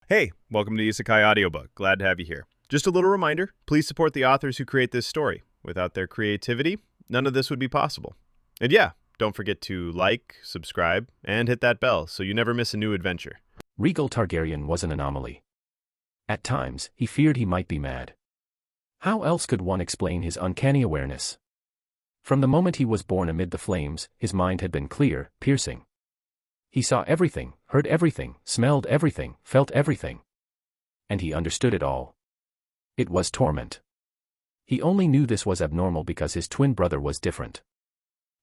Hey, welcome to the Isekai Audiobook. Glad to have you here. Just a little reminder, please support the authors who create this story. Without their creativity, none of this would be possible. And yeah, don't forget to like, subscribe, and hit that bell so you never miss a new adventure. Rhaegal Targaryen was an anomaly. At times, he feared he might be mad. How else could one explain his uncanny awareness? From the moment he was born amid the flames, his mind had been clear, piercing. He saw everything, heard everything, smelled everything, felt everything. And he understood it all. It was torment. He only knew this was abnormal because his twin brother was different.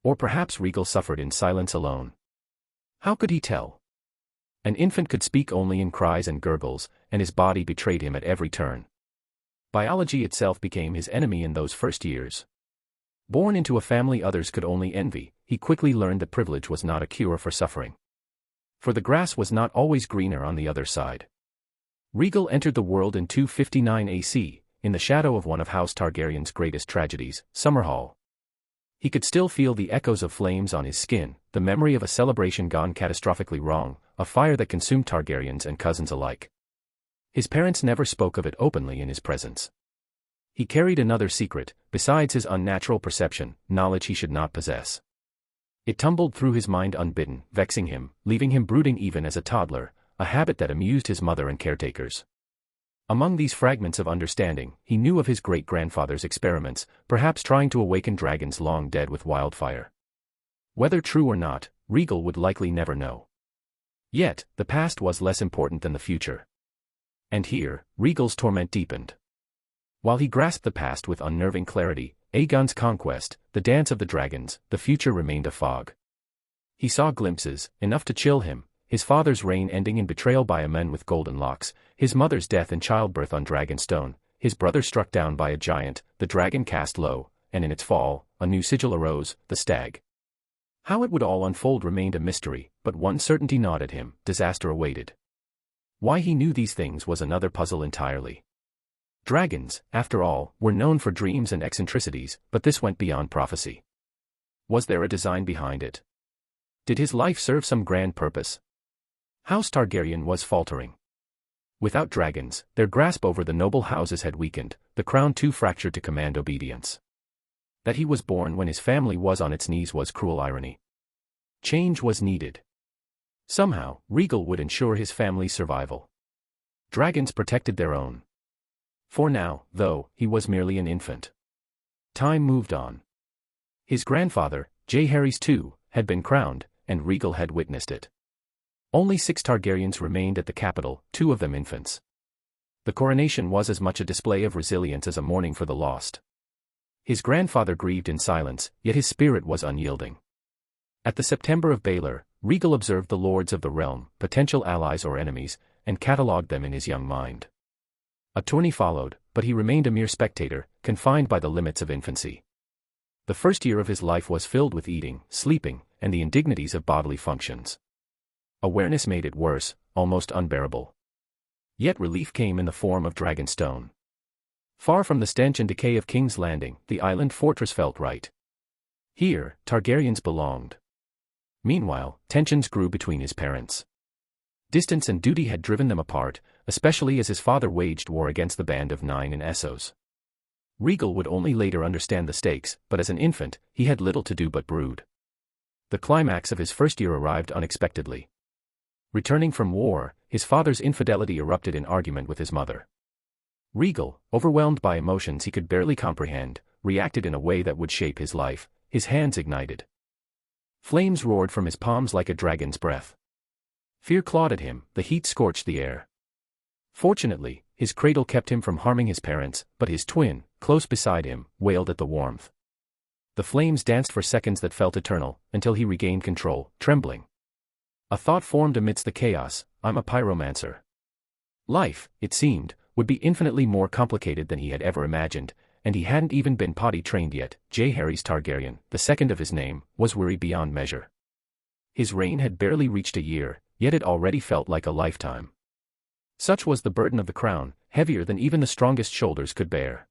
Or perhaps Rhaegal suffered in silence alone. How could he tell? An infant could speak only in cries and gurgles, and his body betrayed him at every turn. Biology itself became his enemy in those first years. Born into a family others could only envy, he quickly learned that privilege was not a cure for suffering. For the grass was not always greener on the other side. Rhaegal entered the world in 259 AC, in the shadow of one of House Targaryen's greatest tragedies, Summerhall. He could still feel the echoes of flames on his skin, the memory of a celebration gone catastrophically wrong, a fire that consumed Targaryens and cousins alike. His parents never spoke of it openly in his presence. He carried another secret, besides his unnatural perception, knowledge he should not possess. It tumbled through his mind unbidden, vexing him, leaving him brooding even as a toddler, a habit that amused his mother and caretakers. Among these fragments of understanding, he knew of his great-grandfather's experiments, perhaps trying to awaken dragons long dead with wildfire. Whether true or not, Rhaegal would likely never know. Yet, the past was less important than the future. And here, Rhaegal's torment deepened. While he grasped the past with unnerving clarity, Aegon's conquest, the dance of the dragons, the future remained a fog. He saw glimpses, enough to chill him, his father's reign ending in betrayal by a man with golden locks, his mother's death in childbirth on Dragonstone, his brother struck down by a giant, the dragon cast low, and in its fall, a new sigil arose, the stag. How it would all unfold remained a mystery, but one certainty gnawed at him: disaster awaited. Why he knew these things was another puzzle entirely. Dragons, after all, were known for dreams and eccentricities, but this went beyond prophecy. Was there a design behind it? Did his life serve some grand purpose? House Targaryen was faltering. Without dragons, their grasp over the noble houses had weakened, the crown too fractured to command obedience. That he was born when his family was on its knees was cruel irony. Change was needed. Somehow, Rhaegal would ensure his family's survival. Dragons protected their own. For now, though, he was merely an infant. Time moved on. His grandfather, Jaehaerys II, had been crowned, and Rhaegal had witnessed it. Only 6 Targaryens remained at the capital, 2 of them infants. The coronation was as much a display of resilience as a mourning for the lost. His grandfather grieved in silence, yet his spirit was unyielding. At the September of Baelor, Rhaegal observed the lords of the realm, potential allies or enemies, and catalogued them in his young mind. A tourney followed, but he remained a mere spectator, confined by the limits of infancy. The first year of his life was filled with eating, sleeping, and the indignities of bodily functions. Awareness made it worse, almost unbearable. Yet relief came in the form of Dragonstone. Far from the stench and decay of King's Landing, the island fortress felt right. Here, Targaryens belonged. Meanwhile, tensions grew between his parents. Distance and duty had driven them apart, especially as his father waged war against the Band of Nine in Essos. Rhaegal would only later understand the stakes, but as an infant, he had little to do but brood. The climax of his first year arrived unexpectedly. Returning from war, his father's infidelity erupted in argument with his mother. Rhaegal, overwhelmed by emotions he could barely comprehend, reacted in a way that would shape his life. His hands ignited. Flames roared from his palms like a dragon's breath. Fear clawed at him, the heat scorched the air. Fortunately, his cradle kept him from harming his parents, but his twin, close beside him, wailed at the warmth. The flames danced for seconds that felt eternal, until he regained control, trembling. A thought formed amidst the chaos: I'm a pyromancer. Life, it seemed, would be infinitely more complicated than he had ever imagined, and he hadn't even been potty-trained yet. Jaehaerys Targaryen, the second of his name, was weary beyond measure. His reign had barely reached a year, yet it already felt like a lifetime. Such was the burden of the crown, heavier than even the strongest shoulders could bear.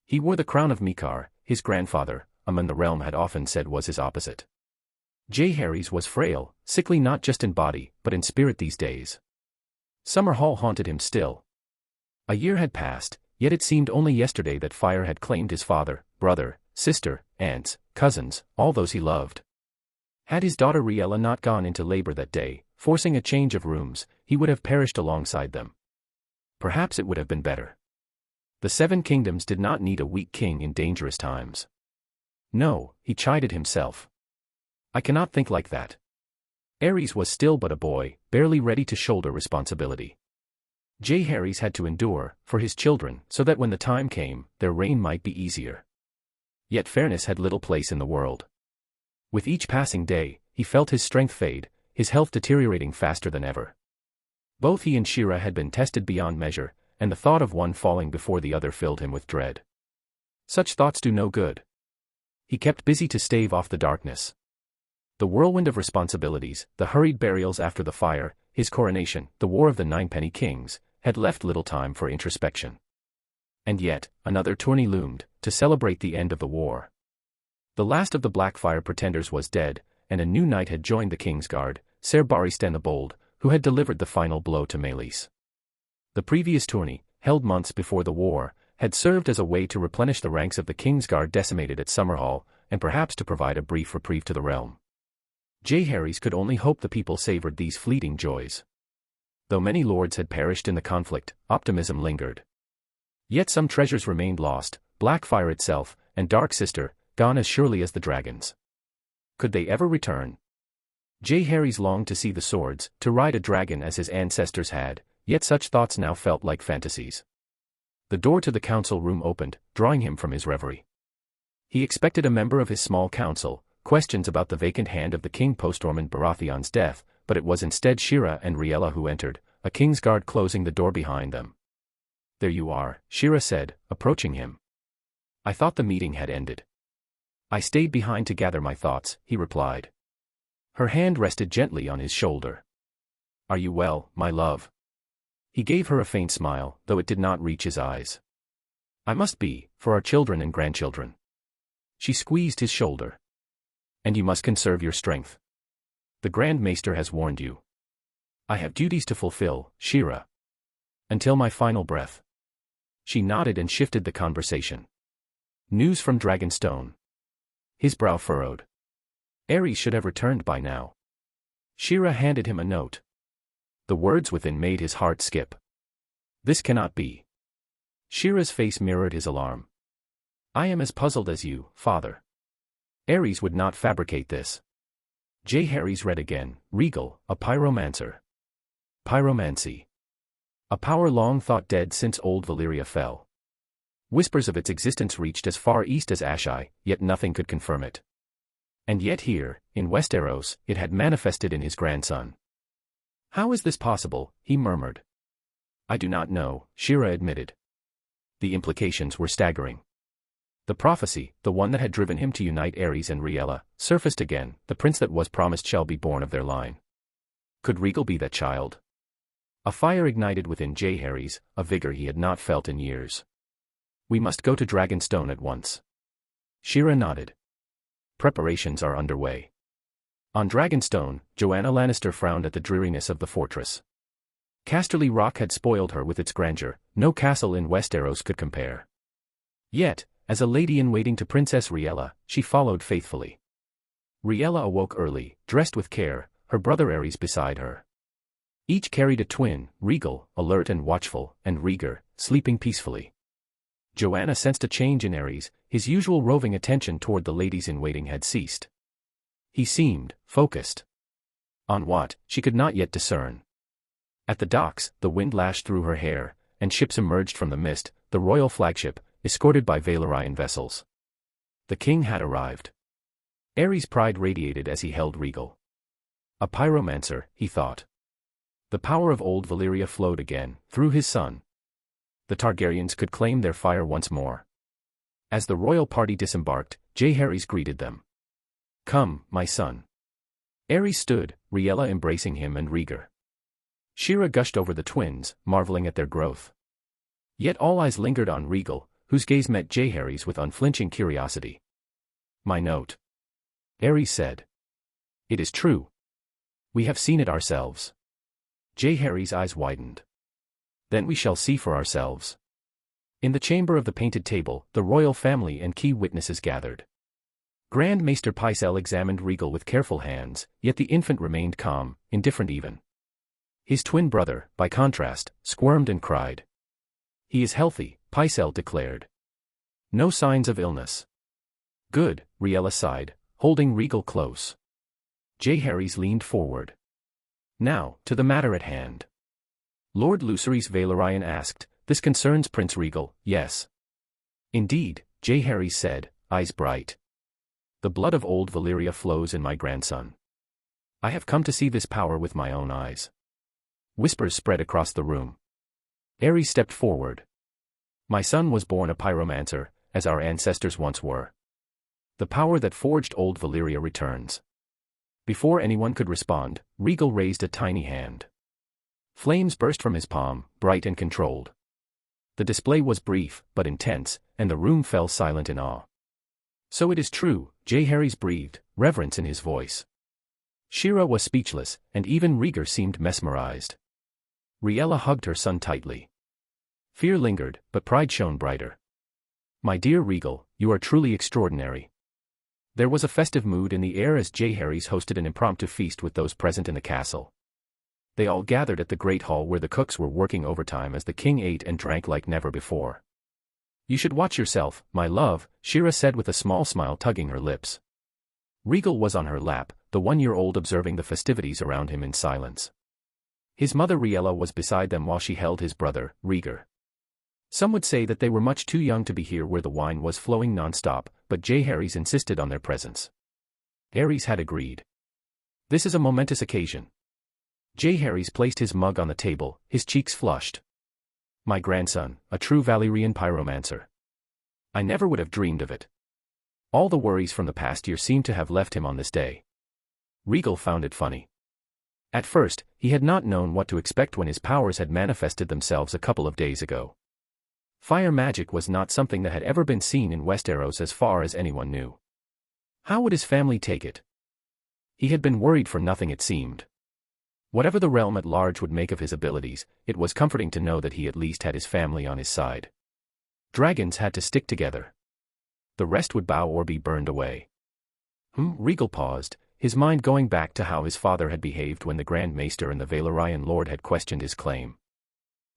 He wore the crown of Mikar, his grandfather, a man the realm had often said was his opposite. Jaehaerys was frail, sickly not just in body, but in spirit these days. Summerhall haunted him still. A year had passed, yet it seemed only yesterday that fire had claimed his father, brother, sister, aunts, cousins, all those he loved. Had his daughter Rhaegal not gone into labor that day, forcing a change of rooms, he would have perished alongside them. Perhaps it would have been better. The Seven Kingdoms did not need a weak king in dangerous times. No, he chided himself. I cannot think like that. Aerys was still but a boy, barely ready to shoulder responsibility. Jaehaerys had to endure, for his children, so that when the time came, their reign might be easier. Yet fairness had little place in the world. With each passing day, he felt his strength fade, his health deteriorating faster than ever. Both he and Shira had been tested beyond measure, and the thought of one falling before the other filled him with dread. Such thoughts do no good. He kept busy to stave off the darkness. The whirlwind of responsibilities, the hurried burials after the fire, his coronation, the War of the Ninepenny Kings, had left little time for introspection. And yet, another tourney loomed, to celebrate the end of the war. The last of the Blackfire pretenders was dead, and a new knight had joined the King's Guard, Ser Barristan the Bold, who had delivered the final blow to Meleys. The previous tourney, held months before the war, had served as a way to replenish the ranks of the King's Guard decimated at Summerhall, and perhaps to provide a brief reprieve to the realm. Jaehaerys could only hope the people savored these fleeting joys. Though many lords had perished in the conflict, optimism lingered. Yet some treasures remained lost, Blackfire itself, and Dark Sister, gone as surely as the dragons. Could they ever return? Jaehaerys longed to see the swords, to ride a dragon as his ancestors had, yet such thoughts now felt like fantasies. The door to the council room opened, drawing him from his reverie. He expected a member of his small council, questions about the vacant hand of the king post-Ormond Baratheon's death, but it was instead Shira and Rhaegal who entered, a king's guard closing the door behind them. There you are, Shira said, approaching him. I thought the meeting had ended. I stayed behind to gather my thoughts, he replied. Her hand rested gently on his shoulder. Are you well, my love? He gave her a faint smile, though it did not reach his eyes. I must be, for our children and grandchildren. She squeezed his shoulder. And you must conserve your strength. The Grand Maester has warned you. I have duties to fulfill, Shira. Until my final breath. She nodded and shifted the conversation. News from Dragonstone. His brow furrowed. Aerys should have returned by now. Shira handed him a note. The words within made his heart skip. This cannot be. Shira's face mirrored his alarm. I am as puzzled as you, father. Aerys would not fabricate this. Jaehaerys read again, Rhaegal, a pyromancer. Pyromancy. A power long thought dead since old Valyria fell. Whispers of its existence reached as far east as Asshai, yet nothing could confirm it. And yet here, in Westeros, it had manifested in his grandson. How is this possible? He murmured. I do not know, Shira admitted. The implications were staggering. The prophecy, the one that had driven him to unite Aerys and Rhaegal, surfaced again, the prince that was promised shall be born of their line. Could Rhaegal be that child? A fire ignited within Jaehaerys, a vigor he had not felt in years. We must go to Dragonstone at once. Shira nodded. Preparations are underway. On Dragonstone, Joanna Lannister frowned at the dreariness of the fortress. Casterly Rock had spoiled her with its grandeur, no castle in Westeros could compare. Yet, as a lady-in-waiting to Princess Rhaegal, she followed faithfully. Rhaegal awoke early, dressed with care, her brother Aerys beside her. Each carried a twin, Rhaegal, alert and watchful, and Rhaegar, sleeping peacefully. Joanna sensed a change in Aerys, his usual roving attention toward the ladies-in-waiting had ceased. He seemed focused. On what, she could not yet discern. At the docks, the wind lashed through her hair, and ships emerged from the mist, the royal flagship, escorted by Valyrian vessels. The king had arrived. Aerys' pride radiated as he held Rhaegal. A pyromancer, he thought. The power of old Valyria flowed again, through his son. The Targaryens could claim their fire once more. As the royal party disembarked, Jaehaerys greeted them. Come, my son. Aerys stood, Rhaegal embracing him and Rhaegar. Shira gushed over the twins, marveling at their growth. Yet all eyes lingered on Rhaegal, whose gaze met Jaehaerys with unflinching curiosity. My note. Aerys said. It is true. We have seen it ourselves. Harry's eyes widened. Then we shall see for ourselves. In the chamber of the painted table, the royal family and key witnesses gathered. Grand Maester Pycelle examined Rhaegal with careful hands, yet the infant remained calm, indifferent even. His twin brother, by contrast, squirmed and cried. He is healthy, Pycelle declared. No signs of illness. Good, Rhaegal sighed, holding Rhaegal close. Harry's leaned forward. Now, to the matter at hand. Lord Lucerys Valyrian asked, this concerns Prince Rhaegal, yes. Indeed, Harry said, eyes bright. The blood of old Valyria flows in my grandson. I have come to see this power with my own eyes. Whispers spread across the room. Aerys stepped forward. My son was born a pyromancer, as our ancestors once were. The power that forged old Valyria returns. Before anyone could respond, Rhaegal raised a tiny hand. Flames burst from his palm, bright and controlled. The display was brief, but intense, and the room fell silent in awe. So it is true, Harry's breathed, reverence in his voice. Shira was speechless, and even Rhaegar seemed mesmerized. Rhaella hugged her son tightly. Fear lingered, but pride shone brighter. My dear Rhaegal, you are truly extraordinary. There was a festive mood in the air as Harry's hosted an impromptu feast with those present in the castle. They all gathered at the great hall where the cooks were working overtime as the king ate and drank like never before. You should watch yourself, my love, Shira said with a small smile tugging her lips. Rhaegal was on her lap, the 1-year-old observing the festivities around him in silence. His mother Rhaella was beside them while she held his brother, Rhaegar. Some would say that they were much too young to be here where the wine was flowing non-stop, but Harry's insisted on their presence. Aerys had agreed. This is a momentous occasion. Harry's placed his mug on the table, his cheeks flushed. My grandson, a true Valyrian pyromancer. I never would have dreamed of it. All the worries from the past year seemed to have left him on this day. Rhaegal found it funny. At first, he had not known what to expect when his powers had manifested themselves a couple of days ago. Fire magic was not something that had ever been seen in Westeros as far as anyone knew. How would his family take it? He had been worried for nothing it seemed. Whatever the realm at large would make of his abilities, it was comforting to know that he at least had his family on his side. Dragons had to stick together. The rest would bow or be burned away. Rhaegal paused, his mind going back to how his father had behaved when the Grand Maester and the Valyrian Lord had questioned his claim.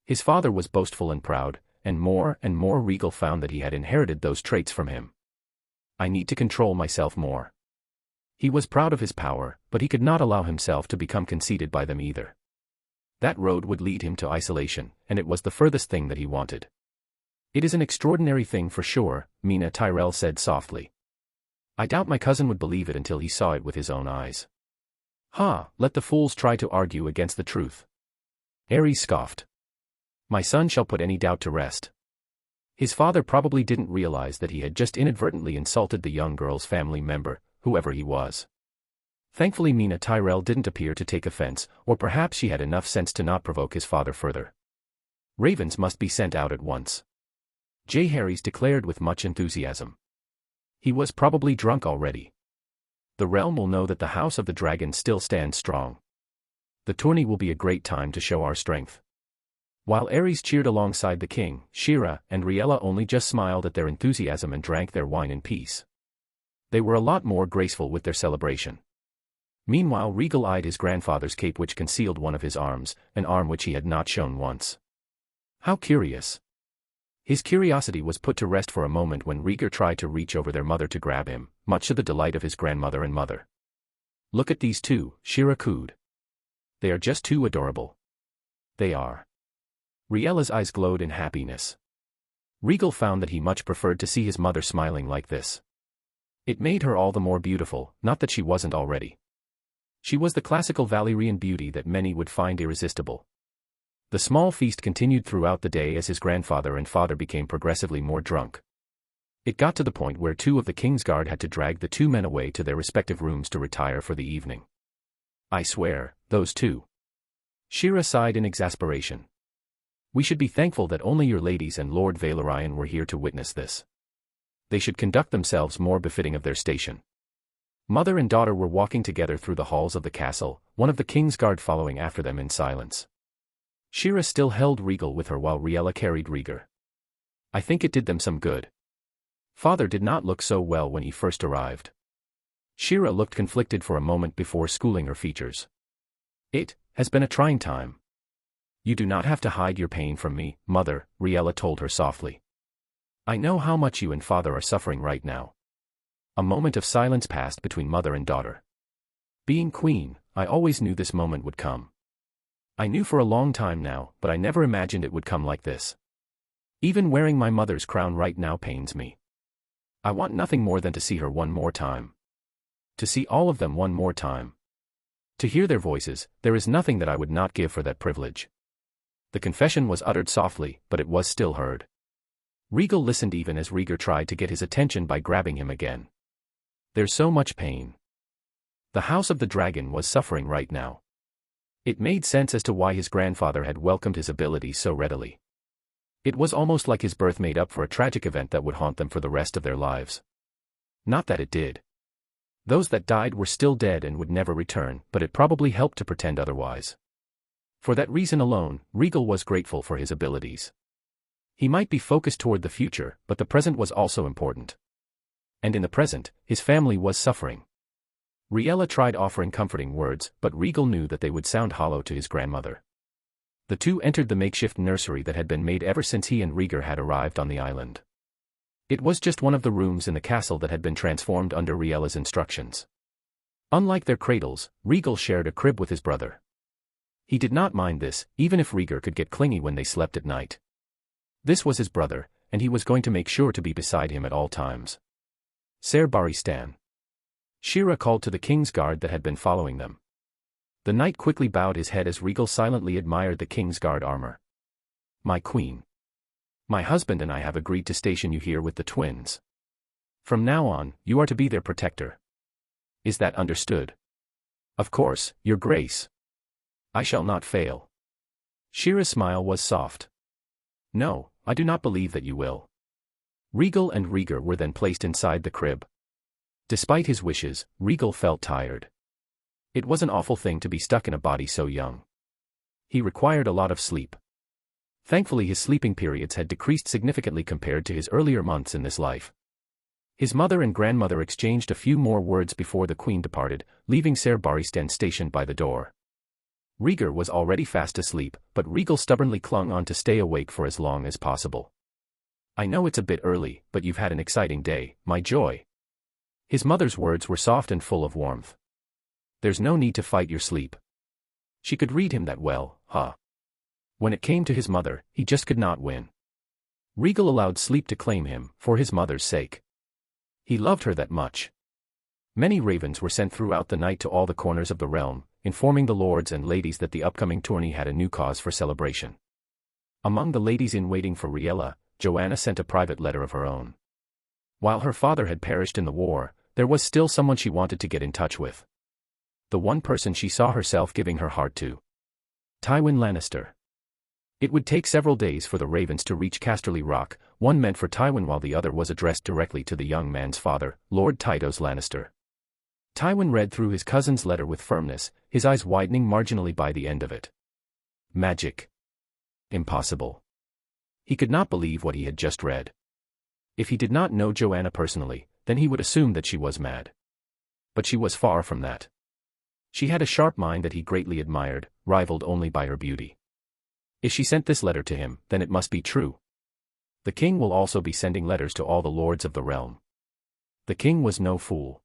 His father was boastful and proud, and more Rhaegal found that he had inherited those traits from him. I need to control myself more. He was proud of his power, but he could not allow himself to become conceited by them either. That road would lead him to isolation, and it was the furthest thing that he wanted. It is an extraordinary thing for sure, Mina Tyrell said softly. I doubt my cousin would believe it until he saw it with his own eyes. Let the fools try to argue against the truth. Aerys scoffed. My son shall put any doubt to rest. His father probably didn't realize that he had just inadvertently insulted the young girl's family member, whoever he was. Thankfully Mina Tyrell didn't appear to take offense, or perhaps she had enough sense to not provoke his father further. Ravens must be sent out at once. Harry's declared with much enthusiasm. He was probably drunk already. The realm will know that the House of the Dragon still stands strong. The tourney will be a great time to show our strength. While Aerys cheered alongside the king, Shira and Rhaella only just smiled at their enthusiasm and drank their wine in peace. They were a lot more graceful with their celebration. Meanwhile Rhaegal eyed his grandfather's cape which concealed one of his arms, an arm which he had not shown once. How curious. His curiosity was put to rest for a moment when Rhaegar tried to reach over their mother to grab him, much to the delight of his grandmother and mother. Look at these two, Shira cooed. They are just too adorable. They are. Rhaella's eyes glowed in happiness. Rhaegal found that he much preferred to see his mother smiling like this. It made her all the more beautiful, not that she wasn't already. She was the classical Valyrian beauty that many would find irresistible. The small feast continued throughout the day as his grandfather and father became progressively more drunk. It got to the point where 2 of the king's guard had to drag the 2 men away to their respective rooms to retire for the evening. I swear, those 2. Shira sighed in exasperation. We should be thankful that only your ladies and Lord Valyrian were here to witness this. They should conduct themselves more befitting of their station. Mother and daughter were walking together through the halls of the castle, one of the king's guard following after them in silence. Shira still held Rhaegal with her while Rhaella carried Rhaegar. I think it did them some good. Father did not look so well when he first arrived. Shira looked conflicted for a moment before schooling her features. It has been a trying time. You do not have to hide your pain from me, Mother, Rhaella told her softly. I know how much you and Father are suffering right now. A moment of silence passed between mother and daughter. Being queen, I always knew this moment would come. I knew for a long time now, but I never imagined it would come like this. Even wearing my mother's crown right now pains me. I want nothing more than to see her one more time. To see all of them one more time. To hear their voices, there is nothing that I would not give for that privilege. The confession was uttered softly, but it was still heard. Rhaegal listened even as Rhaegar tried to get his attention by grabbing him again. There's so much pain. The House of the Dragon was suffering right now. It made sense as to why his grandfather had welcomed his abilities so readily. It was almost like his birth made up for a tragic event that would haunt them for the rest of their lives. Not that it did. Those that died were still dead and would never return, but it probably helped to pretend otherwise. For that reason alone, Rhaegal was grateful for his abilities. He might be focused toward the future, but the present was also important. And in the present, his family was suffering. Rhaella tried offering comforting words, but Rhaegal knew that they would sound hollow to his grandmother. The two entered the makeshift nursery that had been made ever since he and Rhaegar had arrived on the island. It was just one of the rooms in the castle that had been transformed under Rhaella's instructions. Unlike their cradles, Rhaegal shared a crib with his brother. He did not mind this, even if Rhaegar could get clingy when they slept at night. This was his brother, and he was going to make sure to be beside him at all times. Ser Barristan. Shira called to the king's guard that had been following them. The knight quickly bowed his head as Rhaegal silently admired the king's guard armor. My queen. My husband and I have agreed to station you here with the twins. From now on, you are to be their protector. Is that understood? Of course, your grace. I shall not fail. Shira's smile was soft. No, I do not believe that you will. Rhaegal and Rhaegar were then placed inside the crib. Despite his wishes, Rhaegal felt tired. It was an awful thing to be stuck in a body so young. He required a lot of sleep. Thankfully his sleeping periods had decreased significantly compared to his earlier months in this life. His mother and grandmother exchanged a few more words before the queen departed, leaving Ser Barristan stationed by the door. Rhaegar was already fast asleep, but Rhaegal stubbornly clung on to stay awake for as long as possible. I know it's a bit early, but you've had an exciting day, my joy. His mother's words were soft and full of warmth. There's no need to fight your sleep. She could read him that well, huh? When it came to his mother, he just could not win. Rhaegal allowed sleep to claim him, for his mother's sake. He loved her that much. Many ravens were sent throughout the night to all the corners of the realm, informing the lords and ladies that the upcoming tourney had a new cause for celebration. Among the ladies in waiting for Rhaella, Joanna sent a private letter of her own. While her father had perished in the war, there was still someone she wanted to get in touch with. The one person she saw herself giving her heart to. Tywin Lannister. It would take several days for the ravens to reach Casterly Rock, one meant for Tywin while the other was addressed directly to the young man's father, Lord Tytos Lannister. Tywin read through his cousin's letter with firmness, his eyes widening marginally by the end of it. Magic. Impossible. He could not believe what he had just read. If he did not know Joanna personally, then he would assume that she was mad. But she was far from that. She had a sharp mind that he greatly admired, rivaled only by her beauty. If she sent this letter to him, then it must be true. The king will also be sending letters to all the lords of the realm. The king was no fool.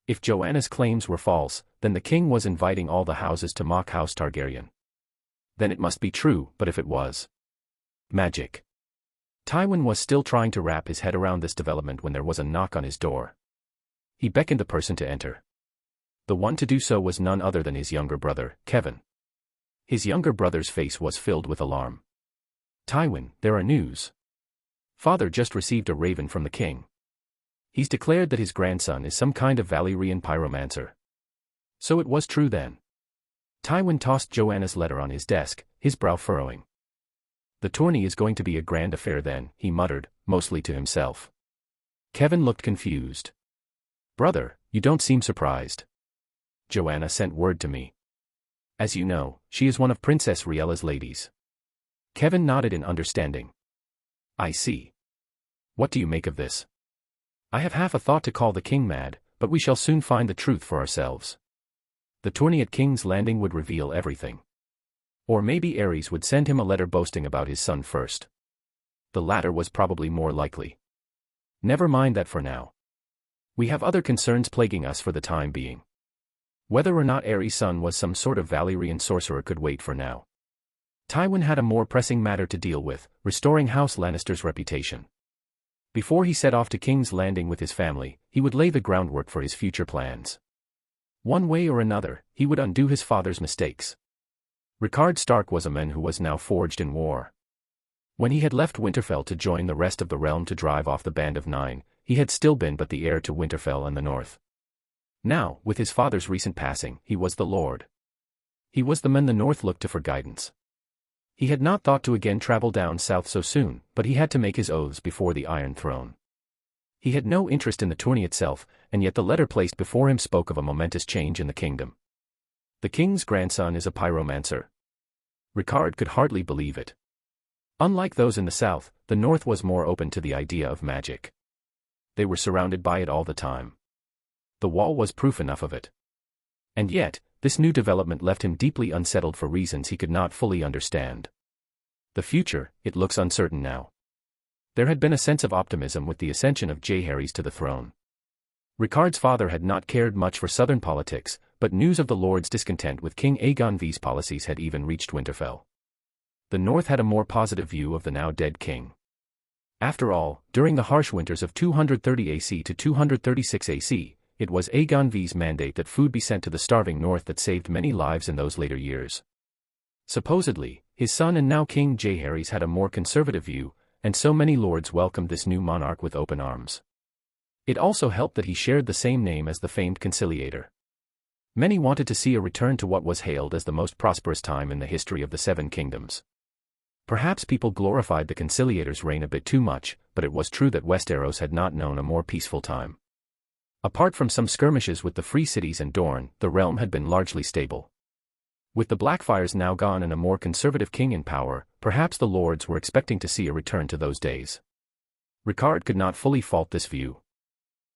If Joanna's claims were false, then the king was inviting all the houses to mock House Targaryen. Then it must be true, but if it was magic. Tywin was still trying to wrap his head around this development when there was a knock on his door. He beckoned the person to enter. The one to do so was none other than his younger brother, Kevin. His younger brother's face was filled with alarm. Tywin, there are news. Father just received a raven from the king. He's declared that his grandson is some kind of Valyrian pyromancer. So it was true then. Tywin tossed Joanna's letter on his desk, his brow furrowing. The tourney is going to be a grand affair then, he muttered, mostly to himself. Kevin looked confused. Brother, You don't seem surprised. Joanna sent word to me. As you know, she is one of Princess Rhaegal's ladies. Kevin nodded in understanding. I see. What do you make of this? I have half a thought to call the king mad, but we shall soon find the truth for ourselves. The tourney at King's Landing would reveal everything. Or maybe Aerys would send him a letter boasting about his son first. The latter was probably more likely. Never mind that for now. We have other concerns plaguing us for the time being. Whether or not Aerys' son was some sort of Valyrian sorcerer could wait for now. Tywin had a more pressing matter to deal with, restoring House Lannister's reputation. Before he set off to King's Landing with his family, he would lay the groundwork for his future plans. One way or another, he would undo his father's mistakes. Rickard Stark was a man who was now forged in war. When he had left Winterfell to join the rest of the realm to drive off the Band of Nine, he had still been but the heir to Winterfell and the North. Now, with his father's recent passing, he was the Lord. He was the man the North looked to for guidance. He had not thought to again travel down south so soon, but he had to make his oaths before the Iron Throne. He had no interest in the tourney itself, and yet the letter placed before him spoke of a momentous change in the kingdom. The king's grandson is a pyromancer. Rickard could hardly believe it. Unlike those in the south, the North was more open to the idea of magic. They were surrounded by it all the time. The wall was proof enough of it. And yet, this new development left him deeply unsettled for reasons he could not fully understand. The future, it looks uncertain now. There had been a sense of optimism with the ascension of Jaehaerys to the throne. Rickard's father had not cared much for southern politics, but news of the Lord's discontent with King Aegon V's policies had even reached Winterfell. The North had a more positive view of the now-dead king. After all, during the harsh winters of 230 AC to 236 AC, it was Aegon V's mandate that food be sent to the starving North that saved many lives in those later years. Supposedly, his son and now King Jaehaerys had a more conservative view, and so many lords welcomed this new monarch with open arms. It also helped that he shared the same name as the famed conciliator. Many wanted to see a return to what was hailed as the most prosperous time in the history of the Seven Kingdoms. Perhaps people glorified the conciliator's reign a bit too much, but it was true that Westeros had not known a more peaceful time. Apart from some skirmishes with the Free Cities and Dorne, the realm had been largely stable. With the Blackfires now gone and a more conservative king in power, perhaps the lords were expecting to see a return to those days. Rickard could not fully fault this view.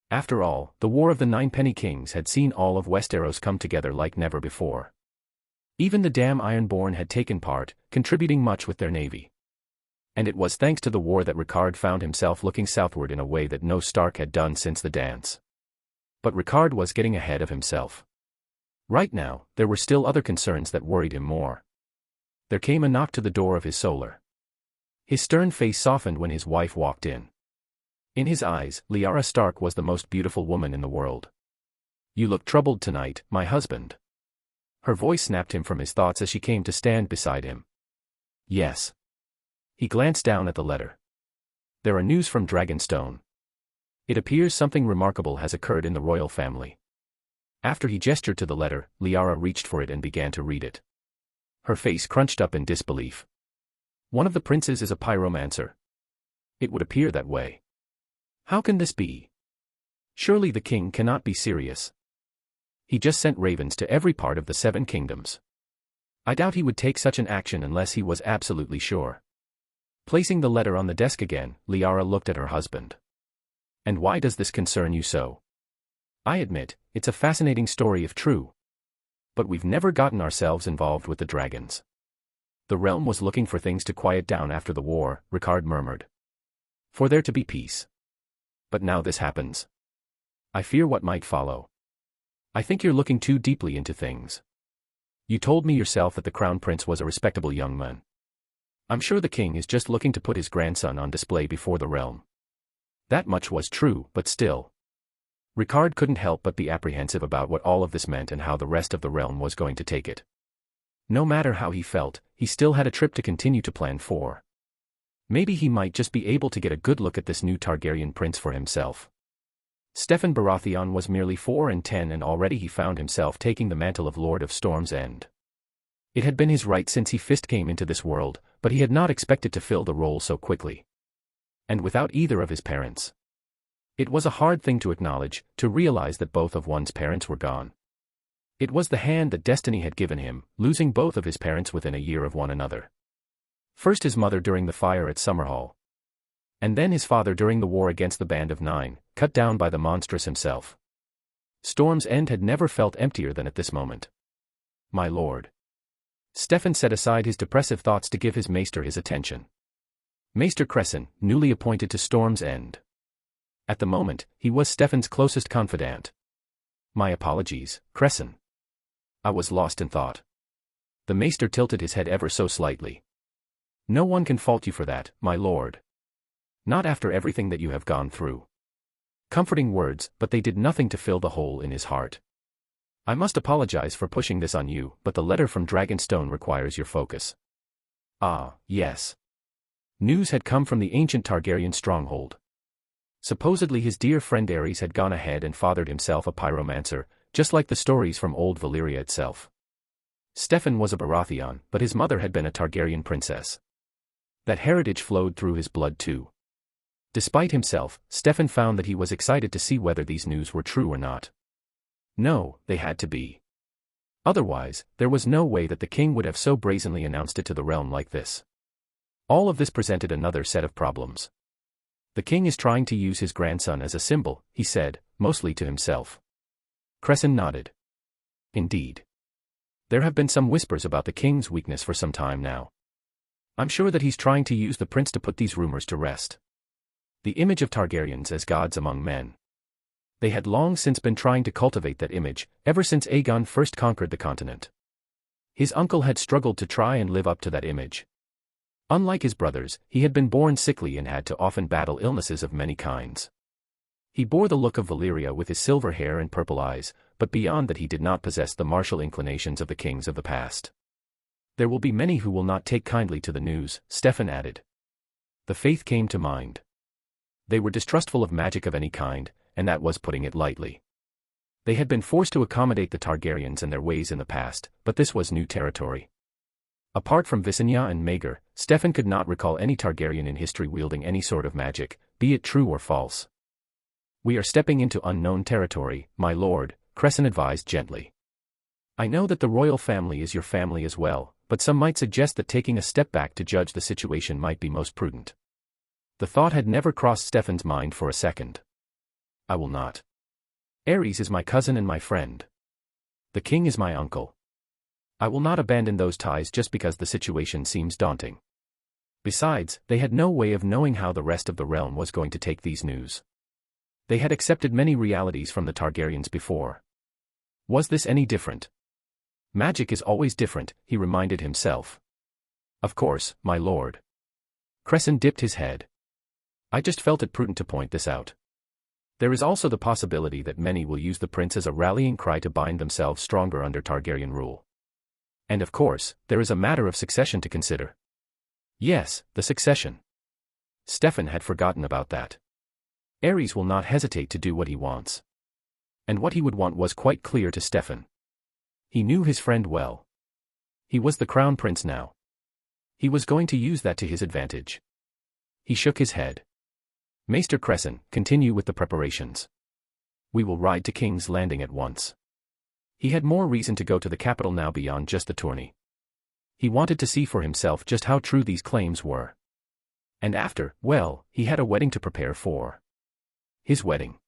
After all, the War of the Ninepenny Kings had seen all of Westeros come together like never before. Even the damn Ironborn had taken part, contributing much with their navy. And it was thanks to the war that Rickard found himself looking southward in a way that no Stark had done since the dance. But Rickard was getting ahead of himself. Right now, there were still other concerns that worried him more. There came a knock to the door of his solar. His stern face softened when his wife walked in. In his eyes, Lyanna Stark was the most beautiful woman in the world. "You look troubled tonight, my husband." Her voice snapped him from his thoughts as she came to stand beside him. "Yes." He glanced down at the letter. "There are news from Dragonstone. It appears something remarkable has occurred in the royal family." After he gestured to the letter, Lyanna reached for it and began to read it. Her face crunched up in disbelief. "One of the princes is a pyromancer." "It would appear that way." "How can this be? Surely the king cannot be serious. He just sent ravens to every part of the Seven Kingdoms. I doubt he would take such an action unless he was absolutely sure." Placing the letter on the desk again, Lyanna looked at her husband. "And why does this concern you so? I admit, it's a fascinating story if true. But we've never gotten ourselves involved with the dragons." "The realm was looking for things to quiet down after the war," Rickard murmured. "For there to be peace. But now this happens. I fear what might follow. I think you're looking too deeply into things. You told me yourself that the Crown Prince was a respectable young man. I'm sure the king is just looking to put his grandson on display before the realm." That much was true, but still. Rickard couldn't help but be apprehensive about what all of this meant and how the rest of the realm was going to take it. No matter how he felt, he still had a trip to continue to plan for. Maybe he might just be able to get a good look at this new Targaryen prince for himself. Steffan Baratheon was merely 4 and 10 and already he found himself taking the mantle of Lord of Storm's End. It had been his right since he first came into this world, but he had not expected to fill the role so quickly. And without either of his parents. It was a hard thing to acknowledge, to realize that both of one's parents were gone. It was the hand that destiny had given him, losing both of his parents within a year of one another. First his mother during the fire at Summerhall. And then his father during the war against the Band of Nine, cut down by the monstrous himself. Storm's End had never felt emptier than at this moment. My lord. Stefan set aside his depressive thoughts to give his maester his attention. Maester Cresson, newly appointed to Storm's End. At the moment, he was Stefan's closest confidant. My apologies, Cresson. I was lost in thought. The maester tilted his head ever so slightly. No one can fault you for that, my lord. Not after everything that you have gone through. Comforting words, but they did nothing to fill the hole in his heart. I must apologize for pushing this on you, but the letter from Dragonstone requires your focus. Ah, yes. News had come from the ancient Targaryen stronghold. Supposedly his dear friend Aerys had gone ahead and fathered himself a pyromancer, just like the stories from old Valyria itself. Stefan was a Baratheon, but his mother had been a Targaryen princess. That heritage flowed through his blood too. Despite himself, Stefan found that he was excited to see whether these news were true or not. No, they had to be. Otherwise, there was no way that the king would have so brazenly announced it to the realm like this. All of this presented another set of problems. The king is trying to use his grandson as a symbol, he said, mostly to himself. Cresson nodded. Indeed. There have been some whispers about the king's weakness for some time now. I'm sure that he's trying to use the prince to put these rumors to rest. The image of Targaryens as gods among men. They had long since been trying to cultivate that image, ever since Aegon first conquered the continent. His uncle had struggled to try and live up to that image. Unlike his brothers, he had been born sickly and had to often battle illnesses of many kinds. He bore the look of Valyria with his silver hair and purple eyes, but beyond that he did not possess the martial inclinations of the kings of the past. There will be many who will not take kindly to the news, Stefan added. The faith came to mind. They were distrustful of magic of any kind, and that was putting it lightly. They had been forced to accommodate the Targaryens and their ways in the past, but this was new territory. Apart from Visenya and Maegor, Stefan could not recall any Targaryen in history wielding any sort of magic, be it true or false. We are stepping into unknown territory, my lord, Cresson advised gently. I know that the royal family is your family as well, but some might suggest that taking a step back to judge the situation might be most prudent. The thought had never crossed Stefan's mind for a second. I will not. Aerys is my cousin and my friend. The king is my uncle. I will not abandon those ties just because the situation seems daunting. Besides, they had no way of knowing how the rest of the realm was going to take these news. They had accepted many realities from the Targaryens before. Was this any different? Magic is always different, he reminded himself. Of course, my lord. Cresson dipped his head. I just felt it prudent to point this out. There is also the possibility that many will use the prince as a rallying cry to bind themselves stronger under Targaryen rule. And of course, there is a matter of succession to consider. Yes, the succession. Stefan had forgotten about that. Aerys will not hesitate to do what he wants. And what he would want was quite clear to Stefan. He knew his friend well. He was the crown prince now. He was going to use that to his advantage. He shook his head. Maester Cresson, continue with the preparations. We will ride to King's Landing at once. He had more reason to go to the capital now beyond just the tourney. He wanted to see for himself just how true these claims were. And after, well, he had a wedding to prepare for. His wedding.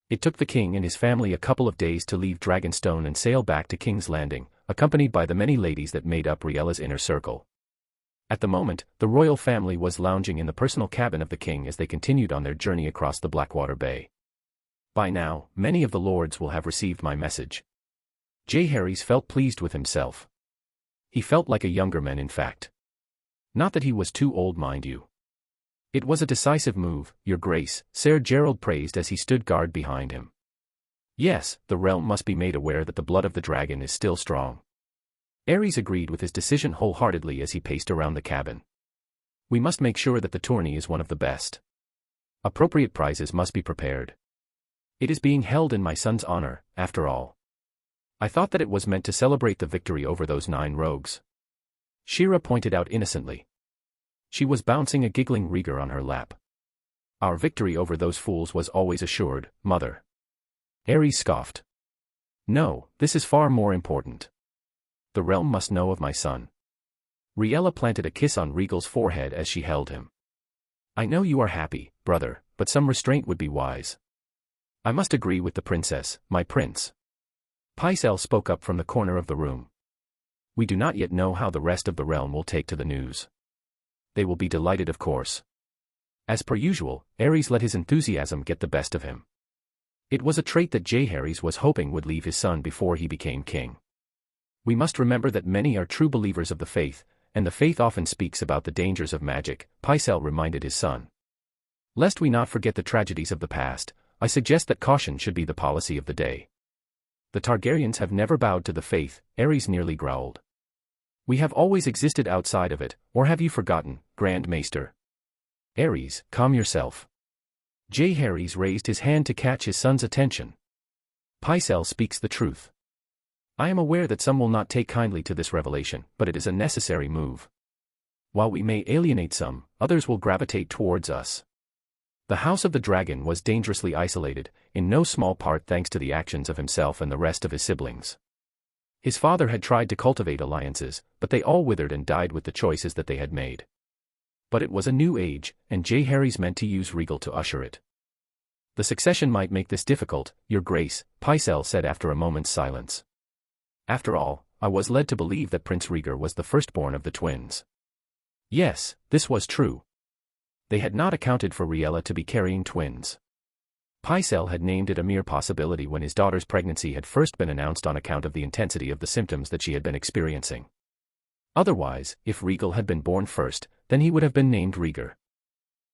It took the king and his family a couple of days to leave Dragonstone and sail back to King's Landing, accompanied by the many ladies that made up Rhaella's inner circle. At the moment, the royal family was lounging in the personal cabin of the king as they continued on their journey across the Blackwater Bay. By now, many of the lords will have received my message. Jaehaerys felt pleased with himself. He felt like a younger man in fact. Not that he was too old, mind you. It was a decisive move, your grace, Ser Gerald praised as he stood guard behind him. Yes, the realm must be made aware that the blood of the dragon is still strong. Aerys agreed with his decision wholeheartedly as he paced around the cabin. We must make sure that the tourney is one of the best. Appropriate prizes must be prepared. It is being held in my son's honor, after all. I thought that it was meant to celebrate the victory over those 9 rogues. Shira pointed out innocently. She was bouncing a giggling Rhaegar on her lap. Our victory over those fools was always assured, mother. Aerys scoffed. No, this is far more important. The realm must know of my son. Rhaegal planted a kiss on Rhaegal's forehead as she held him. I know you are happy, brother, but some restraint would be wise. I must agree with the princess, my prince. Pycelle spoke up from the corner of the room. We do not yet know how the rest of the realm will take to the news. They will be delighted, of course. As per usual, Aerys let his enthusiasm get the best of him. It was a trait that Jaehaerys was hoping would leave his son before he became king. We must remember that many are true believers of the faith, and the faith often speaks about the dangers of magic, Pycelle reminded his son. Lest we not forget the tragedies of the past, I suggest that caution should be the policy of the day. The Targaryens have never bowed to the faith, Aerys nearly growled. We have always existed outside of it, or have you forgotten, Grand Maester? Aerys, calm yourself. Jaehaerys raised his hand to catch his son's attention. Pycelle speaks the truth. I am aware that some will not take kindly to this revelation, but it is a necessary move. While we may alienate some, others will gravitate towards us. The House of the Dragon was dangerously isolated, in no small part thanks to the actions of himself and the rest of his siblings. His father had tried to cultivate alliances, but they all withered and died with the choices that they had made. But it was a new age, and Jaehaerys meant to use Rhaegal to usher it. The succession might make this difficult, Your Grace, Pycelle said after a moment's silence. After all, I was led to believe that Prince Rhaegar was the firstborn of the twins. Yes, this was true. They had not accounted for Rhaella to be carrying twins. Pycelle had named it a mere possibility when his daughter's pregnancy had first been announced on account of the intensity of the symptoms that she had been experiencing. Otherwise, if Rhaegal had been born first, then he would have been named Rhaegar.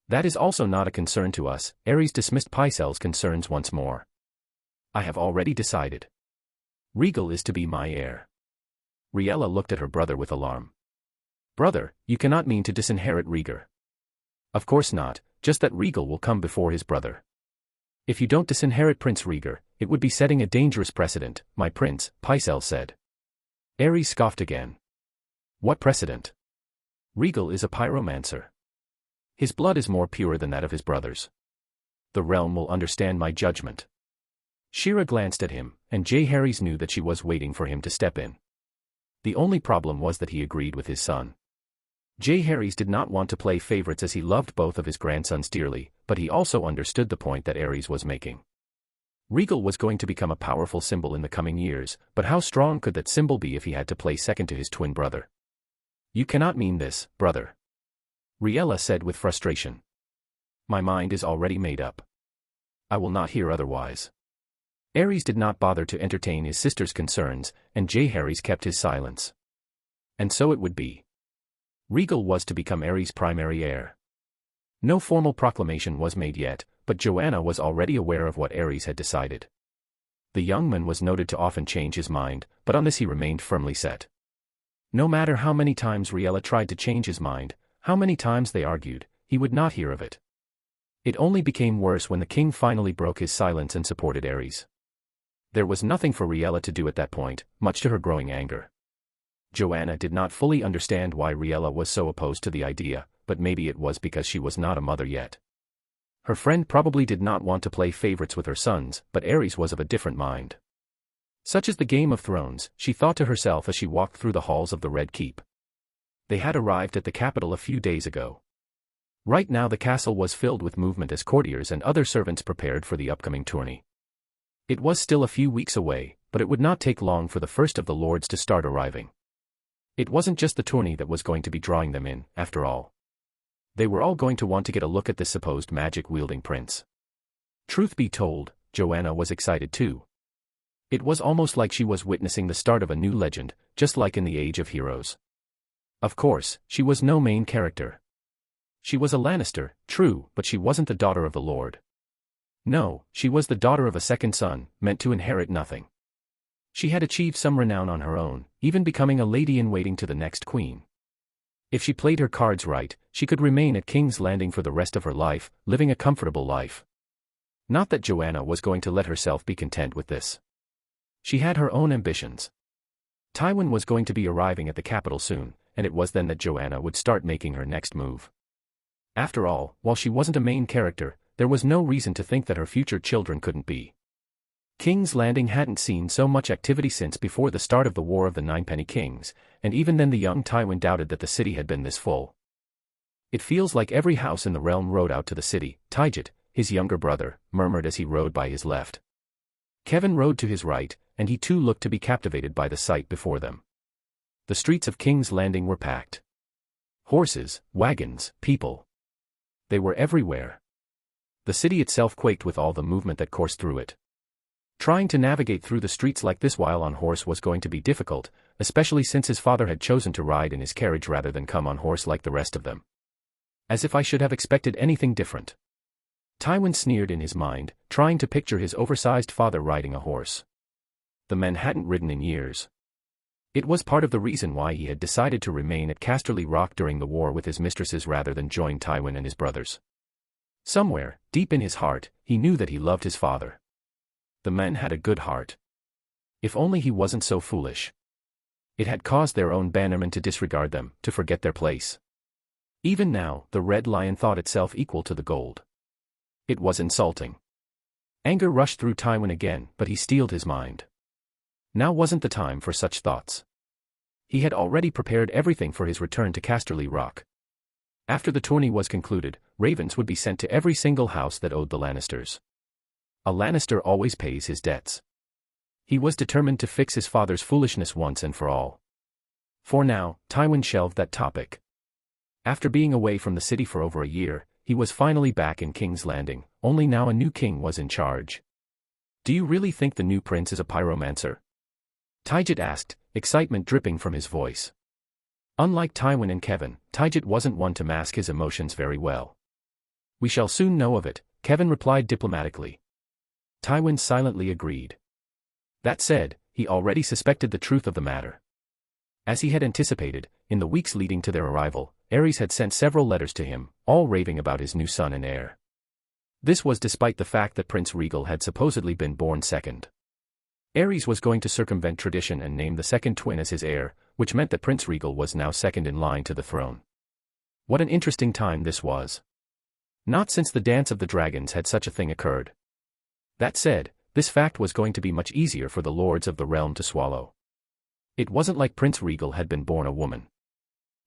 That is also not a concern to us, Aerys dismissed Pycelle's concerns once more. I have already decided. Rhaegal is to be my heir. Rhaella looked at her brother with alarm. Brother, you cannot mean to disinherit Rhaegar. Of course not, just that Rhaegal will come before his brother. If you don't disinherit Prince Rhaegar, it would be setting a dangerous precedent, my prince, Pycelle said. Aerys scoffed again. What precedent? Rhaegal is a pyromancer. His blood is more pure than that of his brothers. The realm will understand my judgment. Shira glanced at him, and Jaehaerys knew that she was waiting for him to step in. The only problem was that he agreed with his son. Jaehaerys did not want to play favorites as he loved both of his grandsons dearly, but he also understood the point that Aerys was making. Rhaegal was going to become a powerful symbol in the coming years, but how strong could that symbol be if he had to play second to his twin brother? You cannot mean this, brother. Rhaella said with frustration. My mind is already made up. I will not hear otherwise. Aerys did not bother to entertain his sister's concerns, and Jaehaerys kept his silence. And so it would be. Rhaegal was to become Aerys' primary heir. No formal proclamation was made yet, but Joanna was already aware of what Aerys had decided. The young man was noted to often change his mind, but on this he remained firmly set. No matter how many times Rhaella tried to change his mind, how many times they argued, he would not hear of it. It only became worse when the king finally broke his silence and supported Aerys. There was nothing for Rhaella to do at that point, much to her growing anger. Joanna did not fully understand why Rhaella was so opposed to the idea, but maybe it was because she was not a mother yet. Her friend probably did not want to play favorites with her sons, but Aerys was of a different mind. Such is the Game of Thrones, she thought to herself as she walked through the halls of the Red Keep. They had arrived at the capital a few days ago. Right now the castle was filled with movement as courtiers and other servants prepared for the upcoming tourney. It was still a few weeks away, but it would not take long for the first of the lords to start arriving. It wasn't just the tourney that was going to be drawing them in, after all. They were all going to want to get a look at this supposed magic-wielding prince. Truth be told, Joanna was excited too. It was almost like she was witnessing the start of a new legend, just like in the Age of Heroes. Of course, she was no main character. She was a Lannister, true, but she wasn't the daughter of the Lord. No, she was the daughter of a second son, meant to inherit nothing. She had achieved some renown on her own, even becoming a lady-in-waiting to the next queen. If she played her cards right, she could remain at King's Landing for the rest of her life, living a comfortable life. Not that Joanna was going to let herself be content with this. She had her own ambitions. Tywin was going to be arriving at the capital soon, and it was then that Joanna would start making her next move. After all, while she wasn't a main character, there was no reason to think that her future children couldn't be. King's Landing hadn't seen so much activity since before the start of the War of the Ninepenny Kings, and even then the young Tywin doubted that the city had been this full. "It feels like every house in the realm rode out to the city," Tygett, his younger brother, murmured as he rode by his left. Kevin rode to his right, and he too looked to be captivated by the sight before them. The streets of King's Landing were packed. Horses, wagons, people. They were everywhere. The city itself quaked with all the movement that coursed through it. Trying to navigate through the streets like this while on horse was going to be difficult, especially since his father had chosen to ride in his carriage rather than come on horse like the rest of them. As if I should have expected anything different. Tywin sneered in his mind, trying to picture his oversized father riding a horse. The man hadn't ridden in years. It was part of the reason why he had decided to remain at Casterly Rock during the war with his mistresses rather than join Tywin and his brothers. Somewhere, deep in his heart, he knew that he loved his father. The man had a good heart. If only he wasn't so foolish. It had caused their own bannermen to disregard them, to forget their place. Even now, the Red Lion thought itself equal to the gold. It was insulting. Anger rushed through Tywin again, but he steeled his mind. Now wasn't the time for such thoughts. He had already prepared everything for his return to Casterly Rock. After the tourney was concluded, ravens would be sent to every single house that owed the Lannisters. A Lannister always pays his debts. He was determined to fix his father's foolishness once and for all. For now, Tywin shelved that topic. After being away from the city for over a year, he was finally back in King's Landing, only now a new king was in charge. "Do you really think the new prince is a pyromancer?" Tygett asked, excitement dripping from his voice. Unlike Tywin and Kevin, Tygett wasn't one to mask his emotions very well. "We shall soon know of it," Kevin replied diplomatically. Tywin silently agreed. That said, he already suspected the truth of the matter. As he had anticipated, in the weeks leading to their arrival, Aerys had sent several letters to him, all raving about his new son and heir. This was despite the fact that Prince Rhaegal had supposedly been born second. Aerys was going to circumvent tradition and name the second twin as his heir, which meant that Prince Rhaegal was now second in line to the throne. What an interesting time this was. Not since the Dance of the Dragons had such a thing occurred. That said, this fact was going to be much easier for the lords of the realm to swallow. It wasn't like Prince Rhaegal had been born a woman.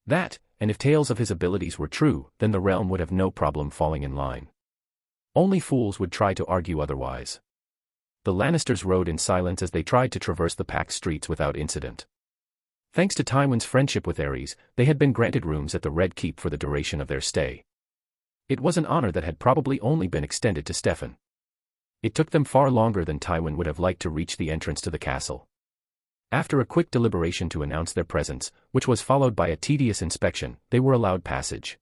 That, and if tales of his abilities were true, then the realm would have no problem falling in line. Only fools would try to argue otherwise. The Lannisters rode in silence as they tried to traverse the packed streets without incident. Thanks to Tywin's friendship with Aerys, they had been granted rooms at the Red Keep for the duration of their stay. It was an honor that had probably only been extended to Steffan. It took them far longer than Tywin would have liked to reach the entrance to the castle. After a quick deliberation to announce their presence, which was followed by a tedious inspection, they were allowed passage.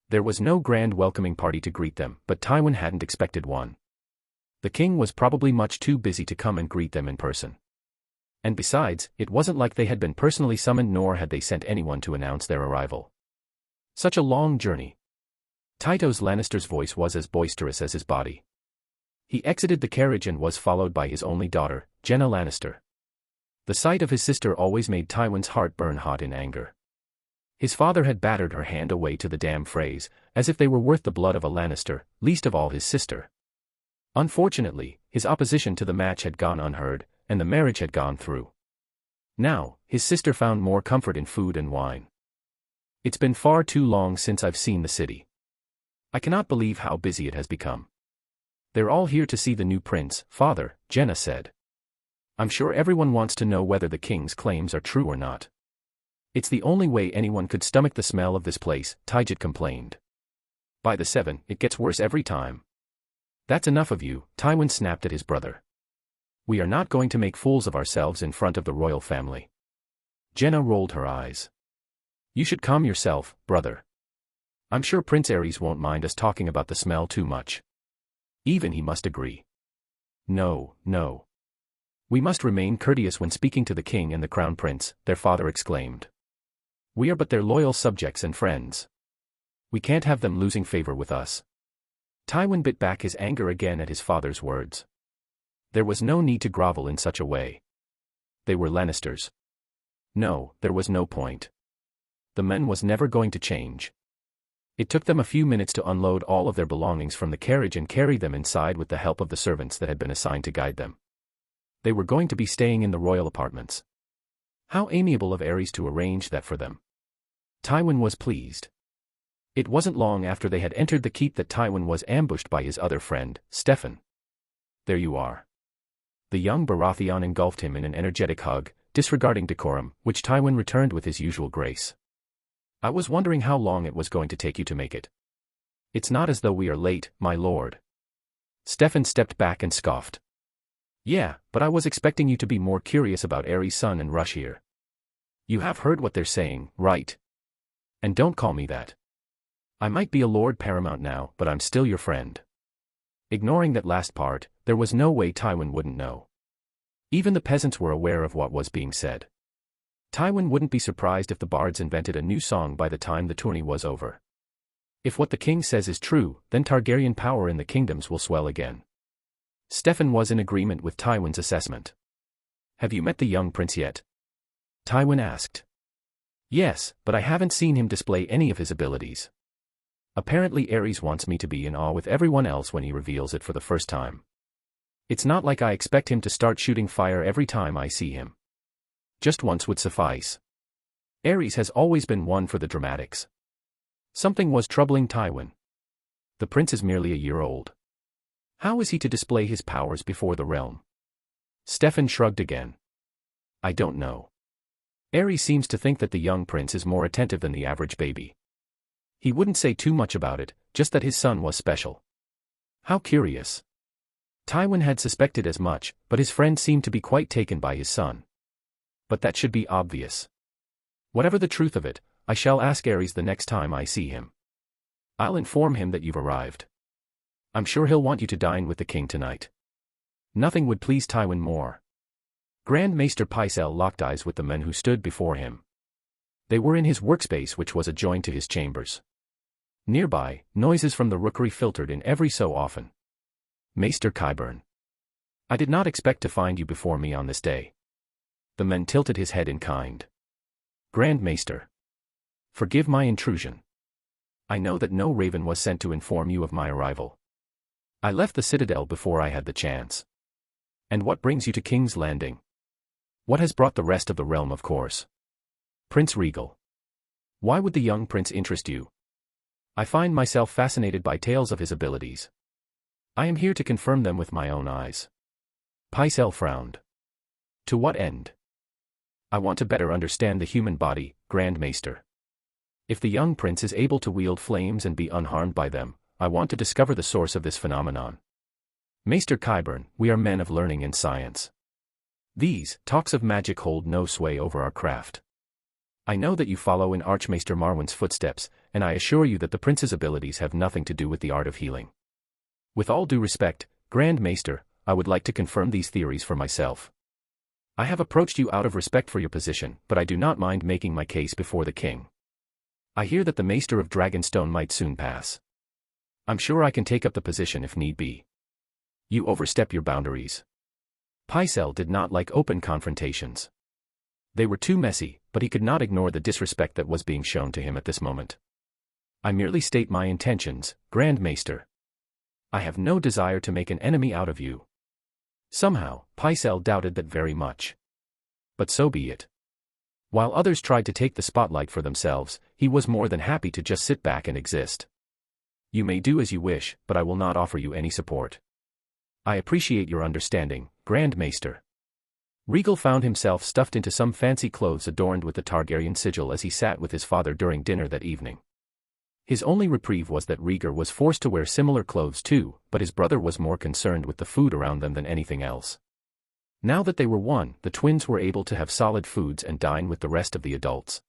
There was no grand welcoming party to greet them, but Tywin hadn't expected one. The king was probably much too busy to come and greet them in person. And besides, it wasn't like they had been personally summoned nor had they sent anyone to announce their arrival. Such a long journey. Tytos Lannister's voice was as boisterous as his body. He exited the carriage and was followed by his only daughter, Jenna Lannister. The sight of his sister always made Tywin's heart burn hot in anger. His father had battered her hand away to the damn phrase, as if they were worth the blood of a Lannister, least of all his sister. Unfortunately, his opposition to the match had gone unheard, and the marriage had gone through. Now, his sister found more comfort in food and wine. "It's been far too long since I've seen the city. I cannot believe how busy it has become. They're all here to see the new prince, father," Jenna said. "I'm sure everyone wants to know whether the king's claims are true or not. It's the only way anyone could stomach the smell of this place," Tygett complained. "By the seven, it gets worse every time." "That's enough of you," Tywin snapped at his brother. "We are not going to make fools of ourselves in front of the royal family." Jenna rolled her eyes. "You should calm yourself, brother. I'm sure Prince Aerys won't mind us talking about the smell too much. Even he must agree." No. "We must remain courteous when speaking to the king and the crown prince," their father exclaimed. "We are but their loyal subjects and friends. We can't have them losing favor with us." Tywin bit back his anger again at his father's words. There was no need to grovel in such a way. They were Lannisters. No, there was no point. The man was never going to change. It took them a few minutes to unload all of their belongings from the carriage and carry them inside with the help of the servants that had been assigned to guide them. They were going to be staying in the royal apartments. How amiable of Aerys to arrange that for them. Tywin was pleased. It wasn't long after they had entered the keep that Tywin was ambushed by his other friend, Steffan. "There you are." The young Baratheon engulfed him in an energetic hug, disregarding decorum, which Tywin returned with his usual grace. "I was wondering how long it was going to take you to make it." "It's not as though we are late, my lord." Steffan stepped back and scoffed. "Yeah, but I was expecting you to be more curious about Aerys' son and Rush here. You have heard what they're saying, right? And don't call me that. I might be a Lord Paramount now, but I'm still your friend." Ignoring that last part, there was no way Tywin wouldn't know. Even the peasants were aware of what was being said. Tywin wouldn't be surprised if the bards invented a new song by the time the tourney was over. If what the king says is true, then Targaryen power in the kingdoms will swell again. Steffan was in agreement with Tywin's assessment. "Have you met the young prince yet?" Tywin asked. "Yes, but I haven't seen him display any of his abilities. Apparently Aerys wants me to be in awe with everyone else when he reveals it for the first time. It's not like I expect him to start shooting fire every time I see him. Just once would suffice. Aerys has always been one for the dramatics." Something was troubling Tywin. The prince is merely a year old. How is he to display his powers before the realm? Steffan shrugged again. "I don't know. Aerys seems to think that the young prince is more attentive than the average baby. He wouldn't say too much about it, just that his son was special." How curious. Tywin had suspected as much, but his friend seemed to be quite taken by his son. But that should be obvious. Whatever the truth of it, I shall ask Aerys the next time I see him. I'll inform him that you've arrived. I'm sure he'll want you to dine with the king tonight. Nothing would please Tywin more. Grand Maester Pycelle locked eyes with the men who stood before him. They were in his workspace, which was adjoined to his chambers. Nearby, noises from the rookery filtered in every so often. "Maester Qyburn. I did not expect to find you before me on this day." The man tilted his head in kind. "Grand Maester. Forgive my intrusion. I know that no raven was sent to inform you of my arrival. I left the citadel before I had the chance. And what brings you to King's Landing? What has brought the rest of the realm, of course? Prince Rhaegal. Why would the young prince interest you? I find myself fascinated by tales of his abilities. I am here to confirm them with my own eyes." Pycelle frowned. "To what end?" "I want to better understand the human body, Grand Maester. If the young prince is able to wield flames and be unharmed by them, I want to discover the source of this phenomenon. Maester Qyburn, we are men of learning and science. These talks of magic hold no sway over our craft. I know that you follow in Archmaester Marwyn's footsteps, and I assure you that the prince's abilities have nothing to do with the art of healing. With all due respect, Grand Maester, I would like to confirm these theories for myself. I have approached you out of respect for your position, but I do not mind making my case before the king. I hear that the Maester of Dragonstone might soon pass. I'm sure I can take up the position if need be. You overstep your boundaries." Pycelle did not like open confrontations. They were too messy, but he could not ignore the disrespect that was being shown to him at this moment. "I merely state my intentions, Grand Maester. I have no desire to make an enemy out of you." Somehow, Pycelle doubted that very much. But so be it. While others tried to take the spotlight for themselves, he was more than happy to just sit back and exist. "You may do as you wish, but I will not offer you any support." "I appreciate your understanding, Grand Maester." Rhaegal found himself stuffed into some fancy clothes adorned with the Targaryen sigil as he sat with his father during dinner that evening. His only reprieve was that Rhaegar was forced to wear similar clothes too, but his brother was more concerned with the food around them than anything else. Now that they were one, the twins were able to have solid foods and dine with the rest of the adults.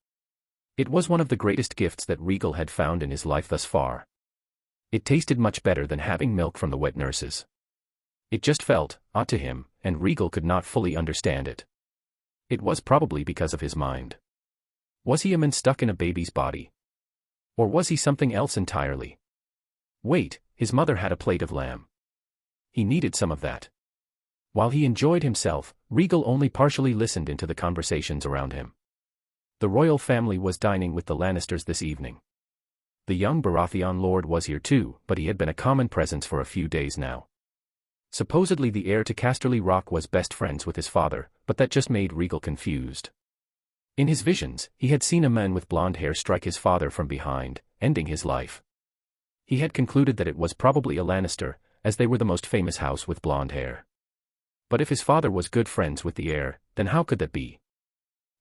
It was one of the greatest gifts that Rhaegal had found in his life thus far. It tasted much better than having milk from the wet nurses. It just felt odd to him, and Rhaegal could not fully understand it. It was probably because of his mind. Was he a man stuck in a baby's body? Or was he something else entirely? Wait, his mother had a plate of lamb. He needed some of that. While he enjoyed himself, Rhaegal only partially listened into the conversations around him. The royal family was dining with the Lannisters this evening. The young Baratheon lord was here too, but he had been a common presence for a few days now. Supposedly the heir to Casterly Rock was best friends with his father, but that just made Rhaegal confused. In his visions, he had seen a man with blonde hair strike his father from behind, ending his life. He had concluded that it was probably a Lannister, as they were the most famous house with blonde hair. But if his father was good friends with the heir, then how could that be?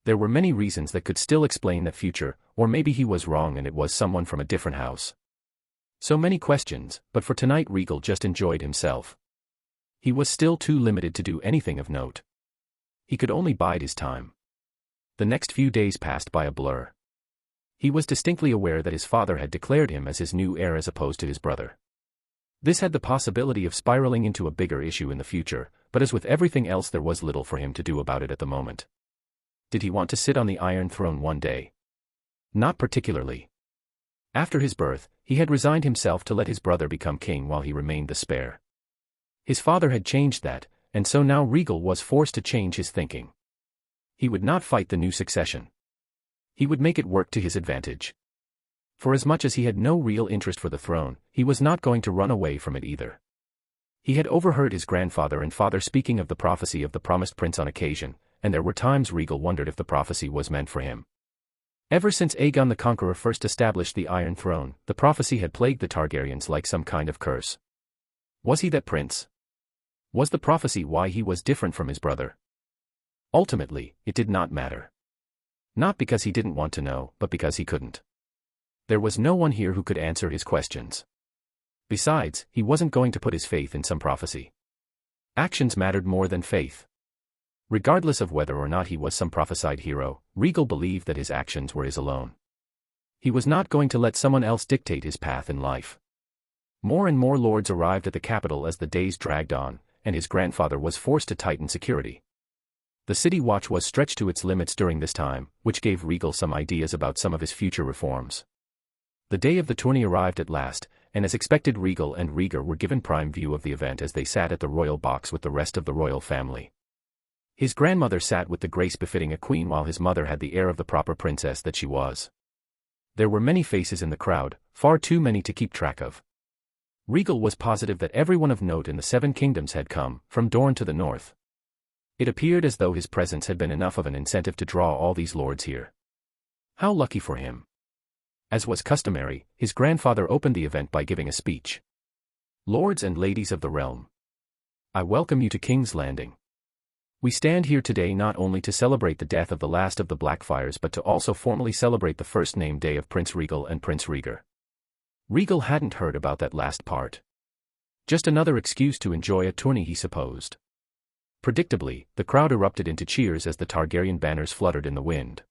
There were many reasons that could still explain that future, or maybe he was wrong and it was someone from a different house. So many questions, but for tonight Rhaegal just enjoyed himself. He was still too limited to do anything of note. He could only bide his time. The next few days passed by a blur. He was distinctly aware that his father had declared him as his new heir as opposed to his brother. This had the possibility of spiraling into a bigger issue in the future, but as with everything else there was little for him to do about it at the moment. Did he want to sit on the Iron Throne one day? Not particularly. After his birth, he had resigned himself to let his brother become king while he remained the spare. His father had changed that, and so now Rhaegal was forced to change his thinking. He would not fight the new succession. He would make it work to his advantage. For as much as he had no real interest for the throne, he was not going to run away from it either. He had overheard his grandfather and father speaking of the prophecy of the promised prince on occasion, and there were times Rhaegal wondered if the prophecy was meant for him. Ever since Aegon the Conqueror first established the Iron Throne, the prophecy had plagued the Targaryens like some kind of curse. Was he that prince? Was the prophecy why he was different from his brother? Ultimately, it did not matter. Not because he didn't want to know, but because he couldn't. There was no one here who could answer his questions. Besides, he wasn't going to put his faith in some prophecy. Actions mattered more than faith. Regardless of whether or not he was some prophesied hero, Rhaegal believed that his actions were his alone. He was not going to let someone else dictate his path in life. More and more lords arrived at the capital as the days dragged on, and his grandfather was forced to tighten security. The city watch was stretched to its limits during this time, which gave Rhaegal some ideas about some of his future reforms. The day of the tourney arrived at last, and as expected Rhaegal and Rhaegar were given prime view of the event as they sat at the royal box with the rest of the royal family. His grandmother sat with the grace befitting a queen while his mother had the air of the proper princess that she was. There were many faces in the crowd, far too many to keep track of. Rhaegal was positive that everyone of note in the Seven Kingdoms had come, from Dorne to the north. It appeared as though his presence had been enough of an incentive to draw all these lords here. How lucky for him. As was customary, his grandfather opened the event by giving a speech. Lords and ladies of the realm, I welcome you to King's Landing. We stand here today not only to celebrate the death of the last of the Blackfyres but to also formally celebrate the first named day of Prince Rhaegal and Prince Rhaegar. Rhaegal hadn't heard about that last part. Just another excuse to enjoy a tourney, he supposed. Predictably, the crowd erupted into cheers as the Targaryen banners fluttered in the wind.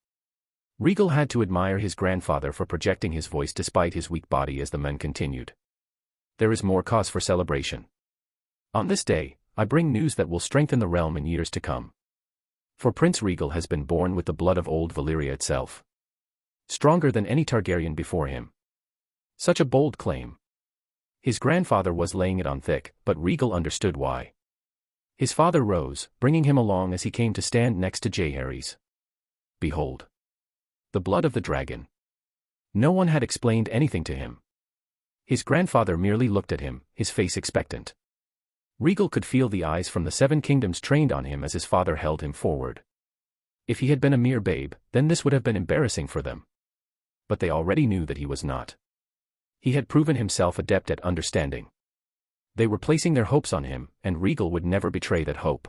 Rhaegal had to admire his grandfather for projecting his voice despite his weak body as the men continued. There is more cause for celebration. On this day, I bring news that will strengthen the realm in years to come. For Prince Rhaegal has been born with the blood of old Valyria itself. Stronger than any Targaryen before him. Such a bold claim. His grandfather was laying it on thick, but Rhaegal understood why. His father rose, bringing him along as he came to stand next to Jaehaerys. Behold. The blood of the dragon. No one had explained anything to him. His grandfather merely looked at him, his face expectant. Rhaegal could feel the eyes from the Seven Kingdoms trained on him as his father held him forward. If he had been a mere babe, then this would have been embarrassing for them. But they already knew that he was not. He had proven himself adept at understanding. They were placing their hopes on him, and Rhaegal would never betray that hope.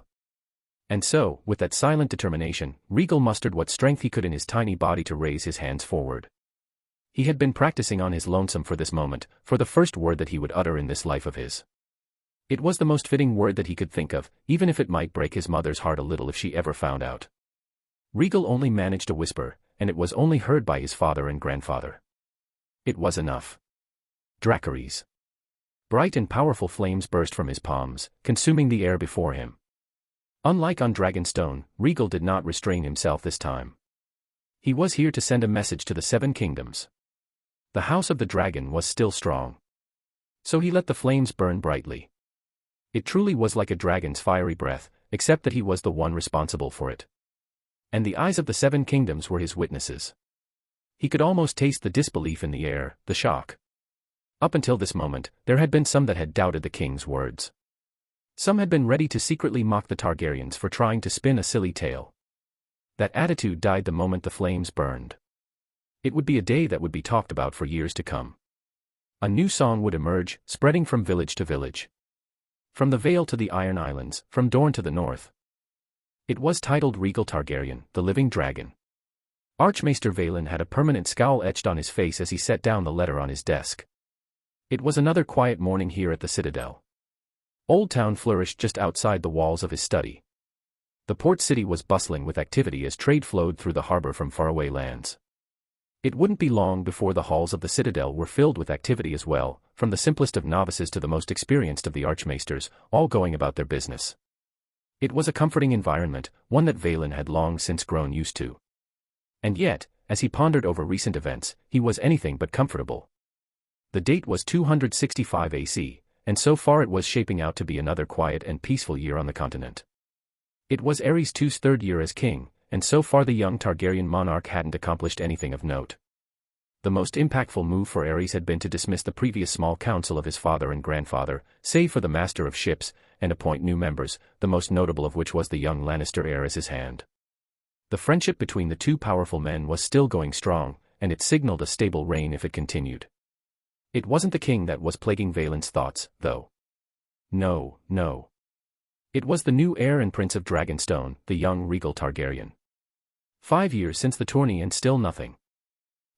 And so, with that silent determination, Rhaegal mustered what strength he could in his tiny body to raise his hands forward. He had been practicing on his lonesome for this moment, for the first word that he would utter in this life of his. It was the most fitting word that he could think of, even if it might break his mother's heart a little if she ever found out. Rhaegal only managed a whisper, and it was only heard by his father and grandfather. It was enough. Dracarys. Bright and powerful flames burst from his palms, consuming the air before him. Unlike on Dragonstone, Rhaegal did not restrain himself this time. He was here to send a message to the Seven Kingdoms. The House of the Dragon was still strong. So he let the flames burn brightly. It truly was like a dragon's fiery breath, except that he was the one responsible for it. And the eyes of the Seven Kingdoms were his witnesses. He could almost taste the disbelief in the air, the shock. Up until this moment, there had been some that had doubted the king's words. Some had been ready to secretly mock the Targaryens for trying to spin a silly tale. That attitude died the moment the flames burned. It would be a day that would be talked about for years to come. A new song would emerge, spreading from village to village. From the Vale to the Iron Islands, from Dorne to the north. It was titled Rhaegal Targaryen, the Living Dragon. Archmaester Vaelin had a permanent scowl etched on his face as he set down the letter on his desk. It was another quiet morning here at the Citadel. Old Town flourished just outside the walls of his study. The port city was bustling with activity as trade flowed through the harbor from faraway lands. It wouldn't be long before the halls of the Citadel were filled with activity as well, from the simplest of novices to the most experienced of the archmaesters, all going about their business. It was a comforting environment, one that Vaelin had long since grown used to. And yet, as he pondered over recent events, he was anything but comfortable. The date was 265 AC, and so far it was shaping out to be another quiet and peaceful year on the continent. It was Aerys II's third year as king, and so far the young Targaryen monarch hadn't accomplished anything of note. The most impactful move for Aerys had been to dismiss the previous small council of his father and grandfather, save for the master of ships, and appoint new members, the most notable of which was the young Lannister heir as his hand. The friendship between the two powerful men was still going strong, and it signaled a stable reign if it continued. It wasn't the king that was plaguing Vaelin's thoughts, though. No. It was the new heir and prince of Dragonstone, the young Rhaegal Targaryen. 5 years since the tourney and still nothing.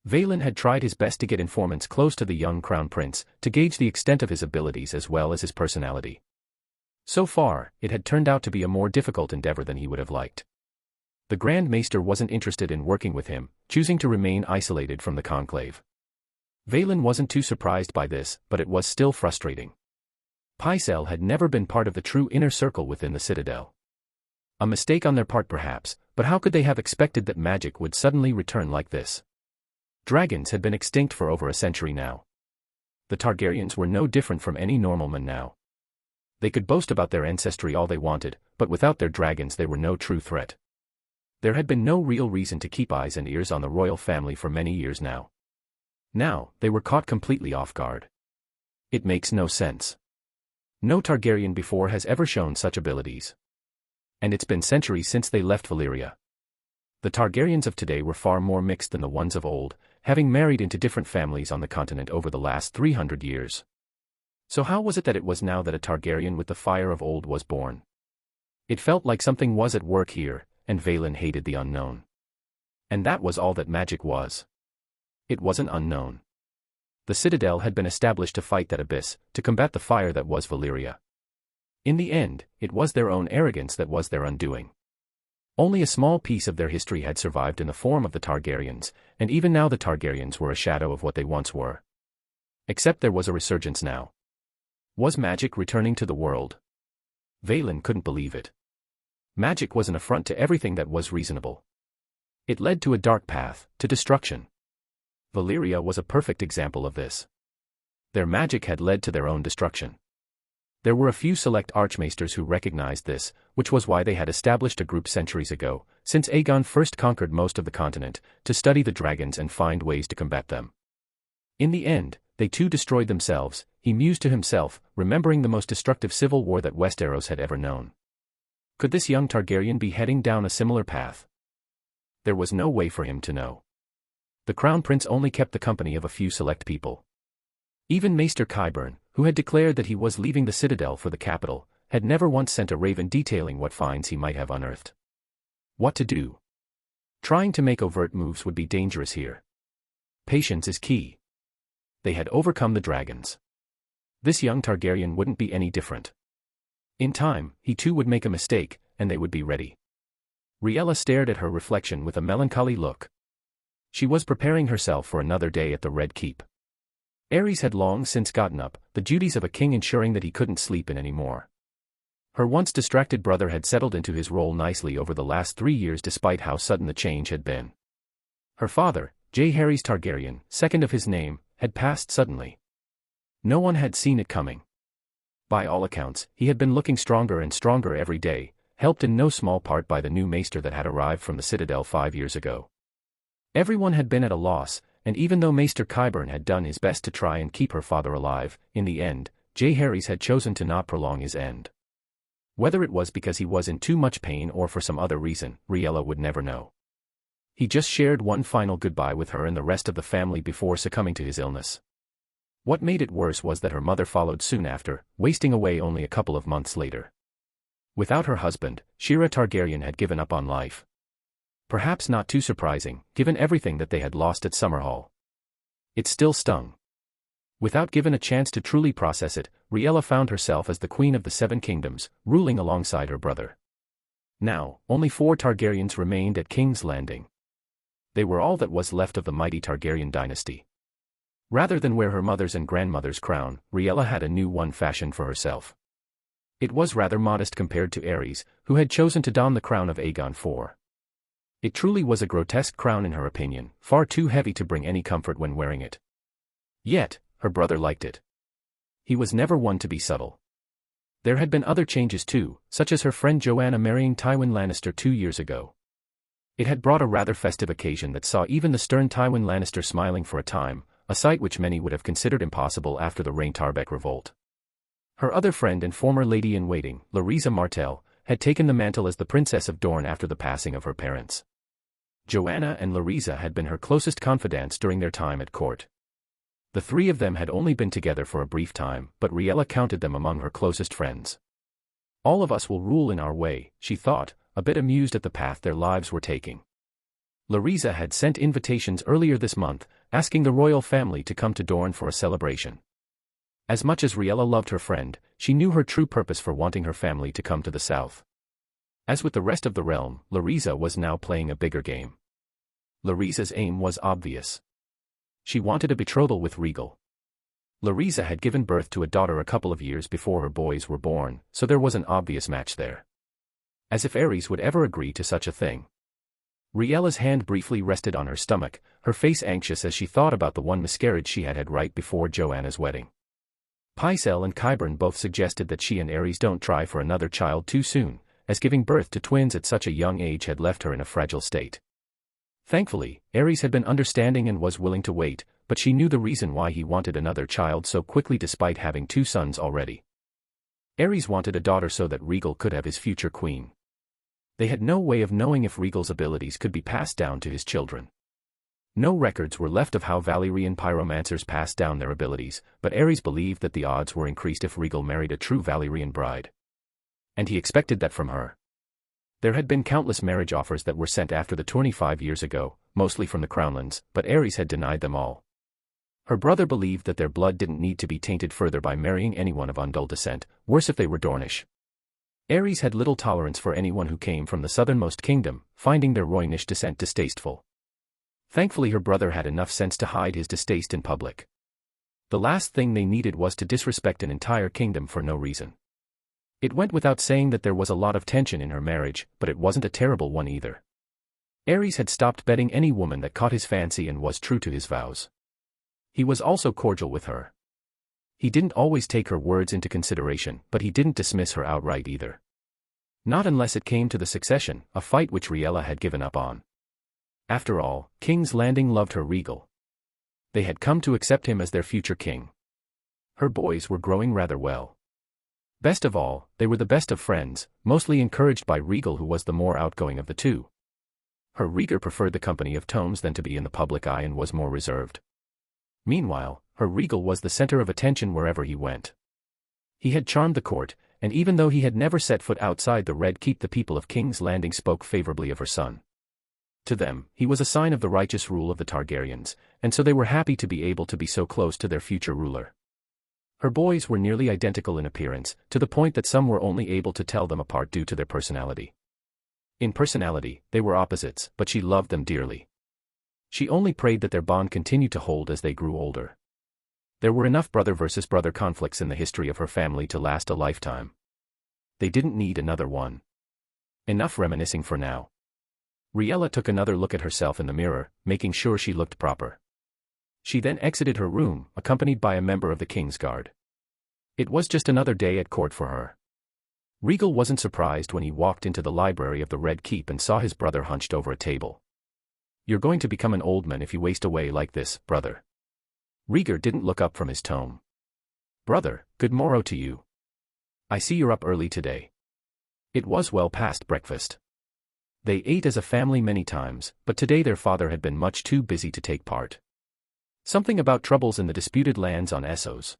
Vaelin had tried his best to get informants close to the young crown prince, to gauge the extent of his abilities as well as his personality. So far, it had turned out to be a more difficult endeavor than he would have liked. The Grand Maester wasn't interested in working with him, choosing to remain isolated from the conclave. Vaelin wasn't too surprised by this, but it was still frustrating. Pycelle had never been part of the true inner circle within the Citadel. A mistake on their part perhaps, but how could they have expected that magic would suddenly return like this? Dragons had been extinct for over a century now. The Targaryens were no different from any normal man now. They could boast about their ancestry all they wanted, but without their dragons they were no true threat. There had been no real reason to keep eyes and ears on the royal family for many years now. Now, they were caught completely off guard. It makes no sense. No Targaryen before has ever shown such abilities. And it's been centuries since they left Valyria. The Targaryens of today were far more mixed than the ones of old, having married into different families on the continent over the last 300 years. So how was it that it was now that a Targaryen with the fire of old was born? It felt like something was at work here, and Vaelin hated the unknown. And that was all that magic was. It wasn't unknown. The Citadel had been established to fight that abyss, to combat the fire that was Valyria. In the end, it was their own arrogance that was their undoing. Only a small piece of their history had survived in the form of the Targaryens, and even now the Targaryens were a shadow of what they once were. Except there was a resurgence now. Was magic returning to the world? Vaelin couldn't believe it. Magic was an affront to everything that was reasonable. It led to a dark path, to destruction. Valyria was a perfect example of this. Their magic had led to their own destruction. There were a few select archmaesters who recognized this, which was why they had established a group centuries ago, since Aegon first conquered most of the continent, to study the dragons and find ways to combat them. In the end, they too destroyed themselves, he mused to himself, remembering the most destructive civil war that Westeros had ever known. Could this young Targaryen be heading down a similar path? There was no way for him to know. The Crown Prince only kept the company of a few select people. Even Maester Qyburn, who had declared that he was leaving the Citadel for the capital, had never once sent a raven detailing what finds he might have unearthed. What to do? Trying to make overt moves would be dangerous here. Patience is key. They had overcome the dragons. This young Targaryen wouldn't be any different. In time, he too would make a mistake, and they would be ready. Rhaella stared at her reflection with a melancholy look. She was preparing herself for another day at the Red Keep. Aerys had long since gotten up, the duties of a king ensuring that he couldn't sleep in anymore. Her once distracted brother had settled into his role nicely over the last 3 years despite how sudden the change had been. Her father, Jaehaerys Targaryen, second of his name, had passed suddenly. No one had seen it coming. By all accounts, he had been looking stronger and stronger every day, helped in no small part by the new maester that had arrived from the Citadel 5 years ago. Everyone had been at a loss, and even though Maester Qyburn had done his best to try and keep her father alive, in the end, Jaehaerys had chosen to not prolong his end. Whether it was because he was in too much pain or for some other reason, Rhaegal would never know. He just shared one final goodbye with her and the rest of the family before succumbing to his illness. What made it worse was that her mother followed soon after, wasting away only a couple of months later. Without her husband, Shira Targaryen had given up on life. Perhaps not too surprising, given everything that they had lost at Summerhall. It still stung. Without given a chance to truly process it, Rhaegal found herself as the Queen of the Seven Kingdoms, ruling alongside her brother. Now, only 4 Targaryens remained at King's Landing. They were all that was left of the mighty Targaryen dynasty. Rather than wear her mother's and grandmother's crown, Rhaegal had a new one fashioned for herself. It was rather modest compared to Aerys, who had chosen to don the crown of Aegon IV. It truly was a grotesque crown in her opinion, far too heavy to bring any comfort when wearing it. Yet, her brother liked it. He was never one to be subtle. There had been other changes too, such as her friend Joanna marrying Tywin Lannister 2 years ago. It had brought a rather festive occasion that saw even the stern Tywin Lannister smiling for a time, a sight which many would have considered impossible after the Rain-Tarbeck revolt. Her other friend and former lady-in-waiting, Lyriza Martell, had taken the mantle as the Princess of Dorne after the passing of her parents. Joanna and Lyriza had been her closest confidants during their time at court. The 3 of them had only been together for a brief time, but Rhaegal counted them among her closest friends. All of us will rule in our way, she thought, a bit amused at the path their lives were taking. Lyriza had sent invitations earlier this month, asking the royal family to come to Dorne for a celebration. As much as Rhaegal loved her friend, she knew her true purpose for wanting her family to come to the south. As with the rest of the realm, Lyriza was now playing a bigger game. Lyriza's aim was obvious. She wanted a betrothal with Rhaegal. Lyriza had given birth to a daughter a couple of years before her boys were born, so there was an obvious match there. As if Aerys would ever agree to such a thing. Rhaegal's hand briefly rested on her stomach, her face anxious as she thought about the one miscarriage she had had right before Joanna's wedding. Pycelle and Qyburn both suggested that she and Aerys don't try for another child too soon, as giving birth to twins at such a young age had left her in a fragile state. Thankfully, Aerys had been understanding and was willing to wait, but she knew the reason why he wanted another child so quickly despite having 2 sons already. Aerys wanted a daughter so that Rhaegal could have his future queen. They had no way of knowing if Rhaegal's abilities could be passed down to his children. No records were left of how Valyrian pyromancers passed down their abilities, but Aerys believed that the odds were increased if Rhaegal married a true Valyrian bride. And he expected that from her. There had been countless marriage offers that were sent after the tourney 5 years ago, mostly from the Crownlands, but Aerys had denied them all. Her brother believed that their blood didn't need to be tainted further by marrying anyone of Undul descent, worse if they were Dornish. Aerys had little tolerance for anyone who came from the southernmost kingdom, finding their Roynish descent distasteful. Thankfully her brother had enough sense to hide his distaste in public. The last thing they needed was to disrespect an entire kingdom for no reason. It went without saying that there was a lot of tension in her marriage, but it wasn't a terrible one either. Aerys had stopped betting any woman that caught his fancy and was true to his vows. He was also cordial with her. He didn't always take her words into consideration, but he didn't dismiss her outright either. Not unless it came to the succession, a fight which Rhaegal had given up on. After all, King's Landing loved her Rhaegal. They had come to accept him as their future king. Her boys were growing rather well. Best of all, they were the best of friends, mostly encouraged by Rhaegal, who was the more outgoing of the two. Her Rhaegar preferred the company of tomes than to be in the public eye and was more reserved. Meanwhile, her Rhaegal was the center of attention wherever he went. He had charmed the court, and even though he had never set foot outside the Red Keep, the people of King's Landing spoke favorably of her son. To them, he was a sign of the righteous rule of the Targaryens, and so they were happy to be able to be so close to their future ruler. Her boys were nearly identical in appearance, to the point that some were only able to tell them apart due to their personality. In personality, they were opposites, but she loved them dearly. She only prayed that their bond continued to hold as they grew older. There were enough brother versus brother conflicts in the history of her family to last a lifetime. They didn't need another one. Enough reminiscing for now. Rhaegal took another look at herself in the mirror, making sure she looked proper. She then exited her room, accompanied by a member of the King's Guard. It was just another day at court for her. Rhaegal wasn't surprised when he walked into the library of the Red Keep and saw his brother hunched over a table. You're going to become an old man if you waste away like this, brother. Rhaegar didn't look up from his tome. Brother, good morrow to you. I see you're up early today. It was well past breakfast. They ate as a family many times, but today their father had been much too busy to take part. Something about troubles in the disputed lands on Essos.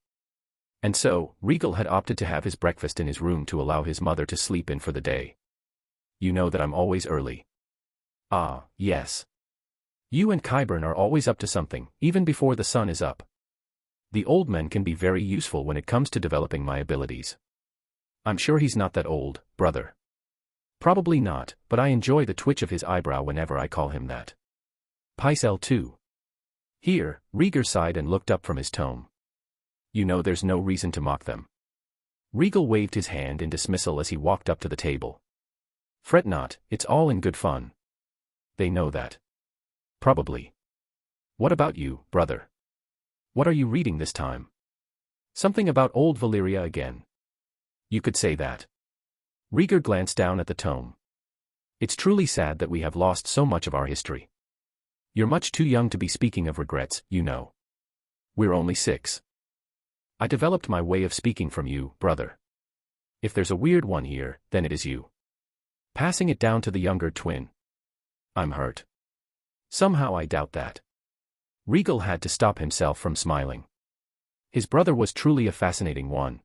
And so, Rhaegal had opted to have his breakfast in his room to allow his mother to sleep in for the day. You know that I'm always early. Ah, yes. You and Qyburn are always up to something, even before the sun is up. The old man can be very useful when it comes to developing my abilities. I'm sure he's not that old, brother. Probably not, but I enjoy the twitch of his eyebrow whenever I call him that. Pycelle too. Here, Rhaegar sighed and looked up from his tome. You know there's no reason to mock them. Rhaegal waved his hand in dismissal as he walked up to the table. Fret not, it's all in good fun. They know that. Probably. What about you, brother? What are you reading this time? Something about old Valyria again. You could say that. Rhaegar glanced down at the tome. It's truly sad that we have lost so much of our history. You're much too young to be speaking of regrets, you know. We're only 6. I developed my way of speaking from you, brother. If there's a weird one here, then it is you. Passing it down to the younger twin. I'm hurt. Somehow I doubt that. Rhaegal had to stop himself from smiling. His brother was truly a fascinating one.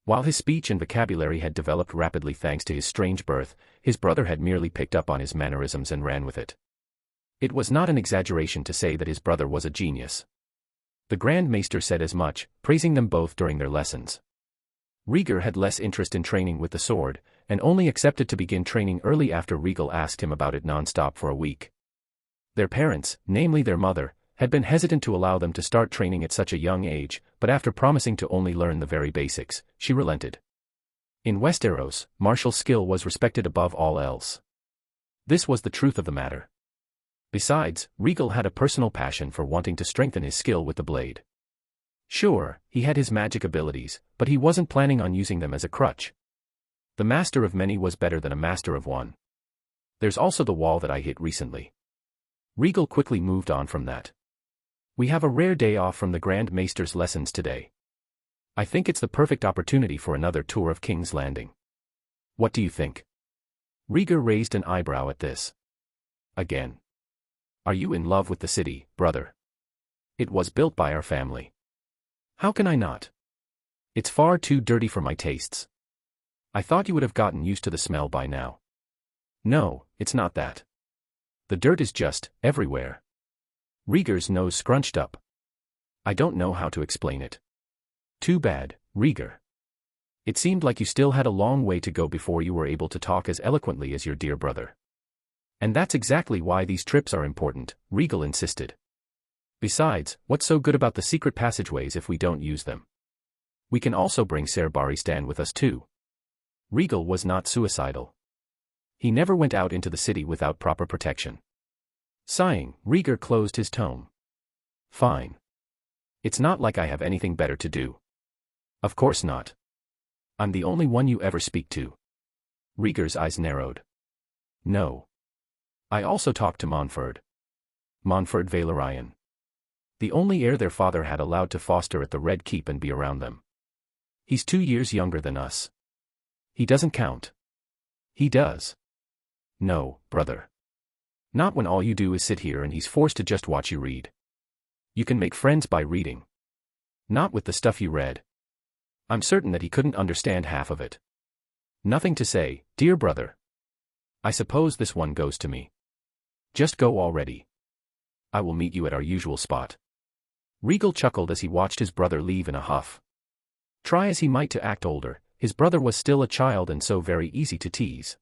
While his speech and vocabulary had developed rapidly thanks to his strange birth, his brother had merely picked up on his mannerisms and ran with it. It was not an exaggeration to say that his brother was a genius. The Grand Maester said as much, praising them both during their lessons. Rhaegar had less interest in training with the sword, and only accepted to begin training early after Rhaegal asked him about it non-stop for a week. Their parents, namely their mother, had been hesitant to allow them to start training at such a young age, but after promising to only learn the very basics, she relented. In Westeros, martial skill was respected above all else. This was the truth of the matter. Besides, Rhaegal had a personal passion for wanting to strengthen his skill with the blade. Sure, he had his magic abilities, but he wasn't planning on using them as a crutch. The master of many was better than a master of one. There's also the wall that I hit recently. Rhaegal quickly moved on from that. We have a rare day off from the Grand Maester's lessons today. I think it's the perfect opportunity for another tour of King's Landing. What do you think? Rhaegar raised an eyebrow at this. Again. Are you in love with the city, brother? It was built by our family. How can I not? It's far too dirty for my tastes. I thought you would have gotten used to the smell by now. No, it's not that. The dirt is just everywhere. Rhaegar's nose scrunched up. I don't know how to explain it. Too bad, Rhaegar. It seemed like you still had a long way to go before you were able to talk as eloquently as your dear brother. And that's exactly why these trips are important, Rhaegal insisted. Besides, what's so good about the secret passageways if we don't use them? We can also bring Ser Barristan with us too. Rhaegal was not suicidal. He never went out into the city without proper protection. Sighing, Rhaegar closed his tome. Fine. It's not like I have anything better to do. Of course not. I'm the only one you ever speak to. Rhaegar's eyes narrowed. No. I also talked to Montford. Montford Valerian. The only heir their father had allowed to foster at the Red Keep and be around them. He's 2 years younger than us. He doesn't count. He does. No, brother. Not when all you do is sit here and he's forced to just watch you read. You can make friends by reading. Not with the stuff you read. I'm certain that he couldn't understand half of it. Nothing to say, dear brother. I suppose this one goes to me. Just go already. I will meet you at our usual spot. Rhaegal chuckled as he watched his brother leave in a huff. Try as he might to act older, his brother was still a child and so very easy to tease.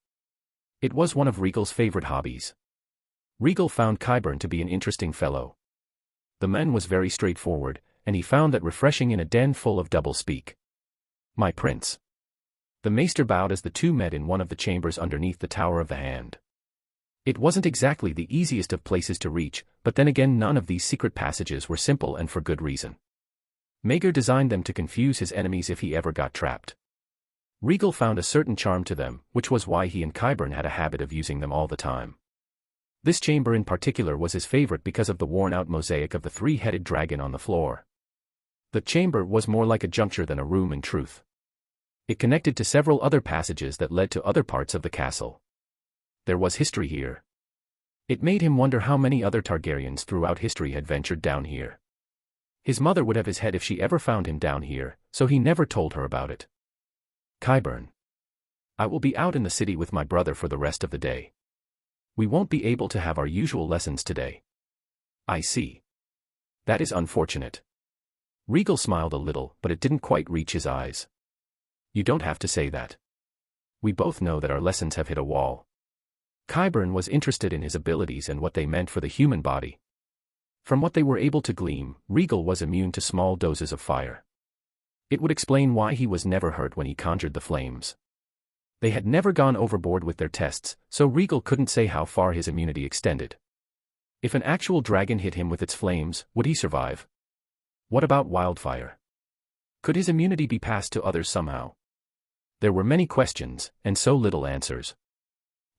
It was one of Rhaegal's favorite hobbies. Rhaegal found Qyburn to be an interesting fellow. The man was very straightforward, and he found that refreshing in a den full of double-speak. My prince. The maester bowed as the two met in one of the chambers underneath the Tower of the Hand. It wasn't exactly the easiest of places to reach, but then again none of these secret passages were simple and for good reason. Maegor designed them to confuse his enemies if he ever got trapped. Rhaegal found a certain charm to them, which was why he and Qyburn had a habit of using them all the time. This chamber in particular was his favorite because of the worn-out mosaic of the three-headed dragon on the floor. The chamber was more like a juncture than a room in truth. It connected to several other passages that led to other parts of the castle. There was history here. It made him wonder how many other Targaryens throughout history had ventured down here. His mother would have his head if she ever found him down here, so he never told her about it. Qyburn. I will be out in the city with my brother for the rest of the day. We won't be able to have our usual lessons today. I see. That is unfortunate. Rhaegal smiled a little, but it didn't quite reach his eyes. You don't have to say that. We both know that our lessons have hit a wall. Qyburn was interested in his abilities and what they meant for the human body. From what they were able to glean, Rhaegal was immune to small doses of fire. It would explain why he was never hurt when he conjured the flames. They had never gone overboard with their tests, so Rhaegal couldn't say how far his immunity extended. If an actual dragon hit him with its flames, would he survive? What about wildfire? Could his immunity be passed to others somehow? There were many questions, and so little answers.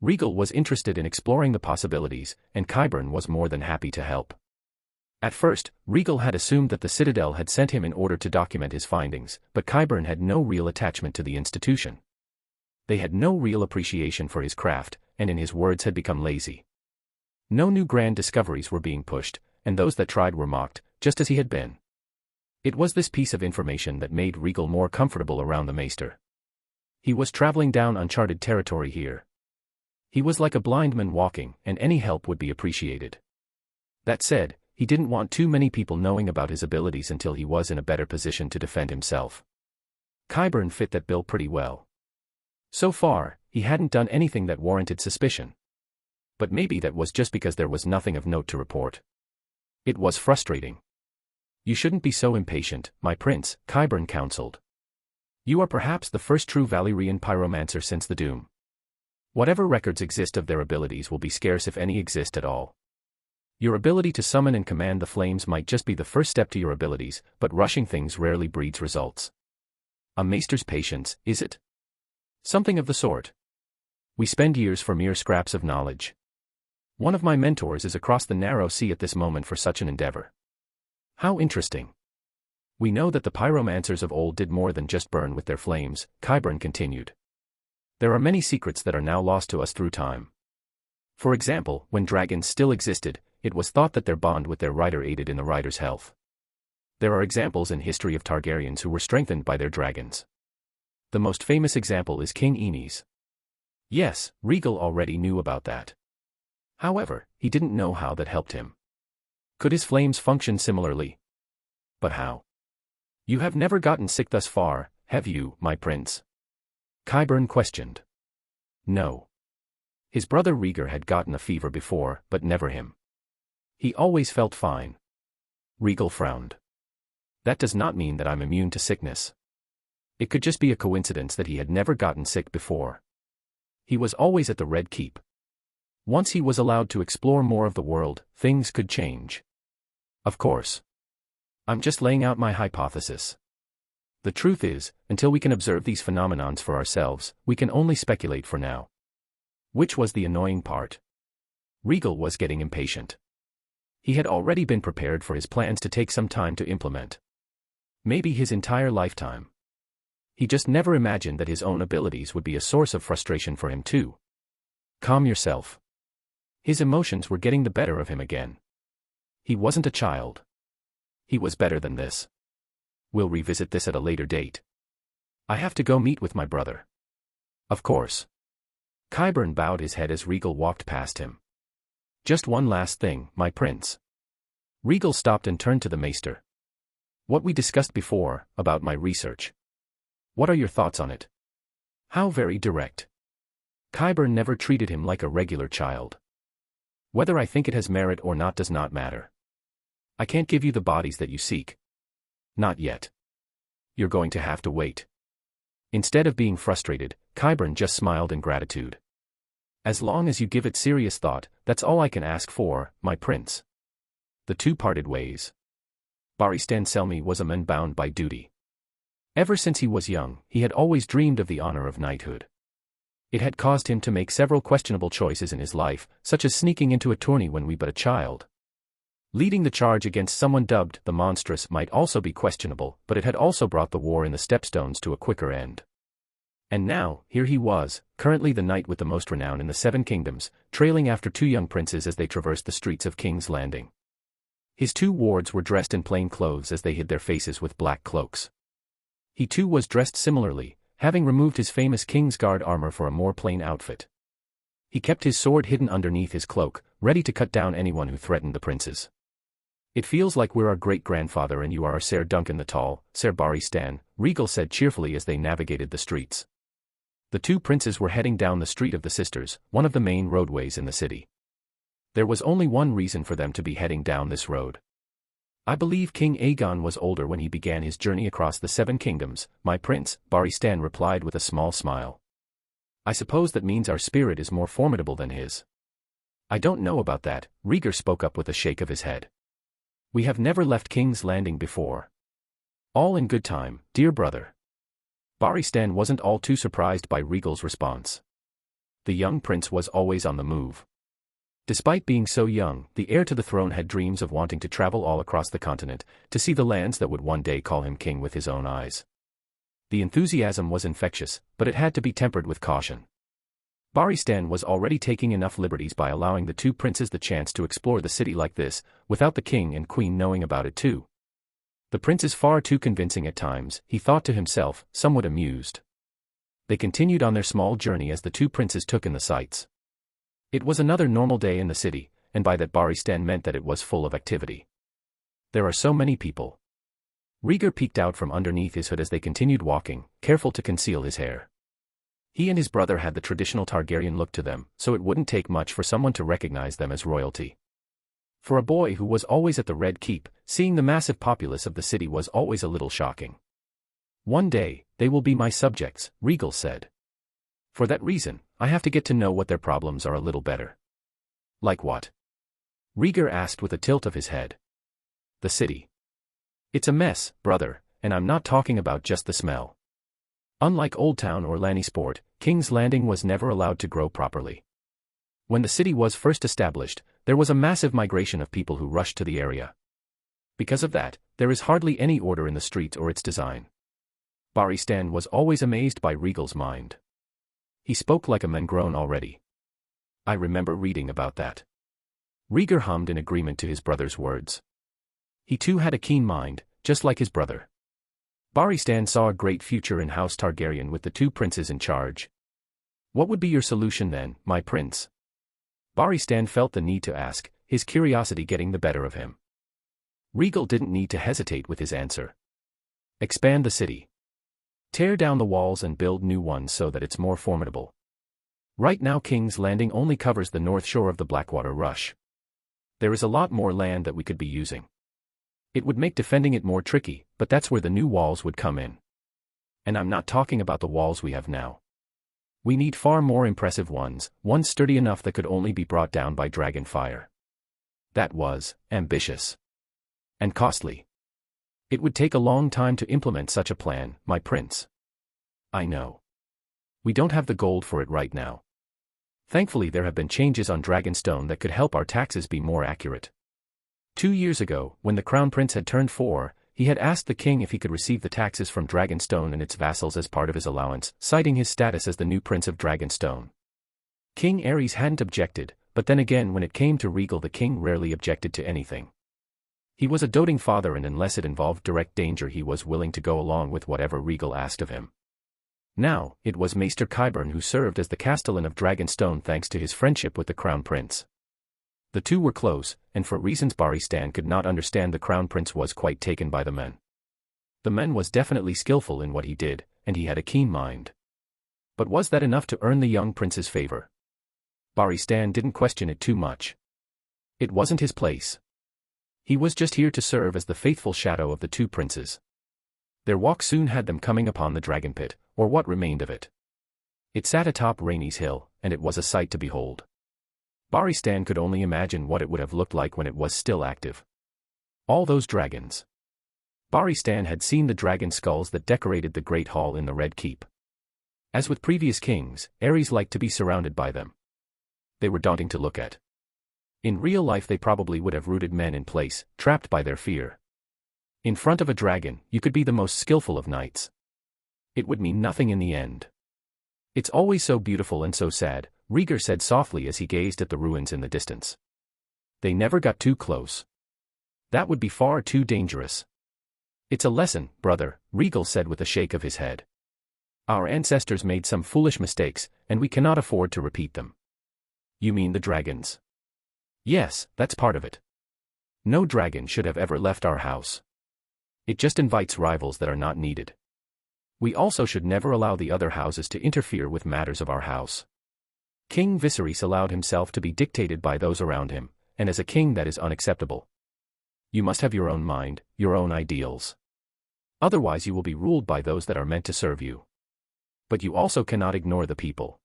Rhaegal was interested in exploring the possibilities, and Qyburn was more than happy to help. At first, Rhaegal had assumed that the Citadel had sent him in order to document his findings, but Qyburn had no real attachment to the institution. They had no real appreciation for his craft, and in his words had become lazy. No new grand discoveries were being pushed, and those that tried were mocked, just as he had been. It was this piece of information that made Rhaegal more comfortable around the maester. He was traveling down uncharted territory here. He was like a blind man walking, and any help would be appreciated. That said, he didn't want too many people knowing about his abilities until he was in a better position to defend himself. Qyburn fit that bill pretty well. So far, he hadn't done anything that warranted suspicion. But maybe that was just because there was nothing of note to report. It was frustrating. You shouldn't be so impatient, my prince, Qyburn counseled. You are perhaps the first true Valyrian pyromancer since the Doom. Whatever records exist of their abilities will be scarce if any exist at all. Your ability to summon and command the flames might just be the first step to your abilities, but rushing things rarely breeds results. A maester's patience, is it? Something of the sort. We spend years for mere scraps of knowledge. One of my mentors is across the narrow sea at this moment for such an endeavor. How interesting. We know that the pyromancers of old did more than just burn with their flames, Qyburn continued. There are many secrets that are now lost to us through time. For example, when dragons still existed, it was thought that their bond with their rider aided in the rider's health. There are examples in history of Targaryens who were strengthened by their dragons. The most famous example is King Aenys. Yes, Rhaegal already knew about that. However, he didn't know how that helped him. Could his flames function similarly? But how? You have never gotten sick thus far, have you, my prince? Qyburn questioned. No. His brother Rhaegar had gotten a fever before, but never him. He always felt fine. Rhaegal frowned. That does not mean that I'm immune to sickness. It could just be a coincidence that he had never gotten sick before. He was always at the Red Keep. Once he was allowed to explore more of the world, things could change. Of course. I'm just laying out my hypothesis. The truth is, until we can observe these phenomenons for ourselves, we can only speculate for now. Which was the annoying part. Rhaegal was getting impatient. He had already been prepared for his plans to take some time to implement. Maybe his entire lifetime. He just never imagined that his own abilities would be a source of frustration for him too. Calm yourself. His emotions were getting the better of him again. He wasn't a child. He was better than this. We'll revisit this at a later date. I have to go meet with my brother. Of course. Qyburn bowed his head as Rhaegal walked past him. Just one last thing, my prince. Rhaegal stopped and turned to the maester. What we discussed before, about my research. What are your thoughts on it? How very direct. Qyburn never treated him like a regular child. Whether I think it has merit or not does not matter. I can't give you the bodies that you seek. Not yet. You're going to have to wait. Instead of being frustrated, Qyburn just smiled in gratitude. As long as you give it serious thought, that's all I can ask for, my prince. The two parted ways. Barristan Selmy was a man bound by duty. Ever since he was young, he had always dreamed of the honor of knighthood. It had caused him to make several questionable choices in his life, such as sneaking into a tourney when we but a child. Leading the charge against someone dubbed the Monstrous might also be questionable, but it had also brought the war in the Stepstones to a quicker end. And now, here he was, currently the knight with the most renown in the Seven Kingdoms, trailing after two young princes as they traversed the streets of King's Landing. His two wards were dressed in plain clothes as they hid their faces with black cloaks. He too was dressed similarly, having removed his famous King's Guard armor for a more plain outfit. He kept his sword hidden underneath his cloak, ready to cut down anyone who threatened the princes. "It feels like we're our great-grandfather and you are our Ser Duncan the Tall, Ser Barry Stan," Rhaegal said cheerfully as they navigated the streets. The two princes were heading down the Street of the Sisters, one of the main roadways in the city. There was only one reason for them to be heading down this road. "I believe King Aegon was older when he began his journey across the Seven Kingdoms, my prince," Barry Stan replied with a small smile. "I suppose that means our spirit is more formidable than his." "I don't know about that," Rhaegal spoke up with a shake of his head. "We have never left King's Landing before." "All in good time, dear brother." Barry Stan wasn't all too surprised by Rhaegal's response. The young prince was always on the move. Despite being so young, the heir to the throne had dreams of wanting to travel all across the continent, to see the lands that would one day call him king with his own eyes. The enthusiasm was infectious, but it had to be tempered with caution. Barry Stan was already taking enough liberties by allowing the two princes the chance to explore the city like this, without the king and queen knowing about it too. The prince is far too convincing at times, he thought to himself, somewhat amused. They continued on their small journey as the two princes took in the sights. It was another normal day in the city, and by that Barry Stan meant that it was full of activity. There are so many people. Rhaegal peeked out from underneath his hood as they continued walking, careful to conceal his hair. He and his brother had the traditional Targaryen look to them, so it wouldn't take much for someone to recognize them as royalty. For a boy who was always at the Red Keep, seeing the massive populace of the city was always a little shocking. "One day, they will be my subjects," Rhaegal said. "For that reason, I have to get to know what their problems are a little better." "Like what?" Rhaegal asked with a tilt of his head. "The city. It's a mess, brother, and I'm not talking about just the smell. Unlike Old Town or Lannisport, King's Landing was never allowed to grow properly. When the city was first established, there was a massive migration of people who rushed to the area. Because of that, there is hardly any order in the streets or its design." Barry Stan was always amazed by Rhaegal's mind. He spoke like a man grown already. "I remember reading about that." Rhaegal hummed in agreement to his brother's words. He too had a keen mind, just like his brother. Barry Stan saw a great future in House Targaryen with the two princes in charge. "What would be your solution then, my prince?" Barry Stan felt the need to ask, his curiosity getting the better of him. Rhaegal didn't need to hesitate with his answer. "Expand the city. Tear down the walls and build new ones so that it's more formidable. Right now King's Landing only covers the north shore of the Blackwater Rush. There is a lot more land that we could be using. It would make defending it more tricky, but that's where the new walls would come in. And I'm not talking about the walls we have now. We need far more impressive ones sturdy enough that could only be brought down by dragon fire." That was ambitious. And costly. "It would take a long time to implement such a plan, my prince." "I know. We don't have the gold for it right now. Thankfully there have been changes on Dragonstone that could help our taxes be more accurate. 2 years ago, when the Crown Prince had turned 4, he had asked the king if he could receive the taxes from Dragonstone and its vassals as part of his allowance, citing his status as the new Prince of Dragonstone. King Aerys hadn't objected, but then again when it came to Rhaegal the king rarely objected to anything. He was a doting father and unless it involved direct danger he was willing to go along with whatever Rhaegal asked of him. Now, it was Maester Qyburn who served as the Castellan of Dragonstone thanks to his friendship with the Crown Prince. The two were close, and for reasons Barry Stan could not understand the Crown Prince was quite taken by the men. The man was definitely skillful in what he did, and he had a keen mind. But was that enough to earn the young prince's favor? Barry Stan didn't question it too much. It wasn't his place. He was just here to serve as the faithful shadow of the two princes. Their walk soon had them coming upon the dragon pit, or what remained of it. It sat atop Rhaenys Hill, and it was a sight to behold. Barry Stan could only imagine what it would have looked like when it was still active. All those dragons. Barry Stan had seen the dragon skulls that decorated the Great Hall in the Red Keep. As with previous kings, Ares liked to be surrounded by them. They were daunting to look at. In real life they probably would have rooted men in place, trapped by their fear. In front of a dragon, you could be the most skillful of knights. It would mean nothing in the end. It's always so beautiful and so sad, Rhaegal said softly as he gazed at the ruins in the distance. They never got too close. That would be far too dangerous. It's a lesson, brother, Rhaegal said with a shake of his head. Our ancestors made some foolish mistakes, and we cannot afford to repeat them. You mean the dragons? Yes, that's part of it. No dragon should have ever left our house. It just invites rivals that are not needed. We also should never allow the other houses to interfere with matters of our house. King Viserys allowed himself to be dictated by those around him, and as a king that is unacceptable. You must have your own mind, your own ideals. Otherwise you will be ruled by those that are meant to serve you. But you also cannot ignore the people.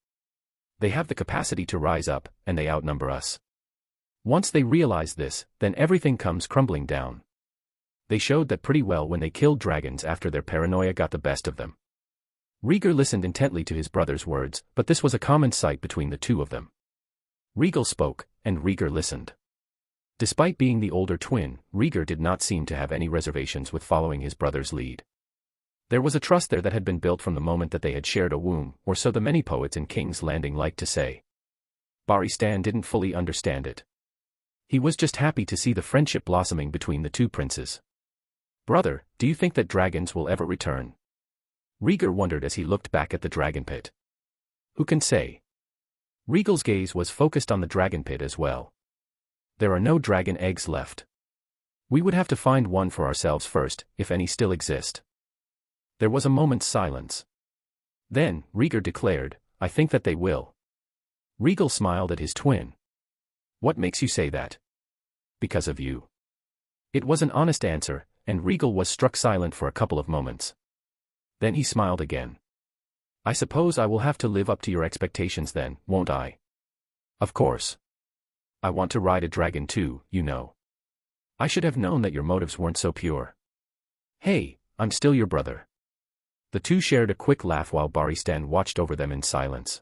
They have the capacity to rise up, and they outnumber us. Once they realize this, then everything comes crumbling down. They showed that pretty well when they killed dragons after their paranoia got the best of them. Rhaegal listened intently to his brother's words, but this was a common sight between the two of them. Rhaegal spoke, and Rhaegal listened. Despite being the older twin, Rhaegal did not seem to have any reservations with following his brother's lead. There was a trust there that had been built from the moment that they had shared a womb, or so the many poets in King's Landing liked to say. Barristan didn't fully understand it. He was just happy to see the friendship blossoming between the two princes. Brother, do you think that dragons will ever return? Rhaegal wondered as he looked back at the dragon pit. Who can say? Rhaegal's gaze was focused on the dragon pit as well. There are no dragon eggs left. We would have to find one for ourselves first, if any still exist. There was a moment's silence. Then, Rhaegal declared, I think that they will. Rhaegal smiled at his twin. What makes you say that? Because of you. It was an honest answer, and Rhaegal was struck silent for a couple of moments. Then he smiled again. I suppose I will have to live up to your expectations then, won't I? Of course. I want to ride a dragon too, you know. I should have known that your motives weren't so pure. Hey, I'm still your brother. The two shared a quick laugh while Barristan watched over them in silence.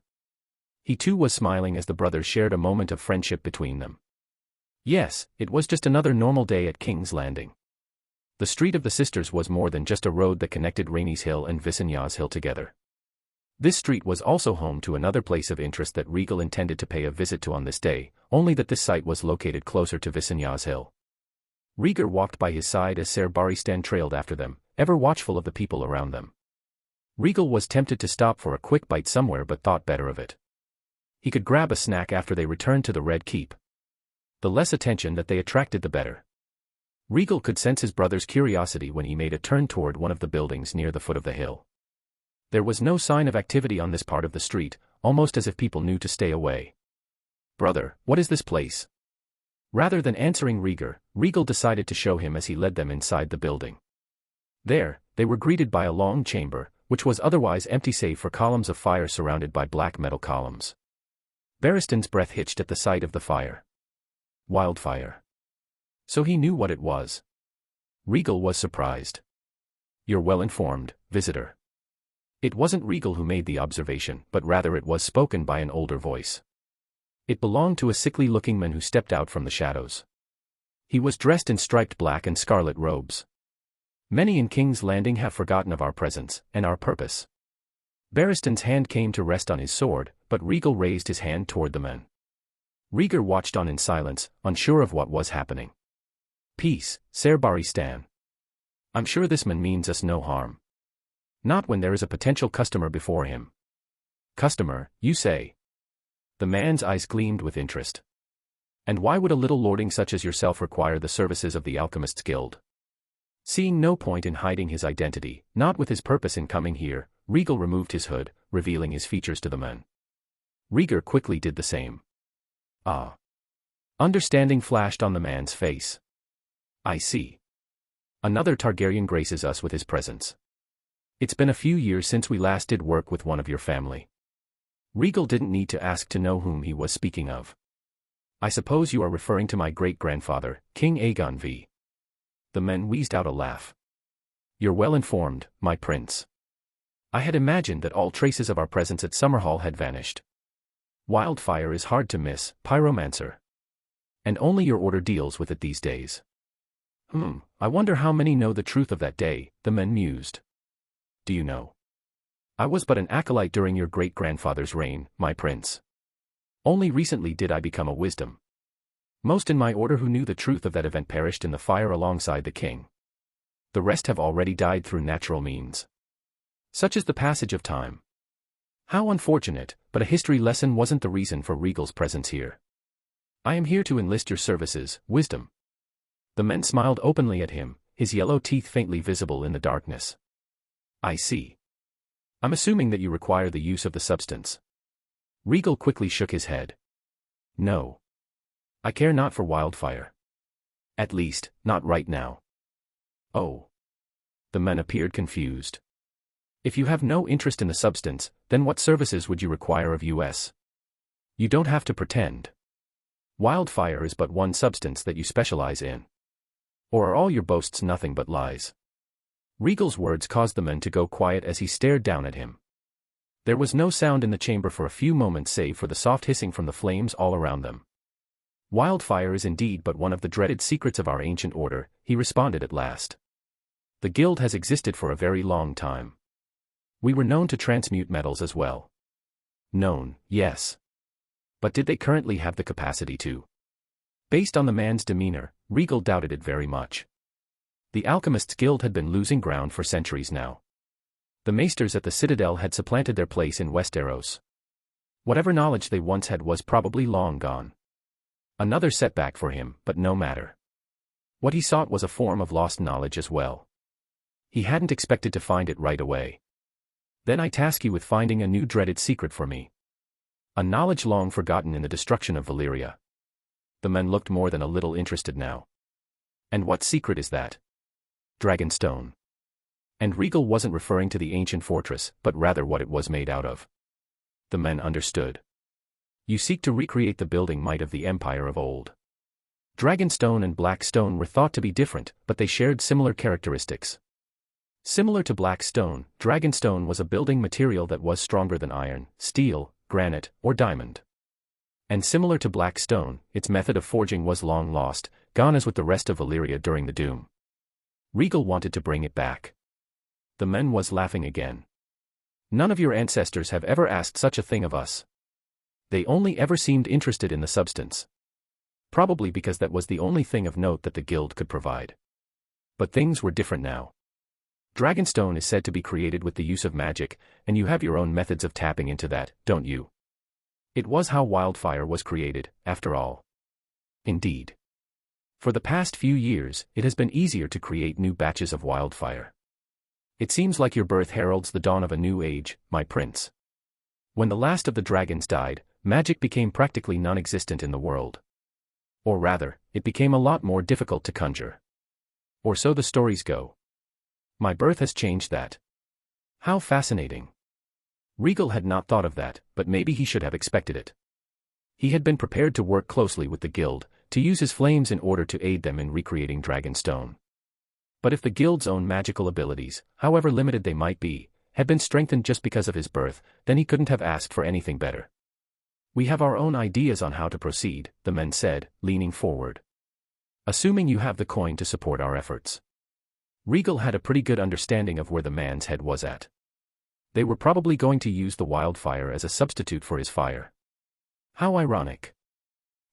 He too was smiling as the brothers shared a moment of friendship between them. Yes, it was just another normal day at King's Landing. The Street of the Sisters was more than just a road that connected Rainey's Hill and Visanyas Hill together. This street was also home to another place of interest that Rhaegal intended to pay a visit to on this day, only that this site was located closer to Visanyas Hill. Rhaegal walked by his side as Ser Barristan trailed after them, ever watchful of the people around them. Rhaegal was tempted to stop for a quick bite somewhere but thought better of it. He could grab a snack after they returned to the Red Keep. The less attention that they attracted the better. Rhaegal could sense his brother's curiosity when he made a turn toward one of the buildings near the foot of the hill. There was no sign of activity on this part of the street, almost as if people knew to stay away. Brother, what is this place? Rather than answering Rhaegal decided to show him as he led them inside the building. There, they were greeted by a long chamber, which was otherwise empty save for columns of fire surrounded by black metal columns. Barristan's breath hitched at the sight of the fire. Wildfire. So he knew what it was. Rhaegal was surprised. You're well informed, visitor. It wasn't Rhaegal who made the observation, but rather it was spoken by an older voice. It belonged to a sickly-looking man who stepped out from the shadows. He was dressed in striped black and scarlet robes. Many in King's Landing have forgotten of our presence, and our purpose. Barristan's hand came to rest on his sword, but Rhaegal raised his hand toward the man. Rhaegal watched on in silence, unsure of what was happening. Peace, Ser Barristan. I'm sure this man means us no harm. Not when there is a potential customer before him. Customer, you say? The man's eyes gleamed with interest. And why would a little lording such as yourself require the services of the Alchemists' Guild? Seeing no point in hiding his identity, not with his purpose in coming here, Rhaegal removed his hood, revealing his features to the man. Rhaegal quickly did the same. Ah. Understanding flashed on the man's face. I see. Another Targaryen graces us with his presence. It's been a few years since we last did work with one of your family. Rhaegal didn't need to ask to know whom he was speaking of. I suppose you are referring to my great-grandfather, King Aegon V. The man wheezed out a laugh. You're well informed, my prince. I had imagined that all traces of our presence at Summerhall had vanished. Wildfire is hard to miss, pyromancer. And only your order deals with it these days. I wonder how many know the truth of that day, the men mused. Do you know? I was but an acolyte during your great-grandfather's reign, my prince. Only recently did I become a wisdom. Most in my order who knew the truth of that event perished in the fire alongside the king. The rest have already died through natural means. Such is the passage of time. How unfortunate, but a history lesson wasn't the reason for Rhaegal's presence here. I am here to enlist your services, wisdom. The men smiled openly at him, his yellow teeth faintly visible in the darkness. I see. I'm assuming that you require the use of the substance. Rhaegal quickly shook his head. No. I care not for wildfire. At least, not right now. Oh. The men appeared confused. If you have no interest in the substance, then what services would you require of us? You don't have to pretend. Wildfire is but one substance that you specialize in. Or are all your boasts nothing but lies? Rhaegal's words caused the men to go quiet as he stared down at him. There was no sound in the chamber for a few moments save for the soft hissing from the flames all around them. Wildfire is indeed but one of the dreaded secrets of our ancient order, he responded at last. The guild has existed for a very long time. We were known to transmute metals as well. Known, yes. But did they currently have the capacity to? Based on the man's demeanor, Rhaegal doubted it very much. The Alchemists' Guild had been losing ground for centuries now. The maesters at the Citadel had supplanted their place in Westeros. Whatever knowledge they once had was probably long gone. Another setback for him, but no matter. What he sought was a form of lost knowledge as well. He hadn't expected to find it right away. Then I task you with finding a new dreaded secret for me. A knowledge long forgotten in the destruction of Valyria. The men looked more than a little interested now. And what secret is that? Dragonstone. And Rhaegal wasn't referring to the ancient fortress, but rather what it was made out of. The men understood. You seek to recreate the building might of the empire of old. Dragonstone and Blackstone were thought to be different, but they shared similar characteristics. Similar to Blackstone, Dragonstone was a building material that was stronger than iron, steel, granite, or diamond. And similar to Blackstone, its method of forging was long lost, gone as with the rest of Valyria during the Doom. Rhaegal wanted to bring it back. The men was laughing again. None of your ancestors have ever asked such a thing of us. They only ever seemed interested in the substance. Probably because that was the only thing of note that the guild could provide. But things were different now. Dragonstone is said to be created with the use of magic, and you have your own methods of tapping into that, don't you? It was how wildfire was created, after all. Indeed. For the past few years, it has been easier to create new batches of wildfire. It seems like your birth heralds the dawn of a new age, my prince. When the last of the dragons died, magic became practically non-existent in the world. Or rather, it became a lot more difficult to conjure. Or so the stories go. My birth has changed that. How fascinating. Rhaegal had not thought of that, but maybe he should have expected it. He had been prepared to work closely with the guild, to use his flames in order to aid them in recreating Dragonstone. But if the guild's own magical abilities, however limited they might be, had been strengthened just because of his birth, then he couldn't have asked for anything better. We have our own ideas on how to proceed, the men said, leaning forward. Assuming you have the coin to support our efforts. Rhaegal had a pretty good understanding of where the man's head was at. They were probably going to use the wildfire as a substitute for his fire. How ironic.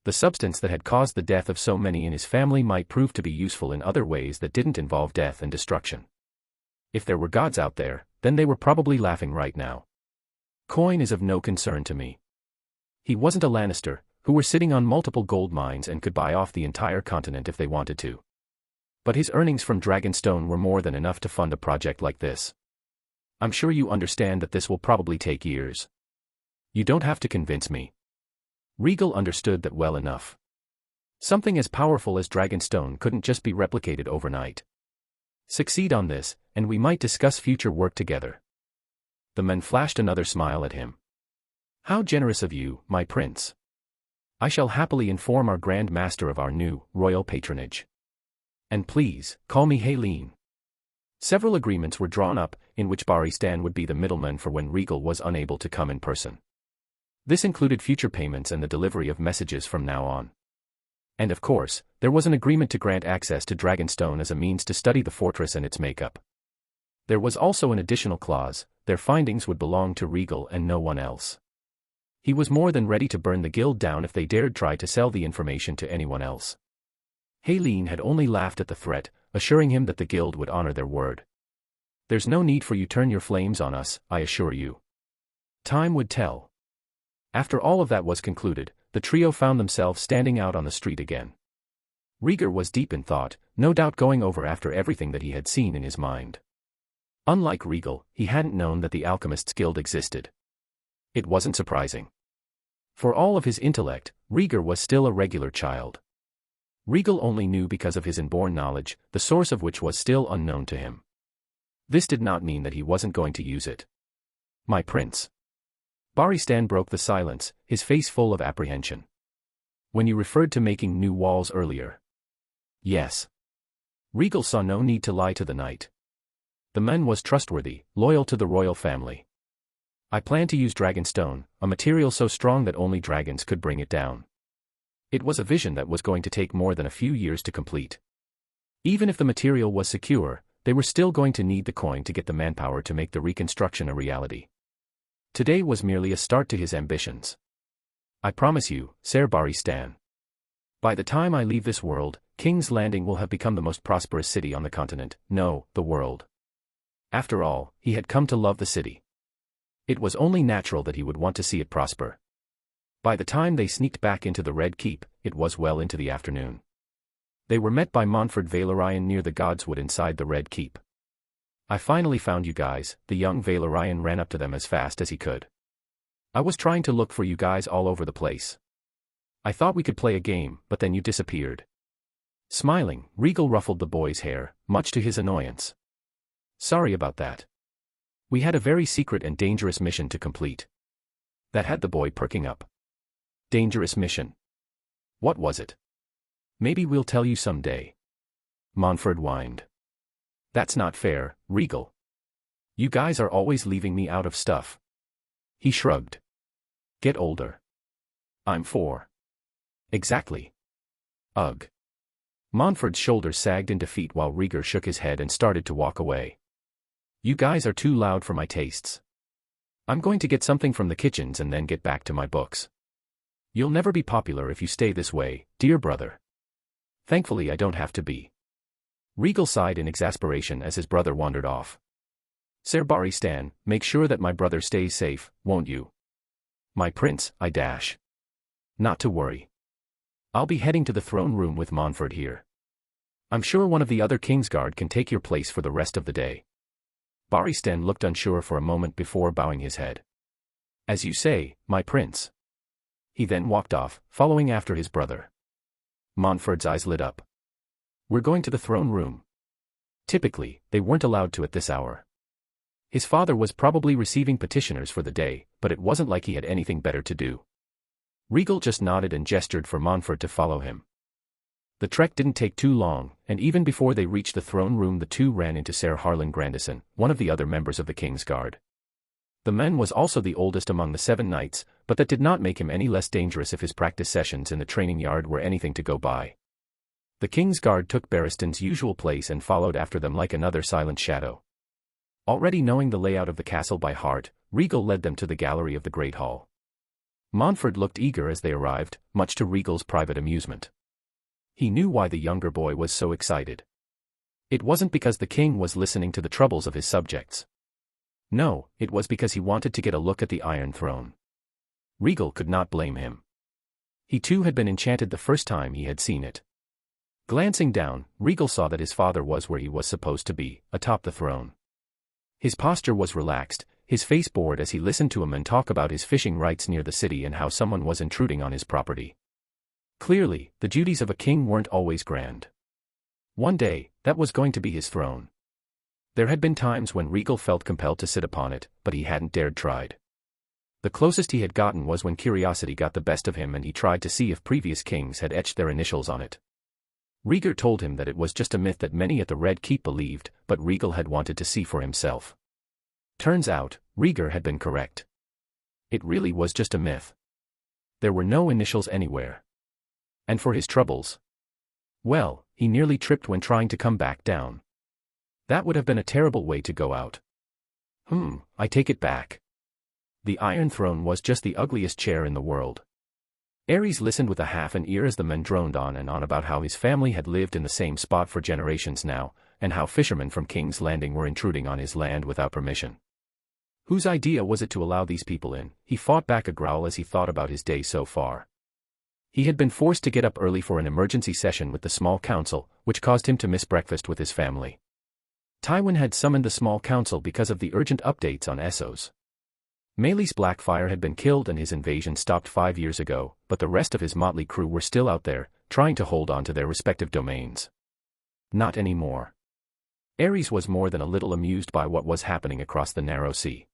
The substance that had caused the death of so many in his family might prove to be useful in other ways that didn't involve death and destruction. If there were gods out there, then they were probably laughing right now. Coin is of no concern to me. He wasn't a Lannister, who were sitting on multiple gold mines and could buy off the entire continent if they wanted to. But his earnings from Dragonstone were more than enough to fund a project like this. I'm sure you understand that this will probably take years. You don't have to convince me. Rhaegal understood that well enough. Something as powerful as Dragonstone couldn't just be replicated overnight. Succeed on this, and we might discuss future work together. The men flashed another smile at him. How generous of you, my prince. I shall happily inform our Grand Master of our new, royal patronage. And please, call me Haleen. Several agreements were drawn up, in which Baristan would be the middleman for when Rhaegal was unable to come in person. This included future payments and the delivery of messages from now on. And of course, there was an agreement to grant access to Dragonstone as a means to study the fortress and its makeup. There was also an additional clause: their findings would belong to Rhaegal and no one else. He was more than ready to burn the guild down if they dared try to sell the information to anyone else. Haleen had only laughed at the threat, assuring him that the guild would honor their word. "There's no need for you to turn your flames on us, I assure you. Time would tell." After all of that was concluded, the trio found themselves standing out on the street again. Rhaegal was deep in thought, no doubt going over after everything that he had seen in his mind. Unlike Rhaegal, he hadn't known that the Alchemists' Guild existed. It wasn't surprising. For all of his intellect, Rhaegal was still a regular child. Rhaegal only knew because of his inborn knowledge, the source of which was still unknown to him. This did not mean that he wasn't going to use it. "My prince." Baristan broke the silence, his face full of apprehension. "When you referred to making new walls earlier." "Yes." Rhaegal saw no need to lie to the knight. The man was trustworthy, loyal to the royal family. "I plan to use Dragonstone, a material so strong that only dragons could bring it down." It was a vision that was going to take more than a few years to complete. Even if the material was secure, they were still going to need the coin to get the manpower to make the reconstruction a reality. Today was merely a start to his ambitions. "I promise you, Ser Baristan. By the time I leave this world, King's Landing will have become the most prosperous city on the continent, no, the world." After all, he had come to love the city. It was only natural that he would want to see it prosper. By the time they sneaked back into the Red Keep, it was well into the afternoon. They were met by Montford Valerian near the Godswood inside the Red Keep. "I finally found you guys," the young Valerian ran up to them as fast as he could. "I was trying to look for you guys all over the place. I thought we could play a game, but then you disappeared." Smiling, Rhaegal ruffled the boy's hair, much to his annoyance. "Sorry about that. We had a very secret and dangerous mission to complete." That had the boy perking up. "Dangerous mission? What was it?" "Maybe we'll tell you someday." Montford whined. "That's not fair, Rhaegal. You guys are always leaving me out of stuff." He shrugged. "Get older." "I'm 4. "Exactly." "Ugh." Montford's shoulders sagged in defeat while Rhaegal shook his head and started to walk away. "You guys are too loud for my tastes. I'm going to get something from the kitchens and then get back to my books. You'll never be popular if you stay this way, dear brother." "Thankfully I don't have to be." Rhaegal sighed in exasperation as his brother wandered off. "Ser Baristan, make sure that my brother stays safe, won't you?" "My prince, I dash." "Not to worry. I'll be heading to the throne room with Montford here. I'm sure one of the other Kingsguard can take your place for the rest of the day." Baristan looked unsure for a moment before bowing his head. "As you say, my prince." He then walked off, following after his brother. Montford's eyes lit up. "We're going to the throne room." Typically, they weren't allowed to at this hour. His father was probably receiving petitioners for the day, but it wasn't like he had anything better to do. Rhaegal just nodded and gestured for Montford to follow him. The trek didn't take too long, and even before they reached the throne room the two ran into Ser Harlan Grandison, one of the other members of the King's Guard. The man was also the oldest among the 7 knights, but that did not make him any less dangerous if his practice sessions in the training yard were anything to go by. The King's Guard took Barristan's usual place and followed after them like another silent shadow. Already knowing the layout of the castle by heart, Rhaegal led them to the gallery of the Great Hall. Montford looked eager as they arrived, much to Rhaegal's private amusement. He knew why the younger boy was so excited. It wasn't because the king was listening to the troubles of his subjects. No, it was because he wanted to get a look at the Iron Throne. Rhaegal could not blame him. He too had been enchanted the first time he had seen it. Glancing down, Rhaegal saw that his father was where he was supposed to be, atop the throne. His posture was relaxed, his face bored as he listened to a man talk about his fishing rights near the city and how someone was intruding on his property. Clearly, the duties of a king weren't always grand. One day, that was going to be his throne. There had been times when Rhaegal felt compelled to sit upon it, but he hadn't dared tried. The closest he had gotten was when curiosity got the best of him and he tried to see if previous kings had etched their initials on it. Rhaegal told him that it was just a myth that many at the Red Keep believed, but Rhaegal had wanted to see for himself. Turns out, Rhaegal had been correct. It really was just a myth. There were no initials anywhere. And for his troubles, well, he nearly tripped when trying to come back down. That would have been a terrible way to go out. I take it back. The Iron Throne was just the ugliest chair in the world. Aerys listened with a half an ear as the men droned on and on about how his family had lived in the same spot for generations now, and how fishermen from King's Landing were intruding on his land without permission. Whose idea was it to allow these people in? He fought back a growl as he thought about his day so far. He had been forced to get up early for an emergency session with the small council, which caused him to miss breakfast with his family. Tywin had summoned the small council because of the urgent updates on Essos. Meleys Blackfyre had been killed and his invasion stopped 5 years ago, but the rest of his motley crew were still out there, trying to hold on to their respective domains. Not anymore. Aerys was more than a little amused by what was happening across the narrow sea.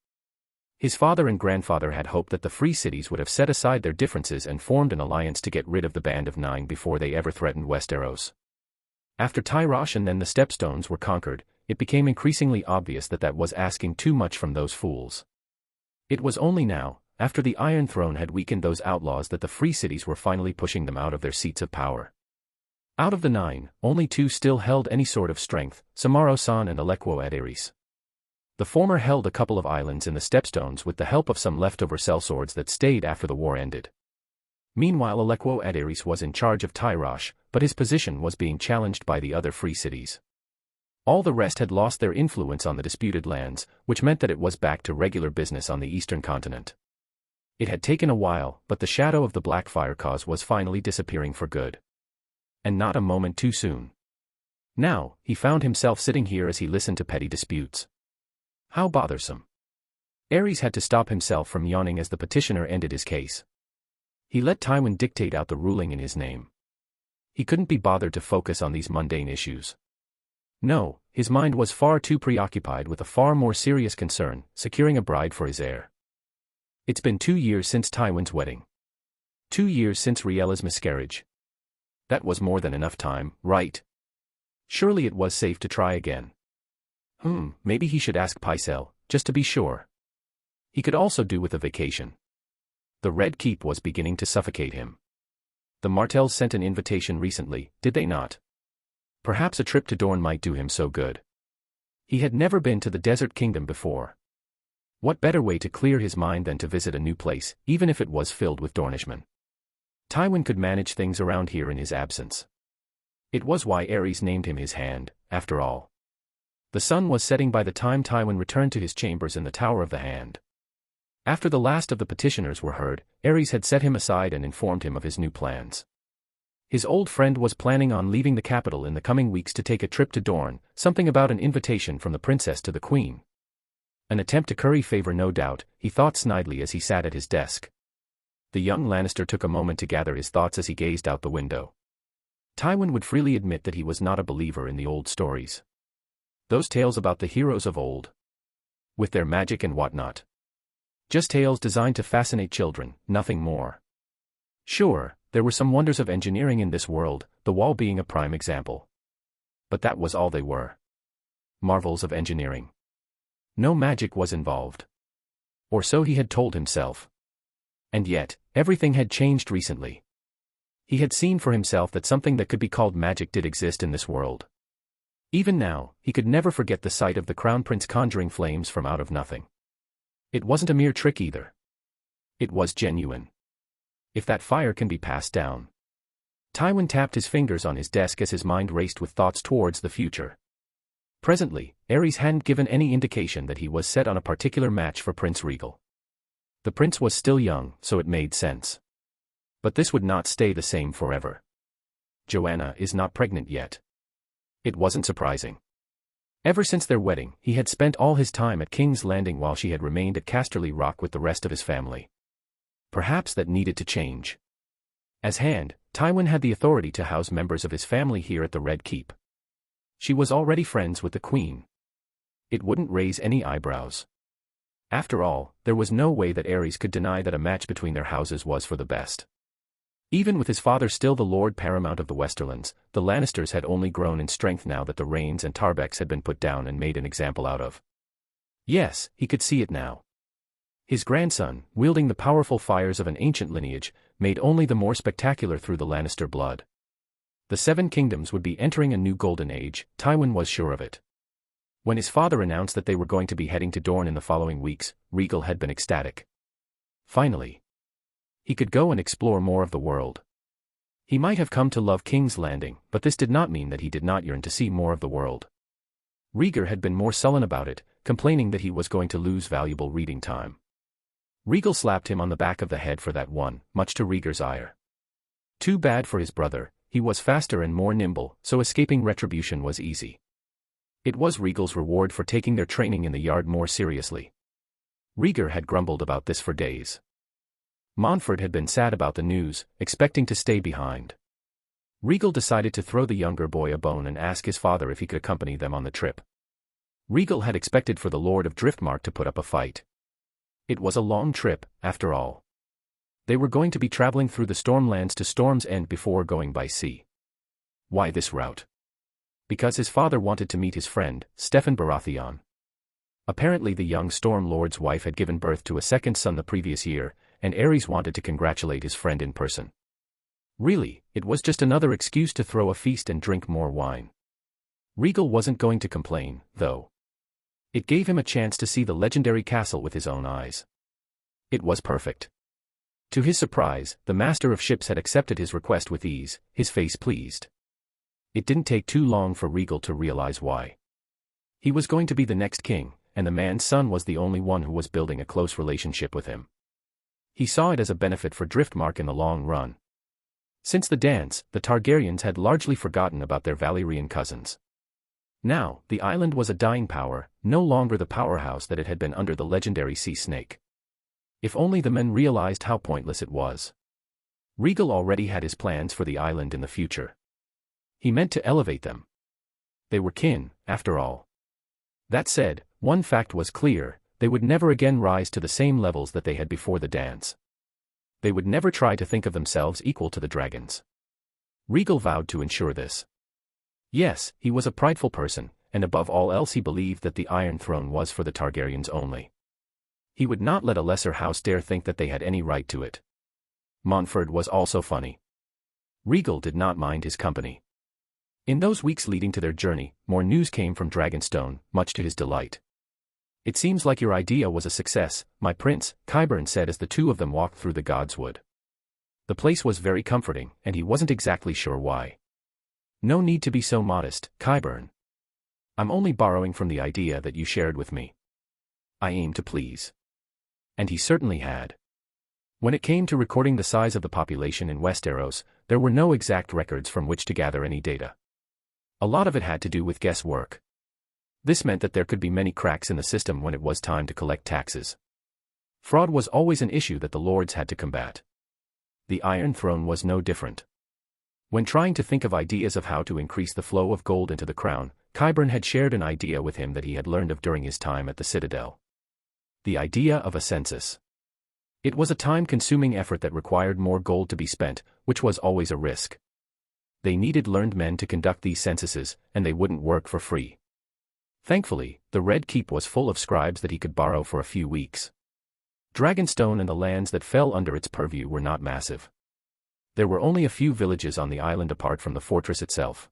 His father and grandfather had hoped that the free cities would have set aside their differences and formed an alliance to get rid of the Band of Nine before they ever threatened Westeros. After Tyrosh and then the Stepstones were conquered, it became increasingly obvious that that was asking too much from those fools. It was only now, after the Iron Throne had weakened those outlaws, that the free cities were finally pushing them out of their seats of power. Out of the 9, only 2 still held any sort of strength, Samaro-san and Alequo ad Aerys. The former held a couple of islands in the Stepstones with the help of some leftover sellswords that stayed after the war ended. Meanwhile, Alequo ad Aerys was in charge of Tyrosh, but his position was being challenged by the other free cities. All the rest had lost their influence on the disputed lands, which meant that it was back to regular business on the eastern continent. It had taken a while, but the shadow of the Blackfyre cause was finally disappearing for good. And not a moment too soon. Now, he found himself sitting here as he listened to petty disputes. How bothersome. Aerys had to stop himself from yawning as the petitioner ended his case. He let Tywin dictate out the ruling in his name. He couldn't be bothered to focus on these mundane issues. No, his mind was far too preoccupied with a far more serious concern, securing a bride for his heir. It's been 2 years since Tywin's wedding. 2 years since Rhaella's miscarriage. That was more than enough time, right? Surely it was safe to try again. Maybe he should ask Pycelle, just to be sure. He could also do with a vacation. The Red Keep was beginning to suffocate him. The Martells sent an invitation recently, did they not? Perhaps a trip to Dorne might do him so good. He had never been to the Desert Kingdom before. What better way to clear his mind than to visit a new place, even if it was filled with Dornishmen? Tywin could manage things around here in his absence. It was why Aerys named him his hand, after all. The sun was setting by the time Tywin returned to his chambers in the Tower of the Hand. After the last of the petitioners were heard, Aerys had set him aside and informed him of his new plans. His old friend was planning on leaving the capital in the coming weeks to take a trip to Dorne, something about an invitation from the princess to the queen. An attempt to curry favor, no doubt, he thought snidely as he sat at his desk. The young Lannister took a moment to gather his thoughts as he gazed out the window. Tywin would freely admit that he was not a believer in the old stories. Those tales about the heroes of old. With their magic and whatnot. Just tales designed to fascinate children, nothing more. Sure, there were some wonders of engineering in this world, the wall being a prime example. But that was all they were. Marvels of engineering. No magic was involved. Or so he had told himself. And yet, everything had changed recently. He had seen for himself that something that could be called magic did exist in this world. Even now, he could never forget the sight of the Crown Prince conjuring flames from out of nothing. It wasn't a mere trick either. It was genuine. If that fire can be passed down. Tywin tapped his fingers on his desk as his mind raced with thoughts towards the future. Presently, Aerys hadn't given any indication that he was set on a particular match for Prince Rhaegal. The prince was still young, so it made sense. But this would not stay the same forever. Joanna is not pregnant yet. It wasn't surprising. Ever since their wedding, he had spent all his time at King's Landing while she had remained at Casterly Rock with the rest of his family. Perhaps that needed to change. As Hand, Tywin had the authority to house members of his family here at the Red Keep. She was already friends with the Queen. It wouldn't raise any eyebrows. After all, there was no way that Aerys could deny that a match between their houses was for the best. Even with his father still the Lord Paramount of the Westerlands, the Lannisters had only grown in strength now that the Rains and Tarbecks had been put down and made an example out of. Yes, he could see it now. His grandson, wielding the powerful fires of an ancient lineage, made only the more spectacular through the Lannister blood. The Seven Kingdoms would be entering a new golden age, Tywin was sure of it. When his father announced that they were going to be heading to Dorne in the following weeks, Rhaegal had been ecstatic. Finally, he could go and explore more of the world. He might have come to love King's Landing, but this did not mean that he did not yearn to see more of the world. Rhaegar had been more sullen about it, complaining that he was going to lose valuable reading time. Rhaegal slapped him on the back of the head for that one, much to Rhaegar's ire. Too bad for his brother, he was faster and more nimble, so escaping retribution was easy. It was Rhaegal's reward for taking their training in the yard more seriously. Rhaegar had grumbled about this for days. Montfort had been sad about the news, expecting to stay behind. Rhaegal decided to throw the younger boy a bone and ask his father if he could accompany them on the trip. Rhaegal had expected for the Lord of Driftmark to put up a fight. It was a long trip, after all. They were going to be traveling through the Stormlands to Storm's End before going by sea. Why this route? Because his father wanted to meet his friend, Steffan Baratheon. Apparently the young Storm Lord's wife had given birth to a second son the previous year, and Aerys wanted to congratulate his friend in person. Really, it was just another excuse to throw a feast and drink more wine. Rhaegal wasn't going to complain, though. It gave him a chance to see the legendary castle with his own eyes. It was perfect. To his surprise, the Master of Ships had accepted his request with ease, his face pleased. It didn't take too long for Rhaegal to realize why. He was going to be the next king, and the man's son was the only one who was building a close relationship with him. He saw it as a benefit for Driftmark in the long run. Since the dance, the Targaryens had largely forgotten about their Valyrian cousins. Now, the island was a dying power, no longer the powerhouse that it had been under the legendary sea snake. If only the men realized how pointless it was. Rhaegal already had his plans for the island in the future. He meant to elevate them. They were kin, after all. That said, one fact was clear, they would never again rise to the same levels that they had before the dance. They would never try to think of themselves equal to the dragons. Rhaegal vowed to ensure this. Yes, he was a prideful person, and above all else he believed that the Iron Throne was for the Targaryens only. He would not let a lesser house dare think that they had any right to it. Montfort was also funny. Rhaegal did not mind his company. In those weeks leading to their journey, more news came from Dragonstone, much to his delight. "It seems like your idea was a success, my prince," Qyburn said as the two of them walked through the Godswood. The place was very comforting, and he wasn't exactly sure why. "No need to be so modest, Qyburn. I'm only borrowing from the idea that you shared with me. I aim to please." And he certainly had. When it came to recording the size of the population in Westeros, there were no exact records from which to gather any data. A lot of it had to do with guesswork. This meant that there could be many cracks in the system when it was time to collect taxes. Fraud was always an issue that the lords had to combat. The Iron Throne was no different. When trying to think of ideas of how to increase the flow of gold into the crown, Qyburn had shared an idea with him that he had learned of during his time at the Citadel. The idea of a census. It was a time-consuming effort that required more gold to be spent, which was always a risk. They needed learned men to conduct these censuses, and they wouldn't work for free. Thankfully, the Red Keep was full of scribes that he could borrow for a few weeks. Dragonstone and the lands that fell under its purview were not massive. There were only a few villages on the island apart from the fortress itself.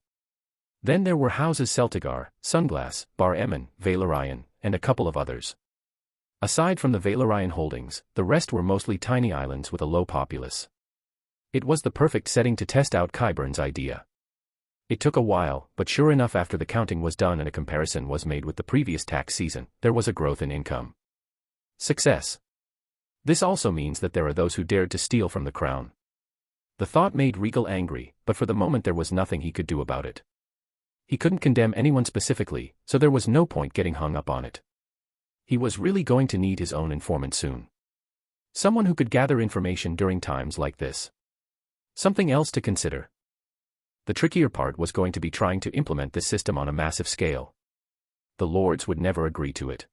Then there were houses Celtigar, Sunglass, Bar Emmon, Valyrian, and a couple of others. Aside from the Valyrian holdings, the rest were mostly tiny islands with a low populace. It was the perfect setting to test out Qyburn's idea. It took a while, but sure enough after the counting was done and a comparison was made with the previous tax season, there was a growth in income. Success. This also means that there are those who dared to steal from the crown. The thought made Rhaegal angry, but for the moment there was nothing he could do about it. He couldn't condemn anyone specifically, so there was no point getting hung up on it. He was really going to need his own informant soon. Someone who could gather information during times like this. Something else to consider. The trickier part was going to be trying to implement this system on a massive scale. The lords would never agree to it.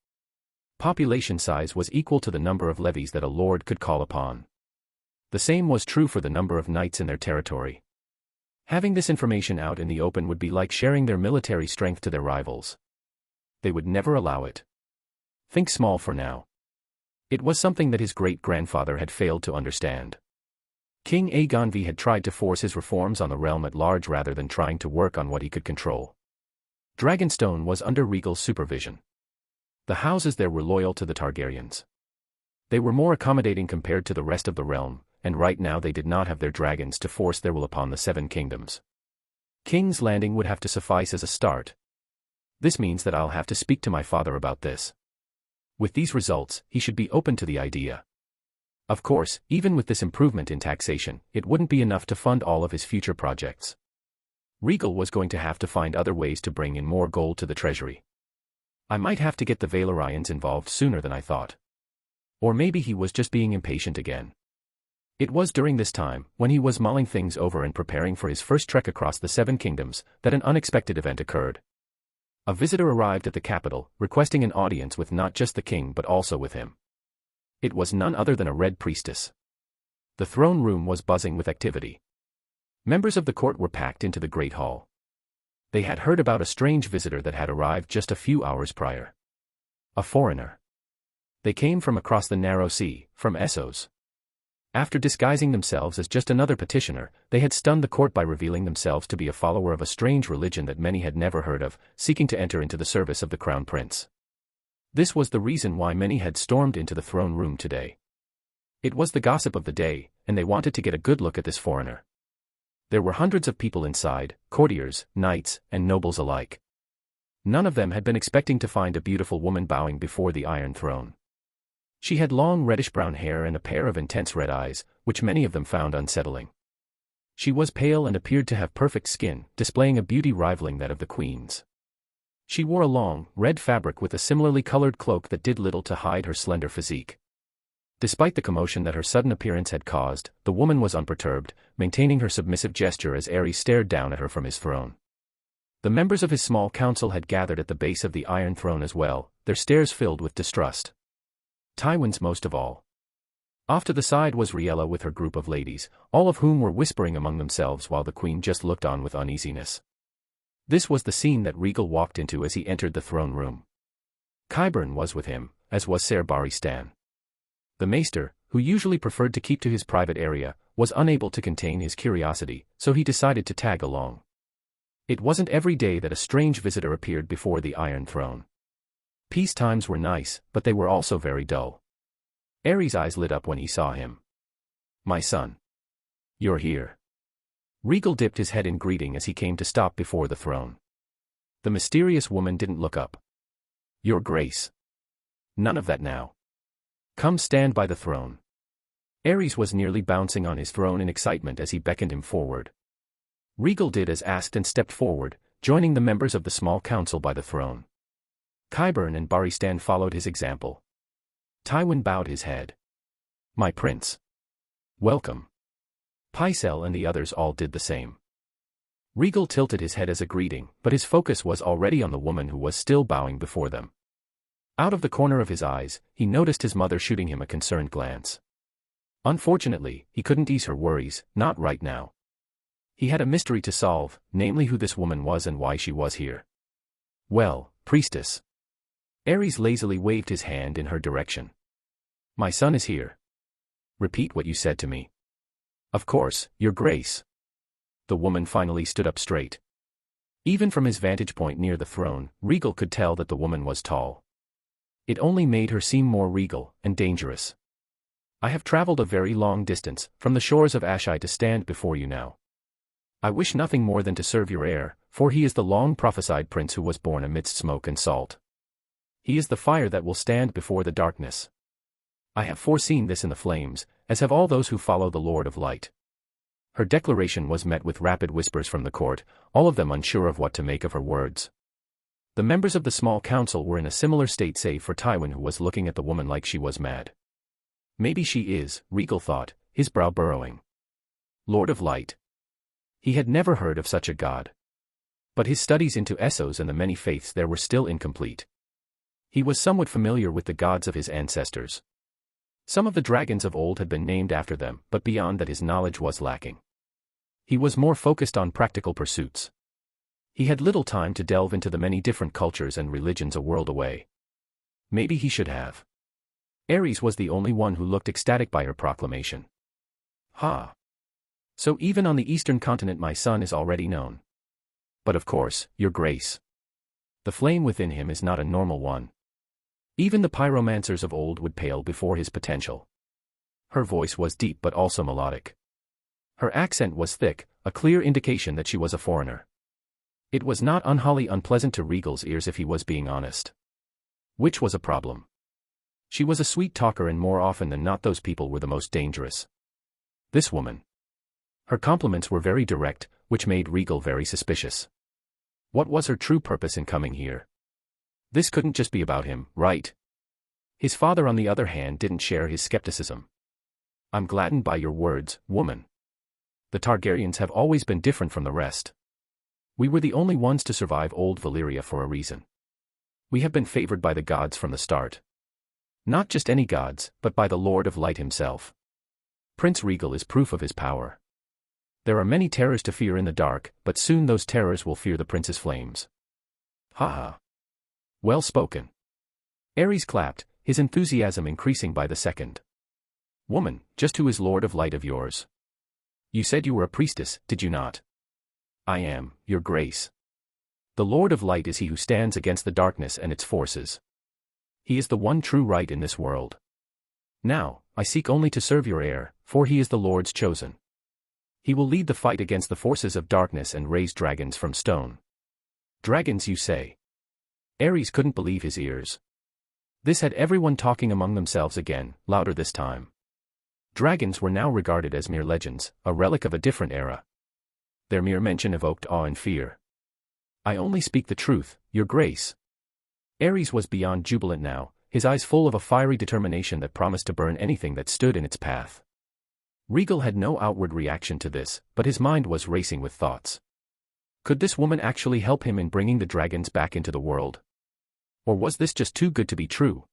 Population size was equal to the number of levies that a lord could call upon. The same was true for the number of knights in their territory. Having this information out in the open would be like sharing their military strength to their rivals. They would never allow it. Think small for now. It was something that his great-grandfather had failed to understand. King Aegon V had tried to force his reforms on the realm at large rather than trying to work on what he could control. Dragonstone was under Rhaegal's supervision. The houses there were loyal to the Targaryens. They were more accommodating compared to the rest of the realm, and right now they did not have their dragons to force their will upon the Seven Kingdoms. King's Landing would have to suffice as a start. This means that I'll have to speak to my father about this. With these results, he should be open to the idea. Of course, even with this improvement in taxation, it wouldn't be enough to fund all of his future projects. Rhaegal was going to have to find other ways to bring in more gold to the treasury. I might have to get the Valyrians involved sooner than I thought. Or maybe he was just being impatient again. It was during this time, when he was mulling things over and preparing for his first trek across the Seven Kingdoms, that an unexpected event occurred. A visitor arrived at the capital, requesting an audience with not just the king but also with him. It was none other than a Red Priestess. The throne room was buzzing with activity. Members of the court were packed into the Great Hall. They had heard about a strange visitor that had arrived just a few hours prior. A foreigner. They came from across the narrow sea, from Essos. After disguising themselves as just another petitioner, they had stunned the court by revealing themselves to be a follower of a strange religion that many had never heard of, seeking to enter into the service of the crown prince. This was the reason why many had stormed into the throne room today. It was the gossip of the day, and they wanted to get a good look at this foreigner. There were hundreds of people inside, courtiers, knights, and nobles alike. None of them had been expecting to find a beautiful woman bowing before the Iron Throne. She had long reddish-brown hair and a pair of intense red eyes, which many of them found unsettling. She was pale and appeared to have perfect skin, displaying a beauty rivaling that of the queen's. She wore a long, red fabric with a similarly colored cloak that did little to hide her slender physique. Despite the commotion that her sudden appearance had caused, the woman was unperturbed, maintaining her submissive gesture as Aerys stared down at her from his throne. The members of his small council had gathered at the base of the Iron Throne as well, their stares filled with distrust. Tywin's most of all. Off to the side was Rhaegal with her group of ladies, all of whom were whispering among themselves while the queen just looked on with uneasiness. This was the scene that Rhaegal walked into as he entered the throne room. Qyburn was with him, as was Ser Barristan. The maester, who usually preferred to keep to his private area, was unable to contain his curiosity, so he decided to tag along. It wasn't every day that a strange visitor appeared before the Iron Throne. Peace times were nice, but they were also very dull. Aerys' eyes lit up when he saw him. "My son. You're here." Rhaegal dipped his head in greeting as he came to stop before the throne. The mysterious woman didn't look up. "Your Grace." "None of that now. Come stand by the throne." Aerys was nearly bouncing on his throne in excitement as he beckoned him forward. Rhaegal did as asked and stepped forward, joining the members of the small council by the throne. Qyburn and Barristan followed his example. Tywin bowed his head. "My prince. Welcome." Pycelle and the others all did the same. Rhaegal tilted his head as a greeting, but his focus was already on the woman who was still bowing before them. Out of the corner of his eyes, he noticed his mother shooting him a concerned glance. Unfortunately, he couldn't ease her worries, not right now. He had a mystery to solve, namely who this woman was and why she was here. "Well, priestess." Aerys lazily waved his hand in her direction. "My son is here." "Repeat what you said to me." "Of course, Your Grace." The woman finally stood up straight. Even from his vantage point near the throne, Rhaegal could tell that the woman was tall. It only made her seem more regal and dangerous. "I have traveled a very long distance, from the shores of Asshai to stand before you now. I wish nothing more than to serve your heir, for he is the long-prophesied prince who was born amidst smoke and salt. He is the fire that will stand before the darkness. I have foreseen this in the flames, as have all those who follow the Lord of Light." Her declaration was met with rapid whispers from the court, all of them unsure of what to make of her words. The members of the small council were in a similar state save for Tywin, who was looking at the woman like she was mad. Maybe she is, Rhaegal thought, his brow burrowing. Lord of Light. He had never heard of such a god. But his studies into Essos and the many faiths there were still incomplete. He was somewhat familiar with the gods of his ancestors. Some of the dragons of old had been named after them, but beyond that his knowledge was lacking. He was more focused on practical pursuits. He had little time to delve into the many different cultures and religions a world away. Maybe he should have. Aerys was the only one who looked ecstatic by her proclamation. Ha! So even on the eastern continent my son is already known. But of course, your grace. The flame within him is not a normal one. Even the pyromancers of old would pale before his potential. Her voice was deep but also melodic. Her accent was thick, a clear indication that she was a foreigner. It was not unwholly unpleasant to Rhaegal's ears if he was being honest. Which was a problem. She was a sweet talker and more often than not those people were the most dangerous. This woman. Her compliments were very direct, which made Rhaegal very suspicious. What was her true purpose in coming here? This couldn't just be about him, right? His father on the other hand didn't share his skepticism. I'm gladdened by your words, woman. The Targaryens have always been different from the rest. We were the only ones to survive old Valyria for a reason. We have been favored by the gods from the start. Not just any gods, but by the Lord of Light himself. Prince Rhaegal is proof of his power. There are many terrors to fear in the dark, but soon those terrors will fear the prince's flames. Ha ha. Well spoken. Aerys clapped, his enthusiasm increasing by the second. Woman, just who is Lord of Light of yours? You said you were a priestess, did you not? I am, your grace. The Lord of Light is he who stands against the darkness and its forces. He is the one true right in this world. Now, I seek only to serve your heir, for he is the Lord's chosen. He will lead the fight against the forces of darkness and raise dragons from stone. Dragons, you say? Aerys couldn't believe his ears. This had everyone talking among themselves again, louder this time. Dragons were now regarded as mere legends, a relic of a different era. Their mere mention evoked awe and fear. I only speak the truth, your grace. Aerys was beyond jubilant now, his eyes full of a fiery determination that promised to burn anything that stood in its path. Rhaegal had no outward reaction to this, but his mind was racing with thoughts. Could this woman actually help him in bringing the dragons back into the world? Or was this just too good to be true?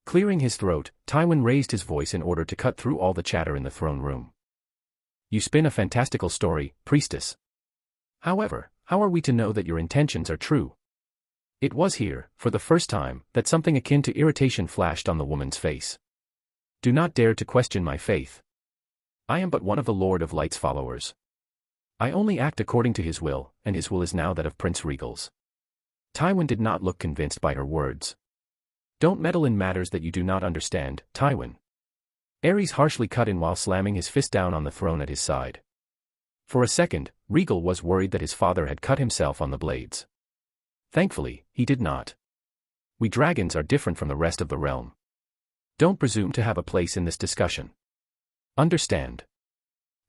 Clearing his throat, Tywin raised his voice in order to cut through all the chatter in the throne room. You spin a fantastical story, priestess. However, how are we to know that your intentions are true? It was here, for the first time, that something akin to irritation flashed on the woman's face. Do not dare to question my faith. I am but one of the Lord of Light's followers. I only act according to his will, and his will is now that of Prince Rhaegal's. Tywin did not look convinced by her words. Don't meddle in matters that you do not understand, Tywin. Aerys harshly cut in while slamming his fist down on the throne at his side. For a second, Rhaegal was worried that his father had cut himself on the blades. Thankfully, he did not. We dragons are different from the rest of the realm. Don't presume to have a place in this discussion. Understand.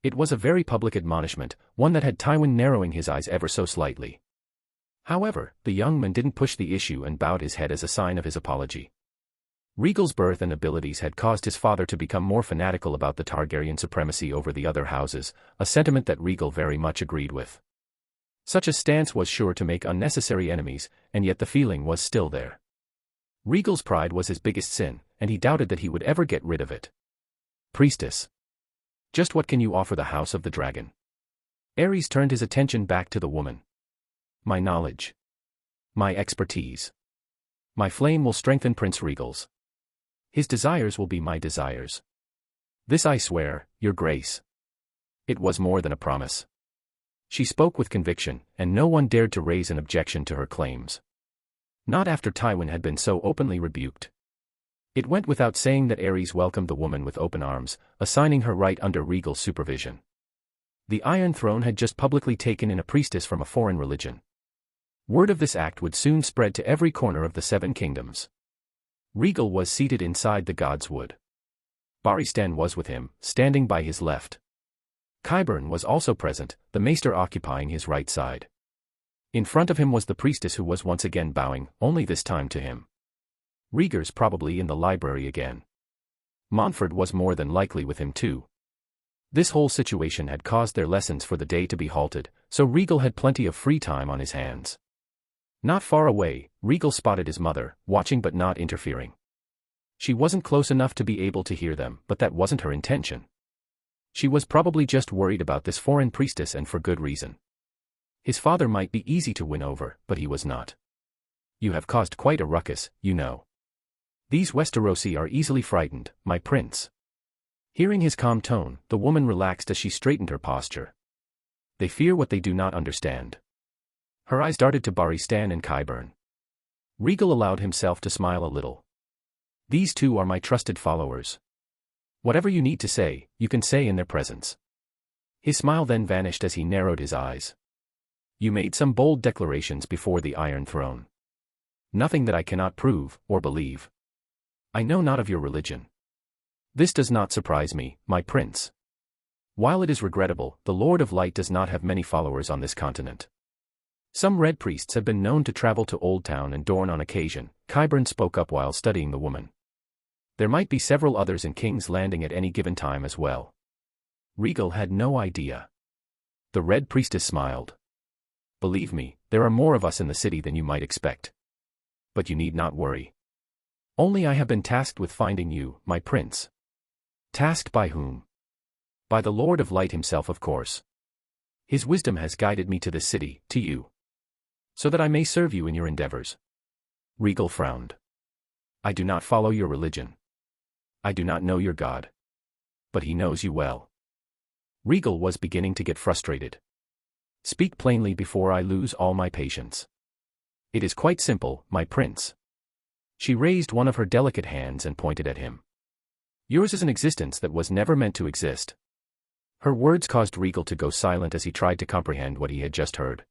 It was a very public admonishment, one that had Tywin narrowing his eyes ever so slightly. However, the young man didn't push the issue and bowed his head as a sign of his apology. Rhaegal's birth and abilities had caused his father to become more fanatical about the Targaryen supremacy over the other houses, a sentiment that Rhaegal very much agreed with. Such a stance was sure to make unnecessary enemies, and yet the feeling was still there. Rhaegal's pride was his biggest sin, and he doubted that he would ever get rid of it. Priestess. Just what can you offer the House of the Dragon? Aerys turned his attention back to the woman. My knowledge. My expertise. My flame will strengthen Prince Rhaegal's. His desires will be my desires. This I swear, your grace. It was more than a promise. She spoke with conviction, and no one dared to raise an objection to her claims. Not after Tywin had been so openly rebuked. It went without saying that Aerys welcomed the woman with open arms, assigning her right under Rhaegal's supervision. The Iron Throne had just publicly taken in a priestess from a foreign religion. Word of this act would soon spread to every corner of the Seven Kingdoms. Rhaegal was seated inside the God's Wood. Barristan was with him, standing by his left. Qyburn was also present, the maester occupying his right side. In front of him was the priestess who was once again bowing, only this time to him. Rhaegar's probably in the library again. Montford was more than likely with him too. This whole situation had caused their lessons for the day to be halted, so Rhaegal had plenty of free time on his hands. Not far away, Rhaegal spotted his mother, watching but not interfering. She wasn't close enough to be able to hear them, but that wasn't her intention. She was probably just worried about this foreign priestess, and for good reason. His father might be easy to win over, but he was not. You have caused quite a ruckus, you know. These Westerosi are easily frightened, my prince. Hearing his calm tone, the woman relaxed as she straightened her posture. They fear what they do not understand. Her eyes darted to Barristan and Qyburn. Rhaegal allowed himself to smile a little. These two are my trusted followers. Whatever you need to say, you can say in their presence. His smile then vanished as he narrowed his eyes. You made some bold declarations before the Iron Throne. Nothing that I cannot prove, or believe. I know not of your religion. This does not surprise me, my prince. While it is regrettable, the Lord of Light does not have many followers on this continent. Some red priests have been known to travel to Old Town and Dorne on occasion, Qyburn spoke up while studying the woman. There might be several others in King's Landing at any given time as well. Rhaegal had no idea. The red priestess smiled. Believe me, there are more of us in the city than you might expect. But you need not worry. Only I have been tasked with finding you, my prince. Tasked by whom? By the Lord of Light himself, of course. His wisdom has guided me to this city, to you. So that I may serve you in your endeavors. Rhaegal frowned. I do not follow your religion. I do not know your God. But he knows you well. Rhaegal was beginning to get frustrated. Speak plainly before I lose all my patience. It is quite simple, my prince. She raised one of her delicate hands and pointed at him. Yours is an existence that was never meant to exist. Her words caused Rhaegal to go silent as he tried to comprehend what he had just heard.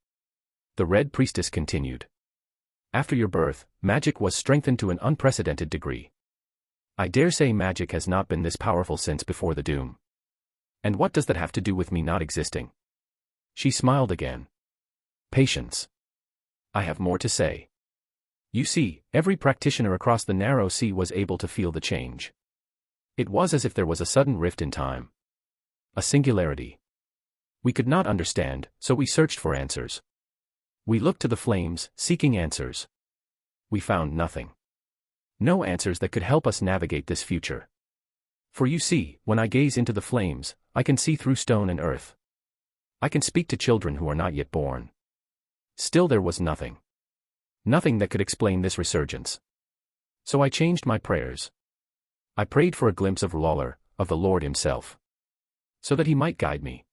The Red Priestess continued. After your birth, magic was strengthened to an unprecedented degree. I dare say magic has not been this powerful since before the Doom. And what does that have to do with me not existing? She smiled again. Patience. I have more to say. You see, every practitioner across the narrow sea was able to feel the change. It was as if there was a sudden rift in time. A singularity. We could not understand, so we searched for answers. We looked to the flames, seeking answers. We found nothing. No answers that could help us navigate this future. For you see, when I gaze into the flames, I can see through stone and earth. I can speak to children who are not yet born. Still there was nothing. Nothing that could explain this resurgence. So I changed my prayers. I prayed for a glimpse of R'hllor, of the Lord himself. So that he might guide me.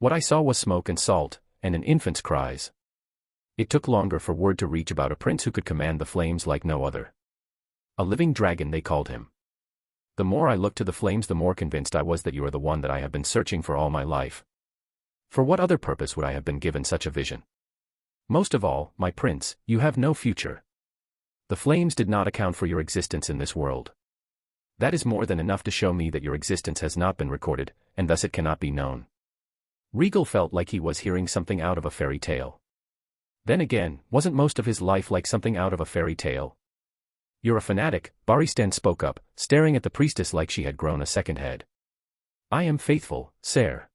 What I saw was smoke and salt, and an infant's cries. It took longer for word to reach about a prince who could command the flames like no other. A living dragon they called him. The more I looked to the flames, the more convinced I was that you are the one that I have been searching for all my life. For what other purpose would I have been given such a vision? Most of all, my prince, you have no future. The flames did not account for your existence in this world. That is more than enough to show me that your existence has not been recorded, and thus it cannot be known. Rhaegal felt like he was hearing something out of a fairy tale. Then again, wasn't most of his life like something out of a fairy tale? You're a fanatic, Barristan spoke up, staring at the priestess like she had grown a second head. I am faithful, sire.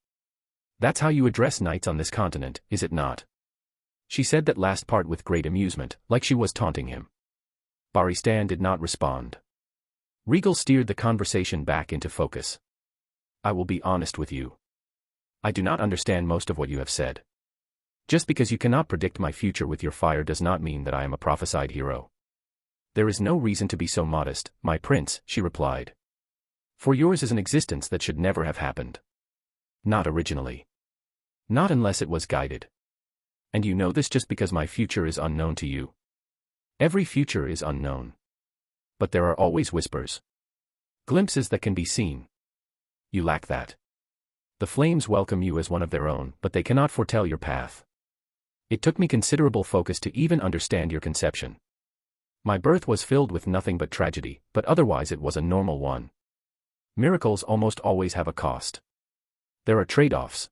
That's how you address knights on this continent, is it not? She said that last part with great amusement, like she was taunting him. Barristan did not respond. Rhaegal steered the conversation back into focus. I will be honest with you. I do not understand most of what you have said. Just because you cannot predict my future with your fire does not mean that I am a prophesied hero. There is no reason to be so modest, my prince, she replied. For yours is an existence that should never have happened. Not originally. Not unless it was guided. And you know this just because my future is unknown to you. Every future is unknown. But there are always whispers. Glimpses that can be seen. You lack that. The flames welcome you as one of their own, but they cannot foretell your path. It took me considerable focus to even understand your conception. My birth was filled with nothing but tragedy, but otherwise it was a normal one. Miracles almost always have a cost. There are trade-offs.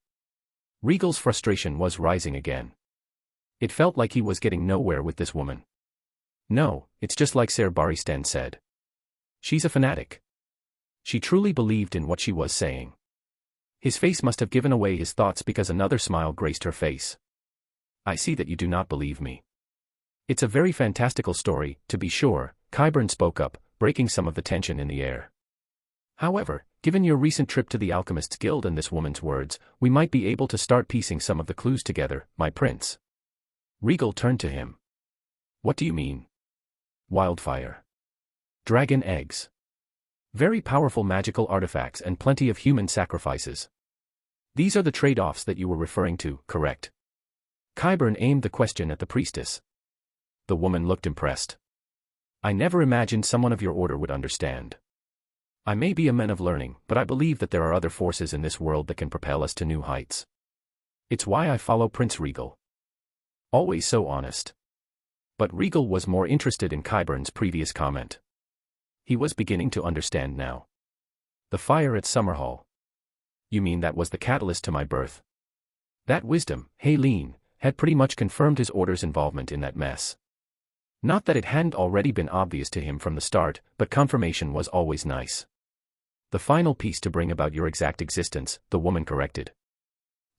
Rhaegal's frustration was rising again. It felt like he was getting nowhere with this woman. No, it's just like Ser Barristan said. She's a fanatic. She truly believed in what she was saying. His face must have given away his thoughts because another smile graced her face. I see that you do not believe me. It's a very fantastical story, to be sure, Qyburn spoke up, breaking some of the tension in the air. However, given your recent trip to the Alchemists Guild and this woman's words, we might be able to start piecing some of the clues together, my prince. Rhaegal turned to him. What do you mean? Wildfire. Dragon eggs. Very powerful magical artifacts and plenty of human sacrifices. These are the trade-offs that you were referring to, correct? Qyburn aimed the question at the priestess. The woman looked impressed. I never imagined someone of your order would understand. I may be a man of learning, but I believe that there are other forces in this world that can propel us to new heights. It's why I follow Prince Rhaegal. Always so honest. But Rhaegal was more interested in Qyburn's previous comment. He was beginning to understand now. The fire at Summerhall. You mean that was the catalyst to my birth? That wisdom, Haleen, had pretty much confirmed his order's involvement in that mess. Not that it hadn't already been obvious to him from the start, but confirmation was always nice. The final piece to bring about your exact existence, the woman corrected.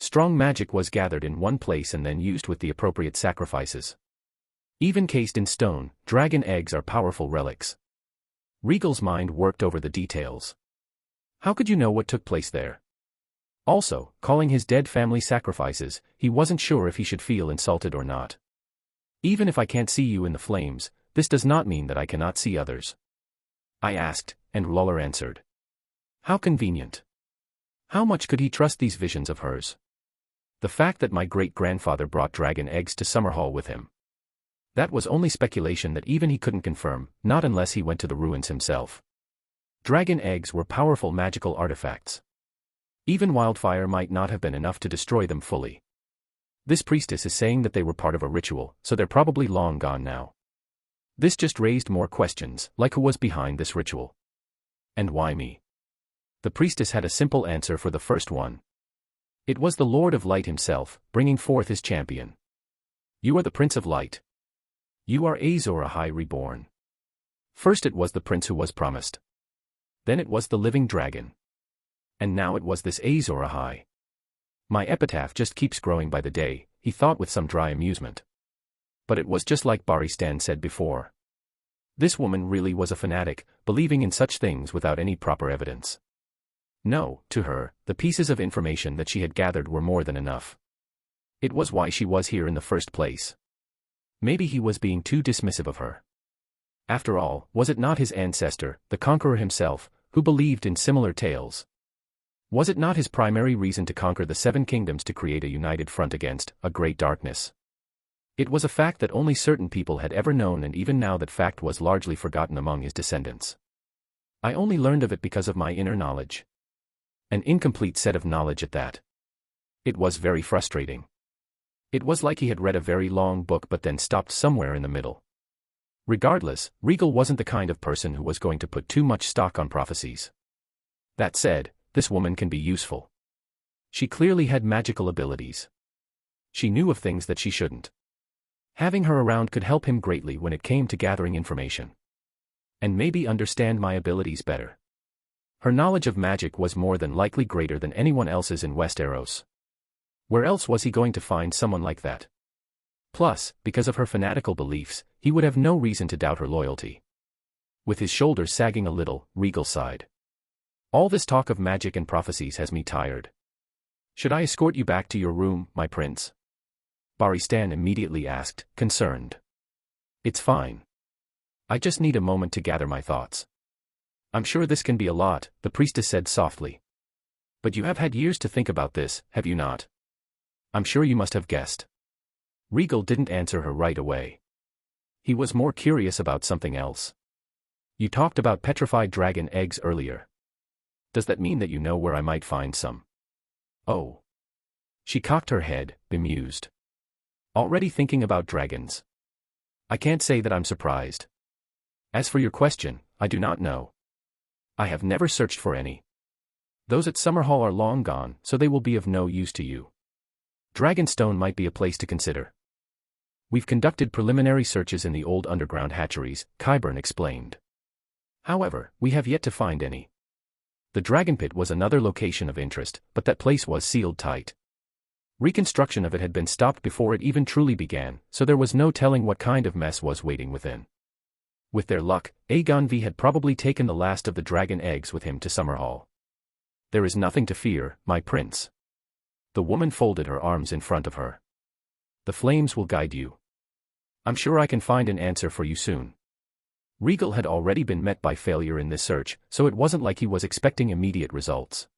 Strong magic was gathered in one place and then used with the appropriate sacrifices. Even cased in stone, dragon eggs are powerful relics. Rhaegal's mind worked over the details. How could you know what took place there? Also, calling his dead family sacrifices, he wasn't sure if he should feel insulted or not. Even if I can't see you in the flames, this does not mean that I cannot see others. I asked, and R'hllor answered. How convenient. How much could he trust these visions of hers? The fact that my great-grandfather brought dragon eggs to Summerhall with him. That was only speculation that even he couldn't confirm, not unless he went to the ruins himself. Dragon eggs were powerful magical artifacts. Even wildfire might not have been enough to destroy them fully. This priestess is saying that they were part of a ritual, so they're probably long gone now. This just raised more questions, like who was behind this ritual? And why me? The priestess had a simple answer for the first one. It was the Lord of Light himself, bringing forth his champion. You are the Prince of Light. You are Azor Ahai reborn. First it was the prince who was promised. Then it was the living dragon. And now it was this Azor Ahai. My epitaph just keeps growing by the day, he thought with some dry amusement. But it was just like Barristan said before. This woman really was a fanatic, believing in such things without any proper evidence. No, to her, the pieces of information that she had gathered were more than enough. It was why she was here in the first place. Maybe he was being too dismissive of her. After all, was it not his ancestor, the conqueror himself, who believed in similar tales? Was it not his primary reason to conquer the Seven Kingdoms to create a united front against a great darkness? It was a fact that only certain people had ever known, and even now that fact was largely forgotten among his descendants. I only learned of it because of my inner knowledge. An incomplete set of knowledge at that. It was very frustrating. It was like he had read a very long book but then stopped somewhere in the middle. Regardless, Rhaegal wasn't the kind of person who was going to put too much stock on prophecies. That said, this woman can be useful. She clearly had magical abilities. She knew of things that she shouldn't. Having her around could help him greatly when it came to gathering information. And maybe understand my abilities better. Her knowledge of magic was more than likely greater than anyone else's in Westeros. Where else was he going to find someone like that? Plus, because of her fanatical beliefs, he would have no reason to doubt her loyalty. With his shoulders sagging a little, Rhaegal sighed. All this talk of magic and prophecies has me tired. Should I escort you back to your room, my prince? Barristan immediately asked, concerned. It's fine. I just need a moment to gather my thoughts. I'm sure this can be a lot, the priestess said softly. But you have had years to think about this, have you not? I'm sure you must have guessed. Rhaegal didn't answer her right away. He was more curious about something else. You talked about petrified dragon eggs earlier. Does that mean that you know where I might find some? Oh. She cocked her head, bemused. Already thinking about dragons. I can't say that I'm surprised. As for your question, I do not know. I have never searched for any. Those at Summerhall are long gone, so they will be of no use to you. Dragonstone might be a place to consider. We've conducted preliminary searches in the old underground hatcheries, Qyburn explained. However, we have yet to find any. The Dragon Pit was another location of interest, but that place was sealed tight. Reconstruction of it had been stopped before it even truly began, so there was no telling what kind of mess was waiting within. With their luck, Aegon V had probably taken the last of the dragon eggs with him to Summerhall. There is nothing to fear, my prince. The woman folded her arms in front of her. The flames will guide you. I'm sure I can find an answer for you soon. Rhaegal had already been met by failure in this search, so it wasn't like he was expecting immediate results.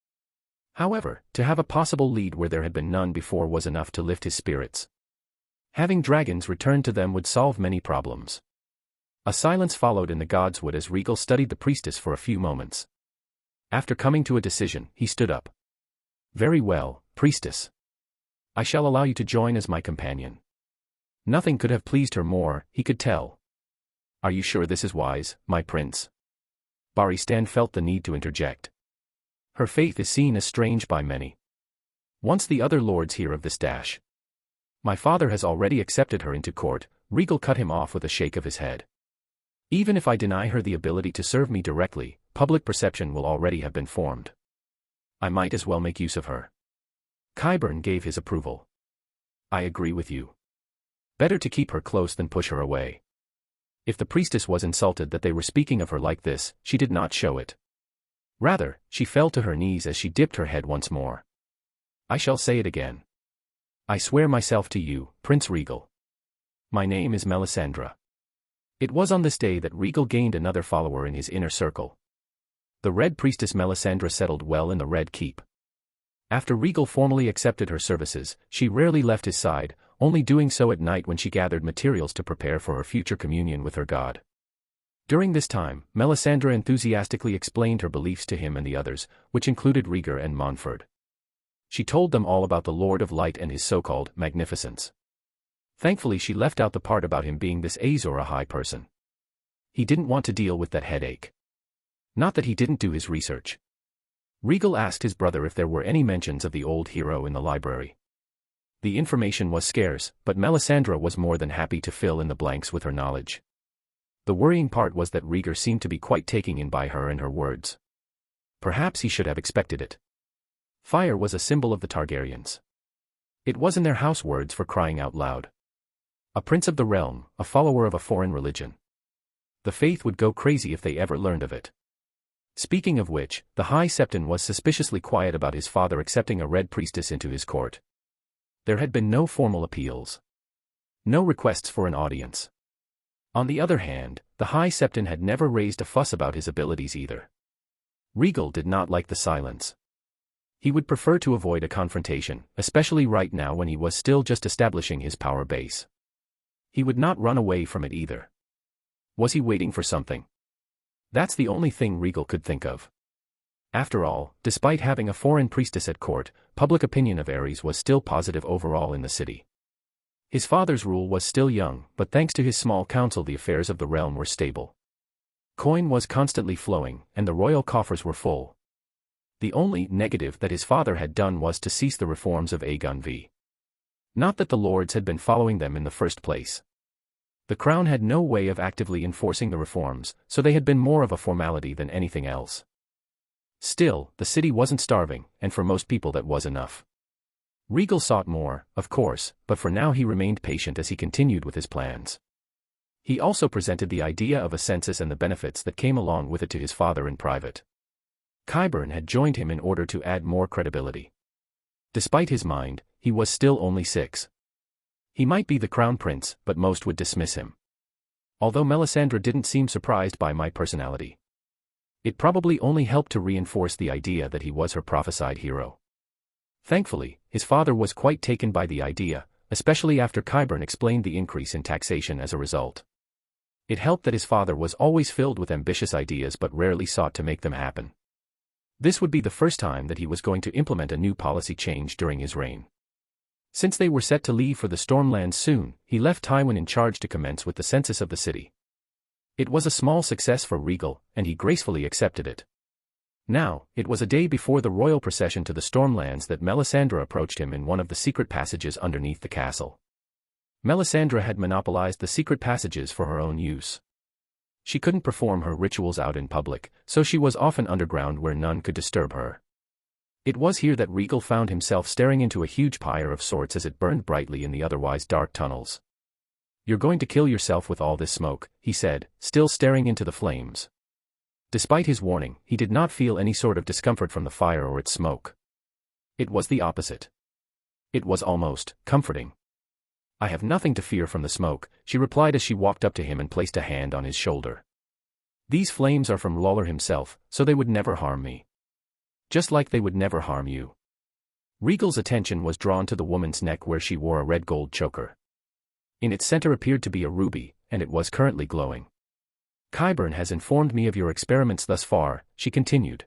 However, to have a possible lead where there had been none before was enough to lift his spirits. Having dragons return to them would solve many problems. A silence followed in the Godswood as Rhaegal studied the priestess for a few moments. After coming to a decision, he stood up. Very well, priestess. I shall allow you to join as my companion. Nothing could have pleased her more, he could tell. Are you sure this is wise, my prince? Barristan felt the need to interject. Her faith is seen as strange by many. Once the other lords hear of this dash. My father has already accepted her into court, Rhaegal cut him off with a shake of his head. Even if I deny her the ability to serve me directly, public perception will already have been formed. I might as well make use of her. Qyburn gave his approval. I agree with you. Better to keep her close than push her away. If the priestess was insulted that they were speaking of her like this, she did not show it. Rather, she fell to her knees as she dipped her head once more. I shall say it again. I swear myself to you, Prince Rhaegal. My name is Melisandre. It was on this day that Rhaegal gained another follower in his inner circle. The Red Priestess Melisandre settled well in the Red Keep. After Rhaegal formally accepted her services, she rarely left his side, only doing so at night when she gathered materials to prepare for her future communion with her god. During this time, Melisandre enthusiastically explained her beliefs to him and the others, which included Rhaegar and Montford. She told them all about the Lord of Light and his so-called magnificence. Thankfully she left out the part about him being this Azor Ahai person. He didn't want to deal with that headache. Not that he didn't do his research. Rhaegal asked his brother if there were any mentions of the old hero in the library. The information was scarce, but Melisandre was more than happy to fill in the blanks with her knowledge. The worrying part was that Rhaegar seemed to be quite taken in by her and her words. Perhaps he should have expected it. Fire was a symbol of the Targaryens. It was in their house words for crying out loud. A prince of the realm, a follower of a foreign religion. The faith would go crazy if they ever learned of it. Speaking of which, the High Septon was suspiciously quiet about his father accepting a Red Priestess into his court. There had been no formal appeals. No requests for an audience. On the other hand, the High Septon had never raised a fuss about his abilities either. Rhaegal did not like the silence. He would prefer to avoid a confrontation, especially right now when he was still just establishing his power base. He would not run away from it either. Was he waiting for something? That's the only thing Rhaegal could think of. After all, despite having a foreign priestess at court, public opinion of Aerys was still positive overall in the city. His father's rule was still young, but thanks to his small council the affairs of the realm were stable. Coin was constantly flowing, and the royal coffers were full. The only negative that his father had done was to cease the reforms of Aegon V. Not that the lords had been following them in the first place. The crown had no way of actively enforcing the reforms, so they had been more of a formality than anything else. Still, the city wasn't starving, and for most people that was enough. Rhaegal sought more, of course, but for now he remained patient as he continued with his plans. He also presented the idea of a census and the benefits that came along with it to his father in private. Qyburn had joined him in order to add more credibility. Despite his mind, he was still only 6. He might be the crown prince, but most would dismiss him. Although Melisandre didn't seem surprised by my personality. It probably only helped to reinforce the idea that he was her prophesied hero. Thankfully, his father was quite taken by the idea, especially after Qyburn explained the increase in taxation as a result. It helped that his father was always filled with ambitious ideas but rarely sought to make them happen. This would be the first time that he was going to implement a new policy change during his reign. Since they were set to leave for the Stormlands soon, he left Tywin in charge to commence with the census of the city. It was a small success for Rhaegal, and he gracefully accepted it. Now, it was a day before the royal procession to the Stormlands that Melisandre approached him in one of the secret passages underneath the castle. Melisandre had monopolized the secret passages for her own use. She couldn't perform her rituals out in public, so she was often underground where none could disturb her. It was here that Rhaegal found himself staring into a huge pyre of sorts as it burned brightly in the otherwise dark tunnels. "You're going to kill yourself with all this smoke," he said, still staring into the flames. Despite his warning, he did not feel any sort of discomfort from the fire or its smoke. It was the opposite. It was almost comforting. "I have nothing to fear from the smoke," she replied as she walked up to him and placed a hand on his shoulder. "These flames are from Lawler himself, so they would never harm me. Just like they would never harm you." Rhaegal's attention was drawn to the woman's neck where she wore a red gold choker. In its center appeared to be a ruby, and it was currently glowing. "Qyburn has informed me of your experiments thus far," she continued.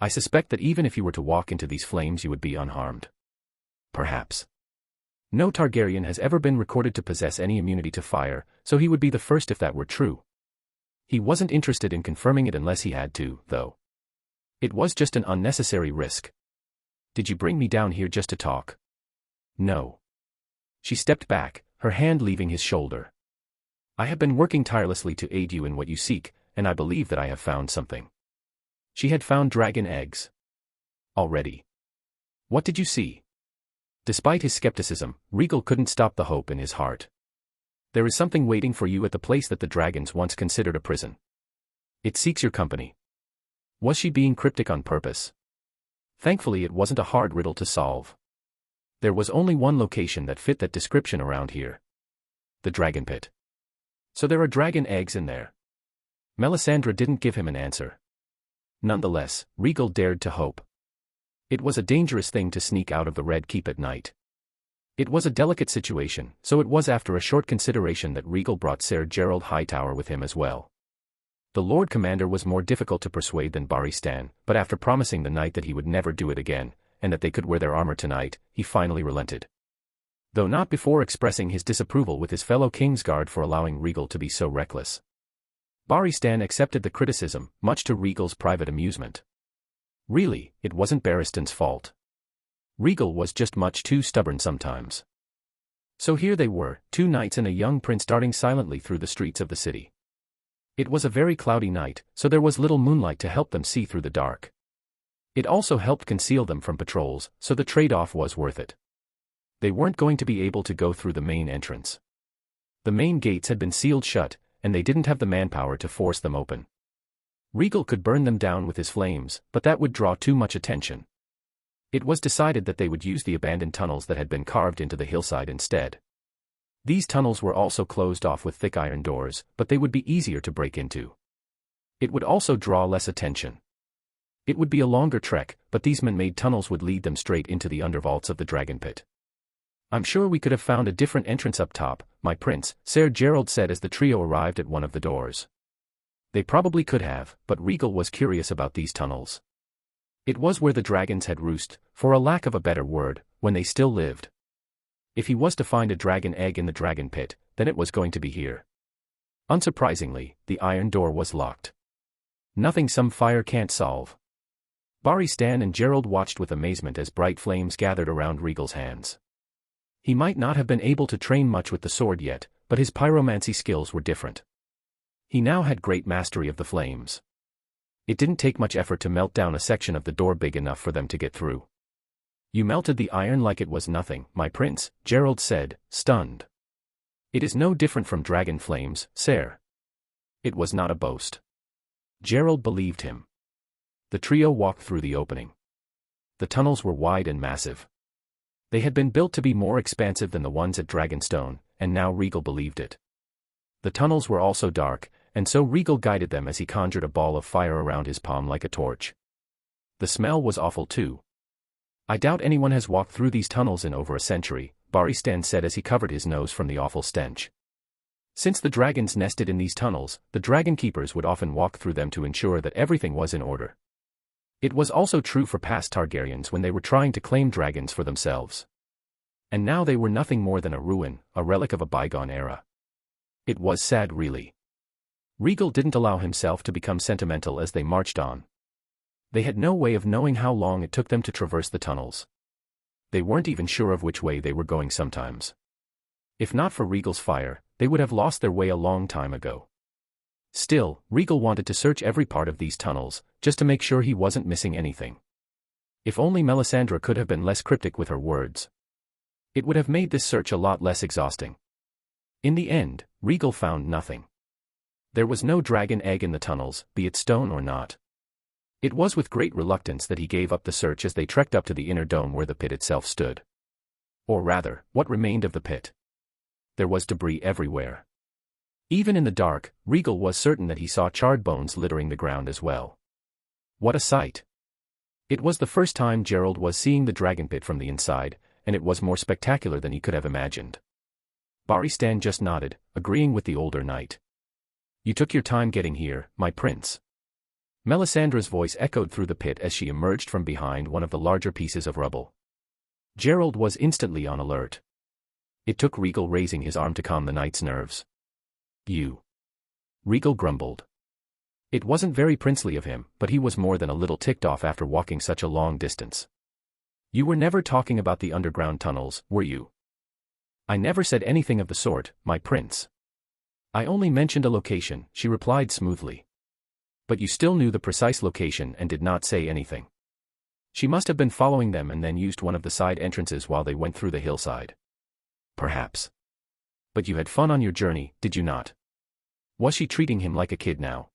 "I suspect that even if you were to walk into these flames you would be unharmed. Perhaps. No Targaryen has ever been recorded to possess any immunity to fire, so he would be the first if that were true. He wasn't interested in confirming it unless he had to, though. It was just an unnecessary risk. Did you bring me down here just to talk?" "No." She stepped back, her hand leaving his shoulder. "I have been working tirelessly to aid you in what you seek, and I believe that I have found something." She had found dragon eggs. Already. "What did you see?" Despite his skepticism, Rhaegal couldn't stop the hope in his heart. "There is something waiting for you at the place that the dragons once considered a prison. It seeks your company." Was she being cryptic on purpose? Thankfully it wasn't a hard riddle to solve. There was only one location that fit that description around here. The dragon pit. So there are dragon eggs in there. Melisandre didn't give him an answer. Nonetheless, Rhaegal dared to hope. It was a dangerous thing to sneak out of the Red Keep at night. It was a delicate situation, so it was after a short consideration that Rhaegal brought Ser Gerald Hightower with him as well. The Lord Commander was more difficult to persuade than Barry Stan, but after promising the knight that he would never do it again, and that they could wear their armor tonight, he finally relented. Though not before expressing his disapproval with his fellow Kingsguard for allowing Rhaegal to be so reckless. Barry Stan accepted the criticism, much to Rhaegal's private amusement. Really, it wasn't Barristan's fault. Rhaegal was just much too stubborn sometimes. So here they were, two knights and a young prince darting silently through the streets of the city. It was a very cloudy night, so there was little moonlight to help them see through the dark. It also helped conceal them from patrols, so the trade-off was worth it. They weren't going to be able to go through the main entrance. The main gates had been sealed shut, and they didn't have the manpower to force them open. Rhaegal could burn them down with his flames, but that would draw too much attention. It was decided that they would use the abandoned tunnels that had been carved into the hillside instead. These tunnels were also closed off with thick iron doors, but they would be easier to break into. It would also draw less attention. It would be a longer trek, but these man-made tunnels would lead them straight into the undervaults of the dragon pit. "I'm sure we could have found a different entrance up top, my prince," Ser Gerald said as the trio arrived at one of the doors. They probably could have, but Rhaegal was curious about these tunnels. It was where the dragons had roosted, for a lack of a better word, when they still lived. If he was to find a dragon egg in the dragon pit, then it was going to be here. Unsurprisingly, the iron door was locked. Nothing some fire can't solve. Barry Stan and Gerald watched with amazement as bright flames gathered around Rhaegal's hands. He might not have been able to train much with the sword yet, but his pyromancy skills were different. He now had great mastery of the flames. It didn't take much effort to melt down a section of the door big enough for them to get through. "You melted the iron like it was nothing, my prince," Gerald said, stunned. "It is no different from dragon flames, sir." It was not a boast. Gerald believed him. The trio walked through the opening. The tunnels were wide and massive. They had been built to be more expansive than the ones at Dragonstone, and now Rhaegal believed it. The tunnels were also dark, and so Rhaegal guided them as he conjured a ball of fire around his palm like a torch. The smell was awful too. "I doubt anyone has walked through these tunnels in over a century," Barry Stan said as he covered his nose from the awful stench. Since the dragons nested in these tunnels, the dragon keepers would often walk through them to ensure that everything was in order. It was also true for past Targaryens when they were trying to claim dragons for themselves. And now they were nothing more than a ruin, a relic of a bygone era. It was sad really. Rhaegal didn't allow himself to become sentimental as they marched on. They had no way of knowing how long it took them to traverse the tunnels. They weren't even sure of which way they were going sometimes. If not for Rhaegal's fire, they would have lost their way a long time ago. Still, Rhaegal wanted to search every part of these tunnels, just to make sure he wasn't missing anything. If only Melisandre could have been less cryptic with her words. It would have made this search a lot less exhausting. In the end, Rhaegal found nothing. There was no dragon egg in the tunnels, be it stone or not. It was with great reluctance that he gave up the search as they trekked up to the inner dome where the pit itself stood. Or rather, what remained of the pit. There was debris everywhere. Even in the dark, Rhaegal was certain that he saw charred bones littering the ground as well. What a sight! It was the first time Gerald was seeing the dragon pit from the inside, and it was more spectacular than he could have imagined. Barristan just nodded, agreeing with the older knight. You took your time getting here, my prince. Melisandre's voice echoed through the pit as she emerged from behind one of the larger pieces of rubble. Gerald was instantly on alert. It took Rhaegal raising his arm to calm the knight's nerves. You. Rhaegal grumbled. It wasn't very princely of him, but he was more than a little ticked off after walking such a long distance. You were never talking about the underground tunnels, were you? I never said anything of the sort, my prince. I only mentioned a location, she replied smoothly. But you still knew the precise location and did not say anything. She must have been following them and then used one of the side entrances while they went through the hillside. Perhaps. But you had fun on your journey, did you not? Was she treating him like a kid now?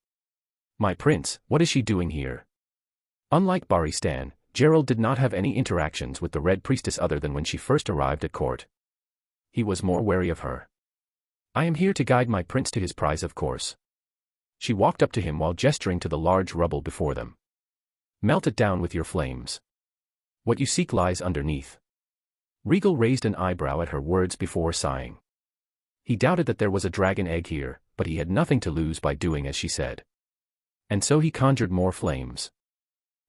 My prince, what is she doing here? Unlike Barristan, Gerald did not have any interactions with the Red Priestess other than when she first arrived at court. He was more wary of her. I am here to guide my prince to his prize, of course. She walked up to him while gesturing to the large rubble before them. Melt it down with your flames. What you seek lies underneath. Rhaegal raised an eyebrow at her words before sighing. He doubted that there was a dragon egg here, but he had nothing to lose by doing as she said. And so he conjured more flames.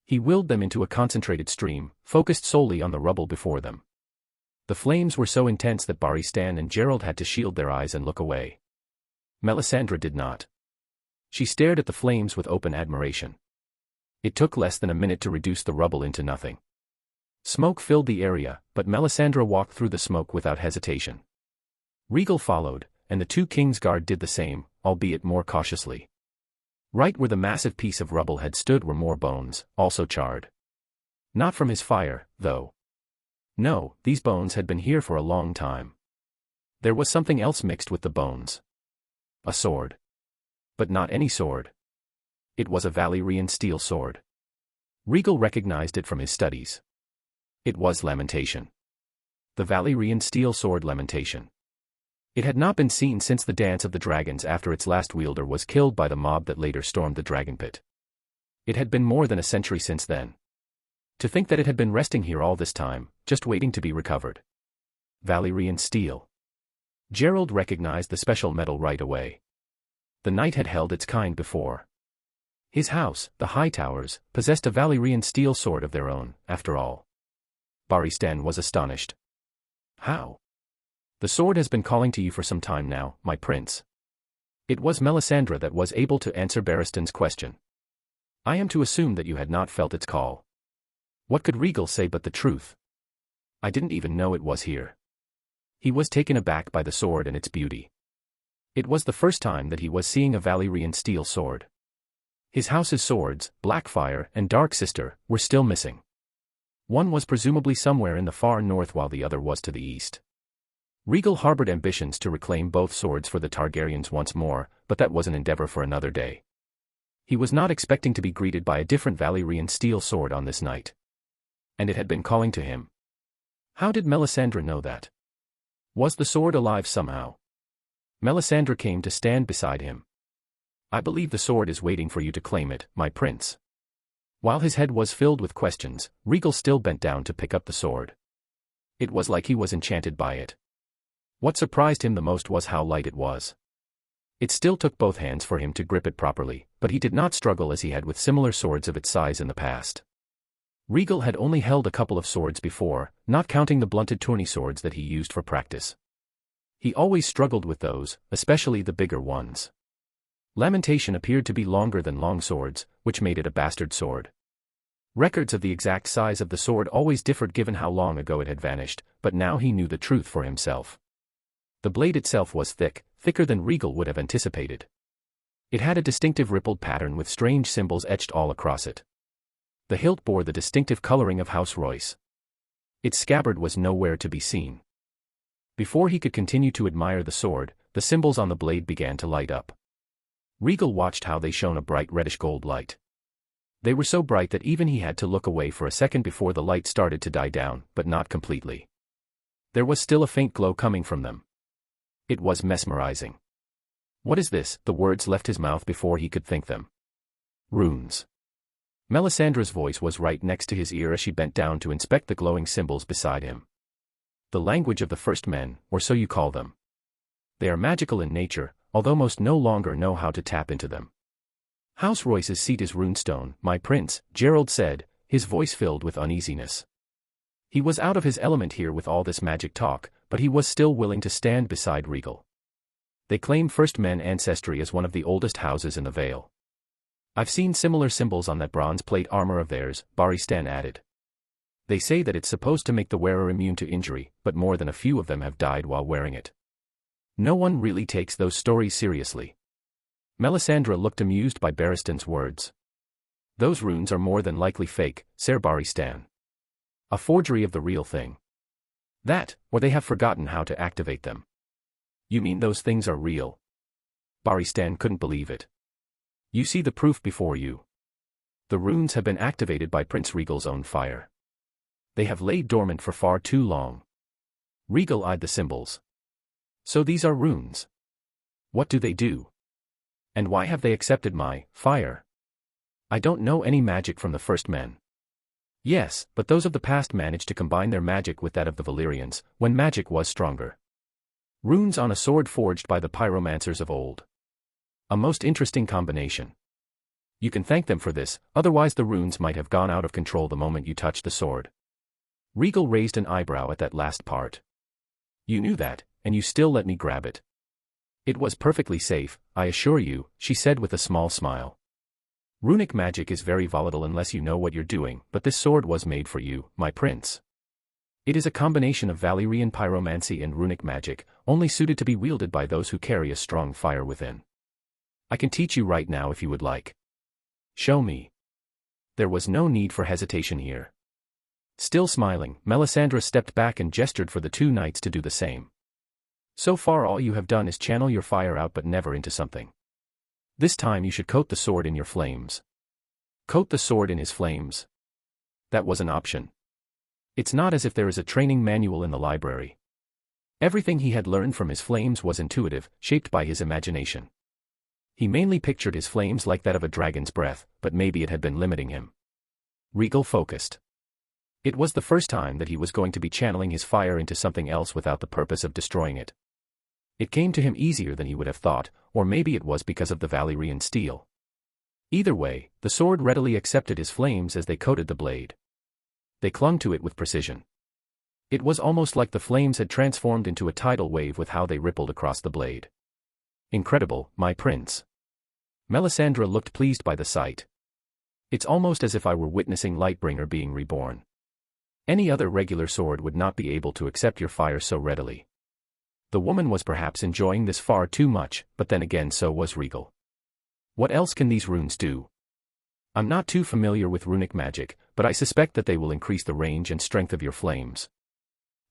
He willed them into a concentrated stream, focused solely on the rubble before them. The flames were so intense that Barristan and Gerald had to shield their eyes and look away. Melisandre did not. She stared at the flames with open admiration. It took less than a minute to reduce the rubble into nothing. Smoke filled the area, but Melisandre walked through the smoke without hesitation. Rhaegal followed, and the two King's Guard did the same, albeit more cautiously. Right where the massive piece of rubble had stood were more bones, also charred. Not from his fire, though. No, these bones had been here for a long time. There was something else mixed with the bones. A sword. But not any sword. It was a Valyrian steel sword. Rhaegal recognized it from his studies. It was Lamentation. The Valyrian steel sword Lamentation. It had not been seen since the Dance of the Dragons after its last wielder was killed by the mob that later stormed the dragon pit. It had been more than a century since then. To think that it had been resting here all this time, just waiting to be recovered. Valyrian steel. Gerald recognized the special metal right away. The knight had held its kind before. His house, the Hightowers, possessed a Valyrian steel sword of their own, after all. Barristan was astonished. How? The sword has been calling to you for some time now, my prince. It was Melisandre that was able to answer Barristan's question. I am to assume that you had not felt its call. What could Rhaegal say but the truth? I didn't even know it was here. He was taken aback by the sword and its beauty. It was the first time that he was seeing a Valyrian steel sword. His house's swords, Blackfire and Dark Sister, were still missing. One was presumably somewhere in the far north while the other was to the east. Rhaegal harbored ambitions to reclaim both swords for the Targaryens once more, but that was an endeavor for another day. He was not expecting to be greeted by a different Valyrian steel sword on this night. And it had been calling to him. How did Melisandre know that? Was the sword alive somehow? Melisandre came to stand beside him. I believe the sword is waiting for you to claim it, my prince. While his head was filled with questions, Rhaegal still bent down to pick up the sword. It was like he was enchanted by it. What surprised him the most was how light it was. It still took both hands for him to grip it properly, but he did not struggle as he had with similar swords of its size in the past. Rhaegal had only held a couple of swords before, not counting the blunted tourney swords that he used for practice. He always struggled with those, especially the bigger ones. Lamentation appeared to be longer than long swords, which made it a bastard sword. Records of the exact size of the sword always differed given how long ago it had vanished, but now he knew the truth for himself. The blade itself was thick, thicker than Rhaegal would have anticipated. It had a distinctive rippled pattern with strange symbols etched all across it. The hilt bore the distinctive coloring of House Royce. Its scabbard was nowhere to be seen. Before he could continue to admire the sword, the symbols on the blade began to light up. Rhaegal watched how they shone a bright reddish-gold light. They were so bright that even he had to look away for a second before the light started to die down, but not completely. There was still a faint glow coming from them. It was mesmerizing. "What is this?" The words left his mouth before he could think them. "Runes." Melisandre's voice was right next to his ear as she bent down to inspect the glowing symbols beside him. "The language of the first men, or so you call them. They are magical in nature, although most no longer know how to tap into them." "House Royce's seat is runestone, my prince," Gerald said, his voice filled with uneasiness. He was out of his element here with all this magic talk, but he was still willing to stand beside Rhaegal. "They claim First Men ancestry as one of the oldest houses in the Vale. I've seen similar symbols on that bronze plate armor of theirs," Barristan added. "They say that it's supposed to make the wearer immune to injury, but more than a few of them have died while wearing it. No one really takes those stories seriously." Melisandre looked amused by Barristan's words. "Those runes are more than likely fake, Ser Barristan. A forgery of the real thing. That, or they have forgotten how to activate them." "You mean those things are real?" Barristan couldn't believe it. "You see the proof before you. The runes have been activated by Prince Rhaegal's own fire. They have laid dormant for far too long." Rhaegal eyed the symbols. "So these are runes. What do they do? And why have they accepted my fire? I don't know any magic from the First Men." "Yes, but those of the past managed to combine their magic with that of the Valyrians, when magic was stronger. Runes on a sword forged by the pyromancers of old. A most interesting combination. You can thank them for this, otherwise the runes might have gone out of control the moment you touched the sword." Rhaegal raised an eyebrow at that last part. "You knew that, and you still let me grab it." "It was perfectly safe, I assure you," she said with a small smile. "Runic magic is very volatile unless you know what you're doing, but this sword was made for you, my prince. It is a combination of Valyrian pyromancy and runic magic, only suited to be wielded by those who carry a strong fire within. I can teach you right now if you would like." "Show me." There was no need for hesitation here. Still smiling, Melisandre stepped back and gestured for the two knights to do the same. "So far all you have done is channel your fire out but never into something. This time you should coat the sword in your flames." Coat the sword in his flames? That was an option. It's not as if there is a training manual in the library. Everything he had learned from his flames was intuitive, shaped by his imagination. He mainly pictured his flames like that of a dragon's breath, but maybe it had been limiting him. Rhaegal focused. It was the first time that he was going to be channeling his fire into something else without the purpose of destroying it. It came to him easier than he would have thought, or maybe it was because of the Valyrian steel. Either way, the sword readily accepted his flames as they coated the blade. They clung to it with precision. It was almost like the flames had transformed into a tidal wave with how they rippled across the blade. "Incredible, my prince." Melisandre looked pleased by the sight. "It's almost as if I were witnessing Lightbringer being reborn. Any other regular sword would not be able to accept your fire so readily." The woman was perhaps enjoying this far too much, but then again so was Rhaegal. "What else can these runes do? I'm not too familiar with runic magic, but I suspect that they will increase the range and strength of your flames.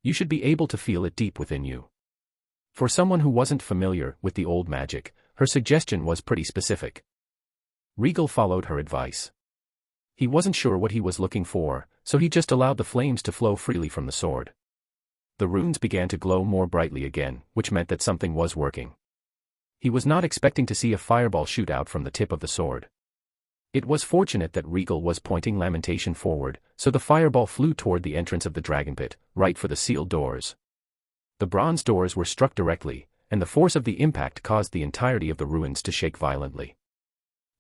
You should be able to feel it deep within you." For someone who wasn't familiar with the old magic, her suggestion was pretty specific. Rhaegal followed her advice. He wasn't sure what he was looking for, so he just allowed the flames to flow freely from the sword. The runes began to glow more brightly again, which meant that something was working. He was not expecting to see a fireball shoot out from the tip of the sword. It was fortunate that Rhaegal was pointing Lamentation forward, so the fireball flew toward the entrance of the dragon pit, right for the sealed doors. The bronze doors were struck directly, and the force of the impact caused the entirety of the ruins to shake violently.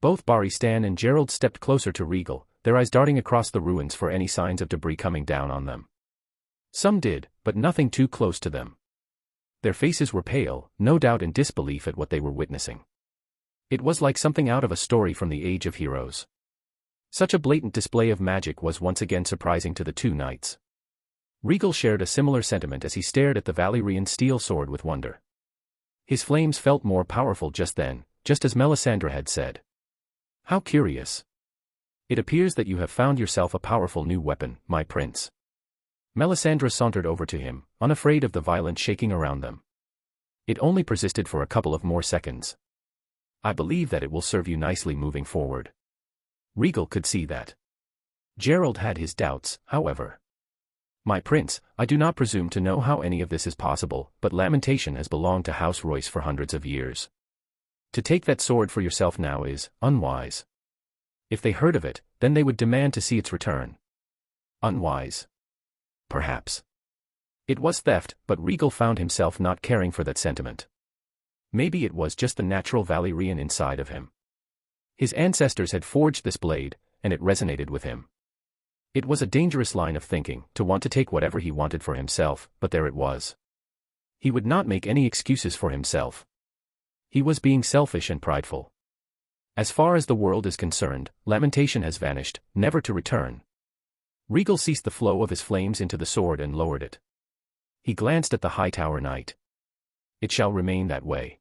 Both Barristan and Gerald stepped closer to Rhaegal, their eyes darting across the ruins for any signs of debris coming down on them. Some did, but nothing too close to them. Their faces were pale, no doubt in disbelief at what they were witnessing. It was like something out of a story from the Age of Heroes. Such a blatant display of magic was once again surprising to the two knights. Rhaegal shared a similar sentiment as he stared at the Valyrian steel sword with wonder. His flames felt more powerful just then, just as Melisandre had said. "How curious. It appears that you have found yourself a powerful new weapon, my prince." Melisandre sauntered over to him, unafraid of the violent shaking around them. It only persisted for a couple of more seconds. I believe that it will serve you nicely moving forward. Rhaegal could see that. Gerald had his doubts, however. My prince, I do not presume to know how any of this is possible, but lamentation has belonged to House Royce for hundreds of years. To take that sword for yourself now is unwise. If they heard of it, then they would demand to see its return. Unwise. Perhaps. It was theft, but Rhaegal found himself not caring for that sentiment. Maybe it was just the natural Valyrian inside of him. His ancestors had forged this blade, and it resonated with him. It was a dangerous line of thinking, to want to take whatever he wanted for himself, but there it was. He would not make any excuses for himself. He was being selfish and prideful. As far as the world is concerned, lamentation has vanished, never to return. Rhaegal ceased the flow of his flames into the sword and lowered it. He glanced at the high tower knight. It shall remain that way.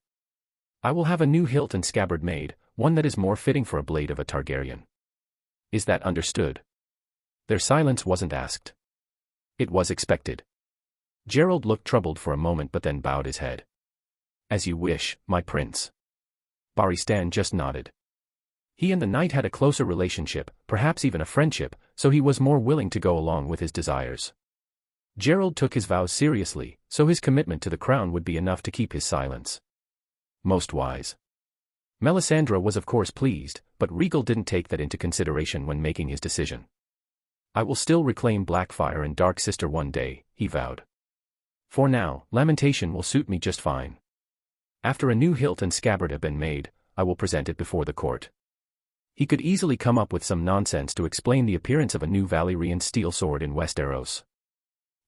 I will have a new hilt and scabbard made, one that is more fitting for a blade of a Targaryen. Is that understood? Their silence wasn't asked. It was expected. Gerald looked troubled for a moment but then bowed his head. As you wish, my prince. Barristan just nodded. He and the knight had a closer relationship, perhaps even a friendship, so he was more willing to go along with his desires. Gerald took his vows seriously, so his commitment to the crown would be enough to keep his silence. Most wise. Melisandre was of course pleased, but Rhaegal didn't take that into consideration when making his decision. I will still reclaim Blackfyre and Dark Sister one day, he vowed. For now, lamentation will suit me just fine. After a new hilt and scabbard have been made, I will present it before the court. He could easily come up with some nonsense to explain the appearance of a new Valyrian steel sword in Westeros.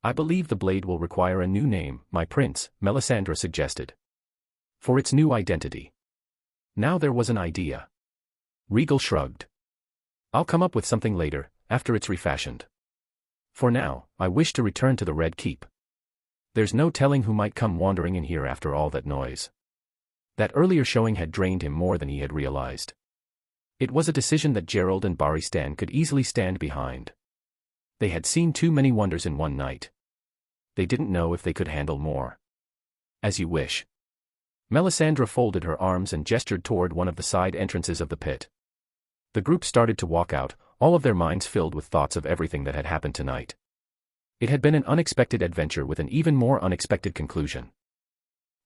I believe the blade will require a new name, my prince, Melisandre suggested. For its new identity. Now there was an idea. Rhaegal shrugged. I'll come up with something later, after it's refashioned. For now, I wish to return to the Red Keep. There's no telling who might come wandering in here after all that noise. That earlier showing had drained him more than he had realized. It was a decision that Gerald and Barristan could easily stand behind. They had seen too many wonders in one night. They didn't know if they could handle more. As you wish. Melisandre folded her arms and gestured toward one of the side entrances of the pit. The group started to walk out, all of their minds filled with thoughts of everything that had happened tonight. It had been an unexpected adventure with an even more unexpected conclusion.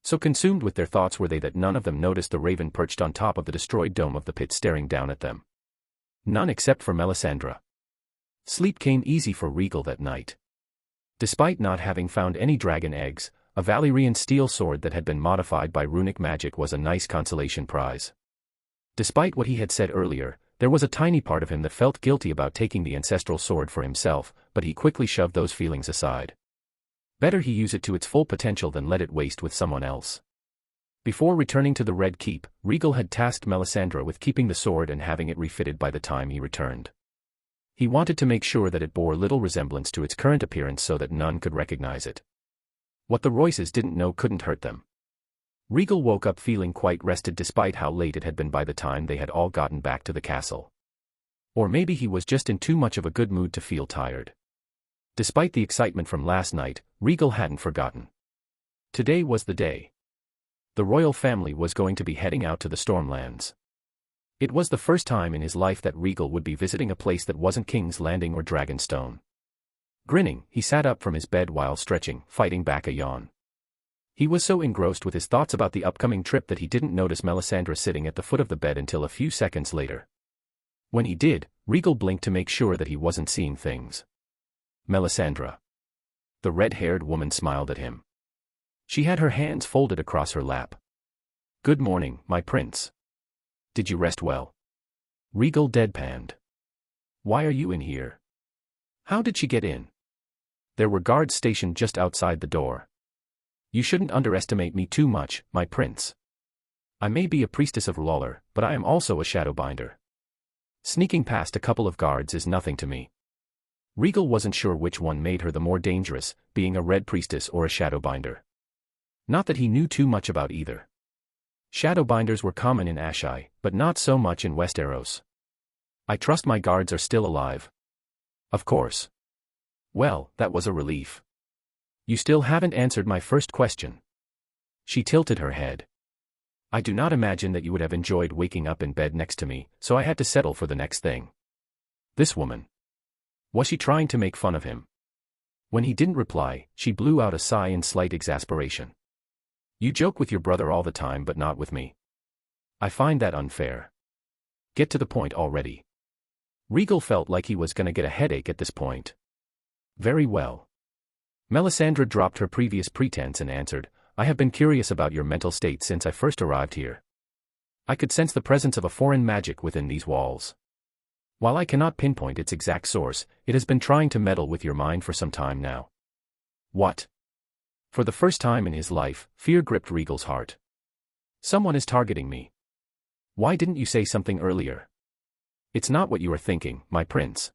So consumed with their thoughts were they that none of them noticed the raven perched on top of the destroyed dome of the pit staring down at them. None except for Melisandre. Sleep came easy for Rhaegal that night. Despite not having found any dragon eggs, a Valyrian steel sword that had been modified by runic magic was a nice consolation prize. Despite what he had said earlier, there was a tiny part of him that felt guilty about taking the ancestral sword for himself, but he quickly shoved those feelings aside. Better he use it to its full potential than let it waste with someone else. Before returning to the Red Keep, Rhaegal had tasked Melisandre with keeping the sword and having it refitted by the time he returned. He wanted to make sure that it bore little resemblance to its current appearance so that none could recognize it. What the Royces didn't know couldn't hurt them. Rhaegal woke up feeling quite rested despite how late it had been by the time they had all gotten back to the castle. Or maybe he was just in too much of a good mood to feel tired. Despite the excitement from last night, Rhaegal hadn't forgotten. Today was the day. The royal family was going to be heading out to the Stormlands. It was the first time in his life that Rhaegal would be visiting a place that wasn't King's Landing or Dragonstone. Grinning, he sat up from his bed while stretching, fighting back a yawn. He was so engrossed with his thoughts about the upcoming trip that he didn't notice Melisandre sitting at the foot of the bed until a few seconds later. When he did, Rhaegal blinked to make sure that he wasn't seeing things. Melisandre. The red-haired woman smiled at him. She had her hands folded across her lap. Good morning, my prince. Did you rest well? Rhaegal deadpanned. Why are you in here? How did she get in? There were guards stationed just outside the door. You shouldn't underestimate me too much, my prince. I may be a priestess of R'hllor, but I am also a shadowbinder. Sneaking past a couple of guards is nothing to me. Rhaegal wasn't sure which one made her the more dangerous, being a red priestess or a shadowbinder. Not that he knew too much about either. Shadowbinders were common in Asshai, but not so much in Westeros. I trust my guards are still alive. Of course. Well, that was a relief. You still haven't answered my first question. She tilted her head. I do not imagine that you would have enjoyed waking up in bed next to me, so I had to settle for the next thing. This woman. Was she trying to make fun of him? When he didn't reply, she blew out a sigh in slight exasperation. You joke with your brother all the time but not with me. I find that unfair. Get to the point already. Rhaegal felt like he was going to get a headache at this point. Very well. Melisandre dropped her previous pretense and answered, I have been curious about your mental state since I first arrived here. I could sense the presence of a foreign magic within these walls. While I cannot pinpoint its exact source, it has been trying to meddle with your mind for some time now. What? For the first time in his life, fear gripped Rhaegal's heart. Someone is targeting me. Why didn't you say something earlier? It's not what you are thinking, my prince.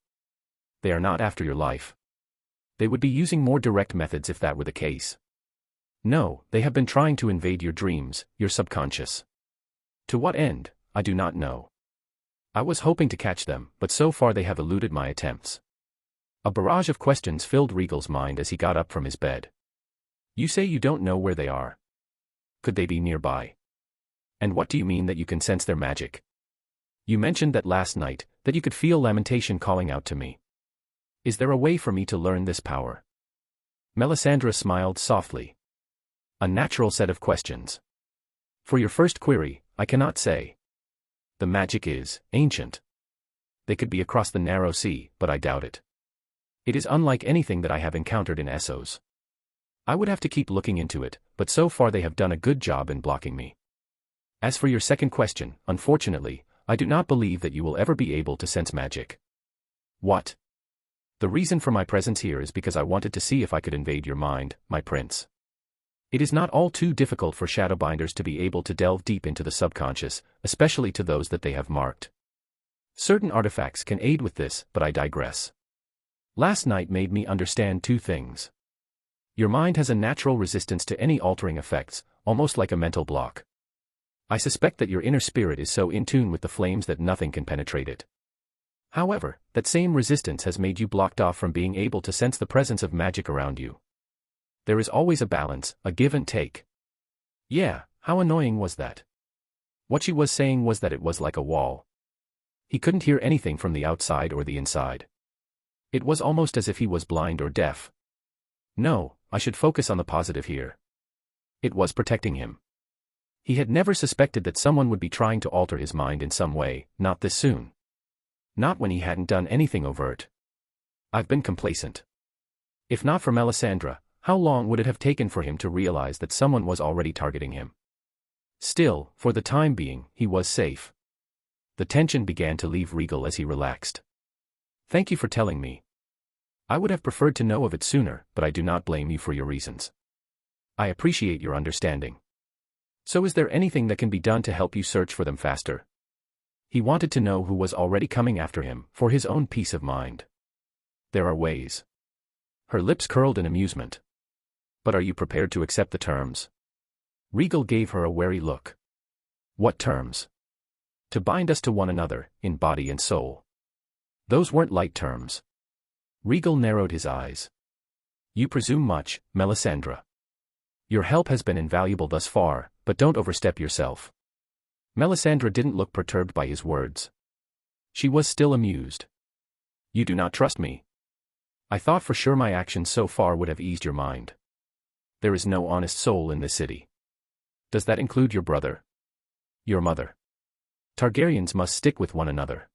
They are not after your life. They would be using more direct methods if that were the case. No, they have been trying to invade your dreams, your subconscious. To what end, I do not know. I was hoping to catch them, but so far they have eluded my attempts. A barrage of questions filled Rhaegal's mind as he got up from his bed. You say you don't know where they are. Could they be nearby? And what do you mean that you can sense their magic? You mentioned that last night, that you could feel lamentation calling out to me. Is there a way for me to learn this power? Melisandre smiled softly. A natural set of questions. For your first query, I cannot say. The magic is ancient. They could be across the narrow sea, but I doubt it. It is unlike anything that I have encountered in Essos. I would have to keep looking into it, but so far they have done a good job in blocking me. As for your second question, unfortunately, I do not believe that you will ever be able to sense magic. What? The reason for my presence here is because I wanted to see if I could invade your mind, my prince. It is not all too difficult for Shadowbinders to be able to delve deep into the subconscious, especially to those that they have marked. Certain artifacts can aid with this, but I digress. Last night made me understand two things. Your mind has a natural resistance to any altering effects, almost like a mental block. I suspect that your inner spirit is so in tune with the flames that nothing can penetrate it. However, that same resistance has made you blocked off from being able to sense the presence of magic around you. There is always a balance, a give and take. Yeah, how annoying was that? What she was saying was that it was like a wall. He couldn't hear anything from the outside or the inside. It was almost as if he was blind or deaf. No, I should focus on the positive here. It was protecting him. He had never suspected that someone would be trying to alter his mind in some way, not this soon. Not when he hadn't done anything overt. I've been complacent. If not for Melisandre, how long would it have taken for him to realize that someone was already targeting him? Still, for the time being, he was safe. The tension began to leave Rhaegal as he relaxed. Thank you for telling me. I would have preferred to know of it sooner, but I do not blame you for your reasons. I appreciate your understanding. So is there anything that can be done to help you search for them faster? He wanted to know who was already coming after him, for his own peace of mind. There are ways. Her lips curled in amusement. But are you prepared to accept the terms? Rhaegal gave her a wary look. What terms? To bind us to one another, in body and soul. Those weren't light terms. Rhaegal narrowed his eyes. You presume much, Melisandre. Your help has been invaluable thus far, but don't overstep yourself. Melisandre didn't look perturbed by his words. She was still amused. You do not trust me. I thought for sure my actions so far would have eased your mind. There is no honest soul in this city. Does that include your brother? Your mother? Targaryens must stick with one another.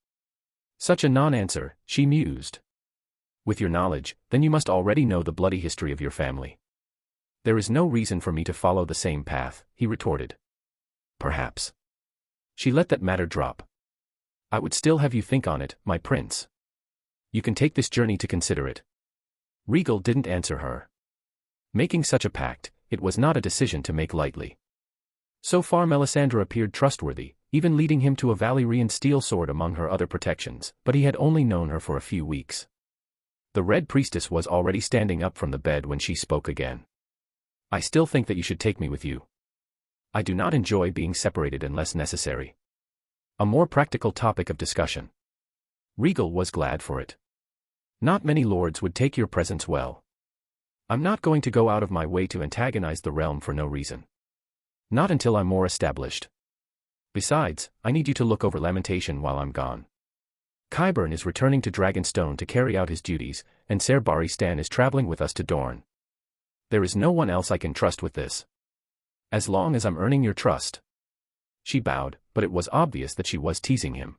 Such a non-answer, she mused. With your knowledge, then you must already know the bloody history of your family. There is no reason for me to follow the same path, he retorted. Perhaps. She let that matter drop. I would still have you think on it, my prince. You can take this journey to consider it. Rhaegal didn't answer her. Making such a pact, it was not a decision to make lightly. So far Melisandre appeared trustworthy, even leading him to a Valyrian steel sword among her other protections, but he had only known her for a few weeks. The Red Priestess was already standing up from the bed when she spoke again. I still think that you should take me with you. I do not enjoy being separated unless necessary. A more practical topic of discussion. Rhaegal was glad for it. Not many lords would take your presence well. I'm not going to go out of my way to antagonize the realm for no reason. Not until I'm more established. Besides, I need you to look over Lamentation while I'm gone. Qyburn is returning to Dragonstone to carry out his duties, and Ser Barristan is traveling with us to Dorne. There is no one else I can trust with this. As long as I'm earning your trust. She bowed, but it was obvious that she was teasing him.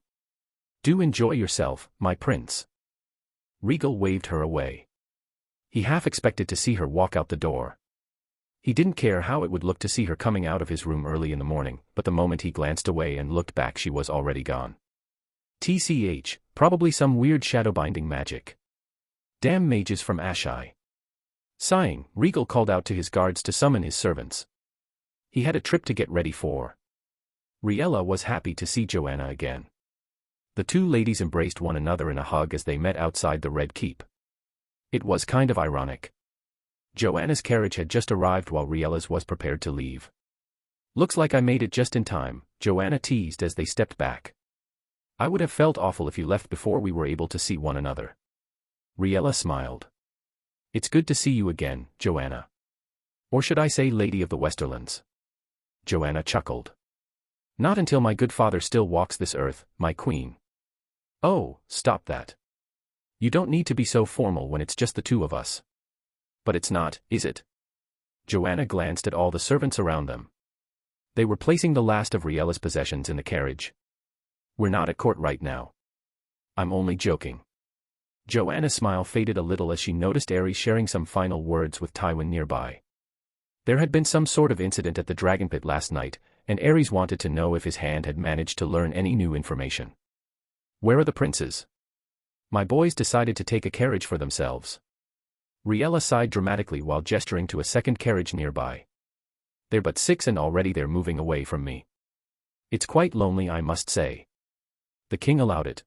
Do enjoy yourself, my prince. Rhaegal waved her away. He half expected to see her walk out the door. He didn't care how it would look to see her coming out of his room early in the morning, but the moment he glanced away and looked back she was already gone. TCH, probably some weird shadowbinding magic. Damn mages from Ashai. Sighing, Rhaegal called out to his guards to summon his servants. He had a trip to get ready for. Rhaella was happy to see Joanna again. The two ladies embraced one another in a hug as they met outside the Red Keep. It was kind of ironic. Joanna's carriage had just arrived while Rhaella's was prepared to leave. Looks like I made it just in time, Joanna teased as they stepped back. I would have felt awful if you left before we were able to see one another. Rhaella smiled. It's good to see you again, Joanna. Or should I say Lady of the Westerlands? Joanna chuckled. Not until my good father still walks this earth, my queen. Oh, stop that. You don't need to be so formal when it's just the two of us. But it's not, is it? Joanna glanced at all the servants around them. They were placing the last of Rhaella's possessions in the carriage. We're not at court right now. I'm only joking. Joanna's smile faded a little as she noticed Aerys sharing some final words with Tywin nearby. There had been some sort of incident at the Dragon Pit last night, and Aerys wanted to know if his hand had managed to learn any new information. Where are the princes? My boys decided to take a carriage for themselves. Rhaella sighed dramatically while gesturing to a second carriage nearby. They're but 6 and already they're moving away from me. It's quite lonely, I must say. The king allowed it.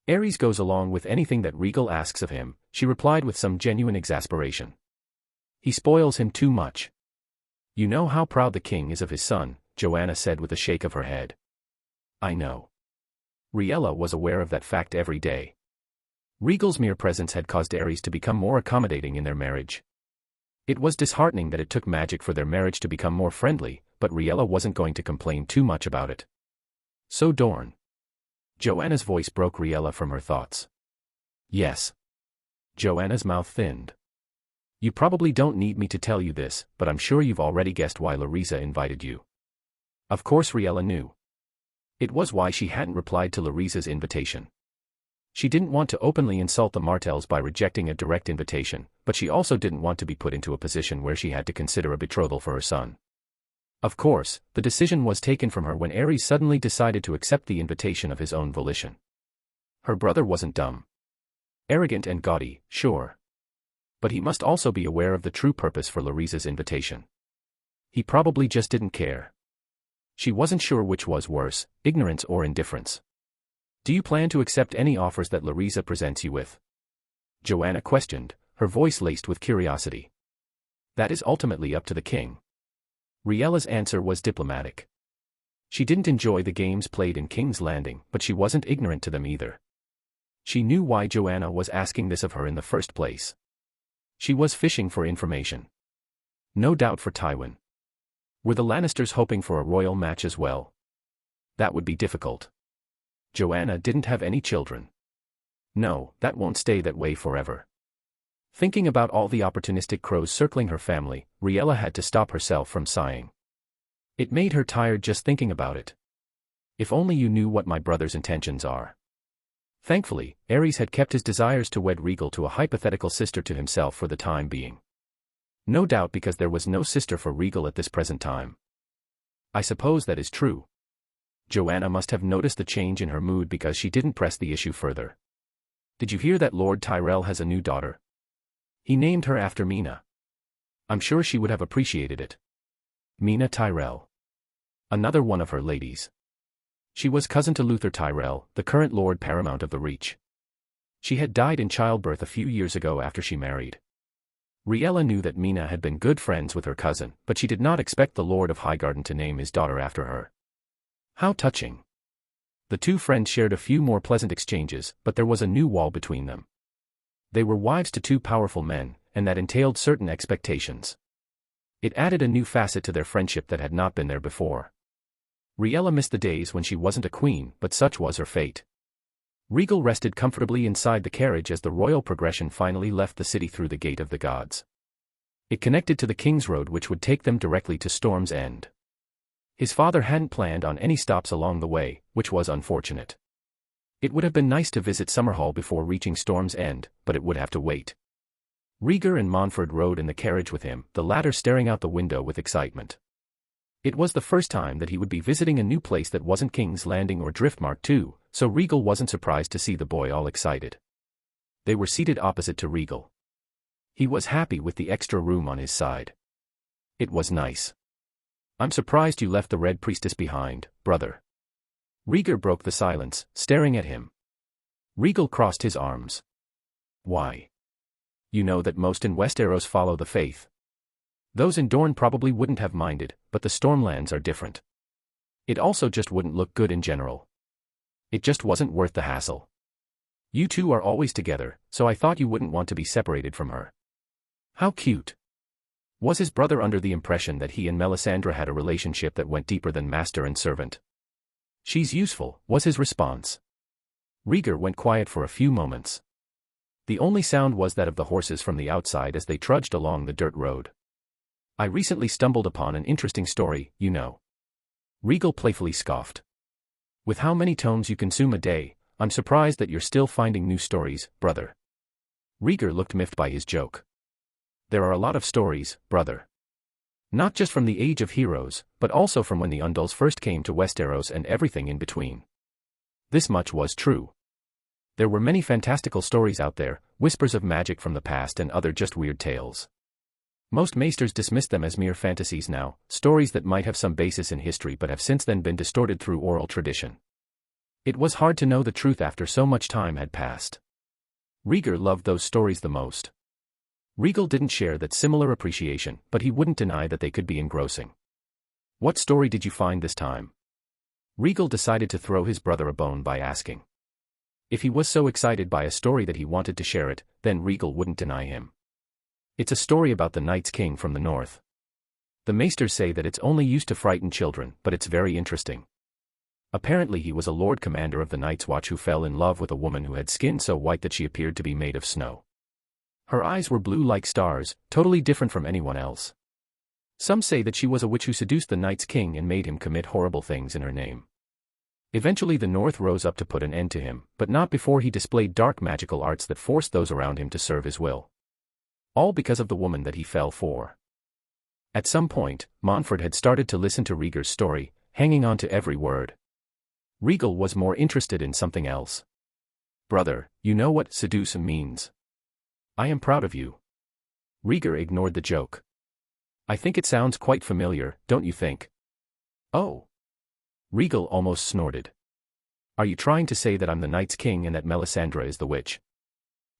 Aerys goes along with anything that Rhaegal asks of him, she replied with some genuine exasperation. He spoils him too much. You know how proud the king is of his son, Joanna said with a shake of her head. I know. Rhaella was aware of that fact every day. Rhaegal's mere presence had caused Aerys to become more accommodating in their marriage. It was disheartening that it took magic for their marriage to become more friendly, but Rhaella wasn't going to complain too much about it. So Dorne. Joanna's voice broke Rhaella from her thoughts. Yes. Joanna's mouth thinned. You probably don't need me to tell you this, but I'm sure you've already guessed why Larisa invited you. Of course Rhaella knew. It was why she hadn't replied to Larisa's invitation. She didn't want to openly insult the Martells by rejecting a direct invitation, but she also didn't want to be put into a position where she had to consider a betrothal for her son. Of course, the decision was taken from her when Aerys suddenly decided to accept the invitation of his own volition. Her brother wasn't dumb. Arrogant and gaudy, sure. But he must also be aware of the true purpose for Larisa's invitation. He probably just didn't care. She wasn't sure which was worse, ignorance or indifference. Do you plan to accept any offers that Larisa presents you with? Joanna questioned, her voice laced with curiosity. That is ultimately up to the king. Rhaella's answer was diplomatic. She didn't enjoy the games played in King's Landing, but she wasn't ignorant to them either. She knew why Joanna was asking this of her in the first place. She was fishing for information. No doubt for Tywin. Were the Lannisters hoping for a royal match as well? That would be difficult. Joanna didn't have any children. No, that won't stay that way forever. Thinking about all the opportunistic crows circling her family, Rhaella had to stop herself from sighing. It made her tired just thinking about it. If only you knew what my brother's intentions are. Thankfully, Aerys had kept his desires to wed Rhaegal to a hypothetical sister to himself for the time being. No doubt because there was no sister for Rhaegal at this present time. I suppose that is true. Joanna must have noticed the change in her mood because she didn't press the issue further. Did you hear that Lord Tyrell has a new daughter? He named her after Mina. I'm sure she would have appreciated it. Mina Tyrell. Another one of her ladies. She was cousin to Luther Tyrell, the current Lord Paramount of the Reach. She had died in childbirth a few years ago after she married. Rhaella knew that Mina had been good friends with her cousin, but she did not expect the Lord of Highgarden to name his daughter after her. How touching. The two friends shared a few more pleasant exchanges, but there was a new wall between them. They were wives to two powerful men, and that entailed certain expectations. It added a new facet to their friendship that had not been there before. Rhaegal missed the days when she wasn't a queen, but such was her fate. Rhaegal rested comfortably inside the carriage as the royal progression finally left the city through the Gate of the Gods. It connected to the King's Road, which would take them directly to Storm's End. His father hadn't planned on any stops along the way, which was unfortunate. It would have been nice to visit Summerhall before reaching Storm's End, but it would have to wait. Rhaegar and Montford rode in the carriage with him, the latter staring out the window with excitement. It was the first time that he would be visiting a new place that wasn't King's Landing or Driftmark too, so Rhaegal wasn't surprised to see the boy all excited. They were seated opposite to Rhaegal. He was happy with the extra room on his side. It was nice. "I'm surprised you left the Red Priestess behind, brother." Rhaegar broke the silence, staring at him. Rhaegal crossed his arms. "Why? You know that most in Westeros follow the faith. Those in Dorne probably wouldn't have minded, but the Stormlands are different. It also just wouldn't look good in general. It just wasn't worth the hassle. You two are always together, so I thought you wouldn't want to be separated from her." "How cute." Was his brother under the impression that he and Melisandre had a relationship that went deeper than master and servant? "She's useful," was his response. Rhaegar went quiet for a few moments. The only sound was that of the horses from the outside as they trudged along the dirt road. "I recently stumbled upon an interesting story, you know." Rhaegal playfully scoffed. "With how many tomes you consume a day, I'm surprised that you're still finding new stories, brother." Rhaegar looked miffed by his joke. "There are a lot of stories, brother. Not just from the Age of Heroes, but also from when the Undulls first came to Westeros and everything in between." This much was true. There were many fantastical stories out there, whispers of magic from the past and other just weird tales. Most maesters dismissed them as mere fantasies now, stories that might have some basis in history but have since then been distorted through oral tradition. It was hard to know the truth after so much time had passed. Rhaegar loved those stories the most. Rhaegal didn't share that similar appreciation, but he wouldn't deny that they could be engrossing. "What story did you find this time?" Rhaegal decided to throw his brother a bone by asking. If he was so excited by a story that he wanted to share it, then Rhaegal wouldn't deny him. "It's a story about the Night's King from the north. The maesters say that it's only used to frighten children, but it's very interesting. Apparently he was a Lord Commander of the Night's Watch who fell in love with a woman who had skin so white that she appeared to be made of snow. Her eyes were blue like stars, totally different from anyone else. Some say that she was a witch who seduced the Night's King and made him commit horrible things in her name. Eventually the North rose up to put an end to him, but not before he displayed dark magical arts that forced those around him to serve his will. All because of the woman that he fell for." At some point, Montford had started to listen to Rhaegar's story, hanging on to every word. Rhaegal was more interested in something else. "Brother, you know what seduce means. I am proud of you." Rhaegar ignored the joke. "I think it sounds quite familiar, don't you think?" "Oh." Rhaegal almost snorted. "Are you trying to say that I'm the Night's King and that Melisandre is the witch?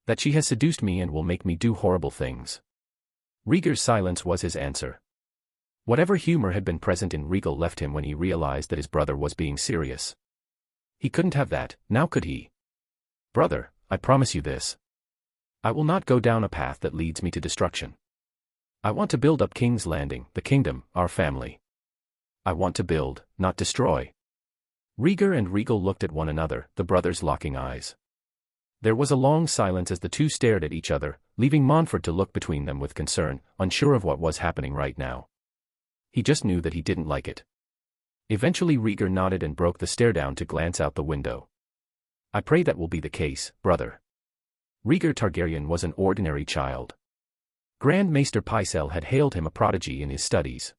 That she has seduced me and will make me do horrible things?" Rhaegar's silence was his answer. Whatever humor had been present in Rhaegal left him when he realized that his brother was being serious. He couldn't have that, now could he? "Brother, I promise you this. I will not go down a path that leads me to destruction. I want to build up King's Landing, the kingdom, our family. I want to build, not destroy." Rhaegar and Rhaegal looked at one another, the brothers locking eyes. There was a long silence as the two stared at each other, leaving Montford to look between them with concern, unsure of what was happening right now. He just knew that he didn't like it. Eventually Rhaegar nodded and broke the stare down to glance out the window. "I pray that will be the case, brother." Rhaegar Targaryen was an ordinary child. Grand Maester Pycelle had hailed him a prodigy in his studies.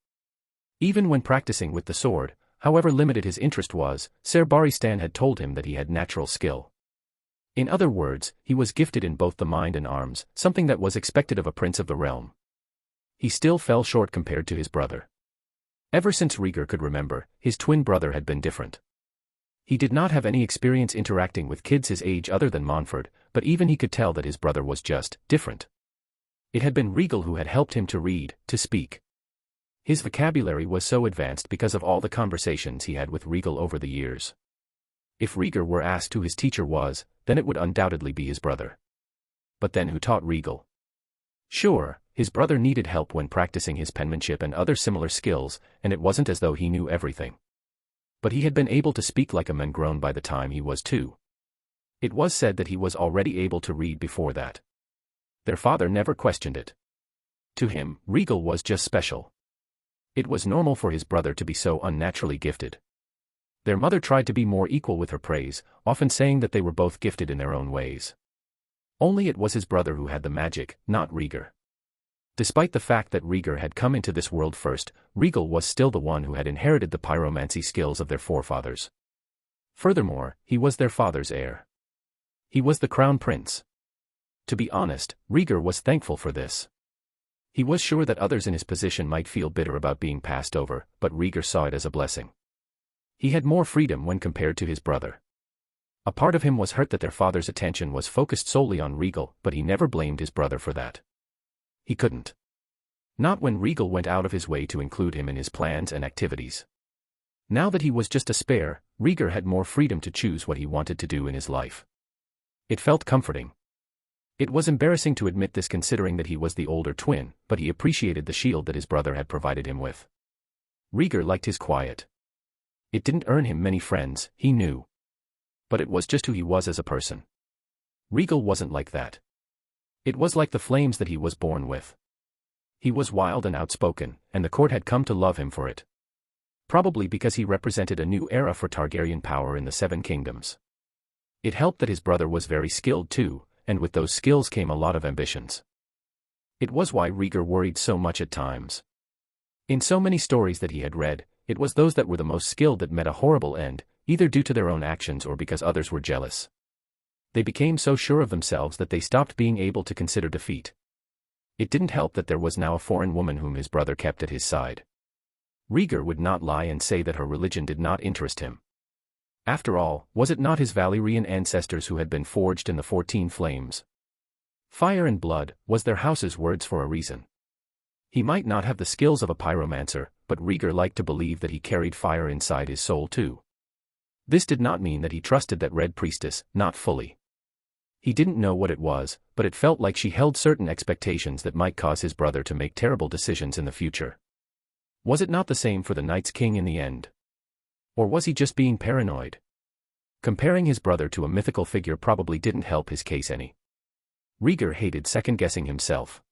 Even when practicing with the sword, however limited his interest was, Ser Barristan had told him that he had natural skill. In other words, he was gifted in both the mind and arms, something that was expected of a prince of the realm. He still fell short compared to his brother. Ever since Rhaegar could remember, his twin brother had been different. He did not have any experience interacting with kids his age other than Montford, but even he could tell that his brother was just different. It had been Rhaegal who had helped him to read, to speak. His vocabulary was so advanced because of all the conversations he had with Rhaegal over the years. If Rhaegar were asked who his teacher was, then it would undoubtedly be his brother. But then who taught Rhaegal? Sure, his brother needed help when practicing his penmanship and other similar skills, and it wasn't as though he knew everything. But he had been able to speak like a man grown by the time he was 2. It was said that he was already able to read before that. Their father never questioned it. To him, Rhaegal was just special. It was normal for his brother to be so unnaturally gifted. Their mother tried to be more equal with her praise, often saying that they were both gifted in their own ways. Only it was his brother who had the magic, not Rhaegar. Despite the fact that Rhaegar had come into this world first, Rhaegal was still the one who had inherited the pyromancy skills of their forefathers. Furthermore, he was their father's heir. He was the crown prince. To be honest, Rhaegar was thankful for this. He was sure that others in his position might feel bitter about being passed over, but Rhaegar saw it as a blessing. He had more freedom when compared to his brother. A part of him was hurt that their father's attention was focused solely on Rhaegal, but he never blamed his brother for that. He couldn't. Not when Rhaegal went out of his way to include him in his plans and activities. Now that he was just a spare, Rhaegar had more freedom to choose what he wanted to do in his life. It felt comforting. It was embarrassing to admit this considering that he was the older twin, but he appreciated the shield that his brother had provided him with. Rhaegar liked his quiet. It didn't earn him many friends, he knew. But it was just who he was as a person. Rhaegal wasn't like that. It was like the flames that he was born with. He was wild and outspoken, and the court had come to love him for it. Probably because he represented a new era for Targaryen power in the Seven Kingdoms. It helped that his brother was very skilled too, and with those skills came a lot of ambitions. It was why Rhaegar worried so much at times. In so many stories that he had read, it was those that were the most skilled that met a horrible end, either due to their own actions or because others were jealous. They became so sure of themselves that they stopped being able to consider defeat. It didn't help that there was now a foreign woman whom his brother kept at his side. Rhaegar would not lie and say that her religion did not interest him. After all, was it not his Valyrian ancestors who had been forged in the 14 flames? Fire and blood was their house's words for a reason. He might not have the skills of a pyromancer, but Rhaegar liked to believe that he carried fire inside his soul too. This did not mean that he trusted that Red Priestess, not fully. He didn't know what it was, but it felt like she held certain expectations that might cause his brother to make terrible decisions in the future. Was it not the same for the Night's King in the end? Or was he just being paranoid? Comparing his brother to a mythical figure probably didn't help his case any. Rhaegar hated second-guessing himself.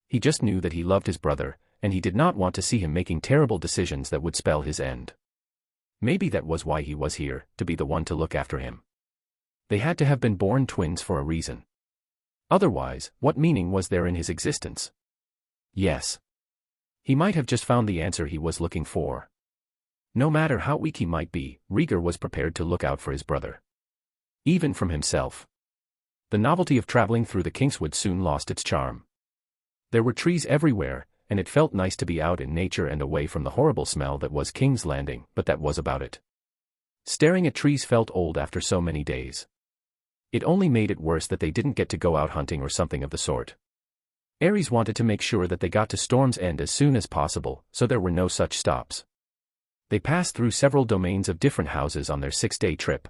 He just knew that he loved his brother, and he did not want to see him making terrible decisions that would spell his end. Maybe that was why he was here, to be the one to look after him. They had to have been born twins for a reason. Otherwise, what meaning was there in his existence? Yes. He might have just found the answer he was looking for. No matter how weak he might be, Rhaegar was prepared to look out for his brother. Even from himself. The novelty of traveling through the Kingswood soon lost its charm. There were trees everywhere, and it felt nice to be out in nature and away from the horrible smell that was King's Landing, but that was about it. Staring at trees felt old after so many days. It only made it worse that they didn't get to go out hunting or something of the sort. Aerys wanted to make sure that they got to Storm's End as soon as possible, so there were no such stops. They passed through several domains of different houses on their 6-day trip.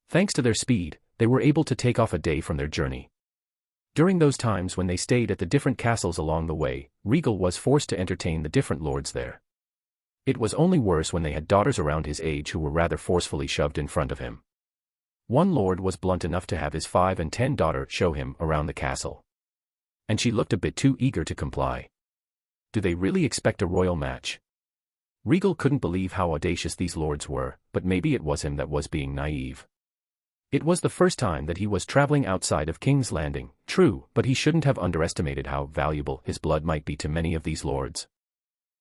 Thanks to their speed, they were able to take off a day from their journey. During those times when they stayed at the different castles along the way, Rhaegal was forced to entertain the different lords there. It was only worse when they had daughters around his age who were rather forcefully shoved in front of him. One lord was blunt enough to have his 5 and 10 daughter show him around the castle. And she looked a bit too eager to comply. Do they really expect a royal match? Rhaegal couldn't believe how audacious these lords were, but maybe it was him that was being naive. It was the first time that he was traveling outside of King's Landing, true, but he shouldn't have underestimated how valuable his blood might be to many of these lords.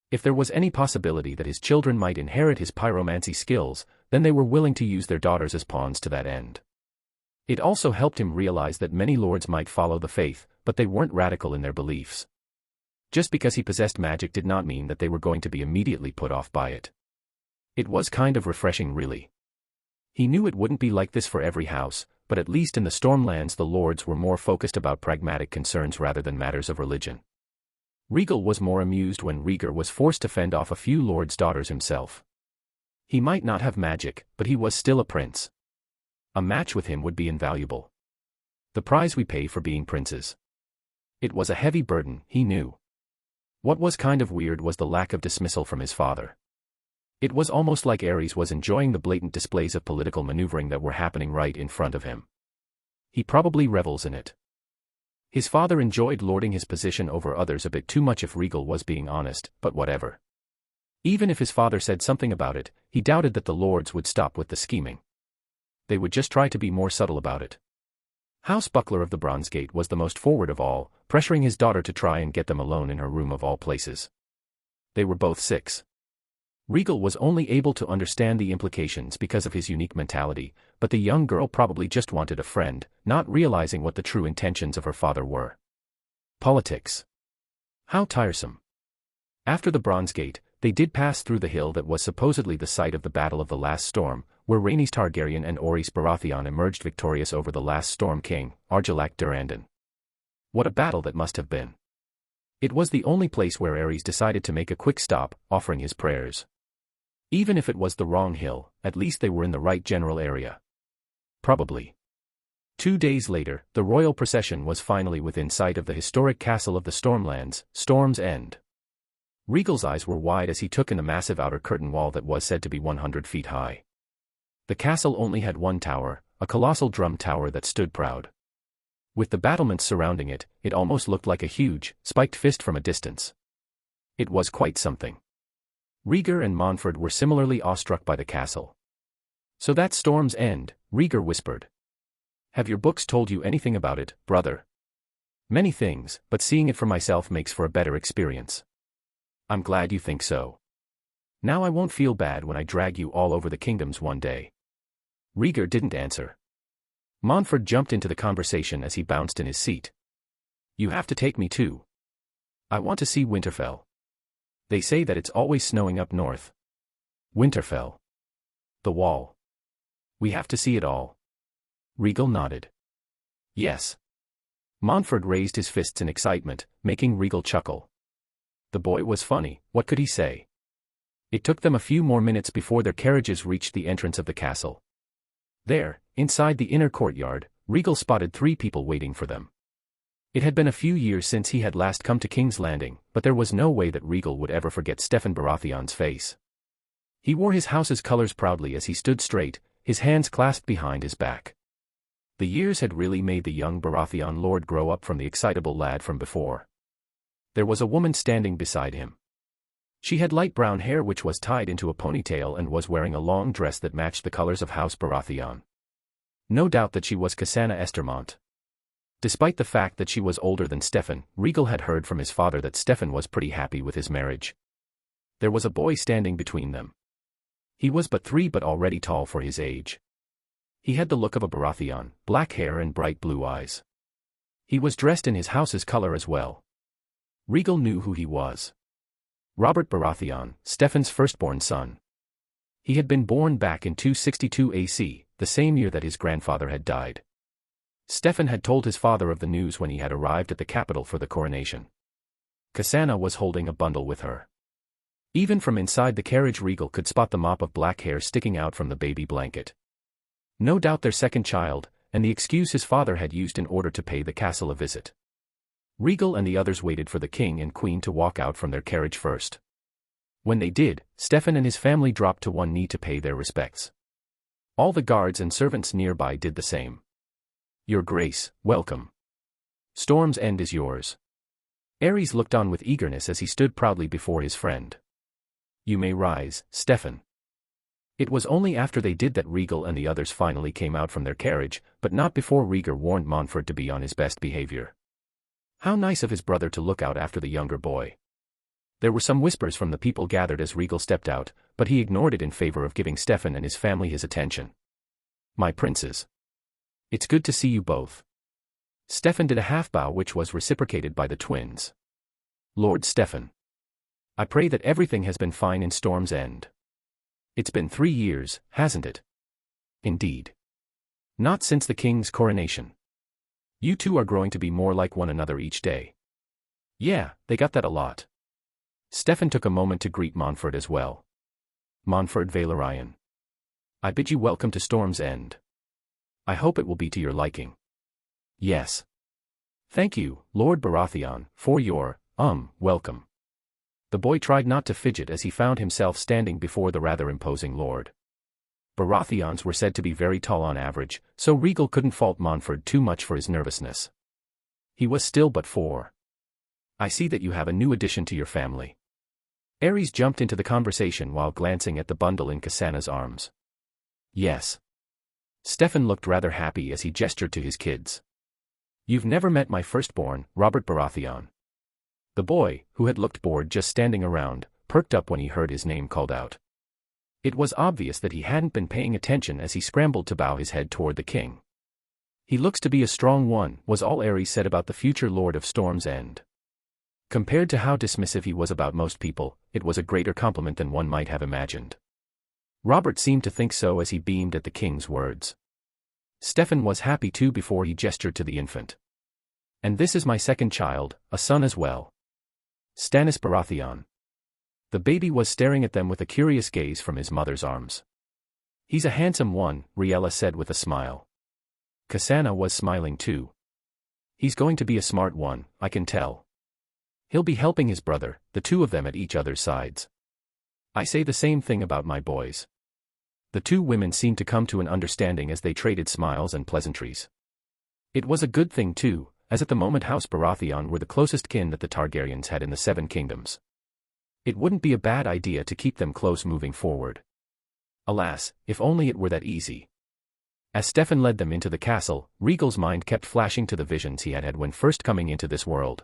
If there was any possibility that his children might inherit his pyromancy skills, then they were willing to use their daughters as pawns to that end. It also helped him realize that many lords might follow the faith, but they weren't radical in their beliefs. Just because he possessed magic did not mean that they were going to be immediately put off by it. It was kind of refreshing, really. He knew it wouldn't be like this for every house, but at least in the Stormlands the lords were more focused about pragmatic concerns rather than matters of religion. Rhaegal was more amused when Rhaegar was forced to fend off a few lords' daughters himself. He might not have magic, but he was still a prince. A match with him would be invaluable. The price we pay for being princes. It was a heavy burden, he knew. What was kind of weird was the lack of dismissal from his father. It was almost like Aerys was enjoying the blatant displays of political maneuvering that were happening right in front of him. He probably revels in it. His father enjoyed lording his position over others a bit too much if Rhaegal was being honest, but whatever. Even if his father said something about it, he doubted that the lords would stop with the scheming. They would just try to be more subtle about it. House Buckler of the Bronze Gate was the most forward of all, pressuring his daughter to try and get them alone in her room of all places. They were both 6. Rhaegal was only able to understand the implications because of his unique mentality, but the young girl probably just wanted a friend, not realizing what the true intentions of her father were. Politics. How tiresome. After the Bronze Gate, they did pass through the hill that was supposedly the site of the Battle of the Last Storm, where Rhaenys Targaryen and Orys Baratheon emerged victorious over the last Storm King, Argilac Durandon. What a battle that must have been. It was the only place where Aerys decided to make a quick stop, offering his prayers. Even if it was the wrong hill, at least they were in the right general area. Probably. 2 days later, the royal procession was finally within sight of the historic castle of the Stormlands, Storm's End. Rhaegal's eyes were wide as he took in the massive outer curtain wall that was said to be 100 feet high. The castle only had one tower, a colossal drum tower that stood proud. With the battlements surrounding it, it almost looked like a huge, spiked fist from a distance. It was quite something. Rhaegar and Montford were similarly awestruck by the castle. "So that's Storm's End," Rhaegar whispered. "Have your books told you anything about it, brother?" "Many things, but seeing it for myself makes for a better experience." "I'm glad you think so. Now I won't feel bad when I drag you all over the kingdoms one day." Rhaegar didn't answer. Montford jumped into the conversation as he bounced in his seat. "You have to take me too. I want to see Winterfell. They say that it's always snowing up north." "Winterfell. The Wall. We have to see it all." Rhaegal nodded. "Yes." Montford raised his fists in excitement, making Rhaegal chuckle. The boy was funny, what could he say? It took them a few more minutes before their carriages reached the entrance of the castle. There, inside the inner courtyard, Rhaegal spotted 3 people waiting for them. It had been a few years since he had last come to King's Landing, but there was no way that Rhaegal would ever forget Steffon Baratheon's face. He wore his house's colors proudly as he stood straight, his hands clasped behind his back. The years had really made the young Baratheon lord grow up from the excitable lad from before. There was a woman standing beside him. She had light brown hair which was tied into a ponytail and was wearing a long dress that matched the colors of House Baratheon. No doubt that she was Cassandra Estermont. Despite the fact that she was older than Steffon, Rhaegal had heard from his father that Steffon was pretty happy with his marriage. There was a boy standing between them. He was but 3 but already tall for his age. He had the look of a Baratheon, black hair and bright blue eyes. He was dressed in his house's color as well. Rhaegal knew who he was. Robert Baratheon, Steffon's firstborn son. He had been born back in 262 AC, the same year that his grandfather had died. Steffon had told his father of the news when he had arrived at the capital for the coronation. Cassandra was holding a bundle with her. Even from inside the carriage Rhaegal could spot the mop of black hair sticking out from the baby blanket. No doubt their second child, and the excuse his father had used in order to pay the castle a visit. Rhaegal and the others waited for the king and queen to walk out from their carriage first. When they did, Steffon and his family dropped to one knee to pay their respects. All the guards and servants nearby did the same. "Your Grace, welcome. Storm's End is yours." Aerys looked on with eagerness as he stood proudly before his friend. "You may rise, Steffon." It was only after they did that Rhaegal and the others finally came out from their carriage, but not before Rhaegar warned Montford to be on his best behavior. How nice of his brother to look out after the younger boy. There were some whispers from the people gathered as Rhaegal stepped out, but he ignored it in favor of giving Steffon and his family his attention. "My princes. It's good to see you both." Steffon did a half-bow which was reciprocated by the twins. "Lord Steffon. I pray that everything has been fine in Storm's End. It's been 3 years, hasn't it?" "Indeed. Not since the king's coronation. You two are growing to be more like one another each day." "Yeah, they got that a lot." Steffon took a moment to greet Montford as well. "Montford Valerian. I bid you welcome to Storm's End. I hope it will be to your liking." "Yes. Thank you, Lord Baratheon, for your, welcome. The boy tried not to fidget as he found himself standing before the rather imposing lord. Baratheons were said to be very tall on average, so Rhaegal couldn't fault Montford too much for his nervousness. He was still but 4. I see that you have a new addition to your family. Aerys jumped into the conversation while glancing at the bundle in Cassana's arms. Yes. Stefan looked rather happy as he gestured to his kids. You've never met my firstborn, Robert Baratheon. The boy, who had looked bored just standing around, perked up when he heard his name called out. It was obvious that he hadn't been paying attention as he scrambled to bow his head toward the king. He looks to be a strong one, was all Aerys said about the future Lord of Storm's End. Compared to how dismissive he was about most people, it was a greater compliment than one might have imagined. Robert seemed to think so as he beamed at the king's words. Stefan was happy too before he gestured to the infant. And this is my second child, a son as well. Stannis Baratheon. The baby was staring at them with a curious gaze from his mother's arms. He's a handsome one, Rhaella said with a smile. Cassana was smiling too. He's going to be a smart one, I can tell. He'll be helping his brother, the two of them at each other's sides. I say the same thing about my boys. The two women seemed to come to an understanding as they traded smiles and pleasantries. It was a good thing too, as at the moment House Baratheon were the closest kin that the Targaryens had in the Seven Kingdoms. It wouldn't be a bad idea to keep them close moving forward. Alas, if only it were that easy. As Stefan led them into the castle, Rhaegal's mind kept flashing to the visions he had had when first coming into this world.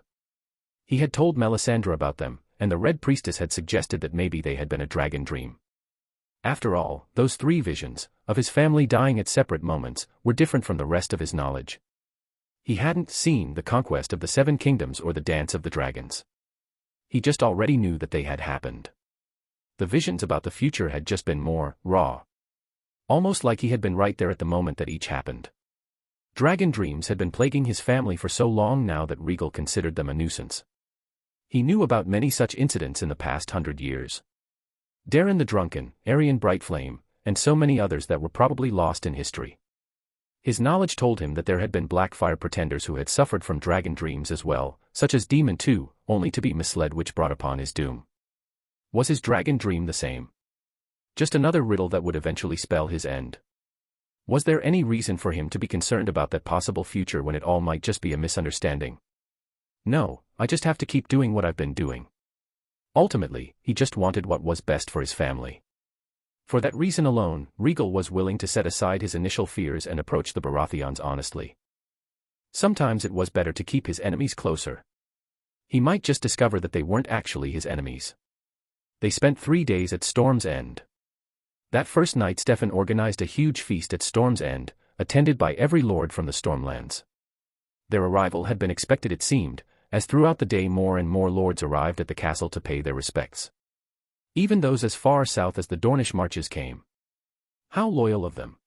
He had told Melisandre about them, and the Red Priestess had suggested that maybe they had been a dragon dream. After all, those 3 visions, of his family dying at separate moments, were different from the rest of his knowledge. He hadn't seen the conquest of the 7 kingdoms or the dance of the dragons. He just already knew that they had happened. The visions about the future had just been more raw. Almost like he had been right there at the moment that each happened. Dragon dreams had been plaguing his family for so long now that Rhaegal considered them a nuisance. He knew about many such incidents in the past 100 years. Daeron the Drunken, Aerion Brightflame, and so many others that were probably lost in history. His knowledge told him that there had been Blackfire pretenders who had suffered from dragon dreams as well, such as Daemon too, only to be misled, which brought upon his doom. Was his dragon dream the same? Just another riddle that would eventually spell his end. Was there any reason for him to be concerned about that possible future when it all might just be a misunderstanding? No, I just have to keep doing what I've been doing. Ultimately, he just wanted what was best for his family. For that reason alone, Rhaegal was willing to set aside his initial fears and approach the Baratheons honestly. Sometimes it was better to keep his enemies closer. He might just discover that they weren't actually his enemies. They spent 3 days at Storm's End. That first night Stefan organized a huge feast at Storm's End, attended by every lord from the Stormlands. Their arrival had been expected, it seemed, as throughout the day more and more lords arrived at the castle to pay their respects. Even those as far south as the Dornish marches came. How loyal of them.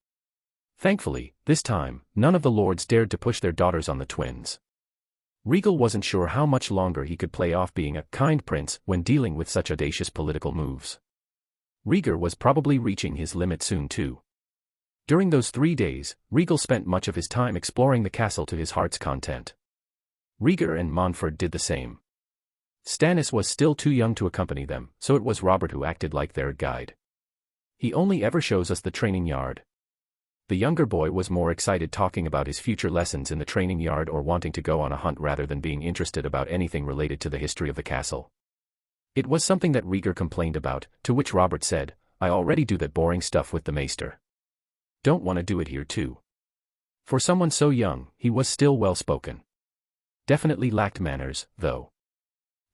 Thankfully, this time, none of the lords dared to push their daughters on the twins. Rhaegal wasn't sure how much longer he could play off being a kind prince when dealing with such audacious political moves. Rhaegar was probably reaching his limit soon too. During those 3 days, Rhaegal spent much of his time exploring the castle to his heart's content. Rhaegar and Montford did the same. Stannis was still too young to accompany them, so it was Robert who acted like their guide. He only ever shows us the training yard. The younger boy was more excited talking about his future lessons in the training yard or wanting to go on a hunt rather than being interested about anything related to the history of the castle. It was something that Rhaegar complained about, to which Robert said, I already do that boring stuff with the maester. Don't want to do it here too. For someone so young, he was still well-spoken. Definitely lacked manners, though.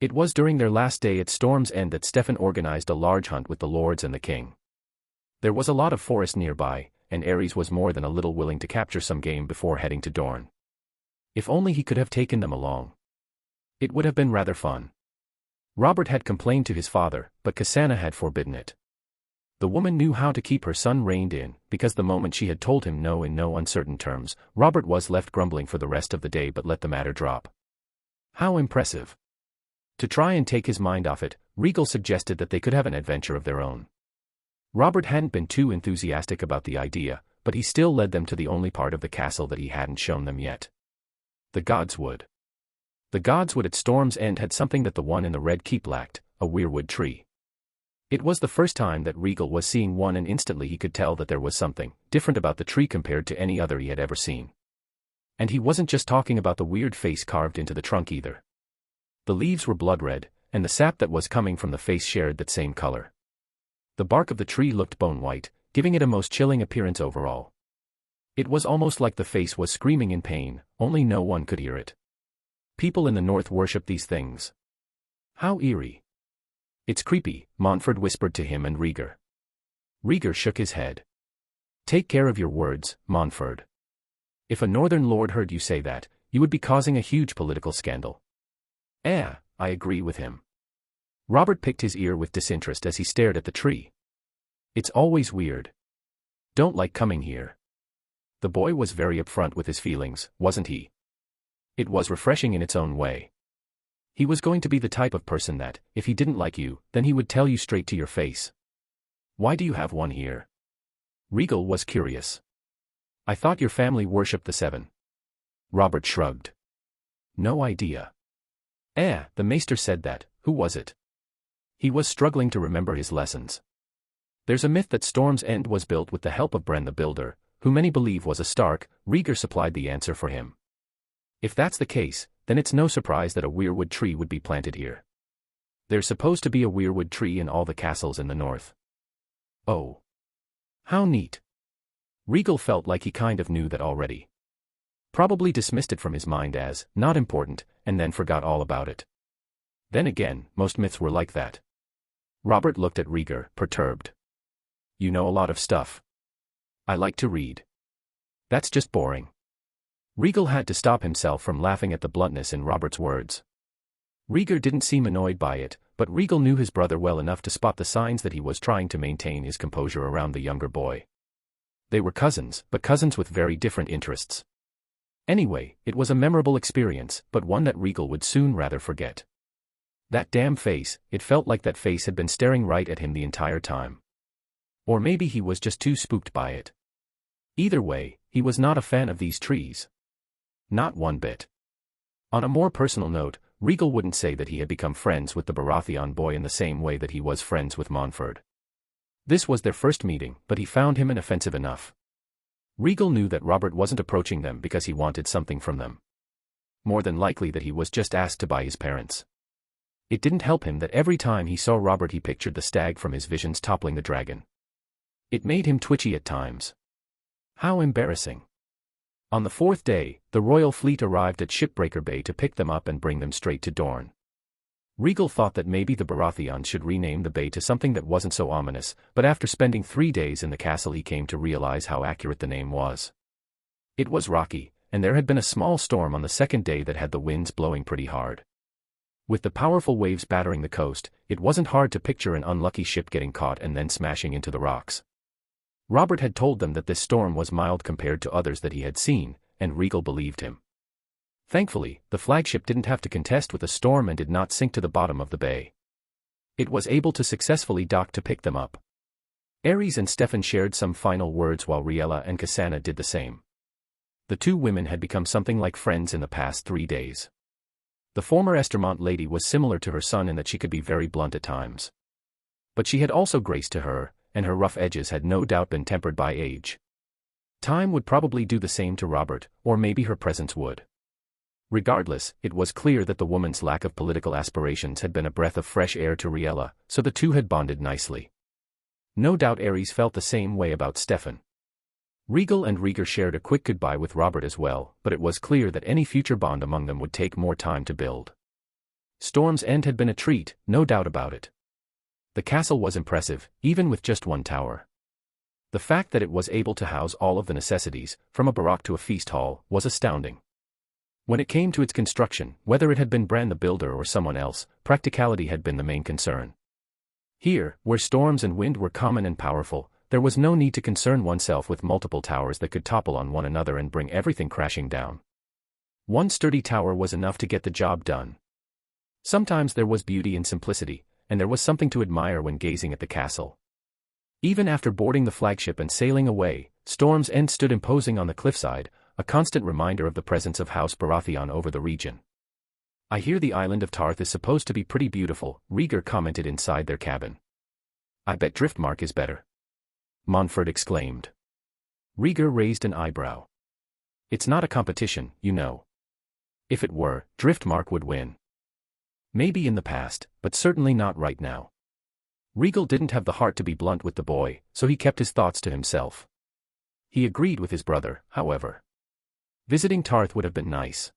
It was during their last day at Storm's End that Stefan organized a large hunt with the lords and the king. There was a lot of forest nearby, and Aerys was more than a little willing to capture some game before heading to Dorne. If only he could have taken them along. It would have been rather fun. Robert had complained to his father, but Cassana had forbidden it. The woman knew how to keep her son reined in, because the moment she had told him no in no uncertain terms, Robert was left grumbling for the rest of the day but let the matter drop. How impressive. To try and take his mind off it, Rhaegal suggested that they could have an adventure of their own. Robert hadn't been too enthusiastic about the idea, but he still led them to the only part of the castle that he hadn't shown them yet. The Godswood. The godswood at Storm's End had something that the one in the Red Keep lacked, a weirwood tree. It was the first time that Rhaegal was seeing one, and instantly he could tell that there was something different about the tree compared to any other he had ever seen. And he wasn't just talking about the weird face carved into the trunk either. The leaves were blood red, and the sap that was coming from the face shared that same color. The bark of the tree looked bone white, giving it a most chilling appearance overall. It was almost like the face was screaming in pain, only no one could hear it. People in the north worship these things. How eerie. It's creepy, Montford whispered to him and Rhaegar. Rhaegar shook his head. Take care of your words, Montford. If a northern lord heard you say that, you would be causing a huge political scandal. I agree with him. Robert picked his ear with disinterest as he stared at the tree. It's always weird. Don't like coming here. The boy was very upfront with his feelings, wasn't he? It was refreshing in its own way. He was going to be the type of person that, if he didn't like you, then he would tell you straight to your face. Why do you have one here? Rhaegal was curious. I thought your family worshipped the seven. Robert shrugged. No idea. The maester said that. Who was it? He was struggling to remember his lessons. There's a myth that Storm's End was built with the help of Bran the Builder, who many believe was a Stark. Rhaegar supplied the answer for him. If that's the case, then it's no surprise that a weirwood tree would be planted here. There's supposed to be a weirwood tree in all the castles in the north. Oh. How neat. Rhaegal felt like he kind of knew that already. Probably dismissed it from his mind as not important, and then forgot all about it. Then again, most myths were like that. Robert looked at Rhaegar, perturbed. You know a lot of stuff. I like to read. That's just boring. Rhaegal had to stop himself from laughing at the bluntness in Robert's words. Rhaegar didn't seem annoyed by it, but Rhaegal knew his brother well enough to spot the signs that he was trying to maintain his composure around the younger boy. They were cousins, but cousins with very different interests. Anyway, it was a memorable experience, but one that Rhaegal would soon rather forget. That damn face, it felt like that face had been staring right at him the entire time. Or maybe he was just too spooked by it. Either way, he was not a fan of these trees. Not one bit. On a more personal note, Rhaegal wouldn't say that he had become friends with the Baratheon boy in the same way that he was friends with Montford. This was their first meeting, but he found him inoffensive enough. Rhaegal knew that Robert wasn't approaching them because he wanted something from them. More than likely that he was just asked to buy his parents. It didn't help him that every time he saw Robert he pictured the stag from his visions toppling the dragon. It made him twitchy at times. How embarrassing. On the fourth day, the royal fleet arrived at Shipbreaker Bay to pick them up and bring them straight to Dorne. Rhaegal thought that maybe the Baratheons should rename the bay to something that wasn't so ominous, but after spending 3 days in the castle he came to realize how accurate the name was. It was rocky, and there had been a small storm on the second day that had the winds blowing pretty hard. With the powerful waves battering the coast, it wasn't hard to picture an unlucky ship getting caught and then smashing into the rocks. Robert had told them that this storm was mild compared to others that he had seen, and Rhaegal believed him. Thankfully, the flagship didn't have to contest with a storm and did not sink to the bottom of the bay. It was able to successfully dock to pick them up. Aerys and Stefan shared some final words while Rhaella and Cassandra did the same. The two women had become something like friends in the past 3 days. The former Estermont lady was similar to her son in that she could be very blunt at times. But she had also grace to her, and her rough edges had no doubt been tempered by age. Time would probably do the same to Robert, or maybe her presence would. Regardless, it was clear that the woman's lack of political aspirations had been a breath of fresh air to Rhaella, so the two had bonded nicely. No doubt Aerys felt the same way about Stefan. Rhaegal and Rhaegar shared a quick goodbye with Robert as well, but it was clear that any future bond among them would take more time to build. Storm's End had been a treat, no doubt about it. The castle was impressive, even with just one tower. The fact that it was able to house all of the necessities, from a barack to a feast hall, was astounding. When it came to its construction, whether it had been Bran the Builder or someone else, practicality had been the main concern. Here, where storms and wind were common and powerful, there was no need to concern oneself with multiple towers that could topple on one another and bring everything crashing down. One sturdy tower was enough to get the job done. Sometimes there was beauty in simplicity, and there was something to admire when gazing at the castle. Even after boarding the flagship and sailing away, Storm's End stood imposing on the cliffside, a constant reminder of the presence of House Baratheon over the region. I hear the island of Tarth is supposed to be pretty beautiful, Rhaegal commented inside their cabin. I bet Driftmark is better, Montfort exclaimed. Rhaegal raised an eyebrow. It's not a competition, you know. If it were, Driftmark would win. Maybe in the past, but certainly not right now. Rhaegal didn't have the heart to be blunt with the boy, so he kept his thoughts to himself. He agreed with his brother, however. Visiting Tarth would have been nice.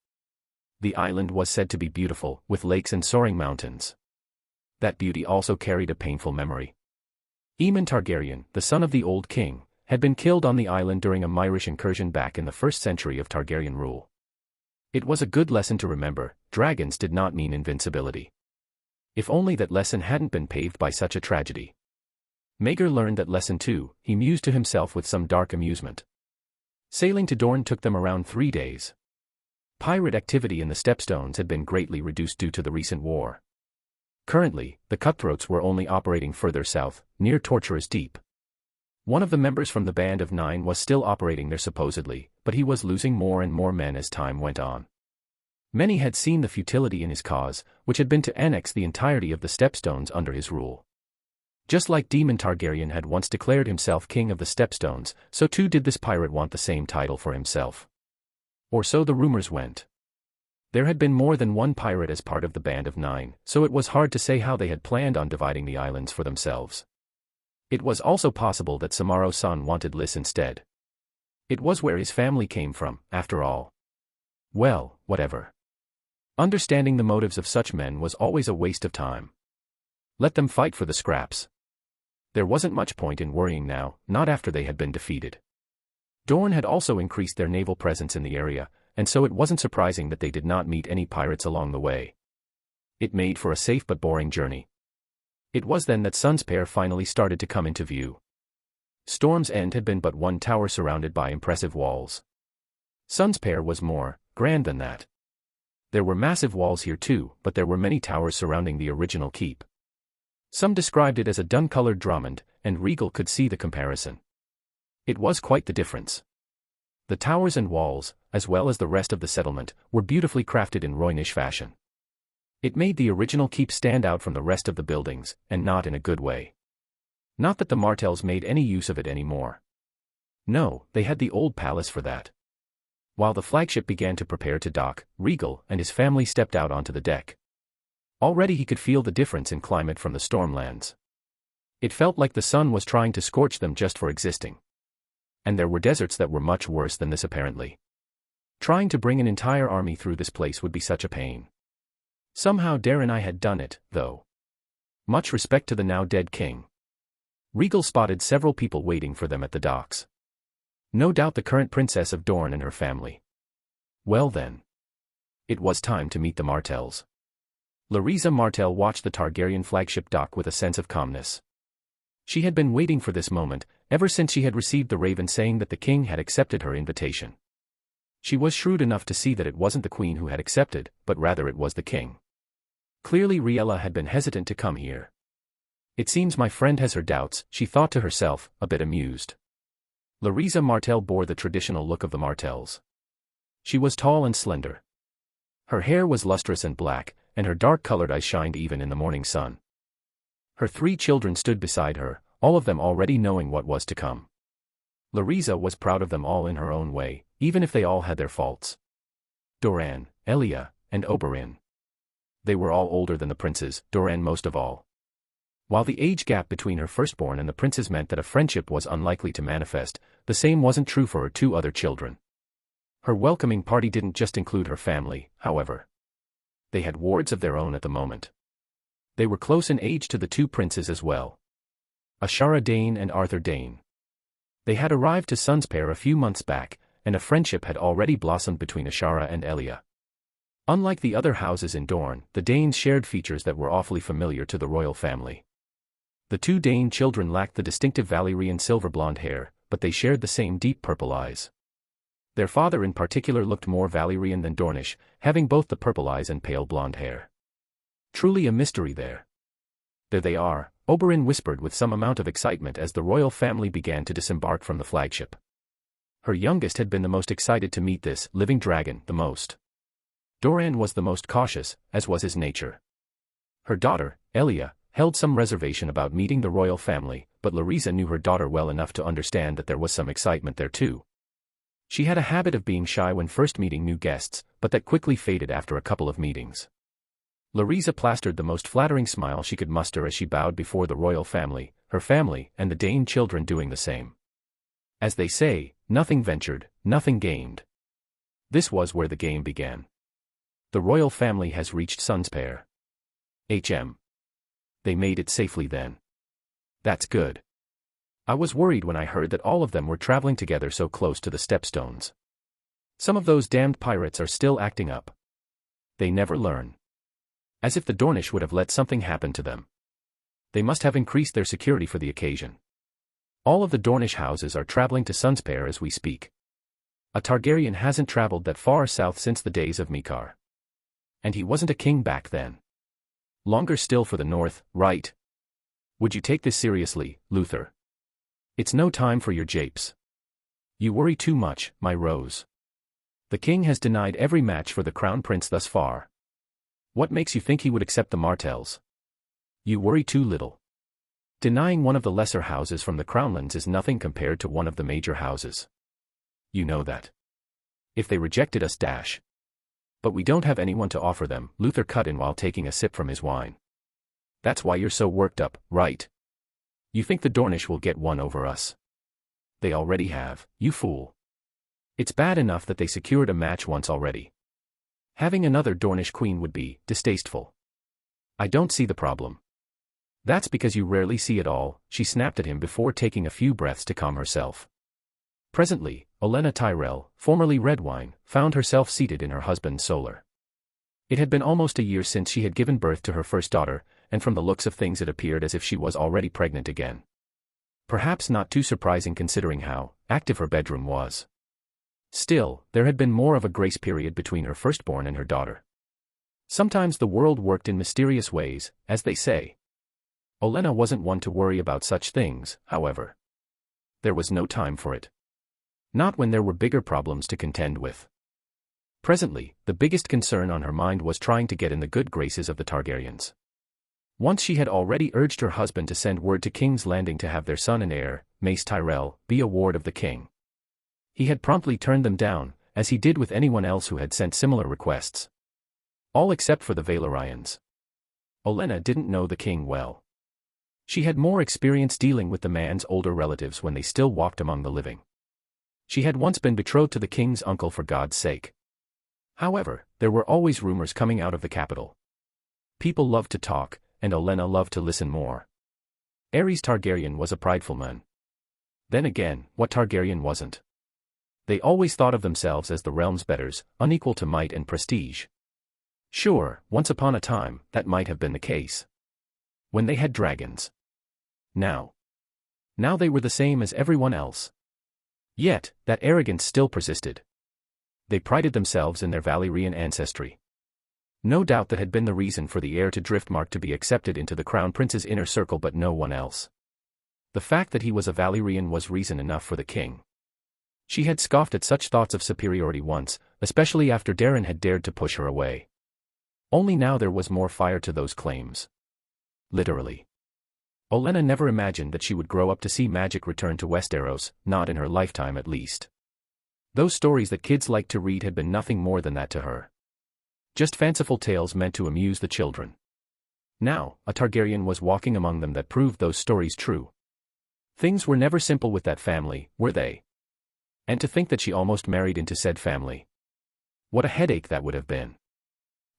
The island was said to be beautiful, with lakes and soaring mountains. That beauty also carried a painful memory. Aemon Targaryen, the son of the old king, had been killed on the island during a Myrish incursion back in the 1st century of Targaryen rule. It was a good lesson to remember, dragons did not mean invincibility. If only that lesson hadn't been paved by such a tragedy. Maegor learned that lesson too, he mused to himself with some dark amusement. Sailing to Dorne took them around 3 days. Pirate activity in the Stepstones had been greatly reduced due to the recent war. Currently, the cutthroats were only operating further south, near Torturous Deep. One of the members from the Band of Nine was still operating there supposedly, but he was losing more and more men as time went on. Many had seen the futility in his cause, which had been to annex the entirety of the Stepstones under his rule. Just like Daemon Targaryen had once declared himself king of the Stepstones, so too did this pirate want the same title for himself. Or so the rumors went. There had been more than one pirate as part of the Band of Nine, so it was hard to say how they had planned on dividing the islands for themselves. It was also possible that Samaro-san wanted Lys instead. It was where his family came from, after all. Well, whatever. Understanding the motives of such men was always a waste of time. Let them fight for the scraps. There wasn't much point in worrying now, not after they had been defeated. Dorne had also increased their naval presence in the area, and so it wasn't surprising that they did not meet any pirates along the way. It made for a safe but boring journey. It was then that Sunspear finally started to come into view. Storm's End had been but one tower surrounded by impressive walls. Sunspear was more grand than that. There were massive walls here too, but there were many towers surrounding the original keep. Some described it as a dun-colored Drummond, and Rhaegal could see the comparison. It was quite the difference. The towers and walls, as well as the rest of the settlement, were beautifully crafted in Rhoynish fashion. It made the original keep stand out from the rest of the buildings, and not in a good way. Not that the Martells made any use of it anymore. No, they had the old palace for that. While the flagship began to prepare to dock, Rhaegal and his family stepped out onto the deck. Already he could feel the difference in climate from the Stormlands. It felt like the sun was trying to scorch them just for existing. And there were deserts that were much worse than this apparently. Trying to bring an entire army through this place would be such a pain. Somehow Darren had done it, though. Much respect to the now dead king. Rhaegal spotted several people waiting for them at the docks. No doubt the current princess of Dorne and her family. Well then. It was time to meet the Martells. Lysa Martell watched the Targaryen flagship dock with a sense of calmness. She had been waiting for this moment, ever since she had received the raven saying that the king had accepted her invitation. She was shrewd enough to see that it wasn't the queen who had accepted, but rather it was the king. Clearly Rhaella had been hesitant to come here. It seems my friend has her doubts, she thought to herself, a bit amused. Lysa Martell bore the traditional look of the Martells. She was tall and slender. Her hair was lustrous and black, and her dark-colored eyes shined even in the morning sun. Her 3 children stood beside her, all of them already knowing what was to come. Lysa was proud of them all in her own way, even if they all had their faults. Doran, Elia, and Oberyn. They were all older than the princes, Doran most of all. While the age gap between her firstborn and the princes meant that a friendship was unlikely to manifest, the same wasn't true for her 2 other children. Her welcoming party didn't just include her family, however. They had wards of their own at the moment. They were close in age to the 2 princes as well. Ashara Dane and Arthur Dane. They had arrived to Sunspear a few months back, and a friendship had already blossomed between Ashara and Elia. Unlike the other houses in Dorne, the Danes shared features that were awfully familiar to the royal family. The 2 Dane children lacked the distinctive Valyrian silver-blonde hair, but they shared the same deep purple eyes. Their father in particular looked more Valyrian than Dornish, having both the purple eyes and pale blonde hair. Truly a mystery there. There they are, Oberyn whispered with some amount of excitement as the royal family began to disembark from the flagship. Her youngest had been the most excited to meet this living dragon the most. Doran was the most cautious, as was his nature. Her daughter, Elia, held some reservation about meeting the royal family, but Larisa knew her daughter well enough to understand that there was some excitement there too. She had a habit of being shy when first meeting new guests, but that quickly faded after a couple of meetings. Larisa plastered the most flattering smile she could muster as she bowed before the royal family, her family, and the Dane children doing the same. As they say, nothing ventured, nothing gained. This was where the game began. The royal family has reached Sunspear. They made it safely then. That's good. I was worried when I heard that all of them were traveling together so close to the stepstones. Some of those damned pirates are still acting up. They never learn. As if the Dornish would have let something happen to them. They must have increased their security for the occasion. All of the Dornish houses are traveling to Sunspear as we speak. A Targaryen hasn't traveled that far south since the days of Mikar. And he wasn't a king back then. Longer still for the north, right? Would you take this seriously, Luther? It's no time for your japes. You worry too much, my rose. The king has denied every match for the crown prince thus far. What makes you think he would accept the Martells? You worry too little. Denying one of the lesser houses from the Crownlands is nothing compared to one of the major houses. You know that. If they rejected us, But we don't have anyone to offer them, Luther cut in while taking a sip from his wine. That's why you're so worked up, right? You think the Dornish will get one over us? They already have, you fool. It's bad enough that they secured a match once already. Having another Dornish queen would be distasteful. I don't see the problem. That's because you rarely see it all, she snapped at him before taking a few breaths to calm herself. Presently, Olenna Tyrell, formerly Redwine, found herself seated in her husband's solar. It had been almost a year since she had given birth to her first daughter, and from the looks of things it appeared as if she was already pregnant again. Perhaps not too surprising considering how active her bedroom was. Still, there had been more of a grace period between her firstborn and her daughter. Sometimes the world worked in mysterious ways, as they say. Olenna wasn't one to worry about such things, however. There was no time for it. Not when there were bigger problems to contend with. Presently, the biggest concern on her mind was trying to get in the good graces of the Targaryens. Once she had already urged her husband to send word to King's Landing to have their son and heir, Mace Tyrell, be a ward of the king. He had promptly turned them down, as he did with anyone else who had sent similar requests. All except for the Valyrians. Olenna didn't know the king well. She had more experience dealing with the man's older relatives when they still walked among the living. She had once been betrothed to the king's uncle for God's sake. However, there were always rumors coming out of the capital. People loved to talk, and Olenna loved to listen more. Aerys Targaryen was a prideful man. Then again, what Targaryen wasn't? They always thought of themselves as the realm's betters, unequal to might and prestige. Sure, once upon a time, that might have been the case. When they had dragons. Now they were the same as everyone else. Yet, that arrogance still persisted. They prided themselves in their Valyrian ancestry. No doubt that had been the reason for the heir to Driftmark to be accepted into the crown prince's inner circle, but no one else. The fact that he was a Valyrian was reason enough for the king. She had scoffed at such thoughts of superiority once, especially after Daeron had dared to push her away. Only now there was more fire to those claims. Literally. Olenna never imagined that she would grow up to see magic return to Westeros, not in her lifetime at least. Those stories that kids liked to read had been nothing more than that to her. Just fanciful tales meant to amuse the children. Now, a Targaryen was walking among them that proved those stories true. Things were never simple with that family, were they? And to think that she almost married into said family. What a headache that would have been.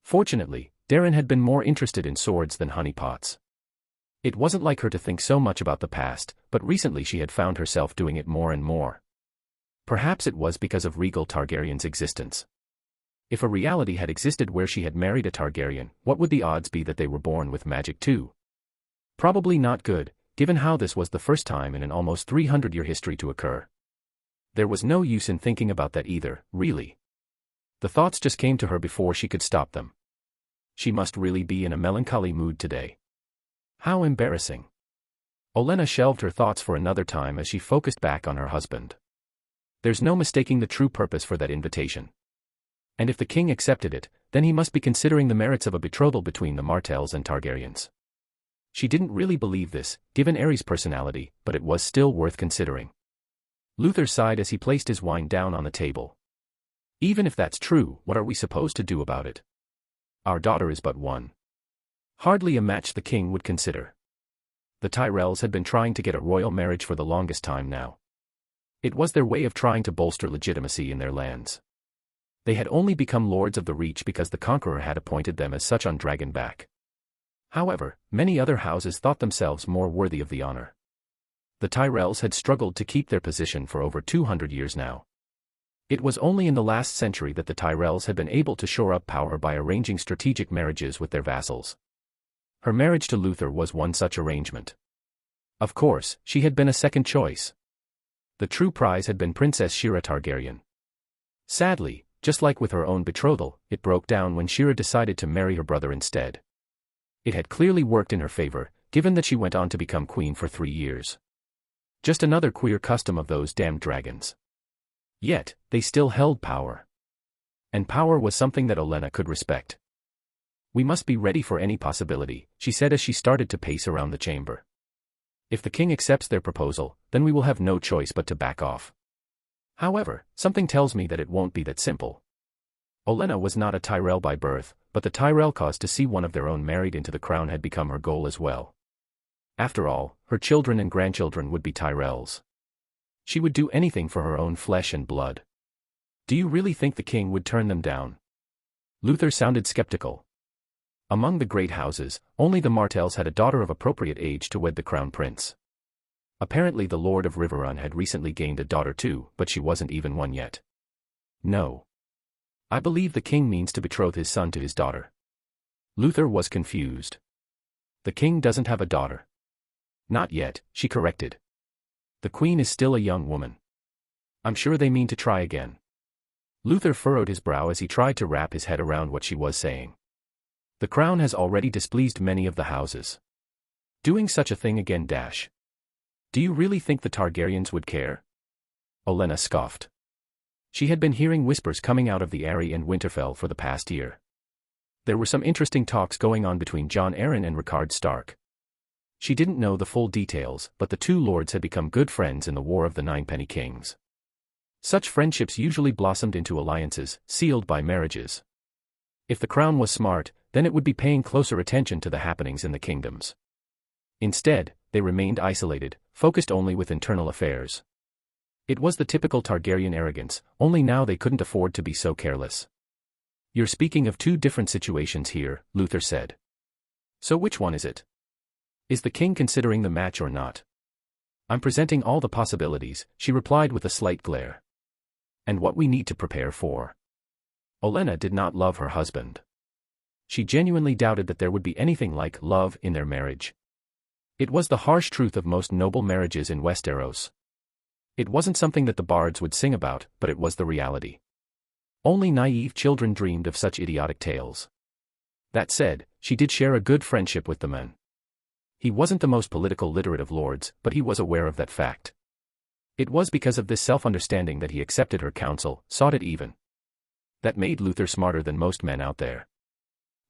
Fortunately, Daeron had been more interested in swords than honeypots. It wasn't like her to think so much about the past, but recently she had found herself doing it more and more. Perhaps it was because of Rhaegal Targaryen's existence. If a reality had existed where she had married a Targaryen, what would the odds be that they were born with magic too? Probably not good, given how this was the first time in an almost 300-year history to occur. There was no use in thinking about that either, really. The thoughts just came to her before she could stop them. She must really be in a melancholy mood today. How embarrassing. Olenna shelved her thoughts for another time as she focused back on her husband. There's no mistaking the true purpose for that invitation. And if the king accepted it, then he must be considering the merits of a betrothal between the Martells and Targaryens. She didn't really believe this, given Aerys' personality, but it was still worth considering. Luther sighed as he placed his wine down on the table. Even if that's true, what are we supposed to do about it? Our daughter is but one. Hardly a match the king would consider. The Tyrells had been trying to get a royal marriage for the longest time now. It was their way of trying to bolster legitimacy in their lands. They had only become lords of the Reach because the Conqueror had appointed them as such on Dragonback. However, many other houses thought themselves more worthy of the honor. The Tyrells had struggled to keep their position for over 200 years now. It was only in the last century that the Tyrells had been able to shore up power by arranging strategic marriages with their vassals. Her marriage to Luther was one such arrangement. Of course, she had been a second choice. The true prize had been Princess Shira Targaryen. Sadly, just like with her own betrothal, it broke down when Shira decided to marry her brother instead. It had clearly worked in her favor, given that she went on to become queen for 3 years. Just another queer custom of those damned dragons. Yet, they still held power. And power was something that Olenna could respect. We must be ready for any possibility, she said as she started to pace around the chamber. If the king accepts their proposal, then we will have no choice but to back off. However, something tells me that it won't be that simple. Olenna was not a Tyrell by birth, but the Tyrell cause to see one of their own married into the crown had become her goal as well. After all, her children and grandchildren would be Tyrells. She would do anything for her own flesh and blood. Do you really think the king would turn them down? Luther sounded skeptical. Among the great houses, only the Martells had a daughter of appropriate age to wed the crown prince. Apparently the Lord of Riverrun had recently gained a daughter too, but she wasn't even one yet. No. I believe the king means to betroth his son to his daughter. Luther was confused. The king doesn't have a daughter. Not yet, she corrected. The queen is still a young woman. I'm sure they mean to try again. Luther furrowed his brow as he tried to wrap his head around what she was saying. The crown has already displeased many of the houses. Doing such a thing again. Do you really think the Targaryens would care? Olenna scoffed. She had been hearing whispers coming out of the Eyrie and Winterfell for the past year. There were some interesting talks going on between Jon Arryn and Rickard Stark. She didn't know the full details, but the two lords had become good friends in the War of the Ninepenny Kings. Such friendships usually blossomed into alliances, sealed by marriages. If the crown was smart, then it would be paying closer attention to the happenings in the kingdoms. Instead, they remained isolated, focused only with internal affairs. It was the typical Targaryen arrogance, only now they couldn't afford to be so careless. You're speaking of two different situations here, Luther said. So which one is it? Is the king considering the match or not? I'm presenting all the possibilities, she replied with a slight glare. And what we need to prepare for. Olenna did not love her husband. She genuinely doubted that there would be anything like love in their marriage. It was the harsh truth of most noble marriages in Westeros. It wasn't something that the bards would sing about, but it was the reality. Only naive children dreamed of such idiotic tales. That said, she did share a good friendship with the men. He wasn't the most political literate of lords, but he was aware of that fact. It was because of this self-understanding that he accepted her counsel, sought it even. That made Luther smarter than most men out there.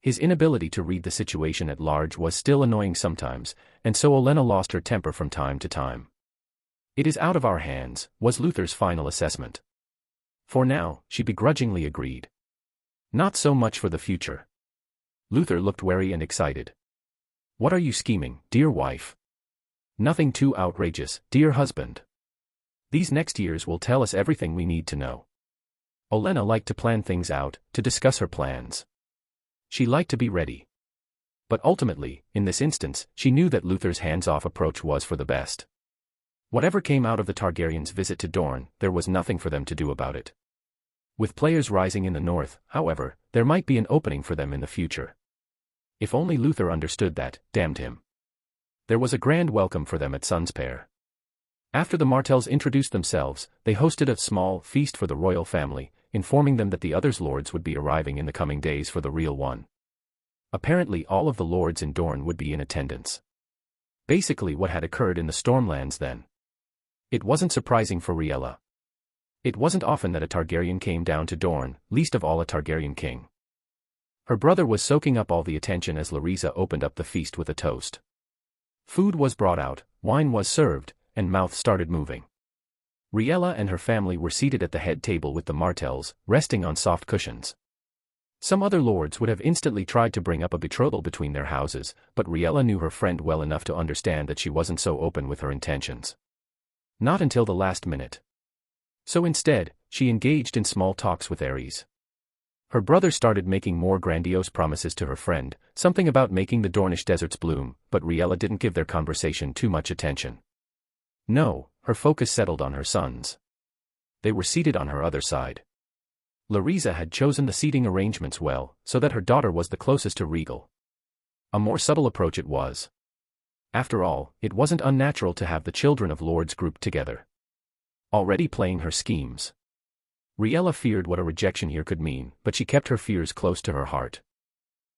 His inability to read the situation at large was still annoying sometimes, and so Olenna lost her temper from time to time. It is out of our hands, was Luther's final assessment. For now, she begrudgingly agreed. Not so much for the future. Luther looked wary and excited. What are you scheming, dear wife? Nothing too outrageous, dear husband. These next years will tell us everything we need to know. Olenna liked to plan things out, to discuss her plans. She liked to be ready. But ultimately, in this instance, she knew that Luther's hands-off approach was for the best. Whatever came out of the Targaryens' visit to Dorne, there was nothing for them to do about it. With players rising in the north, however, there might be an opening for them in the future. If only Luther understood that, damned him. There was a grand welcome for them at Sunspear. After the Martells introduced themselves, they hosted a small feast for the royal family, informing them that the others lords would be arriving in the coming days for the real one. Apparently all of the lords in Dorne would be in attendance. Basically what had occurred in the Stormlands then. It wasn't surprising for Rhaegal. It wasn't often that a Targaryen came down to Dorne, least of all a Targaryen king. Her brother was soaking up all the attention as Larisa opened up the feast with a toast. Food was brought out, wine was served, and mouths started moving. Rhaegal and her family were seated at the head table with the Martells, resting on soft cushions. Some other lords would have instantly tried to bring up a betrothal between their houses, but Rhaegal knew her friend well enough to understand that she wasn't so open with her intentions. Not until the last minute. So instead, she engaged in small talks with Aerys. Her brother started making more grandiose promises to her friend, something about making the Dornish deserts bloom, but Rhaegal didn't give their conversation too much attention. No, her focus settled on her sons. They were seated on her other side. Larisa had chosen the seating arrangements well, so that her daughter was the closest to Rhaegal. A more subtle approach it was. After all, it wasn't unnatural to have the children of lords grouped together. Already playing her schemes. Rhaegal feared what a rejection here could mean, but she kept her fears close to her heart.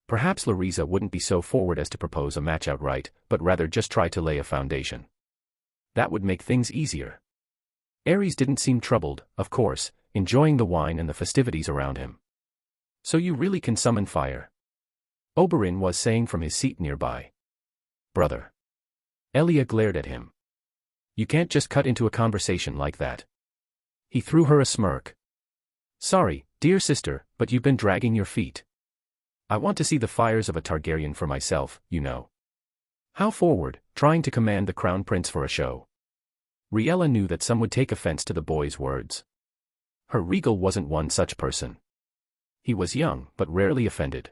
Perhaps Larisa wouldn't be so forward as to propose a match outright, but rather just try to lay a foundation. That would make things easier. Aerys didn't seem troubled, of course, enjoying the wine and the festivities around him. So you really can summon fire? Oberyn was saying from his seat nearby. Brother. Elia glared at him. You can't just cut into a conversation like that. He threw her a smirk. Sorry, dear sister, but you've been dragging your feet. I want to see the fires of a Targaryen for myself, you know. How forward, trying to command the crown prince for a show. Rhaegal knew that some would take offense to the boy's words. Her Rhaegal wasn't one such person. He was young, but rarely offended.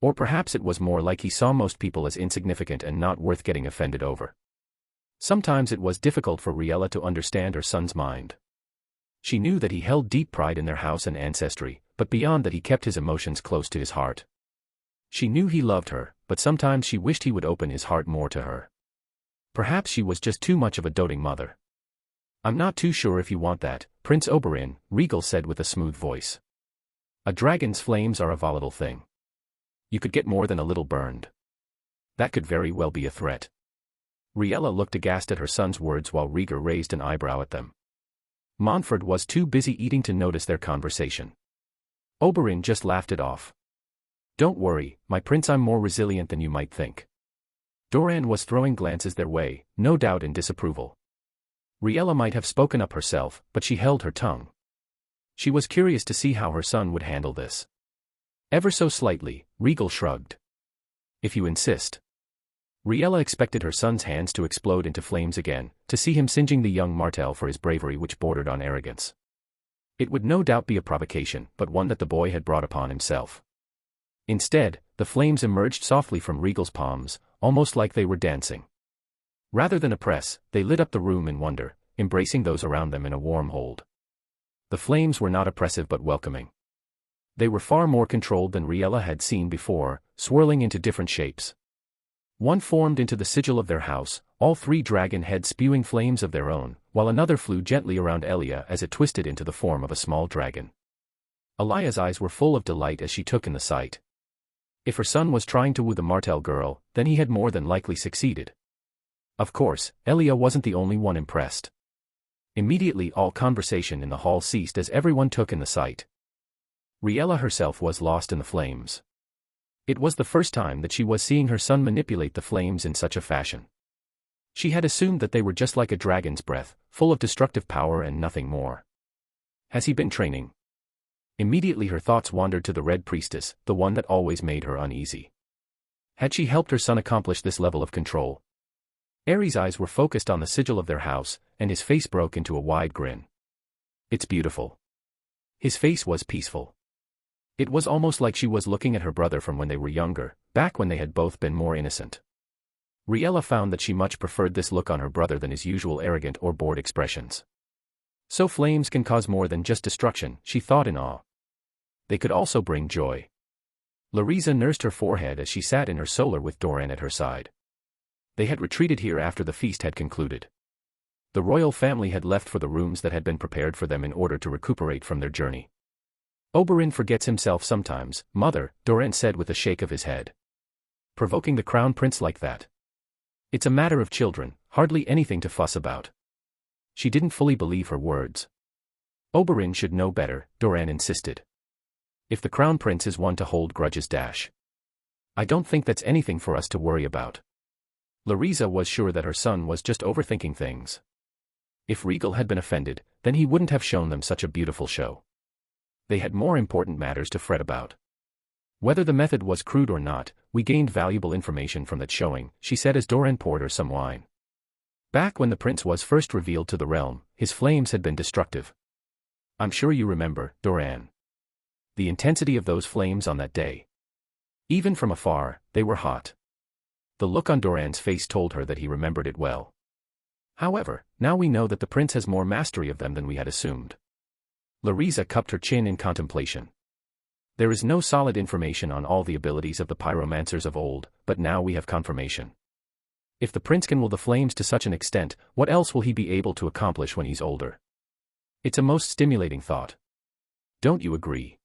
Or perhaps it was more like he saw most people as insignificant and not worth getting offended over. Sometimes it was difficult for Rhaegal to understand her son's mind. She knew that he held deep pride in their house and ancestry, but beyond that he kept his emotions close to his heart. She knew he loved her, but sometimes she wished he would open his heart more to her. Perhaps she was just too much of a doting mother. I'm not too sure if you want that, Prince Oberyn, Rhaegal said with a smooth voice. A dragon's flames are a volatile thing. You could get more than a little burned. That could very well be a threat. Rhaegal looked aghast at her son's words while Rhaegar raised an eyebrow at them. Montford was too busy eating to notice their conversation. Oberyn just laughed it off. Don't worry, my prince, I'm more resilient than you might think. Doran was throwing glances their way, no doubt in disapproval. Rhaegal might have spoken up herself, but she held her tongue. She was curious to see how her son would handle this. Ever so slightly, Rhaegal shrugged. If you insist. Rhaegal expected her son's hands to explode into flames again, to see him singeing the young Martell for his bravery which bordered on arrogance. It would no doubt be a provocation, but one that the boy had brought upon himself. Instead, the flames emerged softly from Rhaegal's palms, almost like they were dancing. Rather than oppress, they lit up the room in wonder, embracing those around them in a warm hold. The flames were not oppressive but welcoming. They were far more controlled than Rhaegal had seen before, swirling into different shapes. One formed into the sigil of their house, all three dragon heads spewing flames of their own, while another flew gently around Elia as it twisted into the form of a small dragon. Elia's eyes were full of delight as she took in the sight. If her son was trying to woo the Martell girl, then he had more than likely succeeded. Of course, Elia wasn't the only one impressed. Immediately all conversation in the hall ceased as everyone took in the sight. Rhaegal herself was lost in the flames. It was the first time that she was seeing her son manipulate the flames in such a fashion. She had assumed that they were just like a dragon's breath, full of destructive power and nothing more. Has he been training? Immediately her thoughts wandered to the Red Priestess, the one that always made her uneasy. Had she helped her son accomplish this level of control? Aerys' eyes were focused on the sigil of their house, and his face broke into a wide grin. It's beautiful. His face was peaceful. It was almost like she was looking at her brother from when they were younger, back when they had both been more innocent. Rhaegal found that she much preferred this look on her brother than his usual arrogant or bored expressions. So flames can cause more than just destruction, she thought in awe. They could also bring joy. Larisa nursed her forehead as she sat in her solar with Doran at her side. They had retreated here after the feast had concluded. The royal family had left for the rooms that had been prepared for them in order to recuperate from their journey. Oberyn forgets himself sometimes, mother, Doran said with a shake of his head. Provoking the crown prince like that. It's a matter of children, hardly anything to fuss about. She didn't fully believe her words. Oberyn should know better, Doran insisted. If the crown prince is one to hold grudges I don't think that's anything for us to worry about. Lyriza was sure that her son was just overthinking things. If Rhaegal had been offended, then he wouldn't have shown them such a beautiful show. They had more important matters to fret about. Whether the method was crude or not, we gained valuable information from that showing, she said as Doran poured her some wine. Back when the prince was first revealed to the realm, his flames had been destructive. I'm sure you remember, Doran. The intensity of those flames on that day. Even from afar, they were hot. The look on Doran's face told her that he remembered it well. However, now we know that the prince has more mastery of them than we had assumed. Lyriza cupped her chin in contemplation. There is no solid information on all the abilities of the pyromancers of old, but now we have confirmation. If the prince can will the flames to such an extent, what else will he be able to accomplish when he's older? It's a most stimulating thought. Don't you agree?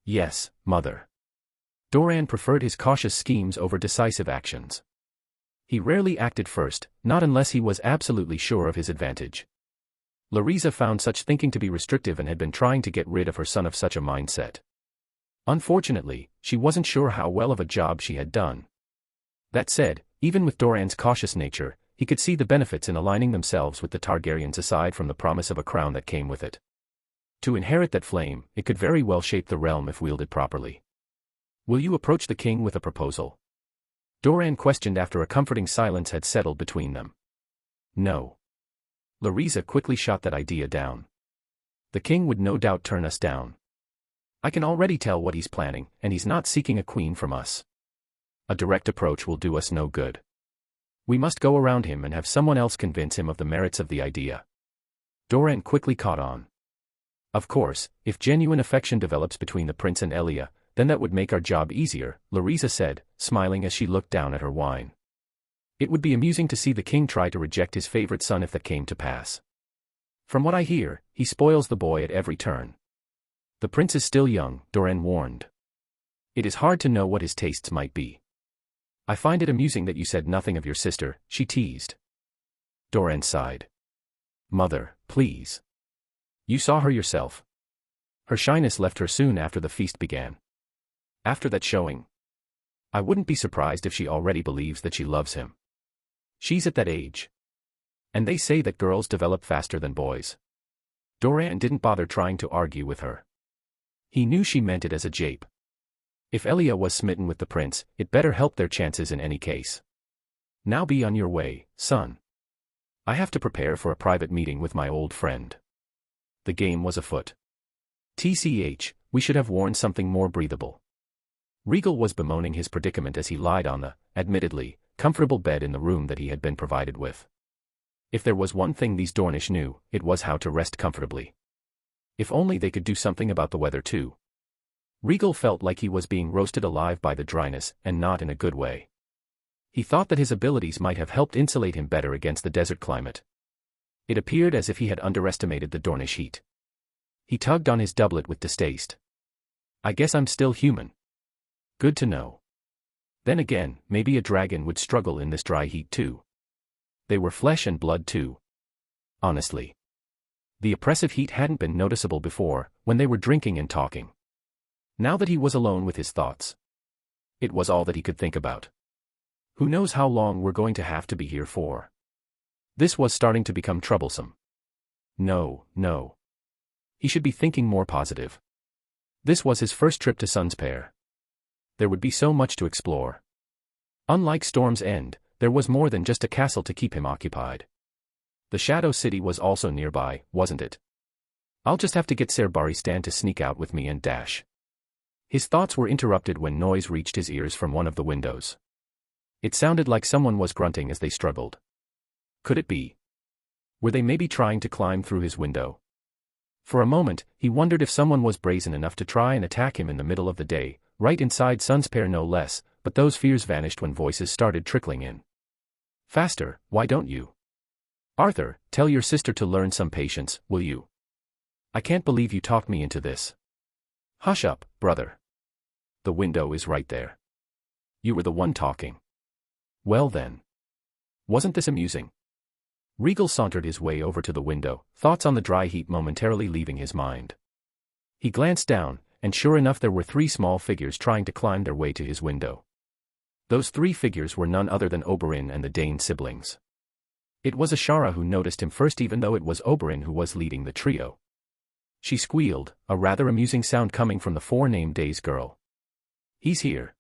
Yes, mother. Doran preferred his cautious schemes over decisive actions. He rarely acted first, not unless he was absolutely sure of his advantage. Lyriza found such thinking to be restrictive and had been trying to get rid of her son of such a mindset. Unfortunately, she wasn't sure how well of a job she had done. That said, even with Doran's cautious nature, he could see the benefits in aligning themselves with the Targaryens aside from the promise of a crown that came with it. To inherit that flame, it could very well shape the realm if wielded properly. Will you approach the king with a proposal? Doran questioned after a comforting silence had settled between them. No. Lyriza quickly shot that idea down. The king would no doubt turn us down. I can already tell what he's planning, and he's not seeking a queen from us. A direct approach will do us no good. We must go around him and have someone else convince him of the merits of the idea. Doran quickly caught on. Of course, if genuine affection develops between the prince and Elia, then that would make our job easier, Lyriza said, smiling as she looked down at her wine. It would be amusing to see the king try to reject his favorite son if that came to pass. From what I hear, he spoils the boy at every turn. The prince is still young, Doran warned. It is hard to know what his tastes might be. I find it amusing that you said nothing of your sister, she teased. Doran sighed. Mother, please. You saw her yourself. Her shyness left her soon after the feast began. After that showing, I wouldn't be surprised if she already believes that she loves him. She's at that age. And they say that girls develop faster than boys. Doran didn't bother trying to argue with her. He knew she meant it as a jape. If Elia was smitten with the prince, it better help their chances in any case. Now be on your way, son. I have to prepare for a private meeting with my old friend. The game was afoot. TCH, we should have worn something more breathable. Rhaegal was bemoaning his predicament as he lied on the, admittedly, comfortable bed in the room that he had been provided with. If there was one thing these Dornish knew, it was how to rest comfortably. If only they could do something about the weather too. Rhaegal felt like he was being roasted alive by the dryness, and not in a good way. He thought that his abilities might have helped insulate him better against the desert climate. It appeared as if he had underestimated the Dornish heat. He tugged on his doublet with distaste. I guess I'm still human. Good to know. Then again, maybe a dragon would struggle in this dry heat too. They were flesh and blood too. Honestly. The oppressive heat hadn't been noticeable before, when they were drinking and talking. Now that he was alone with his thoughts. It was all that he could think about. Who knows how long we're going to have to be here for? This was starting to become troublesome. No. He should be thinking more positive. This was his first trip to Sunspear. There would be so much to explore. Unlike Storm's End, there was more than just a castle to keep him occupied. The Shadow City was also nearby, wasn't it? I'll just have to get Ser Barristan to sneak out with me and dash. His thoughts were interrupted when noise reached his ears from one of the windows. It sounded like someone was grunting as they struggled. Could it be? Were they maybe trying to climb through his window? For a moment, he wondered if someone was brazen enough to try and attack him in the middle of the day, right inside Sunspear no less, but those fears vanished when voices started trickling in. Faster, why don't you? Arthur, tell your sister to learn some patience, will you? I can't believe you talked me into this. Hush up, brother. The window is right there. You were the one talking. Well then. Wasn't this amusing? Rhaegal sauntered his way over to the window, thoughts on the dry heat momentarily leaving his mind. He glanced down, and sure enough there were 3 small figures trying to climb their way to his window. Those 3 figures were none other than Oberyn and the Dane siblings. It was Ashara who noticed him first, even though it was Oberyn who was leading the trio. She squealed, a rather amusing sound coming from the 4-named Days girl. "He's here."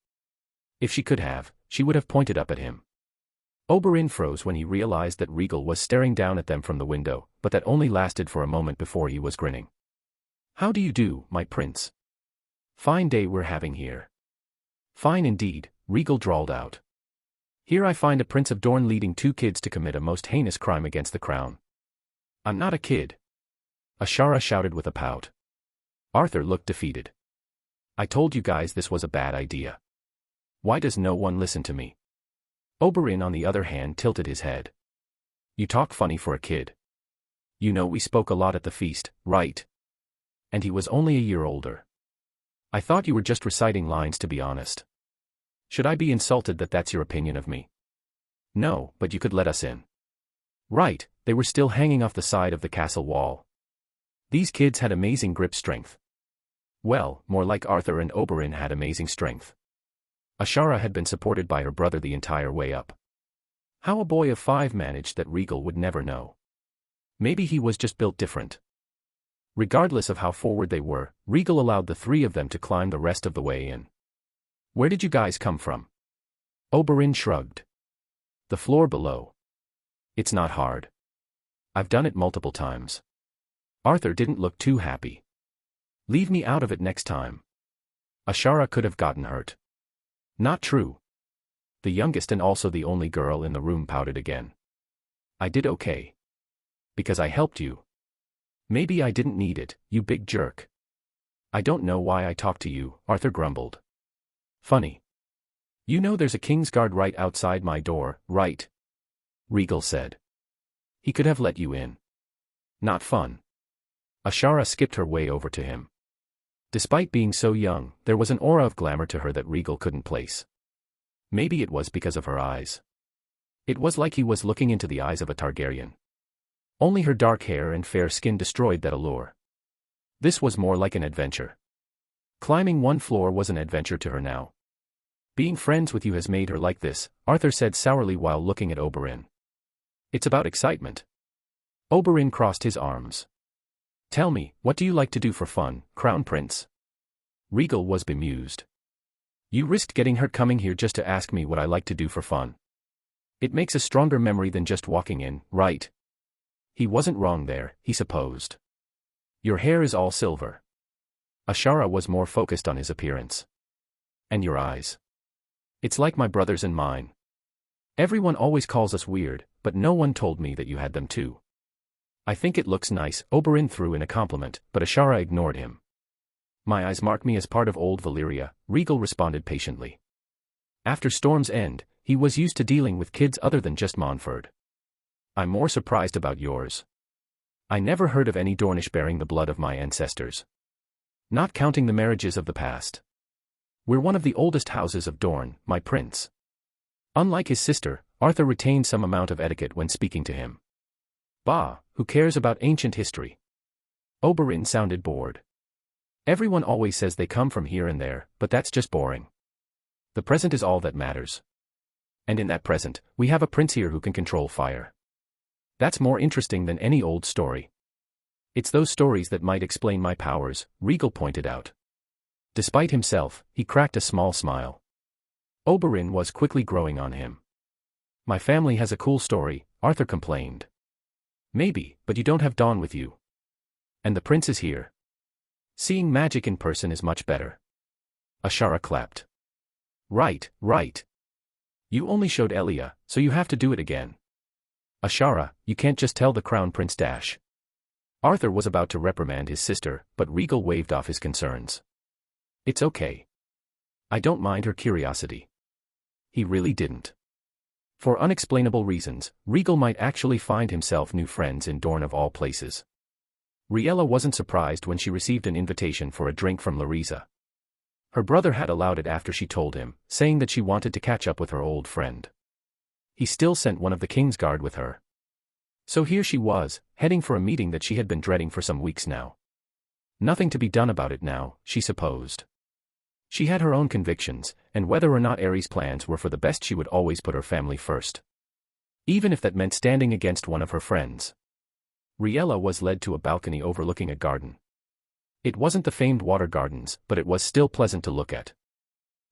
If she could have, she would have pointed up at him. Oberyn froze when he realized that Rhaegal was staring down at them from the window, but that only lasted for a moment before he was grinning. "How do you do, my prince? Fine day we're having here." "Fine indeed," Rhaegal drawled out. "Here I find a Prince of Dorne leading 2 kids to commit a most heinous crime against the crown." "I'm not a kid," Ashara shouted with a pout. Arthur looked defeated. "I told you guys this was a bad idea. Why does no one listen to me?" Oberyn on the other hand tilted his head. "You talk funny for a kid. You know we spoke a lot at the feast, right? And he was only a year older. I thought you were just reciting lines, to be honest. Should I be insulted that that's your opinion of me?" "No, but you could let us in." Right, they were still hanging off the side of the castle wall. These kids had amazing grip strength. Well, more like Arthur and Oberyn had amazing strength. Ashara had been supported by her brother the entire way up. How a boy of 5 managed that Rhaegal would never know. Maybe he was just built different. Regardless of how forward they were, Rhaegal allowed the 3 of them to climb the rest of the way in. "Where did you guys come from?" Oberyn shrugged. "The floor below. It's not hard. I've done it multiple times." Arthur didn't look too happy. "Leave me out of it next time." Ashara could have gotten hurt. "Not true." The youngest and also the only girl in the room pouted again. "I did okay. Because I helped you." "Maybe I didn't need it, you big jerk." "I don't know why I talked to you," Arthur grumbled. "Funny. You know there's a Kingsguard right outside my door, right?" Rhaegal said. "He could have let you in." "Not fun." Ashara skipped her way over to him. Despite being so young, there was an aura of glamour to her that Rhaegal couldn't place. Maybe it was because of her eyes. It was like he was looking into the eyes of a Targaryen. Only her dark hair and fair skin destroyed that allure. This was more like an adventure. Climbing 1 floor was an adventure to her now. "Being friends with you has made her like this," Arthur said sourly while looking at Oberyn. "It's about excitement." Oberyn crossed his arms. "Tell me, what do you like to do for fun, Crown Prince?" Rhaegal was bemused. "You risked getting hurt coming here just to ask me what I like to do for fun. It makes a stronger memory than just walking in, right?" He wasn't wrong there, he supposed. "Your hair is all silver." Ashara was more focused on his appearance. "And your eyes. It's like my brother's and mine. Everyone always calls us weird, but no one told me that you had them too." "I think it looks nice," Oberyn threw in a compliment, but Ashara ignored him. "My eyes mark me as part of old Valyria," Rhaegal responded patiently. After Storm's End, he was used to dealing with kids other than just Montford. "I'm more surprised about yours. I never heard of any Dornish bearing the blood of my ancestors. Not counting the marriages of the past. We're one of the oldest houses of Dorne, my prince." Unlike his sister, Arthur retained some amount of etiquette when speaking to him. "Bah, who cares about ancient history?" Oberyn sounded bored. "Everyone always says they come from here and there, but that's just boring. The present is all that matters. And in that present, we have a prince here who can control fire. That's more interesting than any old story." "It's those stories that might explain my powers," Rhaegal pointed out. Despite himself, he cracked a small smile. Oberyn was quickly growing on him. "My family has a cool story," Arthur complained. "Maybe, but you don't have Dawn with you. And the prince is here. Seeing magic in person is much better." Ashara clapped. Right. You only showed Elia, so you have to do it again." "Ashara, you can't just tell the Crown Prince dash." Arthur was about to reprimand his sister, but Rhaegal waved off his concerns. "It's okay. I don't mind her curiosity." He really didn't. For unexplainable reasons, Rhaegal might actually find himself new friends in Dorne of all places. Rhaella wasn't surprised when she received an invitation for a drink from Larisa. Her brother had allowed it after she told him, saying that she wanted to catch up with her old friend. He still sent one of the Kingsguard with her. So here she was, heading for a meeting that she had been dreading for some weeks now. Nothing to be done about it now, she supposed. She had her own convictions, and whether or not Aerys' plans were for the best, she would always put her family first. Even if that meant standing against one of her friends. Rhaegal was led to a balcony overlooking a garden. It wasn't the famed water gardens, but it was still pleasant to look at.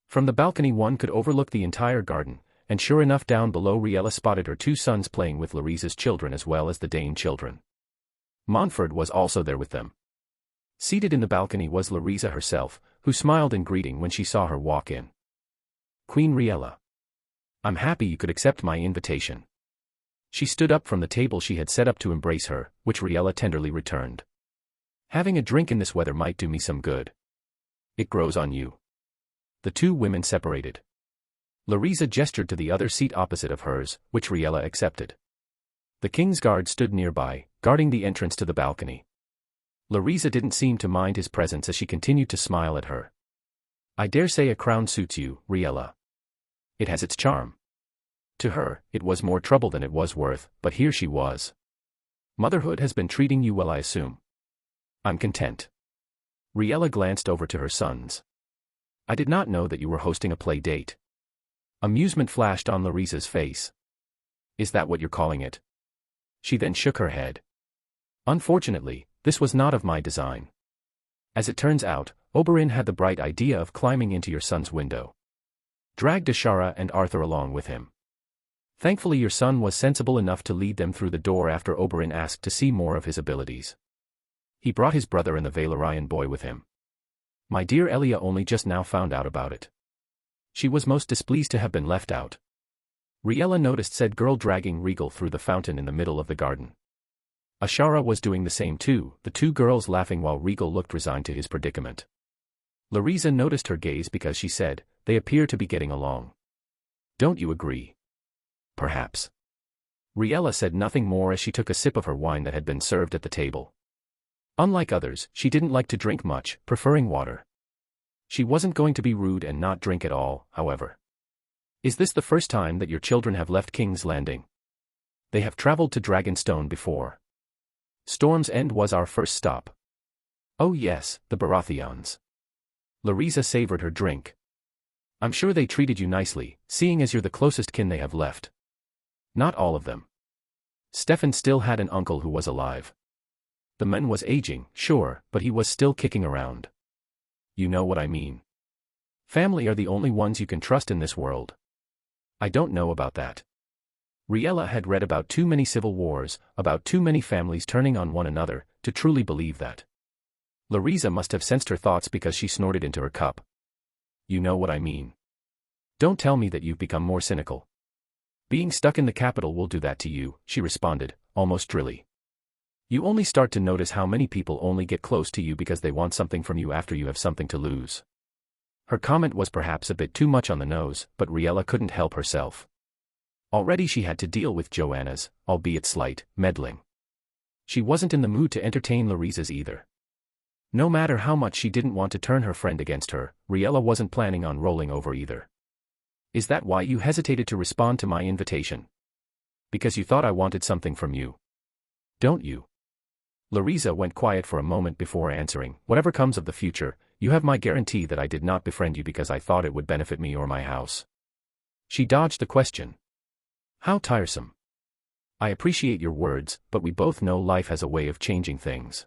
From the balcony one could overlook the entire garden, and sure enough down below Rhaegal spotted her two sons playing with Lyrisa's children as well as the Dane children. Montford was also there with them. Seated in the balcony was Lyrisa herself, who smiled in greeting when she saw her walk in. "Queen Rhaegal. I'm happy you could accept my invitation." She stood up from the table she had set up to embrace her, which Rhaegal tenderly returned. "Having a drink in this weather might do me some good." "It grows on you." The two women separated. Lyrisa gestured to the other seat opposite of hers, which Rhaegal accepted. The king's guard stood nearby, guarding the entrance to the balcony. Lyrisa didn't seem to mind his presence as she continued to smile at her. "I dare say a crown suits you, Rhaegal. It has its charm." To her, it was more trouble than it was worth, but here she was. "Motherhood has been treating you well, I assume." "I'm content." Rhaegal glanced over to her sons. "I did not know that you were hosting a play date." Amusement flashed on Lyrisa's face. "Is that what you're calling it?" She then shook her head. "Unfortunately, this was not of my design. As it turns out, Oberyn had the bright idea of climbing into your son's window. Dragged Ashara and Arthur along with him. Thankfully your son was sensible enough to lead them through the door after Oberyn asked to see more of his abilities. He brought his brother and the Valyrian boy with him. My dear Elia only just now found out about it. She was most displeased to have been left out." Rhaegal noticed said girl dragging Rhaegal through the fountain in the middle of the garden. Ashara was doing the same too, the two girls laughing while Rhaegal looked resigned to his predicament. Lyrisa noticed her gaze because she said, "They appear to be getting along. Don't you agree?" "Perhaps." Rhaegal said nothing more as she took a sip of her wine that had been served at the table. Unlike others, she didn't like to drink much, preferring water. She wasn't going to be rude and not drink at all, however. "Is this the first time that your children have left King's Landing?" "They have traveled to Dragonstone before. Storm's End was our first stop." "Oh yes, the Baratheons." Lyrisa savored her drink. "I'm sure they treated you nicely, seeing as you're the closest kin they have left." "Not all of them. Stefan still had an uncle who was alive. The man was aging, sure, but he was still kicking around. You know what I mean. Family are the only ones you can trust in this world." "I don't know about that." Rhaegal had read about too many civil wars, about too many families turning on one another, to truly believe that. Lyrisa must have sensed her thoughts because she snorted into her cup. "You know what I mean. Don't tell me that you've become more cynical." "Being stuck in the capital will do that to you," she responded, almost drily. "You only start to notice how many people only get close to you because they want something from you after you have something to lose." Her comment was perhaps a bit too much on the nose, but Rhaegal couldn't help herself. Already she had to deal with Joanna's, albeit slight, meddling. She wasn't in the mood to entertain Lyrisa's either. No matter how much she didn't want to turn her friend against her, Rhaegal wasn't planning on rolling over either. "Is that why you hesitated to respond to my invitation? Because you thought I wanted something from you? Don't you?" Lyrisa went quiet for a moment before answering, "Whatever comes of the future, you have my guarantee that I did not befriend you because I thought it would benefit me or my house." She dodged the question. "How tiresome. I appreciate your words, but we both know life has a way of changing things."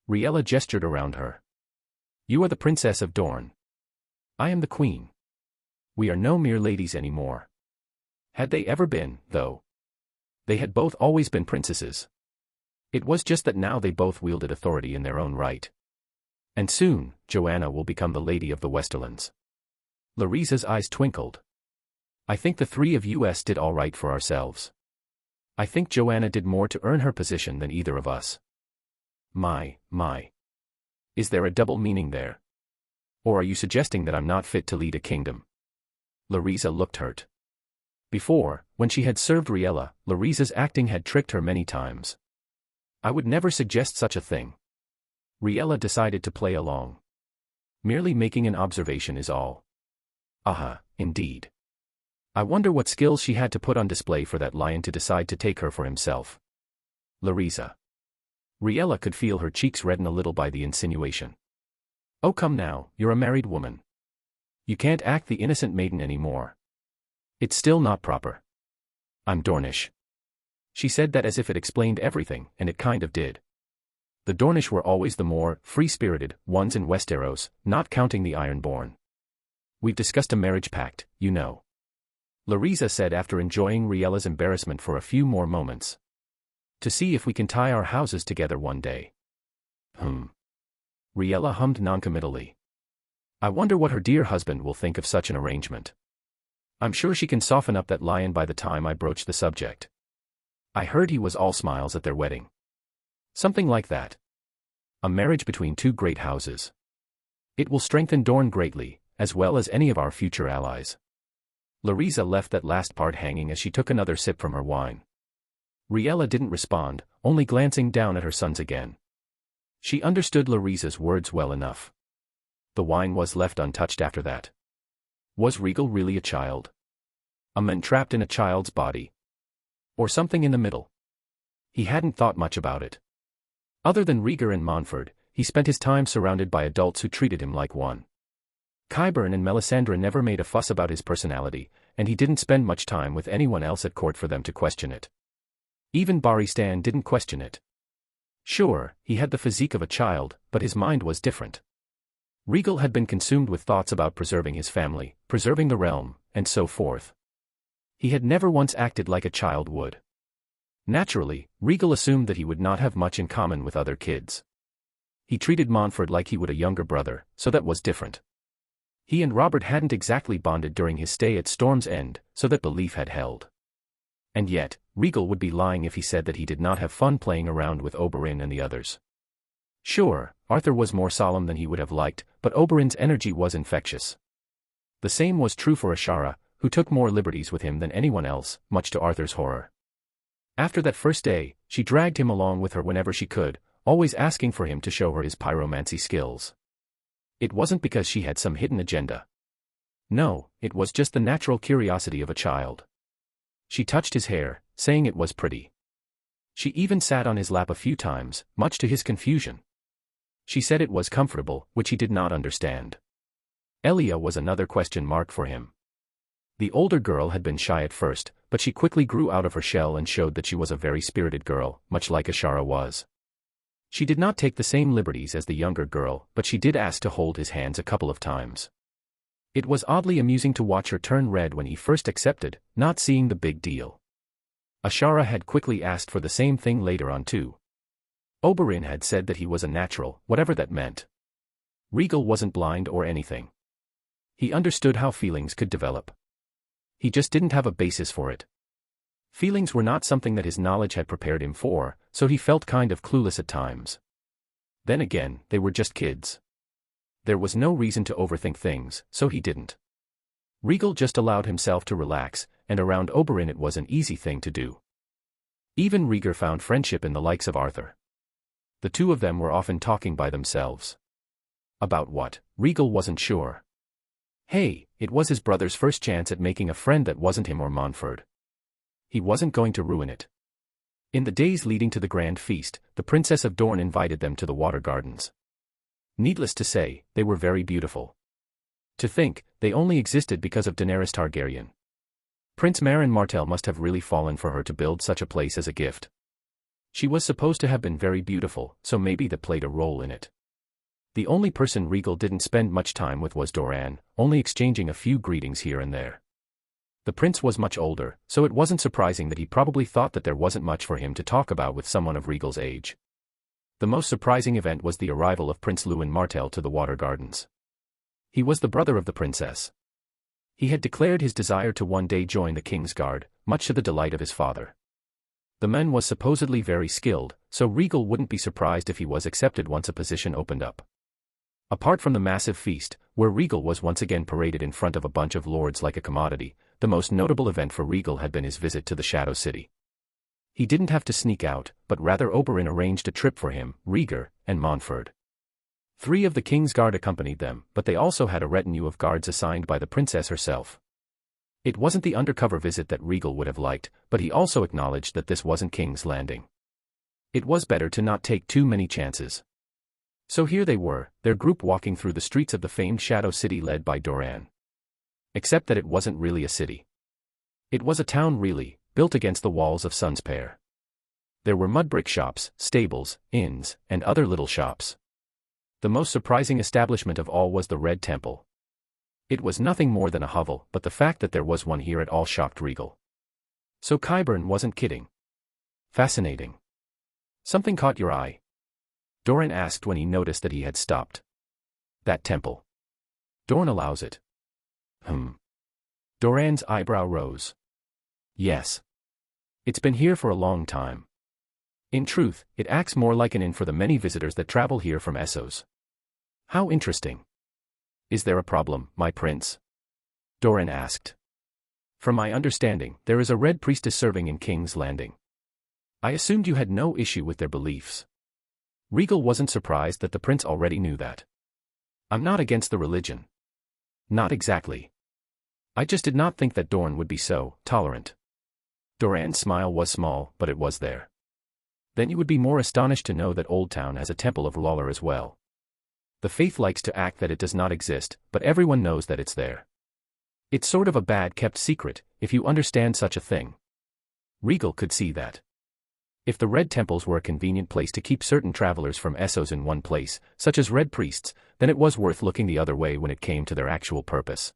Rhaegal gestured around her. "You are the Princess of Dorne. I am the Queen. We are no mere ladies anymore." Had they ever been, though? They had both always been princesses. It was just that now they both wielded authority in their own right. And soon, Joanna will become the Lady of the Westerlands. Lyrisa's eyes twinkled. "I think the three of us did all right for ourselves. I think Joanna did more to earn her position than either of us." My. Is there a double meaning there? Or are you suggesting that I'm not fit to lead a kingdom?" Lyrisa looked hurt. Before, when she had served Rhaegal, Lyrisa's acting had tricked her many times. "I would never suggest such a thing." Rhaegal decided to play along. "Merely making an observation is all." Indeed. I wonder what skills she had to put on display for that lion to decide to take her for himself. Louisa. Rhaegal could feel her cheeks redden a little by the insinuation. Oh come now, you're a married woman. You can't act the innocent maiden anymore. It's still not proper. I'm Dornish. She said that as if it explained everything, and it kind of did. The Dornish were always the more free-spirited ones in Westeros, not counting the Ironborn. We've discussed a marriage pact, you know. Louisa said after enjoying Rhaegal's embarrassment for a few more moments. To see if we can tie our houses together one day. Rhaegal hummed noncommittally. I wonder what her dear husband will think of such an arrangement. I'm sure she can soften up that lion by the time I broach the subject. I heard he was all smiles at their wedding. Something like that. A marriage between two great houses. It will strengthen Dorne greatly, as well as any of our future allies. Louisa left that last part hanging as she took another sip from her wine. Rhaegal didn't respond, only glancing down at her sons again. She understood Louisa's words well enough. The wine was left untouched after that. Was Rhaegal really a child? A man trapped in a child's body? Or something in the middle? He hadn't thought much about it. Other than Rhaegar and Montford, he spent his time surrounded by adults who treated him like one. Qyburn and Melisandre never made a fuss about his personality, and he didn't spend much time with anyone else at court for them to question it. Even Barry Stan didn't question it. Sure, he had the physique of a child, but his mind was different. Rhaegal had been consumed with thoughts about preserving his family, preserving the realm, and so forth. He had never once acted like a child would. Naturally, Rhaegal assumed that he would not have much in common with other kids. He treated Montford like he would a younger brother, so that was different. He and Robert hadn't exactly bonded during his stay at Storm's End, so that belief had held. And yet, Rhaegal would be lying if he said that he did not have fun playing around with Oberyn and the others. Sure, Arthur was more solemn than he would have liked, but Oberyn's energy was infectious. The same was true for Ashara, who took more liberties with him than anyone else, much to Arthur's horror. After that first day, she dragged him along with her whenever she could, always asking for him to show her his pyromancy skills. It wasn't because she had some hidden agenda. No, it was just the natural curiosity of a child. She touched his hair, saying it was pretty. She even sat on his lap a few times, much to his confusion. She said it was comfortable, which he did not understand. Elia was another question mark for him. The older girl had been shy at first, but she quickly grew out of her shell and showed that she was a very spirited girl, much like Ashara was. She did not take the same liberties as the younger girl, but she did ask to hold his hands a couple of times. It was oddly amusing to watch her turn red when he first accepted, not seeing the big deal. Ashara had quickly asked for the same thing later on too. Oberyn had said that he was a natural, whatever that meant. Rhaegal wasn't blind or anything. He understood how feelings could develop. He just didn't have a basis for it. Feelings were not something that his knowledge had prepared him for, so he felt kind of clueless at times. Then again, they were just kids. There was no reason to overthink things, so he didn't. Rhaegal just allowed himself to relax, and around Oberyn it was an easy thing to do. Even Rhaegar found friendship in the likes of Arthur. The two of them were often talking by themselves. About what, Rhaegal wasn't sure. Hey, it was his brother's first chance at making a friend that wasn't him or Montford. He wasn't going to ruin it. In the days leading to the grand feast, the Princess of Dorne invited them to the water gardens. Needless to say, they were very beautiful. To think, they only existed because of Daenerys Targaryen. Prince Marin Martell must have really fallen for her to build such a place as a gift. She was supposed to have been very beautiful, so maybe that played a role in it. The only person Rhaegal didn't spend much time with was Doran, only exchanging a few greetings here and there. The prince was much older, so it wasn't surprising that he probably thought that there wasn't much for him to talk about with someone of Rhaegal's age. The most surprising event was the arrival of Prince Lewin Martell to the water gardens. He was the brother of the princess. He had declared his desire to one day join the King's Guard, much to the delight of his father. The man was supposedly very skilled, so Rhaegal wouldn't be surprised if he was accepted once a position opened up. Apart from the massive feast, where Rhaegal was once again paraded in front of a bunch of lords like a commodity, the most notable event for Rhaegal had been his visit to the Shadow City. He didn't have to sneak out, but rather Oberyn arranged a trip for him, Rhaegar, and Montford. 3 of the King's Guard accompanied them, but they also had a retinue of guards assigned by the princess herself. It wasn't the undercover visit that Rhaegal would have liked, but he also acknowledged that this wasn't King's Landing. It was better to not take too many chances. So here they were, their group walking through the streets of the famed Shadow City led by Doran. Except that it wasn't really a city. It was a town really, built against the walls of Sunspear. There were mud brick shops, stables, inns, and other little shops. The most surprising establishment of all was the Red Temple. It was nothing more than a hovel, but the fact that there was one here at all shocked Rhaegal. So Qyburn wasn't kidding. Fascinating. Something caught your eye? Doran asked when he noticed that he had stopped. That temple. Dorne allows it. Doran's eyebrow rose. Yes. It's been here for a long time. In truth, it acts more like an inn for the many visitors that travel here from Essos. How interesting. Is there a problem, my prince? Doran asked. From my understanding, there is a red priestess serving in King's Landing. I assumed you had no issue with their beliefs. Rhaegal wasn't surprised that the prince already knew that. I'm not against the religion. Not exactly. I just did not think that Dorne would be so tolerant. Doran's smile was small, but it was there. Then you would be more astonished to know that Old Town has a temple of Lawler as well. The faith likes to act that it does not exist, but everyone knows that it's there. It's sort of a bad-kept secret, if you understand such a thing. Rhaegal could see that. If the Red Temples were a convenient place to keep certain travelers from Essos in one place, such as Red Priests, then it was worth looking the other way when it came to their actual purpose.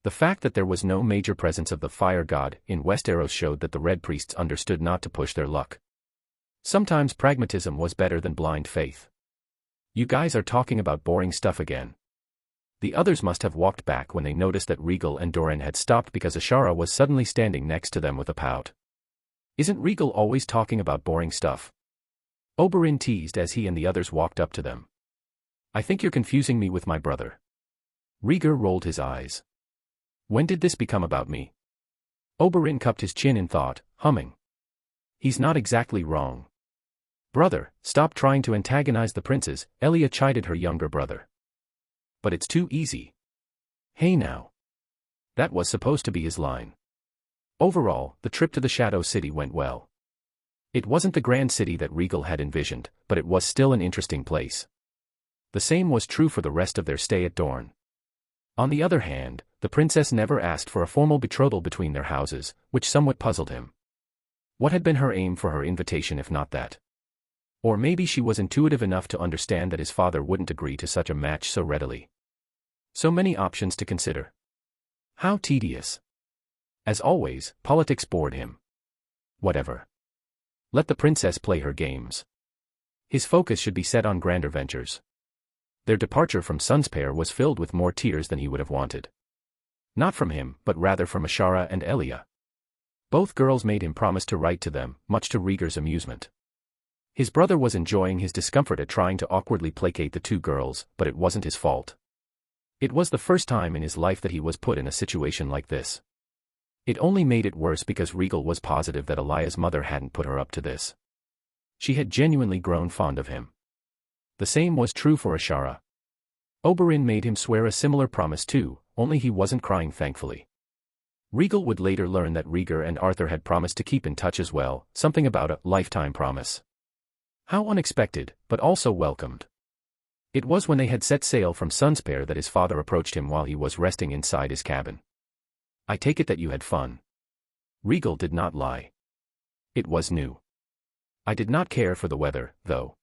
The fact that there was no major presence of the Fire God in Westeros showed that the Red Priests understood not to push their luck. Sometimes pragmatism was better than blind faith. You guys are talking about boring stuff again. The others must have walked back when they noticed that Rhaegal and Doran had stopped because Ashara was suddenly standing next to them with a pout. Isn't Rhaegal always talking about boring stuff? Oberyn teased as he and the others walked up to them. I think you're confusing me with my brother. Rhaegar rolled his eyes. When did this become about me? Oberyn cupped his chin in thought, humming. He's not exactly wrong. Brother, stop trying to antagonize the princes, Elia chided her younger brother. But it's too easy. Hey now. That was supposed to be his line. Overall, the trip to the Shadow City went well. It wasn't the grand city that Rhaegal had envisioned, but it was still an interesting place. The same was true for the rest of their stay at Dorne. On the other hand, the princess never asked for a formal betrothal between their houses, which somewhat puzzled him. What had been her aim for her invitation if not that? Or maybe she was intuitive enough to understand that his father wouldn't agree to such a match so readily. So many options to consider. How tedious. As always, politics bored him. Whatever. Let the princess play her games. His focus should be set on grander ventures. Their departure from Sunspear was filled with more tears than he would have wanted. Not from him, but rather from Ashara and Elia. Both girls made him promise to write to them, much to Rhaegar's amusement. His brother was enjoying his discomfort at trying to awkwardly placate the two girls, but it wasn't his fault. It was the first time in his life that he was put in a situation like this. It only made it worse because Rhaegal was positive that Elia's mother hadn't put her up to this. She had genuinely grown fond of him. The same was true for Ashara. Oberyn made him swear a similar promise too, only he wasn't crying thankfully. Rhaegal would later learn that Rhaegar and Arthur had promised to keep in touch as well, something about a lifetime promise. How unexpected, but also welcomed. It was when they had set sail from Sunspear that his father approached him while he was resting inside his cabin. I take it that you had fun. Rhaegal did not lie. It was new. I did not care for the weather, though.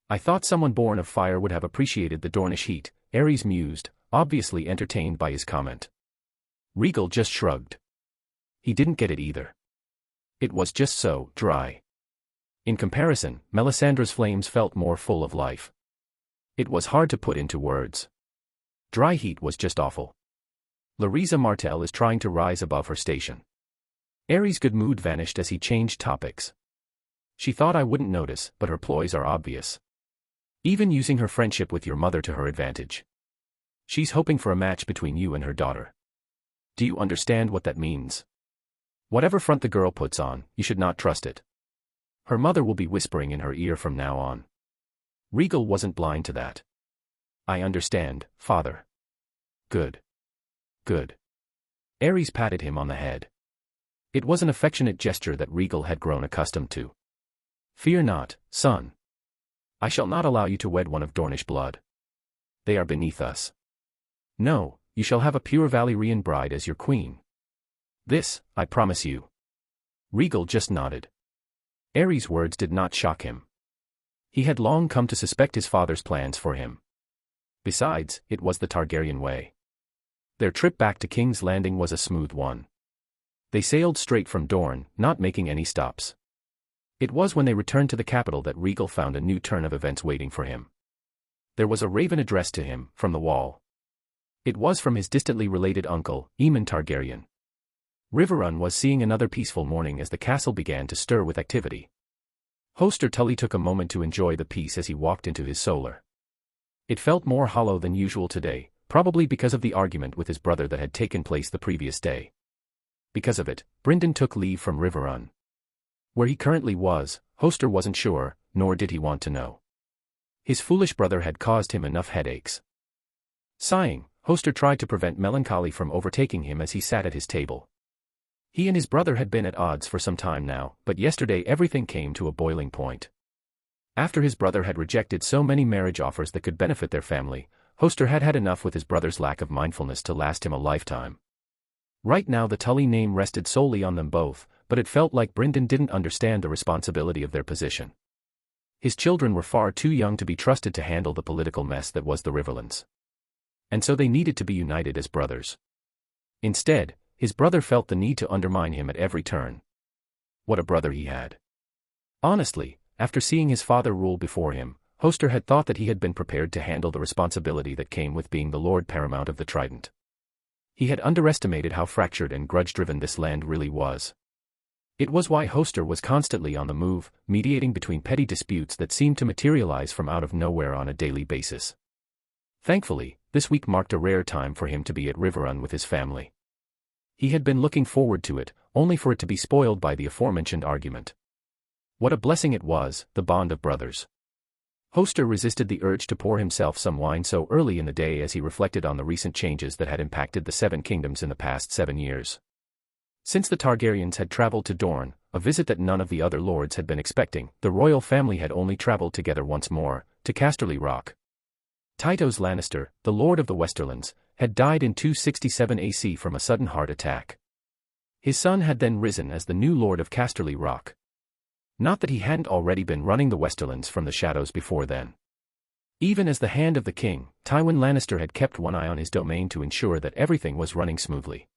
I thought someone born of fire would have appreciated the Dornish heat, Aerys mused, obviously entertained by his comment. Rhaegal just shrugged. He didn't get it either. It was just so dry. In comparison, Melisandre's flames felt more full of life. It was hard to put into words. Dry heat was just awful. Larisa Martell is trying to rise above her station. Aerys' good mood vanished as he changed topics. She thought I wouldn't notice, but her ploys are obvious. Even using her friendship with your mother to her advantage. She's hoping for a match between you and her daughter. Do you understand what that means? Whatever front the girl puts on, you should not trust it. Her mother will be whispering in her ear from now on. Rhaegal wasn't blind to that. I understand, father. Good. Good. Aerys patted him on the head. It was an affectionate gesture that Rhaegal had grown accustomed to. Fear not, son. I shall not allow you to wed one of Dornish blood. They are beneath us. No, you shall have a pure Valyrian bride as your queen. This, I promise you. Rhaegal just nodded. Aerys' words did not shock him. He had long come to suspect his father's plans for him. Besides, it was the Targaryen way. Their trip back to King's Landing was a smooth one. They sailed straight from Dorne, not making any stops. It was when they returned to the capital that Rhaegal found a new turn of events waiting for him. There was a raven addressed to him, from the wall. It was from his distantly related uncle, Aemon Targaryen. Riverrun was seeing another peaceful morning as the castle began to stir with activity. Hoster Tully took a moment to enjoy the peace as he walked into his solar. It felt more hollow than usual today, probably because of the argument with his brother that had taken place the previous day. Because of it, Brynden took leave from Riverrun. Where he currently was, Hoster wasn't sure, nor did he want to know. His foolish brother had caused him enough headaches. Sighing, Hoster tried to prevent melancholy from overtaking him as he sat at his table. He and his brother had been at odds for some time now, but yesterday everything came to a boiling point. After his brother had rejected so many marriage offers that could benefit their family, Hoster had had enough with his brother's lack of mindfulness to last him a lifetime. Right now the Tully name rested solely on them both, but it felt like Brynden didn't understand the responsibility of their position. His children were far too young to be trusted to handle the political mess that was the Riverlands. And so they needed to be united as brothers. Instead, his brother felt the need to undermine him at every turn. What a brother he had. Honestly, after seeing his father rule before him, Hoster had thought that he had been prepared to handle the responsibility that came with being the Lord Paramount of the Trident. He had underestimated how fractured and grudge-driven this land really was. It was why Hoster was constantly on the move, mediating between petty disputes that seemed to materialize from out of nowhere on a daily basis. Thankfully, this week marked a rare time for him to be at Riverrun with his family. He had been looking forward to it, only for it to be spoiled by the aforementioned argument. What a blessing it was, the bond of brothers. Hoster resisted the urge to pour himself some wine so early in the day as he reflected on the recent changes that had impacted the Seven Kingdoms in the past 7 years. Since the Targaryens had traveled to Dorne, a visit that none of the other lords had been expecting, the royal family had only traveled together once more, to Casterly Rock. Tytos Lannister, the Lord of the Westerlands, had died in 267 AC from a sudden heart attack. His son had then risen as the new Lord of Casterly Rock. Not that he hadn't already been running the Westerlands from the shadows before then. Even as the Hand of the King, Tywin Lannister had kept one eye on his domain to ensure that everything was running smoothly.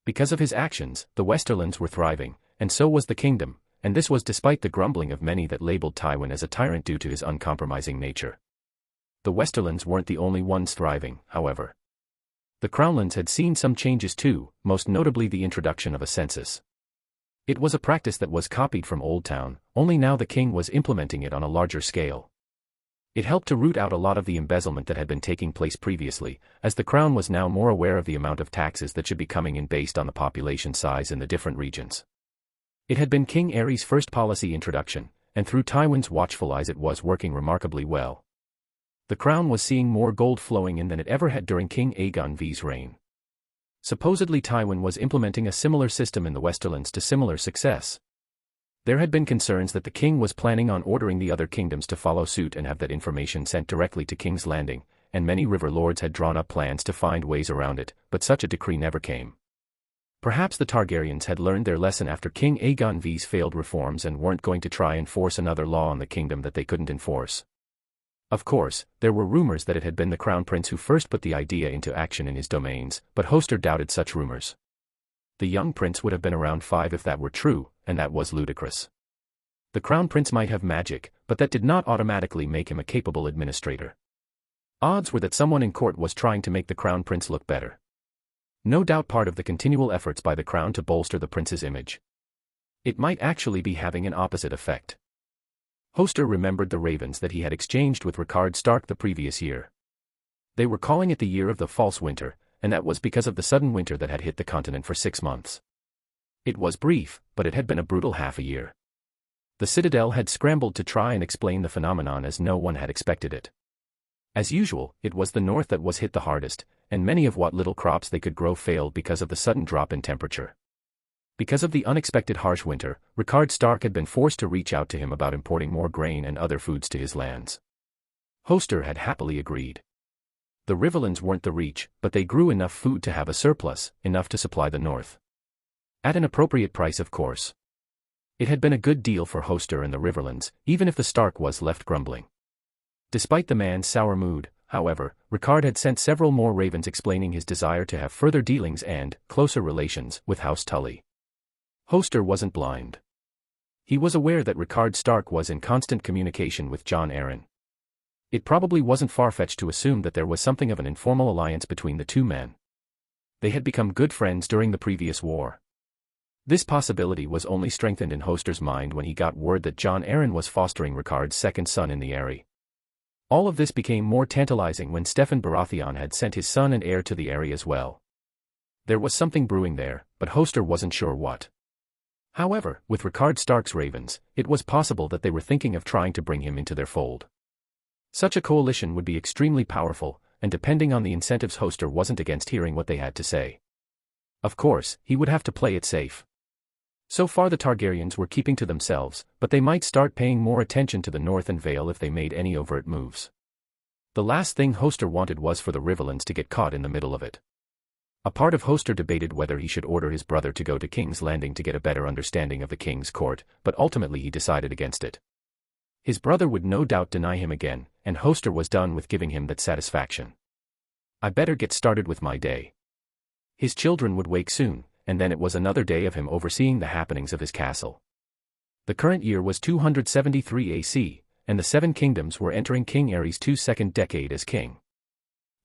Because of his actions, the Westerlands were thriving, and so was the kingdom, and this was despite the grumbling of many that labeled Tywin as a tyrant due to his uncompromising nature. The Westerlands weren't the only ones thriving, however. The Crownlands had seen some changes too, most notably the introduction of a census. It was a practice that was copied from Old Town, only now the king was implementing it on a larger scale. It helped to root out a lot of the embezzlement that had been taking place previously, as the crown was now more aware of the amount of taxes that should be coming in based on the population size in the different regions. It had been King Aerys' first policy introduction, and through Tywin's watchful eyes it was working remarkably well. The crown was seeing more gold flowing in than it ever had during King Aegon V's reign. Supposedly Tywin was implementing a similar system in the Westerlands to similar success. There had been concerns that the king was planning on ordering the other kingdoms to follow suit and have that information sent directly to King's Landing, and many river lords had drawn up plans to find ways around it, but such a decree never came. Perhaps the Targaryens had learned their lesson after King Aegon V's failed reforms and weren't going to try and force another law on the kingdom that they couldn't enforce. Of course, there were rumors that it had been the Crown Prince who first put the idea into action in his domains, but Hoster doubted such rumors. The young prince would have been around 5 if that were true, and that was ludicrous. The Crown Prince might have magic, but that did not automatically make him a capable administrator. Odds were that someone in court was trying to make the Crown Prince look better. No doubt part of the continual efforts by the Crown to bolster the prince's image. It might actually be having an opposite effect. Hoster remembered the ravens that he had exchanged with Rickard Stark the previous year. They were calling it the year of the false winter, and that was because of the sudden winter that had hit the continent for 6 months. It was brief, but it had been a brutal half a year. The Citadel had scrambled to try and explain the phenomenon as no one had expected it. As usual, it was the north that was hit the hardest, and many of what little crops they could grow failed because of the sudden drop in temperature. Because of the unexpected harsh winter, Rickard Stark had been forced to reach out to him about importing more grain and other foods to his lands. Hoster had happily agreed. The Riverlands weren't the reach, but they grew enough food to have a surplus, enough to supply the north. At an appropriate price, of course. It had been a good deal for Hoster and the Riverlands, even if the Stark was left grumbling. Despite the man's sour mood, however, Rickard had sent several more ravens explaining his desire to have further dealings and closer relations with House Tully. Hoster wasn't blind. He was aware that Rickard Stark was in constant communication with Jon Arryn. It probably wasn't far-fetched to assume that there was something of an informal alliance between the two men. They had become good friends during the previous war. This possibility was only strengthened in Hoster's mind when he got word that Jon Arryn was fostering Rickard's second son in the Eyrie. All of this became more tantalizing when Steffon Baratheon had sent his son and heir to the Eyrie as well. There was something brewing there, but Hoster wasn't sure what. However, with Rickard Stark's ravens, it was possible that they were thinking of trying to bring him into their fold. Such a coalition would be extremely powerful, and depending on the incentives, Hoster wasn't against hearing what they had to say. Of course, he would have to play it safe. So far the Targaryens were keeping to themselves, but they might start paying more attention to the North and Vale if they made any overt moves. The last thing Hoster wanted was for the Riverlands to get caught in the middle of it. A part of Hoster debated whether he should order his brother to go to King's Landing to get a better understanding of the King's court, but ultimately he decided against it. His brother would no doubt deny him again, and Hoster was done with giving him that satisfaction. I better get started with my day. His children would wake soon, and then it was another day of him overseeing the happenings of his castle. The current year was 273 AC, and the Seven Kingdoms were entering King Aerys' second decade as king.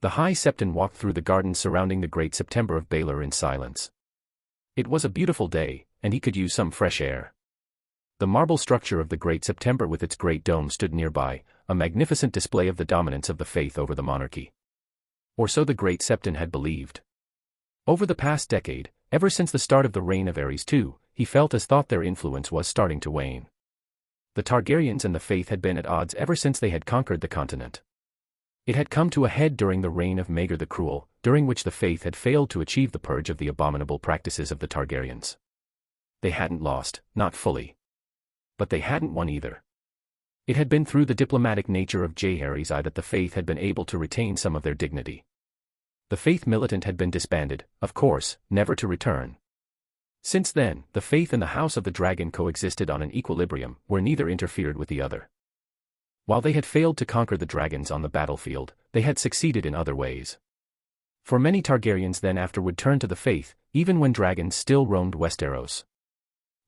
The High Septon walked through the gardens surrounding the Great September of Baelor in silence. It was a beautiful day, and he could use some fresh air. The marble structure of the Great September with its great dome stood nearby, a magnificent display of the dominance of the faith over the monarchy. Or so the Great Septon had believed. Over the past decade, ever since the start of the reign of Aerys II, he felt as thought their influence was starting to wane. The Targaryens and the faith had been at odds ever since they had conquered the continent. It had come to a head during the reign of Maegor the Cruel, during which the faith had failed to achieve the purge of the abominable practices of the Targaryens. They hadn't lost, not fully. But they hadn't won either. It had been through the diplomatic nature of Jaehaerys I that the faith had been able to retain some of their dignity. The faith militant had been disbanded, of course, never to return. Since then, the faith and the House of the Dragon coexisted on an equilibrium, where neither interfered with the other. While they had failed to conquer the dragons on the battlefield, they had succeeded in other ways. For many Targaryens then after would turn to the faith, even when dragons still roamed Westeros.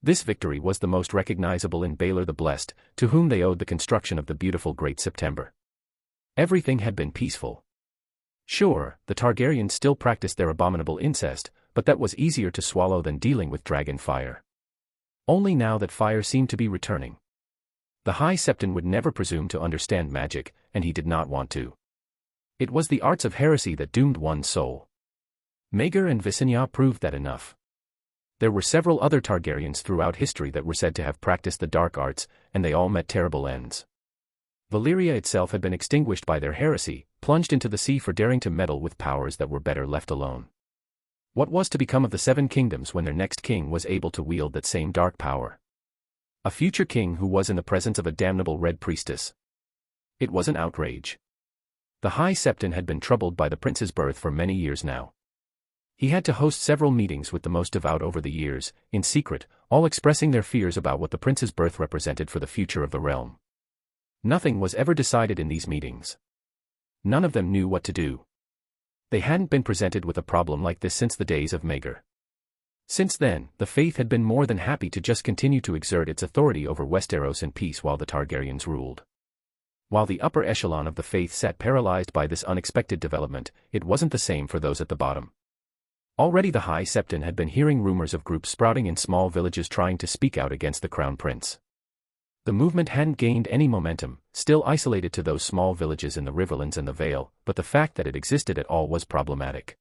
This victory was the most recognizable in Baelor the Blessed, to whom they owed the construction of the beautiful Great September. Everything had been peaceful. Sure, the Targaryens still practiced their abominable incest, but that was easier to swallow than dealing with dragon fire. Only now that fire seemed to be returning. The High Septon would never presume to understand magic, and he did not want to. It was the arts of heresy that doomed one's soul. Maegor and Visenya proved that enough. There were several other Targaryens throughout history that were said to have practiced the dark arts, and they all met terrible ends. Valyria itself had been extinguished by their heresy, plunged into the sea for daring to meddle with powers that were better left alone. What was to become of the Seven Kingdoms when their next king was able to wield that same dark power? A future king who was in the presence of a damnable Red Priestess. It was an outrage. The High Septon had been troubled by the prince's birth for many years now. He had to host several meetings with the most devout over the years, in secret, all expressing their fears about what the prince's birth represented for the future of the realm. Nothing was ever decided in these meetings. None of them knew what to do. They hadn't been presented with a problem like this since the days of Maegor. Since then, the faith had been more than happy to just continue to exert its authority over Westeros in peace while the Targaryens ruled. While the upper echelon of the faith sat paralyzed by this unexpected development, it wasn't the same for those at the bottom. Already the High Septon had been hearing rumors of groups sprouting in small villages trying to speak out against the Crown Prince. The movement hadn't gained any momentum, still isolated to those small villages in the Riverlands and the Vale, but the fact that it existed at all was problematic.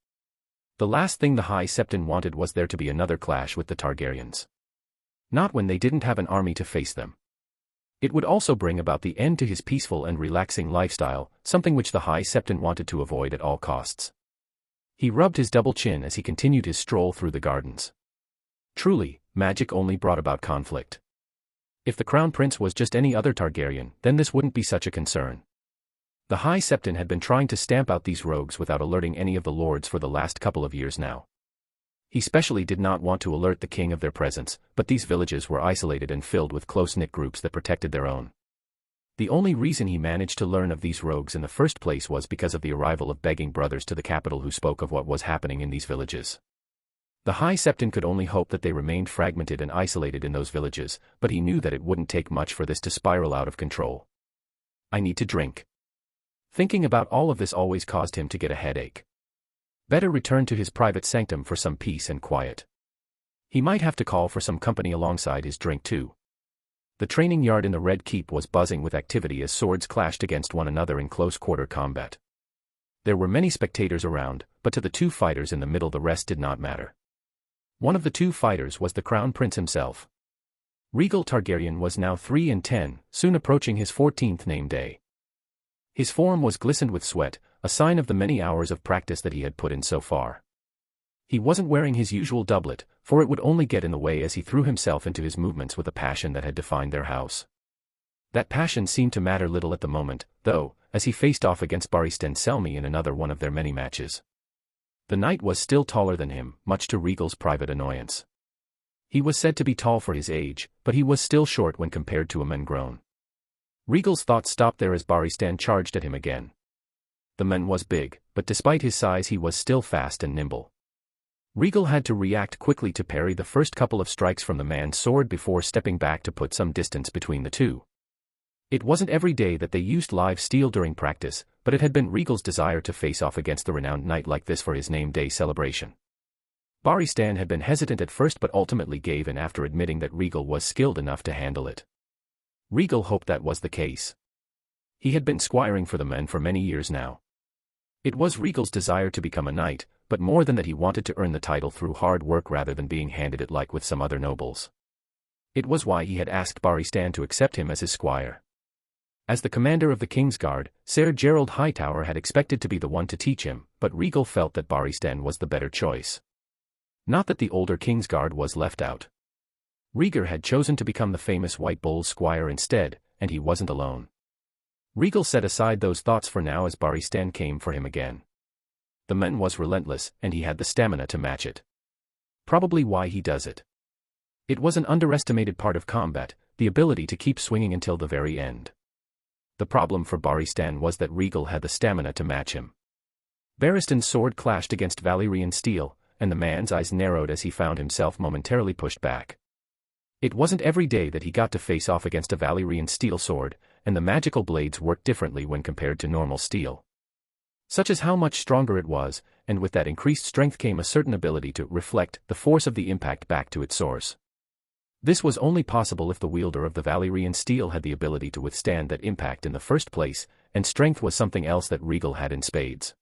The last thing the High Septon wanted was there to be another clash with the Targaryens. Not when they didn't have an army to face them. It would also bring about the end to his peaceful and relaxing lifestyle, something which the High Septon wanted to avoid at all costs. He rubbed his double chin as he continued his stroll through the gardens. Truly, magic only brought about conflict. If the Crown Prince was just any other Targaryen, then this wouldn't be such a concern. The High Septon had been trying to stamp out these rogues without alerting any of the lords for the last couple of years now. He specially did not want to alert the king of their presence, but these villages were isolated and filled with close-knit groups that protected their own. The only reason he managed to learn of these rogues in the first place was because of the arrival of begging brothers to the capital who spoke of what was happening in these villages. The High Septon could only hope that they remained fragmented and isolated in those villages, but he knew that it wouldn't take much for this to spiral out of control. I need to drink. Thinking about all of this always caused him to get a headache. Better return to his private sanctum for some peace and quiet. He might have to call for some company alongside his drink too. The training yard in the Red Keep was buzzing with activity as swords clashed against one another in close-quarter combat. There were many spectators around, but to the two fighters in the middle the rest did not matter. One of the two fighters was the Crown Prince himself. Rhaegal Targaryen was now 3 and 10, soon approaching his 14th name day. His form was glistened with sweat, a sign of the many hours of practice that he had put in so far. He wasn't wearing his usual doublet, for it would only get in the way as he threw himself into his movements with a passion that had defined their house. That passion seemed to matter little at the moment, though, as he faced off against Barristan Selmy in another one of their many matches. The knight was still taller than him, much to Rhaegal's private annoyance. He was said to be tall for his age, but he was still short when compared to a man grown. Rhaegal's thoughts stopped there as Barristan charged at him again. The man was big, but despite his size he was still fast and nimble. Rhaegal had to react quickly to parry the first couple of strikes from the man's sword before stepping back to put some distance between the two. It wasn't every day that they used live steel during practice, but it had been Rhaegal's desire to face off against the renowned knight like this for his name day celebration. Barristan had been hesitant at first but ultimately gave in after admitting that Rhaegal was skilled enough to handle it. Rhaegal hoped that was the case. He had been squiring for the men for many years now. It was Rhaegal's desire to become a knight, but more than that he wanted to earn the title through hard work rather than being handed it like with some other nobles. It was why he had asked Barristan to accept him as his squire. As the commander of the Kingsguard, Ser Gerald Hightower had expected to be the one to teach him, but Rhaegal felt that Barristan was the better choice. Not that the older Kingsguard was left out. Rhaegar had chosen to become the famous White Bull's squire instead, and he wasn't alone. Rhaegal set aside those thoughts for now as Barristan came for him again. The man was relentless, and he had the stamina to match it. Probably why he does it. It was an underestimated part of combat, the ability to keep swinging until the very end. The problem for Barristan was that Rhaegal had the stamina to match him. Barristan's sword clashed against Valyrian steel, and the man's eyes narrowed as he found himself momentarily pushed back. It wasn't every day that he got to face off against a Valyrian steel sword, and the magical blades worked differently when compared to normal steel. Such as how much stronger it was, and with that increased strength came a certain ability to reflect the force of the impact back to its source. This was only possible if the wielder of the Valyrian steel had the ability to withstand that impact in the first place, and strength was something else that Rhaegal had in spades.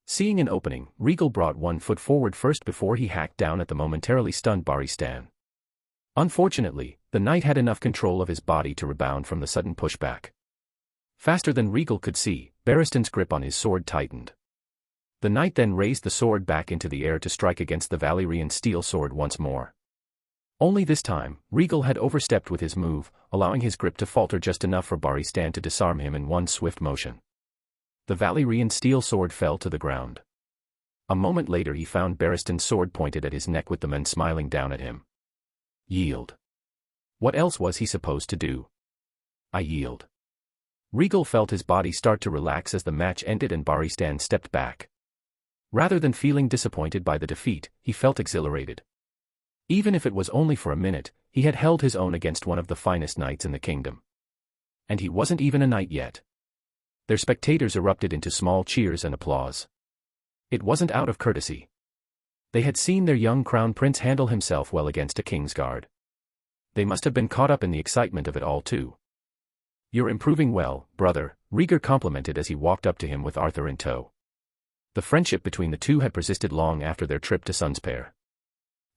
Seeing an opening, Rhaegal brought one foot forward first before he hacked down at the momentarily stunned Barristan. Unfortunately, the knight had enough control of his body to rebound from the sudden pushback. Faster than Rhaegal could see, Barristan's grip on his sword tightened. The knight then raised the sword back into the air to strike against the Valyrian steel sword once more. Only this time, Rhaegal had overstepped with his move, allowing his grip to falter just enough for Barristan to disarm him in one swift motion. The Valyrian steel sword fell to the ground. A moment later he found Barristan's sword pointed at his neck with the men smiling down at him. Yield. What else was he supposed to do? I yield. Rhaegal felt his body start to relax as the match ended and Barristan stepped back. Rather than feeling disappointed by the defeat, he felt exhilarated. Even if it was only for a minute, he had held his own against one of the finest knights in the kingdom. And he wasn't even a knight yet. Their spectators erupted into small cheers and applause. It wasn't out of courtesy. They had seen their young crown prince handle himself well against a Kingsguard. They must have been caught up in the excitement of it all too. You're improving well, brother, Rhaegar complimented as he walked up to him with Arthur in tow. The friendship between the two had persisted long after their trip to Sunspear.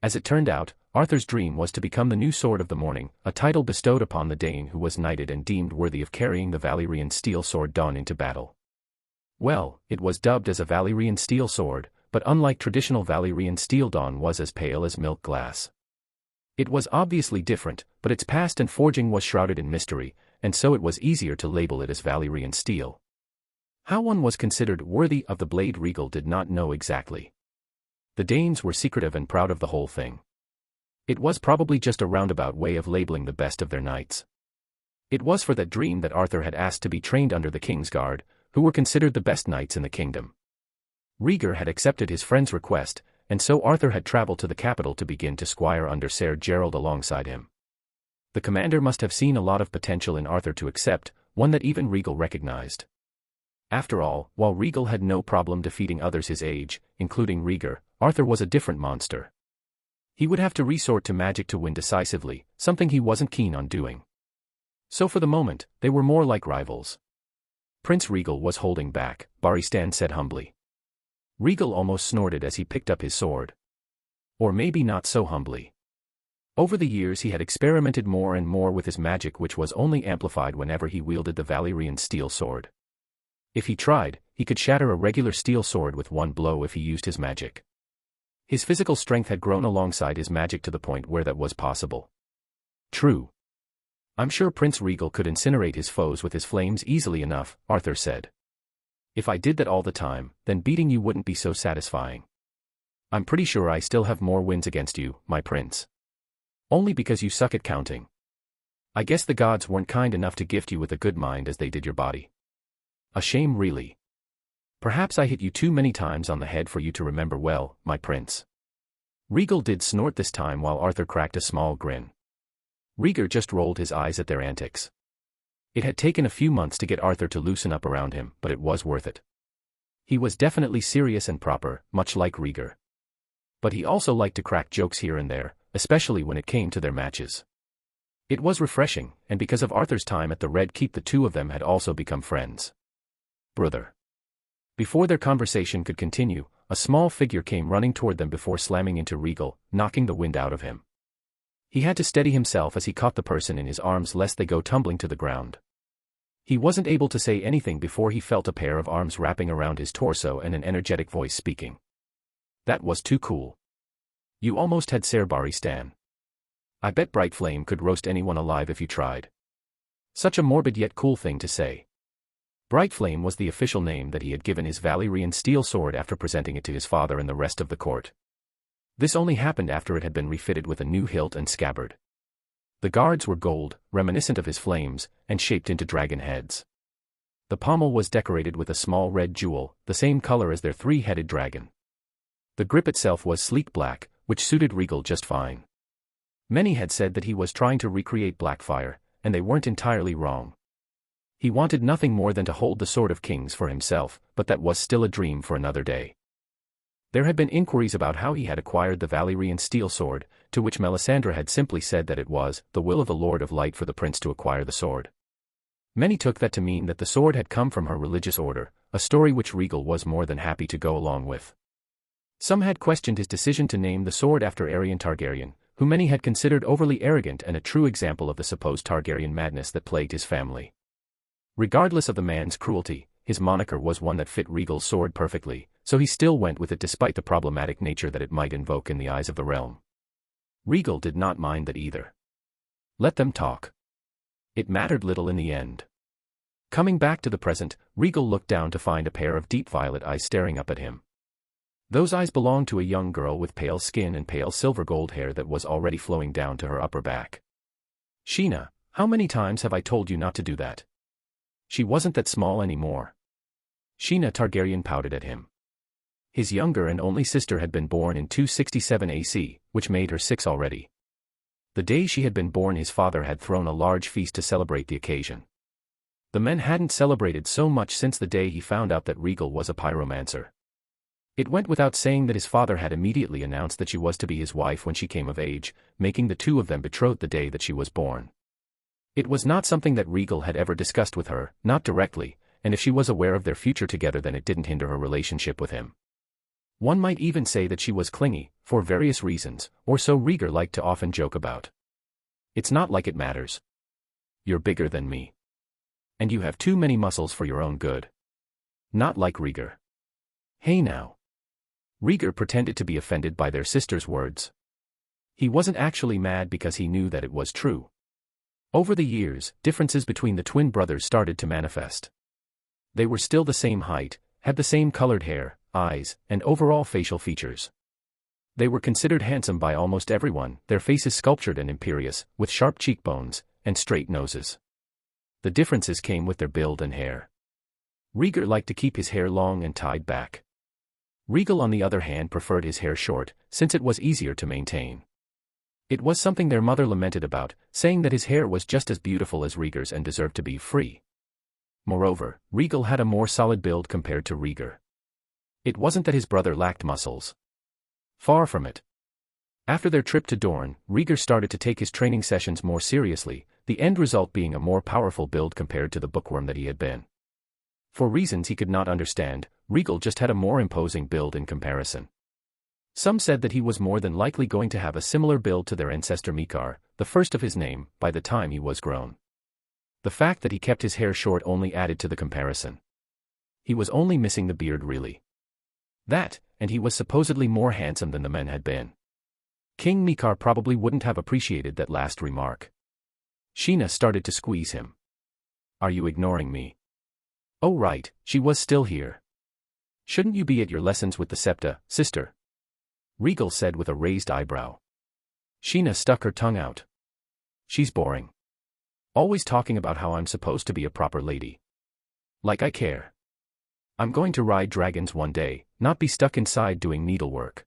As it turned out, Arthur's dream was to become the new Sword of the Morning, a title bestowed upon the Dane who was knighted and deemed worthy of carrying the Valyrian steel sword Dawn into battle. Well, it was dubbed as a Valyrian steel sword, but unlike traditional Valyrian steel, Dawn was as pale as milk glass. It was obviously different, but its past and forging was shrouded in mystery, and so it was easier to label it as Valyrian steel. How one was considered worthy of the blade Rhaegal did not know exactly. The Danes were secretive and proud of the whole thing. It was probably just a roundabout way of labeling the best of their knights. It was for that dream that Arthur had asked to be trained under the King's Guard, who were considered the best knights in the kingdom. Rhaegar had accepted his friend's request, and so Arthur had traveled to the capital to begin to squire under Ser Gerald alongside him. The commander must have seen a lot of potential in Arthur to accept, one that even Rhaegal recognized. After all, while Rhaegal had no problem defeating others his age, including Rhaegar, Arthur was a different monster. He would have to resort to magic to win decisively, something he wasn't keen on doing. So for the moment, they were more like rivals. Prince Rhaegal was holding back, Barristan said humbly. Rhaegal almost snorted as he picked up his sword. Or maybe not so humbly. Over the years he had experimented more and more with his magic, which was only amplified whenever he wielded the Valyrian steel sword. If he tried, he could shatter a regular steel sword with one blow if he used his magic. His physical strength had grown alongside his magic to the point where that was possible. True. I'm sure Prince Rhaegal could incinerate his foes with his flames easily enough, Arthur said. If I did that all the time, then beating you wouldn't be so satisfying. I'm pretty sure I still have more wins against you, my prince. Only because you suck at counting. I guess the gods weren't kind enough to gift you with a good mind as they did your body. A shame really. Perhaps I hit you too many times on the head for you to remember well, my prince. Rhaegal did snort this time while Arthur cracked a small grin. Rhaegar just rolled his eyes at their antics. It had taken a few months to get Arthur to loosen up around him, but it was worth it. He was definitely serious and proper, much like Rhaegar. But he also liked to crack jokes here and there, especially when it came to their matches. It was refreshing, and because of Arthur's time at the Red Keep, the two of them had also become friends. Brother. Before their conversation could continue, a small figure came running toward them before slamming into Rhaegal, knocking the wind out of him. He had to steady himself as he caught the person in his arms lest they go tumbling to the ground. He wasn't able to say anything before he felt a pair of arms wrapping around his torso and an energetic voice speaking. That was too cool. You almost had Ser Barristan. I bet Bright Flame could roast anyone alive if you tried. Such a morbid yet cool thing to say. Bright Flame was the official name that he had given his Valyrian steel sword after presenting it to his father and the rest of the court. This only happened after it had been refitted with a new hilt and scabbard. The guards were gold, reminiscent of his flames, and shaped into dragon heads. The pommel was decorated with a small red jewel, the same color as their three-headed dragon. The grip itself was sleek black, which suited Rhaegal just fine. Many had said that he was trying to recreate Blackfire, and they weren't entirely wrong. He wanted nothing more than to hold the Sword of Kings for himself, but that was still a dream for another day. There had been inquiries about how he had acquired the Valyrian steel sword, to which Melisandre had simply said that it was the will of the Lord of Light for the prince to acquire the sword. Many took that to mean that the sword had come from her religious order, a story which Rhaegal was more than happy to go along with. Some had questioned his decision to name the sword after Aerion Targaryen, who many had considered overly arrogant and a true example of the supposed Targaryen madness that plagued his family. Regardless of the man's cruelty, his moniker was one that fit Rhaegal's sword perfectly, so he still went with it despite the problematic nature that it might invoke in the eyes of the realm. Rhaegal did not mind that either. Let them talk. It mattered little in the end. Coming back to the present, Rhaegal looked down to find a pair of deep violet eyes staring up at him. Those eyes belonged to a young girl with pale skin and pale silver gold hair that was already flowing down to her upper back. Sheena, how many times have I told you not to do that? She wasn't that small anymore. Sheena Targaryen pouted at him. His younger and only sister had been born in 267 AC, which made her 6 already. The day she had been born, his father had thrown a large feast to celebrate the occasion. The men hadn't celebrated so much since the day he found out that Rhaegal was a pyromancer. It went without saying that his father had immediately announced that she was to be his wife when she came of age, making the two of them betrothed the day that she was born. It was not something that Rhaegal had ever discussed with her, not directly, and if she was aware of their future together, then it didn't hinder her relationship with him. One might even say that she was clingy, for various reasons, or so Rhaegar liked to often joke about. It's not like it matters. You're bigger than me. And you have too many muscles for your own good. Not like Rhaegar. Hey now. Rhaegar pretended to be offended by their sister's words. He wasn't actually mad because he knew that it was true. Over the years, differences between the twin brothers started to manifest. They were still the same height, had the same colored hair, eyes, and overall facial features. They were considered handsome by almost everyone, their faces sculptured and imperious, with sharp cheekbones and straight noses. The differences came with their build and hair. Rhaegal liked to keep his hair long and tied back. Rhaegal, on the other hand, preferred his hair short, since it was easier to maintain. It was something their mother lamented about, saying that his hair was just as beautiful as Rhaegal's and deserved to be free. Moreover, Rhaegal had a more solid build compared to Rhaegal. It wasn't that his brother lacked muscles. Far from it. After their trip to Dorne, Rhaegal started to take his training sessions more seriously, the end result being a more powerful build compared to the bookworm that he had been. For reasons he could not understand, Rhaegal just had a more imposing build in comparison. Some said that he was more than likely going to have a similar build to their ancestor Mikar, the first of his name, by the time he was grown. The fact that he kept his hair short only added to the comparison. He was only missing the beard really. That, and he was supposedly more handsome than the men had been. King Mikar probably wouldn't have appreciated that last remark. Sheena started to squeeze him. "Are you ignoring me?" "Oh right, she was still here. Shouldn't you be at your lessons with the septa, sister?" Rhaegal said with a raised eyebrow. Sheena stuck her tongue out. "She's boring. Always talking about how I'm supposed to be a proper lady. Like I care. I'm going to ride dragons one day, not be stuck inside doing needlework."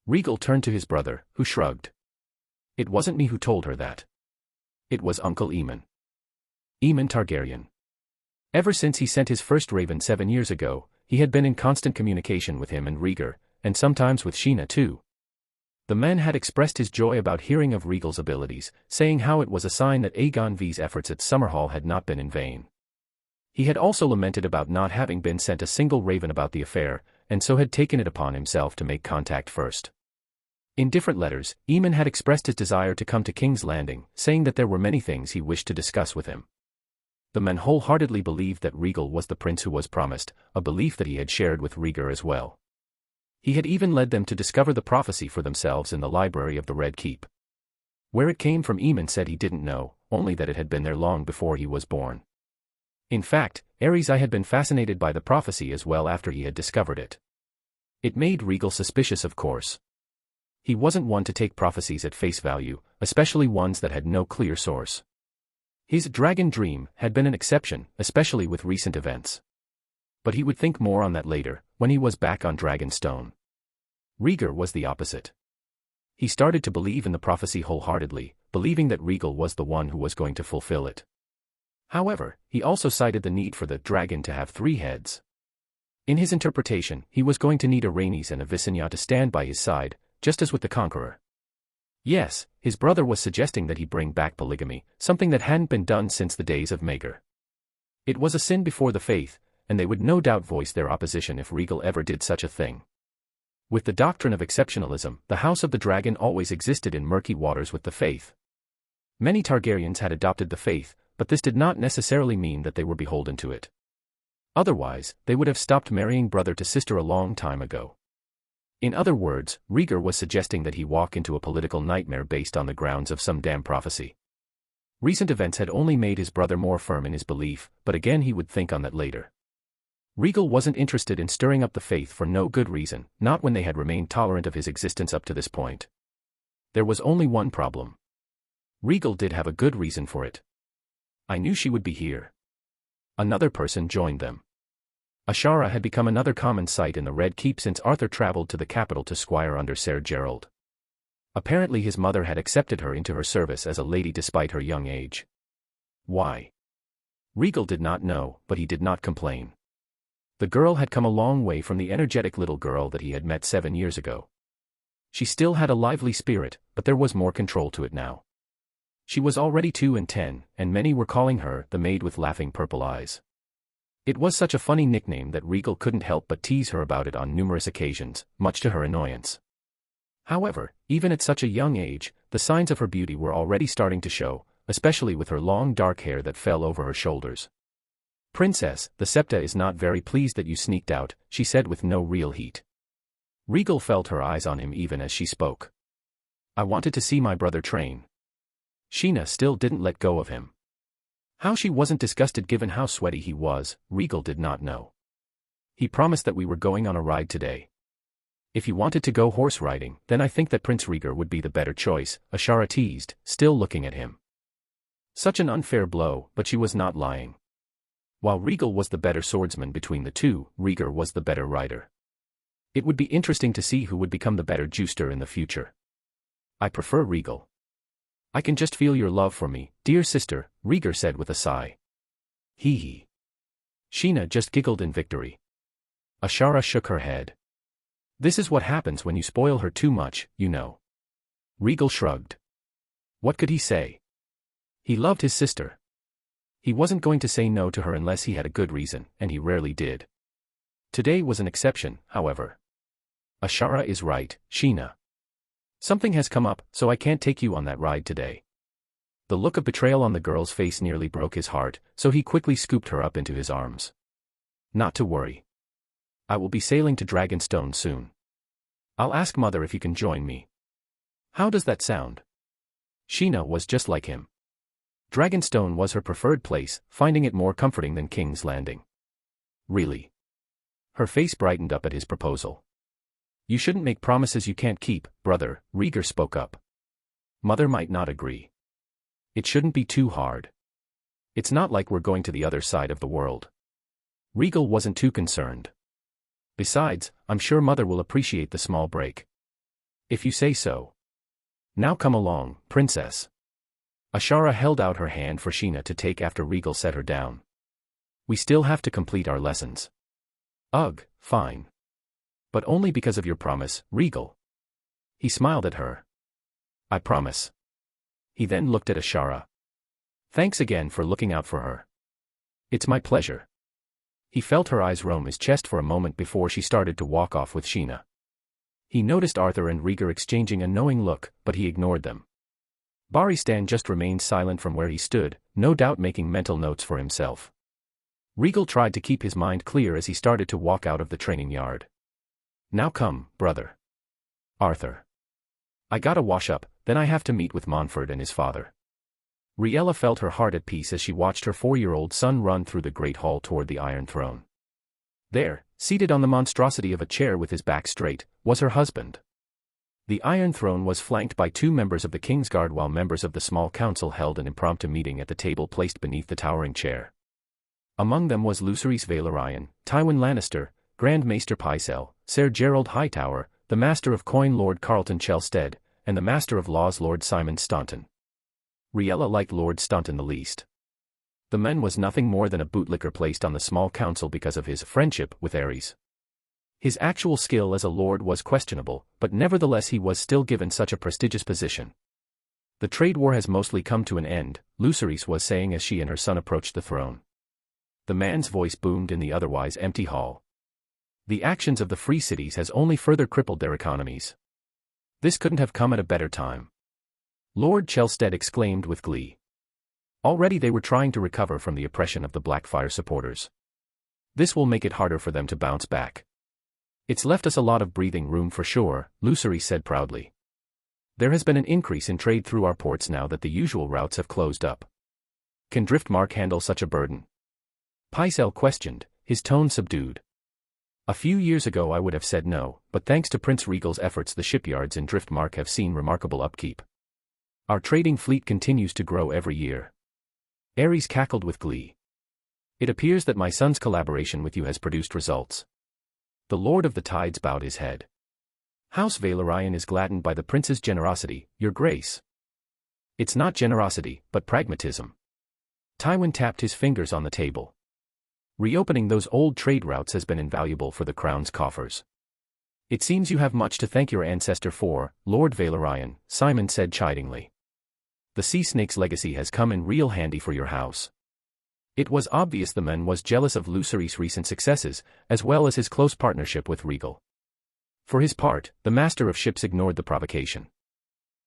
Rhaegal turned to his brother, who shrugged. "It wasn't me who told her that. It was Uncle Aemon. Aemon Targaryen. Ever since he sent his first raven 7 years ago, he had been in constant communication with him and Rhaegal, and sometimes with Sheena too." The man had expressed his joy about hearing of Rhaegal's abilities, saying how it was a sign that Aegon V's efforts at Summerhall had not been in vain. He had also lamented about not having been sent a single raven about the affair, and so had taken it upon himself to make contact first. In different letters, Aemon had expressed his desire to come to King's Landing, saying that there were many things he wished to discuss with him. The men wholeheartedly believed that Rhaegal was the prince who was promised, a belief that he had shared with Rhaegal as well. He had even led them to discover the prophecy for themselves in the library of the Red Keep. Where it came from Aemon said he didn't know, only that it had been there long before he was born. In fact, Ares I had been fascinated by the prophecy as well after he had discovered it. It made Rhaegal suspicious, of course. He wasn't one to take prophecies at face value, especially ones that had no clear source. His dragon dream had been an exception, especially with recent events. But he would think more on that later, when he was back on Dragonstone. Rhaegal was the opposite. He started to believe in the prophecy wholeheartedly, believing that Rhaegal was the one who was going to fulfill it. However, he also cited the need for the dragon to have 3 heads. In his interpretation, he was going to need a Rhaenys and a Visenya to stand by his side, just as with the Conqueror. Yes, his brother was suggesting that he bring back polygamy, something that hadn't been done since the days of Maegor. It was a sin before the faith, and they would no doubt voice their opposition if Rhaegal ever did such a thing. With the doctrine of exceptionalism, the House of the Dragon always existed in murky waters with the faith. Many Targaryens had adopted the faith, but this did not necessarily mean that they were beholden to it. Otherwise, they would have stopped marrying brother to sister a long time ago. In other words, Rhaegal was suggesting that he walk into a political nightmare based on the grounds of some damn prophecy. Recent events had only made his brother more firm in his belief, but again he would think on that later. Rhaegal wasn't interested in stirring up the faith for no good reason, not when they had remained tolerant of his existence up to this point. There was only one problem. Rhaegal did have a good reason for it. "I knew she would be here." Another person joined them. Ashara had become another common sight in the Red Keep since Arthur traveled to the capital to squire under Ser Gerald. Apparently his mother had accepted her into her service as a lady despite her young age. Why? Rhaegal did not know, but he did not complain. The girl had come a long way from the energetic little girl that he had met 7 years ago. She still had a lively spirit, but there was more control to it now. She was already 2 and 10, and many were calling her the maid with laughing purple eyes. It was such a funny nickname that Rhaegal couldn't help but tease her about it on numerous occasions, much to her annoyance. However, even at such a young age, the signs of her beauty were already starting to show, especially with her long dark hair that fell over her shoulders. "Princess, the Septa is not very pleased that you sneaked out," she said with no real heat. Rhaegal felt her eyes on him even as she spoke. I wanted to see my brother train. Sheena still didn't let go of him. How she wasn't disgusted given how sweaty he was, Rhaegal did not know. He promised that we were going on a ride today. If you wanted to go horse riding, then I think that Prince Rhaegar would be the better choice, Ashara teased, still looking at him. Such an unfair blow, but she was not lying. While Rhaegal was the better swordsman between the two, Rhaegar was the better rider. It would be interesting to see who would become the better juicer in the future. I prefer Rhaegal. I can just feel your love for me, dear sister, Rhaegar said with a sigh. Hee hee. Sheena just giggled in victory. Ashara shook her head. This is what happens when you spoil her too much, you know. Rhaegal shrugged. What could he say? He loved his sister. He wasn't going to say no to her unless he had a good reason, and he rarely did. Today was an exception, however. Ashara is right, Sheena. Something has come up, so I can't take you on that ride today. The look of betrayal on the girl's face nearly broke his heart, so he quickly scooped her up into his arms. Not to worry. I will be sailing to Dragonstone soon. I'll ask Mother if you can join me. How does that sound? Sheena was just like him. Dragonstone was her preferred place, finding it more comforting than King's Landing. Really? Her face brightened up at his proposal. You shouldn't make promises you can't keep, brother, Rhaegar spoke up. Mother might not agree. It shouldn't be too hard. It's not like we're going to the other side of the world. Rhaegal wasn't too concerned. Besides, I'm sure Mother will appreciate the small break. If you say so. Now come along, princess. Ashara held out her hand for Sheena to take after Rhaegal set her down. We still have to complete our lessons. Ugh, fine. But only because of your promise, Rhaegal. He smiled at her. I promise. He then looked at Ashara. Thanks again for looking out for her. It's my pleasure. He felt her eyes roam his chest for a moment before she started to walk off with Sheena. He noticed Arthur and Rhaegar exchanging a knowing look, but he ignored them. Barristan just remained silent from where he stood, no doubt making mental notes for himself. Rhaegal tried to keep his mind clear as he started to walk out of the training yard. Now come, brother. Arthur. I gotta wash up, then I have to meet with Montfort and his father. Rhaella felt her heart at peace as she watched her 4-year-old son run through the great hall toward the Iron Throne. There, seated on the monstrosity of a chair with his back straight, was her husband. The Iron Throne was flanked by 2 members of the Kingsguard while members of the small council held an impromptu meeting at the table placed beneath the towering chair. Among them was Lucerys Valyrian, Tywin Lannister, Grand Maester Pycelle, Ser Gerald Hightower, the Master of Coin Lord Carlton Chelstead, and the Master of Laws Lord Simon Staunton. Rhaella liked Lord Staunton the least. The man was nothing more than a bootlicker placed on the small council because of his friendship with Aerys. His actual skill as a lord was questionable, but nevertheless he was still given such a prestigious position. The trade war has mostly come to an end, Lucerys was saying as she and her son approached the throne. The man's voice boomed in the otherwise empty hall. The actions of the free cities has only further crippled their economies. This couldn't have come at a better time. Lord Chelstead exclaimed with glee. Already they were trying to recover from the oppression of the Blackfyre supporters. This will make it harder for them to bounce back. It's left us a lot of breathing room for sure, Lucerys said proudly. There has been an increase in trade through our ports now that the usual routes have closed up. Can Driftmark handle such a burden? Pycelle questioned, his tone subdued. A few years ago I would have said no, but thanks to Prince Rhaegal's efforts the shipyards in Driftmark have seen remarkable upkeep. Our trading fleet continues to grow every year. Aerys cackled with glee. It appears that my son's collaboration with you has produced results. The Lord of the Tides bowed his head. House Valyrian is gladdened by the prince's generosity, your grace. It's not generosity, but pragmatism. Tywin tapped his fingers on the table. Reopening those old trade routes has been invaluable for the crown's coffers. It seems you have much to thank your ancestor for, Lord Valyrian, Simon said chidingly. The Sea Snake's legacy has come in real handy for your house. It was obvious the man was jealous of Lucerys' recent successes, as well as his close partnership with Rhaegal. For his part, the Master of Ships ignored the provocation.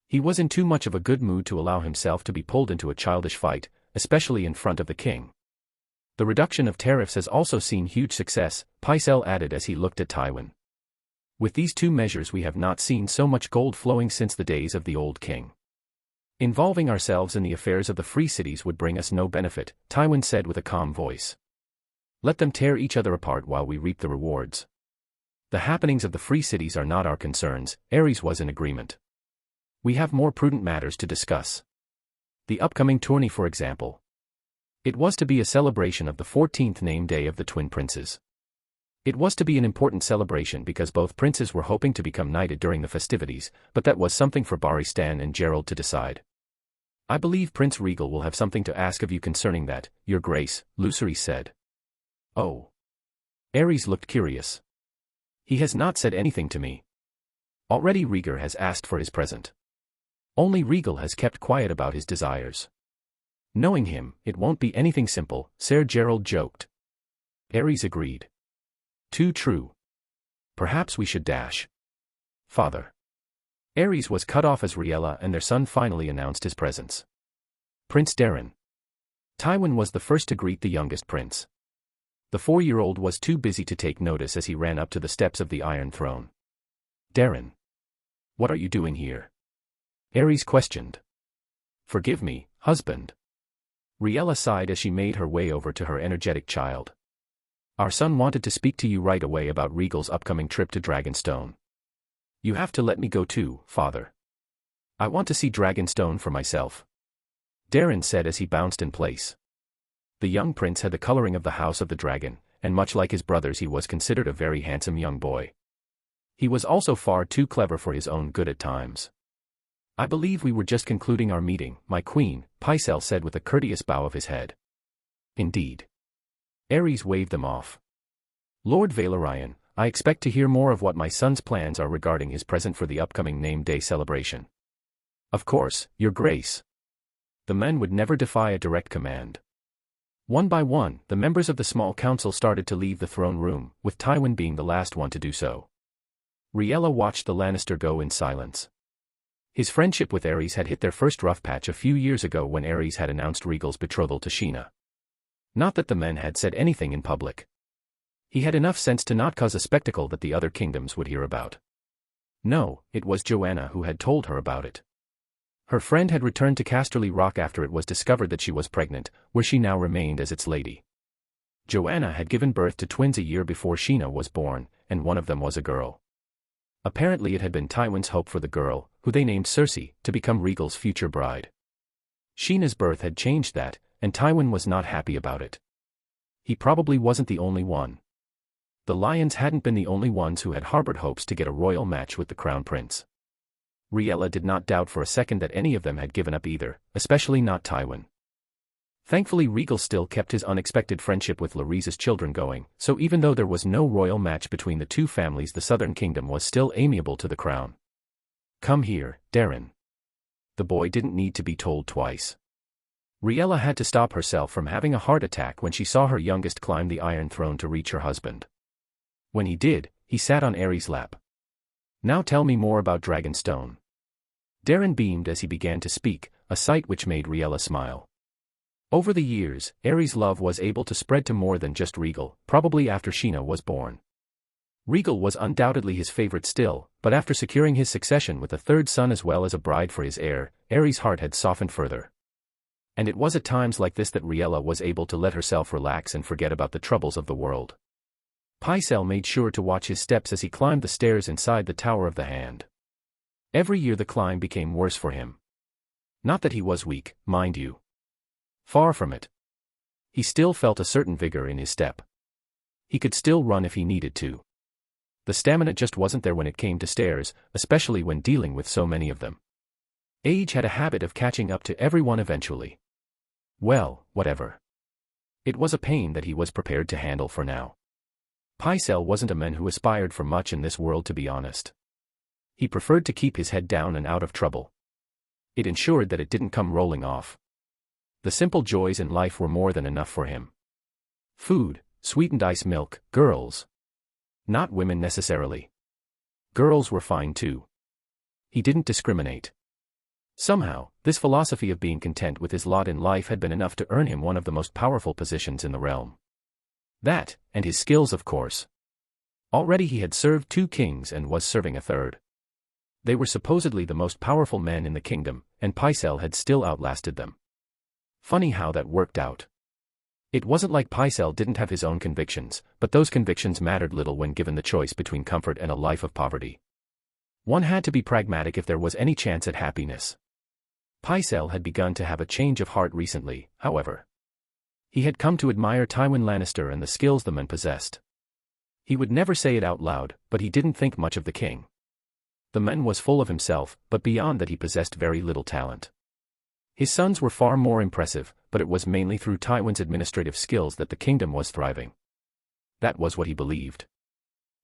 He was in too much of a good mood to allow himself to be pulled into a childish fight, especially in front of the king. The reduction of tariffs has also seen huge success, Pycelle added as he looked at Tywin. With these two measures we have not seen so much gold flowing since the days of the old king. Involving ourselves in the affairs of the free cities would bring us no benefit, Tywin said with a calm voice. Let them tear each other apart while we reap the rewards. The happenings of the free cities are not our concerns, Aerys was in agreement. We have more prudent matters to discuss. The upcoming tourney, for example. It was to be a celebration of the 14th name day of the twin princes. It was to be an important celebration because both princes were hoping to become knighted during the festivities, but that was something for Barristan and Gerald to decide. I believe Prince Rhaegal will have something to ask of you concerning that, Your Grace, Lucerys said. Oh. Aerys looked curious. He has not said anything to me. Already Rhaegar has asked for his present. Only Rhaegal has kept quiet about his desires. Knowing him, it won't be anything simple, Ser Gerald joked. Aerys agreed. Too true. Perhaps we should dash. Father. Aerys was cut off as Rhaella and their son finally announced his presence. Prince Darren. Tywin was the first to greet the youngest prince. The 4-year-old was too busy to take notice as he ran up to the steps of the Iron Throne. Darren. What are you doing here? Aerys questioned. Forgive me, husband. Rhaella sighed as she made her way over to her energetic child. Our son wanted to speak to you right away about Rhaegal's upcoming trip to Dragonstone. You have to let me go too, father. I want to see Dragonstone for myself. Darren said as he bounced in place. The young prince had the coloring of the House of the Dragon, and much like his brothers he was considered a very handsome young boy. He was also far too clever for his own good at times. I believe we were just concluding our meeting, my queen, Pycelle said with a courteous bow of his head. Indeed. Aerys waved them off. Lord Valerian, I expect to hear more of what my son's plans are regarding his present for the upcoming name day celebration. Of course, Your Grace. The men would never defy a direct command. One by one, the members of the small council started to leave the throne room, with Tywin being the last one to do so. Rhaella watched the Lannister go in silence. His friendship with Aerys had hit their first rough patch a few years ago when Aerys had announced Rhaegal's betrothal to Sheena. Not that the men had said anything in public. He had enough sense to not cause a spectacle that the other kingdoms would hear about. No, it was Joanna who had told her about it. Her friend had returned to Casterly Rock after it was discovered that she was pregnant, where she now remained as its lady. Joanna had given birth to twins a year before Sheena was born, and one of them was a girl. Apparently it had been Tywin's hope for the girl, who they named Cersei, to become Rhaegal's future bride. Sheena's birth had changed that, and Tywin was not happy about it. He probably wasn't the only one. The Lions hadn't been the only ones who had harbored hopes to get a royal match with the Crown Prince. Rhaella did not doubt for a second that any of them had given up either, especially not Tywin. Thankfully Rhaegal still kept his unexpected friendship with Lyrisa's children going, so even though there was no royal match between the two families the Southern Kingdom was still amiable to the crown. Come here, Darren. The boy didn't need to be told twice. Rhaella had to stop herself from having a heart attack when she saw her youngest climb the Iron Throne to reach her husband. When he did, he sat on Aerys' lap. Now tell me more about Dragonstone. Darren beamed as he began to speak, a sight which made Rhaella smile. Over the years, Aerys' love was able to spread to more than just Rhaegal, probably after Sheena was born. Rhaegal was undoubtedly his favorite still, but after securing his succession with a third son as well as a bride for his heir, Aerys' heart had softened further. And it was at times like this that Rhaella was able to let herself relax and forget about the troubles of the world. Pycelle made sure to watch his steps as he climbed the stairs inside the Tower of the Hand. Every year the climb became worse for him. Not that he was weak, mind you. Far from it. He still felt a certain vigor in his step. He could still run if he needed to. The stamina just wasn't there when it came to stairs, especially when dealing with so many of them. Age had a habit of catching up to everyone eventually. Well, whatever. It was a pain that he was prepared to handle for now. Pycelle wasn't a man who aspired for much in this world, to be honest. He preferred to keep his head down and out of trouble. It ensured that it didn't come rolling off. The simple joys in life were more than enough for him. Food, sweetened ice milk, girls. Not women necessarily. Girls were fine too. He didn't discriminate. Somehow, this philosophy of being content with his lot in life had been enough to earn him one of the most powerful positions in the realm. That, and his skills of course. Already he had served 2 kings and was serving a third. They were supposedly the most powerful men in the kingdom, and Pycelle had still outlasted them. Funny how that worked out. It wasn't like Pycelle didn't have his own convictions, but those convictions mattered little when given the choice between comfort and a life of poverty. One had to be pragmatic if there was any chance at happiness. Pycelle had begun to have a change of heart recently, however. He had come to admire Tywin Lannister and the skills the man possessed. He would never say it out loud, but he didn't think much of the king. The man was full of himself, but beyond that he possessed very little talent. His sons were far more impressive, but it was mainly through Tywin's administrative skills that the kingdom was thriving. That was what he believed.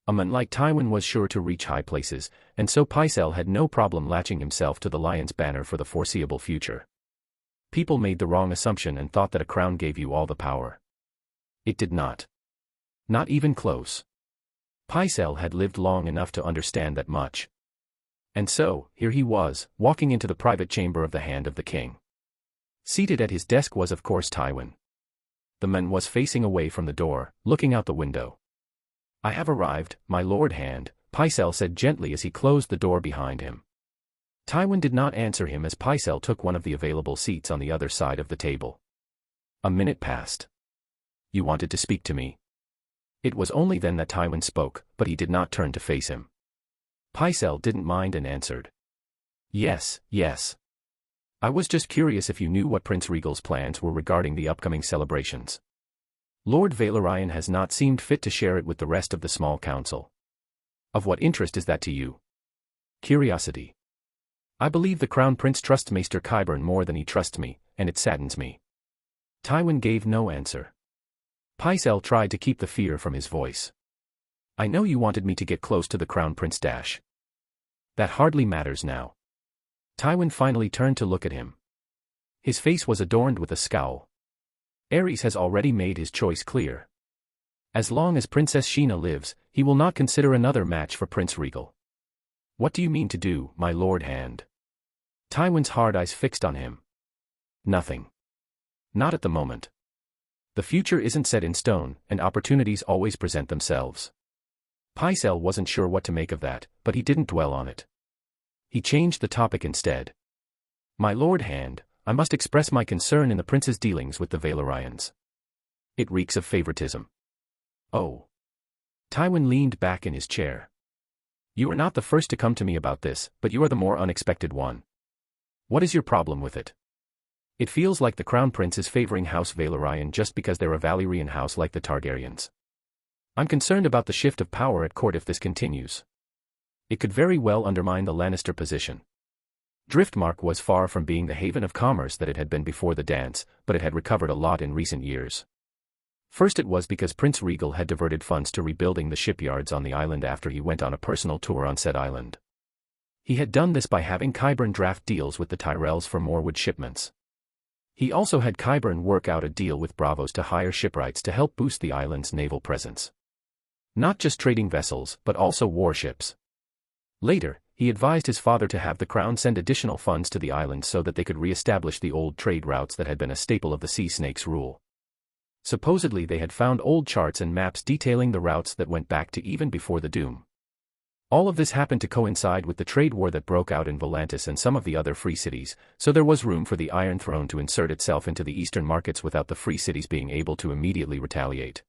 A man like Tywin was sure to reach high places, and so Pycelle had no problem latching himself to the lion's banner for the foreseeable future. People made the wrong assumption and thought that a crown gave you all the power. It did not. Not even close. Pycelle had lived long enough to understand that much. And so, here he was, walking into the private chamber of the Hand of the King. Seated at his desk was of course Tywin. The man was facing away from the door, looking out the window. "I have arrived, my lord Hand," Pycelle said gently as he closed the door behind him. Tywin did not answer him as Pycelle took one of the available seats on the other side of the table. A minute passed. "You wanted to speak to me?" It was only then that Tywin spoke, but he did not turn to face him. Pycelle didn't mind and answered. Yes. I was just curious if you knew what Prince Rhaegal's plans were regarding the upcoming celebrations. Lord Valerian has not seemed fit to share it with the rest of the small council. Of what interest is that to you? Curiosity. I believe the Crown Prince trusts Maester Qyburn more than he trusts me, and it saddens me. Tywin gave no answer. Pycelle tried to keep the fear from his voice. I know you wanted me to get close to the Crown Prince dash. That hardly matters now. Tywin finally turned to look at him. His face was adorned with a scowl. Aerys has already made his choice clear. As long as Princess Sheena lives, he will not consider another match for Prince Rhaegal. What do you mean to do, my lord Hand? Tywin's hard eyes fixed on him. Nothing. Not at the moment. The future isn't set in stone, and opportunities always present themselves. Pycelle wasn't sure what to make of that, but he didn't dwell on it. He changed the topic instead. My lord Hand, I must express my concern in the prince's dealings with the Valerians. It reeks of favoritism. Oh. Tywin leaned back in his chair. You are not the first to come to me about this, but you are the more unexpected one. What is your problem with it? It feels like the Crown Prince is favoring House Valerian just because they're a Valyrian house like the Targaryens. I'm concerned about the shift of power at court if this continues. It could very well undermine the Lannister position. Driftmark was far from being the haven of commerce that it had been before the dance, but it had recovered a lot in recent years. First it was because Prince Rhaegal had diverted funds to rebuilding the shipyards on the island after he went on a personal tour on said island. He had done this by having Qyburn draft deals with the Tyrells for more wood shipments. He also had Qyburn work out a deal with Bravos to hire shipwrights to help boost the island's naval presence. Not just trading vessels, but also warships. Later, he advised his father to have the crown send additional funds to the island so that they could re-establish the old trade routes that had been a staple of the Sea Snake's rule. Supposedly they had found old charts and maps detailing the routes that went back to even before the Doom. All of this happened to coincide with the trade war that broke out in Volantis and some of the other free cities, so there was room for the Iron Throne to insert itself into the eastern markets without the free cities being able to immediately retaliate.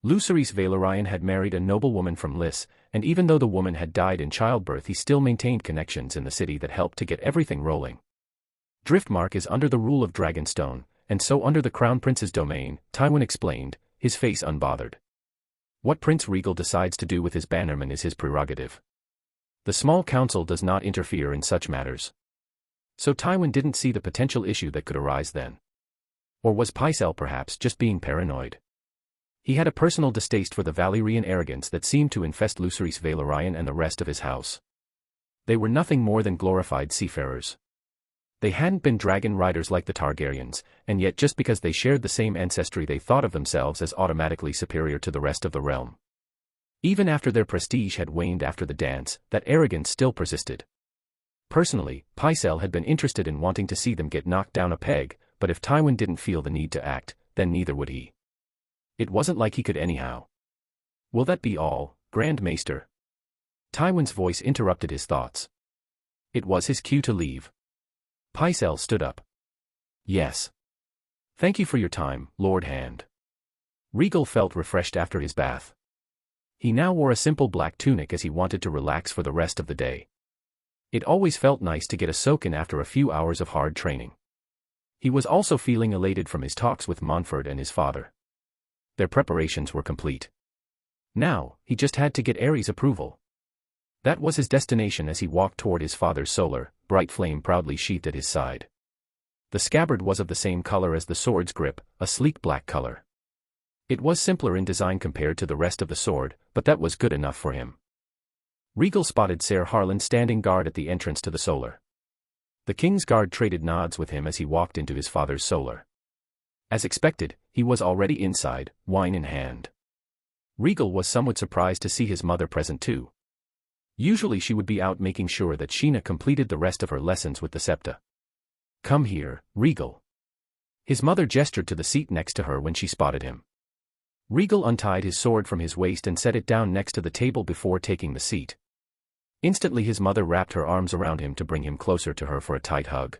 Lucerys Valerian had married a noblewoman from Lys, and even though the woman had died in childbirth he still maintained connections in the city that helped to get everything rolling. Driftmark is under the rule of Dragonstone, and so under the Crown Prince's domain, Tywin explained, his face unbothered. What Prince Rhaegal decides to do with his bannermen is his prerogative. The small council does not interfere in such matters. So Tywin didn't see the potential issue that could arise then. Or was Pycelle perhaps just being paranoid? He had a personal distaste for the Valyrian arrogance that seemed to infest Lucerys Valerian and the rest of his house. They were nothing more than glorified seafarers. They hadn't been dragon riders like the Targaryens, and yet just because they shared the same ancestry they thought of themselves as automatically superior to the rest of the realm. Even after their prestige had waned after the dance, that arrogance still persisted. Personally, Pycelle had been interested in wanting to see them get knocked down a peg, but if Tywin didn't feel the need to act, then neither would he. It wasn't like he could anyhow. Will that be all? Grand Maester. Tywin's voice interrupted his thoughts. It was his cue to leave. Pycelle stood up. Yes. Thank you for your time, Lord Hand. Rhaegal felt refreshed after his bath. He now wore a simple black tunic as he wanted to relax for the rest of the day. It always felt nice to get a soak in after a few hours of hard training. He was also feeling elated from his talks with Montfort and his father. Their preparations were complete. Now, he just had to get Aerys' approval. That was his destination as he walked toward his father's solar, bright flame proudly sheathed at his side. The scabbard was of the same color as the sword's grip, a sleek black color. It was simpler in design compared to the rest of the sword, but that was good enough for him. Rhaegal spotted Ser Harlan standing guard at the entrance to the solar. The king's guard traded nods with him as he walked into his father's solar. As expected, he was already inside, wine in hand. Rhaegal was somewhat surprised to see his mother present too. Usually she would be out making sure that Sheena completed the rest of her lessons with the septa. Come here, Rhaegal. His mother gestured to the seat next to her when she spotted him. Rhaegal untied his sword from his waist and set it down next to the table before taking the seat. Instantly his mother wrapped her arms around him to bring him closer to her for a tight hug.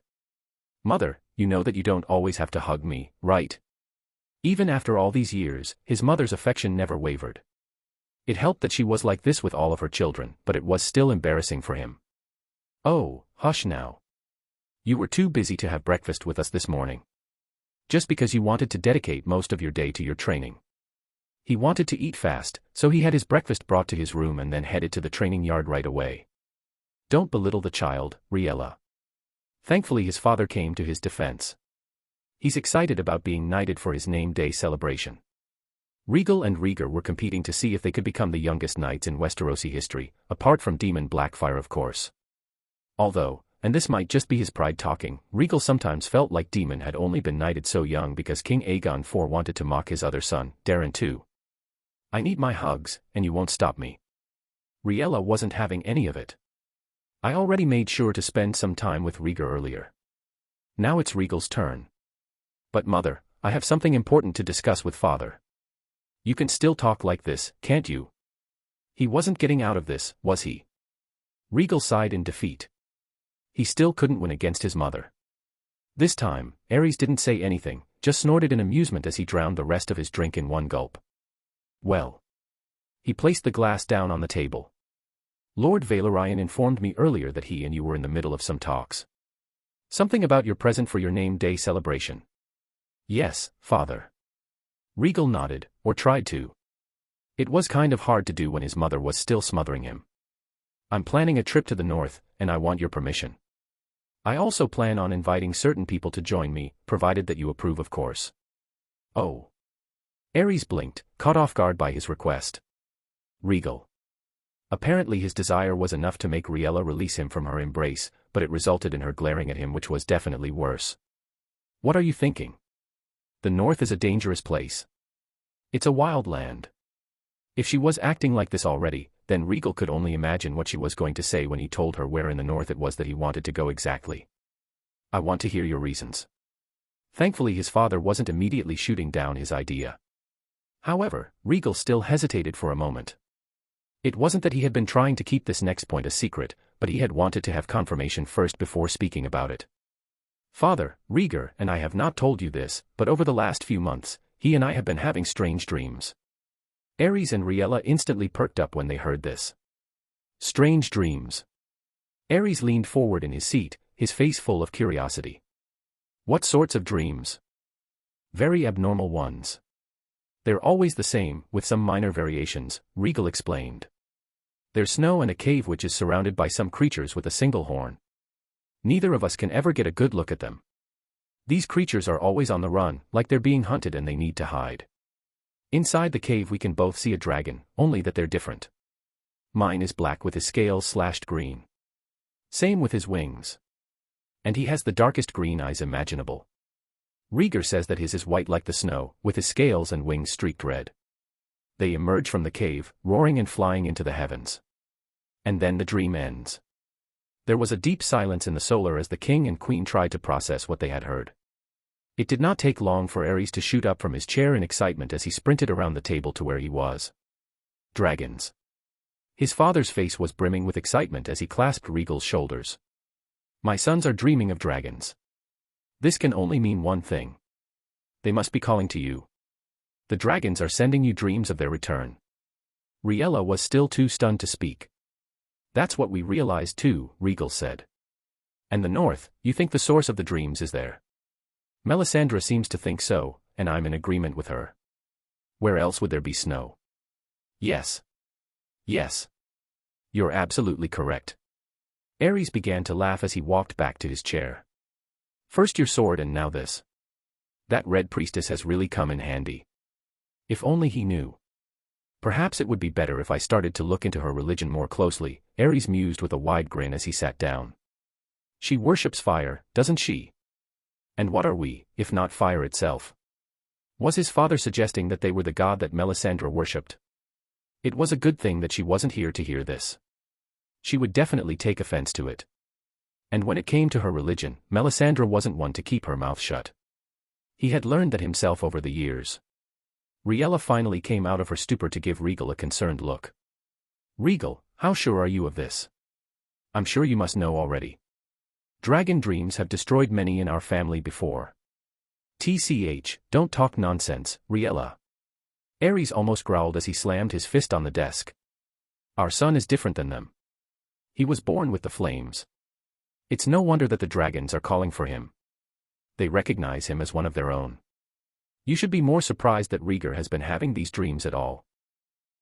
Mother, you know that you don't always have to hug me, right? Even after all these years, his mother's affection never wavered. It helped that she was like this with all of her children, but it was still embarrassing for him. Oh, hush now. You were too busy to have breakfast with us this morning. Just because you wanted to dedicate most of your day to your training. He wanted to eat fast, so he had his breakfast brought to his room and then headed to the training yard right away. Don't belittle the child, Rhaella. Thankfully his father came to his defense. He's excited about being knighted for his name day celebration. Rhaegal and Rhaegar were competing to see if they could become the youngest knights in Westerosi history, apart from Daemon Blackfyre of course. Although, and this might just be his pride talking, Rhaegal sometimes felt like Daemon had only been knighted so young because King Aegon IV wanted to mock his other son, Daeron too. I need my hugs, and you won't stop me. Rhaella wasn't having any of it. I already made sure to spend some time with Rhaegar earlier. Now it's Rhaegal's turn. But mother, I have something important to discuss with father. You can still talk like this, can't you? He wasn't getting out of this, was he? Rhaegal sighed in defeat. He still couldn't win against his mother. This time, Aerys didn't say anything, just snorted in amusement as he drowned the rest of his drink in one gulp. Well. He placed the glass down on the table. Lord Valerian informed me earlier that he and you were in the middle of some talks. Something about your present for your name day celebration. Yes, father. Rhaegal nodded, or tried to. It was kind of hard to do when his mother was still smothering him. I'm planning a trip to the north, and I want your permission. I also plan on inviting certain people to join me, provided that you approve of course. Oh. Aerys blinked, caught off guard by his request. Rhaegal. Apparently his desire was enough to make Rhaella release him from her embrace, but it resulted in her glaring at him, which was definitely worse. What are you thinking? The north is a dangerous place. It's a wild land. If she was acting like this already, then Rhaegal could only imagine what she was going to say when he told her where in the north it was that he wanted to go exactly. I want to hear your reasons. Thankfully his father wasn't immediately shooting down his idea. However, Rhaegal still hesitated for a moment. It wasn't that he had been trying to keep this next point a secret, but he had wanted to have confirmation first before speaking about it. Father, Rhaegar and I have not told you this, but over the last few months, he and I have been having strange dreams. Aerys and Rhaella instantly perked up when they heard this. Strange dreams. Aerys leaned forward in his seat, his face full of curiosity. What sorts of dreams? Very abnormal ones. They're always the same, with some minor variations, Rhaegal explained. There's snow and a cave which is surrounded by some creatures with a single horn. Neither of us can ever get a good look at them. These creatures are always on the run, like they're being hunted and they need to hide. Inside the cave we can both see a dragon, only that they're different. Mine is black with his scales slashed green. Same with his wings. And he has the darkest green eyes imaginable. Rhaegar says that his is white like the snow, with his scales and wings streaked red. They emerge from the cave, roaring and flying into the heavens. And then the dream ends. There was a deep silence in the solar as the king and queen tried to process what they had heard. It did not take long for Aerys to shoot up from his chair in excitement as he sprinted around the table to where he was. Dragons. His father's face was brimming with excitement as he clasped Rhaegal's shoulders. My sons are dreaming of dragons. This can only mean one thing. They must be calling to you. The dragons are sending you dreams of their return. Rhaegal was still too stunned to speak. That's what we realized too, Rhaegal said. And the north, you think the source of the dreams is there? Melisandre seems to think so, and I'm in agreement with her. Where else would there be snow? Yes. Yes. You're absolutely correct. Aerys began to laugh as he walked back to his chair. First your sword and now this. That red priestess has really come in handy. If only he knew. Perhaps it would be better if I started to look into her religion more closely, Aerys mused with a wide grin as he sat down. She worships fire, doesn't she? And what are we, if not fire itself? Was his father suggesting that they were the god that Melisandre worshipped? It was a good thing that she wasn't here to hear this. She would definitely take offense to it. And when it came to her religion, Melisandre wasn't one to keep her mouth shut. He had learned that himself over the years. Rhaegal finally came out of her stupor to give Rhaegal a concerned look. Rhaegal, how sure are you of this? I'm sure you must know already. Dragon dreams have destroyed many in our family before. TCH, don't talk nonsense, Rhaegal. Aerys almost growled as he slammed his fist on the desk. Our son is different than them. He was born with the flames. It's no wonder that the dragons are calling for him. They recognize him as one of their own. You should be more surprised that Rhaegar has been having these dreams at all.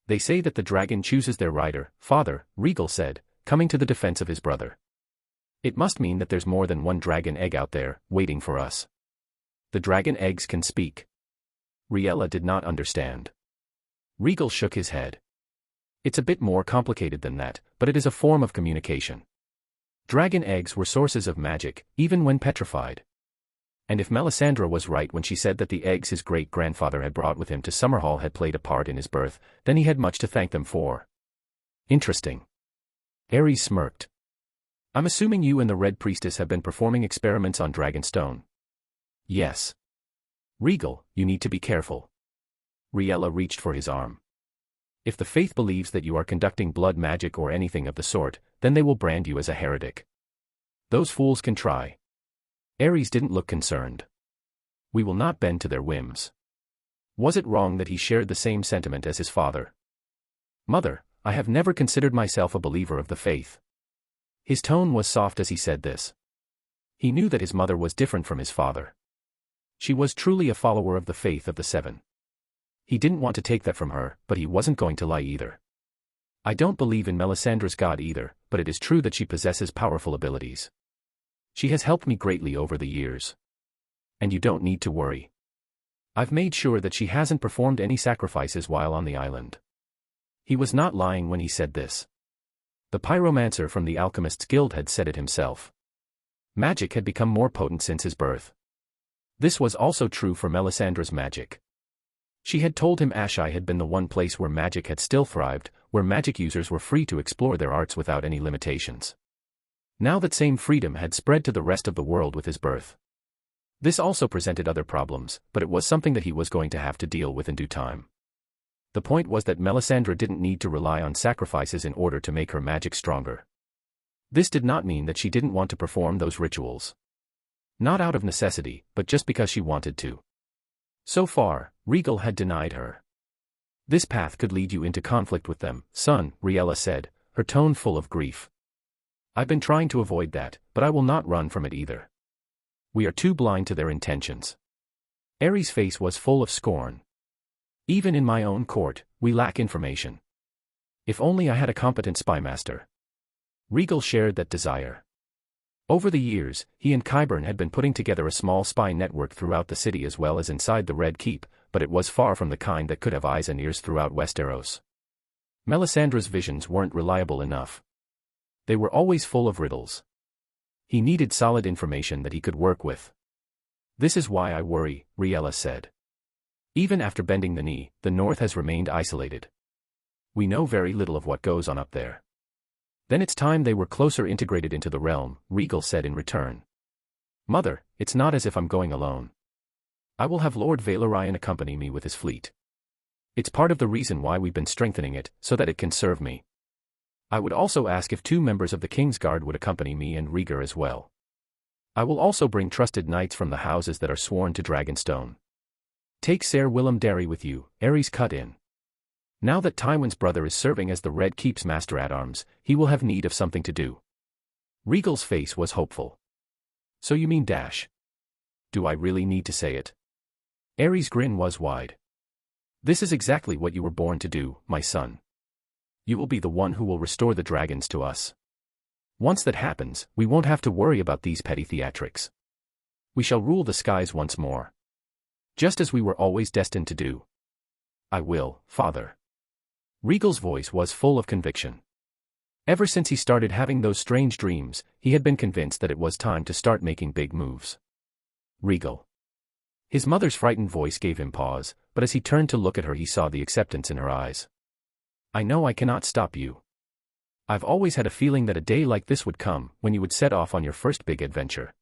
They say that the dragon chooses their rider, father, Rhaegal said, coming to the defense of his brother. It must mean that there's more than one dragon egg out there, waiting for us. The dragon eggs can speak. Rhaegal did not understand. Rhaegal shook his head. It's a bit more complicated than that, but it is a form of communication. Dragon eggs were sources of magic, even when petrified. And if Melisandre was right when she said that the eggs his great-grandfather had brought with him to Summerhall had played a part in his birth, then he had much to thank them for. Interesting. Aerys smirked. I'm assuming you and the Red Priestess have been performing experiments on Dragonstone. Yes. Rhaegal, you need to be careful. Rhaegal reached for his arm. If the faith believes that you are conducting blood magic or anything of the sort, then they will brand you as a heretic. Those fools can try. Aerys didn't look concerned. We will not bend to their whims. Was it wrong that he shared the same sentiment as his father? Mother, I have never considered myself a believer of the faith. His tone was soft as he said this. He knew that his mother was different from his father. She was truly a follower of the faith of the Seven. He didn't want to take that from her, but he wasn't going to lie either. I don't believe in Melisandre's god either, but it is true that she possesses powerful abilities. She has helped me greatly over the years. And you don't need to worry. I've made sure that she hasn't performed any sacrifices while on the island. He was not lying when he said this. The pyromancer from the Alchemists' Guild had said it himself. Magic had become more potent since his birth. This was also true for Melisandre's magic. She had told him Ashai had been the one place where magic had still thrived, where magic users were free to explore their arts without any limitations. Now that same freedom had spread to the rest of the world with his birth. This also presented other problems, but it was something that he was going to have to deal with in due time. The point was that Melisandre didn't need to rely on sacrifices in order to make her magic stronger. This did not mean that she didn't want to perform those rituals. Not out of necessity, but just because she wanted to. So far, Rhaegal had denied her. This path could lead you into conflict with them, son, Rhaegal said, her tone full of grief. I've been trying to avoid that, but I will not run from it either. We are too blind to their intentions. Aerys' face was full of scorn. Even in my own court, we lack information. If only I had a competent spymaster. Rhaegal shared that desire. Over the years, he and Qyburn had been putting together a small spy network throughout the city as well as inside the Red Keep, but it was far from the kind that could have eyes and ears throughout Westeros. Melisandre's visions weren't reliable enough. They were always full of riddles. He needed solid information that he could work with. This is why I worry, Rhaegal said. Even after bending the knee, the North has remained isolated. We know very little of what goes on up there. Then it's time they were closer integrated into the realm, Rhaegal said in return. Mother, it's not as if I'm going alone. I will have Lord Valerian accompany me with his fleet. It's part of the reason why we've been strengthening it, so that it can serve me. I would also ask if 2 members of the King's Guard would accompany me and Rhaegar as well. I will also bring trusted knights from the houses that are sworn to Dragonstone. Take Ser Willem Darry with you, Aerys cut in. Now that Tywin's brother is serving as the Red Keep's master-at-arms, he will have need of something to do. Rhaegal's face was hopeful. So you mean Dash? Do I really need to say it? Aerys' grin was wide. This is exactly what you were born to do, my son. You will be the one who will restore the dragons to us. Once that happens, we won't have to worry about these petty theatrics. We shall rule the skies once more. Just as we were always destined to do. I will, father. Rhaegal's voice was full of conviction. Ever since he started having those strange dreams, he had been convinced that it was time to start making big moves. Rhaegal. His mother's frightened voice gave him pause, but as he turned to look at her he saw the acceptance in her eyes. I know I cannot stop you. I've always had a feeling that a day like this would come, when you would set off on your first big adventure.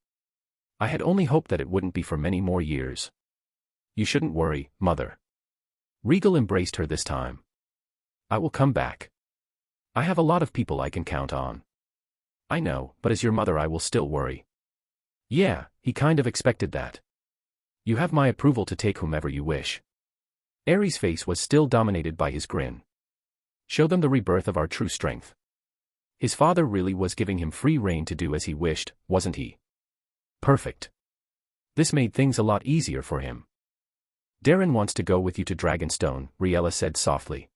I had only hoped that it wouldn't be for many more years. You shouldn't worry, mother. Rhaegal embraced her this time. I will come back. I have a lot of people I can count on. I know, but as your mother I will still worry. Yeah, he kind of expected that. You have my approval to take whomever you wish. Aerys' face was still dominated by his grin. Show them the rebirth of our true strength. His father really was giving him free rein to do as he wished, wasn't he? Perfect. This made things a lot easier for him. Darren wants to go with you to Dragonstone, Rhaella said softly.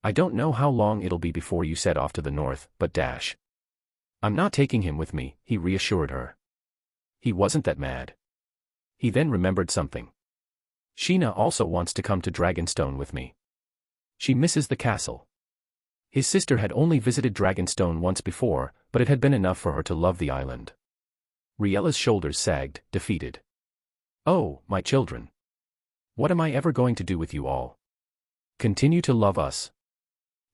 I don't know how long it'll be before you set off to the north, but Dash. I'm not taking him with me, he reassured her. He wasn't that mad. He then remembered something. Sheena also wants to come to Dragonstone with me. She misses the castle. His sister had only visited Dragonstone once before, but it had been enough for her to love the island. Rhaella's shoulders sagged, defeated. Oh, my children. What am I ever going to do with you all? Continue to love us.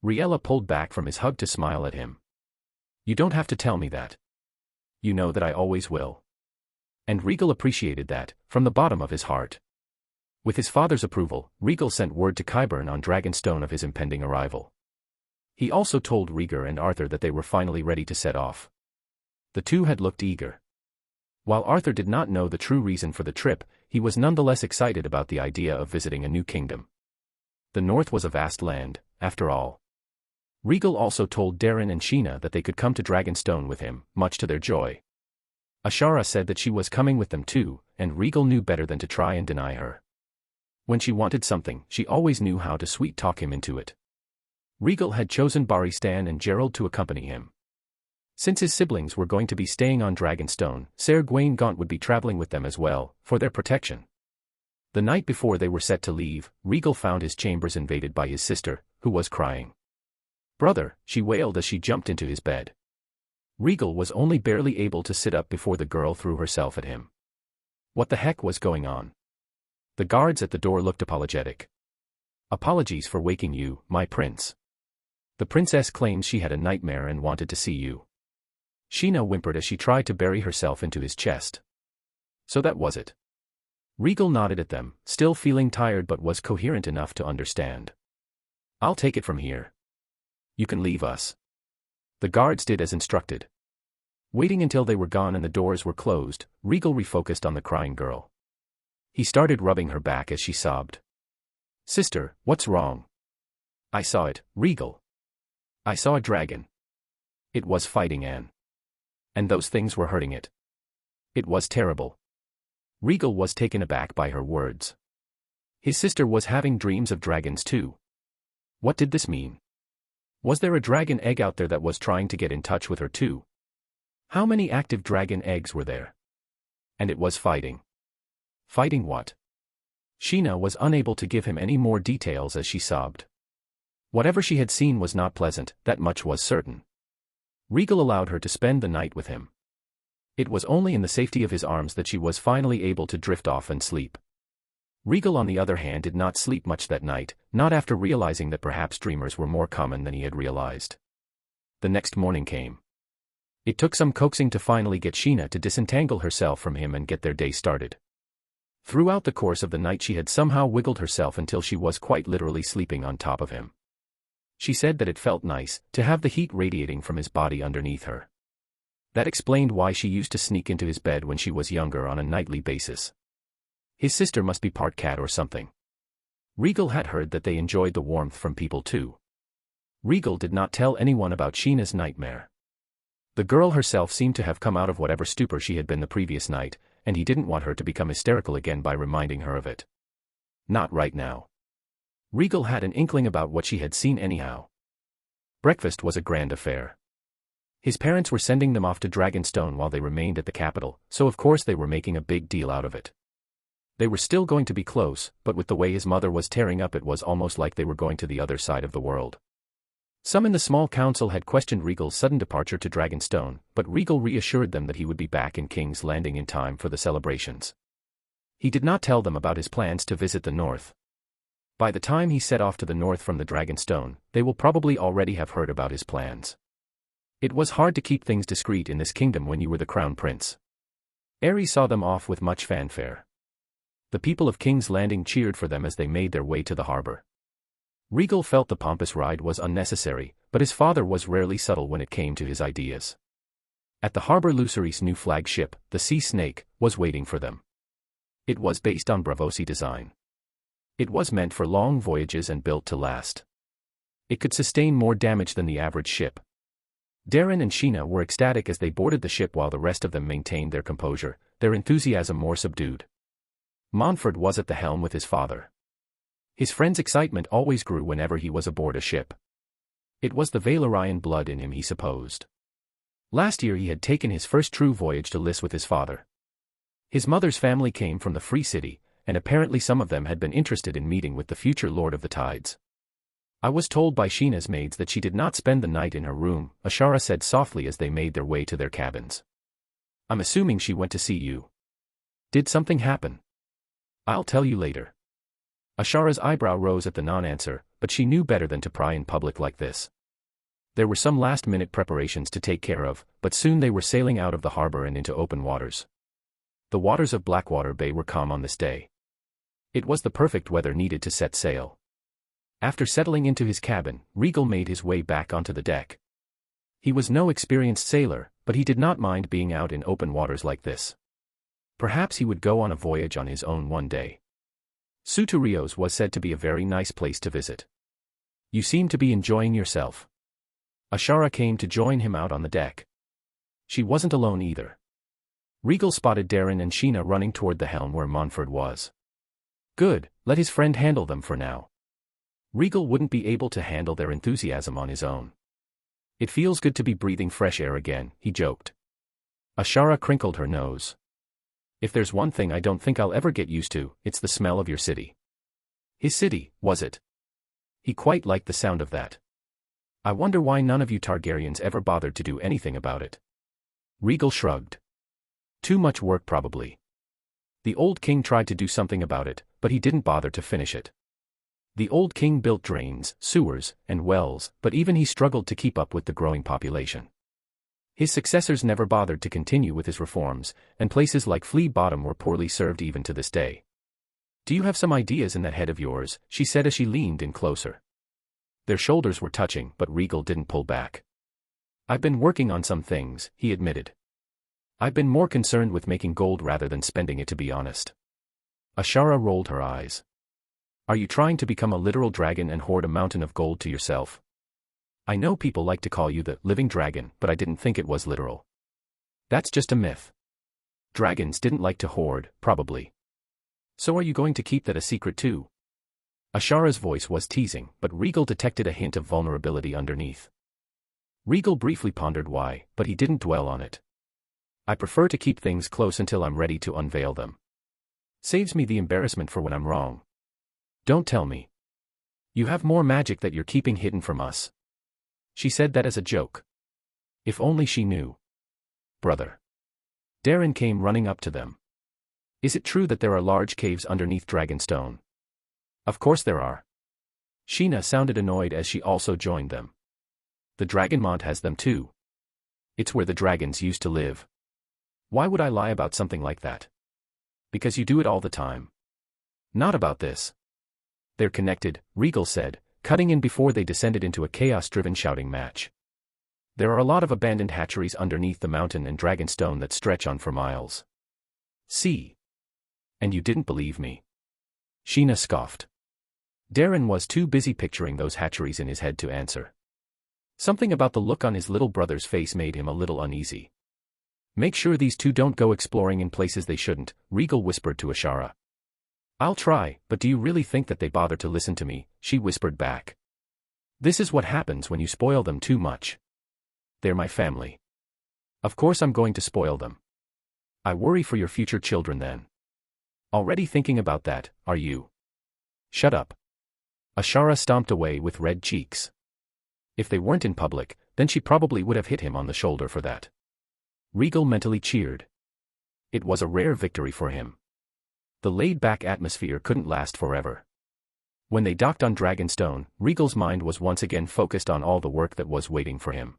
Rhaella pulled back from his hug to smile at him. You don't have to tell me that. You know that I always will. And Rhaegal appreciated that, from the bottom of his heart. With his father's approval, Rhaegal sent word to Qyburn on Dragonstone of his impending arrival. He also told Rhaegar and Arthur that they were finally ready to set off. The two had looked eager. While Arthur did not know the true reason for the trip, he was nonetheless excited about the idea of visiting a new kingdom. The north was a vast land, after all. Rhaegal also told Darren and Sheena that they could come to Dragonstone with him, much to their joy. Ashara said that she was coming with them too, and Rhaegal knew better than to try and deny her. When she wanted something, she always knew how to sweet-talk him into it. Rhaegal had chosen Barristan and Gerald to accompany him. Since his siblings were going to be staying on Dragonstone, Ser Gawain Gaunt would be traveling with them as well, for their protection. The night before they were set to leave, Rhaegal found his chambers invaded by his sister, who was crying. Brother, she wailed as she jumped into his bed. Rhaegal was only barely able to sit up before the girl threw herself at him. What the heck was going on? The guards at the door looked apologetic. Apologies for waking you, my prince. The princess claims she had a nightmare and wanted to see you. Sheena whimpered as she tried to bury herself into his chest. So that was it. Rhaegal nodded at them, still feeling tired but was coherent enough to understand. I'll take it from here. You can leave us. The guards did as instructed. Waiting until they were gone and the doors were closed, Rhaegal refocused on the crying girl. He started rubbing her back as she sobbed. Sister, what's wrong? I saw it, Rhaegal. I saw a dragon. It was fighting Anne. And those things were hurting it. It was terrible. Rhaegal was taken aback by her words. His sister was having dreams of dragons too. What did this mean? Was there a dragon egg out there that was trying to get in touch with her too? How many active dragon eggs were there? And it was fighting. Fighting what? Sheena was unable to give him any more details as she sobbed. Whatever she had seen was not pleasant, that much was certain. Rhaegal allowed her to spend the night with him. It was only in the safety of his arms that she was finally able to drift off and sleep. Rhaegal on the other hand did not sleep much that night, not after realizing that perhaps dreamers were more common than he had realized. The next morning came. It took some coaxing to finally get Sheena to disentangle herself from him and get their day started. Throughout the course of the night she had somehow wiggled herself until she was quite literally sleeping on top of him. She said that it felt nice to have the heat radiating from his body underneath her. That explained why she used to sneak into his bed when she was younger on a nightly basis. His sister must be part cat or something. Rhaegal had heard that they enjoyed the warmth from people too. Rhaegal did not tell anyone about Sheena's nightmare. The girl herself seemed to have come out of whatever stupor she had been the previous night, and he didn't want her to become hysterical again by reminding her of it. Not right now. Rhaegal had an inkling about what she had seen anyhow. Breakfast was a grand affair. His parents were sending them off to Dragonstone while they remained at the capital, so of course they were making a big deal out of it. They were still going to be close, but with the way his mother was tearing up it was almost like they were going to the other side of the world. Some in the small council had questioned Rhaegal's sudden departure to Dragonstone, but Rhaegal reassured them that he would be back in King's Landing in time for the celebrations. He did not tell them about his plans to visit the north. By the time he set off to the north from the Dragonstone, they will probably already have heard about his plans. It was hard to keep things discreet in this kingdom when you were the crown prince. Aerys saw them off with much fanfare. The people of King's Landing cheered for them as they made their way to the harbor. Rhaegal felt the pompous ride was unnecessary, but his father was rarely subtle when it came to his ideas. At the harbor, Lucerys' new flagship, the Sea Snake, was waiting for them. It was based on Braavosi design. It was meant for long voyages and built to last. It could sustain more damage than the average ship. Daeron and Sheena were ecstatic as they boarded the ship while the rest of them maintained their composure, their enthusiasm more subdued. Montford was at the helm with his father. His friend's excitement always grew whenever he was aboard a ship. It was the Valyrian blood in him, he supposed. Last year he had taken his first true voyage to Lys with his father. His mother's family came from the Free City, and apparently some of them had been interested in meeting with the future Lord of the Tides. I was told by Sheena's maids that she did not spend the night in her room, Ashara said softly as they made their way to their cabins. I'm assuming she went to see you. Did something happen? I'll tell you later. Ashara's eyebrow rose at the non-answer, but she knew better than to pry in public like this. There were some last-minute preparations to take care of, but soon they were sailing out of the harbor and into open waters. The waters of Blackwater Bay were calm on this day. It was the perfect weather needed to set sail. After settling into his cabin, Rhaegal made his way back onto the deck. He was no experienced sailor, but he did not mind being out in open waters like this. Perhaps he would go on a voyage on his own one day. Suturios was said to be a very nice place to visit. You seem to be enjoying yourself. Ashara came to join him out on the deck. She wasn't alone either. Rhaegal spotted Daeron and Sheena running toward the helm where Montford was. Good, let his friend handle them for now. Rhaegal wouldn't be able to handle their enthusiasm on his own. It feels good to be breathing fresh air again, he joked. Ashara crinkled her nose. If there's one thing I don't think I'll ever get used to, it's the smell of your city. His city, was it? He quite liked the sound of that. I wonder why none of you Targaryens ever bothered to do anything about it. Rhaegal shrugged. Too much work probably. The old king tried to do something about it, but he didn't bother to finish it. The old king built drains, sewers, and wells, but even he struggled to keep up with the growing population. His successors never bothered to continue with his reforms, and places like Flea Bottom were poorly served even to this day. Do you have some ideas in that head of yours? She said as she leaned in closer. Their shoulders were touching, but Rhaegal didn't pull back. I've been working on some things, he admitted. I've been more concerned with making gold rather than spending it, to be honest. Ashara rolled her eyes. Are you trying to become a literal dragon and hoard a mountain of gold to yourself? I know people like to call you the living dragon, but I didn't think it was literal. That's just a myth. Dragons didn't like to hoard, probably. So are you going to keep that a secret too? Ashara's voice was teasing, but Rhaegal detected a hint of vulnerability underneath. Rhaegal briefly pondered why, but he didn't dwell on it. I prefer to keep things close until I'm ready to unveil them. Saves me the embarrassment for when I'm wrong. Don't tell me. You have more magic that you're keeping hidden from us. She said that as a joke. If only she knew. Brother. Daeron came running up to them. Is it true that there are large caves underneath Dragonstone? Of course there are. Sheena sounded annoyed as she also joined them. The Dragonmont has them too. It's where the dragons used to live. Why would I lie about something like that? Because you do it all the time. Not about this. They're connected, Rhaegal said, cutting in before they descended into a chaos-driven shouting match. There are a lot of abandoned hatcheries underneath the mountain and Dragonstone that stretch on for miles. See? And you didn't believe me? Sheena scoffed. Darren was too busy picturing those hatcheries in his head to answer. Something about the look on his little brother's face made him a little uneasy. Make sure these two don't go exploring in places they shouldn't, Rhaegal whispered to Ashara. I'll try, but do you really think that they bother to listen to me? She whispered back. This is what happens when you spoil them too much. They're my family. Of course I'm going to spoil them. I worry for your future children then. Already thinking about that, are you? Shut up. Ashara stomped away with red cheeks. If they weren't in public, then she probably would have hit him on the shoulder for that. Rhaegal mentally cheered. It was a rare victory for him. The laid-back atmosphere couldn't last forever. When they docked on Dragonstone, Rhaegal's mind was once again focused on all the work that was waiting for him.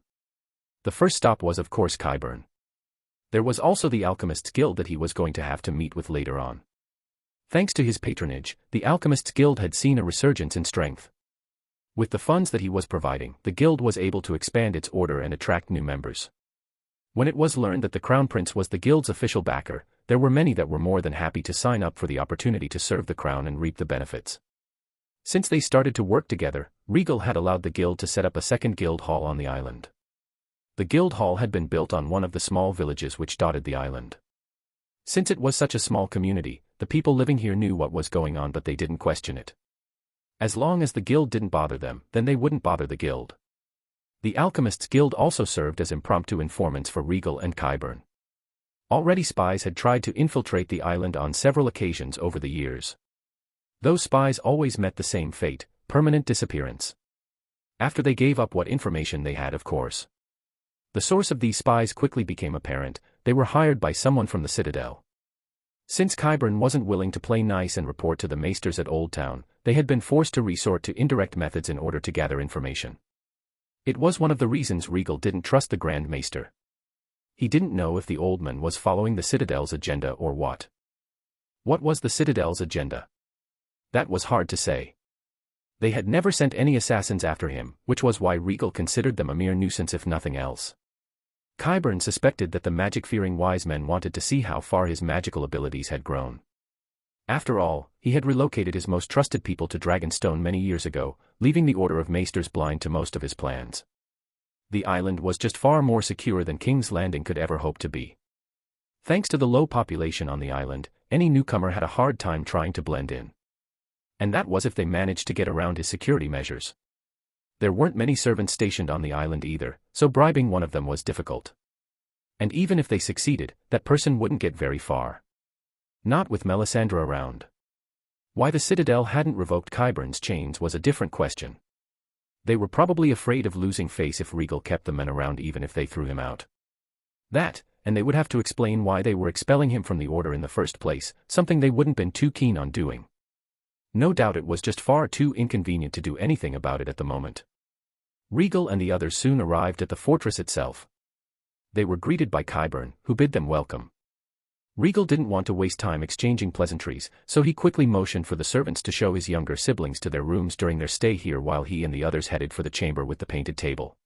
The first stop was of course Qyburn. There was also the Alchemists' Guild that he was going to have to meet with later on. Thanks to his patronage, the Alchemists' Guild had seen a resurgence in strength. With the funds that he was providing, the guild was able to expand its order and attract new members. When it was learned that the Crown Prince was the guild's official backer, there were many that were more than happy to sign up for the opportunity to serve the crown and reap the benefits. Since they started to work together, Rhaegal had allowed the guild to set up a second guild hall on the island. The guild hall had been built on one of the small villages which dotted the island. Since it was such a small community, the people living here knew what was going on but they didn't question it. As long as the guild didn't bother them, then they wouldn't bother the guild. The Alchemists' Guild also served as impromptu informants for Rhaegal and Qyburn. Already spies had tried to infiltrate the island on several occasions over the years. Those spies always met the same fate, permanent disappearance. After they gave up what information they had, of course. The source of these spies quickly became apparent. They were hired by someone from the Citadel. Since Qyburn wasn't willing to play nice and report to the maesters at Old Town, they had been forced to resort to indirect methods in order to gather information. It was one of the reasons Rhaegal didn't trust the Grand Maester. He didn't know if the old man was following the Citadel's agenda or what. What was the Citadel's agenda? That was hard to say. They had never sent any assassins after him, which was why Rhaegal considered them a mere nuisance if nothing else. Qyburn suspected that the magic-fearing wise men wanted to see how far his magical abilities had grown. After all, he had relocated his most trusted people to Dragonstone many years ago, leaving the Order of Maesters blind to most of his plans. The island was just far more secure than King's Landing could ever hope to be. Thanks to the low population on the island, any newcomer had a hard time trying to blend in. And that was if they managed to get around his security measures. There weren't many servants stationed on the island either, so bribing one of them was difficult. And even if they succeeded, that person wouldn't get very far. Not with Melisandre around. Why the Citadel hadn't revoked Qyburn's chains was a different question. They were probably afraid of losing face if Rhaegal kept the men around even if they threw him out. That, and they would have to explain why they were expelling him from the Order in the first place, something they wouldn't been too keen on doing. No doubt it was just far too inconvenient to do anything about it at the moment. Rhaegal and the others soon arrived at the fortress itself. They were greeted by Qyburn, who bid them welcome. Rhaegal didn't want to waste time exchanging pleasantries, so he quickly motioned for the servants to show his younger siblings to their rooms during their stay here while he and the others headed for the chamber with the painted table.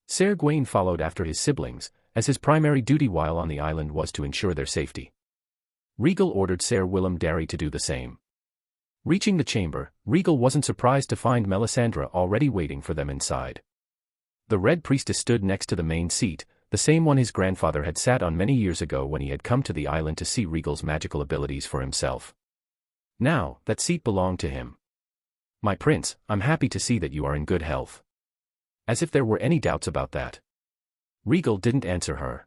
Ser Gawain followed after his siblings, as his primary duty while on the island was to ensure their safety. Rhaegal ordered Ser Willem Darry to do the same. Reaching the chamber, Rhaegal wasn't surprised to find Melisandre already waiting for them inside. The Red Priestess stood next to the main seat, the same one his grandfather had sat on many years ago when he had come to the island to see Rhaegal's magical abilities for himself. Now, that seat belonged to him. "My prince, I'm happy to see that you are in good health." As if there were any doubts about that. Rhaegal didn't answer her.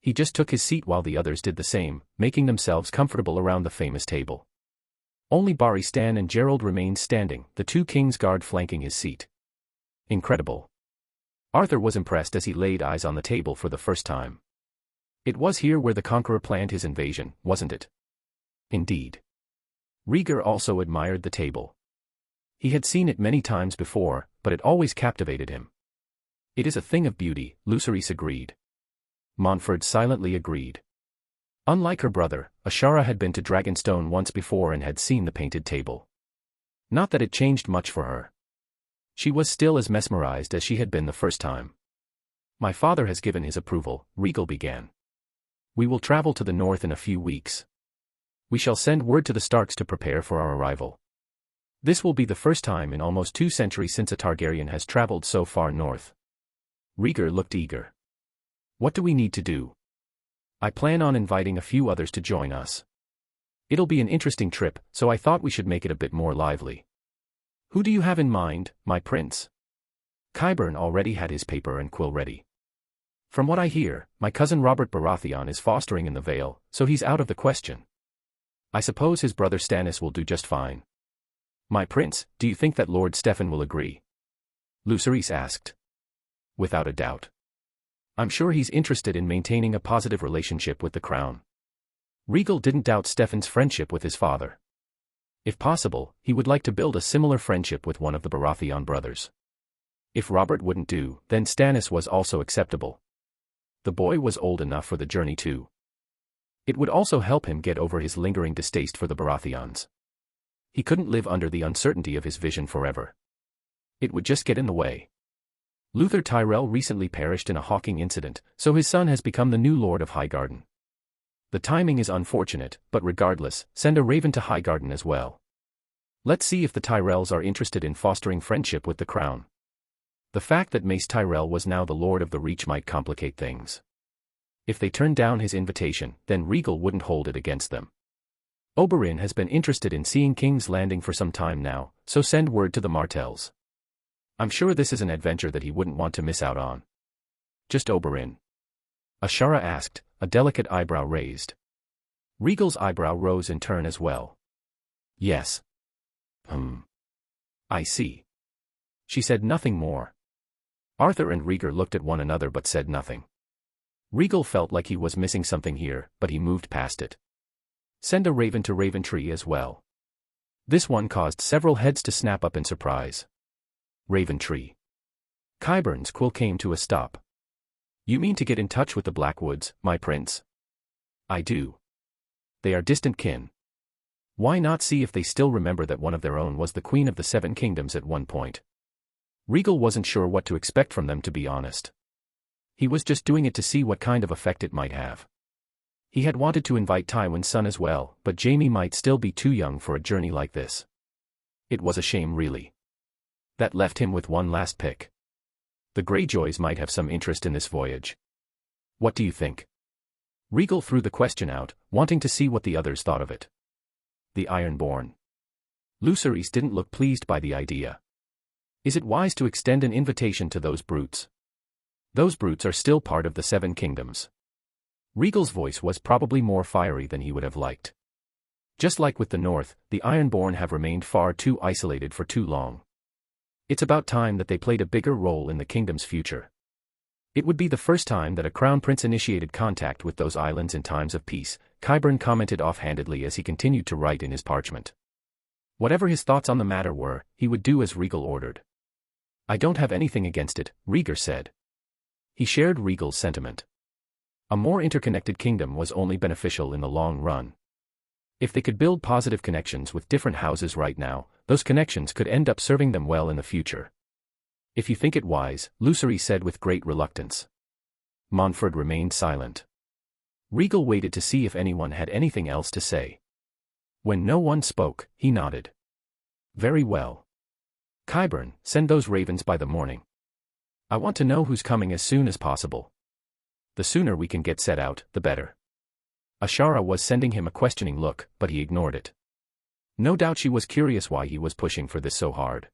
He just took his seat while the others did the same, making themselves comfortable around the famous table. Only Barry Stan and Gerald remained standing, the two kings' guard flanking his seat. Incredible. Arthur was impressed as he laid eyes on the table for the first time. It was here where the Conqueror planned his invasion, wasn't it? Indeed. Rhaegar also admired the table. He had seen it many times before, but it always captivated him. "It is a thing of beauty," Lucerys agreed. Montford silently agreed. Unlike her brother, Ashara had been to Dragonstone once before and had seen the painted table. Not that it changed much for her. She was still as mesmerized as she had been the first time. My father has given his approval, Rhaegal began. We will travel to the north in a few weeks. We shall send word to the Starks to prepare for our arrival. This will be the first time in almost 2 centuries since a Targaryen has traveled so far north. Rhaegal looked eager. What do we need to do? I plan on inviting a few others to join us. It'll be an interesting trip, so I thought we should make it a bit more lively. Who do you have in mind, my prince? Qyburn already had his paper and quill ready. From what I hear, my cousin Robert Baratheon is fostering in the Vale, so he's out of the question. I suppose his brother Stannis will do just fine. My prince, do you think that Lord Steffan will agree? Lucerys asked. Without a doubt. I'm sure he's interested in maintaining a positive relationship with the crown. Rhaegal didn't doubt Steffan's friendship with his father. If possible, he would like to build a similar friendship with one of the Baratheon brothers. If Robert wouldn't do, then Stannis was also acceptable. The boy was old enough for the journey too. It would also help him get over his lingering distaste for the Baratheons. He couldn't live under the uncertainty of his vision forever. It would just get in the way. Luther Tyrell recently perished in a hawking incident, so his son has become the new Lord of Highgarden. The timing is unfortunate, but regardless, send a raven to Highgarden as well. Let's see if the Tyrells are interested in fostering friendship with the crown. The fact that Mace Tyrell was now the Lord of the Reach might complicate things. If they turned down his invitation, then Rhaegal wouldn't hold it against them. Oberyn has been interested in seeing King's Landing for some time now, so send word to the Martells. I'm sure this is an adventure that he wouldn't want to miss out on. Just Oberyn? Ashara asked, a delicate eyebrow raised. Rhaegal's eyebrow rose in turn as well. Yes. I see. She said nothing more. Arthur and Rhaegal looked at one another but said nothing. Rhaegal felt like he was missing something here, but he moved past it. Send a raven to Raventree as well. This one caused several heads to snap up in surprise. Raventree. Qyburn's quill came to a stop. You mean to get in touch with the Blackwoods, my prince? I do. They are distant kin. Why not see if they still remember that one of their own was the Queen of the Seven Kingdoms at one point? Rhaegal wasn't sure what to expect from them, to be honest. He was just doing it to see what kind of effect it might have. He had wanted to invite Tywin's son as well, but Jaime might still be too young for a journey like this. It was a shame, really. That left him with one last pick. The Greyjoys might have some interest in this voyage. What do you think? Rhaegal threw the question out, wanting to see what the others thought of it. The Ironborn. Lucerys didn't look pleased by the idea. Is it wise to extend an invitation to those brutes? Those brutes are still part of the Seven Kingdoms. Rhaegal's voice was probably more fiery than he would have liked. Just like with the North, the Ironborn have remained far too isolated for too long. It's about time that they played a bigger role in the kingdom's future. It would be the first time that a crown prince initiated contact with those islands in times of peace, Qyburn commented offhandedly as he continued to write in his parchment. Whatever his thoughts on the matter were, he would do as Rhaegal ordered. I don't have anything against it, Rhaegar said. He shared Rhaegal's sentiment. A more interconnected kingdom was only beneficial in the long run. If they could build positive connections with different houses right now, those connections could end up serving them well in the future. If you think it wise, Lucerys said with great reluctance. Montford remained silent. Rhaegal waited to see if anyone had anything else to say. When no one spoke, he nodded. Very well. Qyburn, send those ravens by the morning. I want to know who's coming as soon as possible. The sooner we can get set out, the better. Ashara was sending him a questioning look, but he ignored it. No doubt she was curious why he was pushing for this so hard.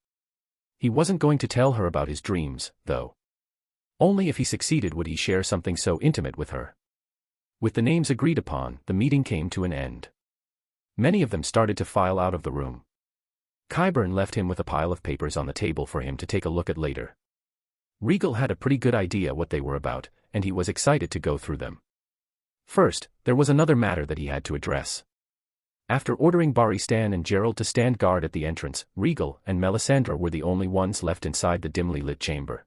He wasn't going to tell her about his dreams, though. Only if he succeeded would he share something so intimate with her. With the names agreed upon, the meeting came to an end. Many of them started to file out of the room. Qyburn left him with a pile of papers on the table for him to take a look at later. Rhaegal had a pretty good idea what they were about, and he was excited to go through them. First, there was another matter that he had to address. After ordering Barry Stan and Gerald to stand guard at the entrance, Rhaegal and Melisandre were the only ones left inside the dimly lit chamber.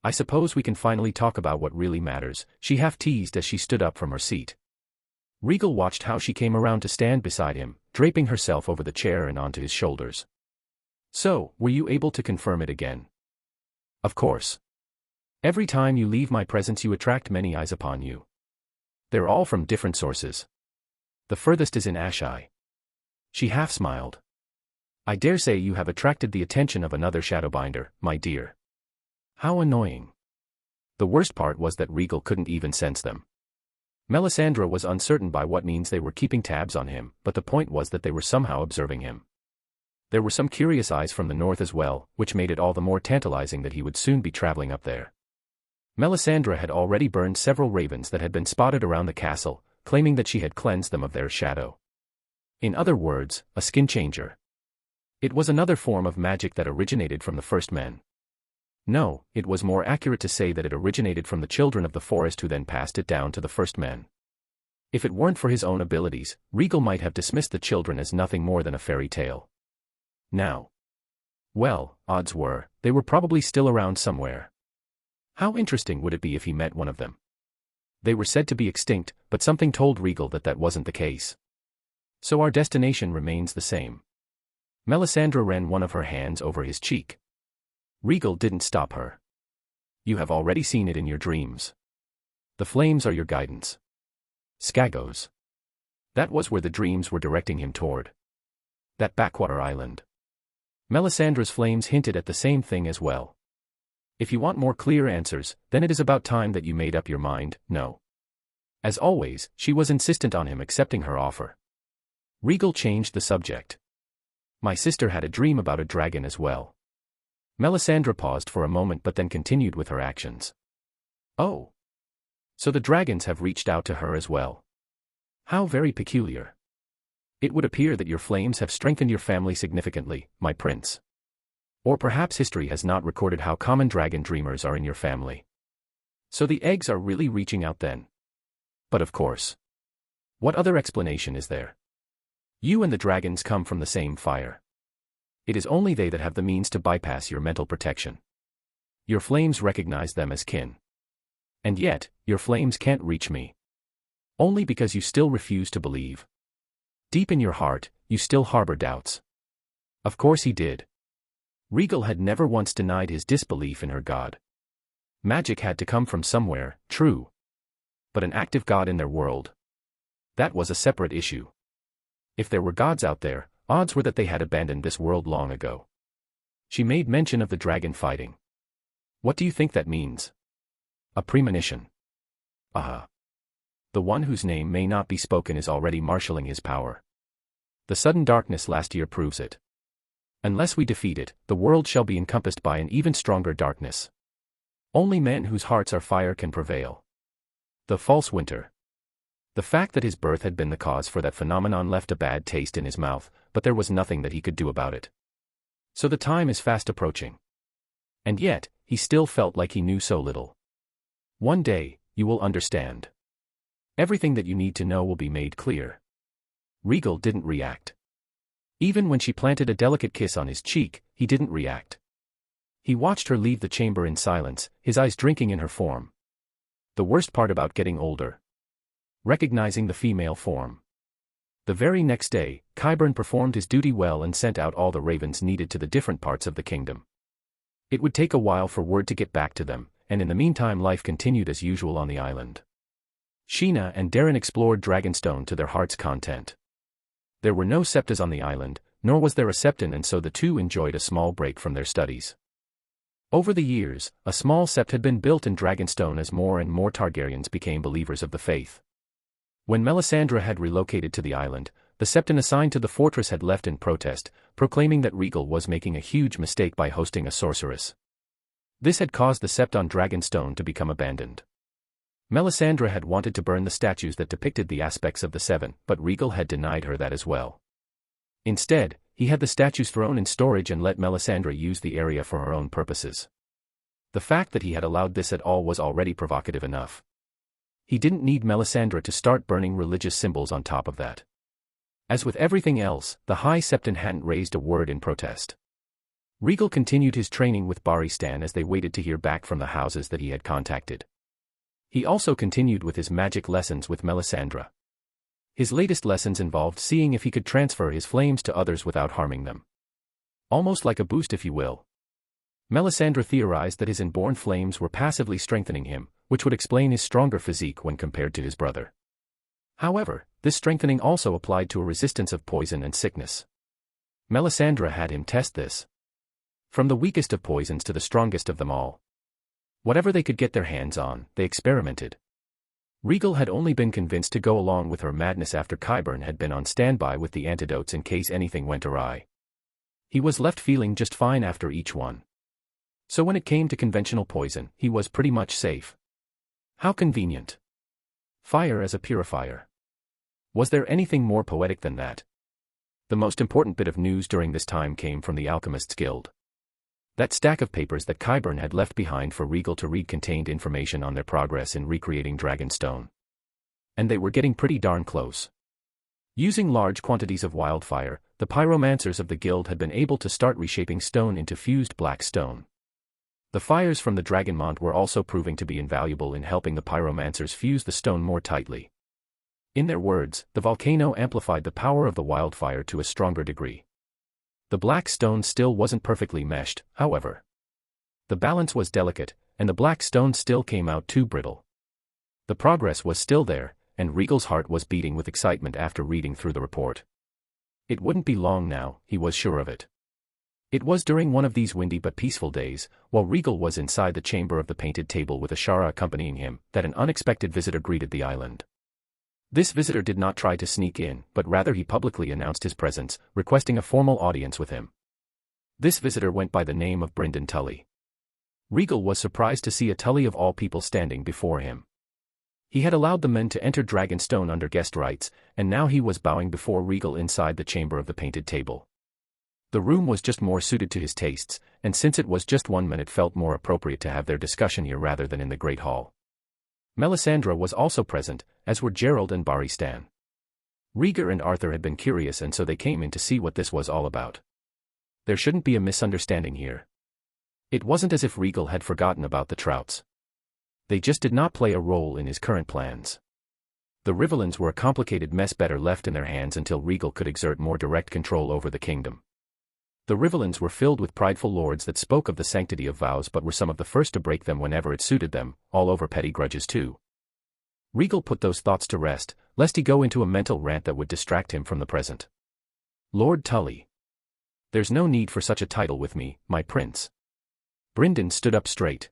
I suppose we can finally talk about what really matters, she half-teased as she stood up from her seat. Rhaegal watched how she came around to stand beside him, draping herself over the chair and onto his shoulders. So, were you able to confirm it again? Of course. Every time you leave my presence you attract many eyes upon you. They're all from different sources. The furthest is in Ashai. She half smiled. I dare say you have attracted the attention of another Shadowbinder, my dear. How annoying. The worst part was that Rhaegal couldn't even sense them. Melisandre was uncertain by what means they were keeping tabs on him, but the point was that they were somehow observing him. There were some curious eyes from the north as well, which made it all the more tantalizing that he would soon be traveling up there. Melisandre had already burned several ravens that had been spotted around the castle, claiming that she had cleansed them of their shadow. In other words, a skin changer. It was another form of magic that originated from the first men. No, it was more accurate to say that it originated from the children of the forest who then passed it down to the first men. If it weren't for his own abilities, Rhaegal might have dismissed the children as nothing more than a fairy tale. Now. Well, odds were, they were probably still around somewhere. How interesting would it be if he met one of them? They were said to be extinct, but something told Rhaegal that that wasn't the case. So our destination remains the same. Melisandre ran one of her hands over his cheek. Rhaegal didn't stop her. You have already seen it in your dreams. The flames are your guidance. Skagos. That was where the dreams were directing him toward. That backwater island. Melisandre's flames hinted at the same thing as well. If you want more clear answers, then it is about time that you made up your mind, no. As always, she was insistent on him accepting her offer. Rhaegal changed the subject. My sister had a dream about a dragon as well. Melisandre paused for a moment but then continued with her actions. Oh. So the dragons have reached out to her as well. How very peculiar. It would appear that your flames have strengthened your family significantly, my prince. Or perhaps history has not recorded how common dragon dreamers are in your family. So the eggs are really reaching out then. But of course. What other explanation is there? You and the dragons come from the same fire. It is only they that have the means to bypass your mental protection. Your flames recognize them as kin. And yet, your flames can't reach me. Only because you still refuse to believe. Deep in your heart, you still harbor doubts. Of course he did. Rhaegal had never once denied his disbelief in her god. Magic had to come from somewhere, true. But an active god in their world. That was a separate issue. If there were gods out there, odds were that they had abandoned this world long ago. She made mention of the dragon fighting. What do you think that means? A premonition. Aha. The one whose name may not be spoken is already marshalling his power. The sudden darkness last year proves it. Unless we defeat it, the world shall be encompassed by an even stronger darkness. Only men whose hearts are fire can prevail. The false winter. The fact that his birth had been the cause for that phenomenon left a bad taste in his mouth, but there was nothing that he could do about it. So the time is fast approaching. And yet, he still felt like he knew so little. One day, you will understand. Everything that you need to know will be made clear. Rhaegal didn't react. Even when she planted a delicate kiss on his cheek, he didn't react. He watched her leave the chamber in silence, his eyes drinking in her form. The worst part about getting older. Recognizing the female form. The very next day, Qyburn performed his duty well and sent out all the ravens needed to the different parts of the kingdom. It would take a while for word to get back to them, and in the meantime life continued as usual on the island. Sheena and Darren explored Dragonstone to their heart's content. There were no septas on the island, nor was there a septon, and so the two enjoyed a small break from their studies. Over the years, a small sept had been built in Dragonstone as more and more Targaryens became believers of the faith. When Melisandre had relocated to the island, the septon assigned to the fortress had left in protest, proclaiming that Rhaegal was making a huge mistake by hosting a sorceress. This had caused the sept on Dragonstone to become abandoned. Melisandre had wanted to burn the statues that depicted the aspects of the seven, but Rhaegal had denied her that as well. Instead, he had the statues thrown in storage and let Melisandre use the area for her own purposes. The fact that he had allowed this at all was already provocative enough. He didn't need Melisandre to start burning religious symbols on top of that. As with everything else, the High Septon hadn't raised a word in protest. Rhaegal continued his training with Barristan as they waited to hear back from the houses that he had contacted. He also continued with his magic lessons with Melisandre. His latest lessons involved seeing if he could transfer his flames to others without harming them. Almost like a boost if you will. Melisandre theorized that his inborn flames were passively strengthening him, which would explain his stronger physique when compared to his brother. However, this strengthening also applied to a resistance of poison and sickness. Melisandre had him test this. From the weakest of poisons to the strongest of them all. Whatever they could get their hands on, they experimented. Rhaegal had only been convinced to go along with her madness after Qyburn had been on standby with the antidotes in case anything went awry. He was left feeling just fine after each one. So when it came to conventional poison, he was pretty much safe. How convenient. Fire as a purifier. Was there anything more poetic than that? The most important bit of news during this time came from the Alchemists Guild. That stack of papers that Qyburn had left behind for Rhaegal to read contained information on their progress in recreating Dragonstone. And they were getting pretty darn close. Using large quantities of wildfire, the pyromancers of the guild had been able to start reshaping stone into fused black stone. The fires from the Dragonmont were also proving to be invaluable in helping the pyromancers fuse the stone more tightly. In their words, the volcano amplified the power of the wildfire to a stronger degree. The black stone still wasn't perfectly meshed, however. The balance was delicate, and the black stone still came out too brittle. The progress was still there, and Rhaegal's heart was beating with excitement after reading through the report. It wouldn't be long now, he was sure of it. It was during one of these windy but peaceful days, while Rhaegal was inside the chamber of the painted table with Ashara accompanying him, that an unexpected visitor greeted the island. This visitor did not try to sneak in, but rather he publicly announced his presence, requesting a formal audience with him. This visitor went by the name of Brynden Tully. Rhaegal was surprised to see a Tully of all people standing before him. He had allowed the men to enter Dragonstone under guest rights, and now he was bowing before Rhaegal inside the chamber of the painted table. The room was just more suited to his tastes, and since it was just 1 minute, felt more appropriate to have their discussion here rather than in the Great Hall. Melisandre was also present, as were Gerald and Barry Stan. Rhaegar and Arthur had been curious, and so they came in to see what this was all about. There shouldn't be a misunderstanding here. It wasn't as if Rhaegal had forgotten about the Trouts. They just did not play a role in his current plans. The Rivellins were a complicated mess better left in their hands until Rhaegal could exert more direct control over the kingdom. The Rivellins were filled with prideful lords that spoke of the sanctity of vows but were some of the first to break them whenever it suited them, all over petty grudges too. Rhaegal put those thoughts to rest, lest he go into a mental rant that would distract him from the present. Lord Tully. There's no need for such a title with me, my prince. Brynden stood up straight.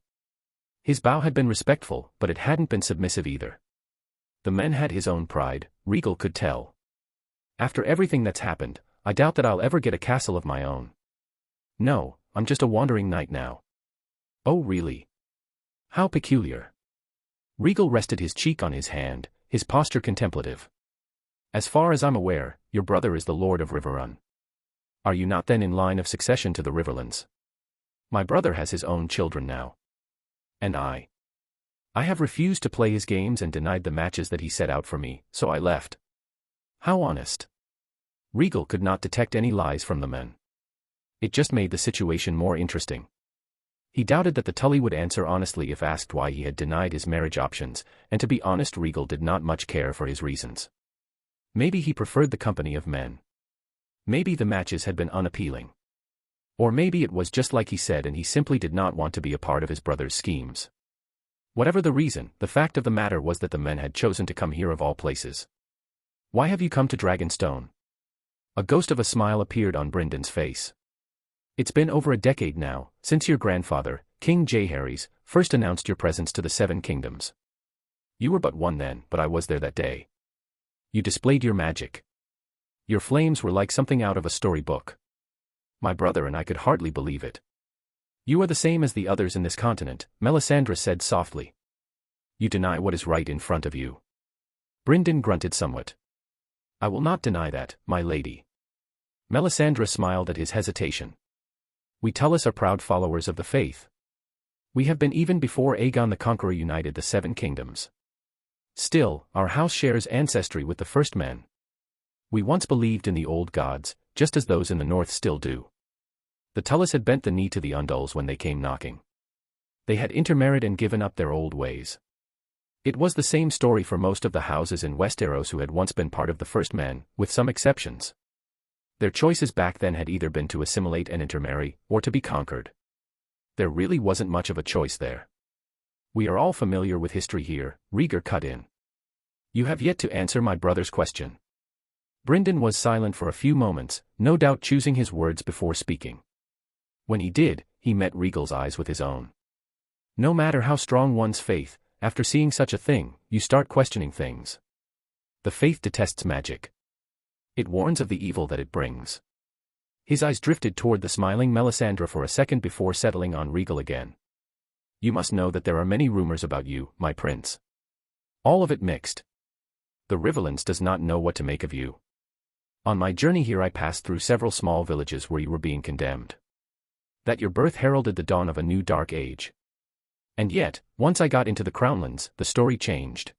His bow had been respectful, but it hadn't been submissive either. The man had his own pride, Rhaegal could tell. After everything that's happened, I doubt that I'll ever get a castle of my own. No, I'm just a wandering knight now. Oh really? How peculiar. Rhaegal rested his cheek on his hand, his posture contemplative. As far as I'm aware, your brother is the Lord of Riverrun. Are you not then in line of succession to the Riverlands? My brother has his own children now. And I have refused to play his games and denied the matches that he set out for me, so I left. How honest. Rhaegal could not detect any lies from the men. It just made the situation more interesting. He doubted that the Tully would answer honestly if asked why he had denied his marriage options, and to be honest, Rhaegal did not much care for his reasons. Maybe he preferred the company of men. Maybe the matches had been unappealing. Or maybe it was just like he said and he simply did not want to be a part of his brother's schemes. Whatever the reason, the fact of the matter was that the men had chosen to come here of all places. Why have you come to Dragonstone? A ghost of a smile appeared on Brynden's face. It's been over a decade now, since your grandfather, King Jaehaerys, first announced your presence to the Seven Kingdoms. You were but one then, but I was there that day. You displayed your magic. Your flames were like something out of a storybook. My brother and I could hardly believe it. You are the same as the others in this continent, Melisandre said softly. You deny what is right in front of you. Brynden grunted somewhat. I will not deny that, my lady. Melisandre smiled at his hesitation. We Tullus are proud followers of the faith. We have been even before Aegon the Conqueror united the Seven Kingdoms. Still, our house shares ancestry with the first men. We once believed in the old gods, just as those in the north still do. The Tullus had bent the knee to the Undulls when they came knocking. They had intermarried and given up their old ways. It was the same story for most of the houses in Westeros who had once been part of the first men, with some exceptions. Their choices back then had either been to assimilate and intermarry, or to be conquered. There really wasn't much of a choice there. We are all familiar with history here, Rhaegal cut in. You have yet to answer my brother's question. Brynden was silent for a few moments, no doubt choosing his words before speaking. When he did, he met Rhaegal's eyes with his own. No matter how strong one's faith, after seeing such a thing, you start questioning things. The faith detests magic. It warns of the evil that it brings. His eyes drifted toward the smiling Melisandre for a second before settling on Rhaegal again. You must know that there are many rumors about you, my prince. All of it mixed. The Riverlands does not know what to make of you. On my journey here I passed through several small villages where you were being condemned. That your birth heralded the dawn of a new dark age. And yet, once I got into the Crownlands, the story changed.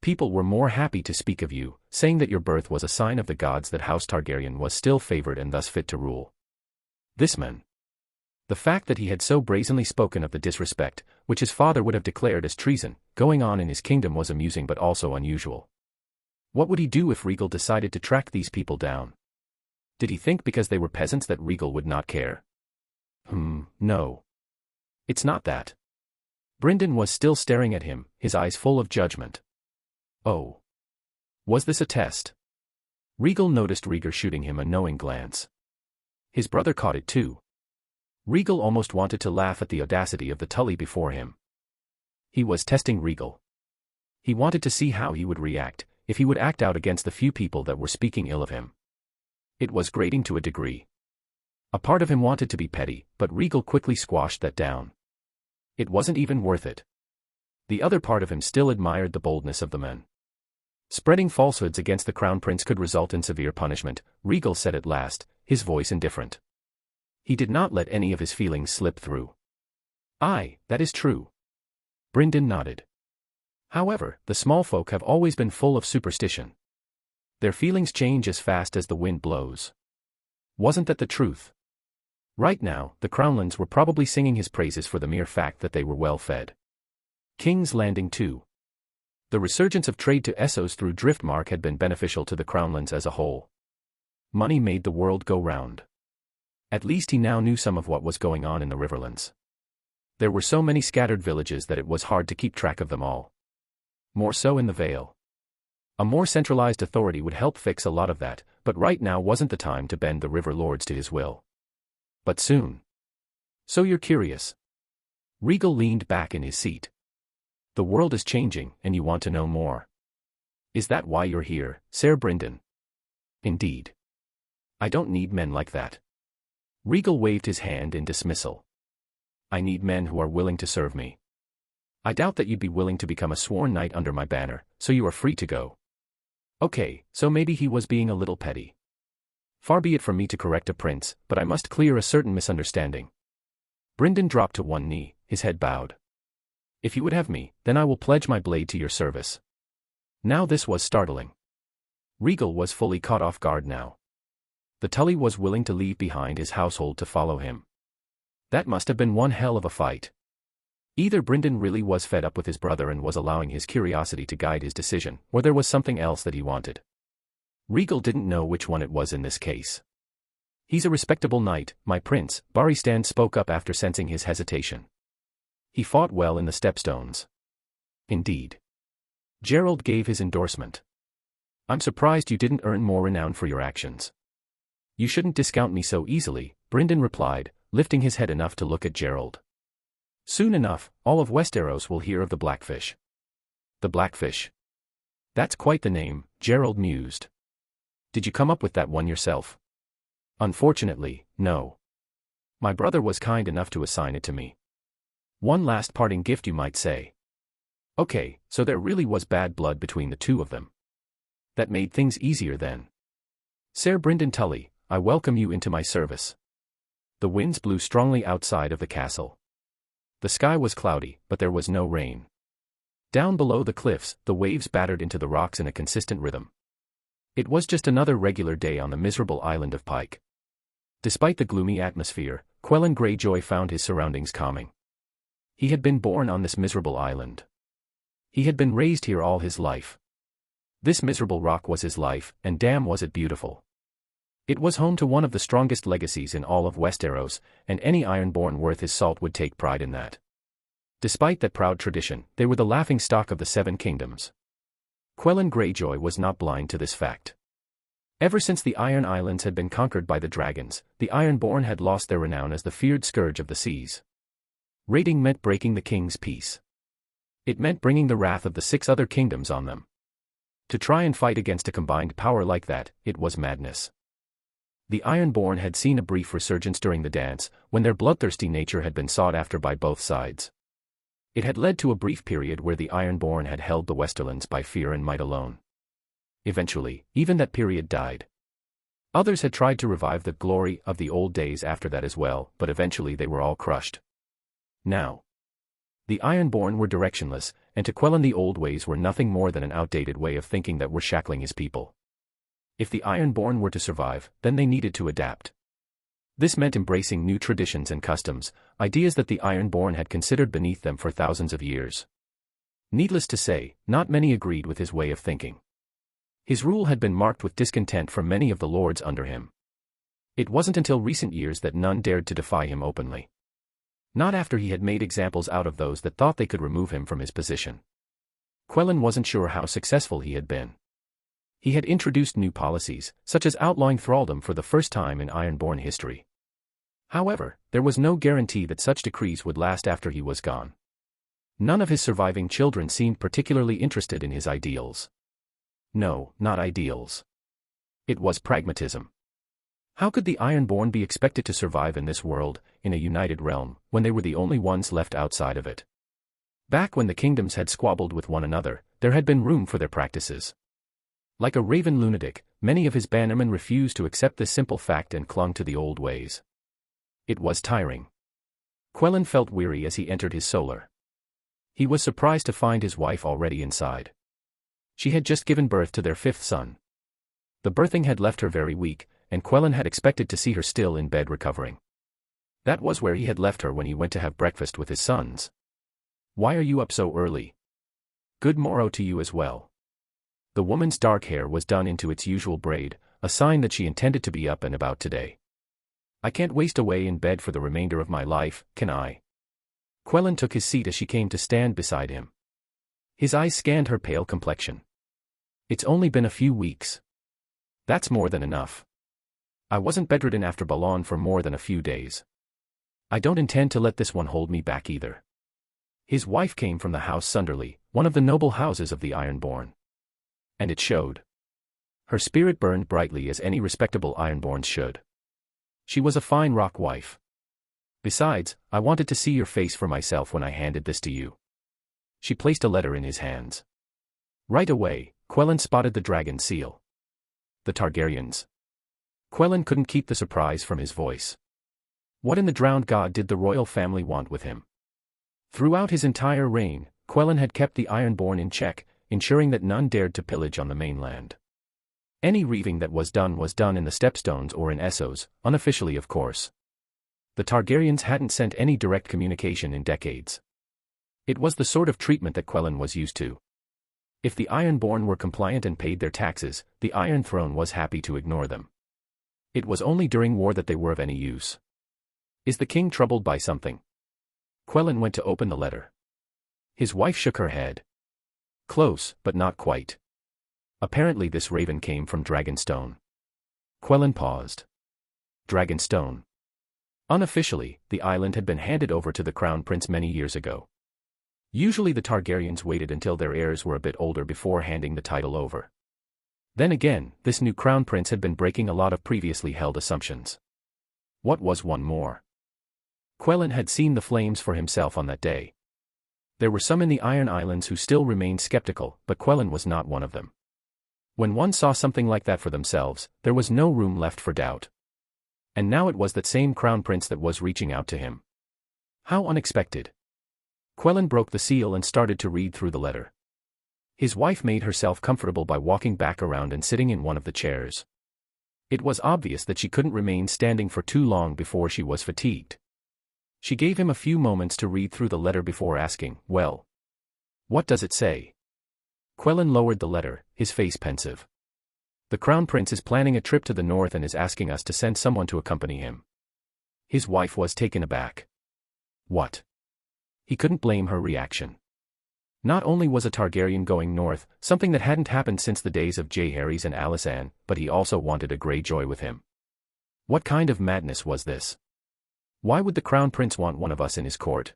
People were more happy to speak of you, saying that your birth was a sign of the gods that House Targaryen was still favored and thus fit to rule. This man. The fact that he had so brazenly spoken of the disrespect, which his father would have declared as treason, going on in his kingdom was amusing but also unusual. What would he do if Rhaegal decided to track these people down? Did he think because they were peasants that Rhaegal would not care? No. It's not that. Brynden was still staring at him, his eyes full of judgment. Oh. Was this a test? Rhaegal noticed Rhaegal shooting him a knowing glance. His brother caught it too. Rhaegal almost wanted to laugh at the audacity of the Tully before him. He was testing Rhaegal. He wanted to see how he would react, if he would act out against the few people that were speaking ill of him. It was grating to a degree. A part of him wanted to be petty, but Rhaegal quickly squashed that down. It wasn't even worth it. The other part of him still admired the boldness of the men. Spreading falsehoods against the Crown Prince could result in severe punishment, Rhaegal said at last, his voice indifferent. He did not let any of his feelings slip through. Aye, that is true. Brynden nodded. However, the small folk have always been full of superstition. Their feelings change as fast as the wind blows. Wasn't that the truth? Right now, the Crownlands were probably singing his praises for the mere fact that they were well fed. King's Landing too. The resurgence of trade to Essos through Driftmark had been beneficial to the Crownlands as a whole. Money made the world go round. At least he now knew some of what was going on in the Riverlands. There were so many scattered villages that it was hard to keep track of them all. More so in the Vale. A more centralized authority would help fix a lot of that, but right now wasn't the time to bend the river lords to his will. But soon. So you're curious. Rhaegal leaned back in his seat. The world is changing, and you want to know more. Is that why you're here, Ser Brynden? Indeed. I don't need men like that. Rhaegal waved his hand in dismissal. I need men who are willing to serve me. I doubt that you'd be willing to become a sworn knight under my banner, so you are free to go. Okay, so maybe he was being a little petty. Far be it from me to correct a prince, but I must clear a certain misunderstanding. Brynden dropped to one knee, his head bowed. If you would have me, then I will pledge my blade to your service. Now this was startling. Rhaegal was fully caught off guard now. The Tully was willing to leave behind his household to follow him. That must have been one hell of a fight. Either Brynden really was fed up with his brother and was allowing his curiosity to guide his decision, or there was something else that he wanted. Rhaegal didn't know which one it was in this case. He's a respectable knight, my prince, Barristan spoke up after sensing his hesitation. He fought well in the Stepstones. Indeed. Gerald gave his endorsement. I'm surprised you didn't earn more renown for your actions. You shouldn't discount me so easily, Brynden replied, lifting his head enough to look at Gerald. Soon enough, all of Westeros will hear of the Blackfish. The Blackfish. That's quite the name, Gerald mused. Did you come up with that one yourself? Unfortunately, no. My brother was kind enough to assign it to me. One last parting gift, you might say. Okay, so there really was bad blood between the two of them. That made things easier then. Ser Brynden Tully, I welcome you into my service. The winds blew strongly outside of the castle. The sky was cloudy, but there was no rain. Down below the cliffs, the waves battered into the rocks in a consistent rhythm. It was just another regular day on the miserable island of Pike. Despite the gloomy atmosphere, Quellan Greyjoy found his surroundings calming. He had been born on this miserable island. He had been raised here all his life. This miserable rock was his life, and damn was it beautiful. It was home to one of the strongest legacies in all of Westeros, and any Ironborn worth his salt would take pride in that. Despite that proud tradition, they were the laughingstock of the Seven Kingdoms. Quellen Greyjoy was not blind to this fact. Ever since the Iron Islands had been conquered by the dragons, the Ironborn had lost their renown as the feared scourge of the seas. Raiding meant breaking the king's peace. It meant bringing the wrath of the 6 other kingdoms on them. To try and fight against a combined power like that, it was madness. The Ironborn had seen a brief resurgence during the dance, when their bloodthirsty nature had been sought after by both sides. It had led to a brief period where the Ironborn had held the Westerlands by fear and might alone. Eventually, even that period died. Others had tried to revive the glory of the old days after that as well, but eventually they were all crushed. Now, the Ironborn were directionless, and to Quellen the old ways were nothing more than an outdated way of thinking that were shackling his people. If the Ironborn were to survive, then they needed to adapt. This meant embracing new traditions and customs, ideas that the Ironborn had considered beneath them for thousands of years. Needless to say, not many agreed with his way of thinking. His rule had been marked with discontent from many of the lords under him. It wasn't until recent years that none dared to defy him openly. Not after he had made examples out of those that thought they could remove him from his position. Quellen wasn't sure how successful he had been. He had introduced new policies, such as outlawing thraldom for the first time in Ironborn history. However, there was no guarantee that such decrees would last after he was gone. None of his surviving children seemed particularly interested in his ideals. No, not ideals. It was pragmatism. How could the Ironborn be expected to survive in this world, in a united realm, when they were the only ones left outside of it? Back when the kingdoms had squabbled with one another, there had been room for their practices. Like a raven lunatic, many of his bannermen refused to accept this simple fact and clung to the old ways. It was tiring. Quellen felt weary as he entered his solar. He was surprised to find his wife already inside. She had just given birth to their 5th son. The birthing had left her very weak, and Quellen had expected to see her still in bed recovering. That was where he had left her when he went to have breakfast with his sons. "Why are you up so early?" "Good morrow to you as well." The woman's dark hair was done into its usual braid, a sign that she intended to be up and about today. "I can't waste away in bed for the remainder of my life, can I?" Quellen took his seat as she came to stand beside him. His eyes scanned her pale complexion. "It's only been a few weeks." "That's more than enough. I wasn't bedridden after Balon for more than a few days. I don't intend to let this one hold me back either." His wife came from the House Sunderly, one of the noble houses of the Ironborn. And it showed. Her spirit burned brightly as any respectable Ironborn should. She was a fine rock wife. "Besides, I wanted to see your face for myself when I handed this to you." She placed a letter in his hands. Right away, Quellen spotted the dragon seal. The Targaryens. Quellen couldn't keep the surprise from his voice. What in the drowned god did the royal family want with him? Throughout his entire reign, Quellen had kept the Ironborn in check, ensuring that none dared to pillage on the mainland. Any reaving that was done in the Stepstones or in Essos, unofficially of course. The Targaryens hadn't sent any direct communication in decades. It was the sort of treatment that Quellen was used to. If the Ironborn were compliant and paid their taxes, the Iron Throne was happy to ignore them. It was only during war that they were of any use. "Is the king troubled by something?" Quellen went to open the letter. His wife shook her head. "Close, but not quite. Apparently this raven came from Dragonstone." Quellen paused. Dragonstone. Unofficially, the island had been handed over to the Crown Prince many years ago. Usually the Targaryens waited until their heirs were a bit older before handing the title over. Then again, this new Crown Prince had been breaking a lot of previously held assumptions. What was one more? Quellen had seen the flames for himself on that day. There were some in the Iron Islands who still remained skeptical, but Quellen was not one of them. When one saw something like that for themselves, there was no room left for doubt. And now it was that same Crown Prince that was reaching out to him. How unexpected. Quellen broke the seal and started to read through the letter. His wife made herself comfortable by walking back around and sitting in one of the chairs. It was obvious that she couldn't remain standing for too long before she was fatigued. She gave him a few moments to read through the letter before asking, "Well, what does it say?" Quellen lowered the letter, his face pensive. The Crown Prince is planning a trip to the north and is asking us to send someone to accompany him. His wife was taken aback. What? He couldn't blame her reaction. Not only was a Targaryen going north, something that hadn't happened since the days of Jaehaerys and Alysanne, but he also wanted a Greyjoy with him. What kind of madness was this? Why would the Crown Prince want one of us in his court?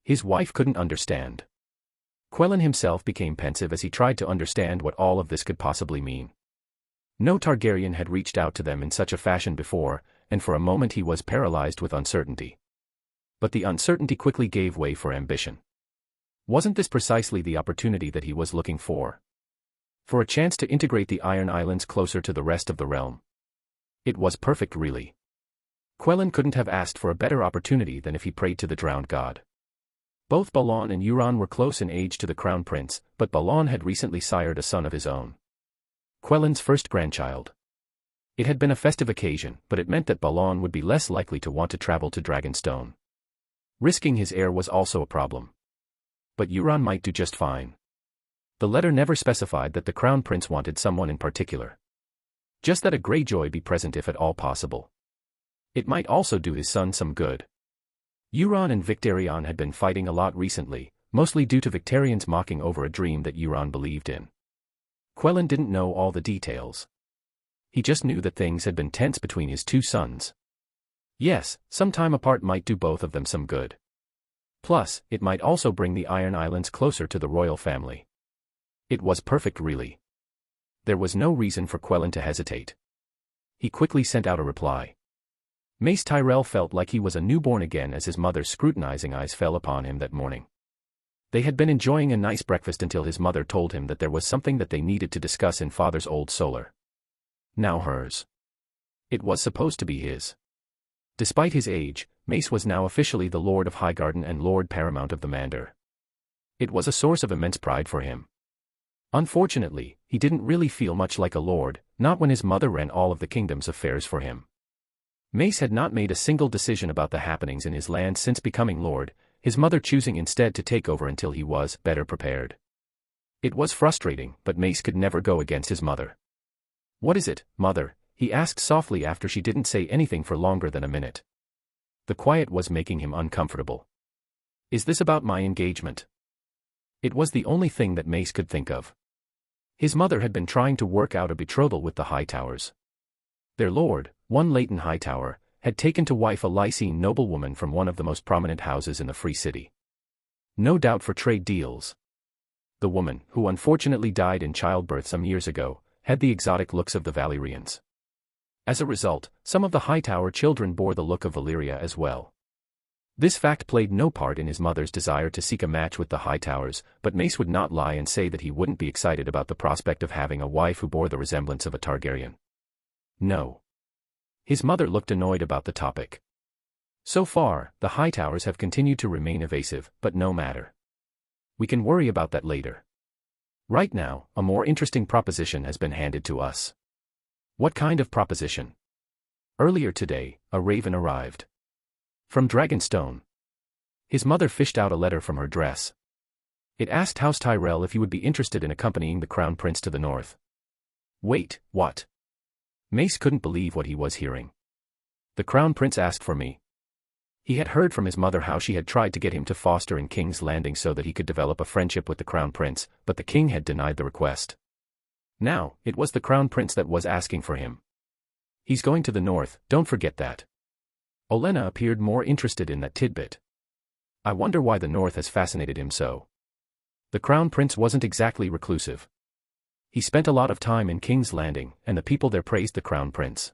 His wife couldn't understand. Quellin himself became pensive as he tried to understand what all of this could possibly mean. No Targaryen had reached out to them in such a fashion before, and for a moment he was paralyzed with uncertainty. But the uncertainty quickly gave way for ambition. Wasn't this precisely the opportunity that he was looking for? For a chance to integrate the Iron Islands closer to the rest of the realm. It was perfect, really. Quellin couldn't have asked for a better opportunity than if he prayed to the drowned god. Both Balon and Euron were close in age to the Crown Prince, but Balon had recently sired a son of his own. Quellin's first grandchild. It had been a festive occasion, but it meant that Balon would be less likely to want to travel to Dragonstone. Risking his heir was also a problem. But Euron might do just fine. The letter never specified that the Crown Prince wanted someone in particular. Just that a Greyjoy be present if at all possible. It might also do his son some good. Euron and Victarion had been fighting a lot recently, mostly due to Victarion's mocking over a dream that Euron believed in. Quellin didn't know all the details. He just knew that things had been tense between his two sons. Yes, some time apart might do both of them some good. Plus, it might also bring the Iron Islands closer to the royal family. It was perfect, really. There was no reason for Quellin to hesitate. He quickly sent out a reply. Mace Tyrell felt like he was a newborn again as his mother's scrutinizing eyes fell upon him that morning. They had been enjoying a nice breakfast until his mother told him that there was something that they needed to discuss in father's old solar. Now hers. It was supposed to be his. Despite his age, Mace was now officially the Lord of Highgarden and Lord Paramount of the Mandor. It was a source of immense pride for him. Unfortunately, he didn't really feel much like a lord, not when his mother ran all of the kingdom's affairs for him. Mace had not made a single decision about the happenings in his land since becoming lord, his mother choosing instead to take over until he was better prepared. It was frustrating, but Mace could never go against his mother. "What is it, mother?" he asked softly after she didn't say anything for longer than a minute. The quiet was making him uncomfortable. "Is this about my engagement?" It was the only thing that Mace could think of. His mother had been trying to work out a betrothal with the Hightowers. Their lord, one Leighton Hightower, had taken to wife a Lysene noblewoman from one of the most prominent houses in the Free City. No doubt for trade deals. The woman, who unfortunately died in childbirth some years ago, had the exotic looks of the Valyrians. As a result, some of the Hightower children bore the look of Valyria as well. This fact played no part in his mother's desire to seek a match with the Hightowers, but Mace would not lie and say that he wouldn't be excited about the prospect of having a wife who bore the resemblance of a Targaryen. No. His mother looked annoyed about the topic. So far, the Hightowers have continued to remain evasive, but no matter. We can worry about that later. Right now, a more interesting proposition has been handed to us. What kind of proposition? Earlier today, a raven arrived. From Dragonstone. His mother fished out a letter from her dress. It asked House Tyrell if he would be interested in accompanying the Crown Prince to the north. Wait, what? Mace couldn't believe what he was hearing. The Crown Prince asked for me. He had heard from his mother how she had tried to get him to foster in King's Landing so that he could develop a friendship with the Crown Prince, but the king had denied the request. Now, it was the Crown Prince that was asking for him. He's going to the north, don't forget that. Olenna appeared more interested in that tidbit. I wonder why the north has fascinated him so. The Crown Prince wasn't exactly reclusive. He spent a lot of time in King's Landing, and the people there praised the Crown Prince.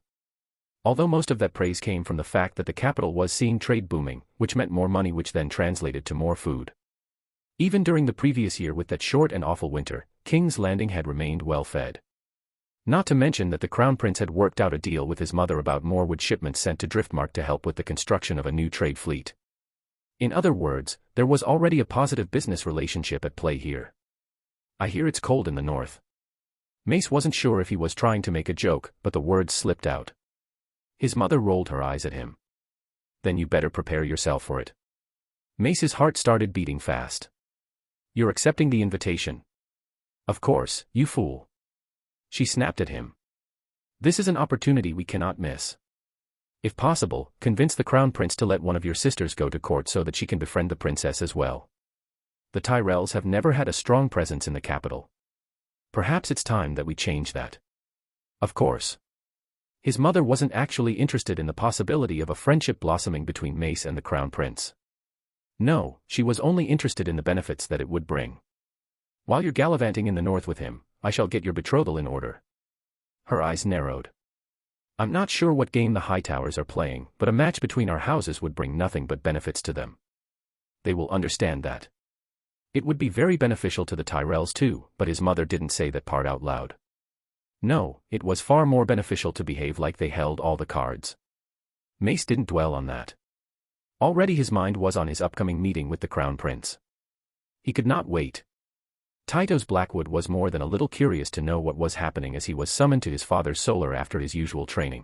Although most of that praise came from the fact that the capital was seeing trade booming, which meant more money, which then translated to more food. Even during the previous year with that short and awful winter, King's Landing had remained well fed. Not to mention that the Crown Prince had worked out a deal with his mother about more wood shipments sent to Driftmark to help with the construction of a new trade fleet. In other words, there was already a positive business relationship at play here. I hear it's cold in the north. Mace wasn't sure if he was trying to make a joke, but the words slipped out. His mother rolled her eyes at him. Then you better prepare yourself for it. Mace's heart started beating fast. You're accepting the invitation? Of course, you fool. She snapped at him. This is an opportunity we cannot miss. If possible, convince the crown prince to let one of your sisters go to court so that she can befriend the princess as well. The Tyrells have never had a strong presence in the capital. Perhaps it's time that we change that. Of course. His mother wasn't actually interested in the possibility of a friendship blossoming between Mace and the crown prince. No, she was only interested in the benefits that it would bring. While you're gallivanting in the north with him, I shall get your betrothal in order. Her eyes narrowed. I'm not sure what game the Hightowers are playing, but a match between our houses would bring nothing but benefits to them. They will understand that. It would be very beneficial to the Tyrells too, but his mother didn't say that part out loud. No, it was far more beneficial to behave like they held all the cards. Mace didn't dwell on that. Already his mind was on his upcoming meeting with the crown prince. He could not wait. Tytos Blackwood was more than a little curious to know what was happening as he was summoned to his father's solar after his usual training.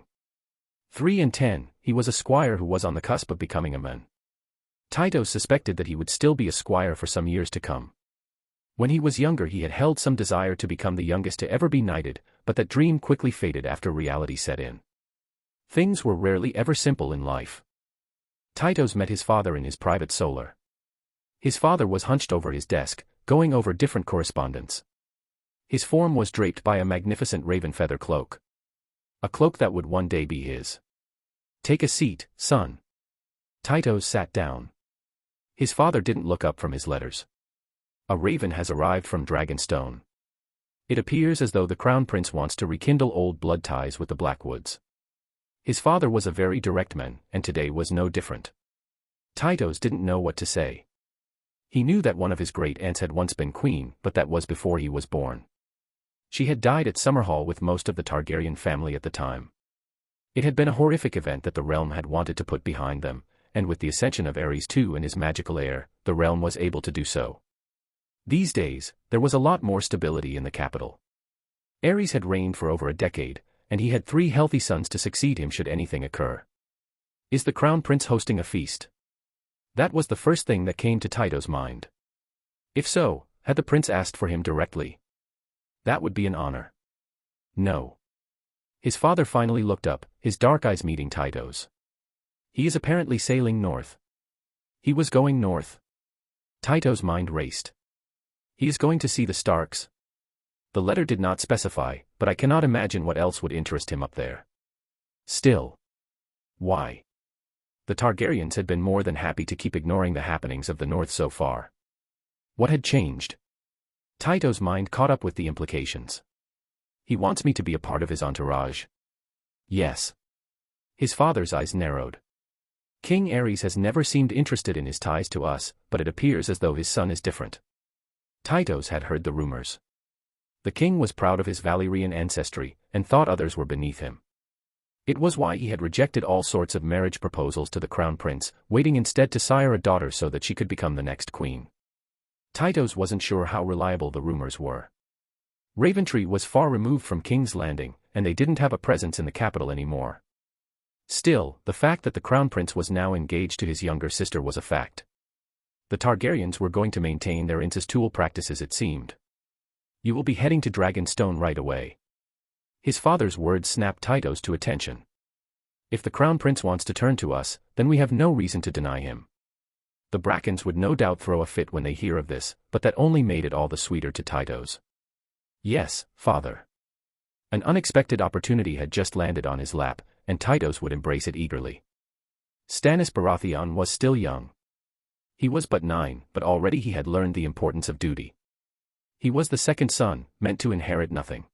3 and 10, he was a squire who was on the cusp of becoming a man. Tytos suspected that he would still be a squire for some years to come. When he was younger he had held some desire to become the youngest to ever be knighted, but that dream quickly faded after reality set in. Things were rarely ever simple in life. Tytos met his father in his private solar. His father was hunched over his desk, going over different correspondence. His form was draped by a magnificent raven feather cloak. A cloak that would one day be his. Take a seat, son. Tytos sat down. His father didn't look up from his letters. A raven has arrived from Dragonstone. It appears as though the crown prince wants to rekindle old blood ties with the Blackwoods. His father was a very direct man, and today was no different. Tytos didn't know what to say. He knew that one of his great-aunts had once been queen, but that was before he was born. She had died at Summerhall with most of the Targaryen family at the time. It had been a horrific event that the realm had wanted to put behind them, and with the ascension of Aerys II and his magical heir, the realm was able to do so. These days, there was a lot more stability in the capital. Aerys had reigned for over a decade, and he had 3 healthy sons to succeed him should anything occur. Is the crown prince hosting a feast? That was the first thing that came to Tytos' mind. If so, had the prince asked for him directly? That would be an honor. No. His father finally looked up, his dark eyes meeting Tytos'. He is apparently sailing north. He was going north. Tytos' mind raced. He is going to see the Starks. The letter did not specify, but I cannot imagine what else would interest him up there. Still. Why? The Targaryens had been more than happy to keep ignoring the happenings of the north so far. What had changed? Tytos' mind caught up with the implications. He wants me to be a part of his entourage. Yes. His father's eyes narrowed. King Aerys has never seemed interested in his ties to us, but it appears as though his son is different. Tytos had heard the rumors. The king was proud of his Valyrian ancestry, and thought others were beneath him. It was why he had rejected all sorts of marriage proposals to the crown prince, waiting instead to sire a daughter so that she could become the next queen. Tytos wasn't sure how reliable the rumors were. Raventree was far removed from King's Landing, and they didn't have a presence in the capital anymore. Still, the fact that the crown prince was now engaged to his younger sister was a fact. The Targaryens were going to maintain their incestual practices, it seemed. You will be heading to Dragonstone right away. His father's words snapped Tytos to attention. If the crown prince wants to turn to us, then we have no reason to deny him. The Brackens would no doubt throw a fit when they hear of this, but that only made it all the sweeter to Tytos. Yes, father. An unexpected opportunity had just landed on his lap, and Tytos would embrace it eagerly. Stannis Baratheon was still young. He was but 9, but already he had learned the importance of duty. He was the second son, meant to inherit nothing.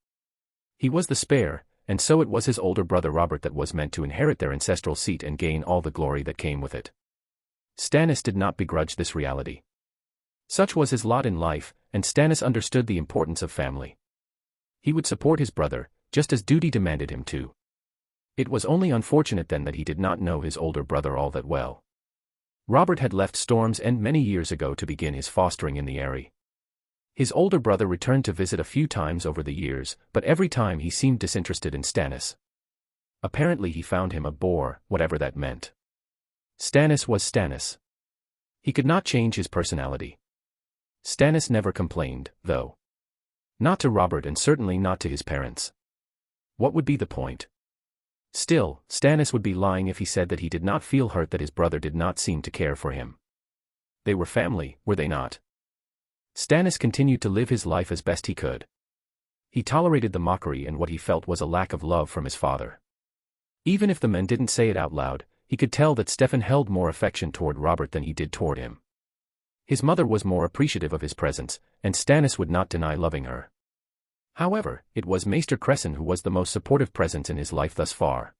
He was the spare, and so it was his older brother Robert that was meant to inherit their ancestral seat and gain all the glory that came with it. Stannis did not begrudge this reality. Such was his lot in life, and Stannis understood the importance of family. He would support his brother, just as duty demanded him to. It was only unfortunate then that he did not know his older brother all that well. Robert had left Storm's End many years ago to begin his fostering in the Eyrie. His older brother returned to visit a few times over the years, but every time he seemed disinterested in Stannis. Apparently he found him a bore, whatever that meant. Stannis was Stannis. He could not change his personality. Stannis never complained, though. Not to Robert and certainly not to his parents. What would be the point? Still, Stannis would be lying if he said that he did not feel hurt that his brother did not seem to care for him. They were family, were they not? Stannis continued to live his life as best he could. He tolerated the mockery and what he felt was a lack of love from his father. Even if the men didn't say it out loud, he could tell that Stefan held more affection toward Robert than he did toward him. His mother was more appreciative of his presence, and Stannis would not deny loving her. However, it was Maester Cresson who was the most supportive presence in his life thus far.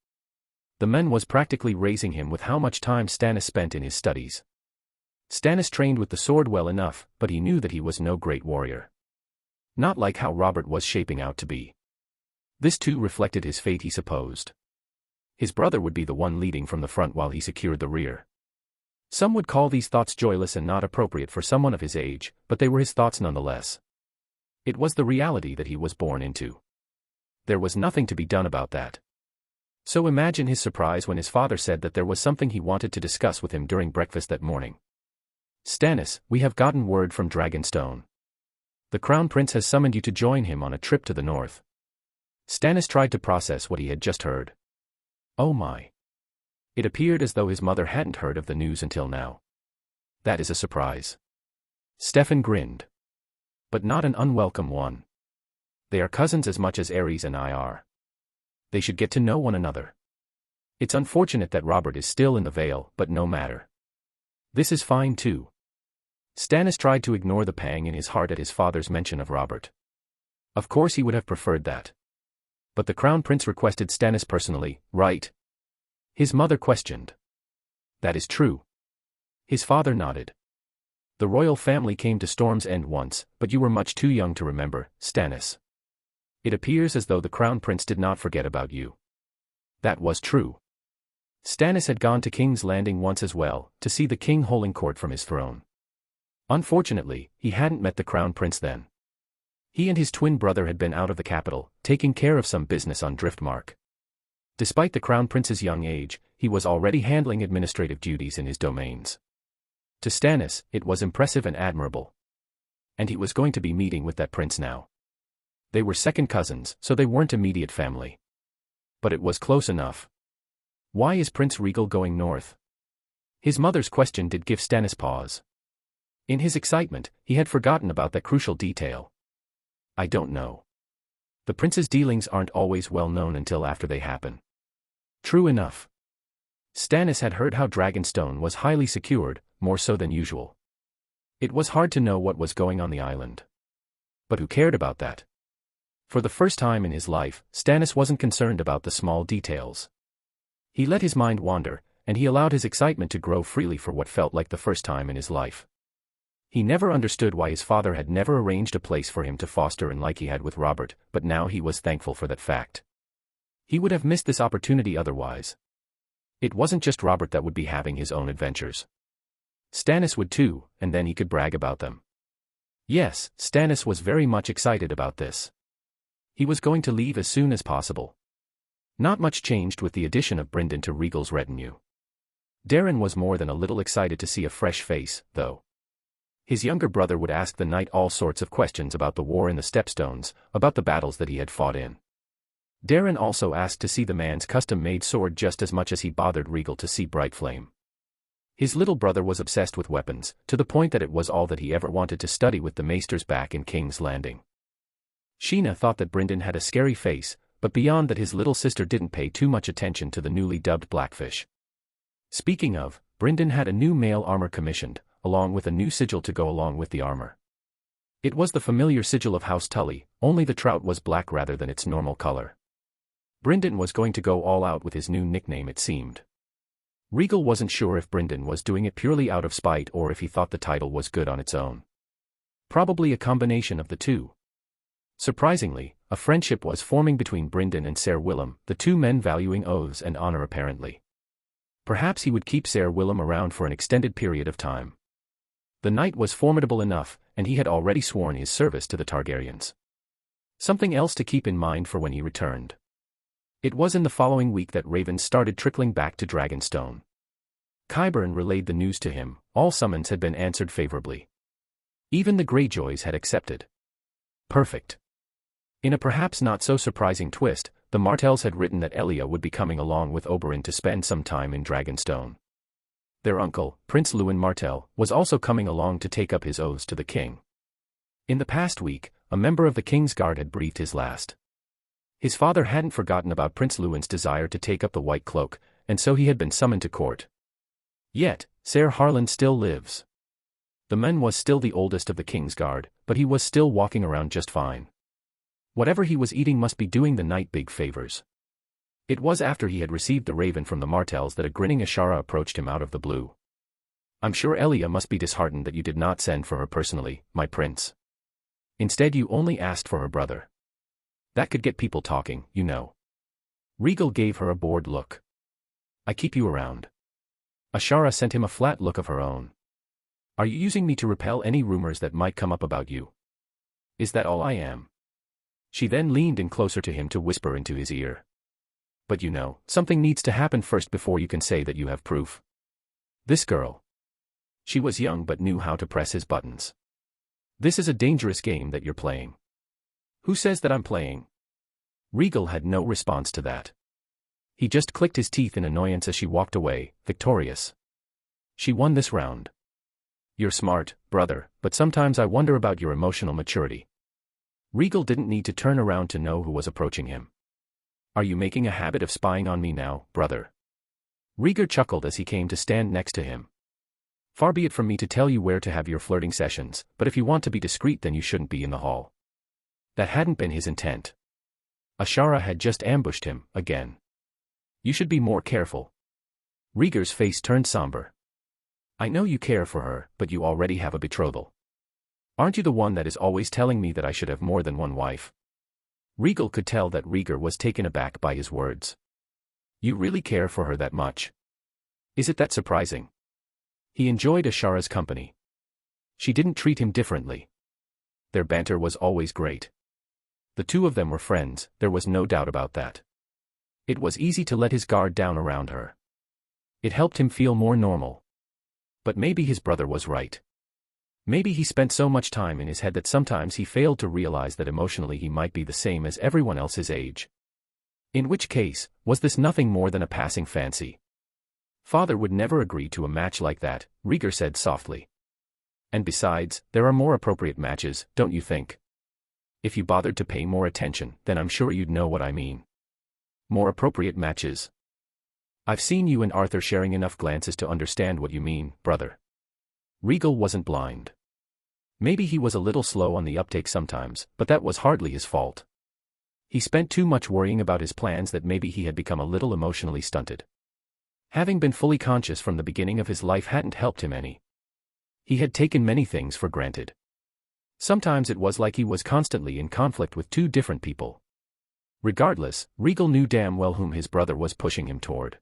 The man was practically raising him with how much time Stannis spent in his studies. Stannis trained with the sword well enough, but he knew that he was no great warrior. Not like how Robert was shaping out to be. This too reflected his fate, he supposed. His brother would be the one leading from the front while he secured the rear. Some would call these thoughts joyless and not appropriate for someone of his age, but they were his thoughts nonetheless. It was the reality that he was born into. There was nothing to be done about that. So imagine his surprise when his father said that there was something he wanted to discuss with him during breakfast that morning. "Stannis, we have gotten word from Dragonstone. The Crown Prince has summoned you to join him on a trip to the north." Stannis tried to process what he had just heard. Oh my. It appeared as though his mother hadn't heard of the news until now. That is a surprise. Stefan grinned. But not an unwelcome one. They are cousins as much as Aerys and I are. They should get to know one another. It's unfortunate that Robert is still in the Vale, but no matter. This is fine too. Stannis tried to ignore the pang in his heart at his father's mention of Robert. Of course he would have preferred that. But the Crown Prince requested Stannis personally, right? His mother questioned. That is true. His father nodded. The royal family came to Storm's End once, but you were much too young to remember, Stannis. It appears as though the Crown Prince did not forget about you. That was true. Stannis had gone to King's Landing once as well, to see the king holding court from his throne. Unfortunately, he hadn't met the Crown Prince then. He and his twin brother had been out of the capital, taking care of some business on Driftmark. Despite the Crown Prince's young age, he was already handling administrative duties in his domains. To Stannis, it was impressive and admirable. And he was going to be meeting with that prince now. They were second cousins, so they weren't immediate family. But it was close enough. Why is Prince Rhaegal going north? His mother's question did give Stannis pause. In his excitement, he had forgotten about that crucial detail. I don't know. The prince's dealings aren't always well known until after they happen. True enough. Stannis had heard how Dragonstone was highly secured, more so than usual. It was hard to know what was going on the island. But who cared about that? For the first time in his life, Stannis wasn't concerned about the small details. He let his mind wander, and he allowed his excitement to grow freely for what felt like the first time in his life. He never understood why his father had never arranged a place for him to foster in like he had with Robert, but now he was thankful for that fact. He would have missed this opportunity otherwise. It wasn't just Robert that would be having his own adventures. Stannis would too, and then he could brag about them. Yes, Stannis was very much excited about this. He was going to leave as soon as possible. Not much changed with the addition of Brynden to Rhaegal's retinue. Darren was more than a little excited to see a fresh face, though. His younger brother would ask the knight all sorts of questions about the war in the Stepstones, about the battles that he had fought in. Darren also asked to see the man's custom-made sword just as much as he bothered Rhaegal to see Brightflame. His little brother was obsessed with weapons, to the point that it was all that he ever wanted to study with the maesters back in King's Landing. Sheena thought that Brynden had a scary face, but beyond that his little sister didn't pay too much attention to the newly dubbed Blackfish. Speaking of, Brynden had a new mail armor commissioned, along with a new sigil to go along with the armor. It was the familiar sigil of House Tully, only the trout was black rather than its normal color. Brynden was going to go all out with his new nickname, it seemed. Rhaegal wasn't sure if Brynden was doing it purely out of spite or if he thought the title was good on its own. Probably a combination of the two. Surprisingly, a friendship was forming between Brynden and Ser Willem, the two men valuing oaths and honor apparently. Perhaps he would keep Ser Willem around for an extended period of time. The knight was formidable enough, and he had already sworn his service to the Targaryens. Something else to keep in mind for when he returned. It was in the following week that ravens started trickling back to Dragonstone. Qyburn relayed the news to him, all summons had been answered favorably. Even the Greyjoys had accepted. Perfect. In a perhaps not so surprising twist, the Martells had written that Elia would be coming along with Oberyn to spend some time in Dragonstone. Their uncle, Prince Lewin Martell, was also coming along to take up his oaths to the king. In the past week, a member of the king's guard had breathed his last. His father hadn't forgotten about Prince Lewin's desire to take up the White Cloak, and so he had been summoned to court. Yet, Ser Harlan still lives. The man was still the oldest of the king's guard, but he was still walking around just fine. Whatever he was eating must be doing the knight big favors. It was after he had received the raven from the Martells that a grinning Ashara approached him out of the blue. "I'm sure Elia must be disheartened that you did not send for her personally, my prince. Instead you only asked for her brother. That could get people talking, you know." Rhaegal gave her a bored look. "I keep you around." Ashara sent him a flat look of her own. "Are you using me to repel any rumors that might come up about you? Is that all I am?" She then leaned in closer to him to whisper into his ear. "But you know, something needs to happen first before you can say that you have proof. This girl. She was young but knew how to press his buttons. This is a dangerous game that you're playing." "Who says that I'm playing?" Rhaegal had no response to that. He just clicked his teeth in annoyance as she walked away, victorious. "She won this round. You're smart, brother, but sometimes I wonder about your emotional maturity." Rhaegal didn't need to turn around to know who was approaching him. "Are you making a habit of spying on me now, brother?" Rhaegar chuckled as he came to stand next to him. "Far be it from me to tell you where to have your flirting sessions, but if you want to be discreet then you shouldn't be in the hall." That hadn't been his intent. Ashara had just ambushed him, again. "You should be more careful." Rhaegar's face turned somber. "I know you care for her, but you already have a betrothal. Aren't you the one that is always telling me that I should have more than one wife?" Rhaegal could tell that Rhaegar was taken aback by his words. "You really care for her that much? Is it that surprising?" He enjoyed Ashara's company. She didn't treat him differently. Their banter was always great. The two of them were friends, there was no doubt about that. It was easy to let his guard down around her. It helped him feel more normal. But maybe his brother was right. Maybe he spent so much time in his head that sometimes he failed to realize that emotionally he might be the same as everyone else his age. In which case, was this nothing more than a passing fancy? "Father would never agree to a match like that," Rhaegar said softly. "And besides, there are more appropriate matches, don't you think? If you bothered to pay more attention, then I'm sure you'd know what I mean." "More appropriate matches?" "I've seen you and Arthur sharing enough glances to understand what you mean, brother." Rhaegal wasn't blind. Maybe he was a little slow on the uptake sometimes, but that was hardly his fault. He spent too much worrying about his plans that maybe he had become a little emotionally stunted. Having been fully conscious from the beginning of his life hadn't helped him any. He had taken many things for granted. Sometimes it was like he was constantly in conflict with two different people. Regardless, Rhaegal knew damn well whom his brother was pushing him toward.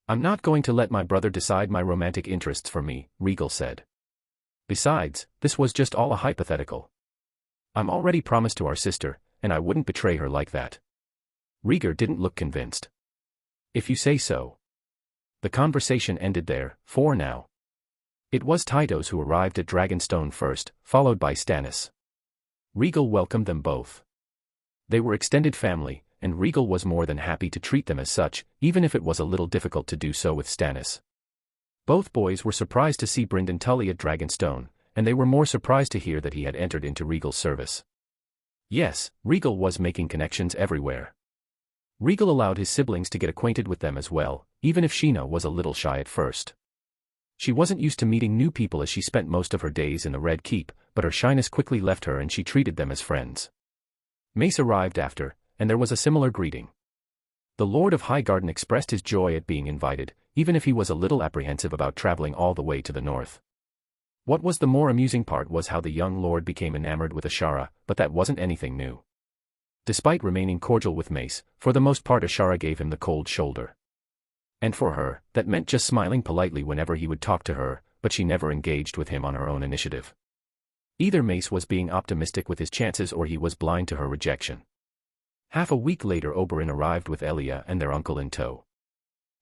"I'm not going to let my brother decide my romantic interests for me," Rhaegal said. "Besides, this was just all a hypothetical. I'm already promised to our sister, and I wouldn't betray her like that." Rhaegar didn't look convinced. "If you say so." The conversation ended there, for now. It was Tytos who arrived at Dragonstone first, followed by Stannis. Rhaegal welcomed them both. They were extended family, and Rhaegal was more than happy to treat them as such, even if it was a little difficult to do so with Stannis. Both boys were surprised to see Brynden Tully at Dragonstone, and they were more surprised to hear that he had entered into Rhaegal's service. Yes, Rhaegal was making connections everywhere. Rhaegal allowed his siblings to get acquainted with them as well, even if Sheena was a little shy at first. She wasn't used to meeting new people as she spent most of her days in the Red Keep, but her shyness quickly left her and she treated them as friends. Mace arrived after, and there was a similar greeting. The Lord of Highgarden expressed his joy at being invited, even if he was a little apprehensive about traveling all the way to the north. What was the more amusing part was how the young lord became enamored with Ashara, but that wasn't anything new. Despite remaining cordial with Mace, for the most part Ashara gave him the cold shoulder. And for her, that meant just smiling politely whenever he would talk to her, but she never engaged with him on her own initiative. Either Mace was being optimistic with his chances or he was blind to her rejection. Half a week later Oberyn arrived with Elia and their uncle in tow.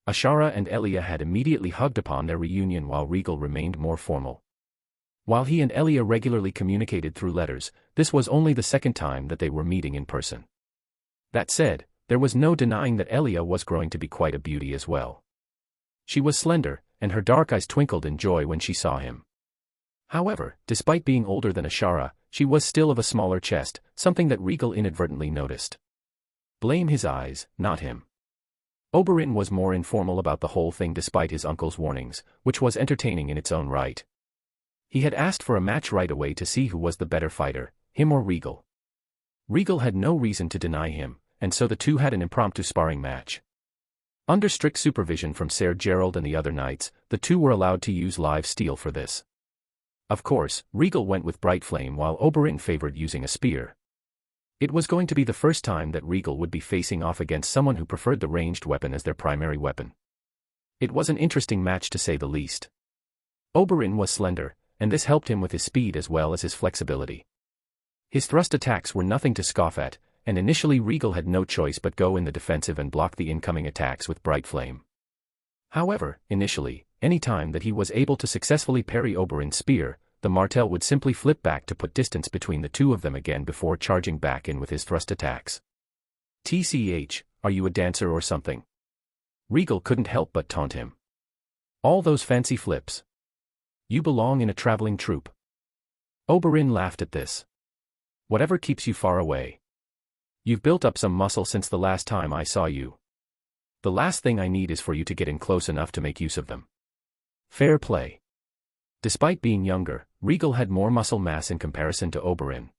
Ashara and Elia had immediately hugged upon their reunion while Rhaegal remained more formal. While he and Elia regularly communicated through letters, this was only the second time that they were meeting in person. That said, there was no denying that Elia was growing to be quite a beauty as well. She was slender, and her dark eyes twinkled in joy when she saw him. However, despite being older than Ashara, she was still of a smaller chest, something that Rhaegal inadvertently noticed. Blame his eyes, not him. Oberyn was more informal about the whole thing despite his uncle's warnings, which was entertaining in its own right. He had asked for a match right away to see who was the better fighter, him or Rhaegal. Rhaegal had no reason to deny him, and so the two had an impromptu sparring match. Under strict supervision from Ser Gerald and the other knights, the two were allowed to use live steel for this. Of course, Rhaegal went with bright flame while Oberyn favored using a spear. It was going to be the first time that Rhaegal would be facing off against someone who preferred the ranged weapon as their primary weapon. It was an interesting match to say the least. Oberyn was slender, and this helped him with his speed as well as his flexibility. His thrust attacks were nothing to scoff at, and initially Rhaegal had no choice but go in the defensive and block the incoming attacks with bright flame. However, initially, any time that he was able to successfully parry Oberyn's spear, the Martell would simply flip back to put distance between the two of them again before charging back in with his thrust attacks. TCH, are you a dancer or something? Rhaegal couldn't help but taunt him. All those fancy flips. You belong in a traveling troupe. Oberyn laughed at this. Whatever keeps you far away. You've built up some muscle since the last time I saw you. The last thing I need is for you to get in close enough to make use of them. Fair play. Despite being younger, Rhaegal had more muscle mass in comparison to Oberyn.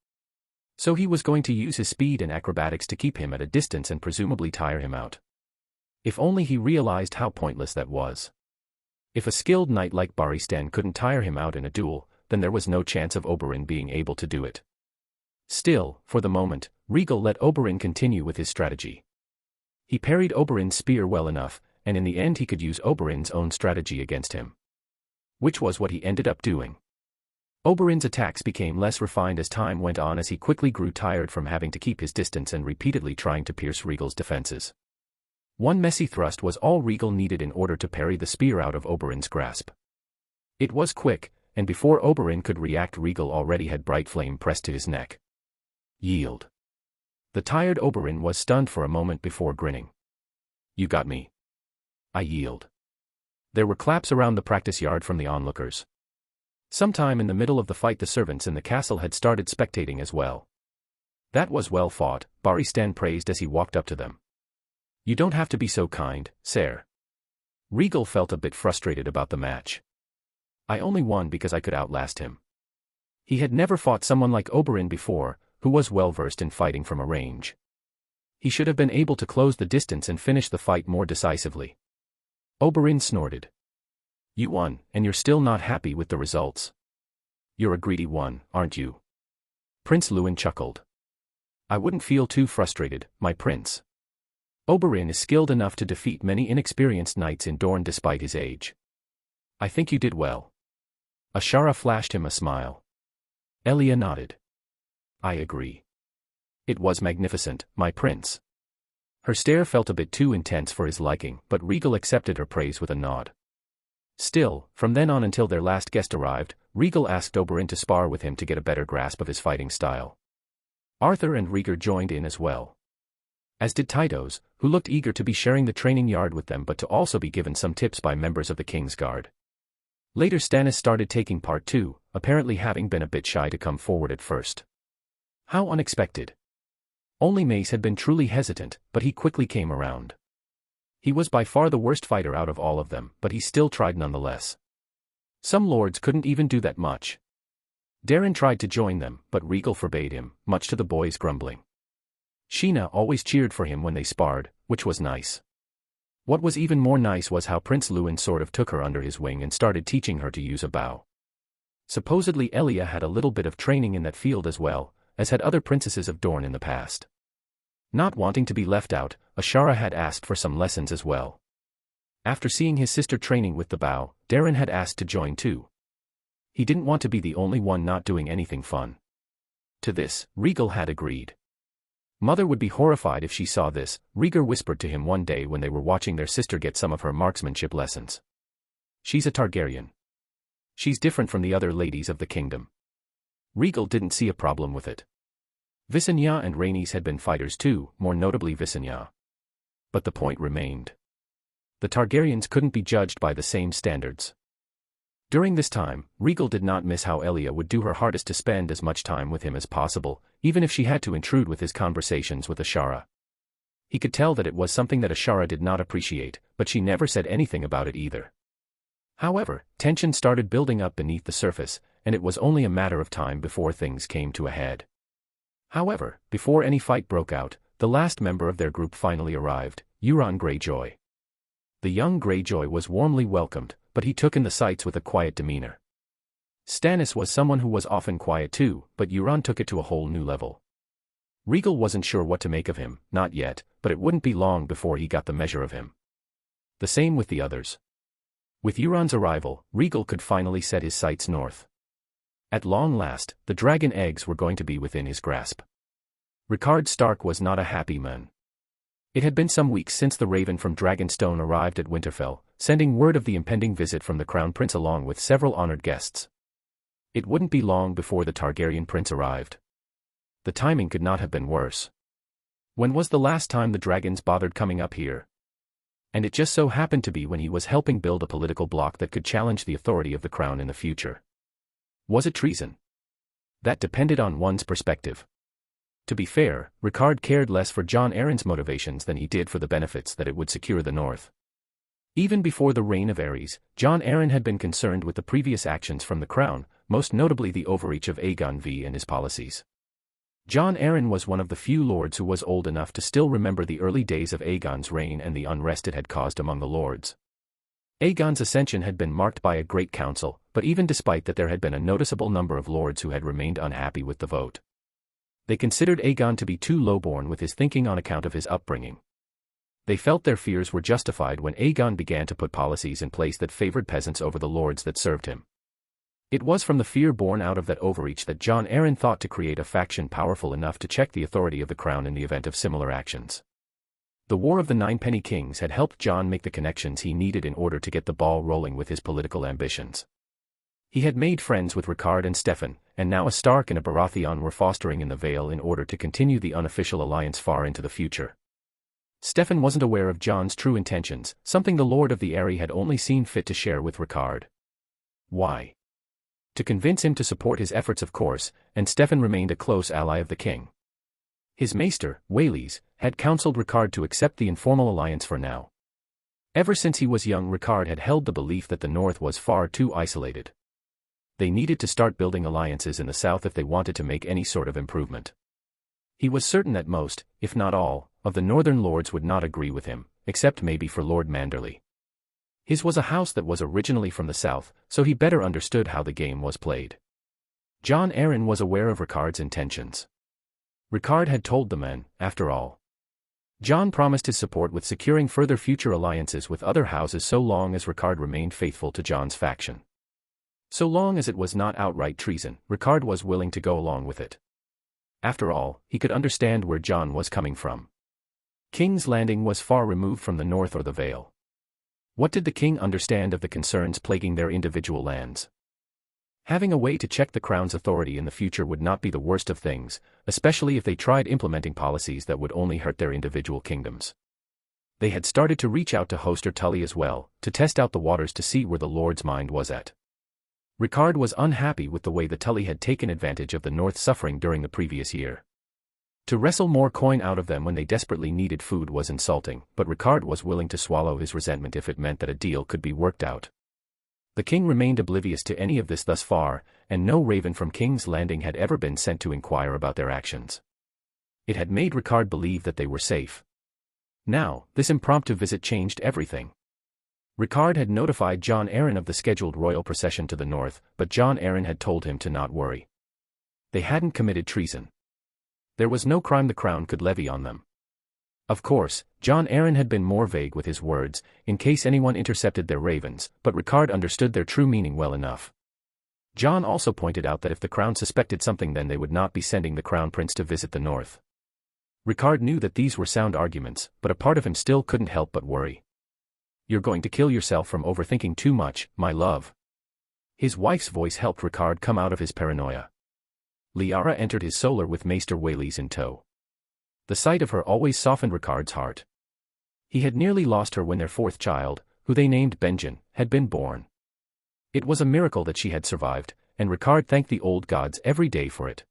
So he was going to use his speed and acrobatics to keep him at a distance and presumably tire him out. If only he realized how pointless that was. If a skilled knight like Barristan couldn't tire him out in a duel, then there was no chance of Oberyn being able to do it. Still, for the moment, Rhaegal let Oberyn continue with his strategy. He parried Oberyn's spear well enough, and in the end he could use Oberyn's own strategy against him. Which was what he ended up doing. Oberyn's attacks became less refined as time went on as he quickly grew tired from having to keep his distance and repeatedly trying to pierce Rhaegal's defenses. One messy thrust was all Rhaegal needed in order to parry the spear out of Oberyn's grasp. It was quick, and before Oberyn could react Rhaegal already had bright flame pressed to his neck. Yield. The tired Oberyn was stunned for a moment before grinning. You got me. I yield. There were claps around the practice yard from the onlookers. Sometime in the middle of the fight the servants in the castle had started spectating as well. That was well fought, Barristan praised as he walked up to them. You don't have to be so kind, Ser. Rhaegal felt a bit frustrated about the match. I only won because I could outlast him. He had never fought someone like Oberyn before, who was well versed in fighting from a range. He should have been able to close the distance and finish the fight more decisively. Oberyn snorted. You won, and you're still not happy with the results. You're a greedy one, aren't you? Prince Luwin chuckled. I wouldn't feel too frustrated, my prince. Oberyn is skilled enough to defeat many inexperienced knights in Dorne despite his age. I think you did well. Ashara flashed him a smile. Elia nodded. I agree. It was magnificent, my prince. Her stare felt a bit too intense for his liking, but Rhaegal accepted her praise with a nod. Still, from then on until their last guest arrived, Rhaegal asked Oberyn to spar with him to get a better grasp of his fighting style. Arthur and Rhaegar joined in as well. As did Tytos, who looked eager to be sharing the training yard with them but to also be given some tips by members of the King's Guard. Later Stannis started taking part too, apparently having been a bit shy to come forward at first. How unexpected. Only Mace had been truly hesitant, but he quickly came around. He was by far the worst fighter out of all of them, but he still tried nonetheless. Some lords couldn't even do that much. Darren tried to join them, but Rhaegal forbade him, much to the boys' grumbling. Sheena always cheered for him when they sparred, which was nice. What was even more nice was how Prince Luwin sort of took her under his wing and started teaching her to use a bow. Supposedly Elia had a little bit of training in that field as well, as had other princesses of Dorne in the past. Not wanting to be left out, Ashara had asked for some lessons as well. After seeing his sister training with the bow, Darren had asked to join too. He didn't want to be the only one not doing anything fun. To this, Rhaegal had agreed. Mother would be horrified if she saw this, Rhaegar whispered to him one day when they were watching their sister get some of her marksmanship lessons. She's a Targaryen. She's different from the other ladies of the kingdom. Rhaegal didn't see a problem with it. Visenya and Rhaenys had been fighters too, more notably Visenya. But the point remained. The Targaryens couldn't be judged by the same standards. During this time, Rhaegal did not miss how Elia would do her hardest to spend as much time with him as possible, even if she had to intrude with his conversations with Ashara. He could tell that it was something that Ashara did not appreciate, but she never said anything about it either. However, tension started building up beneath the surface, and it was only a matter of time before things came to a head. However, before any fight broke out, the last member of their group finally arrived, Euron Greyjoy. The young Greyjoy was warmly welcomed, but he took in the sights with a quiet demeanor. Stannis was someone who was often quiet too, but Euron took it to a whole new level. Rhaegal wasn't sure what to make of him, not yet, but it wouldn't be long before he got the measure of him. The same with the others. With Euron's arrival, Rhaegal could finally set his sights north. At long last, the dragon eggs were going to be within his grasp. Rickard Stark was not a happy man. It had been some weeks since the Raven from Dragonstone arrived at Winterfell, sending word of the impending visit from the Crown Prince along with several honored guests. It wouldn't be long before the Targaryen prince arrived. The timing could not have been worse. When was the last time the dragons bothered coming up here? And it just so happened to be when he was helping build a political bloc that could challenge the authority of the crown in the future. Was it treason? That depended on one's perspective. To be fair, Rickard cared less for Jon Arryn's motivations than he did for the benefits that it would secure the north. Even before the reign of Aerys, Jon Arryn had been concerned with the previous actions from the crown, most notably the overreach of Aegon V and his policies. Jon Arryn was one of the few lords who was old enough to still remember the early days of Aegon's reign and the unrest it had caused among the lords. Aegon's ascension had been marked by a great council, but even despite that there had been a noticeable number of lords who had remained unhappy with the vote. They considered Aegon to be too lowborn with his thinking on account of his upbringing. They felt their fears were justified when Aegon began to put policies in place that favored peasants over the lords that served him. It was from the fear born out of that overreach that Jon Arryn thought to create a faction powerful enough to check the authority of the crown in the event of similar actions. The War of the Ninepenny Kings had helped Jon make the connections he needed in order to get the ball rolling with his political ambitions. He had made friends with Rickard and Steffan, and now a Stark and a Baratheon were fostering in the Vale in order to continue the unofficial alliance far into the future. Steffan wasn't aware of Jon's true intentions, something the Lord of the Eyrie had only seen fit to share with Rickard. Why? To convince him to support his efforts, of course, and Steffan remained a close ally of the king. His maester, Waelys, had counseled Rickard to accept the informal alliance for now. Ever since he was young, Rickard had held the belief that the north was far too isolated. They needed to start building alliances in the south if they wanted to make any sort of improvement. He was certain that most, if not all, of the northern lords would not agree with him, except maybe for Lord Manderley. His was a house that was originally from the south, so he better understood how the game was played. Jon Arryn was aware of Rickard's intentions. Rickard had told the men, after all. Jon promised his support with securing further future alliances with other houses so long as Rickard remained faithful to Jon's faction. So long as it was not outright treason, Rickard was willing to go along with it. After all, he could understand where Jon was coming from. King's Landing was far removed from the north or the Vale. What did the king understand of the concerns plaguing their individual lands? Having a way to check the crown's authority in the future would not be the worst of things, especially if they tried implementing policies that would only hurt their individual kingdoms. They had started to reach out to Hoster Tully as well, to test out the waters to see where the Lord's mind was at. Rickard was unhappy with the way the Tully had taken advantage of the North's suffering during the previous year. To wrestle more coin out of them when they desperately needed food was insulting, but Rickard was willing to swallow his resentment if it meant that a deal could be worked out. The king remained oblivious to any of this thus far, and no raven from King's Landing had ever been sent to inquire about their actions. It had made Rickard believe that they were safe. Now, this impromptu visit changed everything. Rickard had notified Jon Arryn of the scheduled royal procession to the north, but Jon Arryn had told him to not worry. They hadn't committed treason. There was no crime the crown could levy on them. Of course, Jon Arryn had been more vague with his words, in case anyone intercepted their ravens, but Rickard understood their true meaning well enough. Jon also pointed out that if the crown suspected something, then they would not be sending the crown prince to visit the north. Rickard knew that these were sound arguments, but a part of him still couldn't help but worry. "You're going to kill yourself from overthinking too much, my love." His wife's voice helped Ricard come out of his paranoia. Liara entered his solar with Maester Whaleys in tow. The sight of her always softened Ricard's heart. He had nearly lost her when their fourth child, who they named Benjen, had been born. It was a miracle that she had survived, and Ricard thanked the old gods every day for it.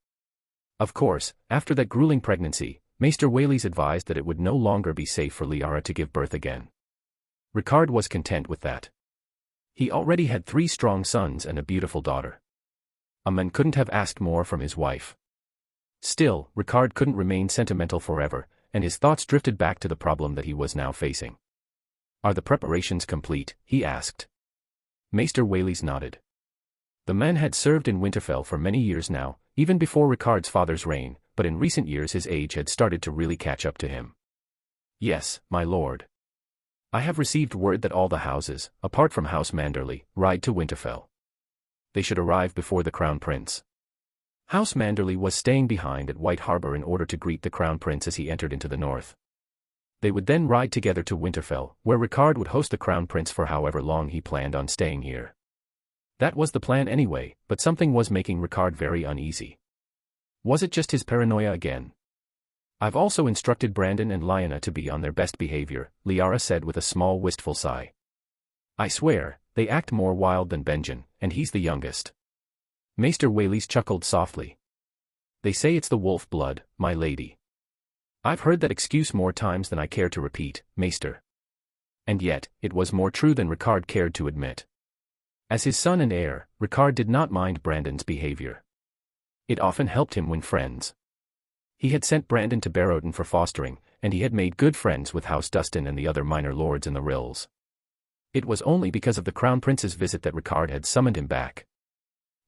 Of course, after that grueling pregnancy, Maester Whaleys advised that it would no longer be safe for Liara to give birth again. Ricard was content with that. He already had 3 strong sons and a beautiful daughter. A man couldn't have asked more from his wife. Still, Ricard couldn't remain sentimental forever, and his thoughts drifted back to the problem that he was now facing. "Are the preparations complete?" he asked. Maester Whaleys nodded. The man had served in Winterfell for many years now, even before Ricard's father's reign, but in recent years his age had started to really catch up to him. "Yes, my lord. I have received word that all the houses, apart from House Manderley, ride to Winterfell. They should arrive before the Crown Prince." House Manderley was staying behind at White Harbor in order to greet the Crown Prince as he entered into the north. They would then ride together to Winterfell, where Ricard would host the Crown Prince for however long he planned on staying here. That was the plan anyway, but something was making Ricard very uneasy. Was it just his paranoia again? "I've also instructed Brandon and Lyanna to be on their best behavior," Liara said with a small wistful sigh. "I swear, they act more wild than Benjen, and he's the youngest." Maester Whaleys chuckled softly. "They say it's the wolf blood, my lady. I've heard that excuse more times than I care to repeat, Maester." And yet, it was more true than Ricard cared to admit. As his son and heir, Ricard did not mind Brandon's behavior. It often helped him win friends. He had sent Brandon to Barrowden for fostering, and he had made good friends with House Dustin and the other minor lords in the Rills. It was only because of the Crown Prince's visit that Ricard had summoned him back.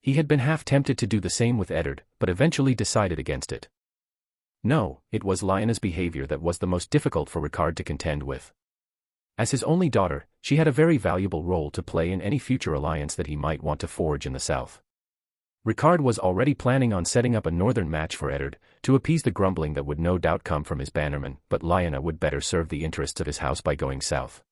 He had been half tempted to do the same with Eddard, but eventually decided against it. No, it was Lyanna's behavior that was the most difficult for Ricard to contend with. As his only daughter, she had a very valuable role to play in any future alliance that he might want to forge in the south. Ricard was already planning on setting up a northern match for Eddard, to appease the grumbling that would no doubt come from his bannermen, but Lyanna would better serve the interests of his house by going south.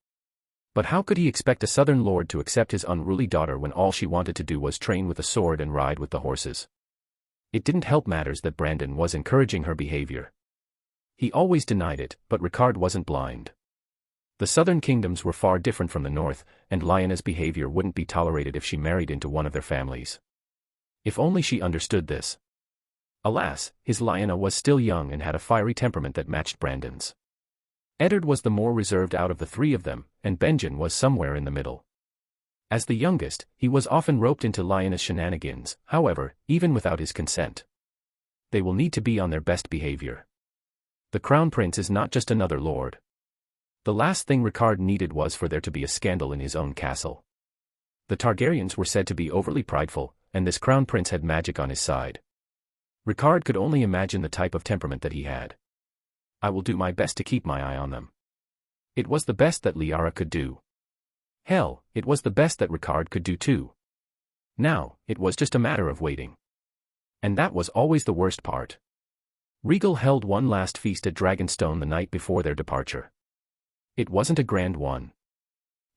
But how could he expect a southern lord to accept his unruly daughter when all she wanted to do was train with a sword and ride with the horses? It didn't help matters that Brandon was encouraging her behavior. He always denied it, but Ricard wasn't blind. The southern kingdoms were far different from the north, and Lyanna's behavior wouldn't be tolerated if she married into one of their families. If only she understood this. Alas, his Lyanna was still young and had a fiery temperament that matched Brandon's. Eddard was the more reserved out of the 3 of them, and Benjen was somewhere in the middle. As the youngest, he was often roped into Lyanna's shenanigans, however, even without his consent. They will need to be on their best behavior. The Crown Prince is not just another lord. The last thing Ricard needed was for there to be a scandal in his own castle. The Targaryens were said to be overly prideful, and this Crown Prince had magic on his side. Ricard could only imagine the type of temperament that he had. "I will do my best to keep my eye on them." It was the best that Liara could do. Hell, it was the best that Ricard could do too. Now, it was just a matter of waiting. And that was always the worst part. Rhaegal held one last feast at Dragonstone the night before their departure. It wasn't a grand one.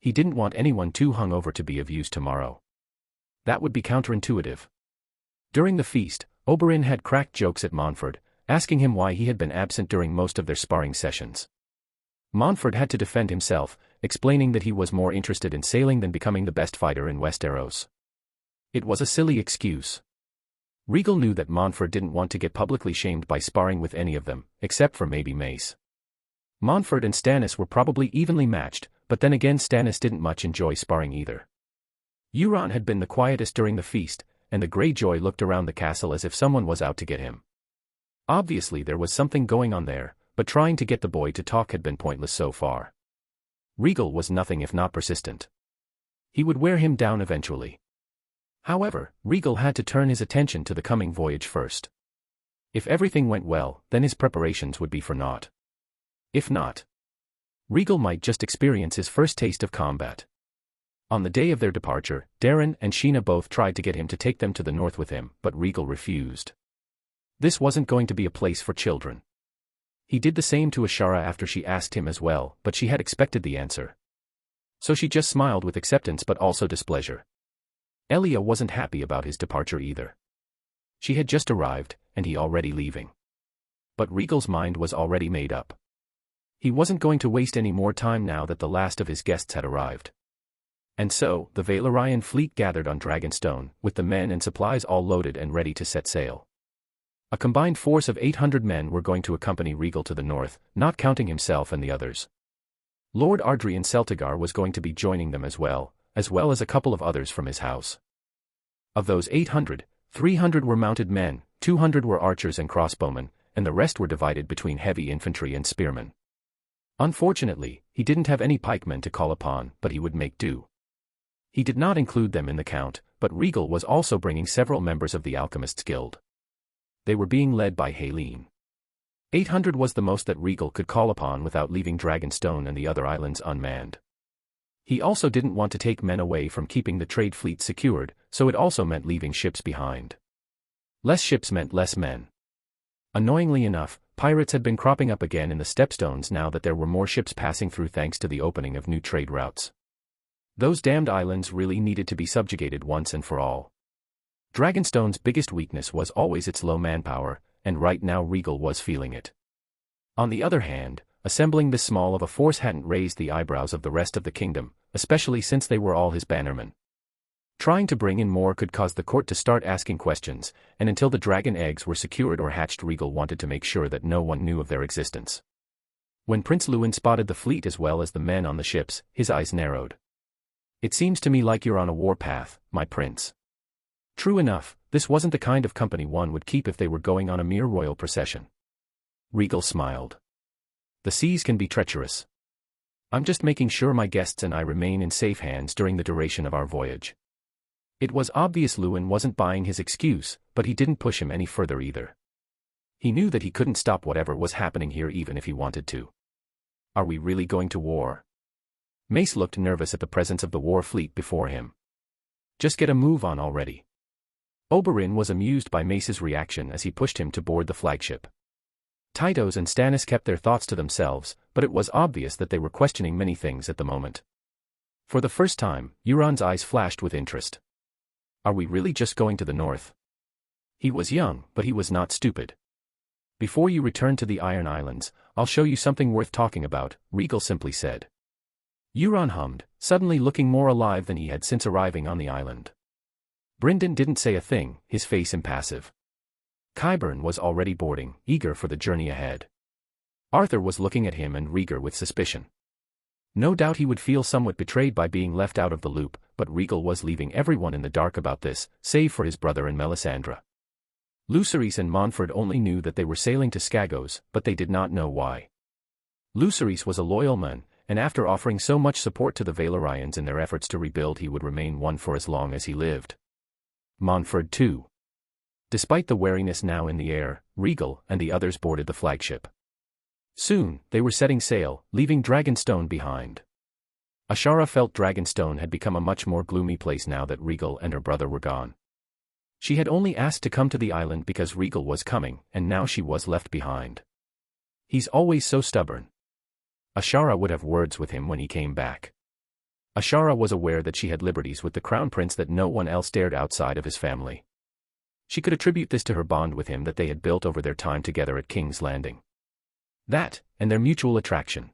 He didn't want anyone too hungover to be of use tomorrow. That would be counterintuitive. During the feast, Oberyn had cracked jokes at Montford, asking him why he had been absent during most of their sparring sessions. Montford had to defend himself, explaining that he was more interested in sailing than becoming the best fighter in Westeros. It was a silly excuse. Rhaegal knew that Montford didn't want to get publicly shamed by sparring with any of them, except for maybe Mace. Montford and Stannis were probably evenly matched, but then again Stannis didn't much enjoy sparring either. Euron had been the quietest during the feast, and the Greyjoy looked around the castle as if someone was out to get him. Obviously there was something going on there, but trying to get the boy to talk had been pointless so far. Rhaegal was nothing if not persistent. He would wear him down eventually. However, Rhaegal had to turn his attention to the coming voyage first. If everything went well, then his preparations would be for naught. If not, Rhaegal might just experience his first taste of combat. On the day of their departure, Daeron and Sheena both tried to get him to take them to the north with him, but Rhaegal refused. This wasn't going to be a place for children. He did the same to Ashara after she asked him as well, but she had expected the answer. So she just smiled with acceptance but also displeasure. Elia wasn't happy about his departure either. She had just arrived, and he already leaving. But Rhaegal's mind was already made up. He wasn't going to waste any more time now that the last of his guests had arrived. And so, the Valyrian fleet gathered on Dragonstone, with the men and supplies all loaded and ready to set sail. A combined force of 800 men were going to accompany Rhaegal to the north, not counting himself and the others. Lord Ardrian Celtigar was going to be joining them as well as a couple of others from his house. Of those 800, 300 were mounted men, 200 were archers and crossbowmen, and the rest were divided between heavy infantry and spearmen. Unfortunately, he didn't have any pikemen to call upon, but he would make do. He did not include them in the count, but Rhaegal was also bringing several members of the Alchemists' Guild. They were being led by Haleen. 800 was the most that Rhaegal could call upon without leaving Dragonstone and the other islands unmanned. He also didn't want to take men away from keeping the trade fleet secured, so it also meant leaving ships behind. Less ships meant less men. Annoyingly enough, pirates had been cropping up again in the Stepstones now that there were more ships passing through thanks to the opening of new trade routes. Those damned islands really needed to be subjugated once and for all. Dragonstone's biggest weakness was always its low manpower, and right now Rhaegal was feeling it. On the other hand, assembling this small of a force hadn't raised the eyebrows of the rest of the kingdom, especially since they were all his bannermen. Trying to bring in more could cause the court to start asking questions, and until the dragon eggs were secured or hatched, Rhaegal wanted to make sure that no one knew of their existence. When Prince Lewin spotted the fleet as well as the men on the ships, his eyes narrowed. "It seems to me like you're on a warpath, my prince." True enough, this wasn't the kind of company one would keep if they were going on a mere royal procession. Rhaegal smiled. "The seas can be treacherous. I'm just making sure my guests and I remain in safe hands during the duration of our voyage." It was obvious Lewin wasn't buying his excuse, but he didn't push him any further either. He knew that he couldn't stop whatever was happening here even if he wanted to. "Are we really going to war?" Mace looked nervous at the presence of the war fleet before him. "Just get a move on already." Oberyn was amused by Mace's reaction as he pushed him to board the flagship. Tytos and Stannis kept their thoughts to themselves, but it was obvious that they were questioning many things at the moment. For the first time, Euron's eyes flashed with interest. "Are we really just going to the north?" He was young, but he was not stupid. "Before you return to the Iron Islands, I'll show you something worth talking about," Rhaegal simply said. Euron hummed, suddenly looking more alive than he had since arriving on the island. Brynden didn't say a thing, his face impassive. Qyburn was already boarding, eager for the journey ahead. Arthur was looking at him and Rhaegal with suspicion. No doubt he would feel somewhat betrayed by being left out of the loop, but Rhaegal was leaving everyone in the dark about this, save for his brother and Melisandre. Lucerys and Montford only knew that they were sailing to Skagos, but they did not know why. Lucerys was a loyal man, and after offering so much support to the Valyrians in their efforts to rebuild, he would remain one for as long as he lived. Montford too. Despite the wariness now in the air, Rhaegal and the others boarded the flagship. Soon, they were setting sail, leaving Dragonstone behind. Ashara felt Dragonstone had become a much more gloomy place now that Rhaegal and her brother were gone. She had only asked to come to the island because Rhaegal was coming, and now she was left behind. He's always so stubborn. Ashara would have words with him when he came back. Ashara was aware that she had liberties with the crown prince that no one else dared outside of his family. She could attribute this to her bond with him that they had built over their time together at King's Landing. That, and their mutual attraction.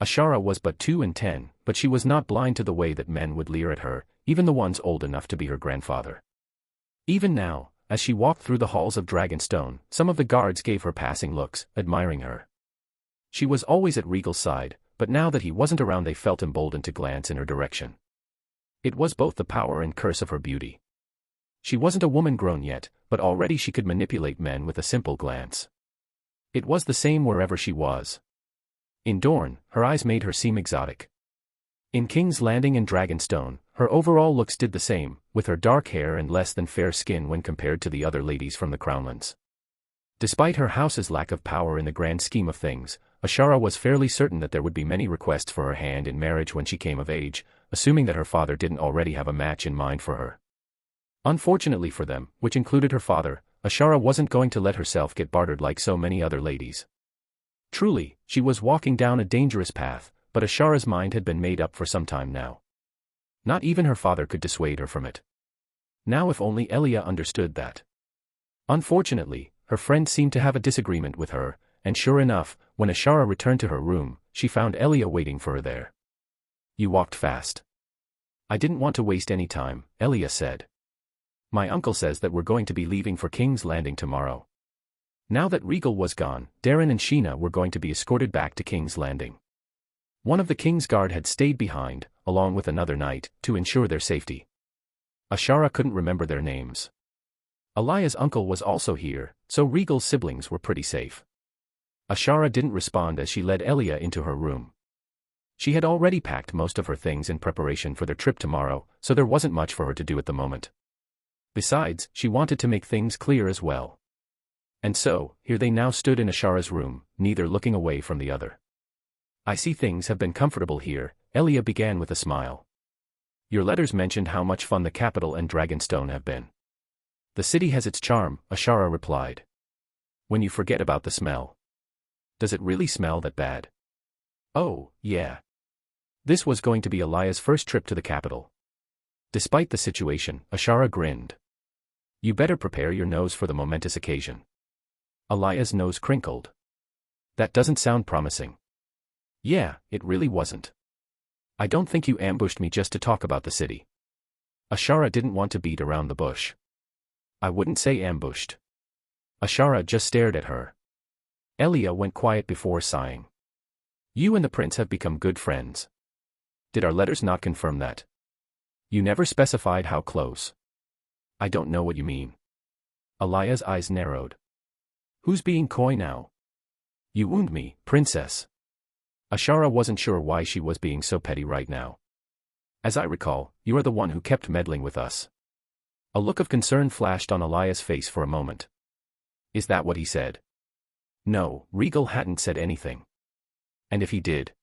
Ashara was but 2 and 10, but she was not blind to the way that men would leer at her, even the ones old enough to be her grandfather. Even now, as she walked through the halls of Dragonstone, some of the guards gave her passing looks, admiring her. She was always at Rhaegal's side, but now that he wasn't around they felt emboldened to glance in her direction. It was both the power and curse of her beauty. She wasn't a woman grown yet, but already she could manipulate men with a simple glance. It was the same wherever she was. In Dorne, her eyes made her seem exotic. In King's Landing and Dragonstone, her overall looks did the same, with her dark hair and less than fair skin when compared to the other ladies from the Crownlands. Despite her house's lack of power in the grand scheme of things, Ashara was fairly certain that there would be many requests for her hand in marriage when she came of age, assuming that her father didn't already have a match in mind for her. Unfortunately for them, which included her father, Ashara wasn't going to let herself get bartered like so many other ladies. Truly, she was walking down a dangerous path, but Ashara's mind had been made up for some time now. Not even her father could dissuade her from it. Now if only Elia understood that. Unfortunately, her friend seemed to have a disagreement with her, and sure enough, when Ashara returned to her room, she found Elia waiting for her there. "You walked fast." "I didn't want to waste any time," Elia said. "My uncle says that we're going to be leaving for King's Landing tomorrow." Now that Rhaegal was gone, Darren and Sheena were going to be escorted back to King's Landing. One of the King's Guard had stayed behind, along with another knight, to ensure their safety. Ashara couldn't remember their names. Elia's uncle was also here, so Rhaegal's siblings were pretty safe. Ashara didn't respond as she led Elia into her room. She had already packed most of her things in preparation for their trip tomorrow, so there wasn't much for her to do at the moment. Besides, she wanted to make things clear as well. And so, here they now stood in Ashara's room, neither looking away from the other. "I see things have been comfortable here," Elia began with a smile. "Your letters mentioned how much fun the capital and Dragonstone have been." "The city has its charm," Ashara replied. "When you forget about the smell." "Does it really smell that bad?" "Oh, yeah." This was going to be Elia's first trip to the capital. Despite the situation, Ashara grinned. "You better prepare your nose for the momentous occasion." Elia's nose crinkled. "That doesn't sound promising." "Yeah, it really wasn't. I don't think you ambushed me just to talk about the city." Ashara didn't want to beat around the bush. "I wouldn't say ambushed." Ashara just stared at her. Elia went quiet before sighing. "You and the prince have become good friends." "Did our letters not confirm that?" "You never specified how close." "I don't know what you mean." Elia's eyes narrowed. "Who's being coy now?" "You wound me, princess." Ashara wasn't sure why she was being so petty right now. "As I recall, you are the one who kept meddling with us." A look of concern flashed on Elia's face for a moment. "Is that what he said?" No, Rhaegal hadn't said anything. "And if he did?"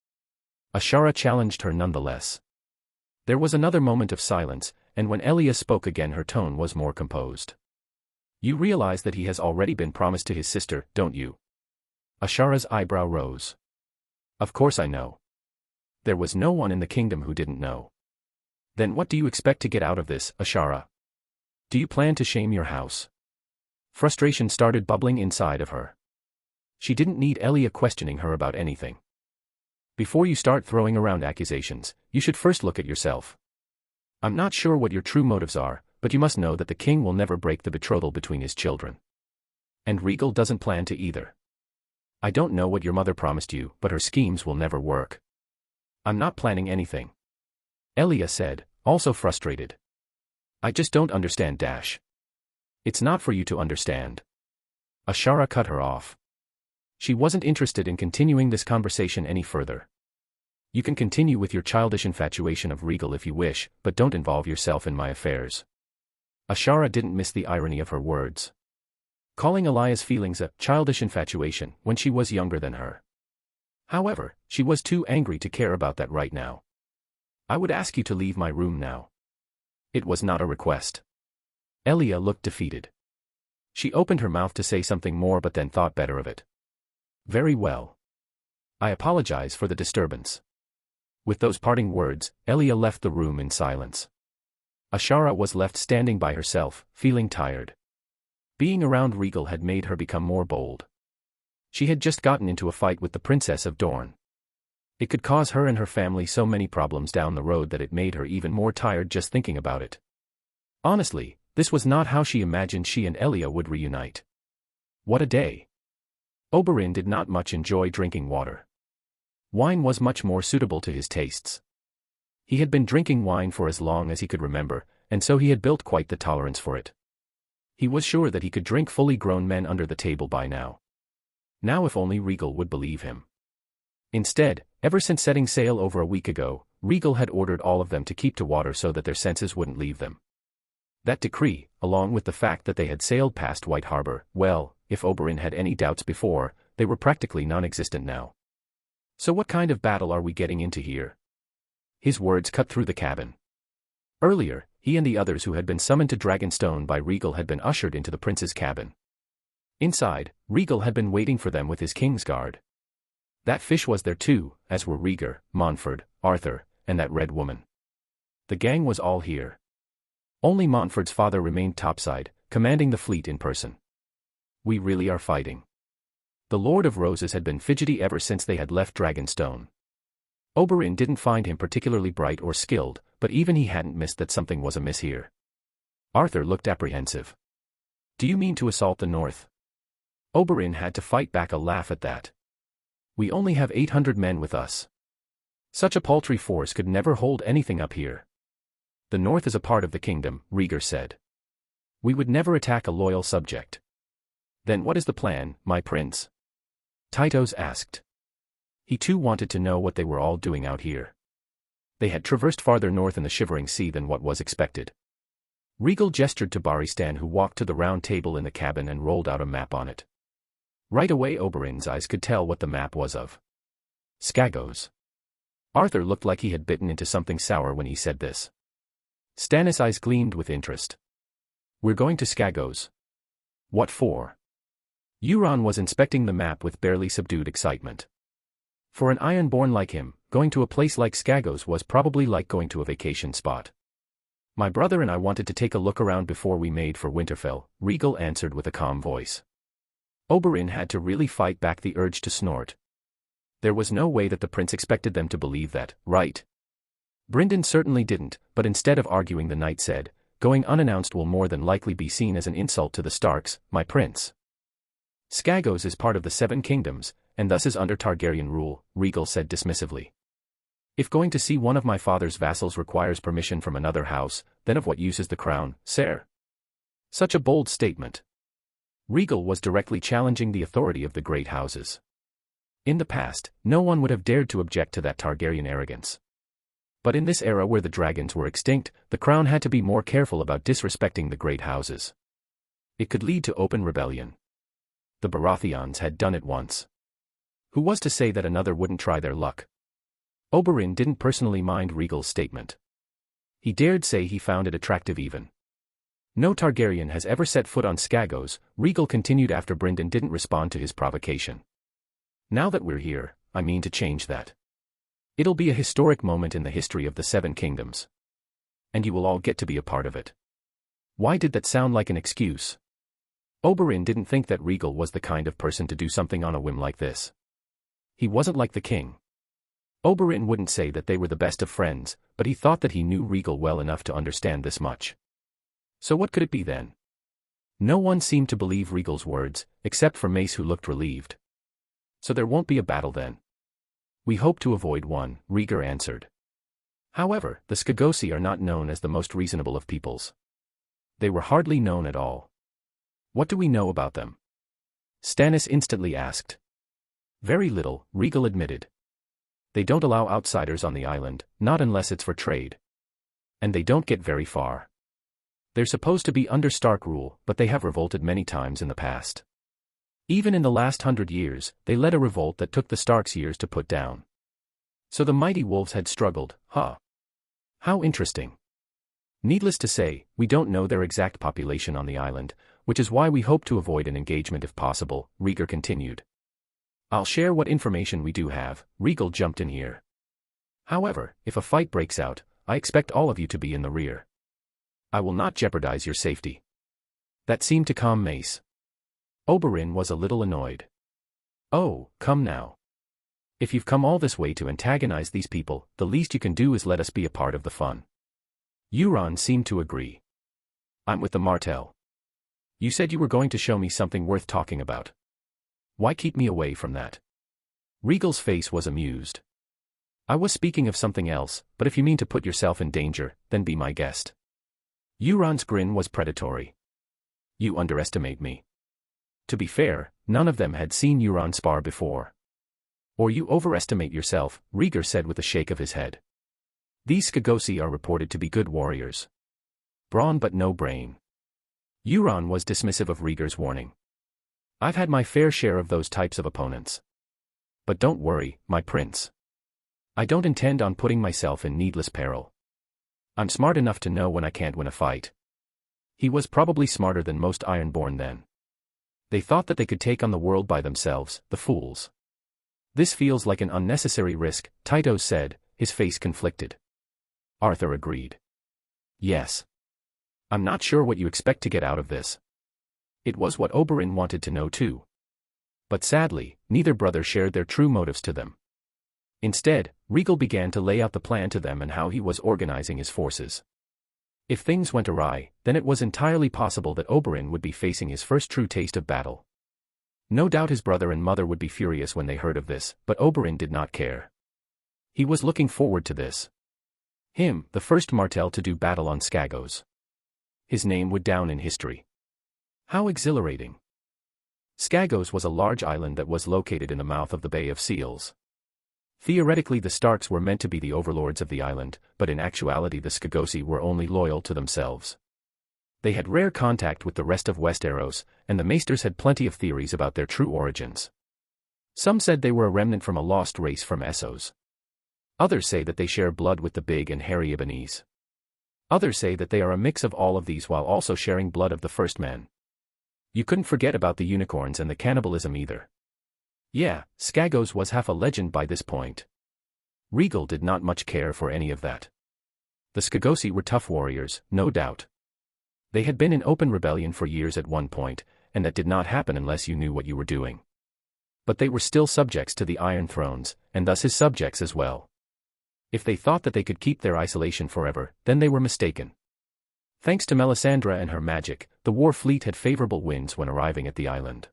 Ashara challenged her nonetheless. There was another moment of silence, and when Elia spoke again her tone was more composed. "You realize that he has already been promised to his sister, don't you?" Ashara's eyebrow rose. "Of course I know. There was no one in the kingdom who didn't know." "Then what do you expect to get out of this, Ashara? Do you plan to shame your house?" Frustration started bubbling inside of her. She didn't need Elia questioning her about anything. "Before you start throwing around accusations, you should first look at yourself. I'm not sure what your true motives are, but you must know that the king will never break the betrothal between his children. And Rhaegal doesn't plan to either. I don't know what your mother promised you, but her schemes will never work." "I'm not planning anything," Elia said, also frustrated. "I just don't understand, Dash." "It's not for you to understand." Ashara cut her off. She wasn't interested in continuing this conversation any further. "You can continue with your childish infatuation of Rhaegal if you wish, but don't involve yourself in my affairs." Ashara didn't miss the irony of her words. Calling Elia's feelings a childish infatuation when she was younger than her. However, she was too angry to care about that right now. "I would ask you to leave my room now." It was not a request. Elia looked defeated. She opened her mouth to say something more but then thought better of it. "Very well. I apologize for the disturbance." With those parting words, Elia left the room in silence. Ashara was left standing by herself, feeling tired. Being around Rhaegal had made her become more bold. She had just gotten into a fight with the Princess of Dorne. It could cause her and her family so many problems down the road that it made her even more tired just thinking about it. Honestly, this was not how she imagined she and Elia would reunite. What a day. Oberyn did not much enjoy drinking water. Wine was much more suitable to his tastes. He had been drinking wine for as long as he could remember, and so he had built quite the tolerance for it. He was sure that he could drink fully grown men under the table by now. Now if only Rhaegal would believe him. Instead, ever since setting sail over a week ago, Rhaegal had ordered all of them to keep to water so that their senses wouldn't leave them. That decree, along with the fact that they had sailed past White Harbor, well, if Oberyn had any doubts before, they were practically non-existent now. "So what kind of battle are we getting into here?" His words cut through the cabin. Earlier, he and the others who had been summoned to Dragonstone by Rhaegal had been ushered into the prince's cabin. Inside, Rhaegal had been waiting for them with his Kingsguard. That fish was there too, as were Rhaegar, Montford, Arthur, and that red woman. The gang was all here. Only Montford's father remained topside, commanding the fleet in person. We really are fighting. The Lord of Roses had been fidgety ever since they had left Dragonstone. Oberyn didn't find him particularly bright or skilled, but even he hadn't missed that something was amiss here. Arthur looked apprehensive. Do you mean to assault the north? Oberyn had to fight back a laugh at that. We only have 800 men with us. Such a paltry force could never hold anything up here. The north is a part of the kingdom, Rhaegal said. We would never attack a loyal subject. Then what is the plan, my prince? Tytos asked. He too wanted to know what they were all doing out here. They had traversed farther north in the Shivering Sea than what was expected. Rhaegal gestured to Barristan, who walked to the round table in the cabin and rolled out a map on it. Right away Oberyn's eyes could tell what the map was of. Skagos. Arthur looked like he had bitten into something sour when he said this. Stannis' eyes gleamed with interest. We're going to Skagos. What for? Euron was inspecting the map with barely subdued excitement. For an Ironborn like him, going to a place like Skagos was probably like going to a vacation spot. My brother and I wanted to take a look around before we made for Winterfell, Rhaegal answered with a calm voice. Oberyn had to really fight back the urge to snort. There was no way that the prince expected them to believe that, right? Brynden certainly didn't, but instead of arguing the knight said, going unannounced will more than likely be seen as an insult to the Starks, my prince. Skagos is part of the Seven Kingdoms, and thus is under Targaryen rule, Rhaegal said dismissively. If going to see one of my father's vassals requires permission from another house, then of what use is the crown, sir? Such a bold statement. Rhaegal was directly challenging the authority of the great houses. In the past, no one would have dared to object to that Targaryen arrogance. But in this era where the dragons were extinct, the crown had to be more careful about disrespecting the great houses. It could lead to open rebellion. The Baratheons had done it once. Who was to say that another wouldn't try their luck? Oberyn didn't personally mind Rhaegal's statement. He dared say he found it attractive even. No Targaryen has ever set foot on Skagos, Rhaegal continued after Brynden didn't respond to his provocation. Now that we're here, I mean to change that. It'll be a historic moment in the history of the Seven Kingdoms. And you will all get to be a part of it. Why did that sound like an excuse? Oberyn didn't think that Rhaegal was the kind of person to do something on a whim like this. He wasn't like the king. Oberyn wouldn't say that they were the best of friends, but he thought that he knew Rhaegal well enough to understand this much. So what could it be then? No one seemed to believe Rhaegal's words, except for Mace, who looked relieved. So there won't be a battle then? We hope to avoid one, Rhaegal answered. However, the Skagosi are not known as the most reasonable of peoples. They were hardly known at all. What do we know about them? Stannis instantly asked. Very little, Rhaegal admitted. They don't allow outsiders on the island, not unless it's for trade. And they don't get very far. They're supposed to be under Stark rule, but they have revolted many times in the past. Even in the last 100 years, they led a revolt that took the Starks years to put down. So the mighty wolves had struggled, huh? How interesting. Needless to say, we don't know their exact population on the island, which is why we hope to avoid an engagement if possible, Rhaegal continued. I'll share what information we do have, Rhaegal jumped in here. However, if a fight breaks out, I expect all of you to be in the rear. I will not jeopardize your safety. That seemed to calm Mace. Oberyn was a little annoyed. Oh, come now. If you've come all this way to antagonize these people, the least you can do is let us be a part of the fun. Euron seemed to agree. I'm with the Martell. You said you were going to show me something worth talking about. Why keep me away from that? Rhaegal's face was amused. I was speaking of something else, but if you mean to put yourself in danger, then be my guest. Euron's grin was predatory. You underestimate me. To be fair, none of them had seen Euron spar before. Or you overestimate yourself, Rhaegal said with a shake of his head. These Skagosi are reported to be good warriors. Brawn but no brain. Euron was dismissive of Rhaegal's warning. I've had my fair share of those types of opponents. But don't worry, my prince. I don't intend on putting myself in needless peril. I'm smart enough to know when I can't win a fight. He was probably smarter than most Ironborn then. They thought that they could take on the world by themselves, the fools. This feels like an unnecessary risk, Tytos said, his face conflicted. Arthur agreed. Yes. I'm not sure what you expect to get out of this. It was what Oberyn wanted to know too. But sadly, neither brother shared their true motives to them. Instead, Rhaegal began to lay out the plan to them and how he was organizing his forces. If things went awry, then it was entirely possible that Oberyn would be facing his first true taste of battle. No doubt his brother and mother would be furious when they heard of this, but Oberyn did not care. He was looking forward to this. Him, the first Martell to do battle on Skagos. His name would down in history. How exhilarating. Skagos was a large island that was located in the mouth of the Bay of Seals. Theoretically the Starks were meant to be the overlords of the island, but in actuality the Skagosi were only loyal to themselves. They had rare contact with the rest of Westeros, and the Maesters had plenty of theories about their true origins. Some said they were a remnant from a lost race from Essos. Others say that they share blood with the big and hairy Ibbenese. Others say that they are a mix of all of these while also sharing blood of the first men. You couldn't forget about the unicorns and the cannibalism either. Yeah, Skagos was half a legend by this point. Rhaegal did not much care for any of that. The Skagosi were tough warriors, no doubt. They had been in open rebellion for years at one point, and that did not happen unless you knew what you were doing. But they were still subjects to the Iron Thrones, and thus his subjects as well. If they thought that they could keep their isolation forever, then they were mistaken. Thanks to Melisandre and her magic, the war fleet had favorable winds when arriving at the island.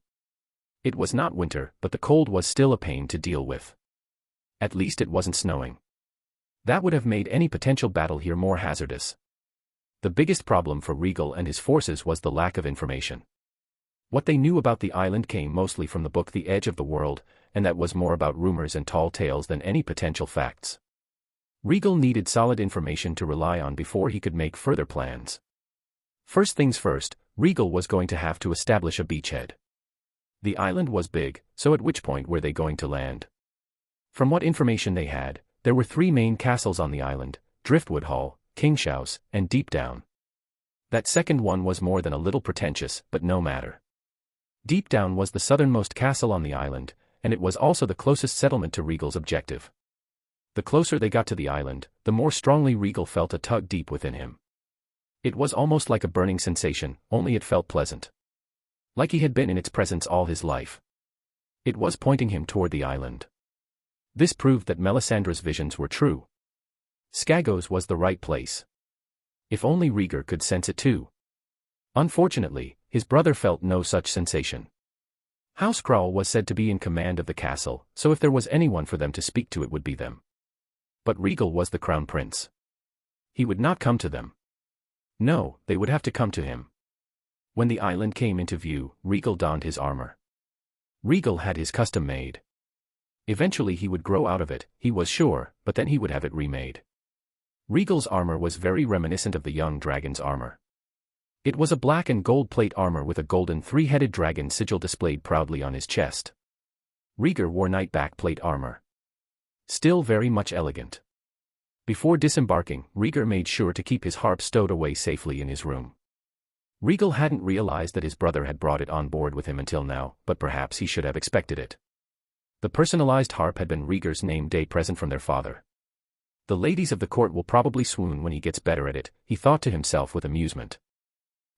It was not winter, but the cold was still a pain to deal with. At least it wasn't snowing. That would have made any potential battle here more hazardous. The biggest problem for Rhaegal and his forces was the lack of information. What they knew about the island came mostly from the book The Edge of the World, and that was more about rumors and tall tales than any potential facts. Rhaegal needed solid information to rely on before he could make further plans. First things first, Rhaegal was going to have to establish a beachhead. The island was big, so at which point were they going to land? From what information they had, there were 3 main castles on the island: Driftwood Hall, King's House, and Deep Down. That second one was more than a little pretentious, but no matter. Deep Down was the southernmost castle on the island, and it was also the closest settlement to Rhaegal's objective. The closer they got to the island, the more strongly Rhaegal felt a tug deep within him. It was almost like a burning sensation, only it felt pleasant. Like he had been in its presence all his life. It was pointing him toward the island. This proved that Melisandre's visions were true. Skagos was the right place. If only Rhaegar could sense it too. Unfortunately, his brother felt no such sensation. House Crawl was said to be in command of the castle, so if there was anyone for them to speak to it would be them. But Rhaegal was the crown prince. He would not come to them. No, they would have to come to him. When the island came into view, Rhaegal donned his armor. Rhaegal had his custom made. Eventually he would grow out of it, he was sure, but then he would have it remade. Rhaegal's armor was very reminiscent of the young dragon's armor. It was a black and gold plate armor with a golden 3-headed dragon sigil displayed proudly on his chest. Rhaegar wore knight back plate armor. Still very much elegant. Before disembarking, Rhaegar made sure to keep his harp stowed away safely in his room. Rhaegal hadn't realized that his brother had brought it on board with him until now, but perhaps he should have expected it. The personalized harp had been Rhaegar's name-day present from their father. The ladies of the court will probably swoon when he gets better at it, he thought to himself with amusement.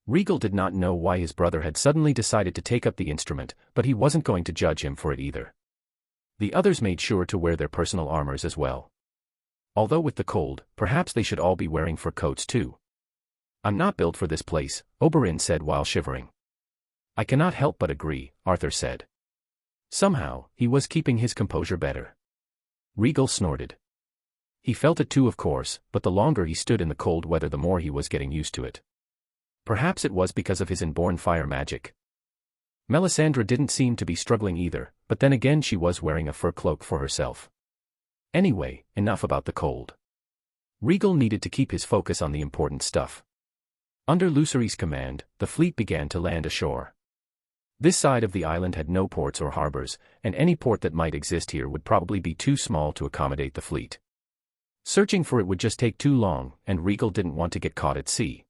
Rhaegal did not know why his brother had suddenly decided to take up the instrument, but he wasn't going to judge him for it either. The others made sure to wear their personal armors as well. Although with the cold, perhaps they should all be wearing fur coats too. I'm not built for this place, Oberyn said while shivering. I cannot help but agree, Arthur said. Somehow, he was keeping his composure better. Rhaegal snorted. He felt it too, of course, but the longer he stood in the cold weather the more he was getting used to it. Perhaps it was because of his inborn fire magic. Melisandre didn't seem to be struggling either, but then again she was wearing a fur cloak for herself. Anyway, enough about the cold. Rhaegal needed to keep his focus on the important stuff. Under Lucerys' command, the fleet began to land ashore. This side of the island had no ports or harbors, and any port that might exist here would probably be too small to accommodate the fleet. Searching for it would just take too long, and Rhaegal didn't want to get caught at sea.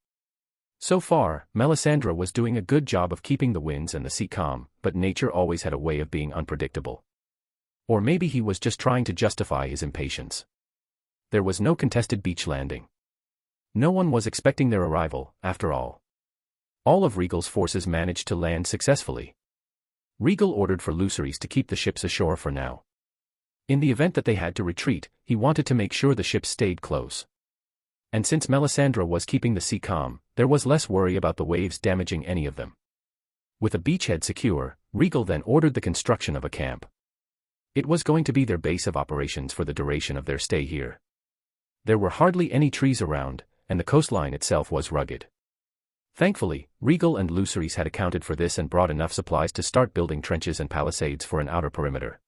So far, Melisandre was doing a good job of keeping the winds and the sea calm, but nature always had a way of being unpredictable. Or maybe he was just trying to justify his impatience. There was no contested beach landing. No one was expecting their arrival, after all. All of Rhaegal's forces managed to land successfully. Rhaegal ordered for Lucerys to keep the ships ashore for now. In the event that they had to retreat, he wanted to make sure the ships stayed close. And since Melisandre was keeping the sea calm, there was less worry about the waves damaging any of them. With a beachhead secure, Rhaegal then ordered the construction of a camp. It was going to be their base of operations for the duration of their stay here. There were hardly any trees around, and the coastline itself was rugged. Thankfully, Rhaegal and Lucerys had accounted for this and brought enough supplies to start building trenches and palisades for an outer perimeter.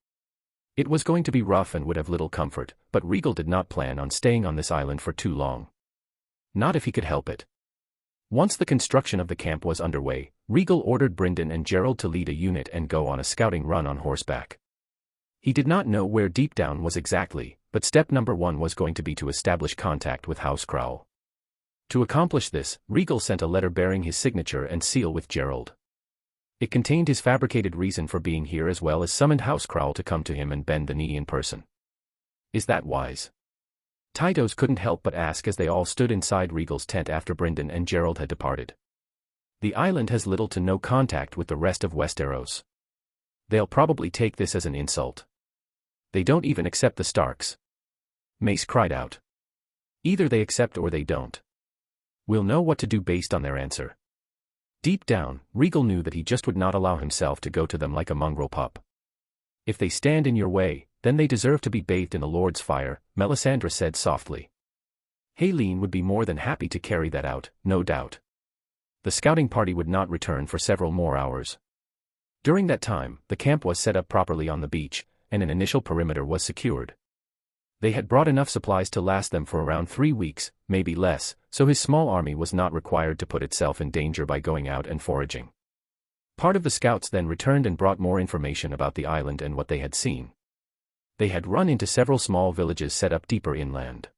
It was going to be rough and would have little comfort, but Rhaegal did not plan on staying on this island for too long. Not if he could help it. Once the construction of the camp was underway, Rhaegal ordered Brynden and Gerald to lead a unit and go on a scouting run on horseback. He did not know where Deep Down was exactly, but step number 1 was going to be to establish contact with House Crowell. To accomplish this, Rhaegal sent a letter bearing his signature and seal with Gerald. It contained his fabricated reason for being here as well as summoned House Crowell to come to him and bend the knee in person. Is that wise? Tytos couldn't help but ask as they all stood inside Rhaegal's tent after Brynden and Gerald had departed. The island has little to no contact with the rest of Westeros. They'll probably take this as an insult. They don't even accept the Starks. Mace cried out. Either they accept or they don't. We'll know what to do based on their answer. Deep down, Rhaegal knew that he just would not allow himself to go to them like a mongrel pup. If they stand in your way, then they deserve to be bathed in the Lord's fire, Melisandre said softly. Haelene would be more than happy to carry that out, no doubt. The scouting party would not return for several more hours. During that time, the camp was set up properly on the beach, and an initial perimeter was secured. They had brought enough supplies to last them for around 3 weeks, maybe less, so his small army was not required to put itself in danger by going out and foraging. Part of the scouts then returned and brought more information about the island and what they had seen. They had run into several small villages set up deeper inland.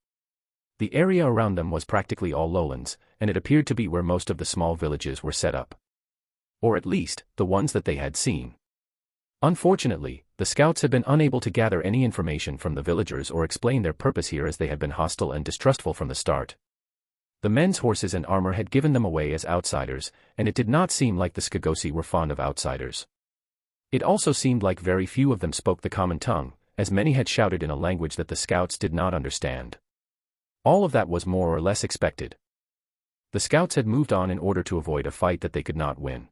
The area around them was practically all lowlands, and it appeared to be where most of the small villages were set up. Or at least, the ones that they had seen. Unfortunately, the scouts had been unable to gather any information from the villagers or explain their purpose here as they had been hostile and distrustful from the start. The men's horses and armor had given them away as outsiders, and it did not seem like the Skagosi were fond of outsiders. It also seemed like very few of them spoke the common tongue, as many had shouted in a language that the scouts did not understand. All of that was more or less expected. The scouts had moved on in order to avoid a fight that they could not win.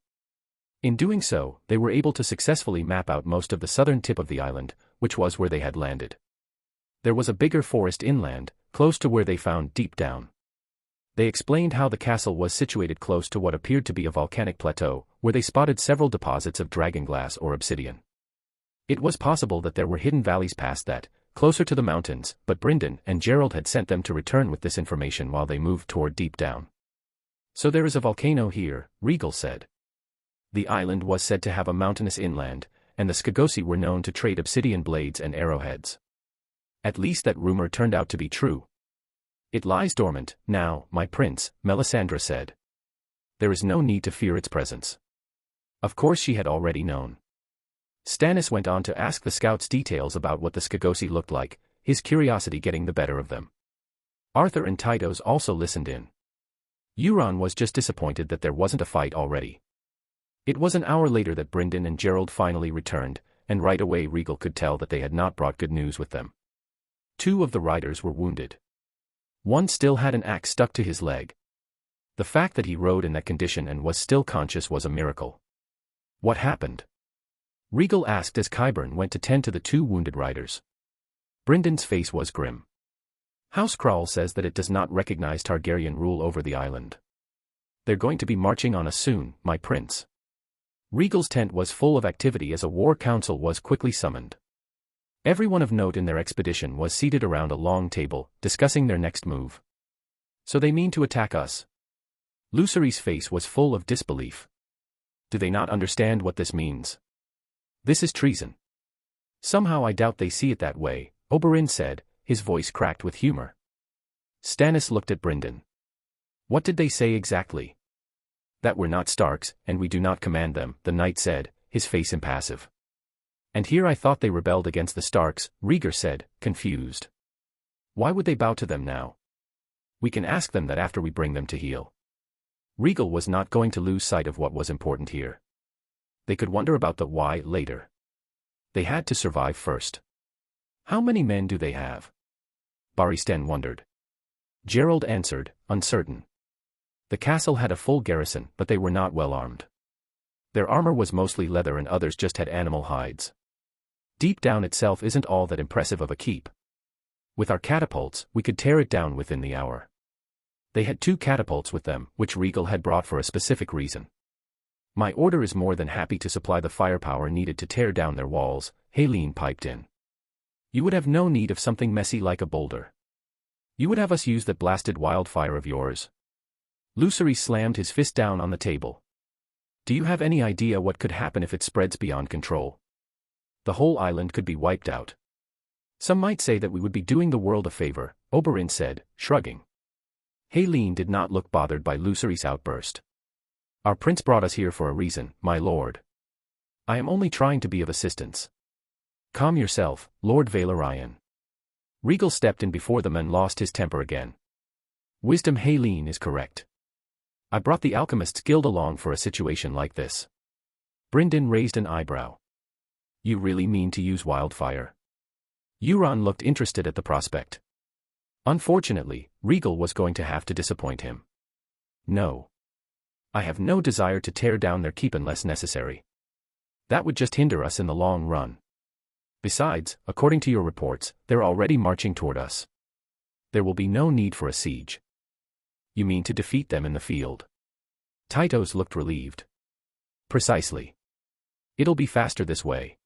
In doing so, they were able to successfully map out most of the southern tip of the island, which was where they had landed. There was a bigger forest inland, close to where they found Deep Down. They explained how the castle was situated close to what appeared to be a volcanic plateau, where they spotted several deposits of dragonglass or obsidian. It was possible that there were hidden valleys past that, closer to the mountains, but Brynden and Gerald had sent them to return with this information while they moved toward Deep Down. So there is a volcano here, Rhaegal said. The island was said to have a mountainous inland, and the Skagosi were known to trade obsidian blades and arrowheads. At least that rumor turned out to be true. It lies dormant, now, my prince, Melisandre said. There is no need to fear its presence. Of course she had already known. Stannis went on to ask the scouts details about what the Skagosi looked like, his curiosity getting the better of them. Arthur and Tytos also listened in. Euron was just disappointed that there wasn't a fight already. It was an hour later that Brynden and Gerald finally returned, and right away Rhaegal could tell that they had not brought good news with them. 2 of the riders were wounded. One still had an axe stuck to his leg. The fact that he rode in that condition and was still conscious was a miracle. What happened? Rhaegal asked as Qyburn went to tend to the 2 wounded riders. Brynden's face was grim. House Crowell says that it does not recognize Targaryen rule over the island. They're going to be marching on us soon, my prince. Rhaegal's tent was full of activity as a war council was quickly summoned. Everyone of note in their expedition was seated around a long table, discussing their next move. So they mean to attack us? Lucerys' face was full of disbelief. Do they not understand what this means? This is treason. Somehow I doubt they see it that way, Oberyn said, his voice cracked with humor. Stannis looked at Brynden. What did they say exactly? That we're not Starks, and we do not command them, the knight said, his face impassive. And here I thought they rebelled against the Starks, Rhaegar said, confused. Why would they bow to them now? We can ask them that after we bring them to heel. Rhaegal was not going to lose sight of what was important here. They could wonder about the why later. They had to survive first. How many men do they have? Barristan wondered. Gerald answered, uncertain. The castle had a full garrison, but they were not well armed. Their armor was mostly leather and others just had animal hides. Deep down itself isn't all that impressive of a keep. With our catapults, we could tear it down within the hour. They had 2 catapults with them, which Rhaegal had brought for a specific reason. My order is more than happy to supply the firepower needed to tear down their walls, Helene piped in. You would have no need of something messy like a boulder. You would have us use that blasted wildfire of yours. Lucerys slammed his fist down on the table. Do you have any idea what could happen if it spreads beyond control? The whole island could be wiped out. Some might say that we would be doing the world a favor, Oberyn said, shrugging. Helene did not look bothered by Lucerys' outburst. Our prince brought us here for a reason, my lord. I am only trying to be of assistance. Calm yourself, Lord Valerian. Rhaegal stepped in before them and lost his temper again. Wisdom Helene is correct. I brought the Alchemists Guild along for a situation like this. Brynden raised an eyebrow. You really mean to use wildfire? Euron looked interested at the prospect. Unfortunately, Rhaegal was going to have to disappoint him. No. I have no desire to tear down their keep unless necessary. That would just hinder us in the long run. Besides, according to your reports, they're already marching toward us. There will be no need for a siege. You mean to defeat them in the field? Tytos looked relieved. Precisely. It'll be faster this way.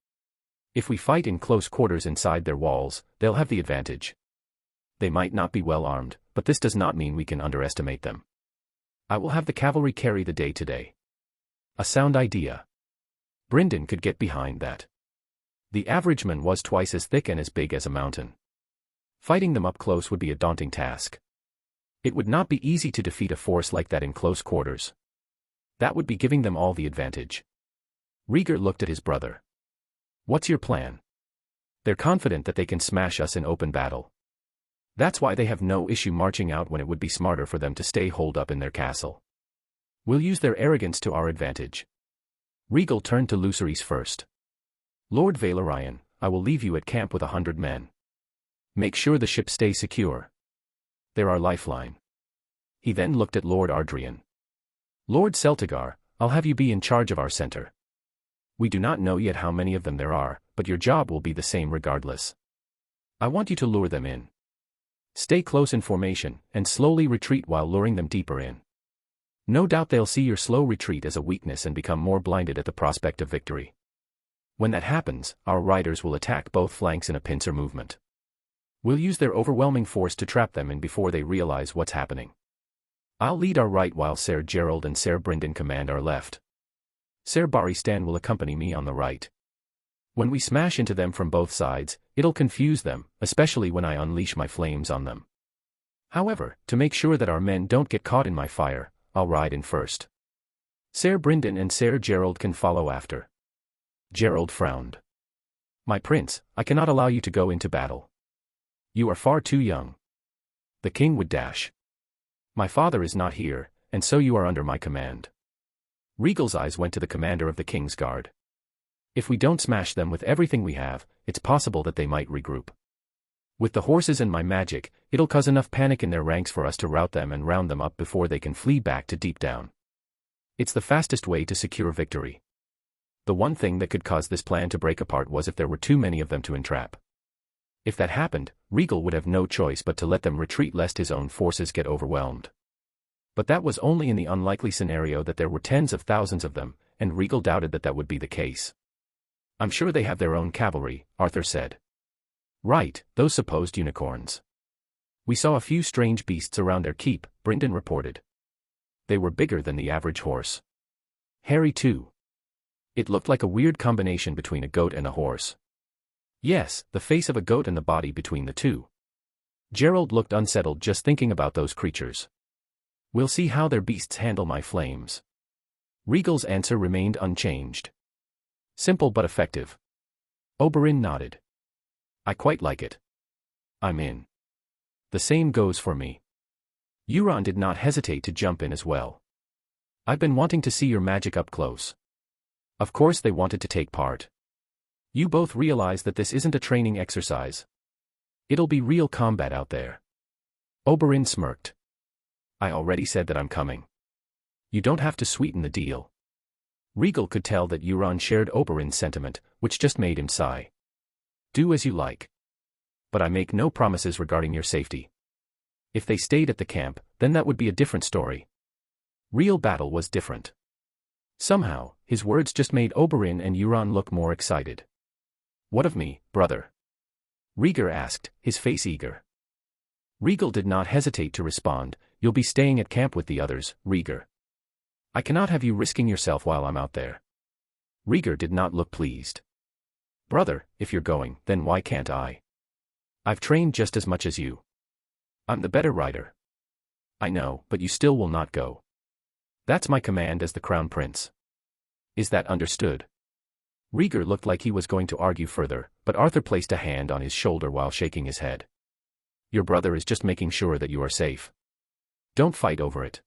If we fight in close quarters inside their walls, they'll have the advantage. They might not be well armed, but this does not mean we can underestimate them. I will have the cavalry carry the day today. A sound idea. Brynden could get behind that. The average man was twice as thick and as big as a mountain. Fighting them up close would be a daunting task. It would not be easy to defeat a force like that in close quarters. That would be giving them all the advantage. Rhaegar looked at his brother. What's your plan? They're confident that they can smash us in open battle. That's why they have no issue marching out when it would be smarter for them to stay holed up in their castle. We'll use their arrogance to our advantage. Rhaegal turned to Lucerys first. Lord Valerian, I will leave you at camp with 100 men. Make sure the ship stays secure. They're our lifeline. He then looked at Lord Ardrian. Lord Celtigar, I'll have you be in charge of our center. We do not know yet how many of them there are, but your job will be the same regardless. I want you to lure them in. Stay close in formation, and slowly retreat while luring them deeper in. No doubt they'll see your slow retreat as a weakness and become more blinded at the prospect of victory. When that happens, our riders will attack both flanks in a pincer movement. We'll use their overwhelming force to trap them in before they realize what's happening. I'll lead our right while Ser Gerald and Ser Brynden command our left. Ser Barristan will accompany me on the right. When we smash into them from both sides, it'll confuse them, especially when I unleash my flames on them. However, to make sure that our men don't get caught in my fire, I'll ride in first. Ser Brynden and Ser Gerald can follow after. Gerald frowned. My prince, I cannot allow you to go into battle. You are far too young. The king would dash. My father is not here, and so you are under my command. Rhaegal's eyes went to the commander of the king's guard. If we don't smash them with everything we have, it's possible that they might regroup. With the horses and my magic, it'll cause enough panic in their ranks for us to rout them and round them up before they can flee back to Deep Down. It's the fastest way to secure victory. The one thing that could cause this plan to break apart was if there were too many of them to entrap. If that happened, Rhaegal would have no choice but to let them retreat lest his own forces get overwhelmed. But that was only in the unlikely scenario that there were tens of thousands of them, and Rhaegal doubted that that would be the case. I'm sure they have their own cavalry, Arthur said. Right, those supposed unicorns. We saw a few strange beasts around their keep, Brynden reported. They were bigger than the average horse. Hairy too. It looked like a weird combination between a goat and a horse. Yes, the face of a goat and the body between the two. Gerald looked unsettled just thinking about those creatures. We'll see how their beasts handle my flames. Rhaegal's answer remained unchanged. Simple but effective. Oberyn nodded. I quite like it. I'm in. The same goes for me. Euron did not hesitate to jump in as well. I've been wanting to see your magic up close. Of course they wanted to take part. You both realize that this isn't a training exercise. It'll be real combat out there. Oberyn smirked. I already said that I'm coming. You don't have to sweeten the deal. Rhaegal could tell that Euron shared Oberyn's sentiment, which just made him sigh. Do as you like. But I make no promises regarding your safety. If they stayed at the camp, then that would be a different story. Real battle was different. Somehow, his words just made Oberyn and Euron look more excited. What of me, brother? Rhaegar asked, his face eager. Rhaegal did not hesitate to respond, you'll be staying at camp with the others, Rhaegar. I cannot have you risking yourself while I'm out there. Rhaegar did not look pleased. Brother, if you're going, then why can't I? I've trained just as much as you. I'm the better rider. I know, but you still will not go. That's my command as the crown prince. Is that understood? Rhaegar looked like he was going to argue further, but Arthur placed a hand on his shoulder while shaking his head. Your brother is just making sure that you are safe. Don't fight over it.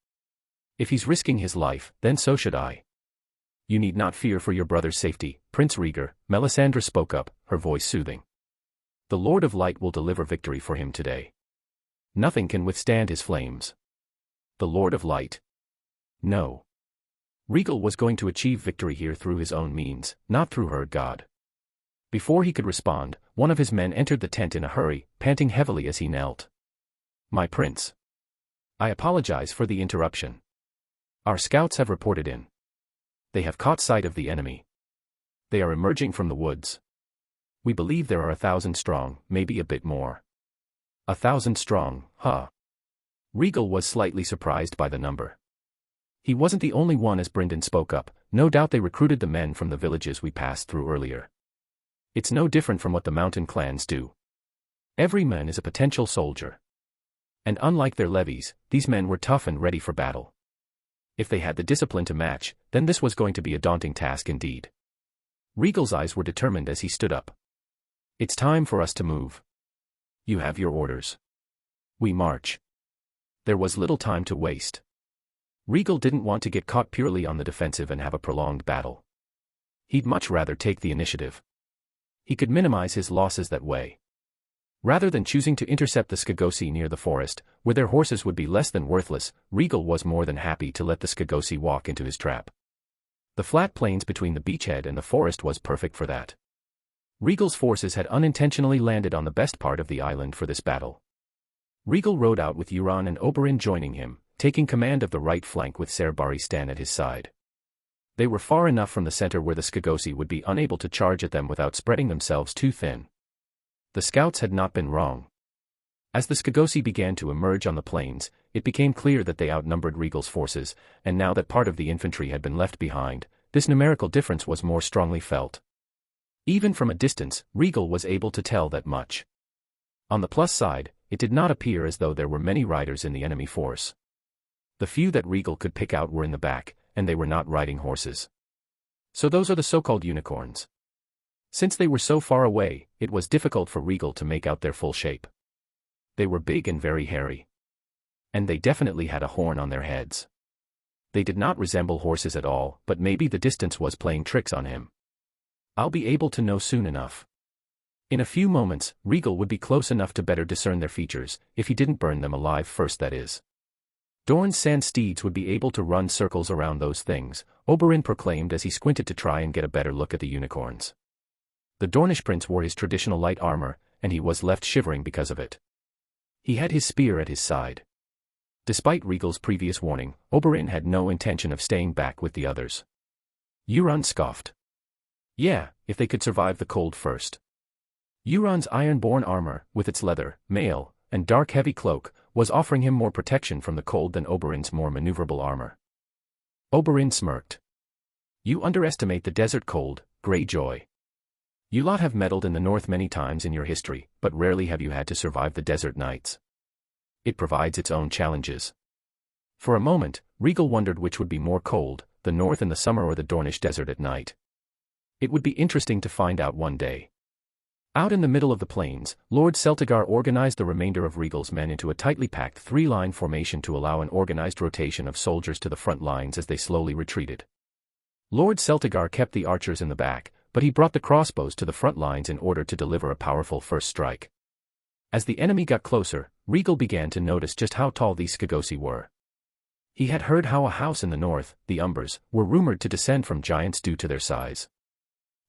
If he's risking his life, then so should I. You need not fear for your brother's safety, Prince Rhaegar, Melisandre spoke up, her voice soothing. The Lord of Light will deliver victory for him today. Nothing can withstand his flames. The Lord of Light. No. Rhaegal was going to achieve victory here through his own means, not through her god. Before he could respond, one of his men entered the tent in a hurry, panting heavily as he knelt. My prince. I apologize for the interruption. Our scouts have reported in. They have caught sight of the enemy. They are emerging from the woods. We believe there are 1,000 strong, maybe a bit more. 1,000 strong, huh? Rhaegal was slightly surprised by the number. He wasn't the only one as Brynden spoke up, no doubt they recruited the men from the villages we passed through earlier. It's no different from what the mountain clans do. Every man is a potential soldier. And unlike their levies, these men were tough and ready for battle. If they had the discipline to match, then this was going to be a daunting task indeed. Rhaegal's eyes were determined as he stood up. It's time for us to move. You have your orders. We march. There was little time to waste. Rhaegal didn't want to get caught purely on the defensive and have a prolonged battle. He'd much rather take the initiative. He could minimize his losses that way. Rather than choosing to intercept the Skagosi near the forest, where their horses would be less than worthless, Rhaegal was more than happy to let the Skagosi walk into his trap. The flat plains between the beachhead and the forest was perfect for that. Rhaegal's forces had unintentionally landed on the best part of the island for this battle. Rhaegal rode out with Euron and Oberyn joining him, taking command of the right flank with Ser Barristan at his side. They were far enough from the center where the Skagosi would be unable to charge at them without spreading themselves too thin. The scouts had not been wrong. As the Skagosi began to emerge on the plains, it became clear that they outnumbered Rhaegal's forces, and now that part of the infantry had been left behind, this numerical difference was more strongly felt. Even from a distance, Rhaegal was able to tell that much. On the plus side, it did not appear as though there were many riders in the enemy force. The few that Rhaegal could pick out were in the back, and they were not riding horses. So those are the so-called unicorns. Since they were so far away, it was difficult for Rhaegal to make out their full shape. They were big and very hairy. And they definitely had a horn on their heads. They did not resemble horses at all, but maybe the distance was playing tricks on him. I'll be able to know soon enough. In a few moments, Rhaegal would be close enough to better discern their features, if he didn't burn them alive first, that is. Dorne's sand steeds would be able to run circles around those things, Oberyn proclaimed as he squinted to try and get a better look at the unicorns. The Dornish prince wore his traditional light armor, and he was left shivering because of it. He had his spear at his side. Despite Rhaegal's previous warning, Oberyn had no intention of staying back with the others. Euron scoffed. Yeah, if they could survive the cold first. Euron's iron-born armor, with its leather, mail, and dark heavy cloak, was offering him more protection from the cold than Oberyn's more maneuverable armor. Oberyn smirked. You underestimate the desert cold, Greyjoy. You lot have meddled in the north many times in your history, but rarely have you had to survive the desert nights. It provides its own challenges. For a moment, Rhaegal wondered which would be more cold, the north in the summer or the Dornish desert at night. It would be interesting to find out one day. Out in the middle of the plains, Lord Celtigar organized the remainder of Rhaegal's men into a tightly packed three-line formation to allow an organized rotation of soldiers to the front lines as they slowly retreated. Lord Celtigar kept the archers in the back, but he brought the crossbows to the front lines in order to deliver a powerful first strike. As the enemy got closer, Rhaegal began to notice just how tall these Scagosi were. He had heard how a house in the north, the Umbers, were rumored to descend from giants due to their size.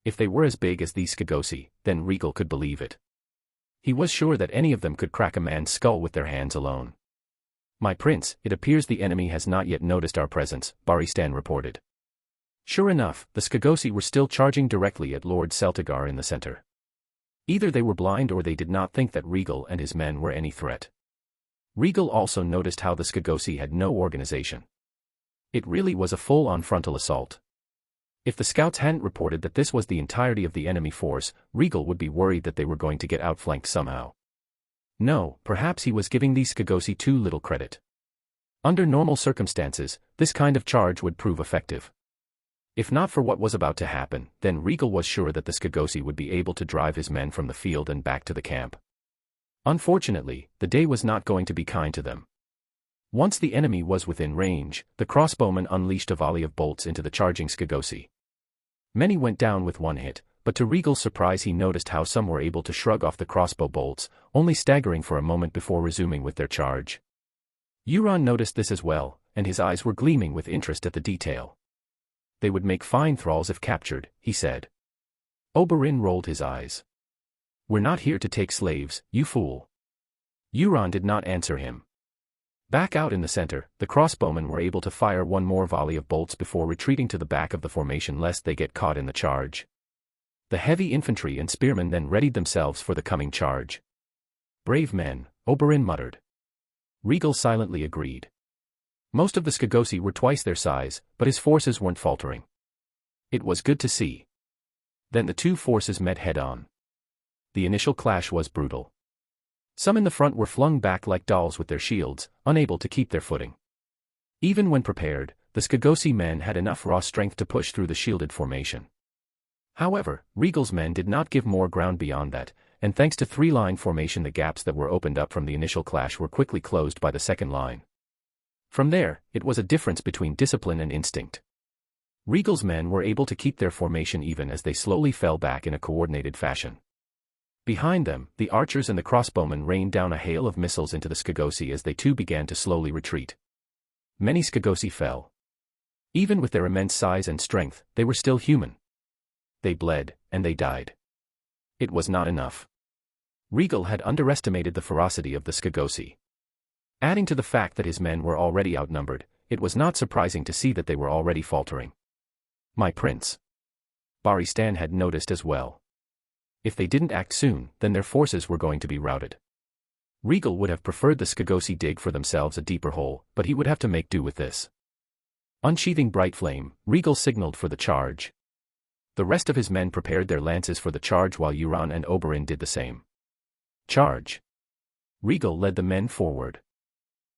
If they were as big as these Scagosi, then Rhaegal could believe it. He was sure that any of them could crack a man's skull with their hands alone. "My prince, it appears the enemy has not yet noticed our presence," Barristan reported. Sure enough, the Scagosi were still charging directly at Lord Celtigar in the center. Either they were blind or they did not think that Rhaegal and his men were any threat. Rhaegal also noticed how the Scagosi had no organization. It really was a full-on frontal assault. If the scouts hadn't reported that this was the entirety of the enemy force, Rhaegal would be worried that they were going to get outflanked somehow. No, perhaps he was giving these Scagosi too little credit. Under normal circumstances, this kind of charge would prove effective. If not for what was about to happen, then Rhaegal was sure that the Scagosi would be able to drive his men from the field and back to the camp. Unfortunately, the day was not going to be kind to them. Once the enemy was within range, the crossbowmen unleashed a volley of bolts into the charging Scagosi. Many went down with one hit, but to Rhaegal's surprise he noticed how some were able to shrug off the crossbow bolts, only staggering for a moment before resuming with their charge. Euron noticed this as well, and his eyes were gleaming with interest at the detail. "They would make fine thralls if captured," he said. Oberyn rolled his eyes. "We're not here to take slaves, you fool." Euron did not answer him. Back out in the center, the crossbowmen were able to fire one more volley of bolts before retreating to the back of the formation lest they get caught in the charge. The heavy infantry and spearmen then readied themselves for the coming charge. "Brave men," Oberyn muttered. Rhaegal silently agreed. Most of the Scagosi were twice their size, but his forces weren't faltering. It was good to see. Then the two forces met head-on. The initial clash was brutal. Some in the front were flung back like dolls with their shields, unable to keep their footing. Even when prepared, the Scagosi men had enough raw strength to push through the shielded formation. However, Rhaegal's men did not give more ground beyond that, and thanks to three-line formation the gaps that were opened up from the initial clash were quickly closed by the second line. From there, it was a difference between discipline and instinct. Rhaegal's men were able to keep their formation even as they slowly fell back in a coordinated fashion. Behind them, the archers and the crossbowmen rained down a hail of missiles into the Scagosi as they too began to slowly retreat. Many Scagosi fell. Even with their immense size and strength, they were still human. They bled, and they died. It was not enough. Rhaegal had underestimated the ferocity of the Scagosi. Adding to the fact that his men were already outnumbered, it was not surprising to see that they were already faltering. "My prince." Barristan had noticed as well. If they didn't act soon, then their forces were going to be routed. Rhaegal would have preferred the Scagosi dig for themselves a deeper hole, but he would have to make do with this. Unsheathing bright flame, Rhaegal signaled for the charge. The rest of his men prepared their lances for the charge while Euron and Oberyn did the same. "Charge!" Rhaegal led the men forward.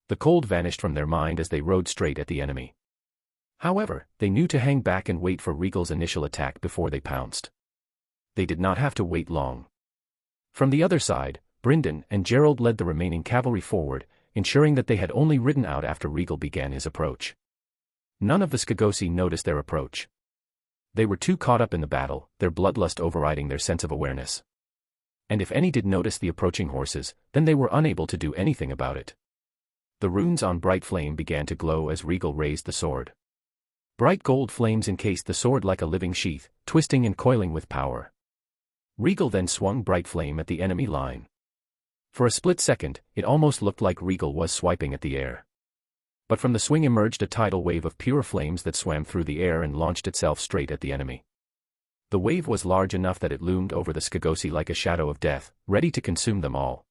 The cold vanished from their mind as they rode straight at the enemy. However, they knew to hang back and wait for Rhaegal's initial attack before they pounced. They did not have to wait long. From the other side, Brynden and Gerald led the remaining cavalry forward, ensuring that they had only ridden out after Rhaegal began his approach. None of the Scagosi noticed their approach. They were too caught up in the battle, their bloodlust overriding their sense of awareness. And if any did notice the approaching horses, then they were unable to do anything about it. The runes on bright flame began to glow as Rhaegal raised the sword. Bright gold flames encased the sword like a living sheath, twisting and coiling with power. Rhaegal then swung bright flame at the enemy line. For a split second, it almost looked like Rhaegal was swiping at the air. But from the swing emerged a tidal wave of pure flames that swam through the air and launched itself straight at the enemy. The wave was large enough that it loomed over the Scagosi like a shadow of death, ready to consume them all.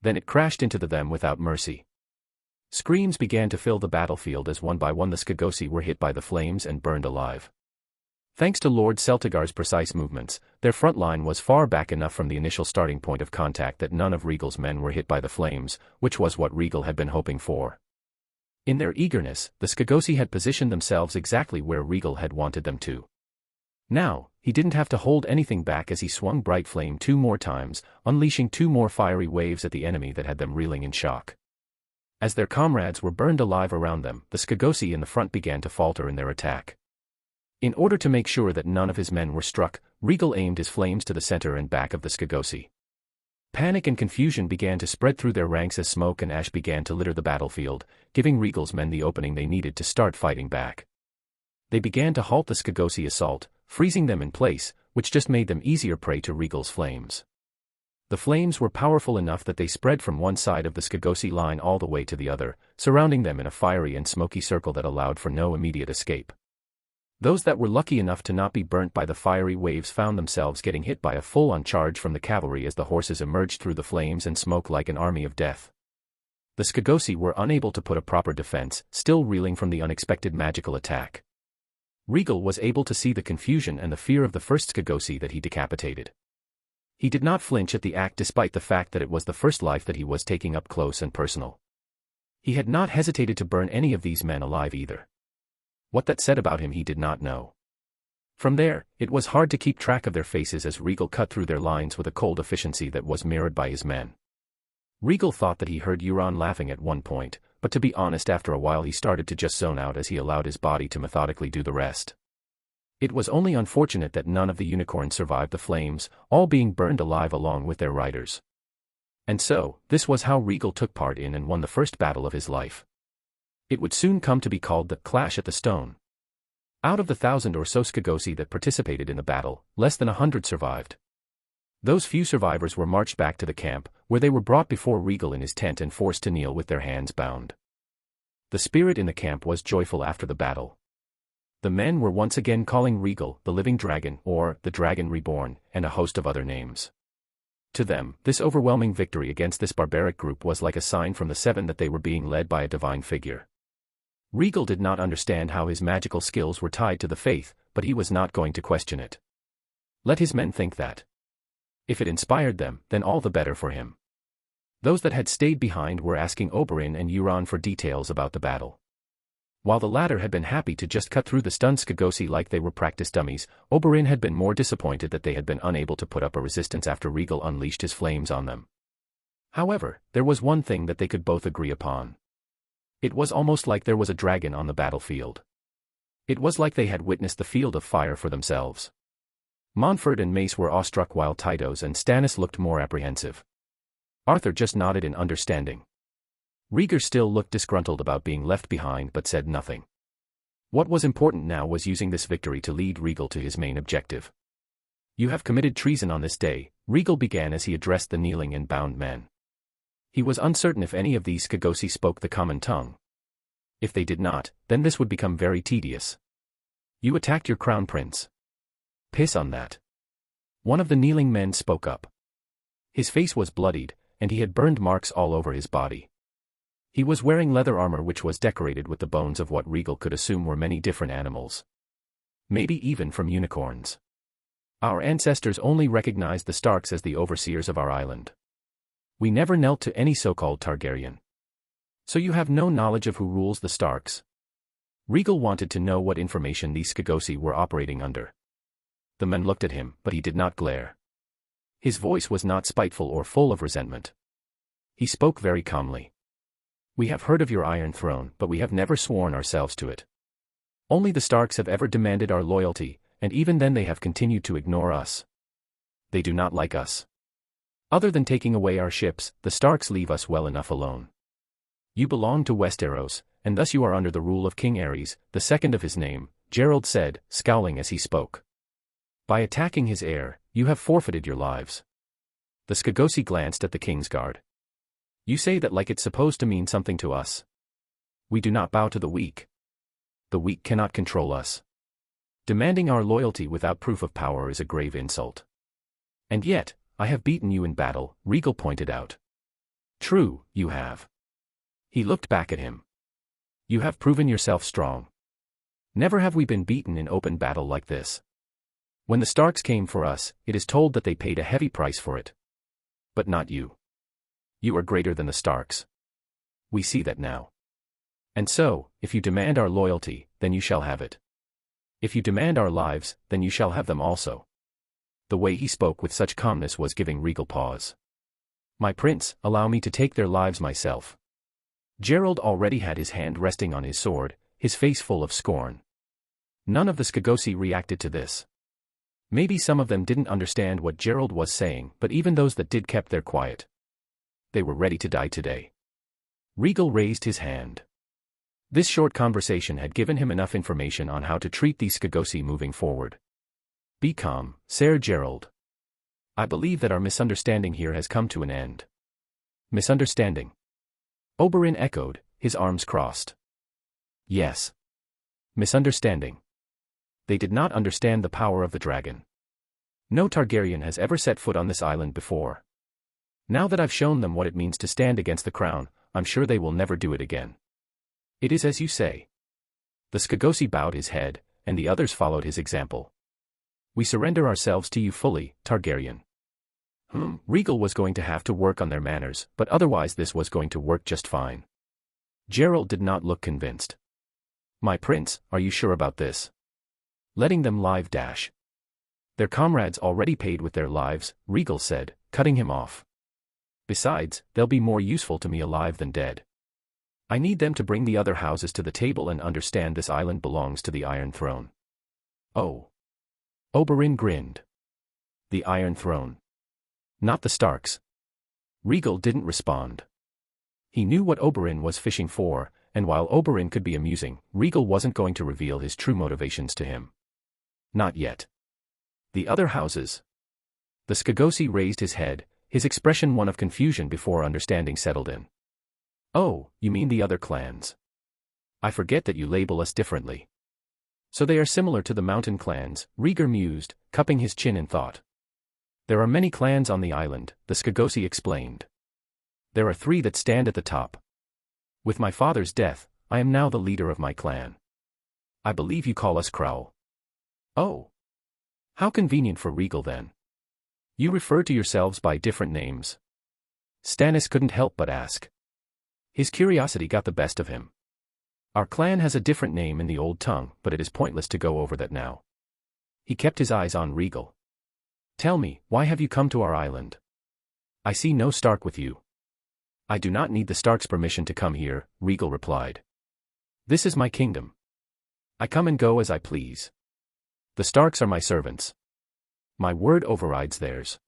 Then it crashed into them without mercy. Screams began to fill the battlefield as one by one the Scagosi were hit by the flames and burned alive. Thanks to Lord Celtigar's precise movements, their front line was far back enough from the initial starting point of contact that none of Rhaegal's men were hit by the flames, which was what Rhaegal had been hoping for. In their eagerness, the Scagosi had positioned themselves exactly where Rhaegal had wanted them to. Now, he didn't have to hold anything back as he swung bright flame 2 more times, unleashing 2 more fiery waves at the enemy that had them reeling in shock. As their comrades were burned alive around them, the Skagosi in the front began to falter in their attack. In order to make sure that none of his men were struck, Rhaegal aimed his flames to the center and back of the Skagosi. Panic and confusion began to spread through their ranks as smoke and ash began to litter the battlefield, giving Rhaegal's men the opening they needed to start fighting back. They began to halt the Skagosi assault, freezing them in place, which just made them easier prey to Rhaegal's flames. The flames were powerful enough that they spread from one side of the Skagosi line all the way to the other, surrounding them in a fiery and smoky circle that allowed for no immediate escape. Those that were lucky enough to not be burnt by the fiery waves found themselves getting hit by a full-on charge from the cavalry as the horses emerged through the flames and smoke like an army of death. The Skagosi were unable to put a proper defense, still reeling from the unexpected magical attack. Rhaegal was able to see the confusion and the fear of the first Skagosi that he decapitated. He did not flinch at the act despite the fact that it was the first life that he was taking up close and personal. He had not hesitated to burn any of these men alive either. What that said about him he did not know. From there, it was hard to keep track of their faces as Rhaegal cut through their lines with a cold efficiency that was mirrored by his men. Rhaegal thought that he heard Euron laughing at one point, but to be honest after a while he started to just zone out as he allowed his body to methodically do the rest. It was only unfortunate that none of the unicorns survived the flames, all being burned alive along with their riders. And so, this was how Rhaegal took part in and won the first battle of his life. It would soon come to be called the Clash at the Stone. Out of the 1,000 or so Skagosi that participated in the battle, less than 100 survived. Those few survivors were marched back to the camp, where they were brought before Rhaegal in his tent and forced to kneel with their hands bound. The spirit in the camp was joyful after the battle. The men were once again calling Rhaegal the Living Dragon or the Dragon Reborn, and a host of other names. To them, this overwhelming victory against this barbaric group was like a sign from the Seven that they were being led by a divine figure. Rhaegal did not understand how his magical skills were tied to the faith, but he was not going to question it. Let his men think that. If it inspired them, then all the better for him. Those that had stayed behind were asking Oberyn and Euron for details about the battle. While the latter had been happy to just cut through the stunned Skagosi like they were practice dummies, Oberyn had been more disappointed that they had been unable to put up a resistance after Rhaegal unleashed his flames on them. However, there was one thing that they could both agree upon. It was almost like there was a dragon on the battlefield. It was like they had witnessed the field of fire for themselves. Montfort and Mace were awestruck while Tytos and Stannis looked more apprehensive. Arthur just nodded in understanding. Rhaegar still looked disgruntled about being left behind but said nothing. What was important now was using this victory to lead Rhaegal to his main objective. "You have committed treason on this day," Rhaegal began as he addressed the kneeling and bound men. He was uncertain if any of these Skagosi spoke the common tongue. If they did not, then this would become very tedious. "You attacked your crown prince. Piss on that." One of the kneeling men spoke up. His face was bloodied, and he had burned marks all over his body. He was wearing leather armor which was decorated with the bones of what Rhaegal could assume were many different animals. Maybe even from unicorns. "Our ancestors only recognized the Starks as the overseers of our island. We never knelt to any so-called Targaryen. So you have no knowledge of who rules the Starks?" Rhaegal wanted to know what information these Skagosi were operating under. The men looked at him, but he did not glare. His voice was not spiteful or full of resentment. He spoke very calmly. "We have heard of your Iron Throne, but we have never sworn ourselves to it. Only the Starks have ever demanded our loyalty, and even then they have continued to ignore us. They do not like us. Other than taking away our ships, the Starks leave us well enough alone. You belong to Westeros, and thus you are under the rule of King Aerys, the second of his name," Gerald said, scowling as he spoke. "By attacking his heir, you have forfeited your lives." The Skagosi glanced at the Kingsguard. "You say that like it's supposed to mean something to us. We do not bow to the weak. The weak cannot control us. Demanding our loyalty without proof of power is a grave insult. And yet, I have beaten you in battle," Rhaegal pointed out. "True, you have." He looked back at him. "You have proven yourself strong. Never have we been beaten in open battle like this. When the Starks came for us, it is told that they paid a heavy price for it. But not you. You are greater than the Starks. We see that now. And so, if you demand our loyalty, then you shall have it. If you demand our lives, then you shall have them also. The way he spoke with such calmness was giving Rhaegal pause. My prince, allow me to take their lives myself. Gerald already had his hand resting on his sword, his face full of scorn. None of the Skagosi reacted to this. Maybe some of them didn't understand what Gerald was saying, but even those that did kept their quiet. They were ready to die today. Rhaegal raised his hand. This short conversation had given him enough information on how to treat these Skagosi moving forward. Be calm, Sir Gerald. I believe that our misunderstanding here has come to an end. Misunderstanding? Oberyn echoed, his arms crossed. Yes. Misunderstanding. They did not understand the power of the dragon. No Targaryen has ever set foot on this island before. Now that I've shown them what it means to stand against the crown, I'm sure they will never do it again. It is as you say. The Skagosi bowed his head, and the others followed his example. We surrender ourselves to you fully, Targaryen. Rhaegal was going to have to work on their manners, but otherwise this was going to work just fine. Gerald did not look convinced. My prince, are you sure about this? Letting them live dash. Their comrades already paid with their lives, Rhaegal said, cutting him off. Besides, they'll be more useful to me alive than dead. I need them to bring the other houses to the table and understand this island belongs to the Iron Throne. Oh. Oberyn grinned. The Iron Throne. Not the Starks. Rhaegal didn't respond. He knew what Oberyn was fishing for, and while Oberyn could be amusing, Rhaegal wasn't going to reveal his true motivations to him. Not yet. The other houses. The Skagosi raised his head, his expression one of confusion before understanding settled in. Oh, you mean the other clans. I forget that you label us differently. So they are similar to the mountain clans, Rhaegal mused, cupping his chin in thought. There are many clans on the island, the Skagosi explained. There are 3 that stand at the top. With my father's death, I am now the leader of my clan. I believe you call us Crowl. Oh. How convenient for Rhaegal then. You refer to yourselves by different names. Stannis couldn't help but ask. His curiosity got the best of him. Our clan has a different name in the old tongue, but it is pointless to go over that now. He kept his eyes on Rhaegal. Tell me, why have you come to our island? I see no Stark with you. I do not need the Stark's permission to come here, Rhaegal replied. This is my kingdom. I come and go as I please. The Starks are my servants. My word overrides theirs.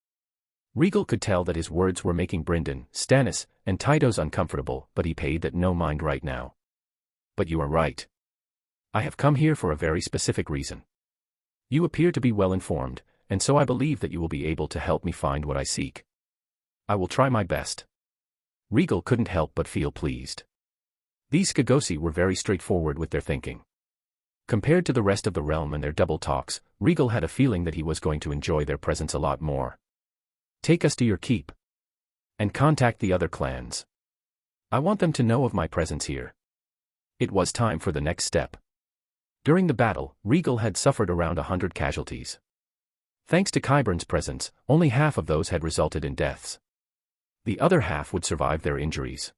Rhaegal could tell that his words were making Brynden, Stannis, and Tytos uncomfortable, but he paid that no mind right now. But you are right. I have come here for a very specific reason. You appear to be well informed, and so I believe that you will be able to help me find what I seek. I will try my best. Rhaegal couldn't help but feel pleased. These Skagosi were very straightforward with their thinking. Compared to the rest of the realm and their double talks, Rhaegal had a feeling that he was going to enjoy their presence a lot more. Take us to your keep. And contact the other clans. I want them to know of my presence here. It was time for the next step. During the battle, Rhaegal had suffered around 100 casualties. Thanks to Qyburn's presence, only half of those had resulted in deaths. The other half would survive their injuries.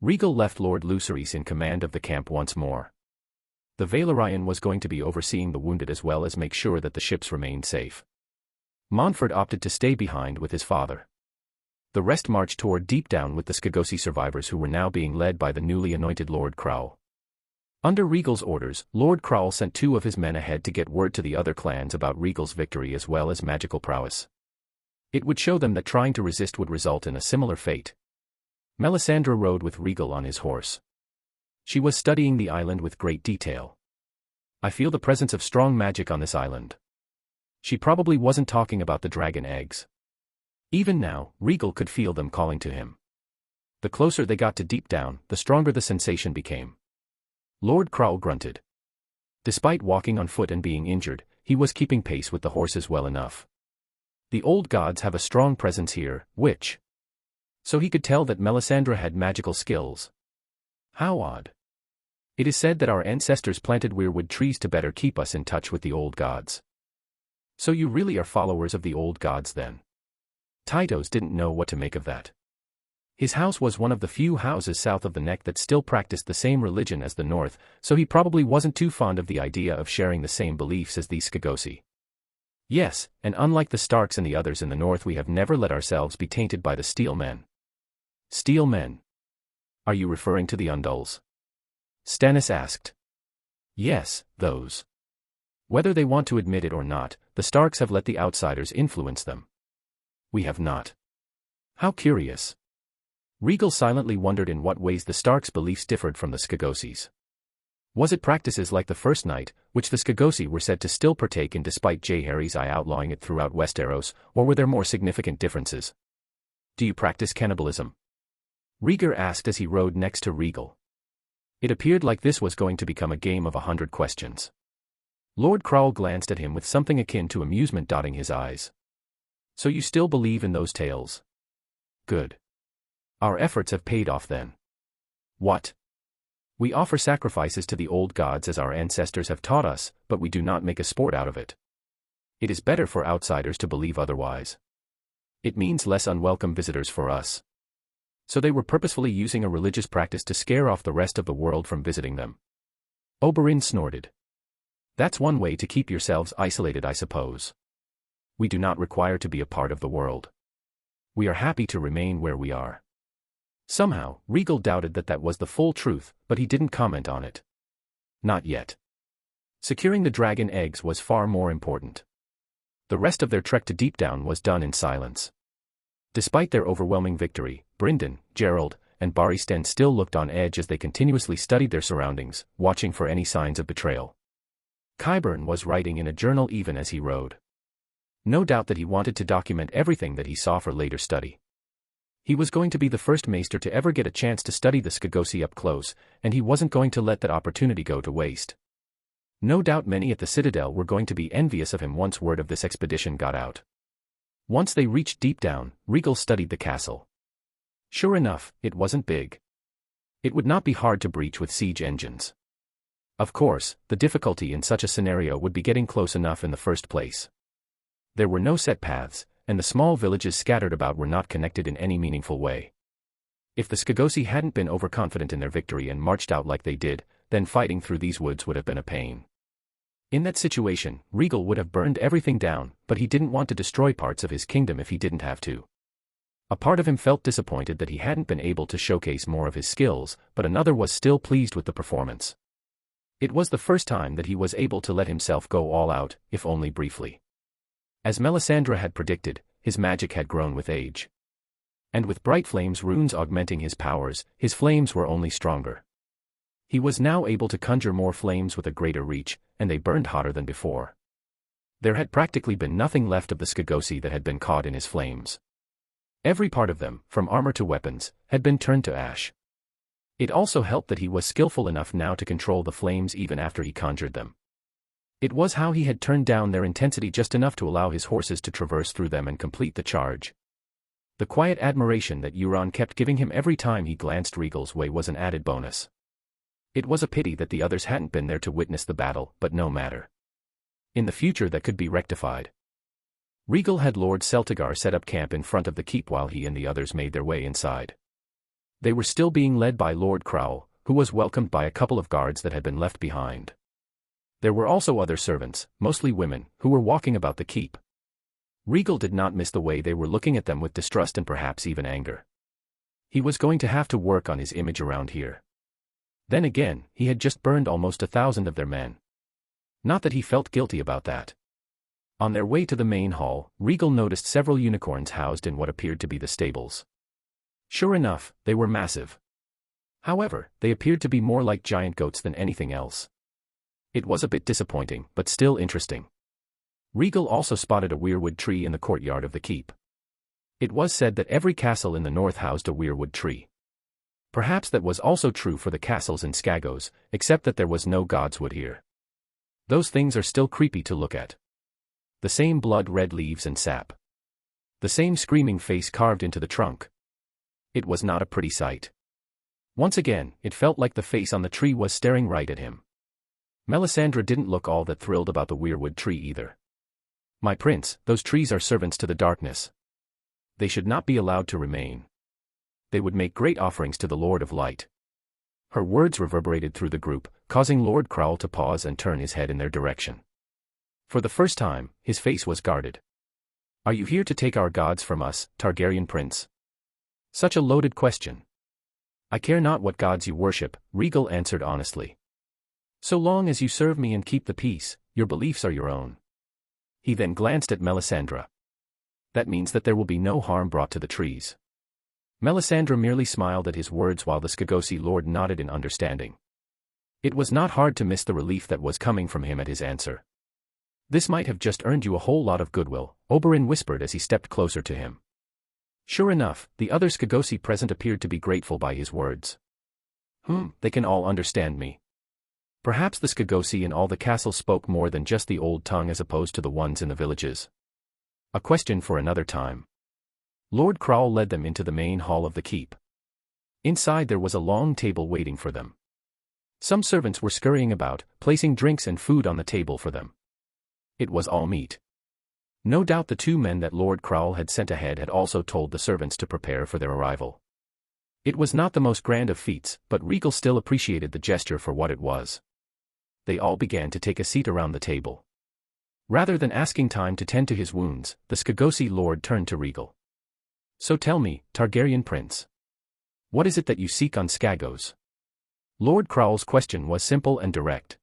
Rhaegal left Lord Lucerys in command of the camp once more. The Valyrian was going to be overseeing the wounded as well as make sure that the ships remained safe. Montfort opted to stay behind with his father. The rest marched toward Deep Down with the Skagosi survivors who were now being led by the newly anointed Lord Crowl. Under Rhaegal's orders, Lord Crowl sent 2 of his men ahead to get word to the other clans about Rhaegal's victory as well as magical prowess. It would show them that trying to resist would result in a similar fate. Melisandre rode with Rhaegal on his horse. She was studying the island with great detail. I feel the presence of strong magic on this island. She probably wasn't talking about the dragon eggs. Even now, Rhaegal could feel them calling to him. The closer they got to Deep Down, the stronger the sensation became. Lord Crowl grunted. Despite walking on foot and being injured, he was keeping pace with the horses well enough. The old gods have a strong presence here, which... So he could tell that Melisandre had magical skills. How odd. It is said that our ancestors planted weirwood trees to better keep us in touch with the old gods. So you really are followers of the old gods then? Tytos didn't know what to make of that. His house was one of the few houses south of the Neck that still practiced the same religion as the North, so he probably wasn't too fond of the idea of sharing the same beliefs as these Scagosi. Yes, and unlike the Starks and the others in the North, we have never let ourselves be tainted by the Steel Men. Steel Men? Are you referring to the Undulls? Stannis asked. Yes, those. Whether they want to admit it or not, the Starks have let the outsiders influence them. We have not. How curious. Rhaegal silently wondered in what ways the Starks' beliefs differed from the Scagosis. Was it practices like the First Night, which the Scagosi were said to still partake in despite Jaehaerys outlawing it throughout Westeros, or were there more significant differences? Do you practice cannibalism? Rhaegar asked as he rode next to Rhaegal. It appeared like this was going to become a game of 100 questions. Lord Crowell glanced at him with something akin to amusement dotting his eyes. So you still believe in those tales? Good. Our efforts have paid off then. What? We offer sacrifices to the old gods as our ancestors have taught us, but we do not make a sport out of it. It is better for outsiders to believe otherwise. It means less unwelcome visitors for us. So they were purposefully using a religious practice to scare off the rest of the world from visiting them. Oberyn snorted. That's one way to keep yourselves isolated, I suppose. We do not require to be a part of the world. We are happy to remain where we are. Somehow, Rhaegal doubted that was the full truth, but he didn't comment on it. Not yet. Securing the dragon eggs was far more important. The rest of their trek to Deepdown was done in silence. Despite their overwhelming victory, Brynden, Gerald, and Barry Sten still looked on edge as they continuously studied their surroundings, watching for any signs of betrayal. Qyburn was writing in a journal even as he rode. No doubt that he wanted to document everything that he saw for later study. He was going to be the first maester to ever get a chance to study the Scagosi up close, and he wasn't going to let that opportunity go to waste. No doubt many at the Citadel were going to be envious of him once word of this expedition got out. Once they reached Deepdown, Rhaegal studied the castle. Sure enough, it wasn't big. It would not be hard to breach with siege engines. Of course, the difficulty in such a scenario would be getting close enough in the first place. There were no set paths, and the small villages scattered about were not connected in any meaningful way. If the Scagosi hadn't been overconfident in their victory and marched out like they did, then fighting through these woods would have been a pain. In that situation, Rhaegal would have burned everything down, but he didn't want to destroy parts of his kingdom if he didn't have to. A part of him felt disappointed that he hadn't been able to showcase more of his skills, but another was still pleased with the performance. It was the first time that he was able to let himself go all out, if only briefly. As Melisandre had predicted, his magic had grown with age. And with Bright Flame's runes augmenting his powers, his flames were only stronger. He was now able to conjure more flames with a greater reach, and they burned hotter than before. There had practically been nothing left of the Scagosi that had been caught in his flames. Every part of them, from armor to weapons, had been turned to ash. It also helped that he was skillful enough now to control the flames even after he conjured them. It was how he had turned down their intensity just enough to allow his horses to traverse through them and complete the charge. The quiet admiration that Euron kept giving him every time he glanced Rhaegal's way was an added bonus. It was a pity that the others hadn't been there to witness the battle, but no matter. In the future that could be rectified. Rhaegal had Lord Celtigar set up camp in front of the keep while he and the others made their way inside. They were still being led by Lord Crowell, who was welcomed by a couple of guards that had been left behind. There were also other servants, mostly women, who were walking about the keep. Rhaegal did not miss the way they were looking at them with distrust and perhaps even anger. He was going to have to work on his image around here. Then again, he had just burned almost 1,000 of their men. Not that he felt guilty about that. On their way to the main hall, Rhaegal noticed several unicorns housed in what appeared to be the stables. Sure enough, they were massive. However, they appeared to be more like giant goats than anything else. It was a bit disappointing, but still interesting. Rhaegal also spotted a weirwood tree in the courtyard of the keep. It was said that every castle in the north housed a weirwood tree. Perhaps that was also true for the castles in Skagos, except that there was no godswood here. Those things are still creepy to look at. The same blood-red leaves and sap. The same screaming face carved into the trunk. It was not a pretty sight. Once again, it felt like the face on the tree was staring right at him. Melisandre didn't look all that thrilled about the weirwood tree either. My prince, those trees are servants to the darkness. They should not be allowed to remain. they would make great offerings to the Lord of Light. Her words reverberated through the group, causing Lord Crowell to pause and turn his head in their direction. For the first time, his face was guarded. "Are you here to take our gods from us, Targaryen prince?" Such a loaded question. "I care not what gods you worship," Rhaegal answered honestly. "So long as you serve me and keep the peace, your beliefs are your own." He then glanced at Melisandre. "That means that there will be no harm brought to the trees." Melisandre merely smiled at his words while the Skagosi lord nodded in understanding. It was not hard to miss the relief that was coming from him at his answer. "This might have just earned you a whole lot of goodwill," Oberyn whispered as he stepped closer to him. Sure enough, the other Skagosi present appeared to be grateful by his words. They can all understand me. Perhaps the Skagosi in all the castles spoke more than just the old tongue as opposed to the ones in the villages. A question for another time. Lord Crowell led them into the main hall of the keep. Inside there was a long table waiting for them. Some servants were scurrying about, placing drinks and food on the table for them. It was all meat. No doubt the 2 men that Lord Crowell had sent ahead had also told the servants to prepare for their arrival. It was not the most grand of feats, but Rhaegal still appreciated the gesture for what it was. They all began to take a seat around the table. Rather than asking time to tend to his wounds, the Skagosi lord turned to Rhaegal. "So tell me, Targaryen prince. What is it that you seek on Skagos?" Lord Crowell's question was simple and direct.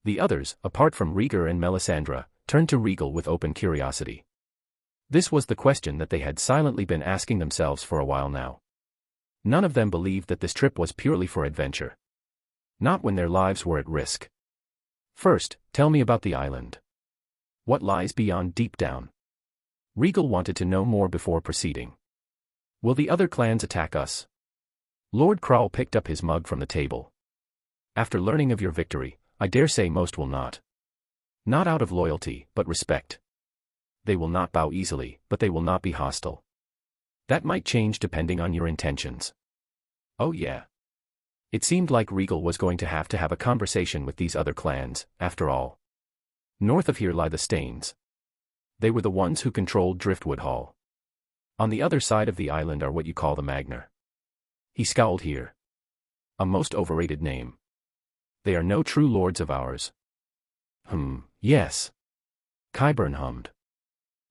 The others, apart from Rhaegar and Melisandre, turned to Rhaegal with open curiosity. This was the question that they had silently been asking themselves for a while now. None of them believed that this trip was purely for adventure. Not when their lives were at risk. "First, tell me about the island. What lies beyond Deep Down?" Rhaegal wanted to know more before proceeding. "Will the other clans attack us?" Lord Crowell picked up his mug from the table. "After learning of your victory, I dare say most will not. Not out of loyalty, but respect. They will not bow easily, but they will not be hostile. That might change depending on your intentions." Oh yeah. It seemed like Rhaegal was going to have a conversation with these other clans, after all. North of here lie the Stains. They were the ones who controlled Driftwood Hall. On the other side of the island are what you call the Magnar. He scowled here. A most overrated name. They are no true lords of ours. Yes. Qyburn hummed.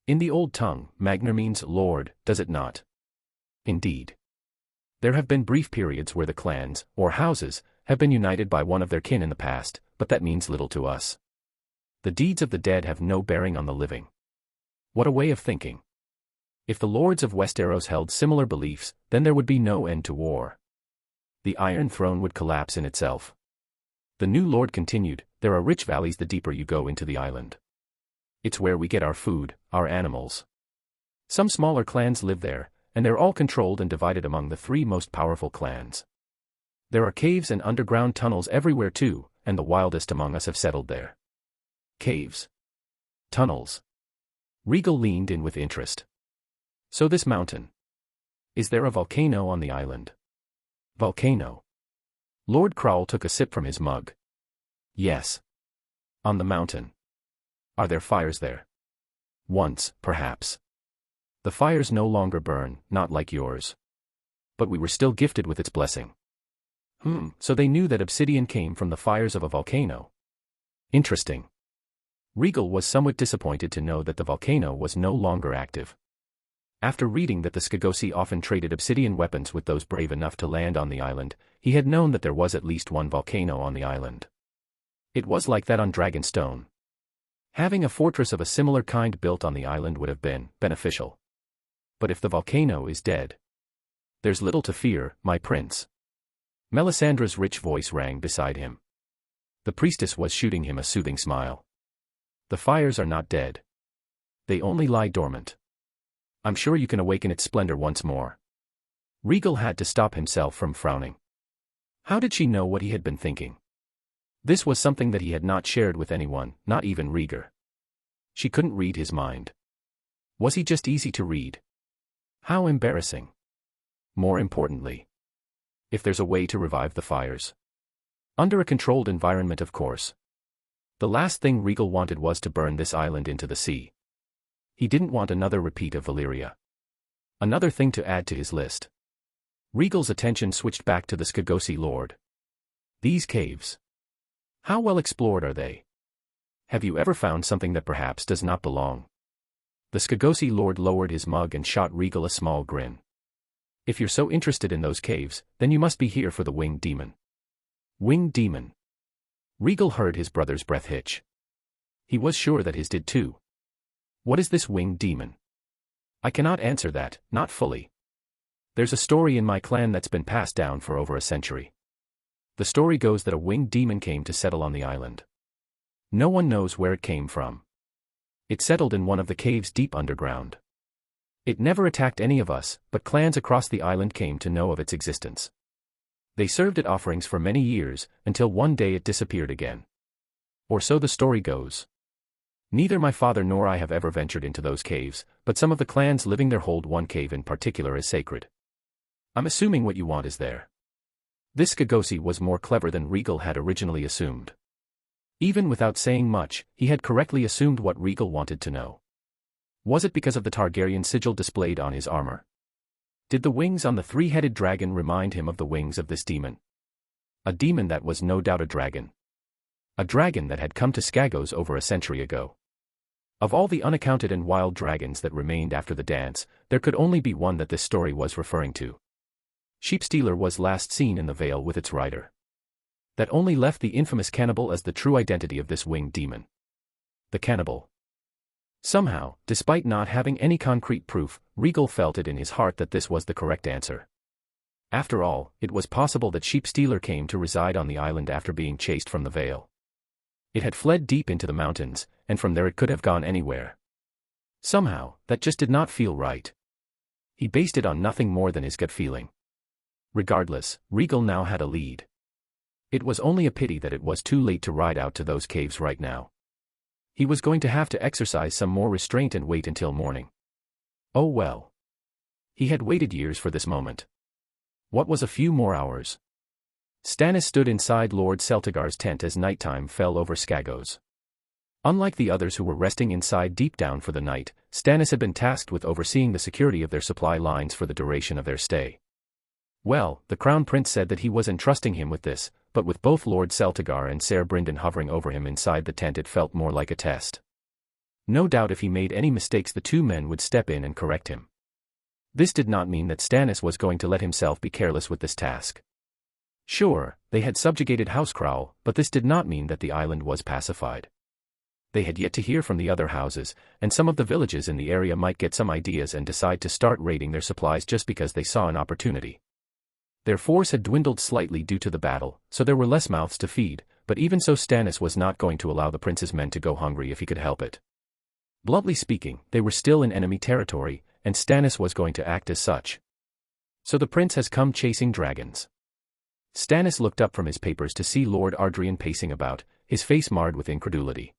In the old tongue, Magnar means lord, does it not? Indeed. There have been brief periods where the clans, or houses, have been united by one of their kin in the past, but that means little to us. The deeds of the dead have no bearing on the living. What a way of thinking. If the lords of Westeros held similar beliefs, then there would be no end to war. The Iron Throne would collapse in itself. The new lord continued, "There are rich valleys the deeper you go into the island. It's where we get our food, our animals. Some smaller clans live there, and they're all controlled and divided among the 3 most powerful clans. There are caves and underground tunnels everywhere too, and the wildest among us have settled there." Caves. Tunnels. Rhaegal leaned in with interest. "So this mountain. Is there a volcano on the island?" "Volcano?" Lord Crowell took a sip from his mug. "Yes. On the mountain. Are there fires there?" "Once, perhaps. The fires no longer burn, not like yours. But we were still gifted with its blessing." So they knew that obsidian came from the fires of a volcano. Interesting. Rhaegal was somewhat disappointed to know that the volcano was no longer active. After reading that the Skagosi often traded obsidian weapons with those brave enough to land on the island, he had known that there was at least one volcano on the island. It was like that on Dragonstone. Having a fortress of a similar kind built on the island would have been beneficial. But if the volcano is dead, there's little to fear, my prince. Melisandre's rich voice rang beside him. The priestess was shooting him a soothing smile. "The fires are not dead. They only lie dormant. I'm sure you can awaken its splendor once more." Rhaegal had to stop himself from frowning. How did she know what he had been thinking? This was something that he had not shared with anyone, not even Rhaegar. She couldn't read his mind. Was he just easy to read? How embarrassing. More importantly, if there's a way to revive the fires. Under a controlled environment, of course. The last thing Rhaegal wanted was to burn this island into the sea. He didn't want another repeat of Valyria. Another thing to add to his list. Rhaegal's attention switched back to the Skagosi Lord. These caves. How well explored are they? Have you ever found something that perhaps does not belong? The Skagosi Lord lowered his mug and shot Rhaegal a small grin. If you're so interested in those caves, then you must be here for the winged demon. Winged demon. Rhaegal heard his brother's breath hitch. He was sure that his did too. What is this winged demon? I cannot answer that, not fully. There's a story in my clan that's been passed down for over a century. The story goes that a winged demon came to settle on the island. No one knows where it came from. It settled in one of the caves deep underground. It never attacked any of us, but clans across the island came to know of its existence. They served it offerings for many years, until one day it disappeared again. Or so the story goes. Neither my father nor I have ever ventured into those caves, but some of the clans living there hold one cave in particular as sacred. I'm assuming what you want is there. This Skagosi was more clever than Rhaegal had originally assumed. Even without saying much, he had correctly assumed what Rhaegal wanted to know. Was it because of the Targaryen sigil displayed on his armor? Did the wings on the three-headed dragon remind him of the wings of this demon? A demon that was no doubt a dragon. A dragon that had come to Skagos over a century ago. Of all the unaccounted and wild dragons that remained after the dance, there could only be one that this story was referring to. Sheepstealer was last seen in the Vale with its rider. That only left the infamous cannibal as the true identity of this winged demon. The cannibal. Somehow, despite not having any concrete proof, Rhaegal felt it in his heart that this was the correct answer. After all, it was possible that Sheepstealer came to reside on the island after being chased from the Vale. It had fled deep into the mountains, and from there it could have gone anywhere. Somehow, that just did not feel right. He based it on nothing more than his gut feeling. Regardless, Rhaegal now had a lead. It was only a pity that it was too late to ride out to those caves right now. He was going to have to exercise some more restraint and wait until morning. Oh well. He had waited years for this moment. What was a few more hours? Stannis stood inside Lord Celtigar's tent as nighttime fell over Skagos. Unlike the others who were resting inside deep down for the night, Stannis had been tasked with overseeing the security of their supply lines for the duration of their stay. Well, the Crown Prince said that he was entrusting him with this, but with both Lord Celtigar and Ser Brynden hovering over him inside the tent it felt more like a test. No doubt if he made any mistakes the two men would step in and correct him. This did not mean that Stannis was going to let himself be careless with this task. Sure, they had subjugated Housecrowl, but this did not mean that the island was pacified. They had yet to hear from the other houses, and some of the villages in the area might get some ideas and decide to start raiding their supplies just because they saw an opportunity. Their force had dwindled slightly due to the battle, so there were less mouths to feed, but even so Stannis was not going to allow the prince's men to go hungry if he could help it. Bluntly speaking, they were still in enemy territory, and Stannis was going to act as such. So the prince has come chasing dragons. Stannis looked up from his papers to see Lord Ardrian pacing about, his face marred with incredulity.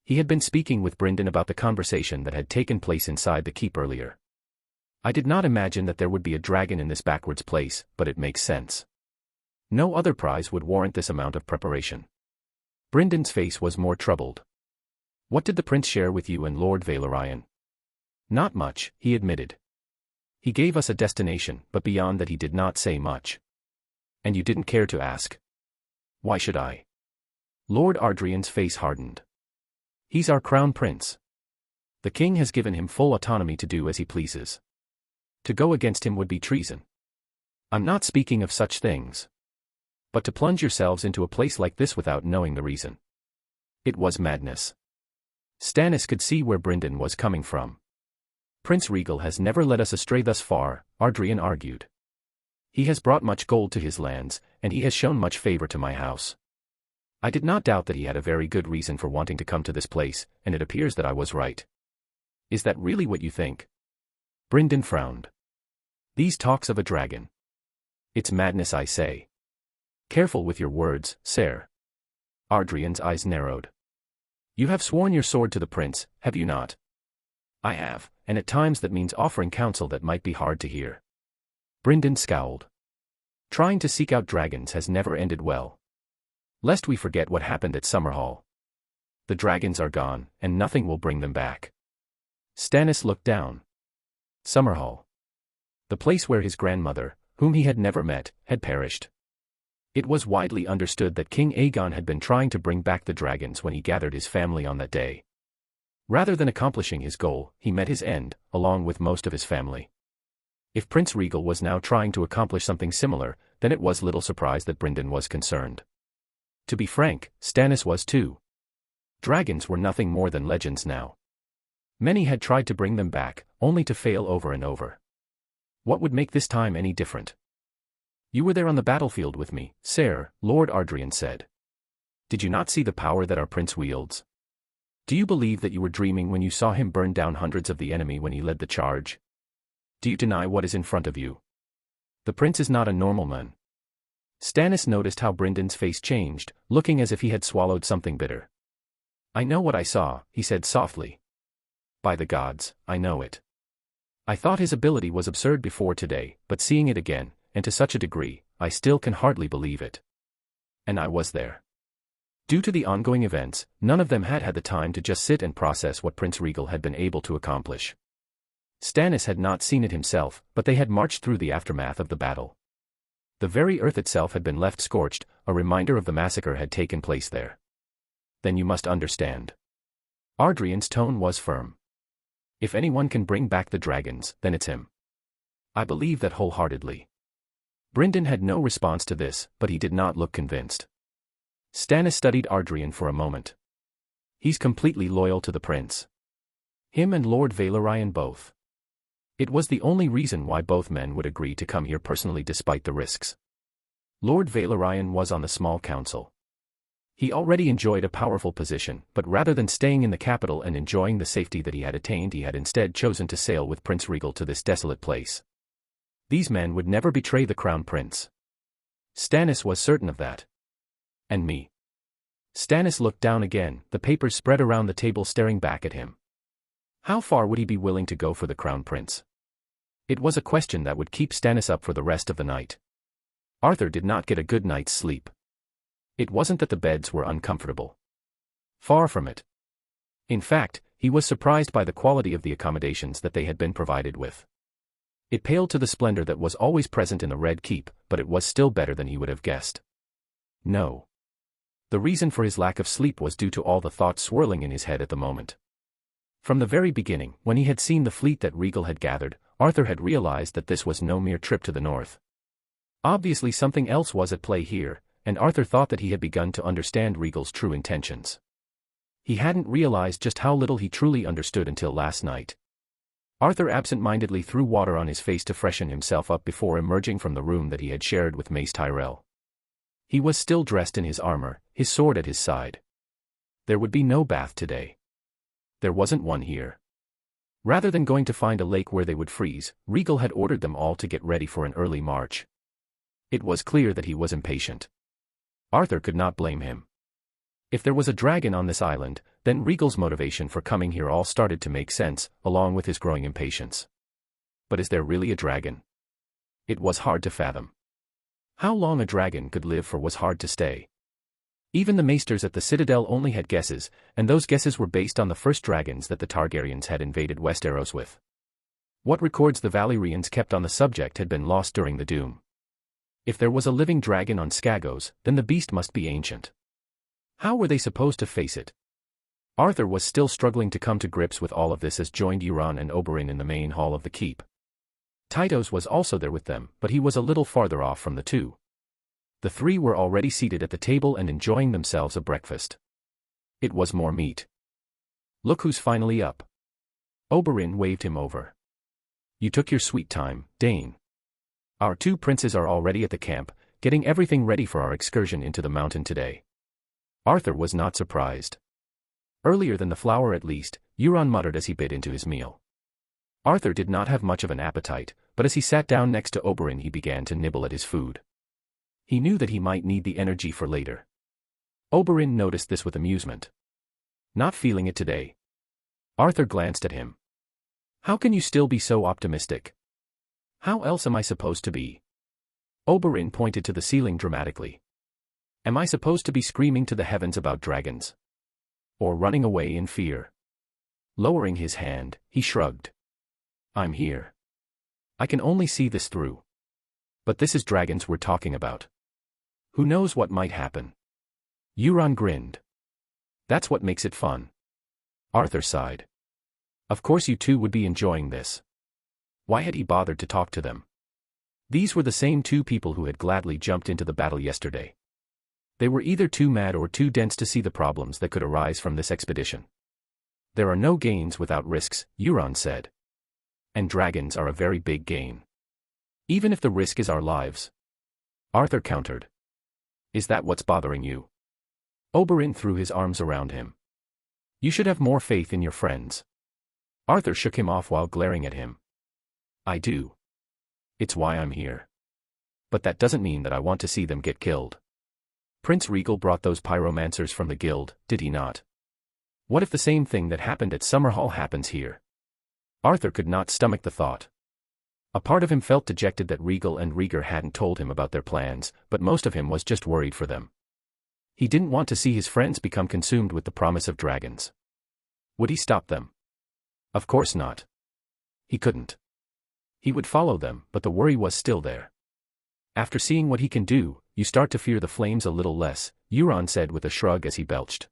He had been speaking with Brynden about the conversation that had taken place inside the keep earlier. I did not imagine that there would be a dragon in this backwards place, but it makes sense. No other prize would warrant this amount of preparation. Brynden's face was more troubled. What did the prince share with you and Lord Valerian? Not much, he admitted. He gave us a destination, but beyond that he did not say much. And you didn't care to ask? Why should I? Lord Ardrian's face hardened. He's our crown prince. The king has given him full autonomy to do as he pleases. To go against him would be treason. I'm not speaking of such things. But to plunge yourselves into a place like this without knowing the reason. It was madness. Stannis could see where Brynden was coming from. Prince Rhaegal has never led us astray thus far, Ardrian argued. He has brought much gold to his lands, and he has shown much favor to my house. I did not doubt that he had a very good reason for wanting to come to this place, and it appears that I was right. Is that really what you think? Brynden frowned. These talks of a dragon. It's madness, I say. Careful with your words, sir. Ardrian's eyes narrowed. You have sworn your sword to the prince, have you not? I have, and at times that means offering counsel that might be hard to hear. Brynden scowled. Trying to seek out dragons has never ended well. Lest we forget what happened at Summerhall. The dragons are gone, and nothing will bring them back. Stannis looked down. Summerhall. The place where his grandmother, whom he had never met, had perished. It was widely understood that King Aegon had been trying to bring back the dragons when he gathered his family on that day. Rather than accomplishing his goal, he met his end, along with most of his family. If Prince Rhaegal was now trying to accomplish something similar, then it was little surprise that Brynden was concerned. To be frank, Stannis was too. Dragons were nothing more than legends now. Many had tried to bring them back, only to fail over and over. What would make this time any different? "You were there on the battlefield with me, sire," Lord Ardrian said. "Did you not see the power that our prince wields? Do you believe that you were dreaming when you saw him burn down hundreds of the enemy when he led the charge? Do you deny what is in front of you? The prince is not a normal man." Stannis noticed how Brynden's face changed, looking as if he had swallowed something bitter. "I know what I saw," he said softly. "By the gods, I know it. I thought his ability was absurd before today, but seeing it again, and to such a degree, I still can hardly believe it. And I was there." Due to the ongoing events, none of them had had the time to just sit and process what Prince Rhaegal had been able to accomplish. Stannis had not seen it himself, but they had marched through the aftermath of the battle. The very earth itself had been left scorched, a reminder of the massacre had taken place there. "Then you must understand." Ardrian's tone was firm. "If anyone can bring back the dragons, then it's him. I believe that wholeheartedly." Brynden had no response to this, but he did not look convinced. Stannis studied Ardrian for a moment. "He's completely loyal to the prince. Him and Lord Valerian both. It was the only reason why both men would agree to come here personally despite the risks. Lord Valerian was on the small council. He already enjoyed a powerful position, but rather than staying in the capital and enjoying the safety that he had attained, he had instead chosen to sail with Prince Rhaegal to this desolate place. These men would never betray the crown prince. Stannis was certain of that. "And me?" Stannis looked down again, the papers spread around the table staring back at him. How far would he be willing to go for the crown prince? It was a question that would keep Stannis up for the rest of the night. Arthur did not get a good night's sleep. It wasn't that the beds were uncomfortable. Far from it. In fact, he was surprised by the quality of the accommodations that they had been provided with. It paled to the splendor that was always present in the Red Keep, but it was still better than he would have guessed. No. The reason for his lack of sleep was due to all the thoughts swirling in his head at the moment. From the very beginning, when he had seen the fleet that Rhaegal had gathered, Arthur had realized that this was no mere trip to the north. Obviously something else was at play here, and Arthur thought that he had begun to understand Rhaegal's true intentions. He hadn't realized just how little he truly understood until last night. Arthur absent-mindedly threw water on his face to freshen himself up before emerging from the room that he had shared with Mace Tyrell. He was still dressed in his armor, his sword at his side. There would be no bath today. There wasn't one here. Rather than going to find a lake where they would freeze, Rhaegal had ordered them all to get ready for an early march. It was clear that he was impatient. Arthur could not blame him. If there was a dragon on this island, then Rhaegal's motivation for coming here all started to make sense, along with his growing impatience. But is there really a dragon? It was hard to fathom. How long a dragon could live for was hard to say. Even the maesters at the Citadel only had guesses, and those guesses were based on the first dragons that the Targaryens had invaded Westeros with. What records the Valyrians kept on the subject had been lost during the Doom. If there was a living dragon on Skagos, then the beast must be ancient. How were they supposed to face it? Arthur was still struggling to come to grips with all of this as joined Euron and Oberyn in the main hall of the keep. Tytos was also there with them, but he was a little farther off from the two. The three were already seated at the table and enjoying themselves a breakfast. It was more meat. "Look who's finally up." Oberyn waved him over. "You took your sweet time, Dane. Our two princes are already at the camp, getting everything ready for our excursion into the mountain today." Arthur was not surprised. Earlier than the flour at least, Euron muttered as he bit into his meal. Arthur did not have much of an appetite, but as he sat down next to Oberyn he began to nibble at his food. He knew that he might need the energy for later. Oberyn noticed this with amusement. "Not feeling it today?" Arthur glanced at him. "How can you still be so optimistic? How else am I supposed to be?" Oberyn pointed to the ceiling dramatically. "Am I supposed to be screaming to the heavens about dragons? Or running away in fear?" Lowering his hand, he shrugged. "I'm here. I can only see this through. But this is dragons we're talking about. Who knows what might happen? Euron grinned. That's what makes it fun. Arthur sighed. Of course you two would be enjoying this. Why had he bothered to talk to them? These were the same two people who had gladly jumped into the battle yesterday. They were either too mad or too dense to see the problems that could arise from this expedition. There are no gains without risks, Euron said. And dragons are a very big gain. Even if the risk is our lives. Arthur countered. Is that what's bothering you? Oberyn threw his arms around him. You should have more faith in your friends. Arthur shook him off while glaring at him. I do. It's why I'm here. But that doesn't mean that I want to see them get killed. Prince Rhaegal brought those pyromancers from the guild, did he not? What if the same thing that happened at Summerhall happens here? Arthur could not stomach the thought. A part of him felt dejected that Rhaegal and Rhaegar hadn't told him about their plans, but most of him was just worried for them. He didn't want to see his friends become consumed with the promise of dragons. Would he stop them? Of course not. He couldn't. He would follow them, but the worry was still there. After seeing what he can do, you start to fear the flames a little less, Euron said with a shrug as he belched.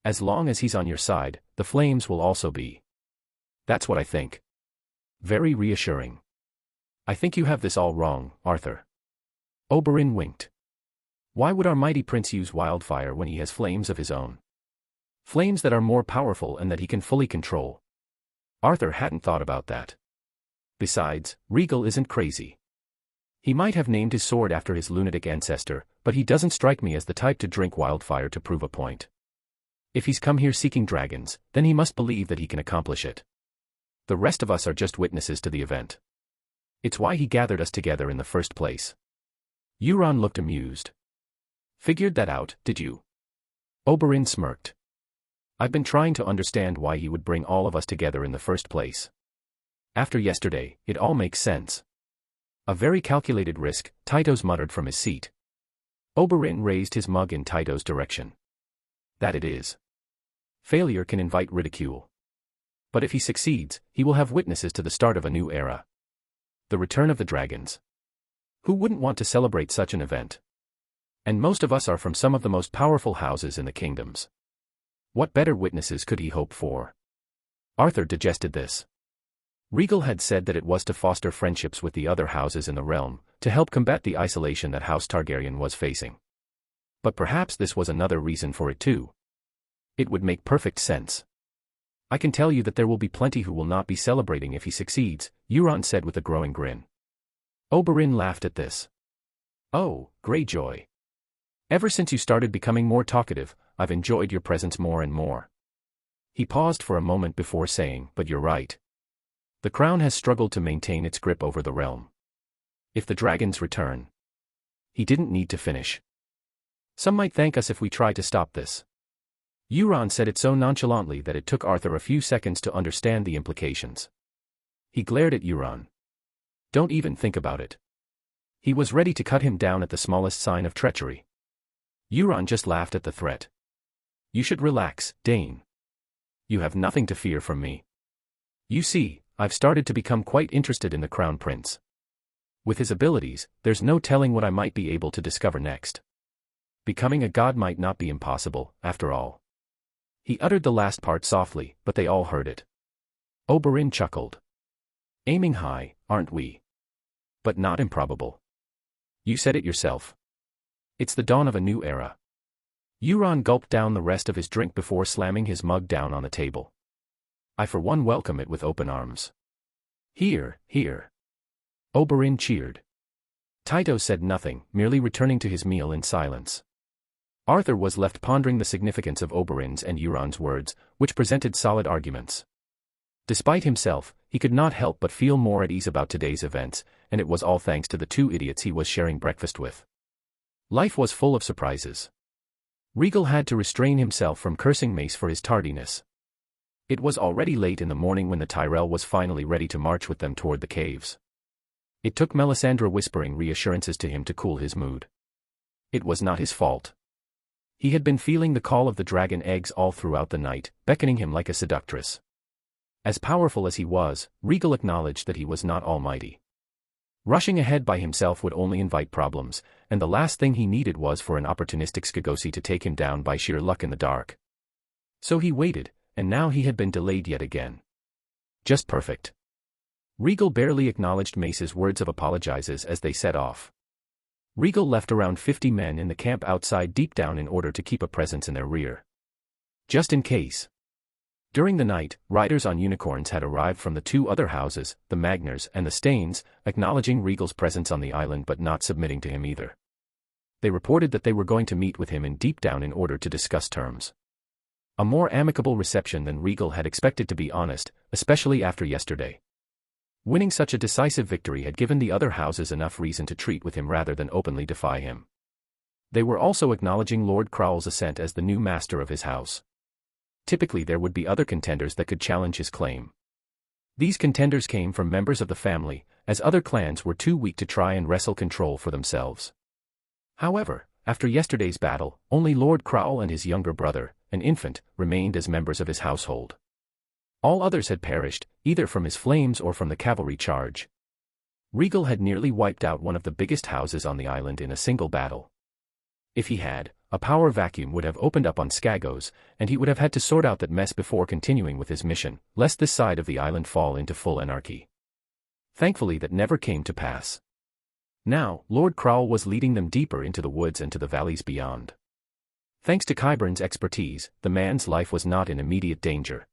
As long as he's on your side, the flames will also be. That's what I think. Very reassuring. I think you have this all wrong, Arthur. Oberyn winked. Why would our mighty prince use wildfire when he has flames of his own? Flames that are more powerful and that he can fully control. Arthur hadn't thought about that. Besides, Rhaegal isn't crazy. He might have named his sword after his lunatic ancestor, but he doesn't strike me as the type to drink wildfire to prove a point. If he's come here seeking dragons, then he must believe that he can accomplish it. The rest of us are just witnesses to the event. It's why he gathered us together in the first place. Euron looked amused. Figured that out, did you? Oberyn smirked. I've been trying to understand why he would bring all of us together in the first place. After yesterday, it all makes sense. A very calculated risk, Tytos muttered from his seat. Oberyn raised his mug in Tytos' direction. That it is. Failure can invite ridicule. But if he succeeds, he will have witnesses to the start of a new era. The return of the dragons. Who wouldn't want to celebrate such an event? And most of us are from some of the most powerful houses in the kingdoms. What better witnesses could he hope for? Arthur digested this. Rhaegal had said that it was to foster friendships with the other houses in the realm, to help combat the isolation that House Targaryen was facing. But perhaps this was another reason for it too. It would make perfect sense. I can tell you that there will be plenty who will not be celebrating if he succeeds, Euron said with a growing grin. Oberyn laughed at this. Oh, Greyjoy. Ever since you started becoming more talkative, I've enjoyed your presence more and more. He paused for a moment before saying, but you're right. The crown has struggled to maintain its grip over the realm. If the dragons return. He didn't need to finish. Some might thank us if we try to stop this. Euron said it so nonchalantly that it took Arthur a few seconds to understand the implications. He glared at Euron. Don't even think about it. He was ready to cut him down at the smallest sign of treachery. Euron just laughed at the threat. You should relax, Dane. You have nothing to fear from me. You see, I've started to become quite interested in the Crown Prince. With his abilities, there's no telling what I might be able to discover next. Becoming a god might not be impossible, after all. He uttered the last part softly, but they all heard it. Oberyn chuckled. Aiming high, aren't we? But not improbable. You said it yourself. It's the dawn of a new era. Euron gulped down the rest of his drink before slamming his mug down on the table. I for one welcome it with open arms. Here, here. Oberyn cheered. Tytos said nothing, merely returning to his meal in silence. Arthur was left pondering the significance of Oberyn's and Euron's words, which presented solid arguments. Despite himself, he could not help but feel more at ease about today's events, and it was all thanks to the two idiots he was sharing breakfast with. Life was full of surprises. Rhaegal had to restrain himself from cursing Mace for his tardiness. It was already late in the morning when the Tyrell was finally ready to march with them toward the caves. It took Melisandre whispering reassurances to him to cool his mood. It was not his fault. He had been feeling the call of the dragon eggs all throughout the night, beckoning him like a seductress. As powerful as he was, Rhaegal acknowledged that he was not almighty. Rushing ahead by himself would only invite problems, and the last thing he needed was for an opportunistic Scagosi to take him down by sheer luck in the dark. So he waited, and now he had been delayed yet again. Just perfect. Rhaegal barely acknowledged Mace's words of apologizes as they set off. Rhaegal left around 50 men in the camp outside deep down in order to keep a presence in their rear. Just in case. During the night, riders on unicorns had arrived from the two other houses, the Magners and the Staines, acknowledging Rhaegal's presence on the island but not submitting to him either. They reported that they were going to meet with him in Deep Down in order to discuss terms. A more amicable reception than Rhaegal had expected, to be honest, especially after yesterday. Winning such a decisive victory had given the other houses enough reason to treat with him rather than openly defy him. They were also acknowledging Lord Crowell's ascent as the new master of his house. Typically there would be other contenders that could challenge his claim. These contenders came from members of the family, as other clans were too weak to try and wrestle control for themselves. However, after yesterday's battle, only Lord Crowell and his younger brother, an infant, remained as members of his household. All others had perished, either from his flames or from the cavalry charge. Rhaegal had nearly wiped out one of the biggest houses on the island in a single battle. If he had, a power vacuum would have opened up on Skagos, and he would have had to sort out that mess before continuing with his mission, lest this side of the island fall into full anarchy. Thankfully that never came to pass. Now, Lord Crowell was leading them deeper into the woods and to the valleys beyond. Thanks to Qyburn's expertise, the man's life was not in immediate danger.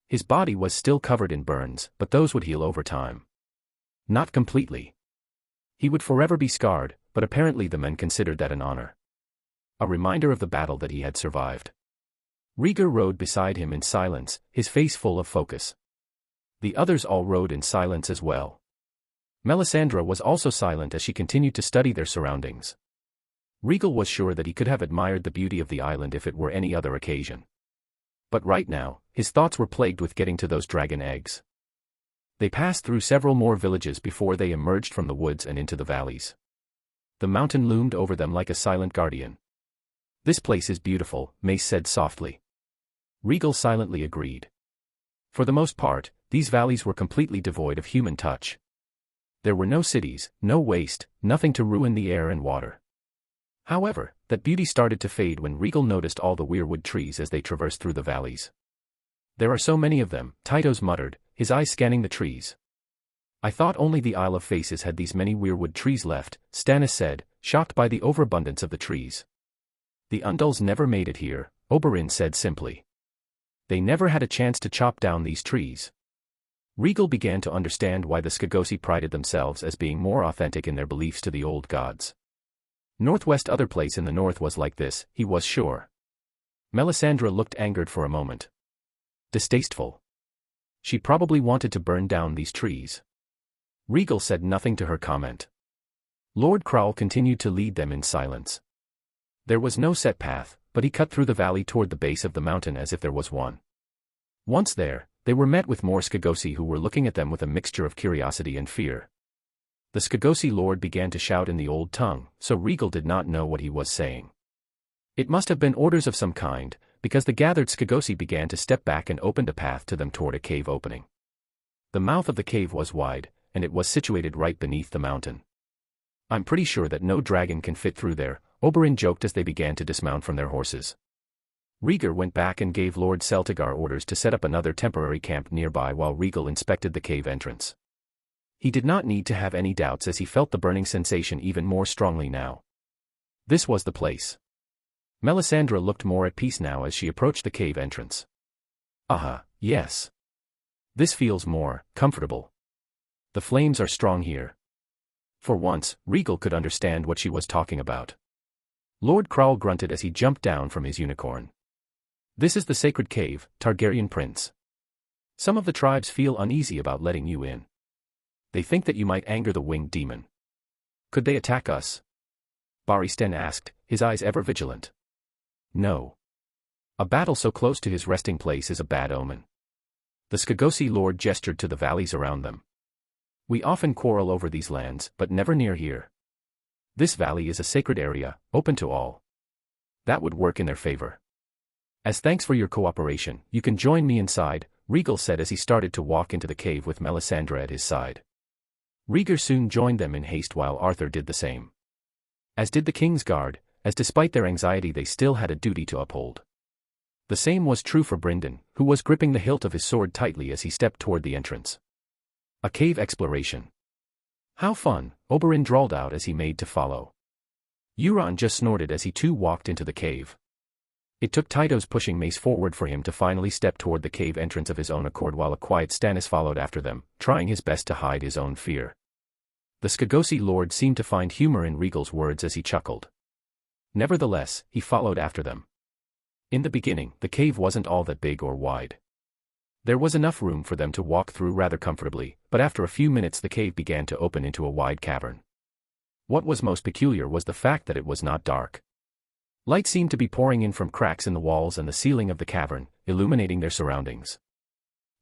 His body was still covered in burns, but those would heal over time. Not completely. He would forever be scarred, but apparently the men considered that an honor. A reminder of the battle that he had survived. Rhaegar rode beside him in silence, his face full of focus. The others all rode in silence as well. Melisandre was also silent as she continued to study their surroundings. Rhaegal was sure that he could have admired the beauty of the island if it were any other occasion. But right now, his thoughts were plagued with getting to those dragon eggs. They passed through several more villages before they emerged from the woods and into the valleys. The mountain loomed over them like a silent guardian. "This place is beautiful," Mace said softly. Rhaegal silently agreed. For the most part, these valleys were completely devoid of human touch. There were no cities, no waste, nothing to ruin the air and water. However, that beauty started to fade when Rhaegal noticed all the weirwood trees as they traversed through the valleys. "There are so many of them," Tytos muttered, his eyes scanning the trees. "I thought only the Isle of Faces had these many weirwood trees left," Stannis said, shocked by the overabundance of the trees. "The Undulls never made it here," Oberyn said simply. "They never had a chance to chop down these trees." Rhaegal began to understand why the Scagosi prided themselves as being more authentic in their beliefs to the old gods. Northwest other place in the north was like this, he was sure. Melisandre looked angered for a moment. Distasteful. She probably wanted to burn down these trees. Rhaegal said nothing to her comment. Lord Crowell continued to lead them in silence. There was no set path, but he cut through the valley toward the base of the mountain as if there was one. Once there, they were met with more Scagosi who were looking at them with a mixture of curiosity and fear. The Scagosi lord began to shout in the old tongue, so Rhaegal did not know what he was saying. It must have been orders of some kind, because the gathered Scagosi began to step back and opened a path to them toward a cave opening. The mouth of the cave was wide, and it was situated right beneath the mountain. "I'm pretty sure that no dragon can fit through there," Oberyn joked as they began to dismount from their horses. Rhaegar went back and gave Lord Celtigar orders to set up another temporary camp nearby while Rhaegal inspected the cave entrance. He did not need to have any doubts as he felt the burning sensation even more strongly now. This was the place. Melisandre looked more at peace now as she approached the cave entrance. Yes. This feels more comfortable. The flames are strong here. For once, Rhaegal could understand what she was talking about. Lord Crowell grunted as he jumped down from his unicorn. "This is the sacred cave, Targaryen prince. Some of the tribes feel uneasy about letting you in. They think that you might anger the winged demon. Could they attack us?" Barristan asked, his eyes ever vigilant. "No. A battle so close to his resting place is a bad omen." The Scagosi lord gestured to the valleys around them. "We often quarrel over these lands, but never near here. This valley is a sacred area, open to all. That would work in their favor. As thanks for your cooperation, you can join me inside," Rhaegal said as he started to walk into the cave with Melisandre at his side. Rhaegar soon joined them in haste while Arthur did the same. As did the King's Guard, as despite their anxiety they still had a duty to uphold. The same was true for Brynden, who was gripping the hilt of his sword tightly as he stepped toward the entrance. A cave exploration. How fun, Oberyn drawled out as he made to follow. Euron just snorted as he too walked into the cave. It took Tytos pushing Mace forward for him to finally step toward the cave entrance of his own accord while a quiet Stannis followed after them, trying his best to hide his own fear. The Skagosi lord seemed to find humor in Rhaegal's words as he chuckled. Nevertheless, he followed after them. In the beginning, the cave wasn't all that big or wide. There was enough room for them to walk through rather comfortably, but after a few minutes the cave began to open into a wide cavern. What was most peculiar was the fact that it was not dark. Light seemed to be pouring in from cracks in the walls and the ceiling of the cavern, illuminating their surroundings.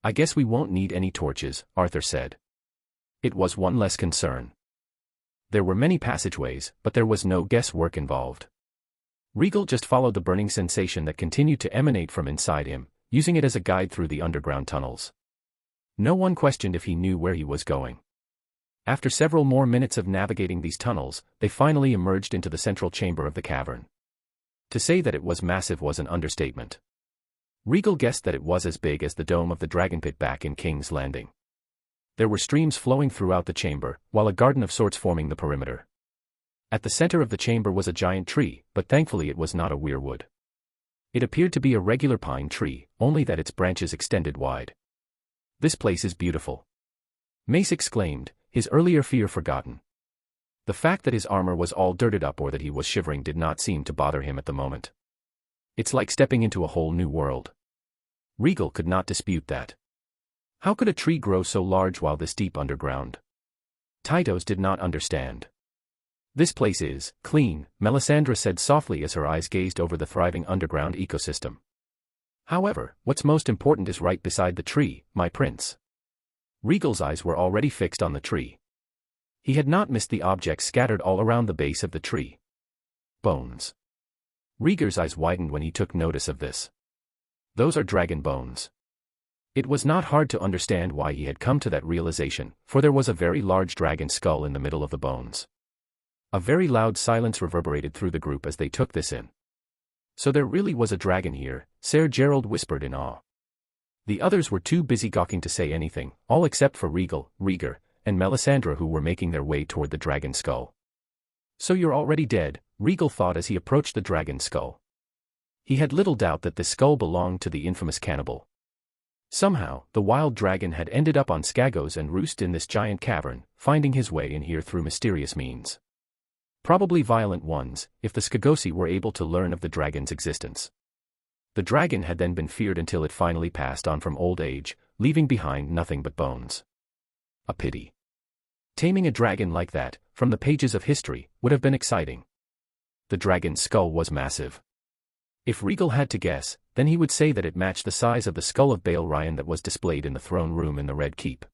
"I guess we won't need any torches," Arthur said. It was one less concern. There were many passageways, but there was no guesswork involved. Rhaegal just followed the burning sensation that continued to emanate from inside him, using it as a guide through the underground tunnels. No one questioned if he knew where he was going. After several more minutes of navigating these tunnels, they finally emerged into the central chamber of the cavern. To say that it was massive was an understatement. Rhaegal guessed that it was as big as the dome of the dragon pit back in King's Landing. There were streams flowing throughout the chamber, while a garden of sorts forming the perimeter. At the center of the chamber was a giant tree, but thankfully it was not a weirwood. It appeared to be a regular pine tree, only that its branches extended wide. "This place is beautiful," Mace exclaimed, his earlier fear forgotten. The fact that his armor was all dirted up or that he was shivering did not seem to bother him at the moment. "It's like stepping into a whole new world." Rhaegal could not dispute that. How could a tree grow so large while this deep underground? Tytos did not understand. "This place is clean," Melisandre said softly as her eyes gazed over the thriving underground ecosystem. "However, what's most important is right beside the tree, my prince." Rhaegal's eyes were already fixed on the tree. He had not missed the objects scattered all around the base of the tree. Bones. Rhaegar's eyes widened when he took notice of this. Those are dragon bones. It was not hard to understand why he had come to that realization, for there was a very large dragon skull in the middle of the bones. A very loud silence reverberated through the group as they took this in. "So there really was a dragon here," Ser Gerald whispered in awe. The others were too busy gawking to say anything, all except for Rhaegal, Rhaegar, and Melisandre who were making their way toward the dragon skull. "So you're already dead," Rhaegal thought as he approached the dragon skull. He had little doubt that this skull belonged to the infamous cannibal. Somehow, the wild dragon had ended up on Skagos and roosted in this giant cavern, finding his way in here through mysterious means. Probably violent ones, if the Skagosi were able to learn of the dragon's existence. The dragon had then been feared until it finally passed on from old age, leaving behind nothing but bones. A pity. Taming a dragon like that, from the pages of history, would have been exciting. The dragon's skull was massive. If Rhaegal had to guess, then he would say that it matched the size of the skull of Balerion that was displayed in the throne room in the Red Keep.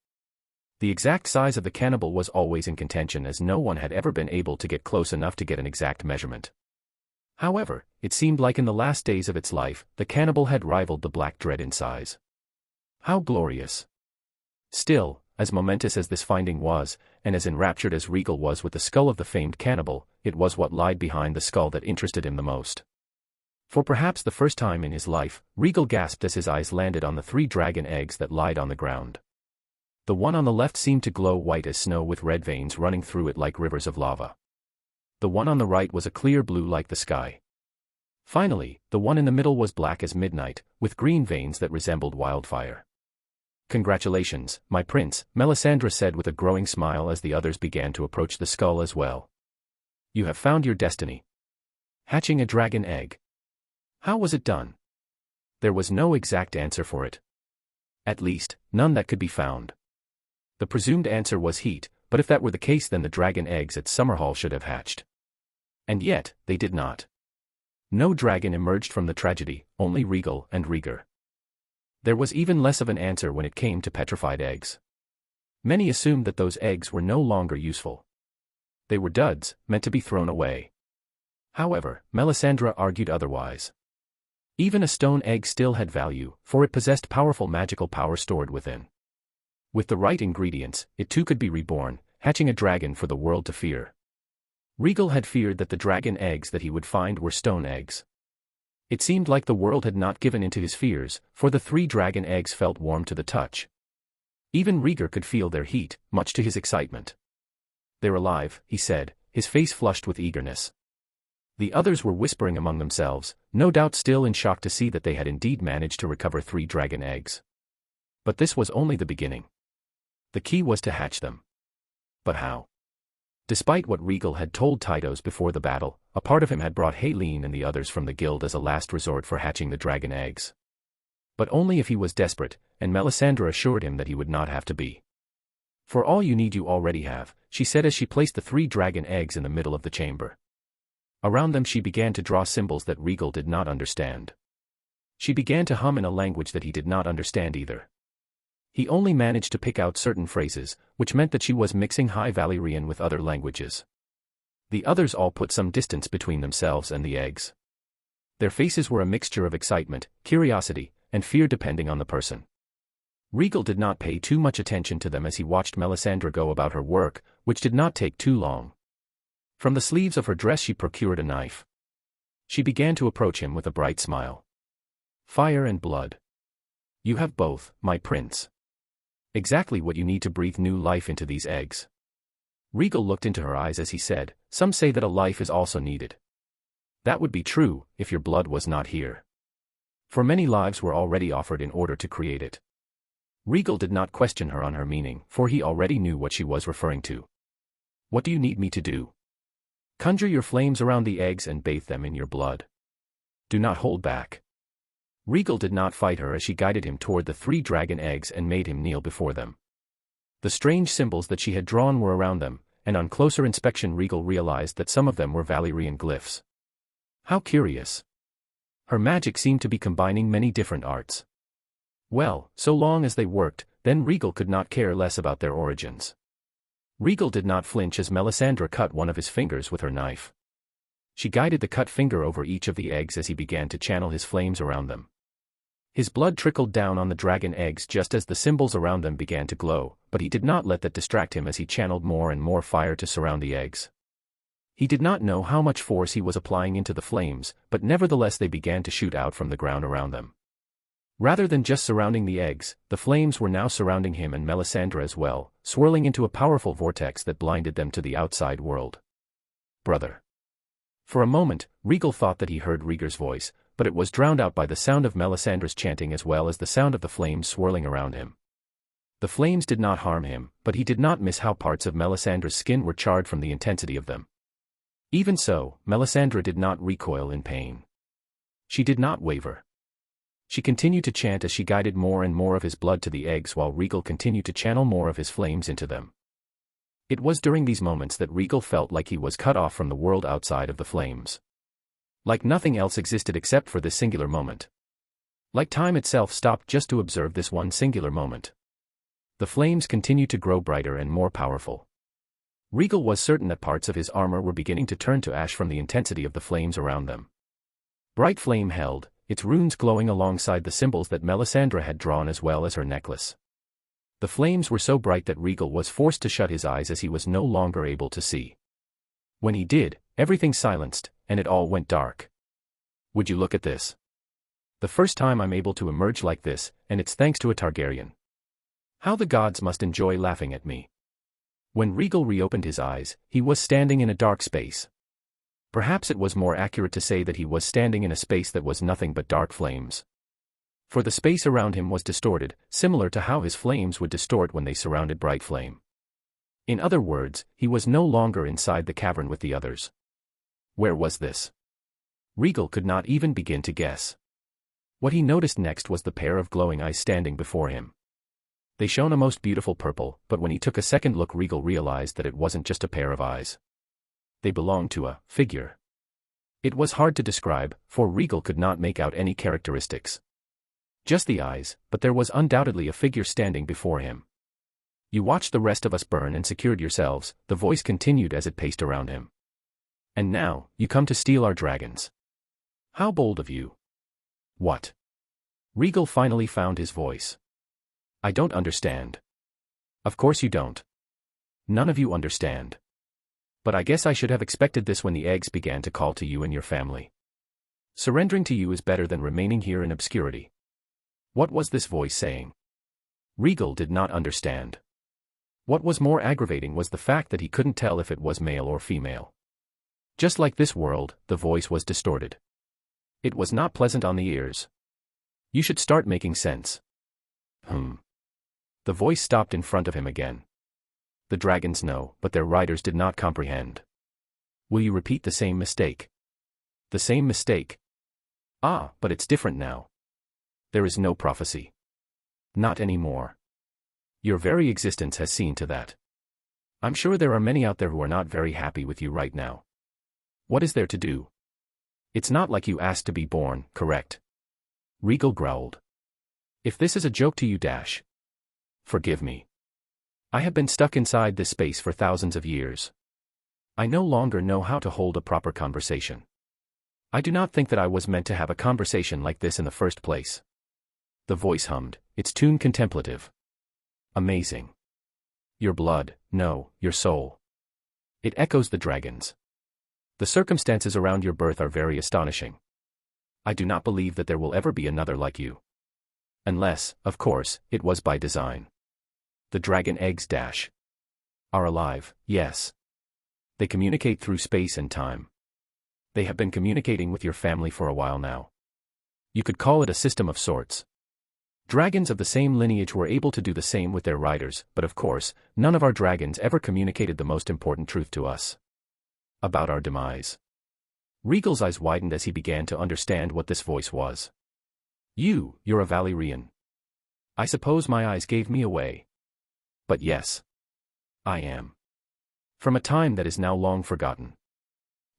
The exact size of the cannibal was always in contention as no one had ever been able to get close enough to get an exact measurement. However, it seemed like in the last days of its life, the cannibal had rivaled the Black Dread in size. How glorious. Still, as momentous as this finding was, and as enraptured as Rhaegal was with the skull of the famed cannibal, it was what lied behind the skull that interested him the most. For perhaps the first time in his life, Rhaegal gasped as his eyes landed on the 3 dragon eggs that lied on the ground. The one on the left seemed to glow white as snow with red veins running through it like rivers of lava. The one on the right was a clear blue like the sky. Finally, the one in the middle was black as midnight, with green veins that resembled wildfire. "Congratulations, my prince," Melisandre said with a growing smile as the others began to approach the skull as well. "You have found your destiny. Hatching a dragon egg. How was it done?" There was no exact answer for it. At least, none that could be found. The presumed answer was heat, but if that were the case then the dragon eggs at Summerhall should have hatched. And yet, they did not. No dragon emerged from the tragedy, only Rhaegal and Rhaegar. There was even less of an answer when it came to petrified eggs. Many assumed that those eggs were no longer useful. They were duds, meant to be thrown away. However, Melisandre argued otherwise. Even a stone egg still had value, for it possessed powerful magical power stored within. With the right ingredients, it too could be reborn, hatching a dragon for the world to fear. Rhaegal had feared that the dragon eggs that he would find were stone eggs. It seemed like the world had not given into his fears, for the 3 dragon eggs felt warm to the touch. Even Rhaegal could feel their heat, much to his excitement. "They're alive," he said, his face flushed with eagerness. The others were whispering among themselves, no doubt still in shock to see that they had indeed managed to recover 3 dragon eggs. But this was only the beginning. The key was to hatch them. But how? Despite what Rhaegal had told Tytos before the battle, a part of him had brought Haelene and the others from the guild as a last resort for hatching the dragon eggs. But only if he was desperate, and Melisandre assured him that he would not have to be. "For all you need you already have," she said as she placed the 3 dragon eggs in the middle of the chamber. Around them she began to draw symbols that Rhaegal did not understand. She began to hum in a language that he did not understand either. He only managed to pick out certain phrases, which meant that she was mixing High Valyrian with other languages. The others all put some distance between themselves and the eggs. Their faces were a mixture of excitement, curiosity, and fear depending on the person. Rhaegal did not pay too much attention to them as he watched Melisandre go about her work, which did not take too long. From the sleeves of her dress she procured a knife. She began to approach him with a bright smile. "Fire and blood. You have both, my prince. Exactly what you need to breathe new life into these eggs." Rhaegal looked into her eyes as he said, "Some say that a life is also needed. That would be true, if your blood was not here. For many lives were already offered in order to create it." Rhaegal did not question her on her meaning, for he already knew what she was referring to. "What do you need me to do?" "Conjure your flames around the eggs and bathe them in your blood. Do not hold back." Rhaegal did not fight her as she guided him toward the 3 dragon eggs and made him kneel before them. The strange symbols that she had drawn were around them, and on closer inspection Rhaegal realized that some of them were Valyrian glyphs. How curious. Her magic seemed to be combining many different arts. Well, so long as they worked, then Rhaegal could not care less about their origins. Rhaegal did not flinch as Melisandre cut one of his fingers with her knife. She guided the cut finger over each of the eggs as he began to channel his flames around them. His blood trickled down on the dragon eggs just as the symbols around them began to glow, but he did not let that distract him as he channeled more and more fire to surround the eggs. He did not know how much force he was applying into the flames, but nevertheless they began to shoot out from the ground around them. Rather than just surrounding the eggs, the flames were now surrounding him and Melisandre as well, swirling into a powerful vortex that blinded them to the outside world. "Brother." For a moment, Rhaegal thought that he heard Rhaegar's voice, but it was drowned out by the sound of Melisandre's chanting as well as the sound of the flames swirling around him. The flames did not harm him, but he did not miss how parts of Melisandre's skin were charred from the intensity of them. Even so, Melisandre did not recoil in pain. She did not waver. She continued to chant as she guided more and more of his blood to the eggs while Rhaegal continued to channel more of his flames into them. It was during these moments that Rhaegal felt like he was cut off from the world outside of the flames. Like nothing else existed except for this singular moment. Like time itself stopped just to observe this one singular moment. The flames continued to grow brighter and more powerful. Rhaegal was certain that parts of his armor were beginning to turn to ash from the intensity of the flames around them. Bright flame held, its runes glowing alongside the symbols that Melisandre had drawn as well as her necklace. The flames were so bright that Rhaegal was forced to shut his eyes as he was no longer able to see. When he did, everything silenced, and it all went dark. "Would you look at this? The first time I'm able to emerge like this, and it's thanks to a Targaryen. How the gods must enjoy laughing at me." When Rhaegal reopened his eyes, he was standing in a dark space. Perhaps it was more accurate to say that he was standing in a space that was nothing but dark flames. For the space around him was distorted, similar to how his flames would distort when they surrounded bright flame. In other words, he was no longer inside the cavern with the others. Where was this? Rhaegal could not even begin to guess. What he noticed next was the pair of glowing eyes standing before him. They shone a most beautiful purple, but when he took a second look Rhaegal realized that it wasn't just a pair of eyes. They belonged to a figure. It was hard to describe, for Rhaegal could not make out any characteristics. Just the eyes, but there was undoubtedly a figure standing before him. "You watched the rest of us burn and secured yourselves," the voice continued as it paced around him. "And now, you come to steal our dragons. How bold of you." "What?" Rhaegal finally found his voice. "I don't understand." "Of course you don't. None of you understand. But I guess I should have expected this when the eggs began to call to you and your family. Surrendering to you is better than remaining here in obscurity. What was this voice saying? Rhaegal did not understand. What was more aggravating was the fact that he couldn't tell if it was male or female. Just like this world, the voice was distorted. It was not pleasant on the ears. You should start making sense. The voice stopped in front of him again. The dragons know, but their riders did not comprehend. Will you repeat the same mistake? The same mistake? Ah, but it's different now. There is no prophecy. Not anymore. Your very existence has seen to that. I'm sure there are many out there who are not very happy with you right now. What is there to do? It's not like you asked to be born, correct? Rhaegal growled. If this is a joke to you, forgive me. I have been stuck inside this space for thousands of years. I no longer know how to hold a proper conversation. I do not think that I was meant to have a conversation like this in the first place. The voice hummed, its tune contemplative. Amazing. Your blood, no, your soul. It echoes the dragons. The circumstances around your birth are very astonishing. I do not believe that there will ever be another like you. Unless, of course, it was by design. The dragon eggs are alive, yes. They communicate through space and time. They have been communicating with your family for a while now. You could call it a system of sorts. Dragons of the same lineage were able to do the same with their riders, but of course, none of our dragons ever communicated the most important truth to us. About our demise. Rhaegal's eyes widened as he began to understand what this voice was. You're a Valyrian. I suppose my eyes gave me away. But yes. I am. From a time that is now long forgotten.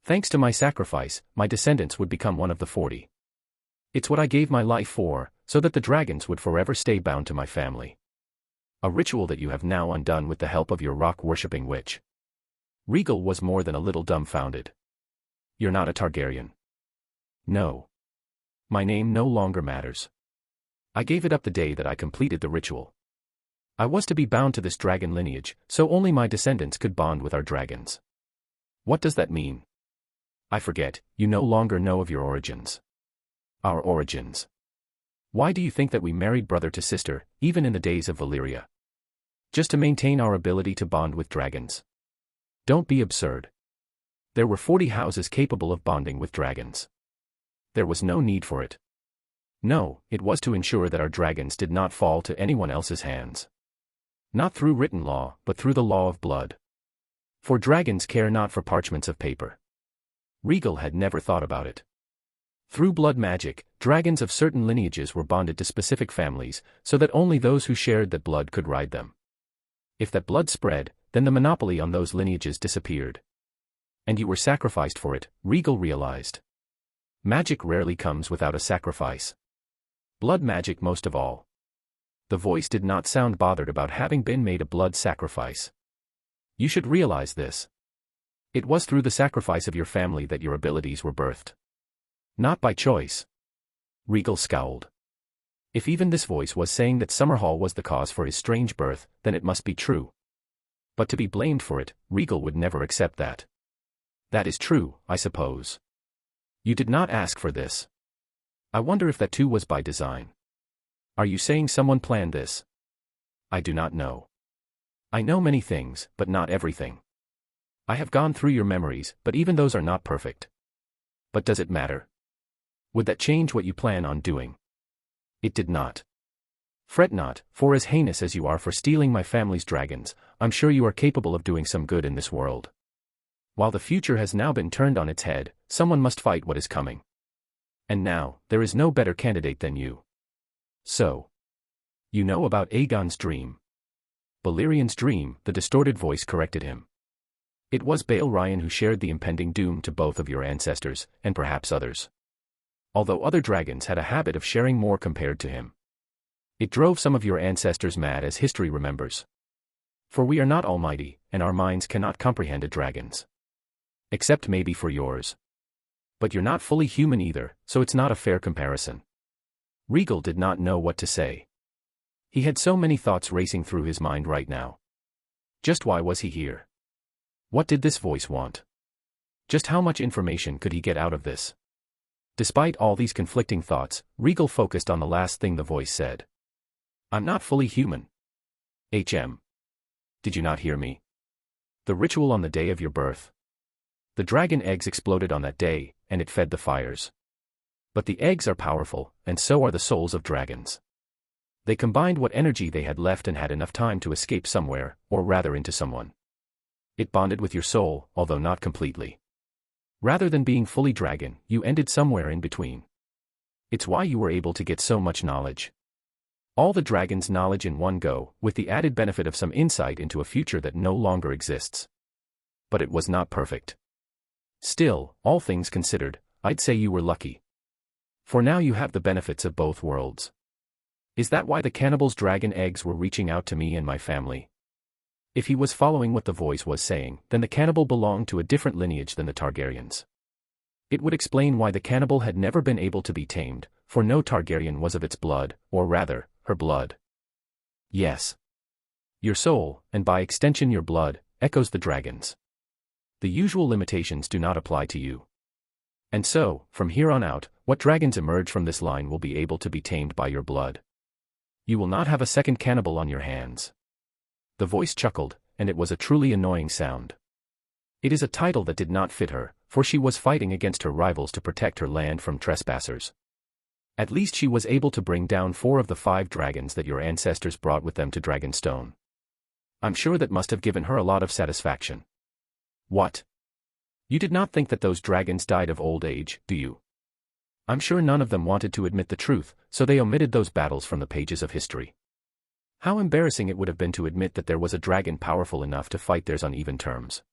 Thanks to my sacrifice, my descendants would become one of the 40. It's what I gave my life for, so that the dragons would forever stay bound to my family. A ritual that you have now undone with the help of your rock-worshipping witch. Rhaegal was more than a little dumbfounded. You're not a Targaryen. No. My name no longer matters. I gave it up the day that I completed the ritual. I was to be bound to this dragon lineage, so only my descendants could bond with our dragons. What does that mean? I forget, you no longer know of your origins. Our origins. Why do you think that we married brother to sister, even in the days of Valyria? Just to maintain our ability to bond with dragons. Don't be absurd. There were 40 houses capable of bonding with dragons. There was no need for it. No, it was to ensure that our dragons did not fall to anyone else's hands. Not through written law, but through the law of blood. For dragons care not for parchments of paper. Rhaegal had never thought about it. Through blood magic, dragons of certain lineages were bonded to specific families, so that only those who shared that blood could ride them. If that blood spread, then the monopoly on those lineages disappeared. And you were sacrificed for it, Rhaegal realized. Magic rarely comes without a sacrifice. Blood magic most of all. The voice did not sound bothered about having been made a blood sacrifice. You should realize this. It was through the sacrifice of your family that your abilities were birthed. Not by choice. Rhaegal scowled. If even this voice was saying that Summerhall was the cause for his strange birth, then it must be true. But to be blamed for it, Rhaegal would never accept that. That is true, I suppose. You did not ask for this. I wonder if that too was by design. Are you saying someone planned this? I do not know. I know many things, but not everything. I have gone through your memories, but even those are not perfect. But does it matter? Would that change what you plan on doing? It did not. Fret not, for as heinous as you are for stealing my family's dragons, I'm sure you are capable of doing some good in this world. While the future has now been turned on its head, someone must fight what is coming. And now, there is no better candidate than you. So. You know about Aegon's dream. Balerian's dream, the distorted voice corrected him. It was Balerion who shared the impending doom to both of your ancestors, and perhaps others. Although other dragons had a habit of sharing more compared to him. It drove some of your ancestors mad, as history remembers. For we are not almighty, and our minds cannot comprehend a dragon's. Except maybe for yours. But you're not fully human either, so it's not a fair comparison. Rhaegal did not know what to say. He had so many thoughts racing through his mind right now. Just why was he here? What did this voice want? Just how much information could he get out of this? Despite all these conflicting thoughts, Rhaegal focused on the last thing the voice said. I'm not fully human. HM. Did you not hear me? The ritual on the day of your birth. The dragon eggs exploded on that day, and it fed the fires. But the eggs are powerful, and so are the souls of dragons. They combined what energy they had left and had enough time to escape somewhere, or rather into someone. It bonded with your soul, although not completely. Rather than being fully dragon, you ended somewhere in between. It's why you were able to get so much knowledge. All the dragon's knowledge in one go, with the added benefit of some insight into a future that no longer exists. But it was not perfect. Still, all things considered, I'd say you were lucky. For now you have the benefits of both worlds. Is that why the cannibal's dragon eggs were reaching out to me and my family? If he was following what the voice was saying, then the cannibal belonged to a different lineage than the Targaryens. It would explain why the cannibal had never been able to be tamed, for no Targaryen was of its blood, or rather, her blood. Yes. Your soul, and by extension your blood, echoes the dragon's. The usual limitations do not apply to you. And so, from here on out, what dragons emerge from this line will be able to be tamed by your blood. You will not have a second cannibal on your hands. The voice chuckled, and it was a truly annoying sound. It is a title that did not fit her, for she was fighting against her rivals to protect her land from trespassers. At least she was able to bring down 4 of the 5 dragons that your ancestors brought with them to Dragonstone. I'm sure that must have given her a lot of satisfaction. What? You did not think that those dragons died of old age, do you? I'm sure none of them wanted to admit the truth, so they omitted those battles from the pages of history. How embarrassing it would have been to admit that there was a dragon powerful enough to fight theirs on even terms.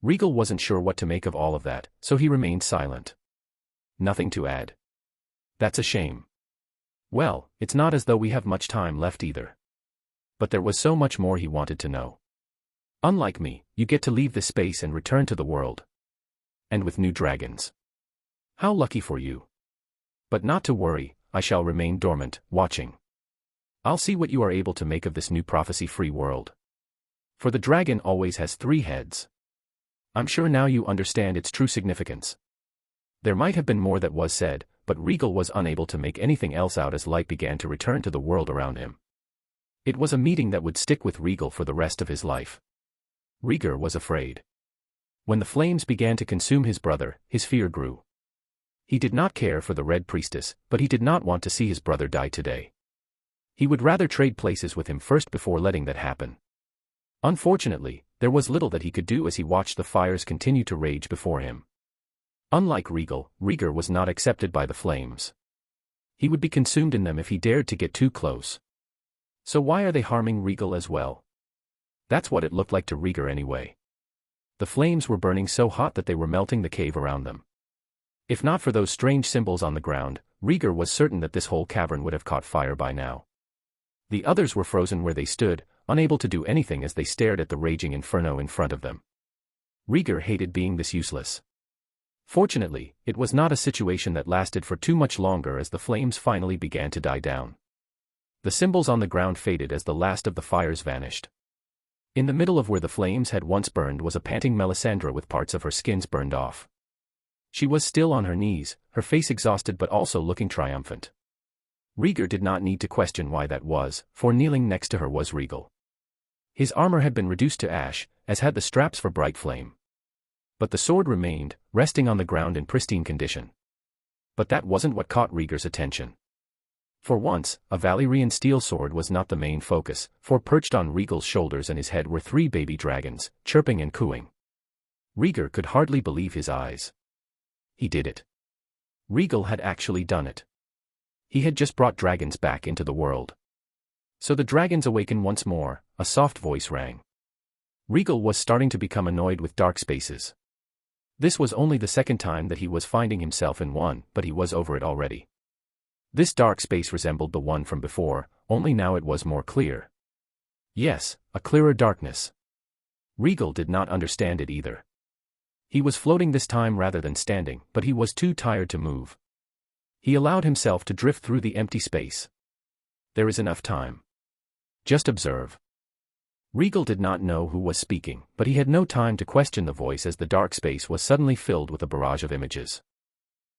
Rhaegal wasn't sure what to make of all of that, so he remained silent. Nothing to add. That's a shame. Well, it's not as though we have much time left either. But there was so much more he wanted to know. Unlike me, you get to leave this space and return to the world. And with new dragons. How lucky for you. But not to worry, I shall remain dormant, watching. I'll see what you are able to make of this new prophecy-free world. For the dragon always has 3 heads. I'm sure now you understand its true significance. There might have been more that was said, but Rhaegal was unable to make anything else out as light began to return to the world around him. It was a meeting that would stick with Rhaegal for the rest of his life. Rhaegar was afraid. When the flames began to consume his brother, his fear grew. He did not care for the Red Priestess, but he did not want to see his brother die today. He would rather trade places with him first before letting that happen. Unfortunately, there was little that he could do as he watched the fires continue to rage before him. Unlike Rhaegal, Rhaegar was not accepted by the flames. He would be consumed in them if he dared to get too close. So why are they harming Rhaegal as well? That's what it looked like to Rhaegar anyway. The flames were burning so hot that they were melting the cave around them. If not for those strange symbols on the ground, Rhaegar was certain that this whole cavern would have caught fire by now. The others were frozen where they stood, unable to do anything as they stared at the raging inferno in front of them. Rhaegar hated being this useless. Fortunately, it was not a situation that lasted for too much longer as the flames finally began to die down. The symbols on the ground faded as the last of the fires vanished. In the middle of where the flames had once burned was a panting Melisandre with parts of her skins burned off. She was still on her knees, her face exhausted but also looking triumphant. Rhaegar did not need to question why that was, for kneeling next to her was Rhaegal. His armor had been reduced to ash, as had the straps for bright flame. But the sword remained, resting on the ground in pristine condition. But that wasn't what caught Rhaegar's attention. For once, a Valyrian steel sword was not the main focus, for perched on Rhaegal's shoulders and his head were 3 baby dragons, chirping and cooing. Rhaegar could hardly believe his eyes. He did it. Rhaegal had actually done it. He had just brought dragons back into the world. So the dragons awaken once more, a soft voice rang. Rhaegal was starting to become annoyed with dark spaces. This was only the second time that he was finding himself in one, but he was over it already. This dark space resembled the one from before, only now it was more clear. Yes, a clearer darkness. Rhaegal did not understand it either. He was floating this time rather than standing, but he was too tired to move. He allowed himself to drift through the empty space. There is enough time. Just observe. Rhaegal did not know who was speaking, but he had no time to question the voice as the dark space was suddenly filled with a barrage of images.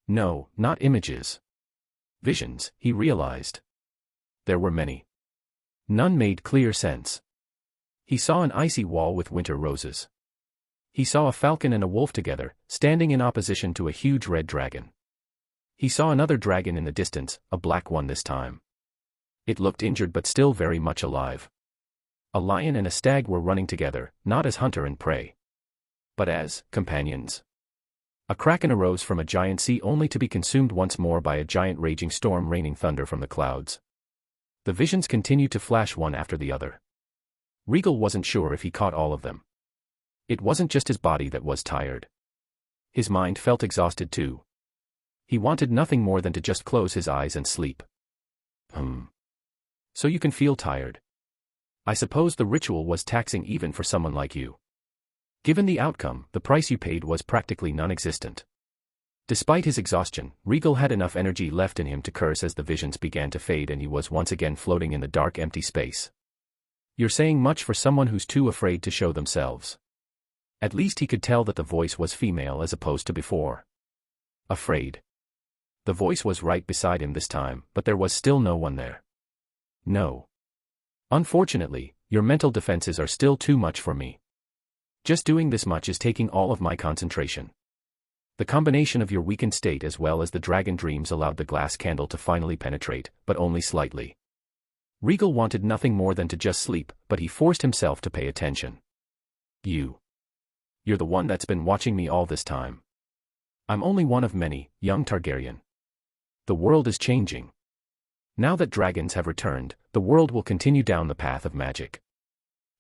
No, not images. Visions, he realized. There were many. None made clear sense. He saw an icy wall with winter roses. He saw a falcon and a wolf together, standing in opposition to a huge red dragon. He saw another dragon in the distance, a black one this time. It looked injured but still very much alive. A lion and a stag were running together, not as hunter and prey, but as companions. A kraken arose from a giant sea only to be consumed once more by a giant raging storm raining thunder from the clouds. The visions continued to flash one after the other. Rhaegal wasn't sure if he caught all of them. It wasn't just his body that was tired. His mind felt exhausted too. He wanted nothing more than to just close his eyes and sleep. So you can feel tired. I suppose the ritual was taxing even for someone like you. Given the outcome, the price you paid was practically non-existent. Despite his exhaustion, Rhaegal had enough energy left in him to curse as the visions began to fade and he was once again floating in the dark empty space. You're saying much for someone who's too afraid to show themselves. At least he could tell that the voice was female as opposed to before. Afraid. The voice was right beside him this time, but there was still no one there. No. Unfortunately, your mental defenses are still too much for me. Just doing this much is taking all of my concentration. The combination of your weakened state as well as the dragon dreams allowed the glass candle to finally penetrate, but only slightly. Rhaegal wanted nothing more than to just sleep, but he forced himself to pay attention. You're the one that's been watching me all this time. I'm only one of many, young Targaryen. The world is changing. Now that dragons have returned, the world will continue down the path of magic.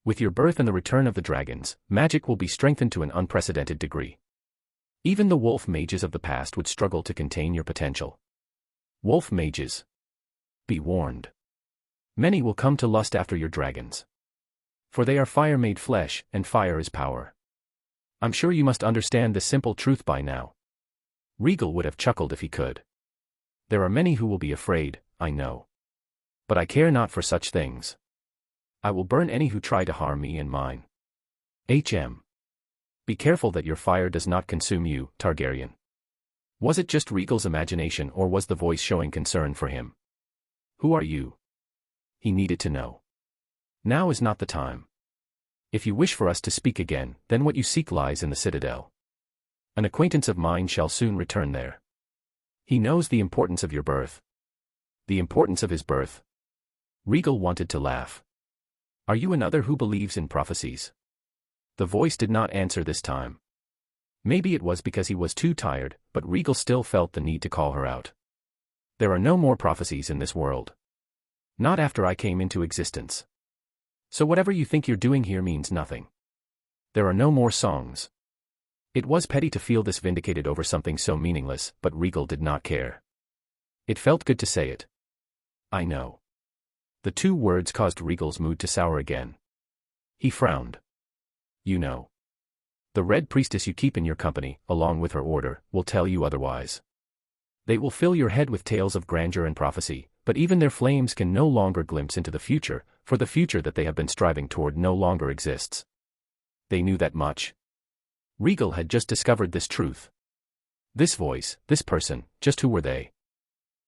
With your birth and the return of the dragons, magic will be strengthened to an unprecedented degree. Even the wolf mages of the past would struggle to contain your potential. Wolf mages. Be warned. Many will come to lust after your dragons. For they are fire made flesh, and fire is power. I'm sure you must understand this simple truth by now. Rhaegal would have chuckled if he could. There are many who will be afraid, I know. But I care not for such things. I will burn any who try to harm me and mine. Be careful that your fire does not consume you, Targaryen. Was it just Rhaegal's imagination or was the voice showing concern for him? Who are you? He needed to know. Now is not the time. If you wish for us to speak again, then what you seek lies in the citadel. An acquaintance of mine shall soon return there. He knows the importance of your birth. The importance of his birth. Rhaegal wanted to laugh. Are you another who believes in prophecies? The voice did not answer this time. Maybe it was because he was too tired, but Rhaegal still felt the need to call her out. There are no more prophecies in this world. Not after I came into existence. So whatever you think you're doing here means nothing. There are no more songs. It was petty to feel this vindicated over something so meaningless, but Rhaegal did not care. It felt good to say it. I know. The two words caused Rhaegal's mood to sour again. He frowned. You know. The Red Priestess you keep in your company, along with her order, will tell you otherwise. They will fill your head with tales of grandeur and prophecy, but even their flames can no longer glimpse into the future, for the future that they have been striving toward no longer exists. They knew that much. Rhaegal had just discovered this truth. This voice, this person, just who were they?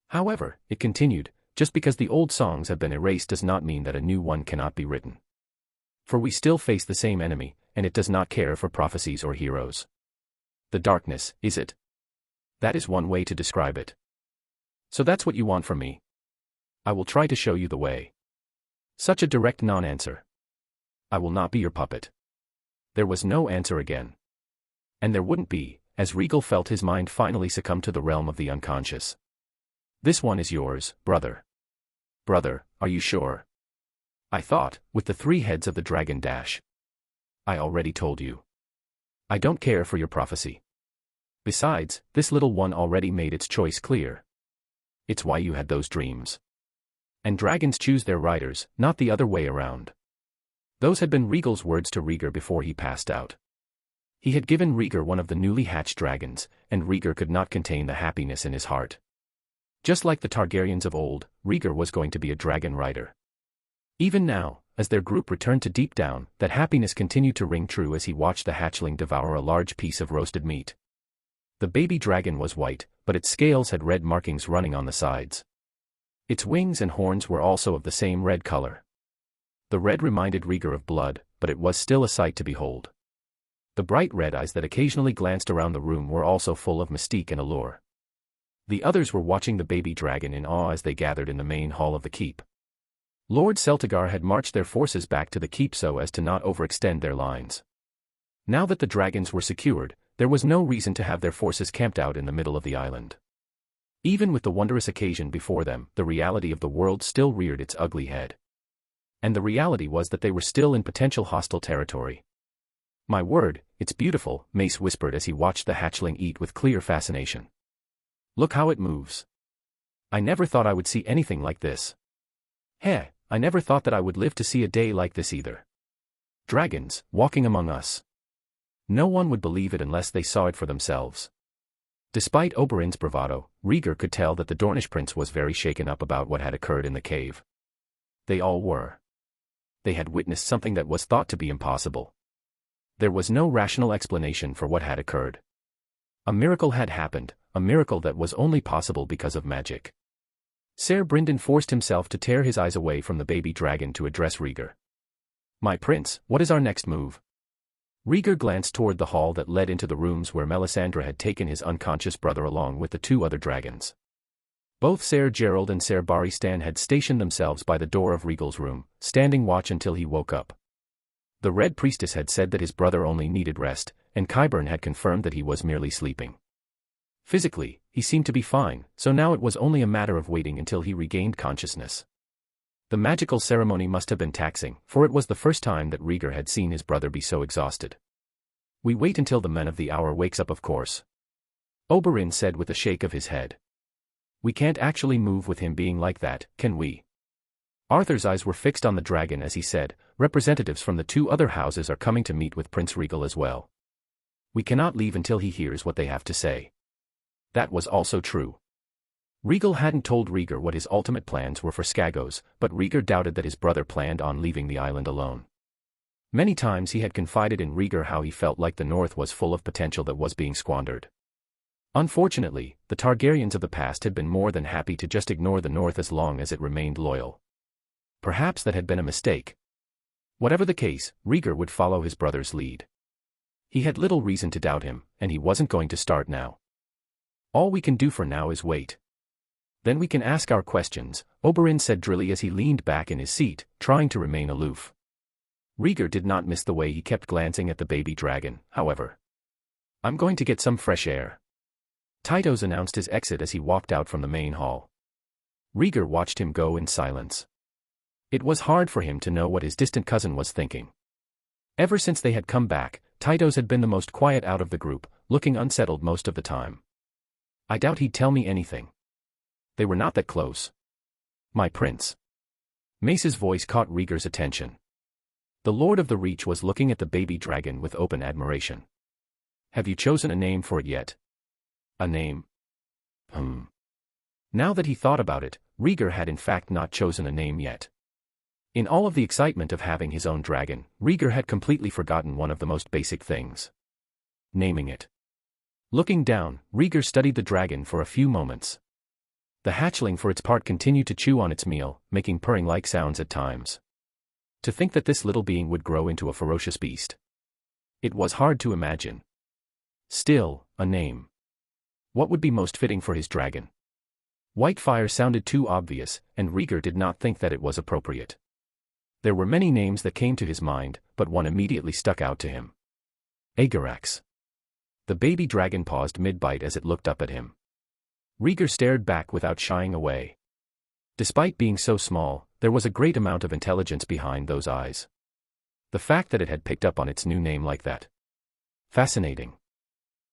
However, it continued, just because the old songs have been erased does not mean that a new one cannot be written. For we still face the same enemy, and it does not care for prophecies or heroes. The darkness, is it? That is one way to describe it. So that's what you want from me. I will try to show you the way. Such a direct non-answer. I will not be your puppet. There was no answer again. And there wouldn't be, as Rhaegal felt his mind finally succumb to the realm of the unconscious. This one is yours, brother. Brother, are you sure? I thought, with the 3 heads of the dragon dash. I already told you. I don't care for your prophecy. Besides, this little one already made its choice clear. It's why you had those dreams. And dragons choose their riders, not the other way around. Those had been Rhaegal's words to Rhaegar before he passed out. He had given Rhaegar one of the newly hatched dragons, and Rhaegar could not contain the happiness in his heart. Just like the Targaryens of old, Rhaegar was going to be a dragon rider. Even now, as their group returned to deep down, that happiness continued to ring true as he watched the hatchling devour a large piece of roasted meat. The baby dragon was white, but its scales had red markings running on the sides. Its wings and horns were also of the same red color. The red reminded Rhaegal of blood, but it was still a sight to behold. The bright red eyes that occasionally glanced around the room were also full of mystique and allure. The others were watching the baby dragon in awe as they gathered in the main hall of the keep. Lord Celtigar had marched their forces back to the keep so as to not overextend their lines. Now that the dragons were secured, there was no reason to have their forces camped out in the middle of the island. Even with the wondrous occasion before them, the reality of the world still reared its ugly head. And the reality was that they were still in potential hostile territory. "My word, it's beautiful," Mace whispered as he watched the hatchling eat with clear fascination. "Look how it moves. I never thought I would see anything like this. Heh, I never thought that I would live to see a day like this either. Dragons, walking among us. No one would believe it unless they saw it for themselves." Despite Oberyn's bravado, Rhaegal could tell that the Dornish prince was very shaken up about what had occurred in the cave. They all were. They had witnessed something that was thought to be impossible. There was no rational explanation for what had occurred. A miracle had happened, a miracle that was only possible because of magic. Ser Brynden forced himself to tear his eyes away from the baby dragon to address Rhaegal. "My prince, what is our next move?" Rhaegal glanced toward the hall that led into the rooms where Melisandre had taken his unconscious brother along with the two other dragons. Both Ser Gerald and Ser Barristan had stationed themselves by the door of Rhaegal's room, standing watch until he woke up. The Red Priestess had said that his brother only needed rest, and Qyburn had confirmed that he was merely sleeping. Physically, he seemed to be fine, so now it was only a matter of waiting until he regained consciousness. The magical ceremony must have been taxing, for it was the first time that Rhaegal had seen his brother be so exhausted. "We wait until the man of the hour wakes up, of course," Oberyn said with a shake of his head. "We can't actually move with him being like that, can we?" Arthur's eyes were fixed on the dragon as he said, "Representatives from the two other houses are coming to meet with Prince Rhaegal as well. We cannot leave until he hears what they have to say." That was also true. Rhaegal hadn't told Rhaegal what his ultimate plans were for Skagos, but Rhaegal doubted that his brother planned on leaving the island alone. Many times he had confided in Rhaegal how he felt like the North was full of potential that was being squandered. Unfortunately, the Targaryens of the past had been more than happy to just ignore the North as long as it remained loyal. Perhaps that had been a mistake. Whatever the case, Rhaegal would follow his brother's lead. He had little reason to doubt him, and he wasn't going to start now. "All we can do for now is wait. Then we can ask our questions," Oberyn said drily as he leaned back in his seat, trying to remain aloof. Rhaegal did not miss the way he kept glancing at the baby dragon, however. "I'm going to get some fresh air." Tytos announced his exit as he walked out from the main hall. Rhaegal watched him go in silence. It was hard for him to know what his distant cousin was thinking. Ever since they had come back, Tytos had been the most quiet out of the group, looking unsettled most of the time. "I doubt he'd tell me anything. They were not that close." "My prince." Mace's voice caught Rhaegal's attention. The Lord of the Reach was looking at the baby dragon with open admiration. "Have you chosen a name for it yet?" "A name? Now that he thought about it, Rhaegal had in fact not chosen a name yet. In all of the excitement of having his own dragon, Rhaegal had completely forgotten one of the most basic things: naming it. Looking down, Rhaegal studied the dragon for a few moments. The hatchling for its part continued to chew on its meal, making purring-like sounds at times. To think that this little being would grow into a ferocious beast. It was hard to imagine. Still, a name. What would be most fitting for his dragon? Whitefire sounded too obvious, and Rhaegal did not think that it was appropriate. There were many names that came to his mind, but one immediately stuck out to him. Aegirax. The baby dragon paused mid-bite as it looked up at him. Rhaegal stared back without shying away. Despite being so small, there was a great amount of intelligence behind those eyes. The fact that it had picked up on its new name like that. Fascinating.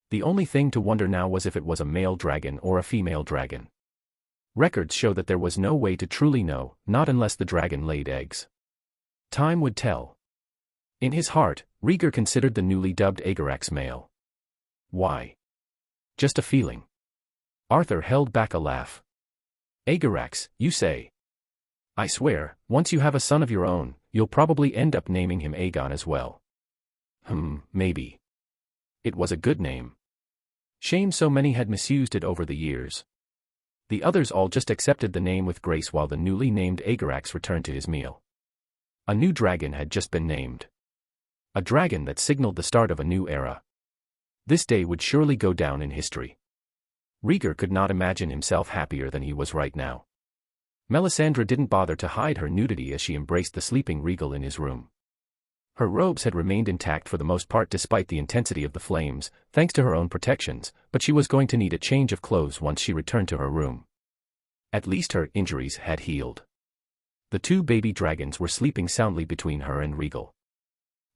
The only thing to wonder now was if it was a male dragon or a female dragon. Records show that there was no way to truly know, not unless the dragon laid eggs. Time would tell. In his heart, Rhaegal considered the newly dubbed Aegirax male. Why? Just a feeling. Arthur held back a laugh. Aegirax, you say? I swear, once you have a son of your own, you'll probably end up naming him Aegon as well. Maybe. It was a good name. Shame so many had misused it over the years. The others all just accepted the name with grace while the newly named Aegarax returned to his meal. A new dragon had just been named. A dragon that signaled the start of a new era. This day would surely go down in history. Rhaegar could not imagine himself happier than he was right now. Melisandre didn't bother to hide her nudity as she embraced the sleeping Rhaegal in his room. Her robes had remained intact for the most part despite the intensity of the flames, thanks to her own protections, but she was going to need a change of clothes once she returned to her room. At least her injuries had healed. The two baby dragons were sleeping soundly between her and Rhaegal.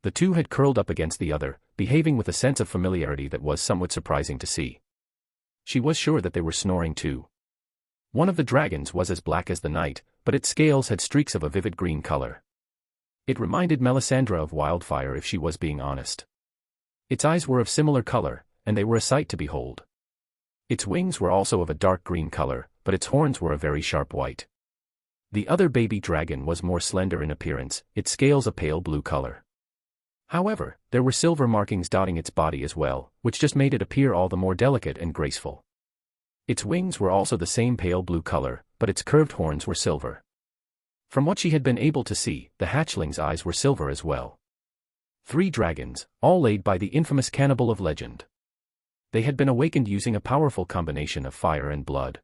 The two had curled up against the other, behaving with a sense of familiarity that was somewhat surprising to see. She was sure that they were snoring too. One of the dragons was as black as the night, but its scales had streaks of a vivid green color. It reminded Melisandre of Wildfire if she was being honest. Its eyes were of similar color, and they were a sight to behold. Its wings were also of a dark green color, but its horns were a very sharp white. The other baby dragon was more slender in appearance, its scales a pale blue color. However, there were silver markings dotting its body as well, which just made it appear all the more delicate and graceful. Its wings were also the same pale blue color, but its curved horns were silver. From what she had been able to see, the hatchling's eyes were silver as well. 3 dragons, all laid by the infamous cannibal of legend. They had been awakened using a powerful combination of fire and blood.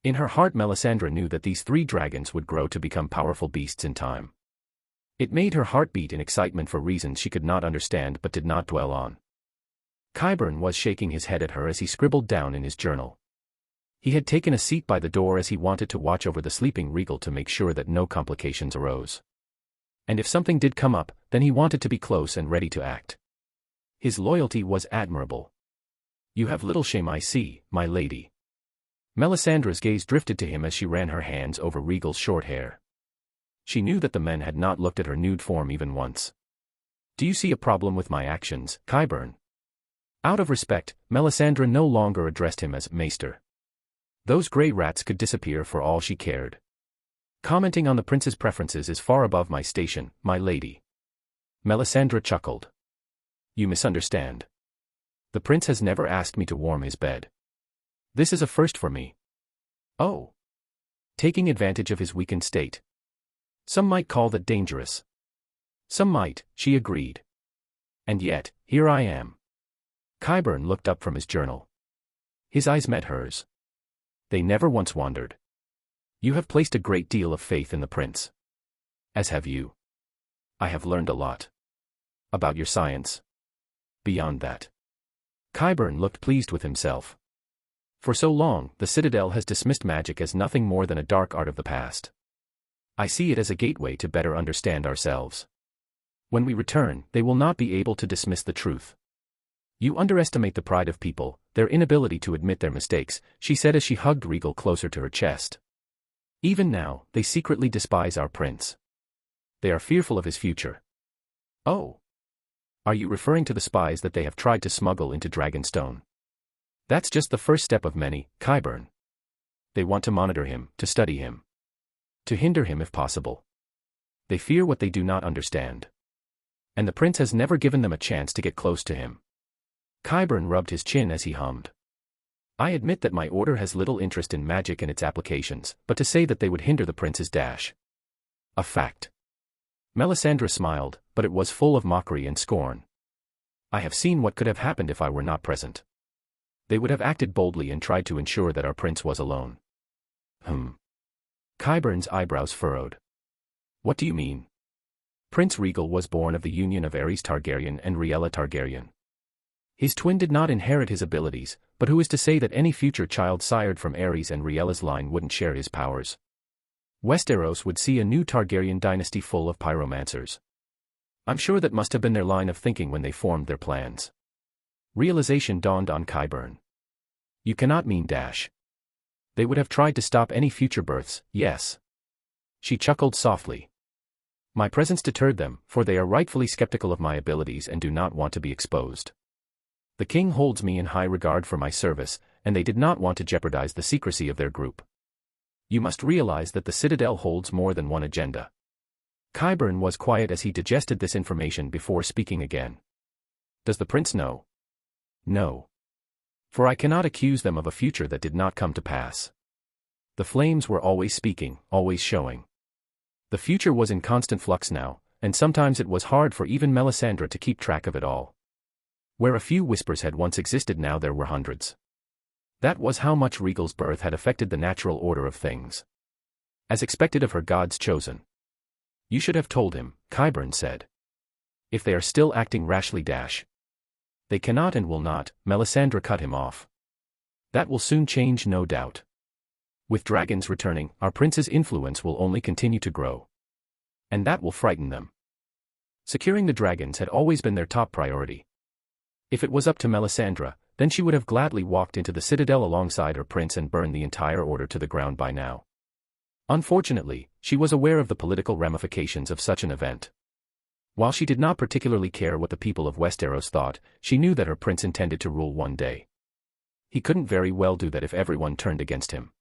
In her heart Melisandre knew that these 3 dragons would grow to become powerful beasts in time. It made her heart beat in excitement for reasons she could not understand but did not dwell on. Qyburn was shaking his head at her as he scribbled down in his journal. He had taken a seat by the door as he wanted to watch over the sleeping Rhaegal to make sure that no complications arose. And if something did come up, then he wanted to be close and ready to act. His loyalty was admirable. "You have little shame, I see, my lady." Melisandre's gaze drifted to him as she ran her hands over Rhaegal's short hair. She knew that the men had not looked at her nude form even once. "Do you see a problem with my actions, Qyburn?" Out of respect, Melisandre no longer addressed him as Maester. Those grey rats could disappear for all she cared. "Commenting on the prince's preferences is far above my station, my lady." Melisandre chuckled. "You misunderstand. The prince has never asked me to warm his bed. This is a first for me." "Oh." Taking advantage of his weakened state. "Some might call that dangerous." "Some might," she agreed. "And yet, here I am." Qyburn looked up from his journal. His eyes met hers. They never once wandered. "You have placed a great deal of faith in the prince. As have you. I have learned a lot. About your science. Beyond that." Qyburn looked pleased with himself. For so long, the Citadel has dismissed magic as nothing more than a dark art of the past. I see it as a gateway to better understand ourselves. When we return, they will not be able to dismiss the truth. "You underestimate the pride of people, their inability to admit their mistakes," she said as she hugged Rhaegal closer to her chest. "Even now, they secretly despise our prince. They are fearful of his future." "Oh. Are you referring to the spies that they have tried to smuggle into Dragonstone?" "That's just the first step of many, Qyburn. They want to monitor him, to study him. To hinder him if possible. They fear what they do not understand. And the prince has never given them a chance to get close to him." Qyburn rubbed his chin as he hummed. "I admit that my order has little interest in magic and its applications, but to say that they would hinder the prince's dash. A fact." Melisandre smiled, but it was full of mockery and scorn. "I have seen what could have happened if I were not present. They would have acted boldly and tried to ensure that our prince was alone." Qyburn's eyebrows furrowed. "What do you mean?" Prince Rhaegal was born of the union of Aerys Targaryen and Rhaella Targaryen. His twin did not inherit his abilities, but who is to say that any future child sired from Aerys and Rhaella's line wouldn't share his powers? Westeros would see a new Targaryen dynasty full of pyromancers. I'm sure that must have been their line of thinking when they formed their plans. Realization dawned on Qyburn. "You cannot mean dash. They would have tried to stop any future births, yes." She chuckled softly. "My presence deterred them, for they are rightfully skeptical of my abilities and do not want to be exposed. The king holds me in high regard for my service, and they did not want to jeopardize the secrecy of their group. You must realize that the Citadel holds more than one agenda. Qyburn was quiet as he digested this information before speaking again. Does the prince know? No. For I cannot accuse them of a future that did not come to pass. The flames were always speaking, always showing. The future was in constant flux now, and sometimes it was hard for even Melisandre to keep track of it all. Where a few whispers had once existed, now there were hundreds. That was how much Rhaegal's birth had affected the natural order of things. As expected of her gods chosen. You should have told him, Qyburn said. If they are still acting rashly dash. They cannot and will not, Melisandre cut him off. That will soon change, no doubt. With dragons returning, our prince's influence will only continue to grow. And that will frighten them. Securing the dragons had always been their top priority. If it was up to Melisandre, then she would have gladly walked into the citadel alongside her prince and burned the entire order to the ground by now. Unfortunately, she was aware of the political ramifications of such an event. While she did not particularly care what the people of Westeros thought, she knew that her prince intended to rule one day. He couldn't very well do that if everyone turned against him.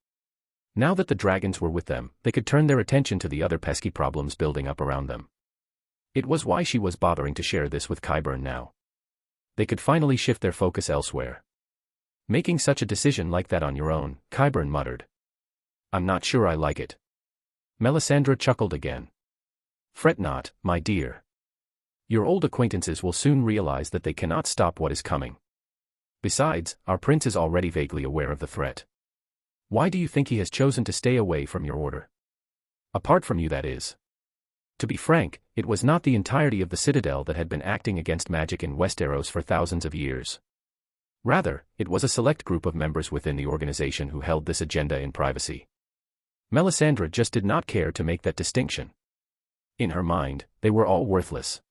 Now that the dragons were with them, they could turn their attention to the other pesky problems building up around them. It was why she was bothering to share this with Qyburn now. They could finally shift their focus elsewhere. Making such a decision like that on your own, Qyburn muttered. I'm not sure I like it. Melisandre chuckled again. Fret not, my dear. Your old acquaintances will soon realize that they cannot stop what is coming. Besides, our prince is already vaguely aware of the threat. Why do you think he has chosen to stay away from your order? Apart from you, that is. To be frank, it was not the entirety of the citadel that had been acting against magic in Westeros for thousands of years. Rather, it was a select group of members within the organization who held this agenda in privacy. Melisandre just did not care to make that distinction. In her mind, they were all worthless.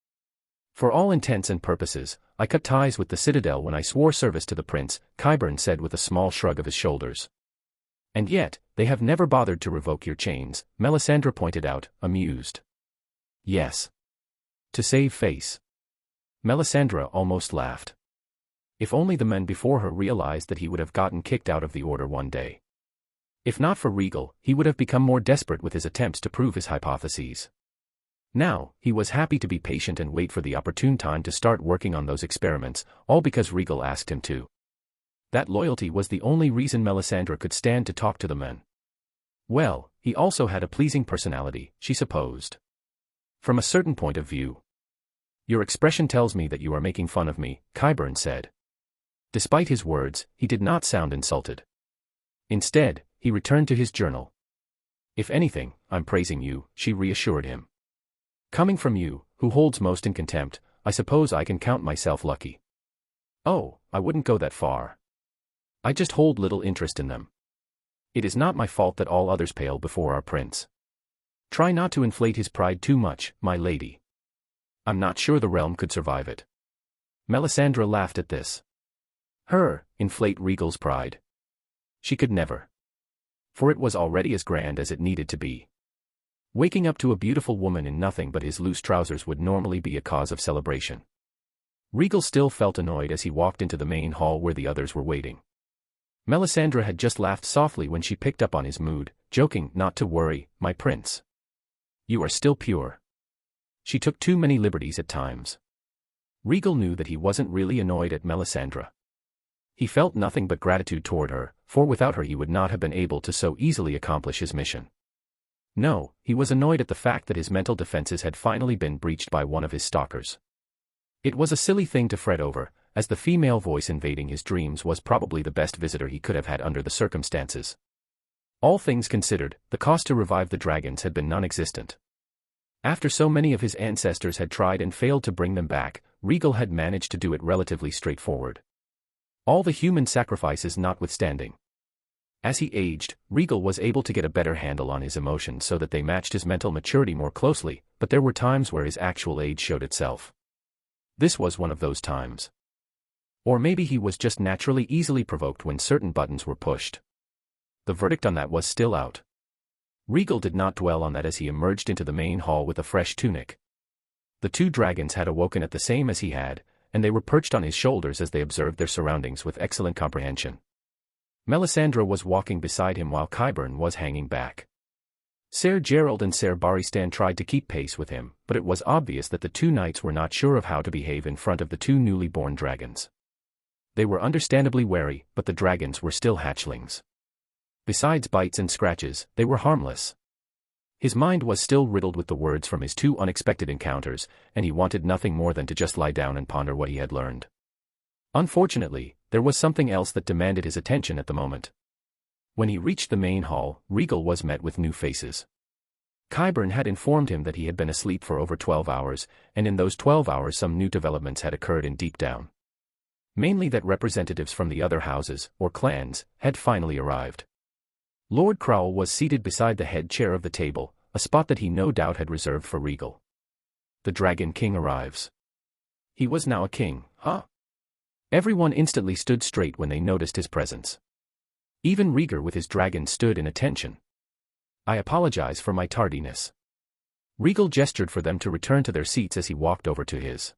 For all intents and purposes, I cut ties with the citadel when I swore service to the prince, Qyburn said with a small shrug of his shoulders. And yet, they have never bothered to revoke your chains, Melisandre pointed out, amused. Yes. To save face. Melisandre almost laughed. If only the men before her realized that he would have gotten kicked out of the order one day. If not for Rhaegal, he would have become more desperate with his attempts to prove his hypotheses. Now, he was happy to be patient and wait for the opportune time to start working on those experiments, all because Rhaegal asked him to. That loyalty was the only reason Melisandre could stand to talk to the men. Well, he also had a pleasing personality, she supposed. From a certain point of view. Your expression tells me that you are making fun of me, Qyburn said. Despite his words, he did not sound insulted. Instead, he returned to his journal. If anything, I'm praising you, she reassured him. Coming from you, who holds most in contempt, I suppose I can count myself lucky. Oh, I wouldn't go that far. I just hold little interest in them. It is not my fault that all others pale before our prince. Try not to inflate his pride too much, my lady. I'm not sure the realm could survive it. Melisandre laughed at this. Inflate Rhaegal's pride. She could never. For it was already as grand as it needed to be. Waking up to a beautiful woman in nothing but his loose trousers would normally be a cause of celebration. Rhaegal still felt annoyed as he walked into the main hall where the others were waiting. Melisandre had just laughed softly when she picked up on his mood, joking, not to worry, my prince. You are still pure. She took too many liberties at times. Rhaegal knew that he wasn't really annoyed at Melisandre. He felt nothing but gratitude toward her, for without her he would not have been able to so easily accomplish his mission. No, he was annoyed at the fact that his mental defenses had finally been breached by one of his stalkers. It was a silly thing to fret over, as the female voice invading his dreams was probably the best visitor he could have had under the circumstances. All things considered, the cost to revive the dragons had been non-existent. After so many of his ancestors had tried and failed to bring them back, Rhaegal had managed to do it relatively straightforward. All the human sacrifices notwithstanding. As he aged, Rhaegal was able to get a better handle on his emotions so that they matched his mental maturity more closely, but there were times where his actual age showed itself. This was one of those times. Or maybe he was just naturally easily provoked when certain buttons were pushed. The verdict on that was still out. Rhaegal did not dwell on that as he emerged into the main hall with a fresh tunic. The two dragons had awoken at the same as he had, and they were perched on his shoulders as they observed their surroundings with excellent comprehension. Melisandre was walking beside him while Qyburn was hanging back. Ser Gerald and Ser Barristan tried to keep pace with him, but it was obvious that the two knights were not sure of how to behave in front of the two newly born dragons. They were understandably wary, but the dragons were still hatchlings. Besides bites and scratches, they were harmless. His mind was still riddled with the words from his two unexpected encounters, and he wanted nothing more than to just lie down and ponder what he had learned. Unfortunately, there was something else that demanded his attention at the moment. When he reached the main hall, Rhaegal was met with new faces. Qyburn had informed him that he had been asleep for over 12 hours, and in those 12 hours some new developments had occurred in Deep Down. Mainly that representatives from the other houses, or clans, had finally arrived. Lord Crowell was seated beside the head chair of the table, a spot that he no doubt had reserved for Rhaegal. The Dragon King arrives. He was now a king, huh? Everyone instantly stood straight when they noticed his presence. Even Rhaegar with his dragon stood in attention. I apologize for my tardiness. Rhaegal gestured for them to return to their seats as he walked over to his.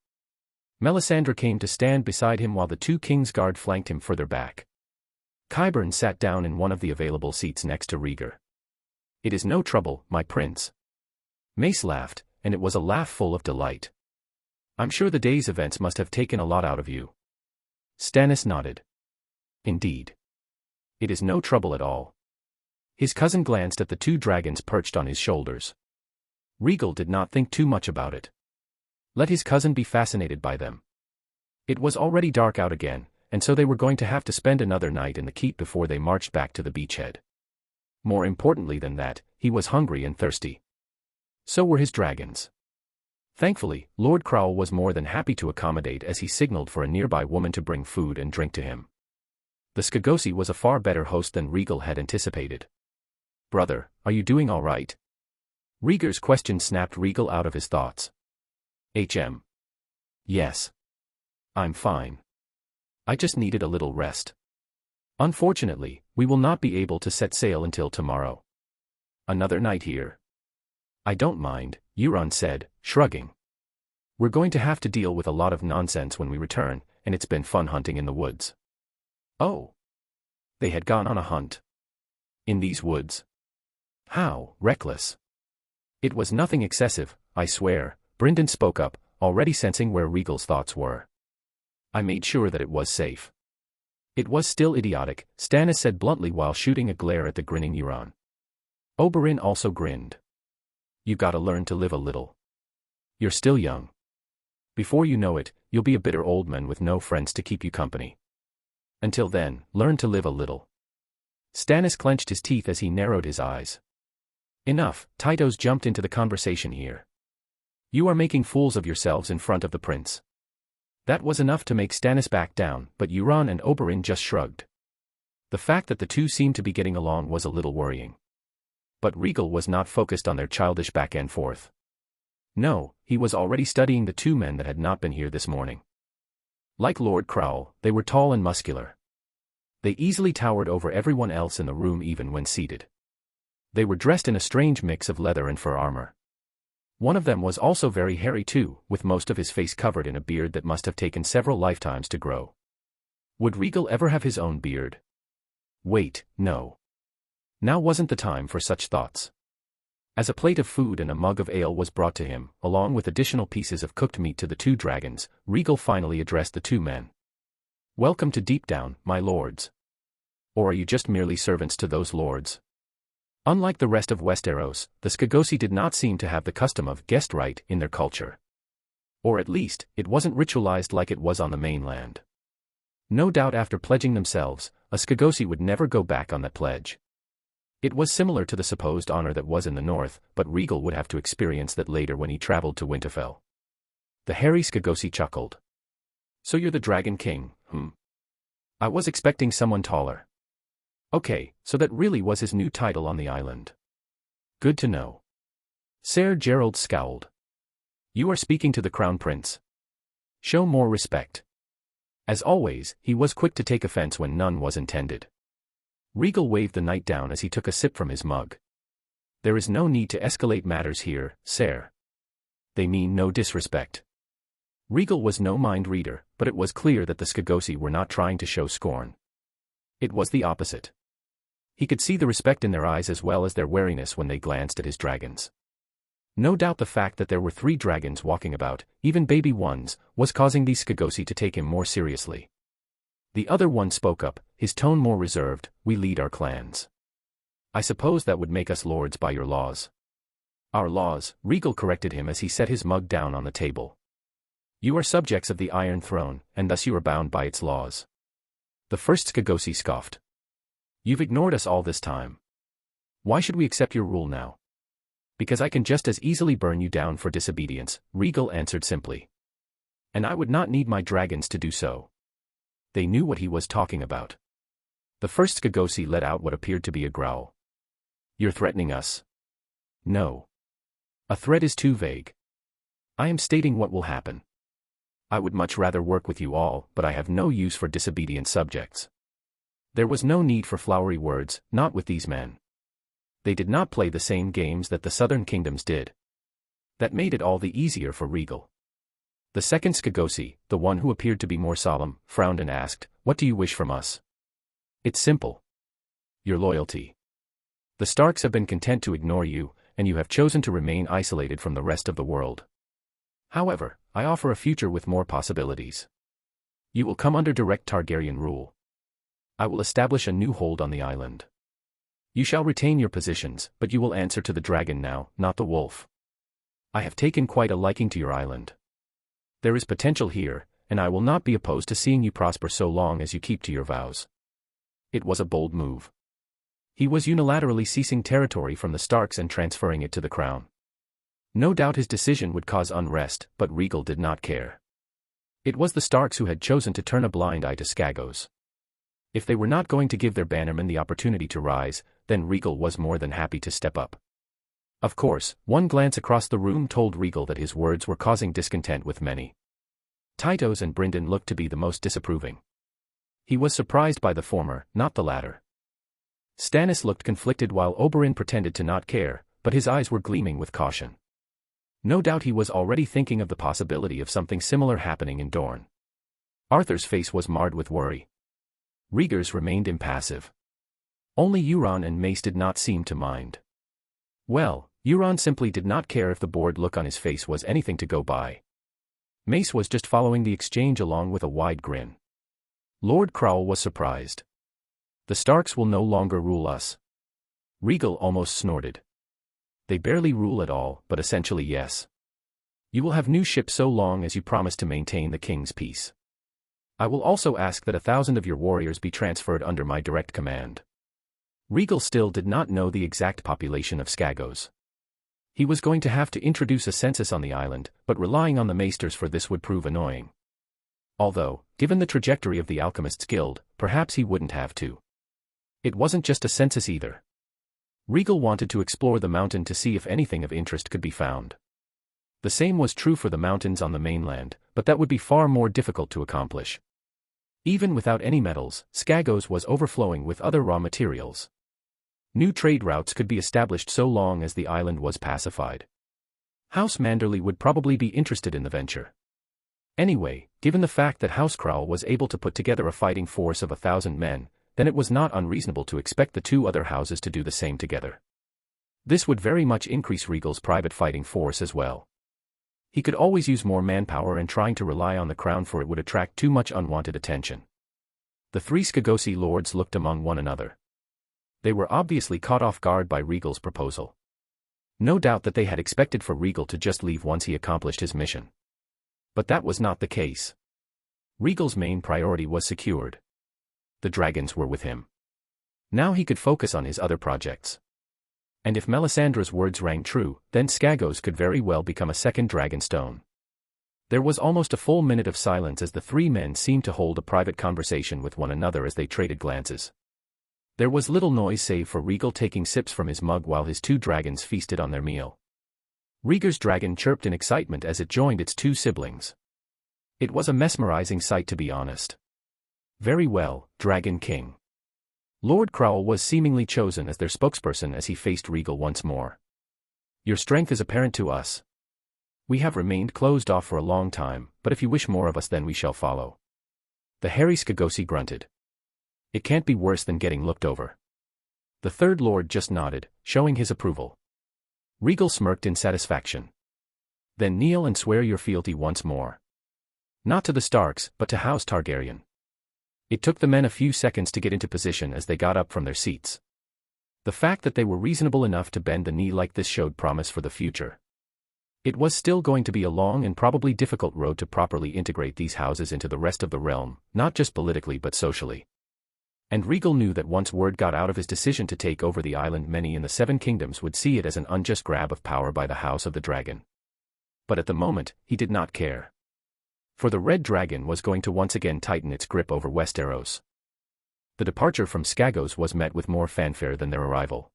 Melisandre came to stand beside him while the two King's Guard flanked him further back. Qyburn sat down in one of the available seats next to Rhaegar. It is no trouble, my prince. Mace laughed, and it was a laugh full of delight. I'm sure the day's events must have taken a lot out of you. Stannis nodded. Indeed. It is no trouble at all. His cousin glanced at the two dragons perched on his shoulders. Rhaegal did not think too much about it. Let his cousin be fascinated by them. It was already dark out again, and so they were going to have to spend another night in the keep before they marched back to the beachhead. More importantly than that, he was hungry and thirsty. So were his dragons. Thankfully, Lord Crowell was more than happy to accommodate as he signaled for a nearby woman to bring food and drink to him. The Skagosi was a far better host than Rhaegal had anticipated. Brother, are you doing all right? Rhaegar's question snapped Rhaegal out of his thoughts. Yes. I'm fine. I just needed a little rest. Unfortunately, we will not be able to set sail until tomorrow. Another night here. I don't mind, Euron said, shrugging. We're going to have to deal with a lot of nonsense when we return, and it's been fun hunting in the woods. Oh. They had gone on a hunt. In these woods. How reckless. It was nothing excessive, I swear, Brynden spoke up, already sensing where Rhaegal's thoughts were. I made sure that it was safe. It was still idiotic, Stannis said bluntly while shooting a glare at the grinning Euron. Oberyn also grinned. You gotta learn to live a little. You're still young. Before you know it, you'll be a bitter old man with no friends to keep you company. Until then, learn to live a little. Stannis clenched his teeth as he narrowed his eyes. Enough, Tytos jumped into the conversation here. You are making fools of yourselves in front of the prince. That was enough to make Stannis back down, but Euron and Oberyn just shrugged. The fact that the two seemed to be getting along was a little worrying. But Rhaegal was not focused on their childish back and forth. No, he was already studying the two men that had not been here this morning. Like Lord Crowell, they were tall and muscular. They easily towered over everyone else in the room even when seated. They were dressed in a strange mix of leather and fur armor. One of them was also very hairy too, with most of his face covered in a beard that must have taken several lifetimes to grow. Would Rhaegal ever have his own beard? Wait, no. Now wasn't the time for such thoughts. As a plate of food and a mug of ale was brought to him, along with additional pieces of cooked meat to the two dragons, Rhaegal finally addressed the two men. Welcome to Deep Down, my lords. Or are you just merely servants to those lords? Unlike the rest of Westeros, the Skagosi did not seem to have the custom of guest right in their culture. Or at least, it wasn't ritualized like it was on the mainland. No doubt after pledging themselves, a Skagosi would never go back on that pledge. It was similar to the supposed honor that was in the north, but Rhaegal would have to experience that later when he traveled to Winterfell. The hairy Skagosi chuckled. So you're the Dragon King, I was expecting someone taller. Okay, so that really was his new title on the island. Good to know. Ser Gerald scowled. You are speaking to the Crown Prince. Show more respect. As always, he was quick to take offense when none was intended. Rhaegal waved the knight down as he took a sip from his mug. There is no need to escalate matters here, Ser. They mean no disrespect. Rhaegal was no mind reader, but it was clear that the Skagosi were not trying to show scorn. It was the opposite. He could see the respect in their eyes as well as their wariness when they glanced at his dragons. No doubt the fact that there were 3 dragons walking about, even baby ones, was causing these Skagosi to take him more seriously. The other one spoke up, his tone more reserved. "We lead our clans. I suppose that would make us lords by your laws." "Our laws," Rhaegal corrected him as he set his mug down on the table. "You are subjects of the Iron Throne, and thus you are bound by its laws." The first Skagosi scoffed. "You've ignored us all this time. Why should we accept your rule now?" "Because I can just as easily burn you down for disobedience," Rhaegal answered simply. "And I would not need my dragons to do so." They knew what he was talking about. The first Skagosi let out what appeared to be a growl. "You're threatening us?" "No. A threat is too vague. I am stating what will happen. I would much rather work with you all, but I have no use for disobedient subjects." There was no need for flowery words, not with these men. They did not play the same games that the southern kingdoms did. That made it all the easier for Rhaegal. The second Skagosi, the one who appeared to be more solemn, frowned and asked, "What do you wish from us?" "It's simple. Your loyalty. The Starks have been content to ignore you, and you have chosen to remain isolated from the rest of the world. However, I offer a future with more possibilities. You will come under direct Targaryen rule. I will establish a new hold on the island. You shall retain your positions, but you will answer to the dragon now, not the wolf. I have taken quite a liking to your island. There is potential here, and I will not be opposed to seeing you prosper so long as you keep to your vows." It was a bold move. He was unilaterally seizing territory from the Starks and transferring it to the crown. No doubt his decision would cause unrest, but Rhaegal did not care. It was the Starks who had chosen to turn a blind eye to Skagos. If they were not going to give their bannermen the opportunity to rise, then Rhaegal was more than happy to step up. Of course, one glance across the room told Rhaegal that his words were causing discontent with many. Tytos and Brynden looked to be the most disapproving. He was surprised by the former, not the latter. Stannis looked conflicted while Oberyn pretended to not care, but his eyes were gleaming with caution. No doubt he was already thinking of the possibility of something similar happening in Dorne. Arthur's face was marred with worry. Rhaegar's remained impassive. Only Euron and Mace did not seem to mind. Well, Euron simply did not care if the bored look on his face was anything to go by. Mace was just following the exchange along with a wide grin. Lord Crowell was surprised. "The Starks will no longer rule us." Rhaegal almost snorted. "They barely rule at all, but essentially yes. You will have new ships so long as you promise to maintain the king's peace. I will also ask that 1,000 of your warriors be transferred under my direct command." Rhaegal still did not know the exact population of Skagos. He was going to have to introduce a census on the island, but relying on the maesters for this would prove annoying. Although, given the trajectory of the Alchemists' Guild, perhaps he wouldn't have to. It wasn't just a census either. Rhaegal wanted to explore the mountain to see if anything of interest could be found. The same was true for the mountains on the mainland, but that would be far more difficult to accomplish. Even without any metals, Skagos was overflowing with other raw materials. New trade routes could be established so long as the island was pacified. House Manderley would probably be interested in the venture. Anyway, given the fact that House Crowell was able to put together a fighting force of 1,000 men, then it was not unreasonable to expect the 2 other houses to do the same together. This would very much increase Rhaegal's private fighting force as well. He could always use more manpower, and trying to rely on the crown for it would attract too much unwanted attention. The 3 Skagosi lords looked among one another. They were obviously caught off guard by Rhaegal's proposal. No doubt that they had expected for Rhaegal to just leave once he accomplished his mission. But that was not the case. Rhaegal's main priority was secured. The dragons were with him. Now he could focus on his other projects. And if Melisandre's words rang true, then Skagos could very well become a second Dragonstone. There was almost a full minute of silence as the 3 men seemed to hold a private conversation with one another as they traded glances. There was little noise save for Rhaegal taking sips from his mug while his 2 dragons feasted on their meal. Rhaegar's dragon chirped in excitement as it joined its 2 siblings. It was a mesmerizing sight, to be honest. "Very well, Dragon King." Lord Crowell was seemingly chosen as their spokesperson as he faced Rhaegal once more. "Your strength is apparent to us. We have remained closed off for a long time, but if you wish more of us, then we shall follow." The hairy Skagosi grunted. "It can't be worse than getting looked over." The third lord just nodded, showing his approval. Rhaegal smirked in satisfaction. Then kneel and swear your fealty once more. Not to the Starks, but to House Targaryen. It took the men a few seconds to get into position as they got up from their seats. The fact that they were reasonable enough to bend the knee like this showed promise for the future. It was still going to be a long and probably difficult road to properly integrate these houses into the rest of the realm, not just politically but socially. And Rhaegal knew that once word got out of his decision to take over the island, many in the Seven Kingdoms would see it as an unjust grab of power by the House of the Dragon. But at the moment, he did not care. For the Red Dragon was going to once again tighten its grip over Westeros. The departure from Skagos was met with more fanfare than their arrival.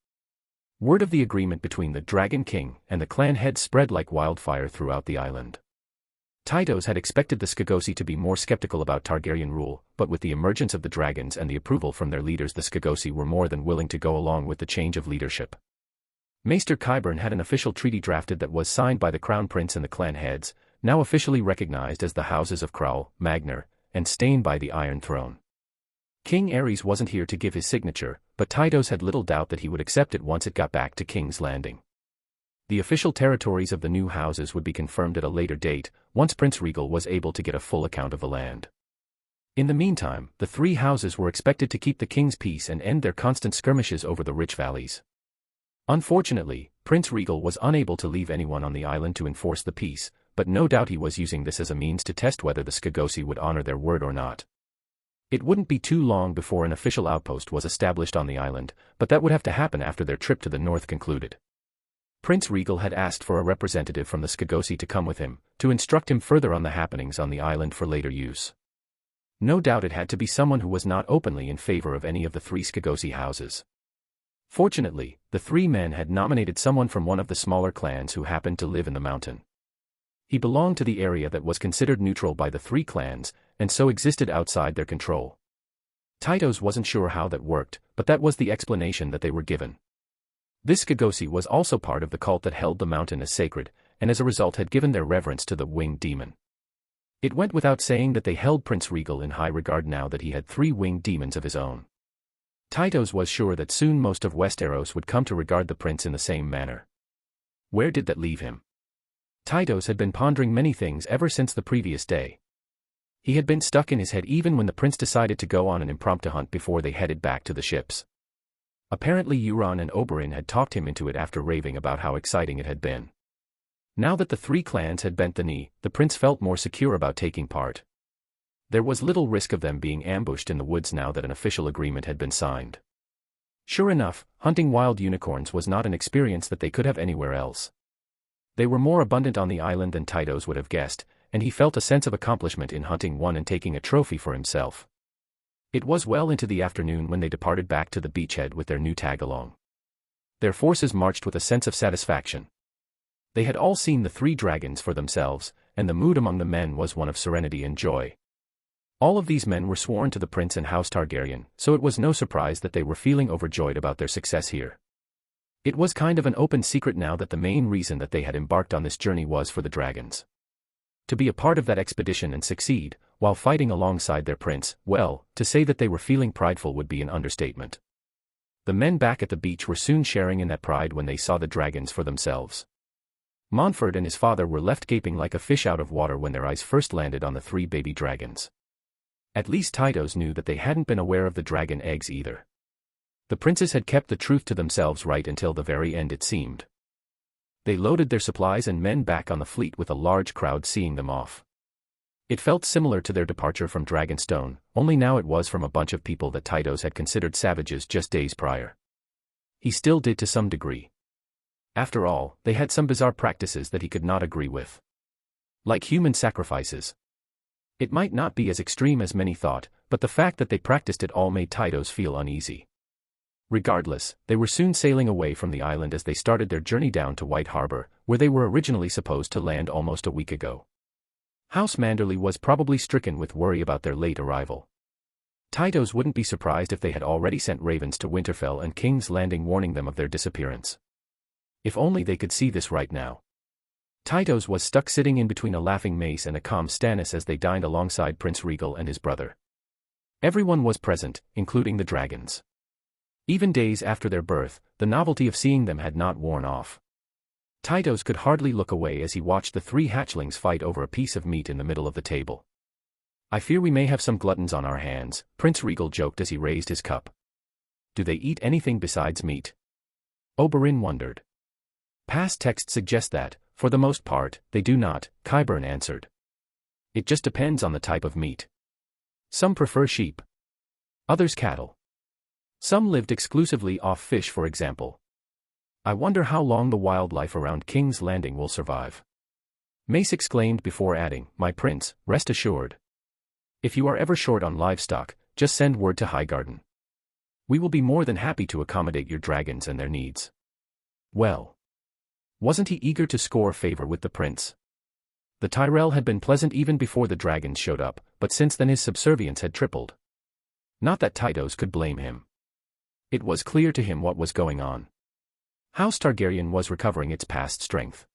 Word of the agreement between the Dragon King and the clan heads spread like wildfire throughout the island. Tytos had expected the Skagosi to be more skeptical about Targaryen rule, but with the emergence of the dragons and the approval from their leaders, the Skagosi were more than willing to go along with the change of leadership. Maester Qyburn had an official treaty drafted that was signed by the Crown Prince and the clan heads, now officially recognized as the houses of Crowell, Magner, and Stain by the Iron Throne. King Aerys wasn't here to give his signature, but Tytos had little doubt that he would accept it once it got back to King's Landing. The official territories of the new houses would be confirmed at a later date, once Prince Rhaegal was able to get a full account of the land. In the meantime, the three houses were expected to keep the king's peace and end their constant skirmishes over the rich valleys. Unfortunately, Prince Rhaegal was unable to leave anyone on the island to enforce the peace, but no doubt he was using this as a means to test whether the Skagosi would honor their word or not. It wouldn't be too long before an official outpost was established on the island, but that would have to happen after their trip to the north concluded. Prince Rhaegal had asked for a representative from the Skagosi to come with him, to instruct him further on the happenings on the island for later use. No doubt it had to be someone who was not openly in favor of any of the three Skagosi houses. Fortunately, the three men had nominated someone from one of the smaller clans who happened to live in the mountain. He belonged to the area that was considered neutral by the three clans, and so existed outside their control. Tytos wasn't sure how that worked, but that was the explanation that they were given. This Skagosi was also part of the cult that held the mountain as sacred, and as a result had given their reverence to the winged demon. It went without saying that they held Prince Rhaegal in high regard now that he had 3 winged demons of his own. Tytos was sure that soon most of Westeros would come to regard the prince in the same manner. Where did that leave him? Tytos had been pondering many things ever since the previous day. He had been stuck in his head even when the prince decided to go on an impromptu hunt before they headed back to the ships. Apparently Euron and Oberyn had talked him into it after raving about how exciting it had been. Now that the 3 clans had bent the knee, the prince felt more secure about taking part. There was little risk of them being ambushed in the woods now that an official agreement had been signed. Sure enough, hunting wild unicorns was not an experience that they could have anywhere else. They were more abundant on the island than Tytos would have guessed, and he felt a sense of accomplishment in hunting one and taking a trophy for himself. It was well into the afternoon when they departed back to the beachhead with their new tag-along. Their forces marched with a sense of satisfaction. They had all seen the 3 dragons for themselves, and the mood among the men was one of serenity and joy. All of these men were sworn to the prince and House Targaryen, so it was no surprise that they were feeling overjoyed about their success here. It was kind of an open secret now that the main reason that they had embarked on this journey was for the dragons. To be a part of that expedition and succeed, while fighting alongside their prince, well, to say that they were feeling prideful would be an understatement. The men back at the beach were soon sharing in that pride when they saw the dragons for themselves. Montfort and his father were left gaping like a fish out of water when their eyes first landed on the 3 baby dragons. At least Tytos knew that they hadn't been aware of the dragon eggs either. The princes had kept the truth to themselves right until the very end, it seemed. They loaded their supplies and men back on the fleet with a large crowd seeing them off. It felt similar to their departure from Dragonstone, only now it was from a bunch of people that Tytos had considered savages just days prior. He still did to some degree. After all, they had some bizarre practices that he could not agree with. Like human sacrifices. It might not be as extreme as many thought, but the fact that they practiced it all made Tytos feel uneasy. Regardless, they were soon sailing away from the island as they started their journey down to White Harbor, where they were originally supposed to land almost a week ago. House Manderley was probably stricken with worry about their late arrival. Tytos wouldn't be surprised if they had already sent ravens to Winterfell and King's Landing warning them of their disappearance. If only they could see this right now. Tytos was stuck sitting in between a laughing Mace and a calm Stannis as they dined alongside Prince Rhaegal and his brother. Everyone was present, including the dragons. Even days after their birth, the novelty of seeing them had not worn off. Tytos could hardly look away as he watched the 3 hatchlings fight over a piece of meat in the middle of the table. "I fear we may have some gluttons on our hands," Prince Rhaegal joked as he raised his cup. "Do they eat anything besides meat?" Oberyn wondered. "Past texts suggest that, for the most part, they do not," Qyburn answered. "It just depends on the type of meat. Some prefer sheep. Others cattle. Some lived exclusively off fish, for example. I wonder how long the wildlife around King's Landing will survive." Mace exclaimed before adding, "My prince, rest assured. If you are ever short on livestock, just send word to Highgarden. We will be more than happy to accommodate your dragons and their needs." Well, wasn't he eager to score favor with the prince? The Tyrell had been pleasant even before the dragons showed up, but since then his subservience had tripled. Not that Tytos could blame him. It was clear to him what was going on. House Targaryen was recovering its past strength.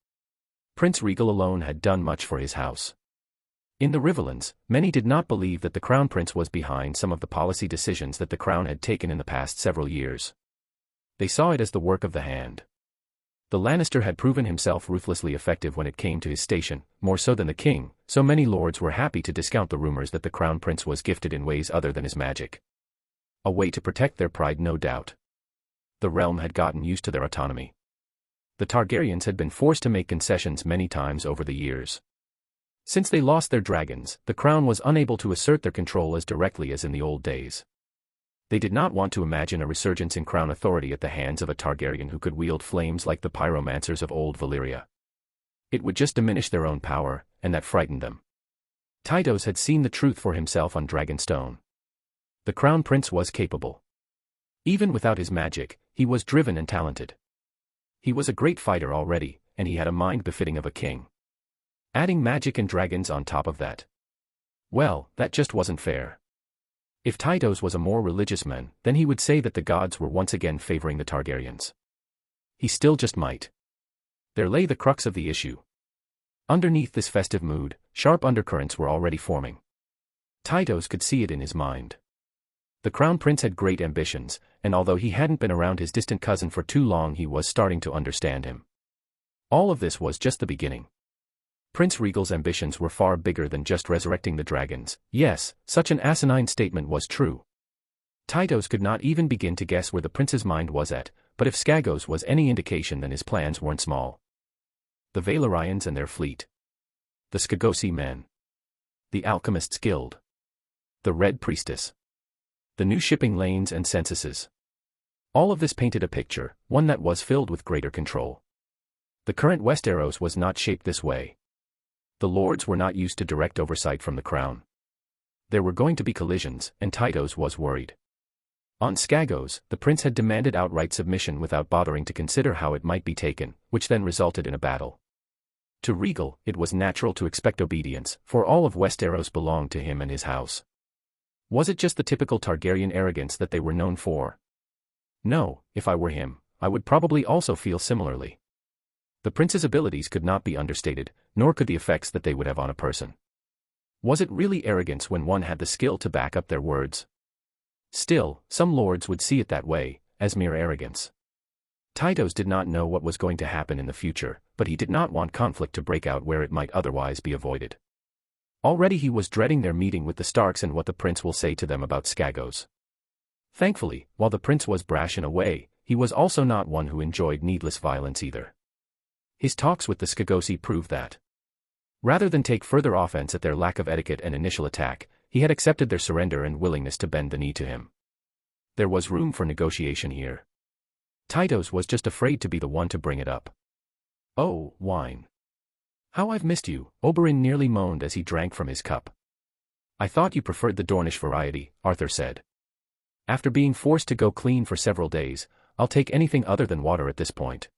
Prince Rhaegal alone had done much for his house. In the Riverlands, many did not believe that the Crown Prince was behind some of the policy decisions that the Crown had taken in the past several years. They saw it as the work of the hand. The Lannister had proven himself ruthlessly effective when it came to his station, more so than the king, so many lords were happy to discount the rumors that the Crown Prince was gifted in ways other than his magic. A way to protect their pride, no doubt. The realm had gotten used to their autonomy. The Targaryens had been forced to make concessions many times over the years. Since they lost their dragons, the crown was unable to assert their control as directly as in the old days. They did not want to imagine a resurgence in crown authority at the hands of a Targaryen who could wield flames like the pyromancers of old Valyria. It would just diminish their own power, and that frightened them. Tytos had seen the truth for himself on Dragonstone. The Crown Prince was capable. Even without his magic, he was driven and talented. He was a great fighter already, and he had a mind befitting of a king. Adding magic and dragons on top of that. Well, that just wasn't fair. If Tytos was a more religious man, then he would say that the gods were once again favoring the Targaryens. He still just might. There lay the crux of the issue. Underneath this festive mood, sharp undercurrents were already forming. Tytos could see it in his mind. The Crown Prince had great ambitions, and although he hadn't been around his distant cousin for too long, he was starting to understand him. All of this was just the beginning. Prince Rhaegal's ambitions were far bigger than just resurrecting the dragons. Yes, such an asinine statement was true. Tytos could not even begin to guess where the prince's mind was at, but if Skagos was any indication, then his plans weren't small. The Valyrians and their fleet. The Skagosi men. The Alchemists' Guild. The Red Priestess. The new shipping lanes and censuses. All of this painted a picture, one that was filled with greater control. The current Westeros was not shaped this way. The lords were not used to direct oversight from the crown. There were going to be collisions, and Tytos was worried. On Skagos, the prince had demanded outright submission without bothering to consider how it might be taken, which then resulted in a battle. To Rhaegal, it was natural to expect obedience, for all of Westeros belonged to him and his house. Was it just the typical Targaryen arrogance that they were known for? No, if I were him, I would probably also feel similarly. The prince's abilities could not be understated, nor could the effects that they would have on a person. Was it really arrogance when one had the skill to back up their words? Still, some lords would see it that way, as mere arrogance. Tytos did not know what was going to happen in the future, but he did not want conflict to break out where it might otherwise be avoided. Already he was dreading their meeting with the Starks and what the prince will say to them about Skagos. Thankfully, while the prince was brash in a way, he was also not one who enjoyed needless violence either. His talks with the Skagosi proved that. Rather than take further offense at their lack of etiquette and initial attack, he had accepted their surrender and willingness to bend the knee to him. There was room for negotiation here. Tytos was just afraid to be the one to bring it up. "Oh, wine. How I've missed you," Oberyn nearly moaned as he drank from his cup. "I thought you preferred the Dornish variety," Arthur said. "After being forced to go clean for several days, I'll take anything other than water at this point."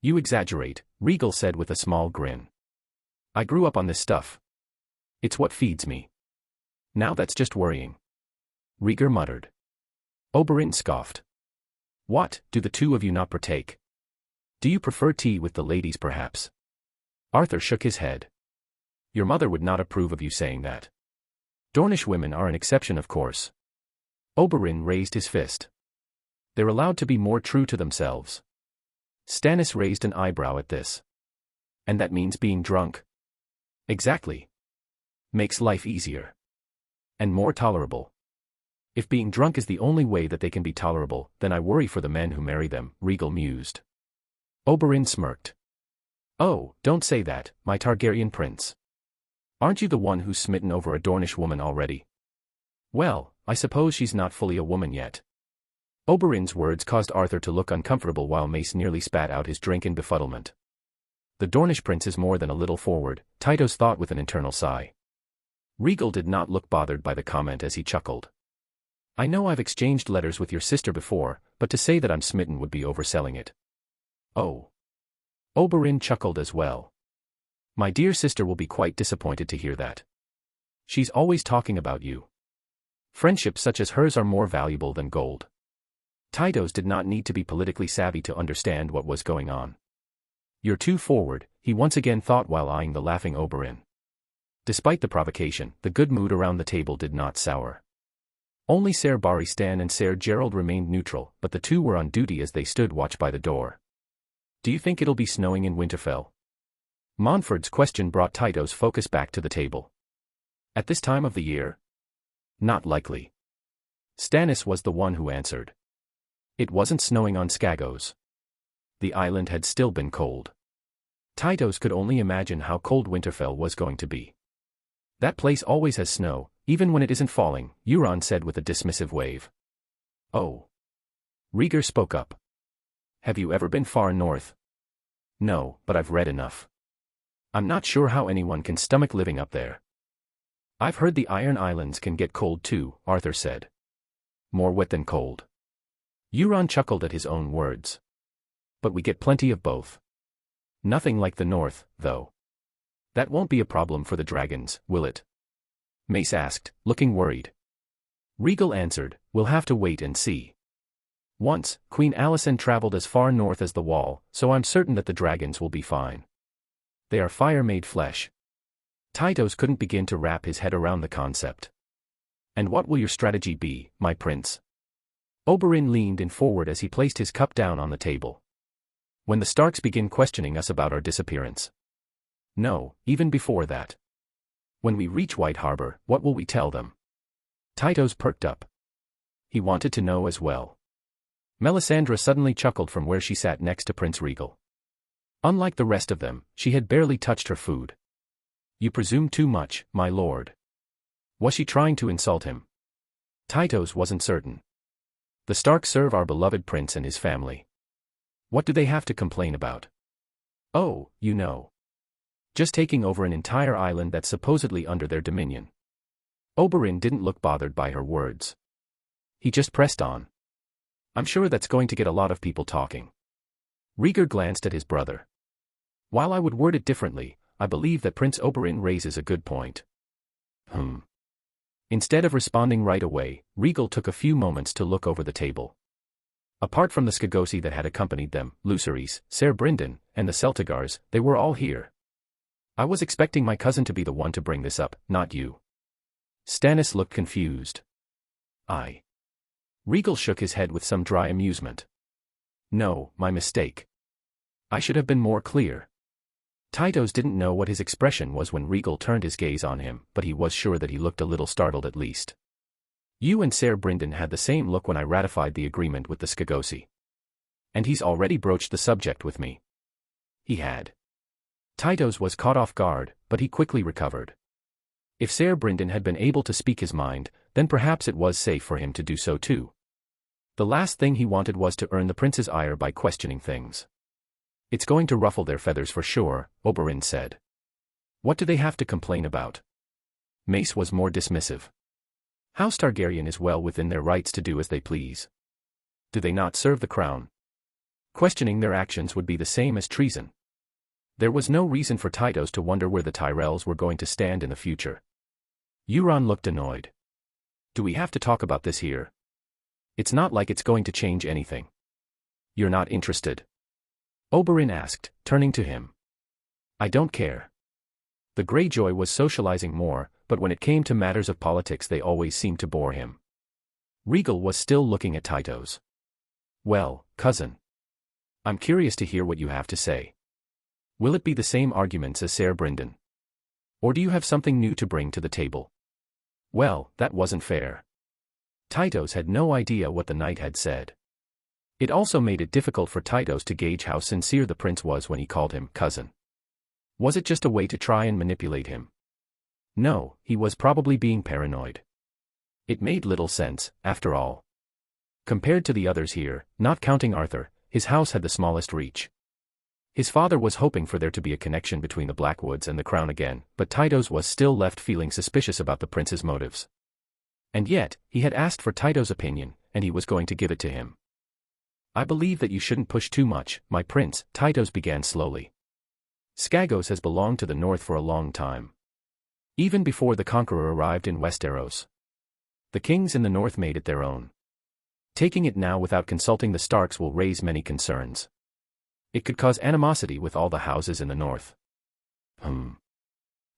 "You exaggerate," Rhaegal said with a small grin. "I grew up on this stuff. It's what feeds me." "Now that's just worrying," Rhaegar muttered. Oberyn scoffed. "What, do the two of you not partake? Do you prefer tea with the ladies perhaps?" Arthur shook his head. "Your mother would not approve of you saying that. Dornish women are an exception, of course." Oberyn raised his fist. They're allowed to be more true to themselves. Stannis raised an eyebrow at this. And that means being drunk? Exactly. Makes life easier. And more tolerable. If being drunk is the only way that they can be tolerable, then I worry for the men who marry them, Rhaegal mused. Oberyn smirked. Oh, don't say that, my Targaryen prince. Aren't you the one who's smitten over a Dornish woman already? Well, I suppose she's not fully a woman yet. Oberyn's words caused Arthur to look uncomfortable while Mace nearly spat out his drink in befuddlement. The Dornish prince is more than a little forward, Tytos thought with an internal sigh. Rhaegal did not look bothered by the comment as he chuckled. I know I've exchanged letters with your sister before, but to say that I'm smitten would be overselling it. Oh. Oberyn chuckled as well. My dear sister will be quite disappointed to hear that. She's always talking about you. Friendships such as hers are more valuable than gold. Tytos did not need to be politically savvy to understand what was going on. You're too forward, he once again thought while eyeing the laughing Oberyn. Despite the provocation, the good mood around the table did not sour. Only Ser Barristan and Ser Gerald remained neutral, but the two were on duty as they stood watch by the door. Do you think it'll be snowing in Winterfell? Montford's question brought Tytos' focus back to the table. At this time of the year? Not likely. Stannis was the one who answered. It wasn't snowing on Skagos. The island had still been cold. Tytos could only imagine how cold Winterfell was going to be. That place always has snow, even when it isn't falling, Euron said with a dismissive wave. Oh. Rhaegar spoke up. Have you ever been far north? No, but I've read enough. I'm not sure how anyone can stomach living up there. I've heard the Iron Islands can get cold too, Arthur said. More wet than cold. Euron chuckled at his own words. But we get plenty of both. Nothing like the north, though. That won't be a problem for the dragons, will it? Mace asked, looking worried. Rhaegal answered, we'll have to wait and see. Once, Queen Alicent traveled as far north as the Wall, so I'm certain that the dragons will be fine. They are fire-made flesh. Tytos couldn't begin to wrap his head around the concept. And what will your strategy be, my prince? Oberyn leaned in forward as he placed his cup down on the table. When the Starks begin questioning us about our disappearance. No, even before that. When we reach White Harbor, what will we tell them? Tytos perked up. He wanted to know as well. Melisandre suddenly chuckled from where she sat next to Prince Rhaegal. Unlike the rest of them, she had barely touched her food. You presume too much, my lord. Was she trying to insult him? Tytos wasn't certain. The Starks serve our beloved prince and his family. What do they have to complain about? Oh, you know. Just taking over an entire island that's supposedly under their dominion. Oberyn didn't look bothered by her words. He just pressed on. I'm sure that's going to get a lot of people talking. Rhaegar glanced at his brother. While I would word it differently, I believe that Prince Oberyn raises a good point. Instead of responding right away, Rhaegal took a few moments to look over the table. Apart from the Skagosi that had accompanied them, Lucerys, Ser Brynden, and the Celtigars, they were all here. I was expecting my cousin to be the one to bring this up, not you. Stannis looked confused. Rhaegal shook his head with some dry amusement. No, my mistake. I should have been more clear. Tytos didn't know what his expression was when Rhaegal turned his gaze on him, but he was sure that he looked a little startled at least. You and Ser Brynden had the same look when I ratified the agreement with the Skagosi. And he's already broached the subject with me. He had. Tytos was caught off guard, but he quickly recovered. If Ser Brynden had been able to speak his mind, then perhaps it was safe for him to do so too. The last thing he wanted was to earn the prince's ire by questioning things. It's going to ruffle their feathers for sure, Oberyn said. What do they have to complain about? Mace was more dismissive. House Targaryen is well within their rights to do as they please. Do they not serve the crown? Questioning their actions would be the same as treason. There was no reason for Tytos to wonder where the Tyrells were going to stand in the future. Euron looked annoyed. Do we have to talk about this here? It's not like it's going to change anything. You're not interested? Oberyn asked, turning to him. I don't care. The Greyjoy was socializing more, but when it came to matters of politics they always seemed to bore him. Rhaegal was still looking at Tytos. Well, cousin. I'm curious to hear what you have to say. Will it be the same arguments as Ser Brynden? Or do you have something new to bring to the table? Well, that wasn't fair. Tytos had no idea what the knight had said. It also made it difficult for Tytos to gauge how sincere the prince was when he called him cousin. Was it just a way to try and manipulate him? No, he was probably being paranoid. It made little sense, after all. Compared to the others here, not counting Arthur, his house had the smallest reach. His father was hoping for there to be a connection between the Blackwoods and the crown again, but Tytos was still left feeling suspicious about the prince's motives. And yet, he had asked for Tytos' opinion, and he was going to give it to him. I believe that you shouldn't push too much, my prince, Tytos began slowly. Skagos has belonged to the north for a long time. Even before the conqueror arrived in Westeros. The kings in the north made it their own. Taking it now without consulting the Starks will raise many concerns. It could cause animosity with all the houses in the north.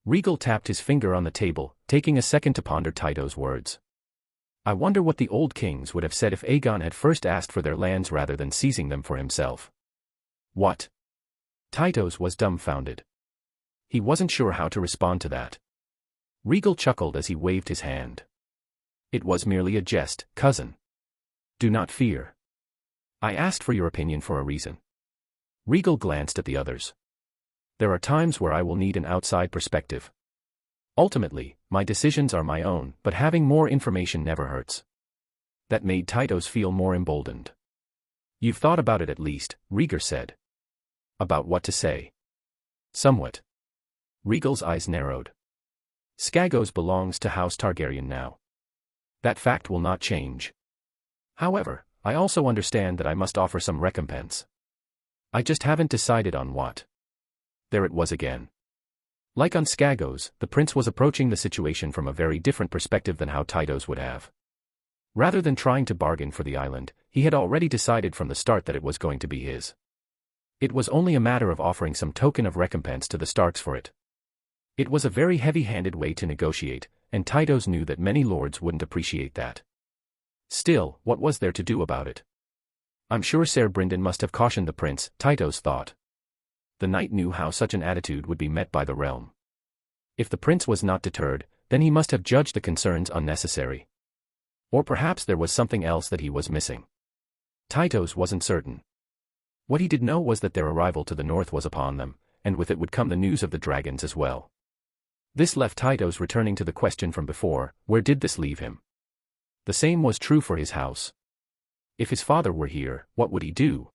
Rhaegal tapped his finger on the table, taking a second to ponder Tytos' words. I wonder what the old kings would have said if Aegon had first asked for their lands rather than seizing them for himself. What? Tytos was dumbfounded. He wasn't sure how to respond to that. Rhaegal chuckled as he waved his hand. It was merely a jest, cousin. Do not fear. I asked for your opinion for a reason. Rhaegal glanced at the others. There are times where I will need an outside perspective. Ultimately, my decisions are my own, but having more information never hurts. That made Tytos feel more emboldened. You've thought about it at least, Rhaegar said. About what to say? Somewhat. Rhaegal's eyes narrowed. Skagos belongs to House Targaryen now. That fact will not change. However, I also understand that I must offer some recompense. I just haven't decided on what. There it was again. Like on Skagos, the prince was approaching the situation from a very different perspective than how Tytos would have. Rather than trying to bargain for the island, he had already decided from the start that it was going to be his. It was only a matter of offering some token of recompense to the Starks for it. It was a very heavy-handed way to negotiate, and Tytos knew that many lords wouldn't appreciate that. Still, what was there to do about it? I'm sure Ser Brynden must have cautioned the prince, Tytos thought. The knight knew how such an attitude would be met by the realm. If the prince was not deterred, then he must have judged the concerns unnecessary. Or perhaps there was something else that he was missing. Tytos wasn't certain. What he did know was that their arrival to the north was upon them, and with it would come the news of the dragons as well. This left Tytos returning to the question from before, where did this leave him? The same was true for his house. If his father were here, what would he do?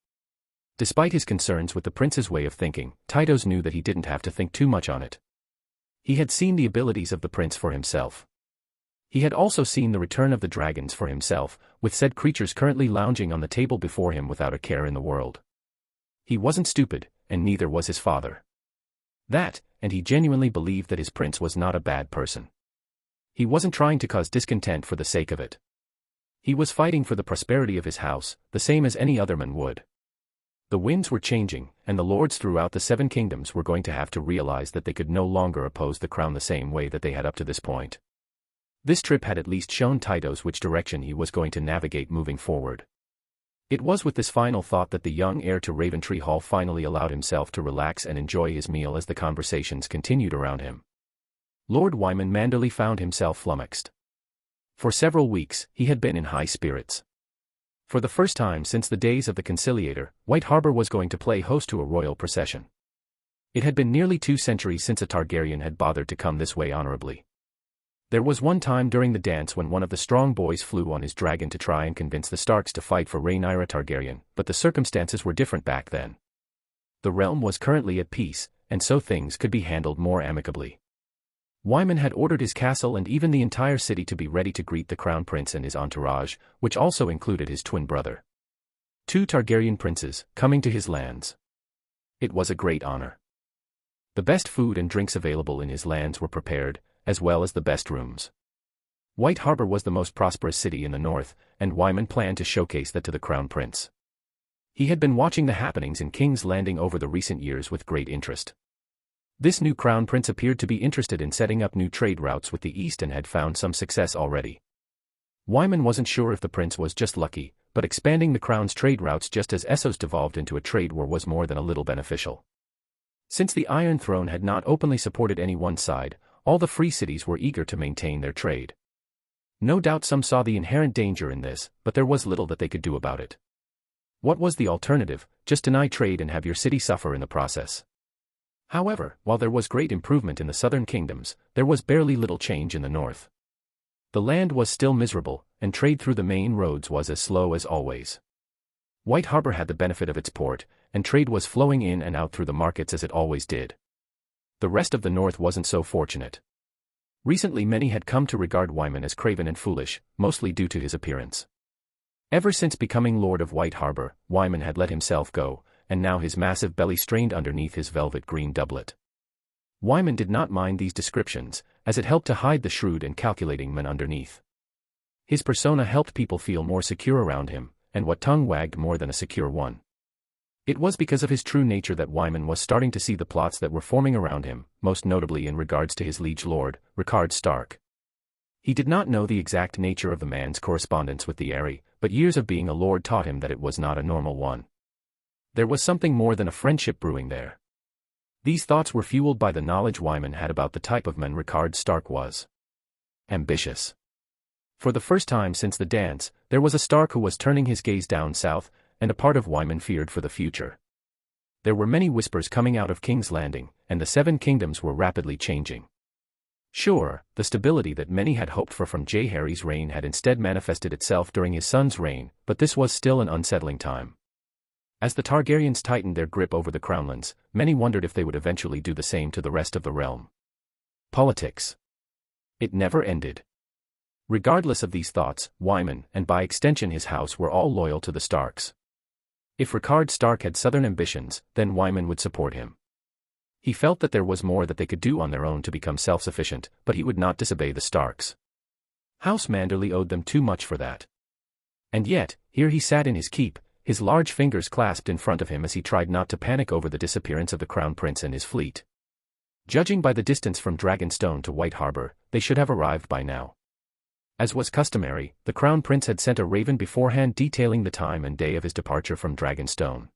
Despite his concerns with the prince's way of thinking, Tytos knew that he didn't have to think too much on it. He had seen the abilities of the prince for himself. He had also seen the return of the dragons for himself, with said creatures currently lounging on the table before him without a care in the world. He wasn't stupid, and neither was his father. That, and he genuinely believed that his prince was not a bad person. He wasn't trying to cause discontent for the sake of it. He was fighting for the prosperity of his house, the same as any other man would. The winds were changing, and the lords throughout the Seven Kingdoms were going to have to realize that they could no longer oppose the crown the same way that they had up to this point. This trip had at least shown Tytos which direction he was going to navigate moving forward. It was with this final thought that the young heir to Raventree Hall finally allowed himself to relax and enjoy his meal as the conversations continued around him. Lord Wyman Manderley found himself flummoxed. For several weeks, he had been in high spirits. For the first time since the days of the Conciliator, White Harbor was going to play host to a royal procession. It had been nearly 2 centuries since a Targaryen had bothered to come this way honorably. There was one time during the dance when one of the strong boys flew on his dragon to try and convince the Starks to fight for Rhaenyra Targaryen, but the circumstances were different back then. The realm was currently at peace, and so things could be handled more amicably. Wyman had ordered his castle and even the entire city to be ready to greet the crown prince and his entourage, which also included his twin brother. 2 Targaryen princes, coming to his lands. It was a great honor. The best food and drinks available in his lands were prepared, as well as the best rooms. White Harbor was the most prosperous city in the north, and Wyman planned to showcase that to the crown prince. He had been watching the happenings in King's Landing over the recent years with great interest. This new crown prince appeared to be interested in setting up new trade routes with the east and had found some success already. Wyman wasn't sure if the prince was just lucky, but expanding the crown's trade routes just as Essos devolved into a trade war was more than a little beneficial. Since the Iron Throne had not openly supported any one side, all the free cities were eager to maintain their trade. No doubt some saw the inherent danger in this, but there was little that they could do about it. What was the alternative? Just deny trade and have your city suffer in the process. However, while there was great improvement in the southern kingdoms, there was barely little change in the north. The land was still miserable, and trade through the main roads was as slow as always. White Harbor had the benefit of its port, and trade was flowing in and out through the markets as it always did. The rest of the north wasn't so fortunate. Recently many had come to regard Wyman as craven and foolish, mostly due to his appearance. Ever since becoming Lord of White Harbor, Wyman had let himself go, and now his massive belly strained underneath his velvet green doublet. Wyman did not mind these descriptions, as it helped to hide the shrewd and calculating man underneath. His persona helped people feel more secure around him, and what tongue wagged more than a secure one. It was because of his true nature that Wyman was starting to see the plots that were forming around him, most notably in regards to his liege lord, Rhaegal Stark. He did not know the exact nature of the man's correspondence with the Eyrie, but years of being a lord taught him that it was not a normal one. There was something more than a friendship brewing there. These thoughts were fueled by the knowledge Wyman had about the type of man Rhaegal Stark was. Ambitious. For the first time since the dance, there was a Stark who was turning his gaze down south, and a part of Wyman feared for the future. There were many whispers coming out of King's Landing, and the Seven Kingdoms were rapidly changing. Sure, the stability that many had hoped for from Jaehaerys' reign had instead manifested itself during his son's reign, but this was still an unsettling time. As the Targaryens tightened their grip over the Crownlands, many wondered if they would eventually do the same to the rest of the realm. Politics. It never ended. Regardless of these thoughts, Wyman, and by extension his house, were all loyal to the Starks. If Rhaegal Stark had southern ambitions, then Wyman would support him. He felt that there was more that they could do on their own to become self-sufficient, but he would not disobey the Starks. House Manderly owed them too much for that. And yet, here he sat in his keep, his large fingers clasped in front of him as he tried not to panic over the disappearance of the Crown Prince and his fleet. Judging by the distance from Dragonstone to White Harbor, they should have arrived by now. As was customary, the Crown Prince had sent a raven beforehand detailing the time and day of his departure from Dragonstone.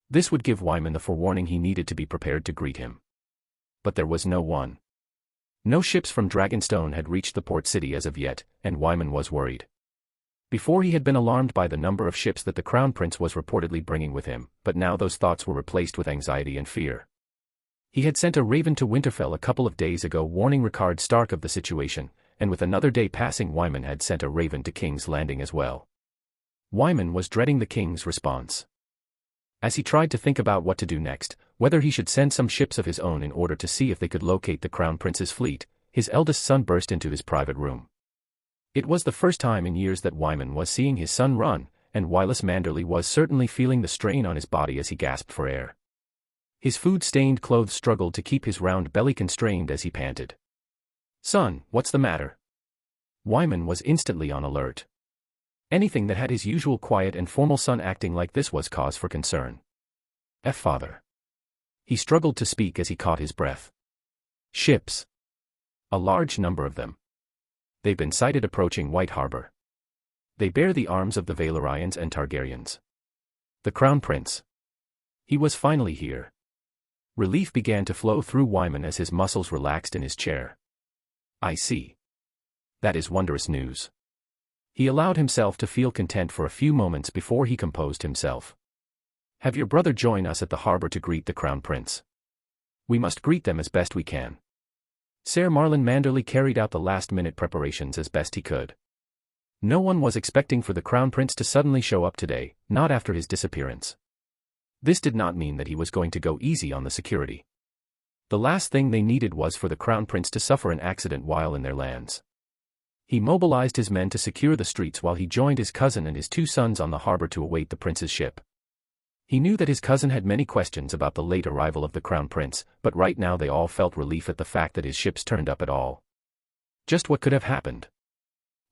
This would give Wyman the forewarning he needed to be prepared to greet him. But there was no one. No ships from Dragonstone had reached the port city as of yet, and Wyman was worried. Before he had been alarmed by the number of ships that the Crown Prince was reportedly bringing with him, but now those thoughts were replaced with anxiety and fear. He had sent a raven to Winterfell a couple of days ago warning Rhaegal Stark of the situation, and with another day passing Wyman had sent a raven to King's Landing as well. Wyman was dreading the king's response. As he tried to think about what to do next, whether he should send some ships of his own in order to see if they could locate the Crown Prince's fleet, his eldest son burst into his private room. It was the first time in years that Wyman was seeing his son run, and Wylis Manderly was certainly feeling the strain on his body as he gasped for air. His food-stained clothes struggled to keep his round belly constrained as he panted. "Son, what's the matter?" Wyman was instantly on alert. Anything that had his usual quiet and formal son acting like this was cause for concern. Father." He struggled to speak as he caught his breath. "Ships. A large number of them. They've been sighted approaching White Harbor. They bear the arms of the Valyrians and Targaryens. The Crown Prince. He was finally here." Relief began to flow through Wyman as his muscles relaxed in his chair. "I see. That is wondrous news." He allowed himself to feel content for a few moments before he composed himself. "Have your brother join us at the harbor to greet the Crown Prince. We must greet them as best we can." Ser Marlon Manderly carried out the last-minute preparations as best he could. No one was expecting for the Crown Prince to suddenly show up today, not after his disappearance. This did not mean that he was going to go easy on the security. The last thing they needed was for the Crown Prince to suffer an accident while in their lands. He mobilized his men to secure the streets while he joined his cousin and his two sons on the harbor to await the prince's ship. He knew that his cousin had many questions about the late arrival of the Crown Prince, but right now they all felt relief at the fact that his ships turned up at all. Just what could have happened?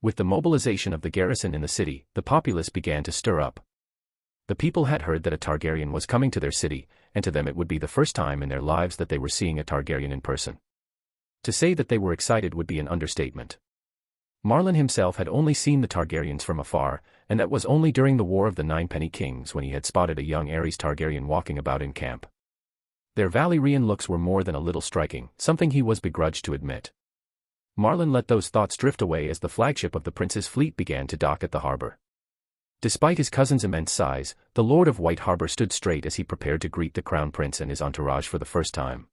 With the mobilization of the garrison in the city, the populace began to stir up. The people had heard that a Targaryen was coming to their city, and to them it would be the first time in their lives that they were seeing a Targaryen in person. To say that they were excited would be an understatement. Marlon himself had only seen the Targaryens from afar, and that was only during the War of the Ninepenny Kings when he had spotted a young Aerys Targaryen walking about in camp. Their Valyrian looks were more than a little striking, something he was begrudged to admit. Marlon let those thoughts drift away as the flagship of the prince's fleet began to dock at the harbor. Despite his cousin's immense size, the Lord of White Harbor stood straight as he prepared to greet the Crown Prince and his entourage for the first time.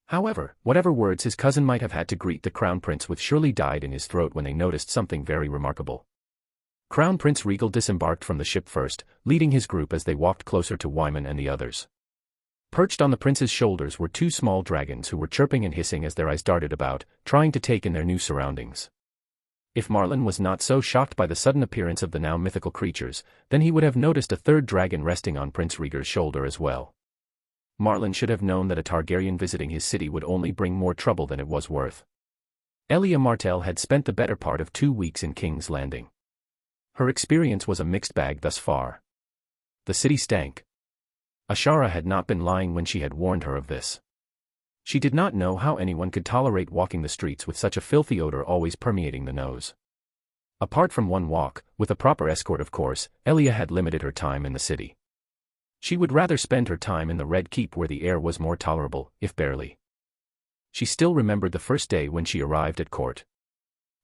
However, whatever words his cousin might have had to greet the Crown Prince with surely died in his throat when they noticed something very remarkable. Crown Prince Rhaegal disembarked from the ship first, leading his group as they walked closer to Wyman and the others. Perched on the prince's shoulders were two small dragons who were chirping and hissing as their eyes darted about, trying to take in their new surroundings. If Marlon was not so shocked by the sudden appearance of the now mythical creatures, then he would have noticed a third dragon resting on Prince Rhaegar's shoulder as well. Marlon should have known that a Targaryen visiting his city would only bring more trouble than it was worth. Elia Martell had spent the better part of 2 weeks in King's Landing. Her experience was a mixed bag thus far. The city stank. Ashara had not been lying when she had warned her of this. She did not know how anyone could tolerate walking the streets with such a filthy odor always permeating the nose. Apart from one walk, with a proper escort of course, Elia had limited her time in the city. She would rather spend her time in the Red Keep where the air was more tolerable, if barely. She still remembered the first day when she arrived at court.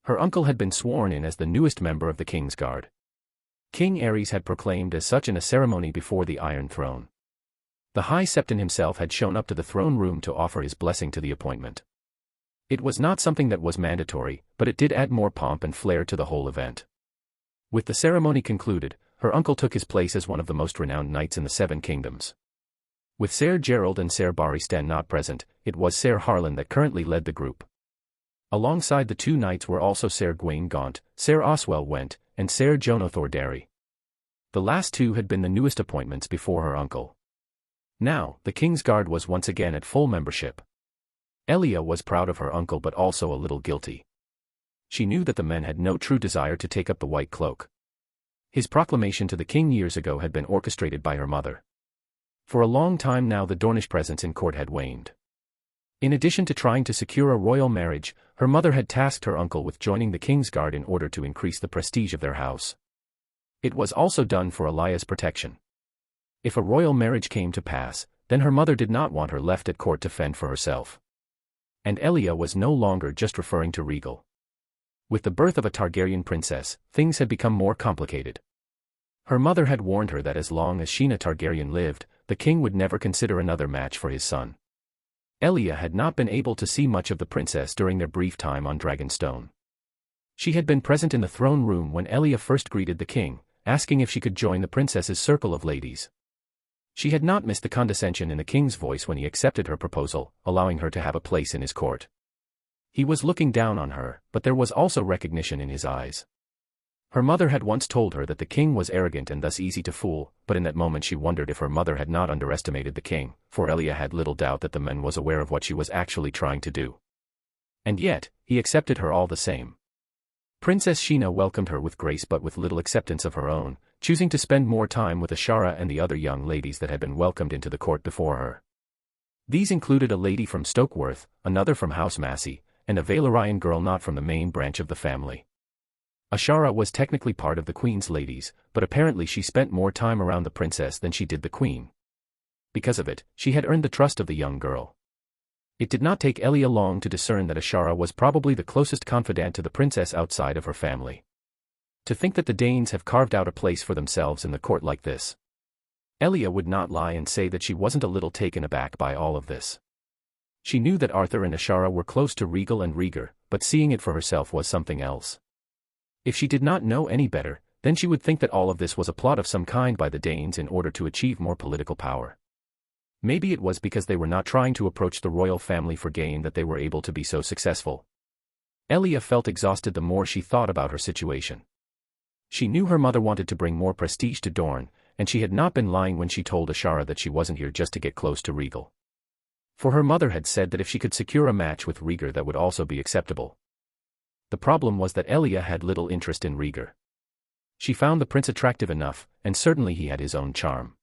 Her uncle had been sworn in as the newest member of the King's Guard. King Aerys had proclaimed as such in a ceremony before the Iron Throne. The High Septon himself had shown up to the throne room to offer his blessing to the appointment. It was not something that was mandatory, but it did add more pomp and flair to the whole event. With the ceremony concluded, her uncle took his place as one of the most renowned knights in the Seven Kingdoms. With Ser Gerald and Ser Barristan not present, it was Ser Harlan that currently led the group. Alongside the two knights were also Ser Gawain Gaunt, Ser Oswell Went, and Ser Jonothor Darry. The last two had been the newest appointments before her uncle. Now, the King's Guard was once again at full membership. Elia was proud of her uncle but also a little guilty. She knew that the men had no true desire to take up the white cloak. His proclamation to the king years ago had been orchestrated by her mother. For a long time now the Dornish presence in court had waned. In addition to trying to secure a royal marriage, her mother had tasked her uncle with joining the King's Guard in order to increase the prestige of their house. It was also done for Elia's protection. If a royal marriage came to pass, then her mother did not want her left at court to fend for herself. And Elia was no longer just referring to Rhaegal. With the birth of a Targaryen princess, things had become more complicated. Her mother had warned her that as long as Sheena Targaryen lived, the king would never consider another match for his son. Elia had not been able to see much of the princess during their brief time on Dragonstone. She had been present in the throne room when Elia first greeted the king, asking if she could join the princess's circle of ladies. She had not missed the condescension in the king's voice when he accepted her proposal, allowing her to have a place in his court. He was looking down on her, but there was also recognition in his eyes. Her mother had once told her that the king was arrogant and thus easy to fool, but in that moment she wondered if her mother had not underestimated the king, for Elia had little doubt that the man was aware of what she was actually trying to do. And yet, he accepted her all the same. Princess Sheena welcomed her with grace but with little acceptance of her own, choosing to spend more time with Ashara and the other young ladies that had been welcomed into the court before her. These included a lady from Stokeworth, another from House Massey, and a Valyrian girl not from the main branch of the family. Ashara was technically part of the Queen's ladies, but apparently she spent more time around the princess than she did the Queen. Because of it, she had earned the trust of the young girl. It did not take Elia long to discern that Ashara was probably the closest confidant to the princess outside of her family. To think that the Danes have carved out a place for themselves in the court like this. Elia would not lie and say that she wasn't a little taken aback by all of this. She knew that Arthur and Ashara were close to Rhaegal and Rhaegar, but seeing it for herself was something else. If she did not know any better, then she would think that all of this was a plot of some kind by the Danes in order to achieve more political power. Maybe it was because they were not trying to approach the royal family for gain that they were able to be so successful. Elia felt exhausted the more she thought about her situation. She knew her mother wanted to bring more prestige to Dorne, and she had not been lying when she told Ashara that she wasn't here just to get close to Rhaegal. For her mother had said that if she could secure a match with Rhaegar that would also be acceptable. The problem was that Elia had little interest in Rhaegar. She found the prince attractive enough, and certainly he had his own charm.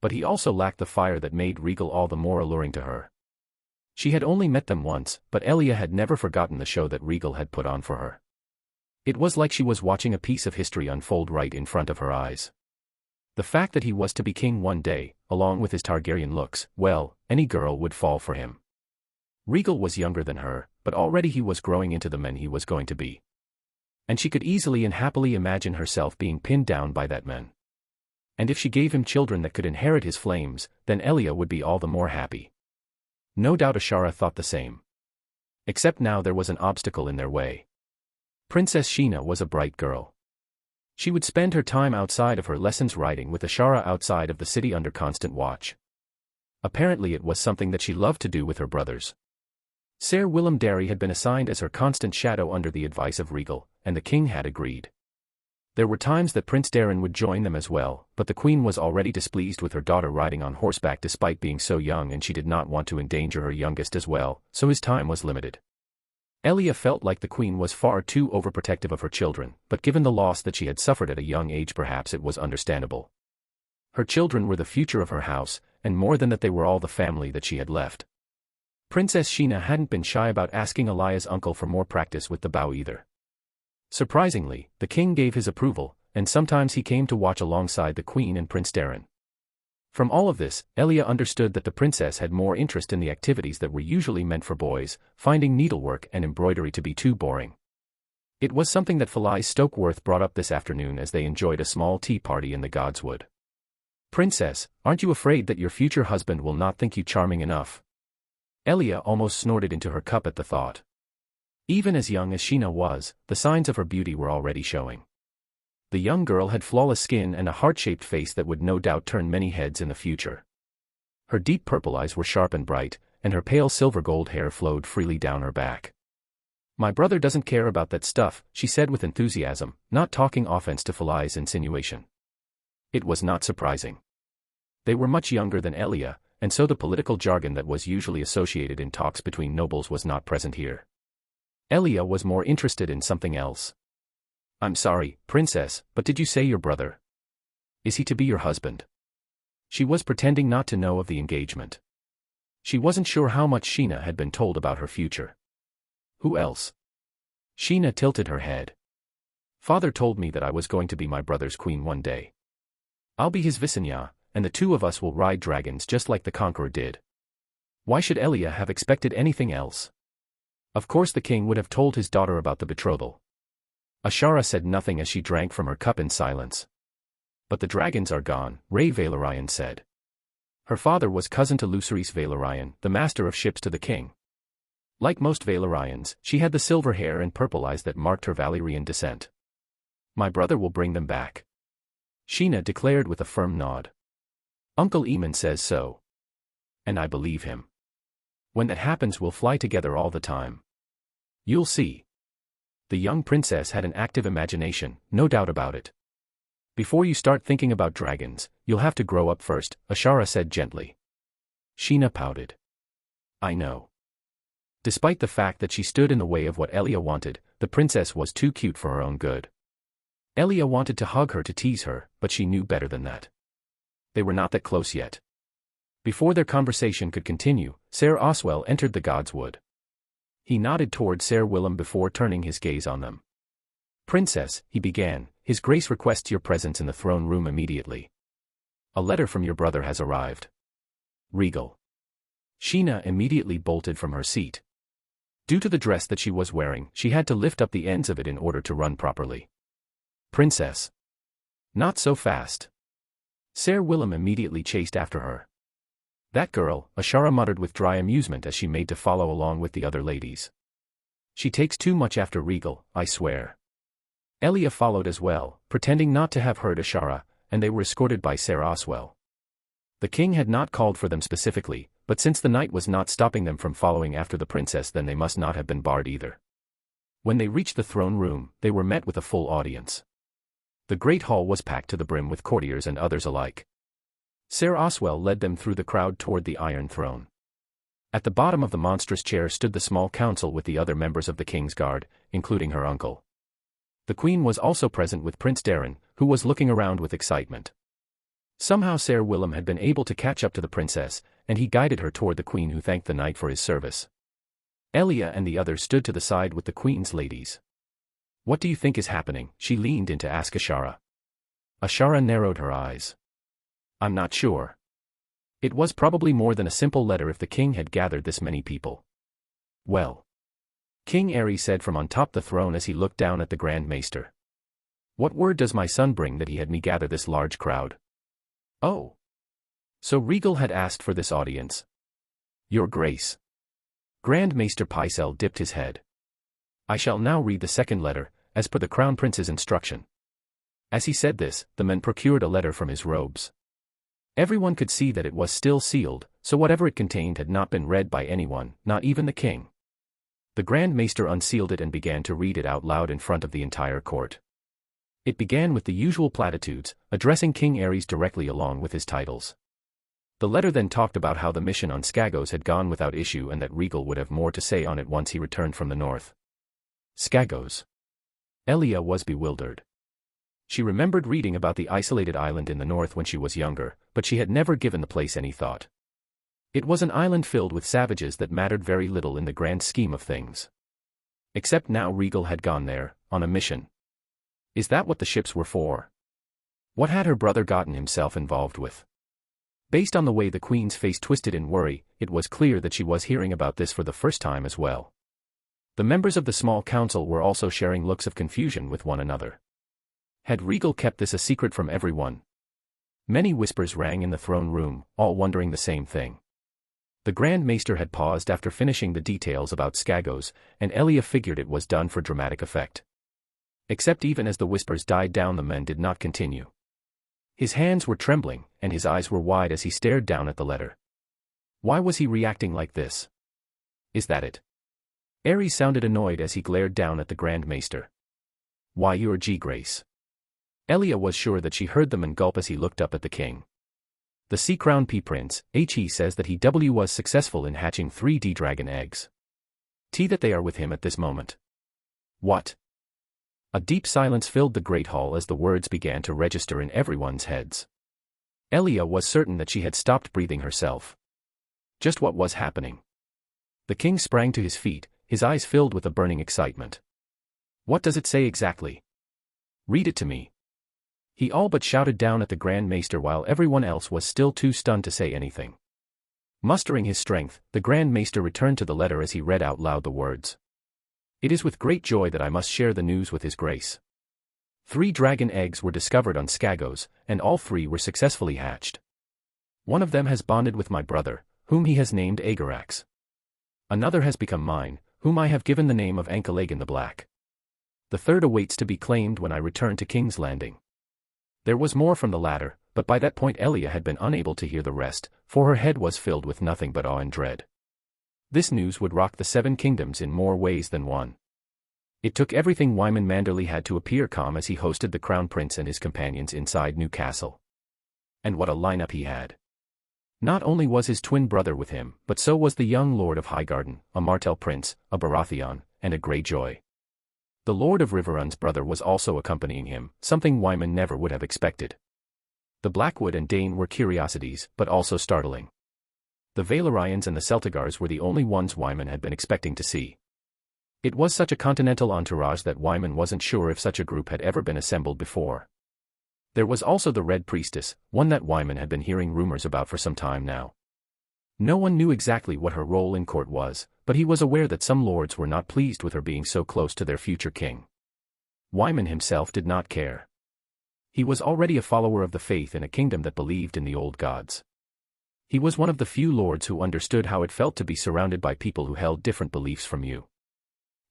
But he also lacked the fire that made Rhaegal all the more alluring to her. She had only met them once, but Elia had never forgotten the show that Rhaegal had put on for her. It was like she was watching a piece of history unfold right in front of her eyes. The fact that he was to be king one day, along with his Targaryen looks, well, any girl would fall for him. Rhaegal was younger than her, but already he was growing into the man he was going to be. And she could easily and happily imagine herself being pinned down by that man. And if she gave him children that could inherit his flames, then Elia would be all the more happy. No doubt Ashara thought the same. Except now there was an obstacle in their way. Princess Sheena was a bright girl. She would spend her time outside of her lessons riding with Ashara outside of the city under constant watch. Apparently it was something that she loved to do with her brothers. Ser Willem Darry had been assigned as her constant shadow under the advice of Rhaegal, and the king had agreed. There were times that Prince Darren would join them as well, but the queen was already displeased with her daughter riding on horseback despite being so young, and she did not want to endanger her youngest as well, so his time was limited. Elia felt like the queen was far too overprotective of her children, but given the loss that she had suffered at a young age, perhaps it was understandable. Her children were the future of her house, and more than that, they were all the family that she had left. Princess Sheena hadn't been shy about asking Elia's uncle for more practice with the bow either. Surprisingly, the king gave his approval, and sometimes he came to watch alongside the queen and Prince Darren. From all of this, Elia understood that the princess had more interest in the activities that were usually meant for boys, finding needlework and embroidery to be too boring. It was something that Felice Stokeworth brought up this afternoon as they enjoyed a small tea party in the Godswood. "Princess, aren't you afraid that your future husband will not think you charming enough?" Elia almost snorted into her cup at the thought. Even as young as Sheena was, the signs of her beauty were already showing. The young girl had flawless skin and a heart-shaped face that would no doubt turn many heads in the future. Her deep purple eyes were sharp and bright, and her pale silver-gold hair flowed freely down her back. "My brother doesn't care about that stuff," she said with enthusiasm, not talking offense to Felice's insinuation. It was not surprising. They were much younger than Elia, and so the political jargon that was usually associated in talks between nobles was not present here. Elia was more interested in something else. "I'm sorry, princess, but did you say your brother? Is he to be your husband?" She was pretending not to know of the engagement. She wasn't sure how much Sheena had been told about her future. "Who else?" Sheena tilted her head. "Father told me that I was going to be my brother's queen one day. I'll be his Visenya, and the two of us will ride dragons just like the Conqueror did." Why should Elia have expected anything else? Of course the king would have told his daughter about the betrothal. Ashara said nothing as she drank from her cup in silence. "But the dragons are gone," Ray Valerian said. Her father was cousin to Lucerys Valerian, the master of ships to the king. Like most Valerians, she had the silver hair and purple eyes that marked her Valyrian descent. "My brother will bring them back," Sheena declared with a firm nod. "Uncle Eamon says so. And I believe him. When that happens, we'll fly together all the time. You'll see." The young princess had an active imagination, no doubt about it. "Before you start thinking about dragons, you'll have to grow up first," Ashara said gently. Sheena pouted. "I know." Despite the fact that she stood in the way of what Elia wanted, the princess was too cute for her own good. Elia wanted to hug her to tease her, but she knew better than that. They were not that close yet. Before their conversation could continue, Ser Oswell entered the Godswood. He nodded toward Ser Willem before turning his gaze on them. "Princess," he began, "His Grace requests your presence in the throne room immediately. A letter from your brother has arrived. Rhaegal." Sheena immediately bolted from her seat. Due to the dress that she was wearing, she had to lift up the ends of it in order to run properly. "Princess." "Not so fast." Ser Willem immediately chased after her. "That girl," Ashara muttered with dry amusement as she made to follow along with the other ladies. "She takes too much after Rhaegal, I swear." Elia followed as well, pretending not to have heard Ashara, and they were escorted by Ser Oswell. The king had not called for them specifically, but since the night was not stopping them from following after the princess, then they must not have been barred either. When they reached the throne room, they were met with a full audience. The great hall was packed to the brim with courtiers and others alike. Ser Oswell led them through the crowd toward the Iron Throne. At the bottom of the monstrous chair stood the small council with the other members of the King's Guard, including her uncle. The Queen was also present with Prince Darren, who was looking around with excitement. Somehow Ser Willem had been able to catch up to the princess, and he guided her toward the Queen, who thanked the knight for his service. Elia and the others stood to the side with the Queen's ladies. What do you think is happening? She leaned in to ask Ashara. Ashara narrowed her eyes. I'm not sure. It was probably more than a simple letter if the king had gathered this many people. Well. King Aerys said from on top the throne as he looked down at the Grand Maester. What word does my son bring that he had me gather this large crowd? Oh. So Rhaegal had asked for this audience. Your Grace. Grand Maester Pycelle dipped his head. I shall now read the second letter, as per the Crown Prince's instruction. As he said this, the man procured a letter from his robes. Everyone could see that it was still sealed, so whatever it contained had not been read by anyone, not even the king. The Grand Maester unsealed it and began to read it out loud in front of the entire court. It began with the usual platitudes, addressing King Aerys directly along with his titles. The letter then talked about how the mission on Skagos had gone without issue and that Rhaegal would have more to say on it once he returned from the north. Skagos. Elia was bewildered. She remembered reading about the isolated island in the north when she was younger, but she had never given the place any thought. It was an island filled with savages that mattered very little in the grand scheme of things. Except now Rhaegal had gone there, on a mission. Is that what the ships were for? What had her brother gotten himself involved with? Based on the way the Queen's face twisted in worry, it was clear that she was hearing about this for the first time as well. The members of the small council were also sharing looks of confusion with one another. Had Rhaegal kept this a secret from everyone? Many whispers rang in the throne room, all wondering the same thing. The Grand Maester had paused after finishing the details about Skagos, and Elia figured it was done for dramatic effect. Except even as the whispers died down, the man did not continue. His hands were trembling, and his eyes were wide as he stared down at the letter. Why was he reacting like this? Is that it? Aerys sounded annoyed as he glared down at the Grand Maester. Why, your Grace. Elia was sure that she heard the man gulp as he looked up at the king. The Sea Crown Prince, He says that he was successful in hatching 3D dragon eggs. That they are with him at this moment. What? A deep silence filled the great hall as the words began to register in everyone's heads. Elia was certain that she had stopped breathing herself. Just what was happening? The king sprang to his feet, his eyes filled with a burning excitement. What does it say exactly? Read it to me. He all but shouted down at the Grand Maester while everyone else was still too stunned to say anything. Mustering his strength, the Grand Maester returned to the letter as he read out loud the words. It is with great joy that I must share the news with His Grace. 3 dragon eggs were discovered on Skagos, and all 3 were successfully hatched. One of them has bonded with my brother, whom he has named Agarax. Another has become mine, whom I have given the name of Ankalagan the Black. The third awaits to be claimed when I return to King's Landing. There was more from the latter, but by that point Elia had been unable to hear the rest, for her head was filled with nothing but awe and dread. This news would rock the 7 kingdoms in more ways than one. It took everything Wyman Manderley had to appear calm as he hosted the Crown Prince and his companions inside Newcastle. And what a lineup he had. Not only was his twin brother with him, but so was the young Lord of Highgarden, a Martell Prince, a Baratheon, and a Greyjoy. The Lord of Riverrun's brother was also accompanying him, something Wyman never would have expected. The Blackwood and Dane were curiosities, but also startling. The Valyrians and the Celtigars were the only ones Wyman had been expecting to see. It was such a continental entourage that Wyman wasn't sure if such a group had ever been assembled before. There was also the Red Priestess, one that Wyman had been hearing rumors about for some time now. No one knew exactly what her role in court was, but he was aware that some lords were not pleased with her being so close to their future king. Wyman himself did not care. He was already a follower of the faith in a kingdom that believed in the old gods. He was one of the few lords who understood how it felt to be surrounded by people who held different beliefs from you.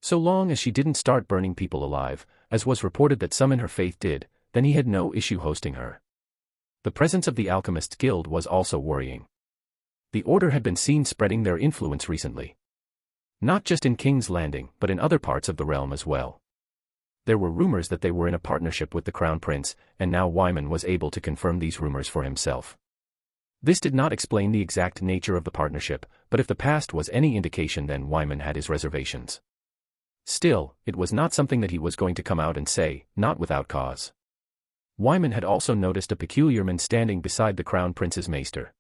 So long as she didn't start burning people alive, as was reported that some in her faith did, then he had no issue hosting her. The presence of the Alchemists Guild was also worrying. The Order had been seen spreading their influence recently. Not just in King's Landing, but in other parts of the realm as well. There were rumors that they were in a partnership with the Crown Prince, and now Wyman was able to confirm these rumors for himself. This did not explain the exact nature of the partnership, but if the past was any indication, then Wyman had his reservations. Still, it was not something that he was going to come out and say, not without cause. Wyman had also noticed a peculiar man standing beside the Crown Prince's maester.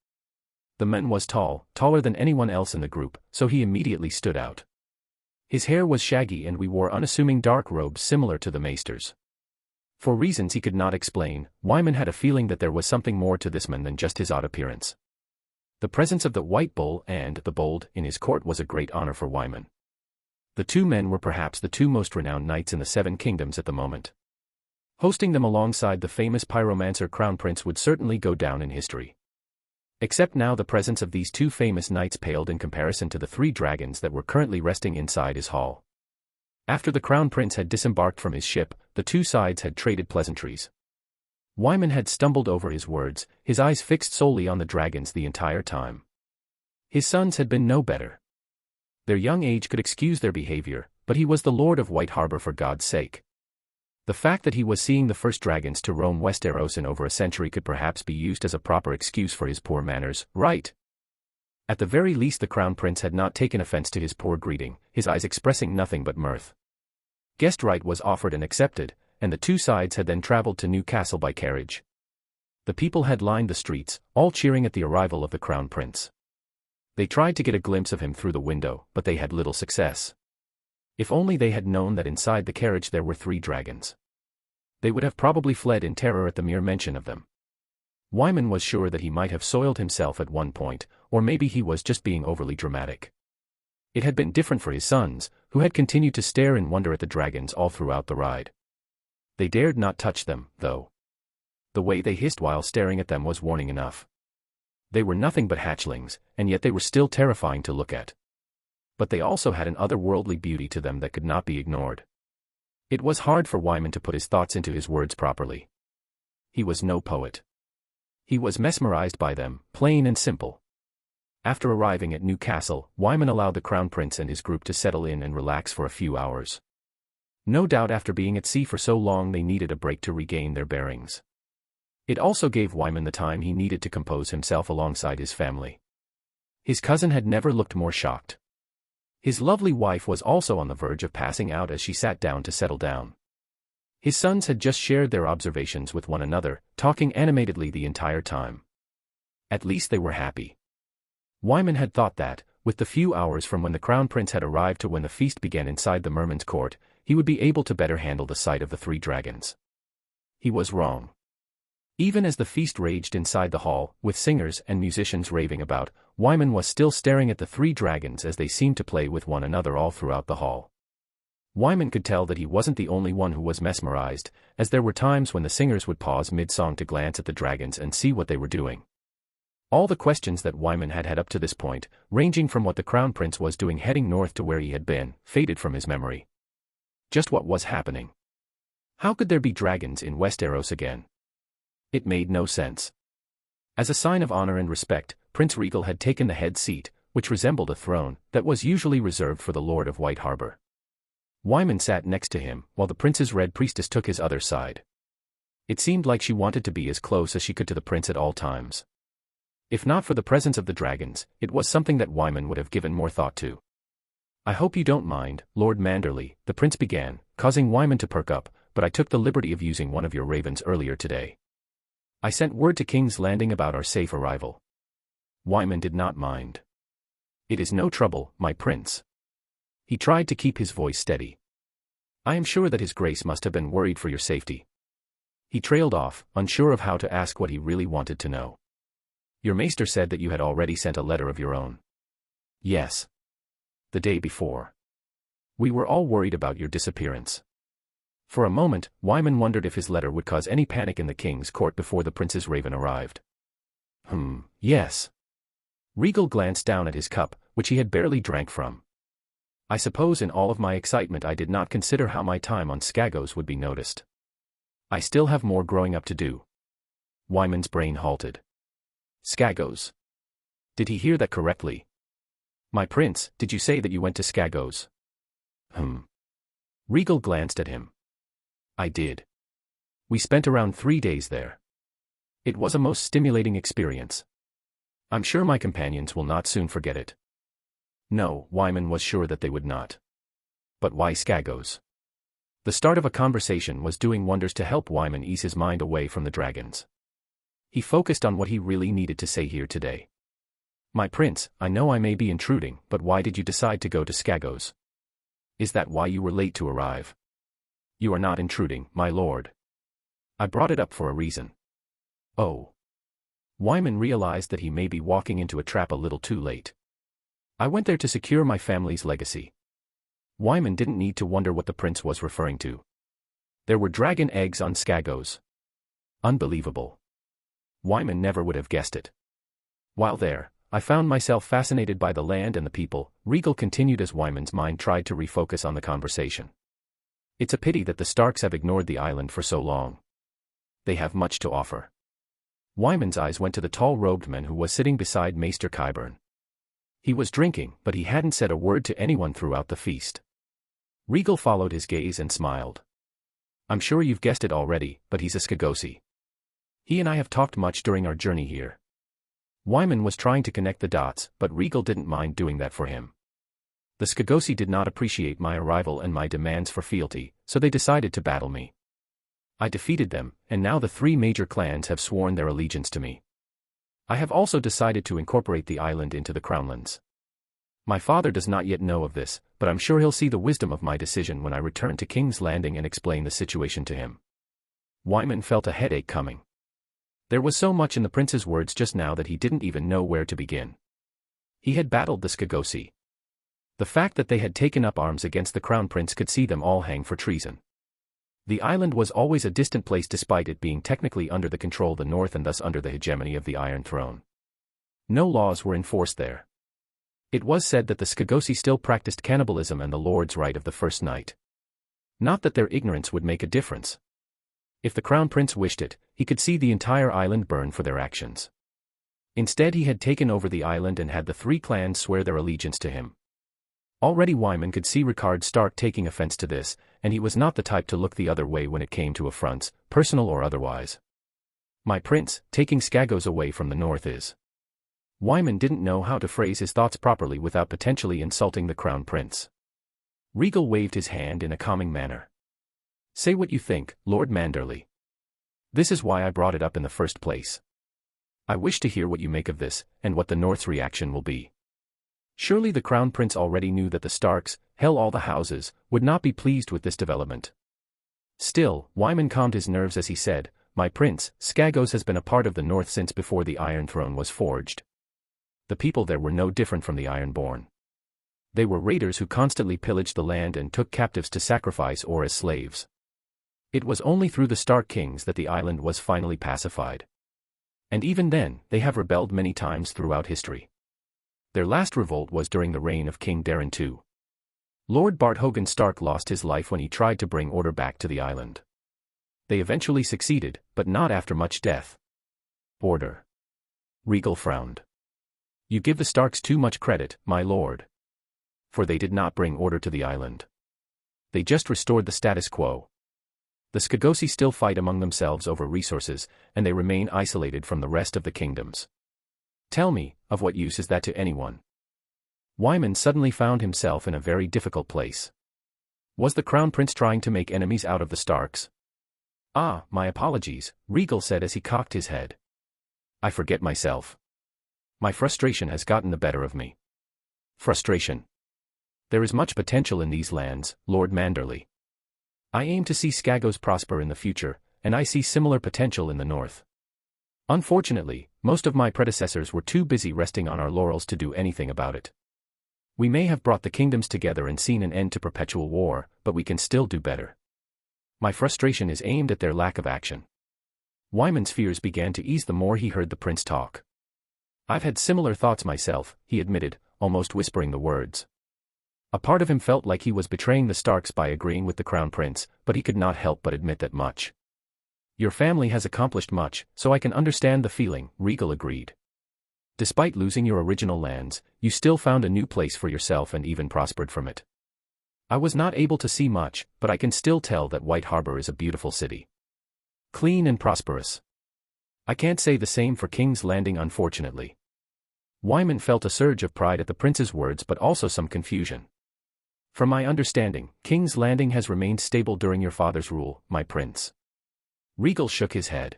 The man was tall, taller than anyone else in the group, so he immediately stood out. His hair was shaggy and we wore unassuming dark robes similar to the maesters. For reasons he could not explain, Wyman had a feeling that there was something more to this man than just his odd appearance. The presence of the White Bull and the Bold in his court was a great honor for Wyman. The two men were perhaps the two most renowned knights in the Seven Kingdoms at the moment. Hosting them alongside the famous pyromancer Crown Prince would certainly go down in history. Except now the presence of these two famous knights paled in comparison to the three dragons that were currently resting inside his hall. After the Crown Prince had disembarked from his ship, the two sides had traded pleasantries. Wyman had stumbled over his words, his eyes fixed solely on the dragons the entire time. His sons had been no better. Their young age could excuse their behavior, but he was the Lord of White Harbor for God's sake. The fact that he was seeing the first dragons to roam Westeros in over a century could perhaps be used as a proper excuse for his poor manners, right? At the very least the Crown Prince had not taken offense to his poor greeting, his eyes expressing nothing but mirth. Guest right was offered and accepted, and the two sides had then traveled to Newcastle by carriage. The people had lined the streets, all cheering at the arrival of the Crown Prince. They tried to get a glimpse of him through the window, but they had little success. If only they had known that inside the carriage there were three dragons. They would have probably fled in terror at the mere mention of them. Wyman was sure that he might have soiled himself at one point, or maybe he was just being overly dramatic. It had been different for his sons, who had continued to stare in wonder at the dragons all throughout the ride. They dared not touch them, though. The way they hissed while staring at them was warning enough. They were nothing but hatchlings, and yet they were still terrifying to look at. But they also had an otherworldly beauty to them that could not be ignored. It was hard for Wyman to put his thoughts into his words properly. He was no poet. He was mesmerized by them, plain and simple. After arriving at Newcastle, Wyman allowed the Crown Prince and his group to settle in and relax for a few hours. No doubt after being at sea for so long they needed a break to regain their bearings. It also gave Wyman the time he needed to compose himself alongside his family. His cousin had never looked more shocked. His lovely wife was also on the verge of passing out as she sat down to settle down. His sons had just shared their observations with one another, talking animatedly the entire time. At least they were happy. Wyman had thought that, with the few hours from when the Crown Prince had arrived to when the feast began inside the Merman's court, he would be able to better handle the sight of the three dragons. He was wrong. Even as the feast raged inside the hall, with singers and musicians raving about, Wyman was still staring at the three dragons as they seemed to play with one another all throughout the hall. Wyman could tell that he wasn't the only one who was mesmerized, as there were times when the singers would pause mid-song to glance at the dragons and see what they were doing. All the questions that Wyman had had up to this point, ranging from what the Crown Prince was doing heading north to where he had been, faded from his memory. Just what was happening? How could there be dragons in Westeros again? It made no sense. As a sign of honor and respect, Prince Rhaegal had taken the head seat, which resembled a throne that was usually reserved for the Lord of White Harbor. Wyman sat next to him, while the prince's Red Priestess took his other side. It seemed like she wanted to be as close as she could to the prince at all times. If not for the presence of the dragons, it was something that Wyman would have given more thought to. "I hope you don't mind, Lord Manderley," the prince began, causing Wyman to perk up, "but I took the liberty of using one of your ravens earlier today. I sent word to King's Landing about our safe arrival." Wyman did not mind. "It is no trouble, my prince." He tried to keep his voice steady. "I am sure that His Grace must have been worried for your safety." He trailed off, unsure of how to ask what he really wanted to know. "Your maester said that you had already sent a letter of your own." "Yes. The day before. We were all worried about your disappearance." For a moment, Wyman wondered if his letter would cause any panic in the king's court before the prince's raven arrived. Yes." Rhaegal glanced down at his cup, which he had barely drank from. "I suppose in all of my excitement I did not consider how my time on Skagos would be noticed. I still have more growing up to do." Wyman's brain halted. Skagos. Did he hear that correctly? "My prince, did you say that you went to Skagos?" Rhaegal glanced at him. "I did. We spent around 3 days there. It was a most stimulating experience. I'm sure my companions will not soon forget it." No, Wyman was sure that they would not. But why Skagos? The start of a conversation was doing wonders to help Wyman ease his mind away from the dragons. He focused on what he really needed to say here today. "My prince, I know I may be intruding, but why did you decide to go to Skagos?" Is that why you were late to arrive? You are not intruding, my lord. I brought it up for a reason. Oh. Wyman realized that he may be walking into a trap a little too late. I went there to secure my family's legacy. Wyman didn't need to wonder what the prince was referring to. There were dragon eggs on Skagos. Unbelievable. Wyman never would have guessed it. While there, I found myself fascinated by the land and the people, Rhaegal continued as Wyman's mind tried to refocus on the conversation. It's a pity that the Starks have ignored the island for so long. They have much to offer. Wyman's eyes went to the tall-robed man who was sitting beside Maester Qyburn. He was drinking, but he hadn't said a word to anyone throughout the feast. Rhaegal followed his gaze and smiled. I'm sure you've guessed it already, but he's a Skagosi. He and I have talked much during our journey here. Wyman was trying to connect the dots, but Rhaegal didn't mind doing that for him. The Skagosi did not appreciate my arrival and my demands for fealty, so they decided to battle me. I defeated them, and now the 3 major clans have sworn their allegiance to me. I have also decided to incorporate the island into the Crownlands. My father does not yet know of this, but I'm sure he'll see the wisdom of my decision when I return to King's Landing and explain the situation to him. Wyman felt a headache coming. There was so much in the prince's words just now that he didn't even know where to begin. He had battled the Skagosi. The fact that they had taken up arms against the Crown Prince could see them all hang for treason. The island was always a distant place despite it being technically under the control of the North and thus under the hegemony of the Iron Throne. No laws were enforced there. It was said that the Skagosi still practiced cannibalism and the Lord's right of the first night. Not that their ignorance would make a difference. If the Crown Prince wished it, he could see the entire island burn for their actions. Instead he had taken over the island and had the 3 clans swear their allegiance to him. Already Wyman could see Rickard Stark taking offense to this, and he was not the type to look the other way when it came to affronts, personal or otherwise. My prince, taking Skagos away from the north is. Wyman didn't know how to phrase his thoughts properly without potentially insulting the Crown Prince. Rhaegal waved his hand in a calming manner. Say what you think, Lord Manderley. This is why I brought it up in the first place. I wish to hear what you make of this, and what the North's reaction will be. Surely the Crown Prince already knew that the Starks, hell all the houses, would not be pleased with this development. Still, Wyman calmed his nerves as he said, My prince, Skagos has been a part of the North since before the Iron Throne was forged. The people there were no different from the Ironborn. They were raiders who constantly pillaged the land and took captives to sacrifice or as slaves. It was only through the Stark kings that the island was finally pacified. And even then, they have rebelled many times throughout history. Their last revolt was during the reign of King Daeron II. Lord Barthogan Stark lost his life when he tried to bring order back to the island. They eventually succeeded, but not after much death. Order. Rhaegal frowned. You give the Starks too much credit, my lord. For they did not bring order to the island. They just restored the status quo. The Skagosi still fight among themselves over resources, and they remain isolated from the rest of the kingdoms. Tell me, of what use is that to anyone? Wyman suddenly found himself in a very difficult place. Was the Crown Prince trying to make enemies out of the Starks? Ah, my apologies, Rhaegal said as he cocked his head. I forget myself. My frustration has gotten the better of me. Frustration. There is much potential in these lands, Lord Manderley. I aim to see Skagos prosper in the future, and I see similar potential in the north. Unfortunately, most of my predecessors were too busy resting on our laurels to do anything about it. We may have brought the kingdoms together and seen an end to perpetual war, but we can still do better. My frustration is aimed at their lack of action. Wyman's fears began to ease the more he heard the prince talk. I've had similar thoughts myself, he admitted, almost whispering the words. A part of him felt like he was betraying the Starks by agreeing with the Crown Prince, but he could not help but admit that much. Your family has accomplished much, so I can understand the feeling, Rhaegal agreed. Despite losing your original lands, you still found a new place for yourself and even prospered from it. I was not able to see much, but I can still tell that White Harbor is a beautiful city. Clean and prosperous. I can't say the same for King's Landing, unfortunately. Wyman felt a surge of pride at the prince's words but also some confusion. From my understanding, King's Landing has remained stable during your father's rule, my prince. Rhaegal shook his head.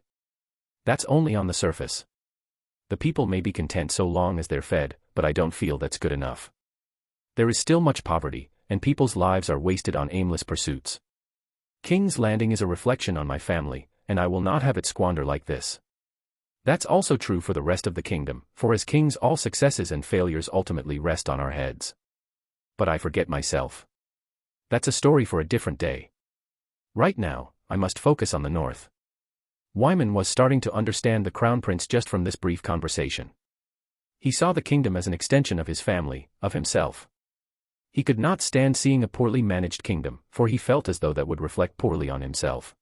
That's only on the surface. The people may be content so long as they're fed, but I don't feel that's good enough. There is still much poverty, and people's lives are wasted on aimless pursuits. King's Landing is a reflection on my family, and I will not have it squander like this. That's also true for the rest of the kingdom, for as kings all successes and failures ultimately rest on our heads. But I forget myself. That's a story for a different day. Right now, I must focus on the north. Wyman was starting to understand the Crown Prince just from this brief conversation. He saw the kingdom as an extension of his family, of himself. He could not stand seeing a poorly managed kingdom, for he felt as though that would reflect poorly on himself.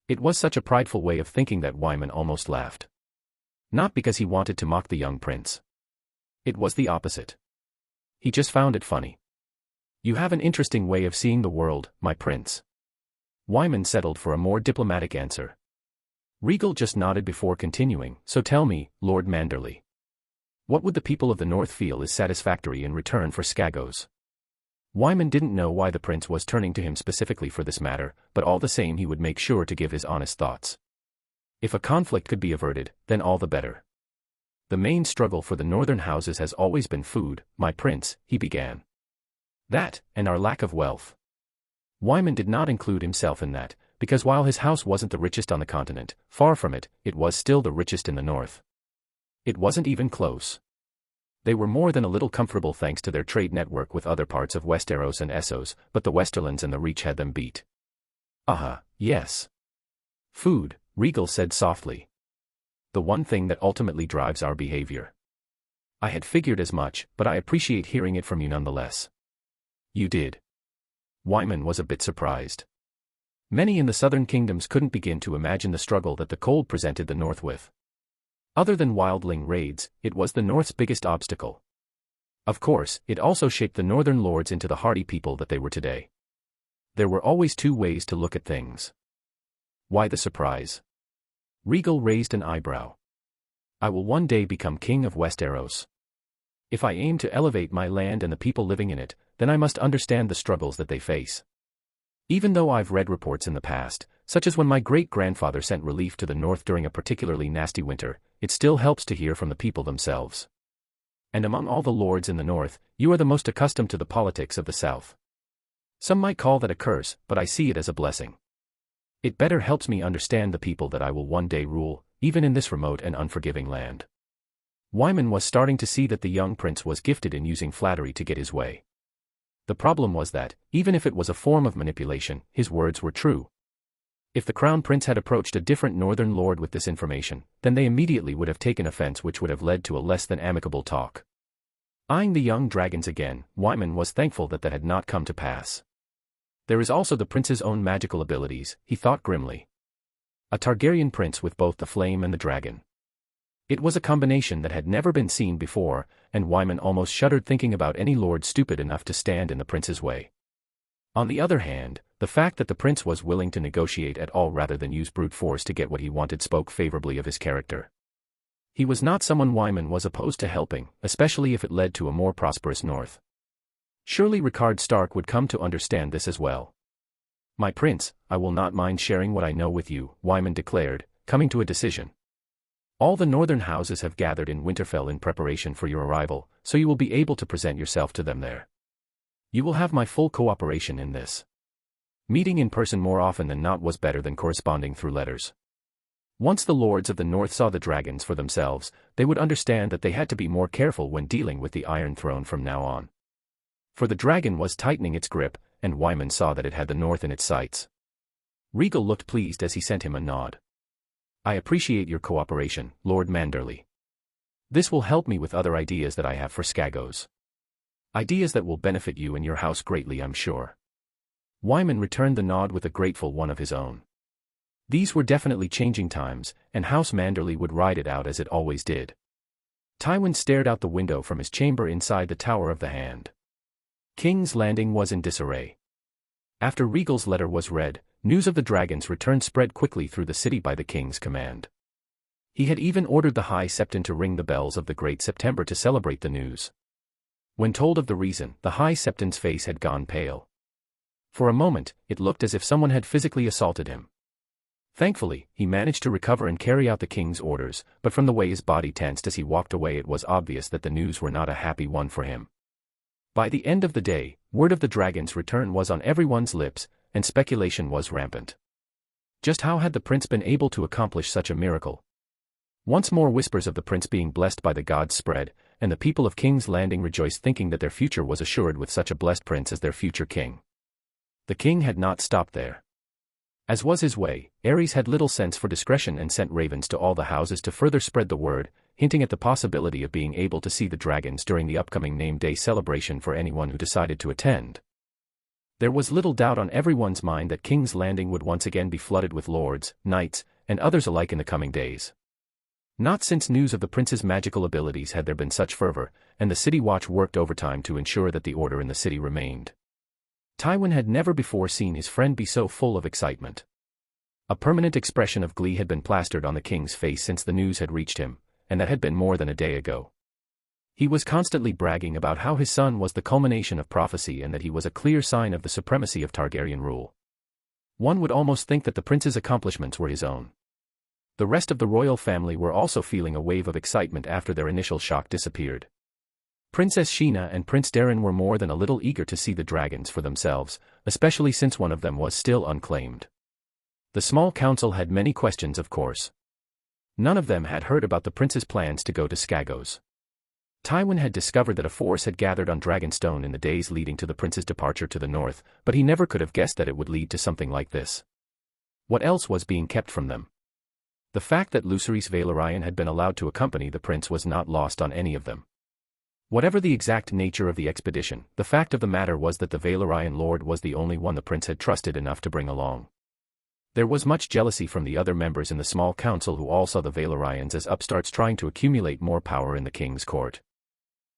It was such a prideful way of thinking that Wyman almost laughed. Not because he wanted to mock the young prince. It was the opposite. He just found it funny. You have an interesting way of seeing the world, my prince. Wyman settled for a more diplomatic answer. Rhaegal just nodded before continuing, so tell me, Lord Manderley. What would the people of the North feel is satisfactory in return for Skagos? Wyman didn't know why the prince was turning to him specifically for this matter, but all the same he would make sure to give his honest thoughts. If a conflict could be averted, then all the better. The main struggle for the northern houses has always been food, my prince, he began. That, and our lack of wealth. Wyman did not include himself in that, because while his house wasn't the richest on the continent, far from it, it was still the richest in the north. It wasn't even close. They were more than a little comfortable thanks to their trade network with other parts of Westeros and Essos, but the Westerlands and the Reach had them beat. Yes. Food, Rhaegal said softly. The one thing that ultimately drives our behavior. I had figured as much, but I appreciate hearing it from you nonetheless. You did. Wyman was a bit surprised. Many in the southern kingdoms couldn't begin to imagine the struggle that the cold presented the north with. Other than wildling raids, it was the north's biggest obstacle. Of course, it also shaped the northern lords into the hardy people that they were today. There were always two ways to look at things. Why the surprise? Rhaegal raised an eyebrow. I will one day become king of Westeros. If I aim to elevate my land and the people living in it, then I must understand the struggles that they face. Even though I've read reports in the past, such as when my great-grandfather sent relief to the north during a particularly nasty winter, it still helps to hear from the people themselves. And among all the lords in the north, you are the most accustomed to the politics of the south. Some might call that a curse, but I see it as a blessing. It better helps me understand the people that I will one day rule, even in this remote and unforgiving land. Wyman was starting to see that the young prince was gifted in using flattery to get his way. The problem was that, even if it was a form of manipulation, his words were true. If the crown prince had approached a different northern lord with this information, then they immediately would have taken offense, which would have led to a less than amicable talk. Eyeing the young dragons again, Wyman was thankful that that had not come to pass. There is also the prince's own magical abilities, he thought grimly. A Targaryen prince with both the flame and the dragon. It was a combination that had never been seen before, and Wyman almost shuddered thinking about any lord stupid enough to stand in the prince's way. On the other hand, the fact that the prince was willing to negotiate at all rather than use brute force to get what he wanted spoke favorably of his character. He was not someone Wyman was opposed to helping, especially if it led to a more prosperous north. Surely Rickard Stark would come to understand this as well. My prince, I will not mind sharing what I know with you, Wyman declared, coming to a decision. All the northern houses have gathered in Winterfell in preparation for your arrival, so you will be able to present yourself to them there. You will have my full cooperation in this. Meeting in person more often than not was better than corresponding through letters. Once the lords of the north saw the dragons for themselves, they would understand that they had to be more careful when dealing with the Iron Throne from now on. For the dragon was tightening its grip, and Wyman saw that it had the north in its sights. Rhaegal looked pleased as he sent him a nod. I appreciate your cooperation, Lord Manderley. This will help me with other ideas that I have for Skagos. Ideas that will benefit you and your house greatly, I'm sure. Wyman returned the nod with a grateful one of his own. These were definitely changing times, and House Manderley would ride it out as it always did. Tywin stared out the window from his chamber inside the Tower of the Hand. King's Landing was in disarray. After Rhaegal's letter was read, news of the dragon's return spread quickly through the city by the king's command. He had even ordered the High Septon to ring the bells of the Great September to celebrate the news. When told of the reason, the High Septon's face had gone pale. For a moment, it looked as if someone had physically assaulted him. Thankfully, he managed to recover and carry out the king's orders, but from the way his body tensed as he walked away, it was obvious that the news were not a happy one for him. By the end of the day, word of the dragon's return was on everyone's lips, and speculation was rampant. Just how had the prince been able to accomplish such a miracle? Once more whispers of the prince being blessed by the gods spread, and the people of King's Landing rejoiced, thinking that their future was assured with such a blessed prince as their future king. The king had not stopped there. As was his way, Aerys had little sense for discretion and sent ravens to all the houses to further spread the word, hinting at the possibility of being able to see the dragons during the upcoming name day celebration for anyone who decided to attend. There was little doubt on everyone's mind that King's Landing would once again be flooded with lords, knights, and others alike in the coming days. Not since news of the prince's magical abilities had there been such fervor, and the city watch worked overtime to ensure that the order in the city remained. Tywin had never before seen his friend be so full of excitement. A permanent expression of glee had been plastered on the king's face since the news had reached him, and that had been more than a day ago. He was constantly bragging about how his son was the culmination of prophecy and that he was a clear sign of the supremacy of Targaryen rule. One would almost think that the prince's accomplishments were his own. The rest of the royal family were also feeling a wave of excitement after their initial shock disappeared. Princess Sheena and Prince Darren were more than a little eager to see the dragons for themselves, especially since one of them was still unclaimed. The small council had many questions, of course. None of them had heard about the prince's plans to go to Skagos. Tywin had discovered that a force had gathered on Dragonstone in the days leading to the prince's departure to the north, but he never could have guessed that it would lead to something like this. What else was being kept from them? The fact that Lucerys Valyrian had been allowed to accompany the prince was not lost on any of them. Whatever the exact nature of the expedition, the fact of the matter was that the Valyrian lord was the only one the prince had trusted enough to bring along. There was much jealousy from the other members in the small council who all saw the Valyrians as upstarts trying to accumulate more power in the king's court.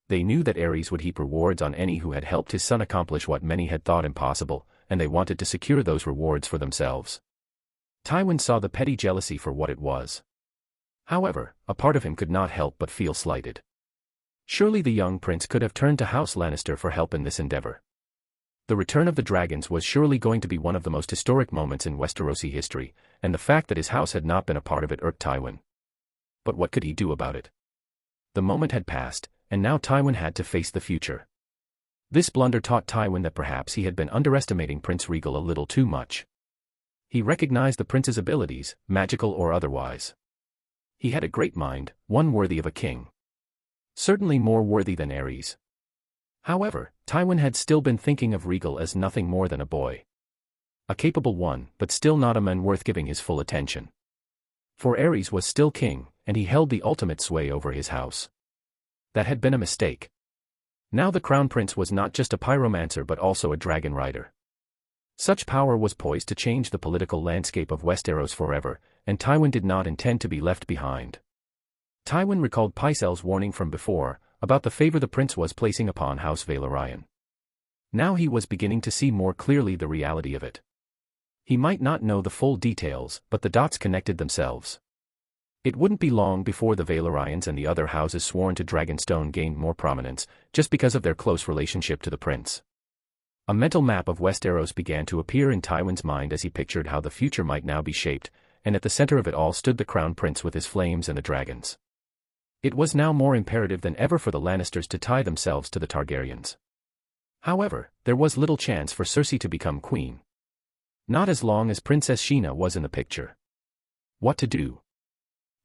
They knew that Aerys would heap rewards on any who had helped his son accomplish what many had thought impossible, and they wanted to secure those rewards for themselves. Tywin saw the petty jealousy for what it was. However, a part of him could not help but feel slighted. Surely the young prince could have turned to House Lannister for help in this endeavor. The return of the dragons was surely going to be one of the most historic moments in Westerosi history, and the fact that his house had not been a part of it irked Tywin. But what could he do about it? The moment had passed, and now Tywin had to face the future. This blunder taught Tywin that perhaps he had been underestimating Prince Rhaegal a little too much. He recognized the prince's abilities, magical or otherwise. He had a great mind, one worthy of a king. Certainly more worthy than Aerys. However, Tywin had still been thinking of Rhaegal as nothing more than a boy. A capable one, but still not a man worth giving his full attention. For Aerys was still king, and he held the ultimate sway over his house. That had been a mistake. Now the crown prince was not just a pyromancer but also a dragon rider. Such power was poised to change the political landscape of Westeros forever, and Tywin did not intend to be left behind. Tywin recalled Pycelle's warning from before, about the favor the prince was placing upon House Valyrian. Now he was beginning to see more clearly the reality of it. He might not know the full details, but the dots connected themselves. It wouldn't be long before the Valyrians and the other houses sworn to Dragonstone gained more prominence, just because of their close relationship to the prince. A mental map of Westeros began to appear in Tywin's mind as he pictured how the future might now be shaped, and at the center of it all stood the crown prince with his flames and the dragons. It was now more imperative than ever for the Lannisters to tie themselves to the Targaryens. However, there was little chance for Cersei to become queen. Not as long as Princess Sheena was in the picture. What to do?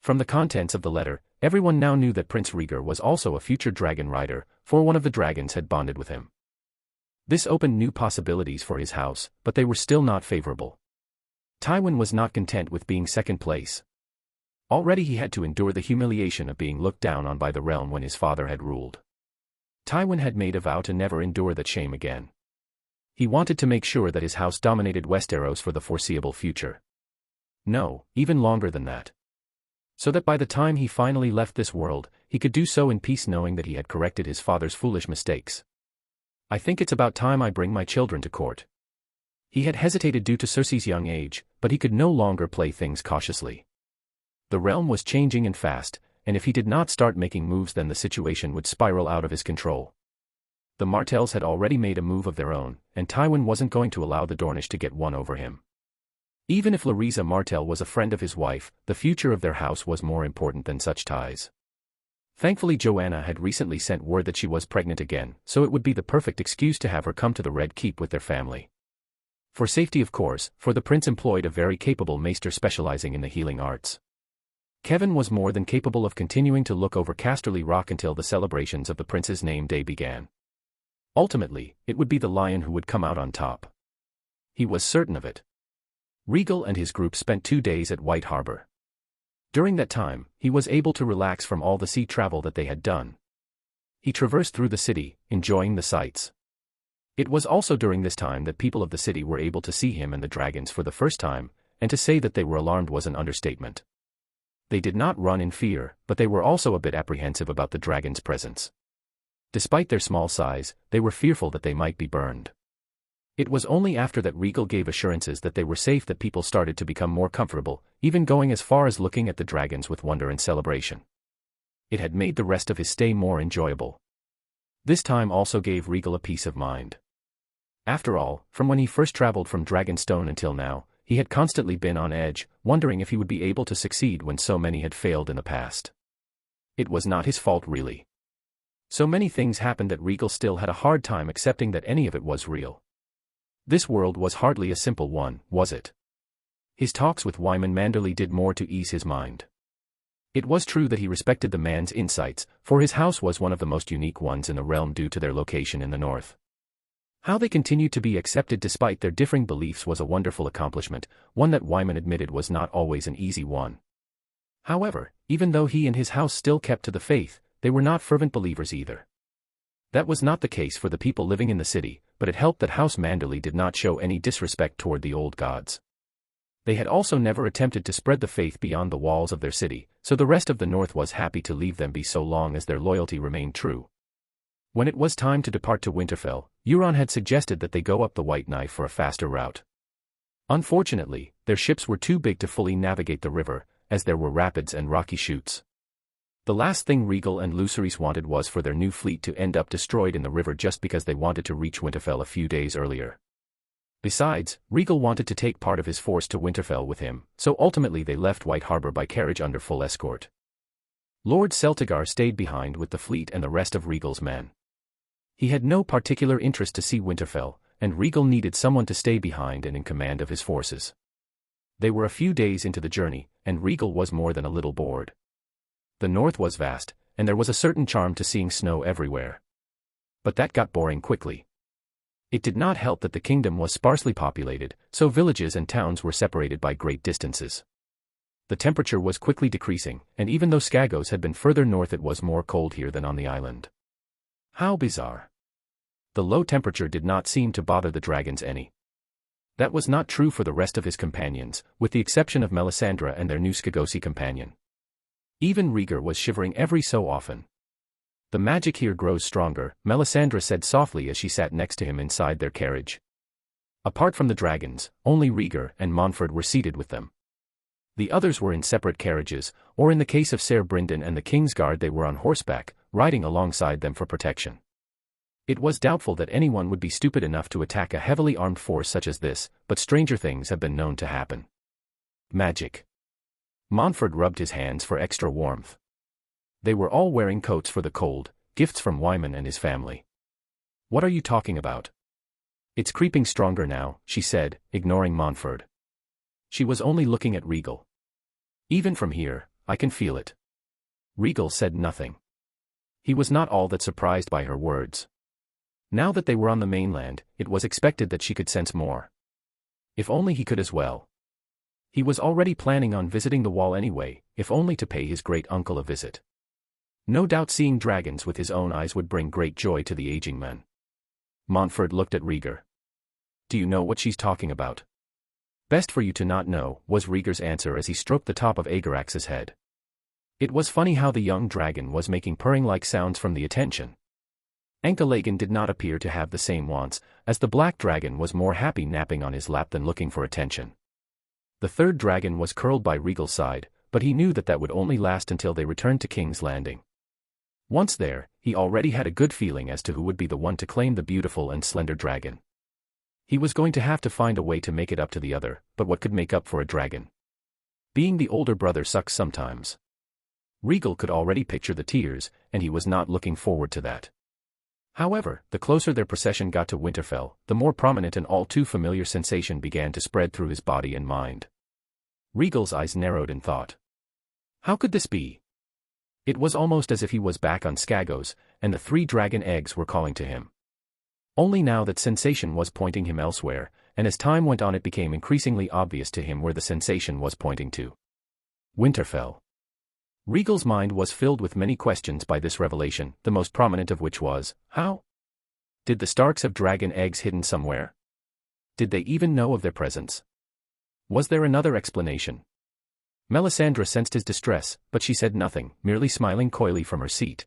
From the contents of the letter, everyone now knew that Prince Rhaegar was also a future dragon rider, for one of the dragons had bonded with him. This opened new possibilities for his house, but they were still not favorable. Tywin was not content with being second place. Already he had to endure the humiliation of being looked down on by the realm when his father had ruled. Tywin had made a vow to never endure that shame again. He wanted to make sure that his house dominated Westeros for the foreseeable future. No, even longer than that. So that by the time he finally left this world, he could do so in peace knowing that he had corrected his father's foolish mistakes. I think it's about time I bring my children to court. He had hesitated due to Cersei's young age, but he could no longer play things cautiously. The realm was changing and fast, and if he did not start making moves then the situation would spiral out of his control. The Martells had already made a move of their own, and Tywin wasn't going to allow the Dornish to get one over him. Even if Lysa Martell was a friend of his wife, the future of their house was more important than such ties. Thankfully Joanna had recently sent word that she was pregnant again, so it would be the perfect excuse to have her come to the Red Keep with their family. For safety of course, for the prince employed a very capable maester specializing in the healing arts. Kevin was more than capable of continuing to look over Casterly Rock until the celebrations of the prince's name day began. Ultimately, it would be the lion who would come out on top. He was certain of it. Rhaegal and his group spent 2 days at White Harbor. During that time, he was able to relax from all the sea travel that they had done. He traversed through the city, enjoying the sights. It was also during this time that people of the city were able to see him and the dragons for the first time, and to say that they were alarmed was an understatement. They did not run in fear, but they were also a bit apprehensive about the dragon's presence. Despite their small size, they were fearful that they might be burned. It was only after that Rhaegal gave assurances that they were safe that people started to become more comfortable, even going as far as looking at the dragons with wonder and celebration. It had made the rest of his stay more enjoyable. This time also gave Rhaegal a peace of mind. After all, from when he first traveled from Dragonstone until now, he had constantly been on edge, wondering if he would be able to succeed when so many had failed in the past. It was not his fault really. So many things happened that Rhaegal still had a hard time accepting that any of it was real. This world was hardly a simple one, was it? His talks with Wyman Manderley did more to ease his mind. It was true that he respected the man's insights, for his house was one of the most unique ones in the realm due to their location in the north. How they continued to be accepted despite their differing beliefs was a wonderful accomplishment, one that Wyman admitted was not always an easy one. However, even though he and his house still kept to the faith, they were not fervent believers either. That was not the case for the people living in the city, but it helped that House Manderley did not show any disrespect toward the old gods. They had also never attempted to spread the faith beyond the walls of their city, so the rest of the North was happy to leave them be so long as their loyalty remained true. When it was time to depart to Winterfell, Euron had suggested that they go up the White Knife for a faster route. Unfortunately, their ships were too big to fully navigate the river, as there were rapids and rocky chutes. The last thing Rhaegal and Lucerys wanted was for their new fleet to end up destroyed in the river just because they wanted to reach Winterfell a few days earlier. Besides, Rhaegal wanted to take part of his force to Winterfell with him, so ultimately they left White Harbor by carriage under full escort. Lord Celtigar stayed behind with the fleet and the rest of Rhaegal's men. He had no particular interest to see Winterfell, and Rhaegal needed someone to stay behind and in command of his forces. They were a few days into the journey, and Rhaegal was more than a little bored. The north was vast, and there was a certain charm to seeing snow everywhere. But that got boring quickly. It did not help that the kingdom was sparsely populated, so villages and towns were separated by great distances. The temperature was quickly decreasing, and even though Skagos had been further north it was more cold here than on the island. How bizarre. The low temperature did not seem to bother the dragons any. That was not true for the rest of his companions, with the exception of Melisandre and their new Skagosi companion. Even Rhaegar was shivering every so often. The magic here grows stronger, Melisandre said softly as she sat next to him inside their carriage. Apart from the dragons, only Rhaegar and Montford were seated with them. The others were in separate carriages, or in the case of Ser Brynden and the King's Guard they were on horseback, riding alongside them for protection. It was doubtful that anyone would be stupid enough to attack a heavily armed force such as this, but stranger things have been known to happen. Magic. Montford rubbed his hands for extra warmth. They were all wearing coats for the cold, gifts from Wyman and his family. What are you talking about? It's creeping stronger now, she said, ignoring Montford. She was only looking at Rhaegal. Even from here, I can feel it. Rhaegal said nothing. He was not all that surprised by her words. Now that they were on the mainland, it was expected that she could sense more. If only he could as well. He was already planning on visiting the Wall anyway, if only to pay his great-uncle a visit. No doubt seeing dragons with his own eyes would bring great joy to the aging man. Montford looked at Rhaegar. Do you know what she's talking about? Best for you to not know, was Rhaegar's answer as he stroked the top of Agarax's head. It was funny how the young dragon was making purring-like sounds from the attention. Ankalagan did not appear to have the same wants, as the black dragon was more happy napping on his lap than looking for attention. The third dragon was curled by Rhaegal's side, but he knew that that would only last until they returned to King's Landing. Once there, he already had a good feeling as to who would be the one to claim the beautiful and slender dragon. He was going to have to find a way to make it up to the other, but what could make up for a dragon? Being the older brother sucks sometimes. Rhaegal could already picture the tears, and he was not looking forward to that. However, the closer their procession got to Winterfell, the more prominent and all too familiar sensation began to spread through his body and mind. Rhaegal's eyes narrowed in thought. How could this be? It was almost as if he was back on Skagos, and the 3 dragon eggs were calling to him. Only now that sensation was pointing him elsewhere, and as time went on it became increasingly obvious to him where the sensation was pointing to. Winterfell. Rhaegal's mind was filled with many questions by this revelation, the most prominent of which was, how? Did the Starks have dragon eggs hidden somewhere? Did they even know of their presence? Was there another explanation? Melisandre sensed his distress, but she said nothing, merely smiling coyly from her seat.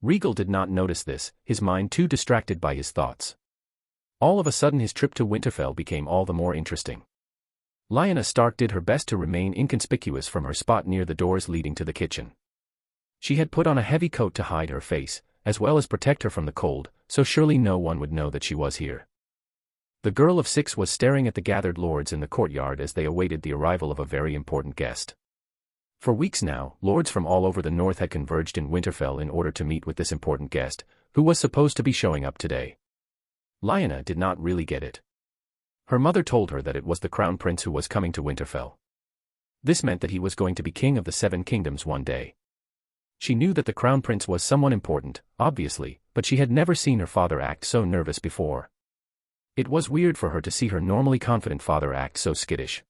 Rhaegal did not notice this, his mind too distracted by his thoughts. All of a sudden his trip to Winterfell became all the more interesting. Lyanna Stark did her best to remain inconspicuous from her spot near the doors leading to the kitchen. She had put on a heavy coat to hide her face, as well as protect her from the cold, so surely no one would know that she was here. The girl of 6 was staring at the gathered lords in the courtyard as they awaited the arrival of a very important guest. For weeks now, lords from all over the north had converged in Winterfell in order to meet with this important guest, who was supposed to be showing up today. Lyanna did not really get it. Her mother told her that it was the crown prince who was coming to Winterfell. This meant that he was going to be king of the 7 kingdoms one day. She knew that the crown prince was someone important, obviously, but she had never seen her father act so nervous before. It was weird for her to see her normally confident father act so skittish.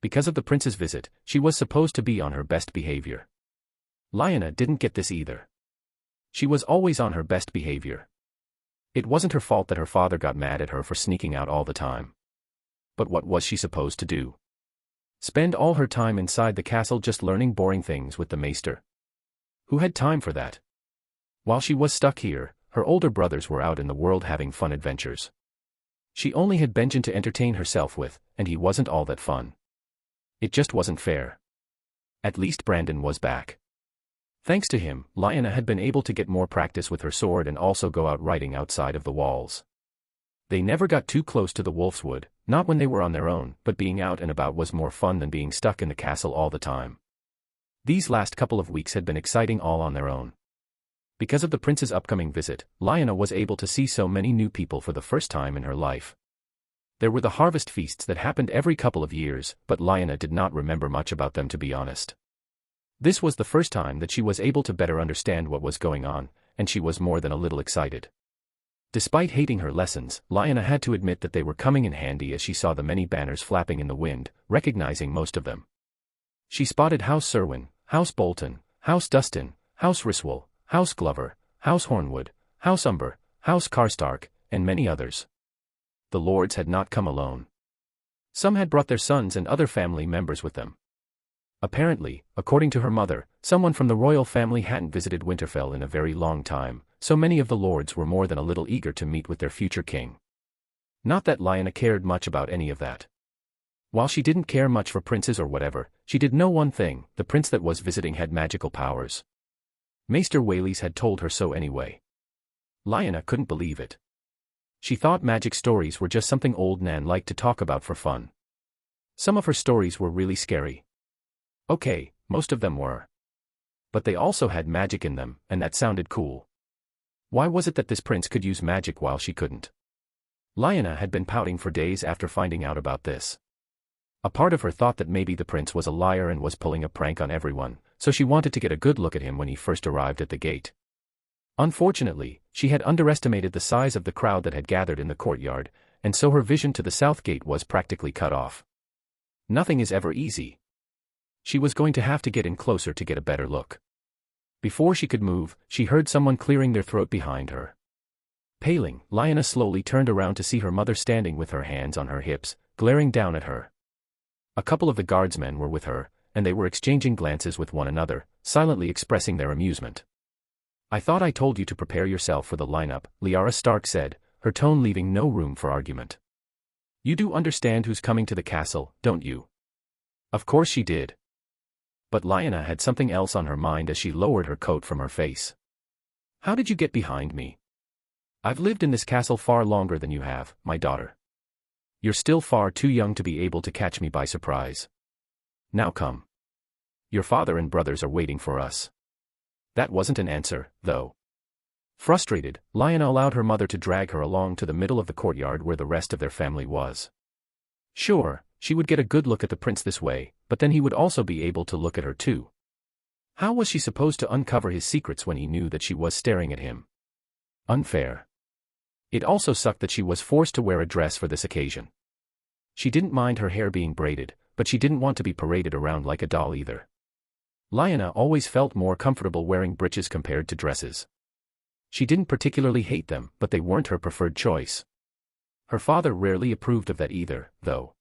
Because of the prince's visit, she was supposed to be on her best behavior. Lyanna didn't get this either. She was always on her best behavior. It wasn't her fault that her father got mad at her for sneaking out all the time. But what was she supposed to do? Spend all her time inside the castle just learning boring things with the maester? Who had time for that? While she was stuck here, her older brothers were out in the world having fun adventures. She only had Benjen to entertain herself with, and he wasn't all that fun. It just wasn't fair. At least Brandon was back. Thanks to him, Lyanna had been able to get more practice with her sword and also go out riding outside of the walls. They never got too close to the Wolfswood, not when they were on their own, but being out and about was more fun than being stuck in the castle all the time. These last couple of weeks had been exciting all on their own. Because of the prince's upcoming visit, Lyanna was able to see so many new people for the first time in her life. There were the harvest feasts that happened every couple of years, but Lyanna did not remember much about them, to be honest. This was the first time that she was able to better understand what was going on, and she was more than a little excited. Despite hating her lessons, Lyanna had to admit that they were coming in handy as she saw the many banners flapping in the wind, recognizing most of them. She spotted House Serwyn, House Bolton, House Dustin, House Ryswell, House Glover, House Hornwood, House Umber, House Karstark, and many others. The lords had not come alone. Some had brought their sons and other family members with them. Apparently, according to her mother, someone from the royal family hadn't visited Winterfell in a very long time, so many of the lords were more than a little eager to meet with their future king. Not that Lyanna cared much about any of that. While she didn't care much for princes or whatever, she did know one thing: the prince that was visiting had magical powers. Maester Whaleys had told her so anyway. Lyanna couldn't believe it. She thought magic stories were just something old Nan liked to talk about for fun. Some of her stories were really scary. Okay, most of them were. But they also had magic in them, and that sounded cool. Why was it that this prince could use magic while she couldn't? Lyanna had been pouting for days after finding out about this. A part of her thought that maybe the prince was a liar and was pulling a prank on everyone, so she wanted to get a good look at him when he first arrived at the gate. Unfortunately, she had underestimated the size of the crowd that had gathered in the courtyard, and so her vision to the south gate was practically cut off. Nothing is ever easy. She was going to have to get in closer to get a better look. Before she could move, she heard someone clearing their throat behind her. Paling, Lyanna slowly turned around to see her mother standing with her hands on her hips, glaring down at her. A couple of the guardsmen were with her, and they were exchanging glances with one another, silently expressing their amusement. "I thought I told you to prepare yourself for the lineup," Lyanna Stark said, her tone leaving no room for argument. "You do understand who's coming to the castle, don't you?" Of course she did. But Lyanna had something else on her mind as she lowered her coat from her face. "How did you get behind me? I've lived in this castle far longer than you have, my daughter. You're still far too young to be able to catch me by surprise. Now come." Your father and brothers are waiting for us. That wasn't an answer, though. Frustrated, Lyanna allowed her mother to drag her along to the middle of the courtyard where the rest of their family was. Sure, she would get a good look at the prince this way, but then he would also be able to look at her too. How was she supposed to uncover his secrets when he knew that she was staring at him? Unfair. It also sucked that she was forced to wear a dress for this occasion. She didn't mind her hair being braided, but she didn't want to be paraded around like a doll either. Lyanna always felt more comfortable wearing breeches compared to dresses. She didn't particularly hate them, but they weren't her preferred choice. Her father rarely approved of that either, though.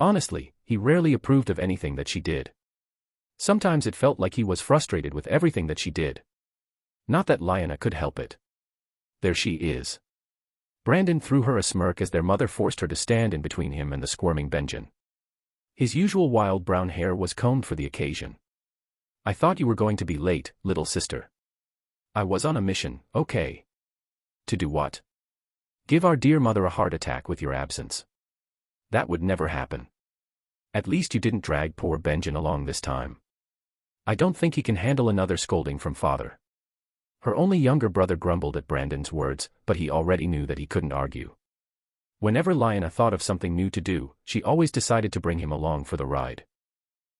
Honestly, he rarely approved of anything that she did. Sometimes it felt like he was frustrated with everything that she did. Not that Lyanna could help it. There she is. Brandon threw her a smirk as their mother forced her to stand in between him and the squirming Benjen. His usual wild brown hair was combed for the occasion. I thought you were going to be late, little sister. I was on a mission, okay. To do what? Give our dear mother a heart attack with your absence. That would never happen. At least you didn't drag poor Benjen along this time. I don't think he can handle another scolding from father. Her only younger brother grumbled at Brandon's words, but he already knew that he couldn't argue. Whenever Lyanna thought of something new to do, she always decided to bring him along for the ride.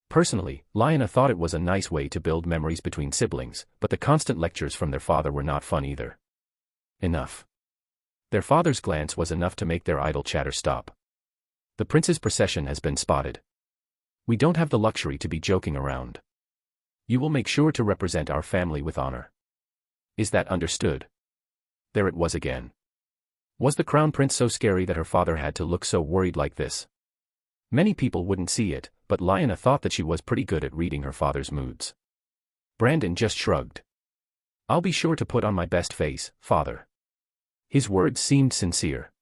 Personally, Lyanna thought it was a nice way to build memories between siblings, but the constant lectures from their father were not fun either. Enough. Their father's glance was enough to make their idle chatter stop. The prince's procession has been spotted. We don't have the luxury to be joking around. You will make sure to represent our family with honor. Is that understood? There it was again. Was the crown prince so scary that her father had to look so worried like this? Many people wouldn't see it, but Lyanna thought that she was pretty good at reading her father's moods. Brandon just shrugged. I'll be sure to put on my best face, father. His words seemed sincere.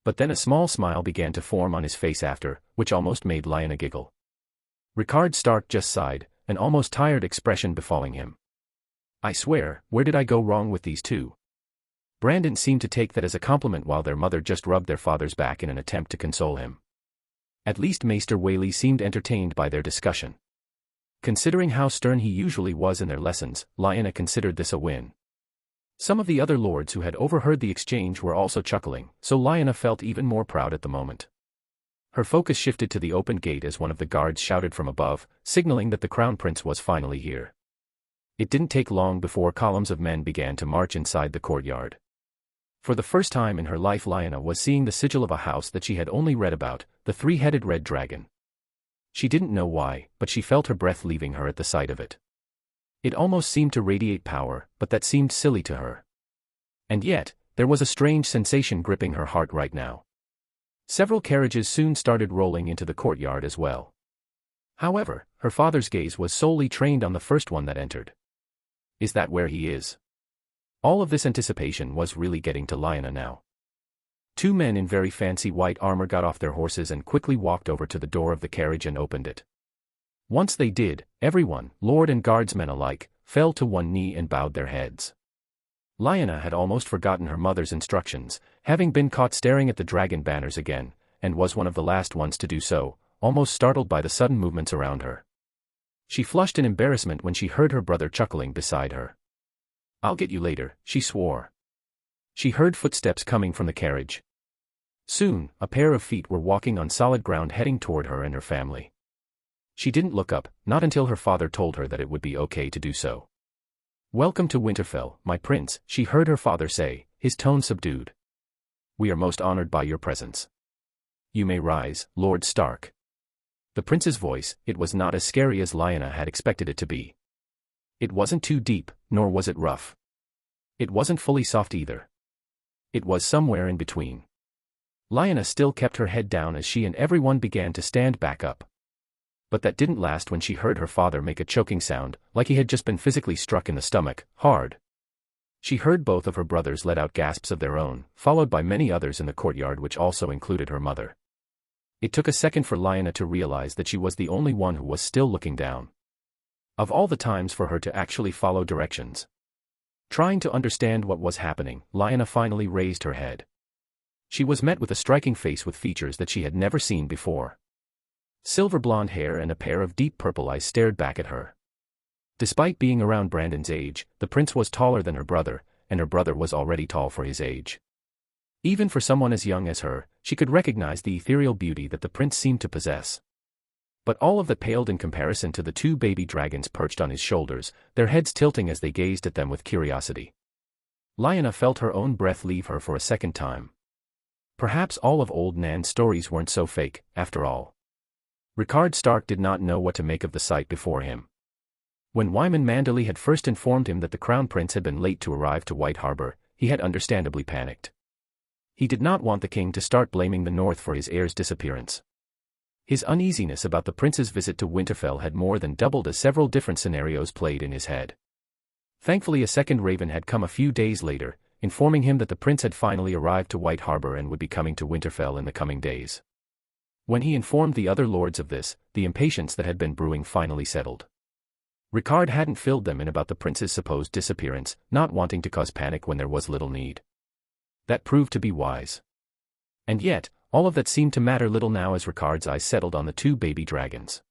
But then a small smile began to form on his face after, which almost made Lyanna giggle. Ricard Stark just sighed, an almost tired expression befalling him. I swear, where did I go wrong with these two? Brandon seemed to take that as a compliment while their mother just rubbed their father's back in an attempt to console him. At least Maester Whaley seemed entertained by their discussion. Considering how stern he usually was in their lessons, Lyanna considered this a win. Some of the other lords who had overheard the exchange were also chuckling, so Lyanna felt even more proud at the moment. Her focus shifted to the open gate as one of the guards shouted from above, signaling that the crown prince was finally here. It didn't take long before columns of men began to march inside the courtyard. For the first time in her life, Lyanna was seeing the sigil of a house that she had only read about, the three-headed red dragon. She didn't know why, but she felt her breath leaving her at the sight of it. It almost seemed to radiate power, but that seemed silly to her. And yet, there was a strange sensation gripping her heart right now. Several carriages soon started rolling into the courtyard as well. However, her father's gaze was solely trained on the first one that entered. Is that where he is? All of this anticipation was really getting to Lyanna now. Two men in very fancy white armor got off their horses and quickly walked over to the door of the carriage and opened it. Once they did, everyone, lord and guardsmen alike, fell to one knee and bowed their heads. Lyanna had almost forgotten her mother's instructions, having been caught staring at the dragon banners again, and was one of the last ones to do so, almost startled by the sudden movements around her. She flushed in embarrassment when she heard her brother chuckling beside her. I'll get you later, she swore. She heard footsteps coming from the carriage. Soon, a pair of feet were walking on solid ground heading toward her and her family. She didn't look up, not until her father told her that it would be okay to do so. Welcome to Winterfell, my prince, she heard her father say, his tone subdued. We are most honored by your presence. You may rise, Lord Stark. The prince's voice, it was not as scary as Lyanna had expected it to be. It wasn't too deep, nor was it rough. It wasn't fully soft either. It was somewhere in between. Lyanna still kept her head down as she and everyone began to stand back up. But that didn't last when she heard her father make a choking sound, like he had just been physically struck in the stomach, hard. She heard both of her brothers let out gasps of their own, followed by many others in the courtyard which also included her mother. It took a second for Lyanna to realize that she was the only one who was still looking down. Of all the times for her to actually follow directions. Trying to understand what was happening, Lyanna finally raised her head. She was met with a striking face with features that she had never seen before. Silver blonde hair and a pair of deep purple eyes stared back at her. Despite being around Brandon's age, the prince was taller than her brother, and her brother was already tall for his age. Even for someone as young as her, she could recognize the ethereal beauty that the prince seemed to possess. But all of that paled in comparison to the two baby dragons perched on his shoulders, their heads tilting as they gazed at them with curiosity. Lyanna felt her own breath leave her for a second time. Perhaps all of old Nan's stories weren't so fake, after all. Rhaegal Stark did not know what to make of the sight before him. When Wyman Manderley had first informed him that the Crown Prince had been late to arrive to White Harbor, he had understandably panicked. He did not want the king to start blaming the North for his heir's disappearance. His uneasiness about the prince's visit to Winterfell had more than doubled as several different scenarios played in his head. Thankfully, a second raven had come a few days later, informing him that the prince had finally arrived to White Harbor and would be coming to Winterfell in the coming days. When he informed the other lords of this, the impatience that had been brewing finally settled. Rhaegal hadn't filled them in about the prince's supposed disappearance, not wanting to cause panic when there was little need. That proved to be wise. And yet, all of that seemed to matter little now as Rhaegal's eyes settled on the two baby dragons.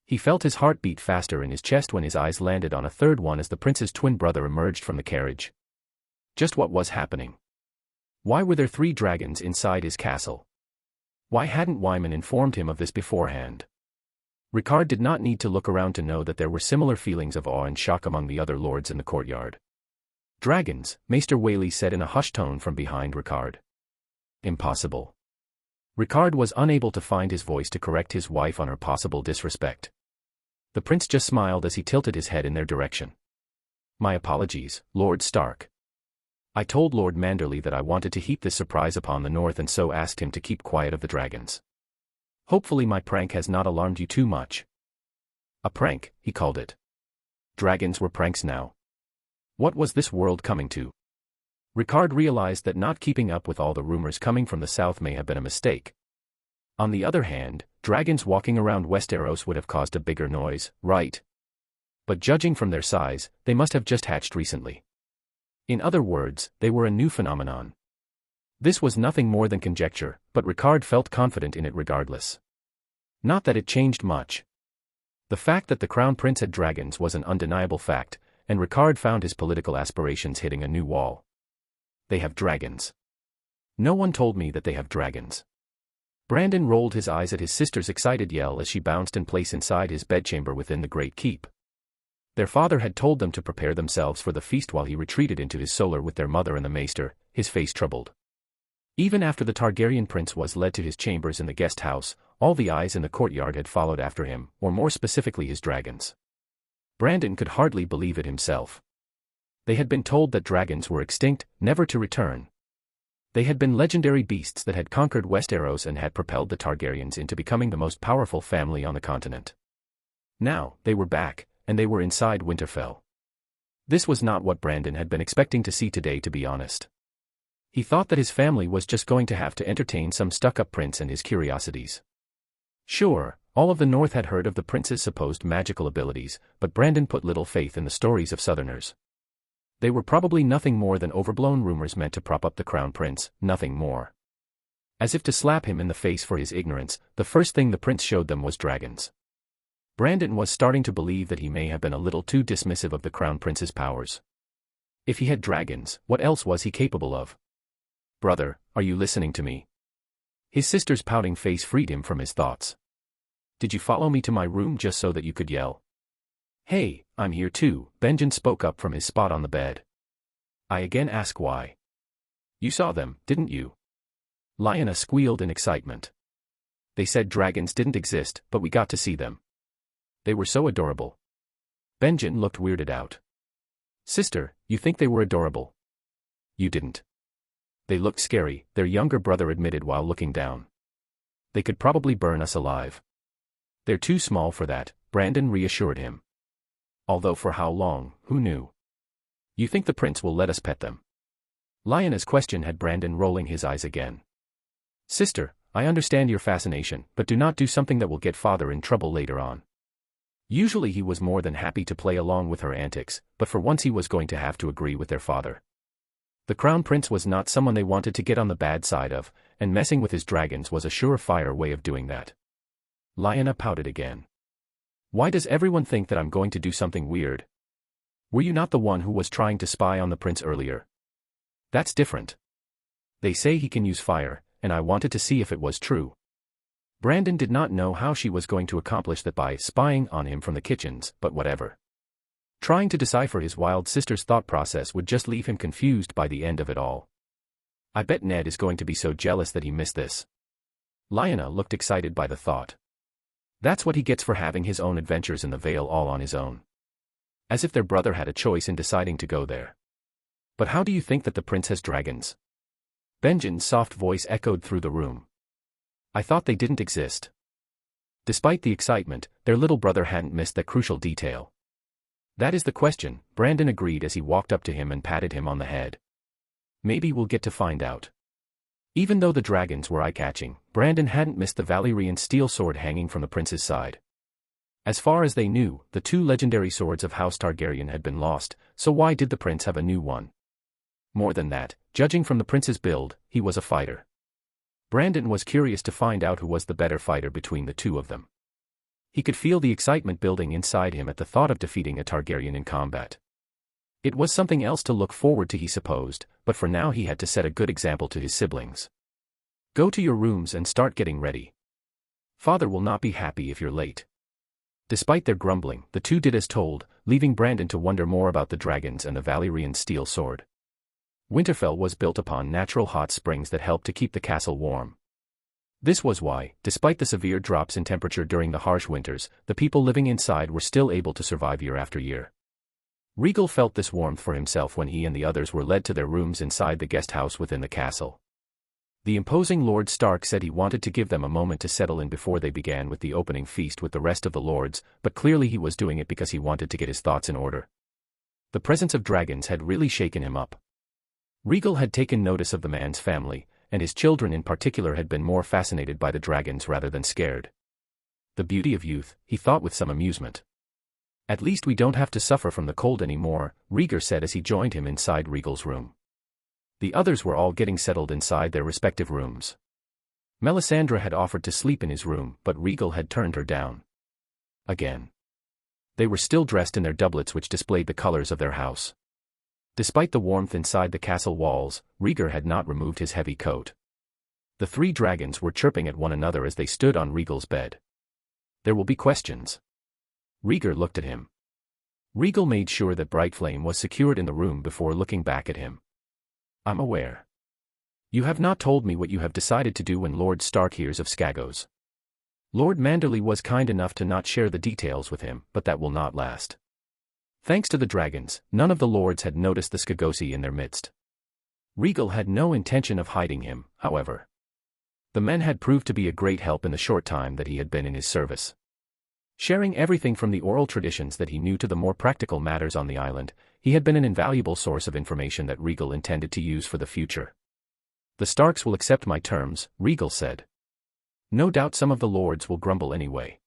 He felt his heart beat faster in his chest when his eyes landed on a third one as the prince's twin brother emerged from the carriage. Just what was happening? Why were there 3 dragons inside his castle? Why hadn't Wyman informed him of this beforehand? Rhaegal did not need to look around to know that there were similar feelings of awe and shock among the other lords in the courtyard. Dragons, Maester Whaley said in a hushed tone from behind Rhaegal. Impossible. Rhaegal was unable to find his voice to correct his wife on her possible disrespect. The prince just smiled as he tilted his head in their direction. My apologies, Lord Stark. I told Lord Manderley that I wanted to heap this surprise upon the North and so asked him to keep quiet of the dragons. Hopefully my prank has not alarmed you too much. A prank, he called it. Dragons were pranks now. What was this world coming to? Rhaegal realized that not keeping up with all the rumors coming from the south may have been a mistake. On the other hand, dragons walking around Westeros would have caused a bigger noise, right? But judging from their size, they must have just hatched recently. In other words, they were a new phenomenon. This was nothing more than conjecture, but Rhaegal felt confident in it regardless. Not that it changed much. The fact that the Crown Prince had dragons was an undeniable fact, and Rhaegal found his political aspirations hitting a new wall. They have dragons. No one told me that they have dragons. Brandon rolled his eyes at his sister's excited yell as she bounced in place inside his bedchamber within the Great Keep. Their father had told them to prepare themselves for the feast while he retreated into his solar with their mother and the maester, his face troubled. Even after the Targaryen prince was led to his chambers in the guest house, all the eyes in the courtyard had followed after him, or more specifically his dragons. Brandon could hardly believe it himself. They had been told that dragons were extinct, never to return. They had been legendary beasts that had conquered Westeros and had propelled the Targaryens into becoming the most powerful family on the continent. Now, they were back, and they were inside Winterfell. This was not what Brandon had been expecting to see today, to be honest. He thought that his family was just going to have to entertain some stuck-up prince and his curiosities. Sure, all of the North had heard of the prince's supposed magical abilities, but Brandon put little faith in the stories of Southerners. They were probably nothing more than overblown rumors meant to prop up the Crown Prince, nothing more. As if to slap him in the face for his ignorance, the first thing the prince showed them was dragons. Brandon was starting to believe that he may have been a little too dismissive of the Crown Prince's powers. If he had dragons, what else was he capable of? Brother, are you listening to me? His sister's pouting face freed him from his thoughts. Did you follow me to my room just so that you could yell? Hey, I'm here too, Benjen spoke up from his spot on the bed. I again ask why. You saw them, didn't you? Lyanna squealed in excitement. They said dragons didn't exist, but we got to see them. They were so adorable. Benjen looked weirded out. Sister, you think they were adorable? You didn't. They looked scary, their younger brother admitted while looking down. They could probably burn us alive. They're too small for that, Brandon reassured him. Although for how long, who knew? You think the prince will let us pet them? Lyanna's question had Brandon rolling his eyes again. Sister, I understand your fascination, but do not do something that will get father in trouble later on. Usually he was more than happy to play along with her antics, but for once he was going to have to agree with their father. The Crown Prince was not someone they wanted to get on the bad side of, and messing with his dragons was a surefire way of doing that. Lyanna pouted again. Why does everyone think that I'm going to do something weird? Were you not the one who was trying to spy on the prince earlier? That's different. They say he can use fire, and I wanted to see if it was true. Brandon did not know how she was going to accomplish that by spying on him from the kitchens, but whatever. Trying to decipher his wild sister's thought process would just leave him confused by the end of it all. I bet Ned is going to be so jealous that he missed this. Lyanna looked excited by the thought. That's what he gets for having his own adventures in the Vale all on his own. As if their brother had a choice in deciding to go there. But how do you think that the prince has dragons? Benjen's soft voice echoed through the room. I thought they didn't exist. Despite the excitement, their little brother hadn't missed that crucial detail. That is the question, Brandon agreed as he walked up to him and patted him on the head. Maybe we'll get to find out. Even though the dragons were eye-catching, Brandon hadn't missed the Valyrian steel sword hanging from the prince's side. As far as they knew, the 2 legendary swords of House Targaryen had been lost, so why did the prince have a new one? More than that, judging from the prince's build, he was a fighter. Brandon was curious to find out who was the better fighter between the two of them. He could feel the excitement building inside him at the thought of defeating a Targaryen in combat. It was something else to look forward to, he supposed, but for now he had to set a good example to his siblings. Go to your rooms and start getting ready. Father will not be happy if you're late. Despite their grumbling, the two did as told, leaving Brandon to wonder more about the dragons and the Valyrian steel sword. Winterfell was built upon natural hot springs that helped to keep the castle warm. This was why, despite the severe drops in temperature during the harsh winters, the people living inside were still able to survive year after year. Rhaegal felt this warmth for himself when he and the others were led to their rooms inside the guest house within the castle. The imposing Lord Stark said he wanted to give them a moment to settle in before they began with the opening feast with the rest of the lords, but clearly he was doing it because he wanted to get his thoughts in order. The presence of dragons had really shaken him up. Rhaegal had taken notice of the man's family, and his children in particular had been more fascinated by the dragons rather than scared. The beauty of youth, he thought with some amusement. At least we don't have to suffer from the cold anymore, Rhaegar said as he joined him inside Rhaegal's room. The others were all getting settled inside their respective rooms. Melisandre had offered to sleep in his room, but Rhaegal had turned her down. Again. They were still dressed in their doublets which displayed the colors of their house. Despite the warmth inside the castle walls, Rhaegar had not removed his heavy coat. The 3 dragons were chirping at one another as they stood on Rhaegal's bed. There will be questions. Rhaegar looked at him. Rhaegal made sure that Brightflame was secured in the room before looking back at him. I'm aware. You have not told me what you have decided to do when Lord Stark hears of Skagos. Lord Manderley was kind enough to not share the details with him, but that will not last. Thanks to the dragons, none of the lords had noticed the Skagosi in their midst. Rhaegal had no intention of hiding him, however. The men had proved to be a great help in the short time that he had been in his service. Sharing everything from the oral traditions that he knew to the more practical matters on the island, he had been an invaluable source of information that Rhaegal intended to use for the future. The Starks will accept my terms, Rhaegal said. No doubt some of the lords will grumble anyway.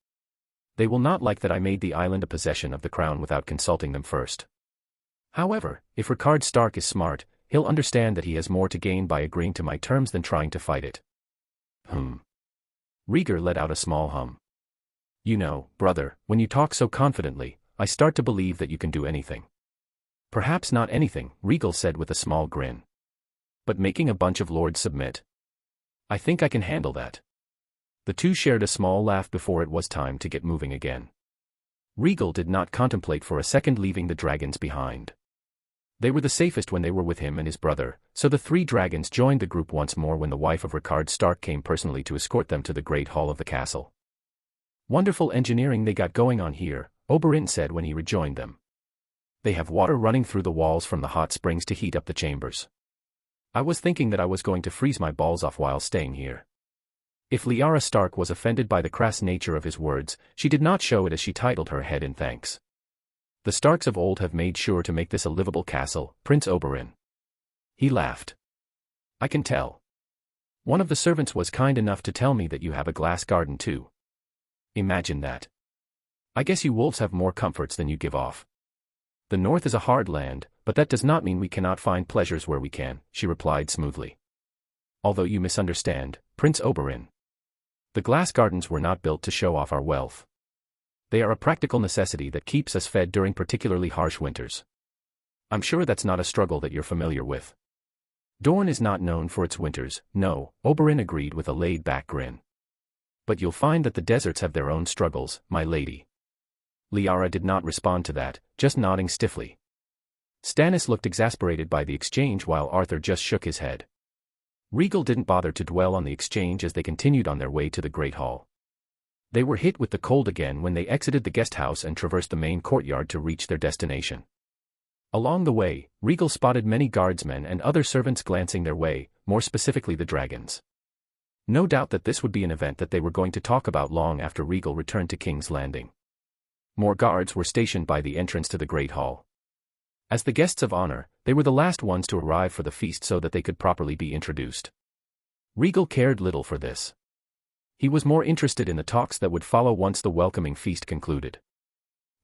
They will not like that I made the island a possession of the crown without consulting them first. However, if Rickard Stark is smart, he'll understand that he has more to gain by agreeing to my terms than trying to fight it. Rhaegar let out a small hum. You know, brother, when you talk so confidently, I start to believe that you can do anything. Perhaps not anything, Rhaegal said with a small grin. But making a bunch of lords submit? I think I can handle that. The two shared a small laugh before it was time to get moving again. Rhaegal did not contemplate for a second leaving the dragons behind. They were the safest when they were with him and his brother, so the 3 dragons joined the group once more when the wife of Rickard Stark came personally to escort them to the great hall of the castle. Wonderful engineering they got going on here, Oberyn said when he rejoined them. They have water running through the walls from the hot springs to heat up the chambers. I was thinking that I was going to freeze my balls off while staying here. If Lyanna Stark was offended by the crass nature of his words, she did not show it as she titled her head in thanks. The Starks of old have made sure to make this a livable castle, Prince Oberyn. He laughed. I can tell. One of the servants was kind enough to tell me that you have a glass garden too. Imagine that. I guess you wolves have more comforts than you give off. The north is a hard land, but that does not mean we cannot find pleasures where we can, she replied smoothly. Although you misunderstand, Prince Oberyn. The glass gardens were not built to show off our wealth. They are a practical necessity that keeps us fed during particularly harsh winters. I'm sure that's not a struggle that you're familiar with. Dorne is not known for its winters, no, Oberyn agreed with a laid-back grin. But you'll find that the deserts have their own struggles, my lady. Liara did not respond to that, just nodding stiffly. Stannis looked exasperated by the exchange while Arthur just shook his head. Rhaegal didn't bother to dwell on the exchange as they continued on their way to the Great Hall. They were hit with the cold again when they exited the guest house and traversed the main courtyard to reach their destination. Along the way, Rhaegal spotted many guardsmen and other servants glancing their way, more specifically the dragons. No doubt that this would be an event that they were going to talk about long after Rhaegal returned to King's Landing. More guards were stationed by the entrance to the Great Hall. As the guests of honor, they were the last ones to arrive for the feast so that they could properly be introduced. Rhaegal cared little for this. He was more interested in the talks that would follow once the welcoming feast concluded.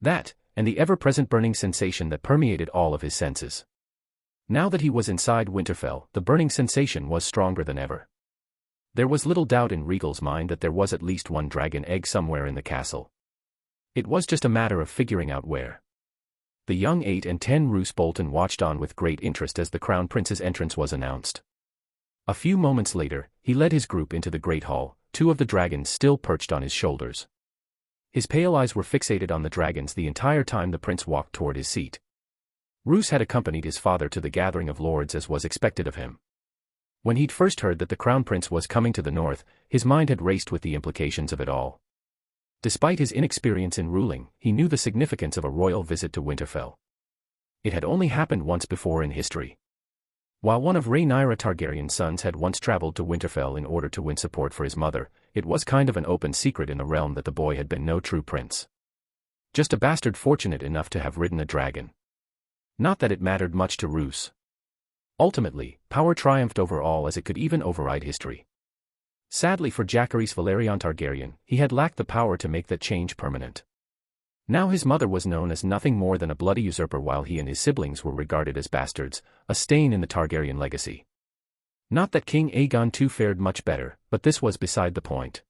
That, and the ever-present burning sensation that permeated all of his senses. Now that he was inside Winterfell, the burning sensation was stronger than ever. There was little doubt in Rhaegal's mind that there was at least one dragon egg somewhere in the castle. It was just a matter of figuring out where. The young 8 and 10 Roose Bolton watched on with great interest as the Crown Prince's entrance was announced. A few moments later, he led his group into the Great Hall, 2 of the dragons still perched on his shoulders. His pale eyes were fixated on the dragons the entire time the prince walked toward his seat. Roose had accompanied his father to the gathering of lords as was expected of him. When he'd first heard that the Crown Prince was coming to the north, his mind had raced with the implications of it all. Despite his inexperience in ruling, he knew the significance of a royal visit to Winterfell. It had only happened once before in history. While one of Rhaenyra Targaryen's sons had once traveled to Winterfell in order to win support for his mother, it was kind of an open secret in the realm that the boy had been no true prince. Just a bastard fortunate enough to have ridden a dragon. Not that it mattered much to Roose. Ultimately, power triumphed over all as it could even override history. Sadly for Jacaerys Valerion Targaryen, he had lacked the power to make that change permanent. Now his mother was known as nothing more than a bloody usurper while he and his siblings were regarded as bastards, a stain in the Targaryen legacy. Not that King Aegon II fared much better, but this was beside the point.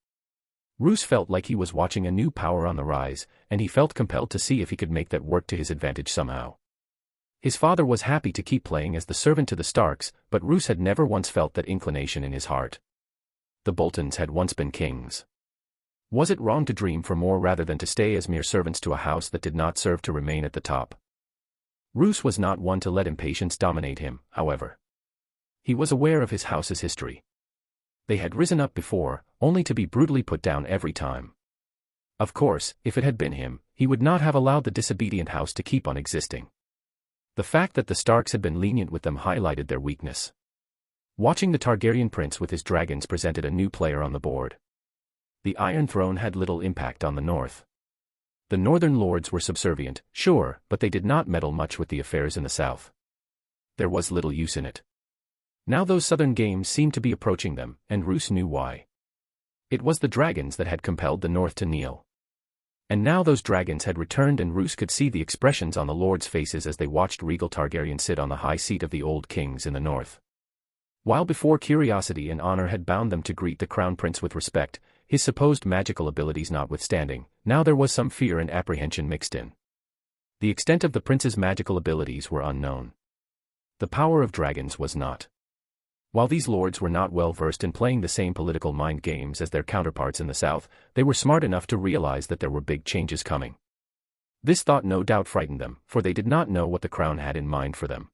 Roose felt like he was watching a new power on the rise, and he felt compelled to see if he could make that work to his advantage somehow. His father was happy to keep playing as the servant to the Starks, but Roose had never once felt that inclination in his heart. The Boltons had once been kings. Was it wrong to dream for more rather than to stay as mere servants to a house that did not serve to remain at the top? Roose was not one to let impatience dominate him, however. He was aware of his house's history. They had risen up before, only to be brutally put down every time. Of course, if it had been him, he would not have allowed the disobedient house to keep on existing. The fact that the Starks had been lenient with them highlighted their weakness. Watching the Targaryen prince with his dragons presented a new player on the board. The Iron Throne had little impact on the north. The northern lords were subservient, sure, but they did not meddle much with the affairs in the south. There was little use in it. Now those southern games seemed to be approaching them, and Roose knew why. It was the dragons that had compelled the north to kneel. And now those dragons had returned and Roose could see the expressions on the lords' faces as they watched Rhaegal Targaryen sit on the high seat of the old kings in the north. While before curiosity and honor had bound them to greet the crown prince with respect, his supposed magical abilities notwithstanding, now there was some fear and apprehension mixed in. The extent of the prince's magical abilities were unknown. The power of dragons was not. While these lords were not well versed in playing the same political mind games as their counterparts in the south, they were smart enough to realize that there were big changes coming. This thought no doubt frightened them, for they did not know what the crown had in mind for them.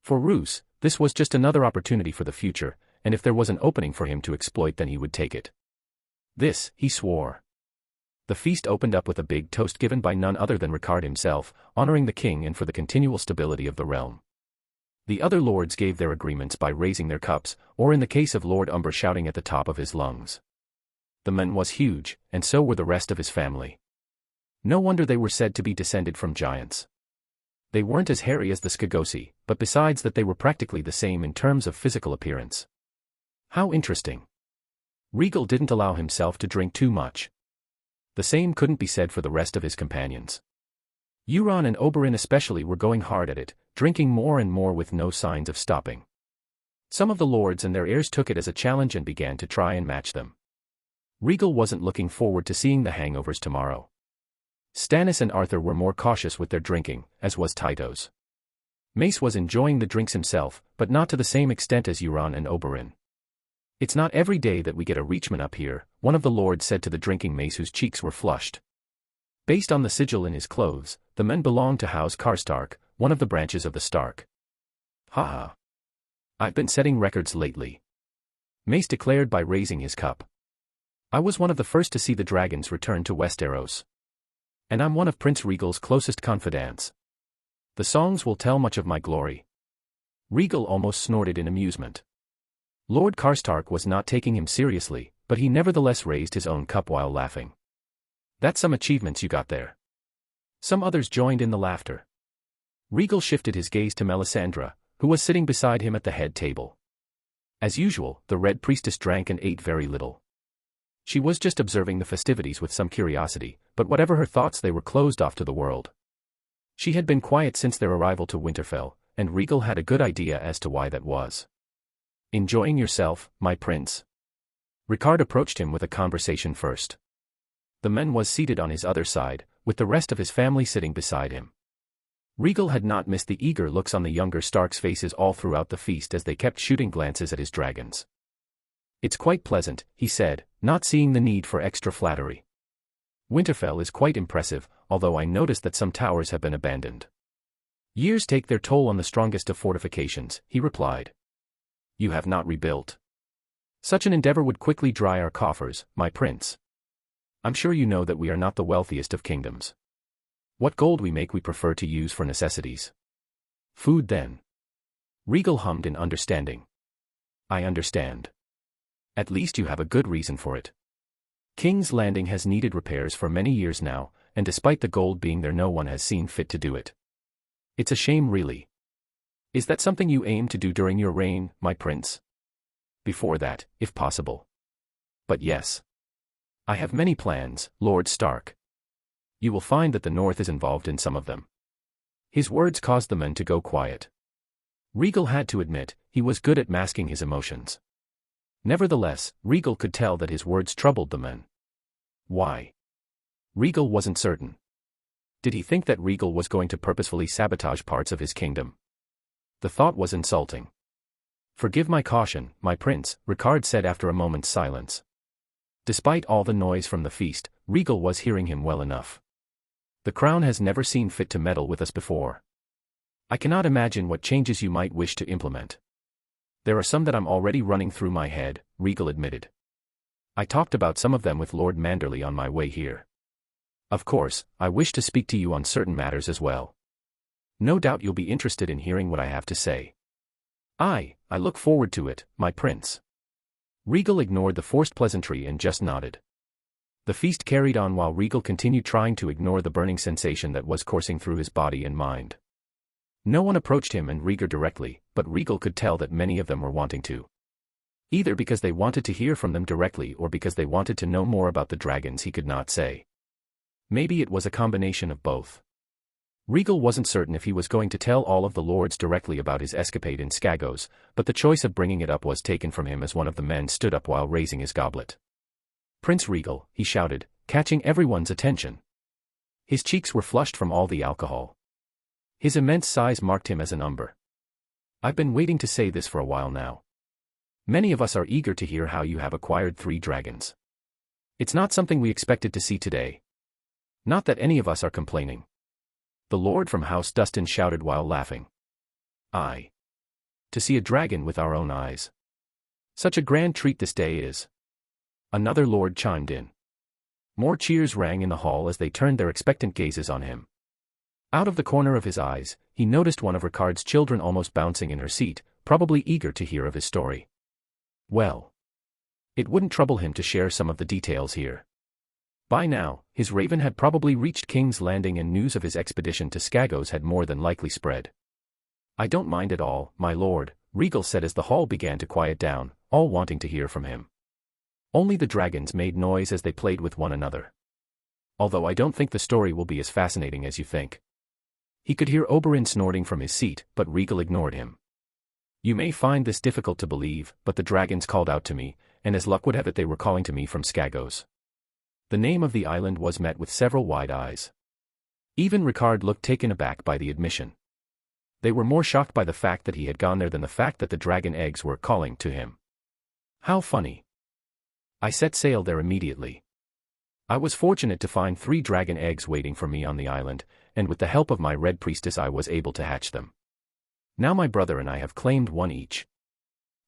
For Roose, this was just another opportunity for the future, and if there was an opening for him to exploit then he would take it. This, he swore. The feast opened up with a big toast given by none other than Ricard himself, honoring the king and for the continual stability of the realm. The other lords gave their agreements by raising their cups, or in the case of Lord Umber shouting at the top of his lungs. The man was huge, and so were the rest of his family. No wonder they were said to be descended from giants. They weren't as hairy as the Skagosi, but besides that they were practically the same in terms of physical appearance. How interesting. Rhaegal didn't allow himself to drink too much. The same couldn't be said for the rest of his companions. Euron and Oberyn especially were going hard at it, drinking more and more with no signs of stopping. Some of the lords and their heirs took it as a challenge and began to try and match them. Rhaegal wasn't looking forward to seeing the hangovers tomorrow. Stannis and Arthur were more cautious with their drinking, as was Tytos. Mace was enjoying the drinks himself, but not to the same extent as Euron and Oberyn. "It's not every day that we get a Reachman up here," one of the lords said to the drinking Mace whose cheeks were flushed. Based on the sigil in his clothes, the men belonged to House Karstark, one of the branches of the Stark. "Ha. I've been setting records lately," Mace declared by raising his cup. "I was one of the first to see the dragons return to Westeros. And I'm one of Prince Rhaegal's closest confidants. The songs will tell much of my glory." Rhaegal almost snorted in amusement. Lord Karstark was not taking him seriously, but he nevertheless raised his own cup while laughing. "That's some achievements you got there." Some others joined in the laughter. Rhaegal shifted his gaze to Melisandre, who was sitting beside him at the head table. As usual, the Red Priestess drank and ate very little. She was just observing the festivities with some curiosity, but whatever her thoughts, they were closed off to the world. She had been quiet since their arrival to Winterfell, and Rhaegal had a good idea as to why that was. "Enjoying yourself, my prince?" Ricard approached him with a conversation first. The man was seated on his other side, with the rest of his family sitting beside him. Rhaegal had not missed the eager looks on the younger Stark's faces all throughout the feast as they kept shooting glances at his dragons. "It's quite pleasant," he said, not seeing the need for extra flattery. "Winterfell is quite impressive, although I noticed that some towers have been abandoned." "Years take their toll on the strongest of fortifications," he replied. "You have not rebuilt. Such an endeavor would quickly dry our coffers, my prince. I'm sure you know that we are not the wealthiest of kingdoms. What gold we make we prefer to use for necessities. Food then." Rhaegal hummed in understanding. "I understand. At least you have a good reason for it. King's Landing has needed repairs for many years now, and despite the gold being there, no one has seen fit to do it. It's a shame, really. Is that something you aim to do during your reign, my prince?" "Before that, if possible. But yes. I have many plans, Lord Stark. You will find that the North is involved in some of them." His words caused the men to go quiet. Rhaegal had to admit, he was good at masking his emotions. Nevertheless, Rhaegal could tell that his words troubled the men. Why? Rhaegal wasn't certain. Did he think that Rhaegal was going to purposefully sabotage parts of his kingdom? The thought was insulting. "Forgive my caution, my prince," Ricard said after a moment's silence. Despite all the noise from the feast, Rhaegal was hearing him well enough. "The crown has never seen fit to meddle with us before. I cannot imagine what changes you might wish to implement." "There are some that I'm already running through my head," Rhaegal admitted. "I talked about some of them with Lord Manderley on my way here. Of course, I wish to speak to you on certain matters as well. No doubt you'll be interested in hearing what I have to say." I look forward to it, my prince." Rhaegal ignored the forced pleasantry and just nodded. The feast carried on while Rhaegal continued trying to ignore the burning sensation that was coursing through his body and mind. No one approached him and Rhaegar directly, but Rhaegal could tell that many of them were wanting to. Either because they wanted to hear from them directly or because they wanted to know more about the dragons he could not say. Maybe it was a combination of both. Rhaegal wasn't certain if he was going to tell all of the lords directly about his escapade in Skagos, but the choice of bringing it up was taken from him as one of the men stood up while raising his goblet. "Prince Rhaegal," he shouted, catching everyone's attention. His cheeks were flushed from all the alcohol. His immense size marked him as an umber. "I've been waiting to say this for a while now. Many of us are eager to hear how you have acquired 3 dragons. It's not something we expected to see today. Not that any of us are complaining." The lord from House Dustin shouted while laughing. "Aye. To see a dragon with our own eyes. Such a grand treat this day is." Another lord chimed in. More cheers rang in the hall as they turned their expectant gazes on him. Out of the corner of his eyes, he noticed one of Ricard's children almost bouncing in her seat, probably eager to hear of his story. Well, it wouldn't trouble him to share some of the details here. By now, his raven had probably reached King's Landing and news of his expedition to Skagos had more than likely spread. "I don't mind at all, my lord," Rhaegal said as the hall began to quiet down, all wanting to hear from him. Only the dragons made noise as they played with one another. "Although I don't think the story will be as fascinating as you think." He could hear Oberyn snorting from his seat, but Rhaegal ignored him. "You may find this difficult to believe, but the dragons called out to me, and as luck would have it they were calling to me from Skagos. The name of the island was met with several wide eyes. Even Ricard looked taken aback by the admission. They were more shocked by the fact that he had gone there than the fact that the dragon eggs were calling to him. How funny. I set sail there immediately. I was fortunate to find 3 dragon eggs waiting for me on the island, and with the help of my red priestess I was able to hatch them. Now my brother and I have claimed one each.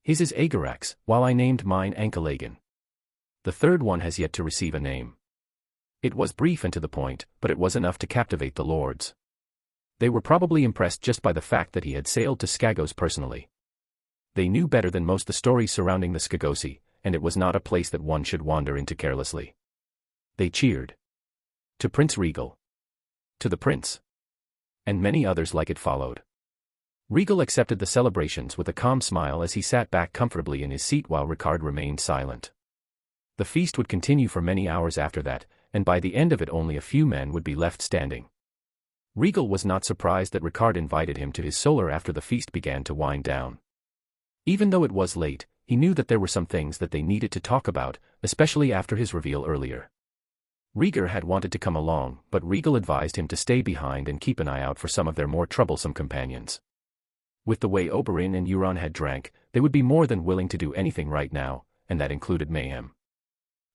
His is Agarax, while I named mine Ankalagan. The third one has yet to receive a name. It was brief and to the point, but it was enough to captivate the lords. They were probably impressed just by the fact that he had sailed to Skagos personally. They knew better than most the stories surrounding the Skagosi, and it was not a place that one should wander into carelessly. They cheered. To Prince Rhaegal. To the prince. And many others like it followed. Rhaegal accepted the celebrations with a calm smile as he sat back comfortably in his seat while Ricard remained silent. The feast would continue for many hours after that, and by the end of it only a few men would be left standing. Rhaegal was not surprised that Ricard invited him to his solar after the feast began to wind down. Even though it was late, he knew that there were some things that they needed to talk about, especially after his reveal earlier. Rhaegar had wanted to come along, but Rhaegal advised him to stay behind and keep an eye out for some of their more troublesome companions. With the way Oberyn and Euron had drank, they would be more than willing to do anything right now, and that included mayhem.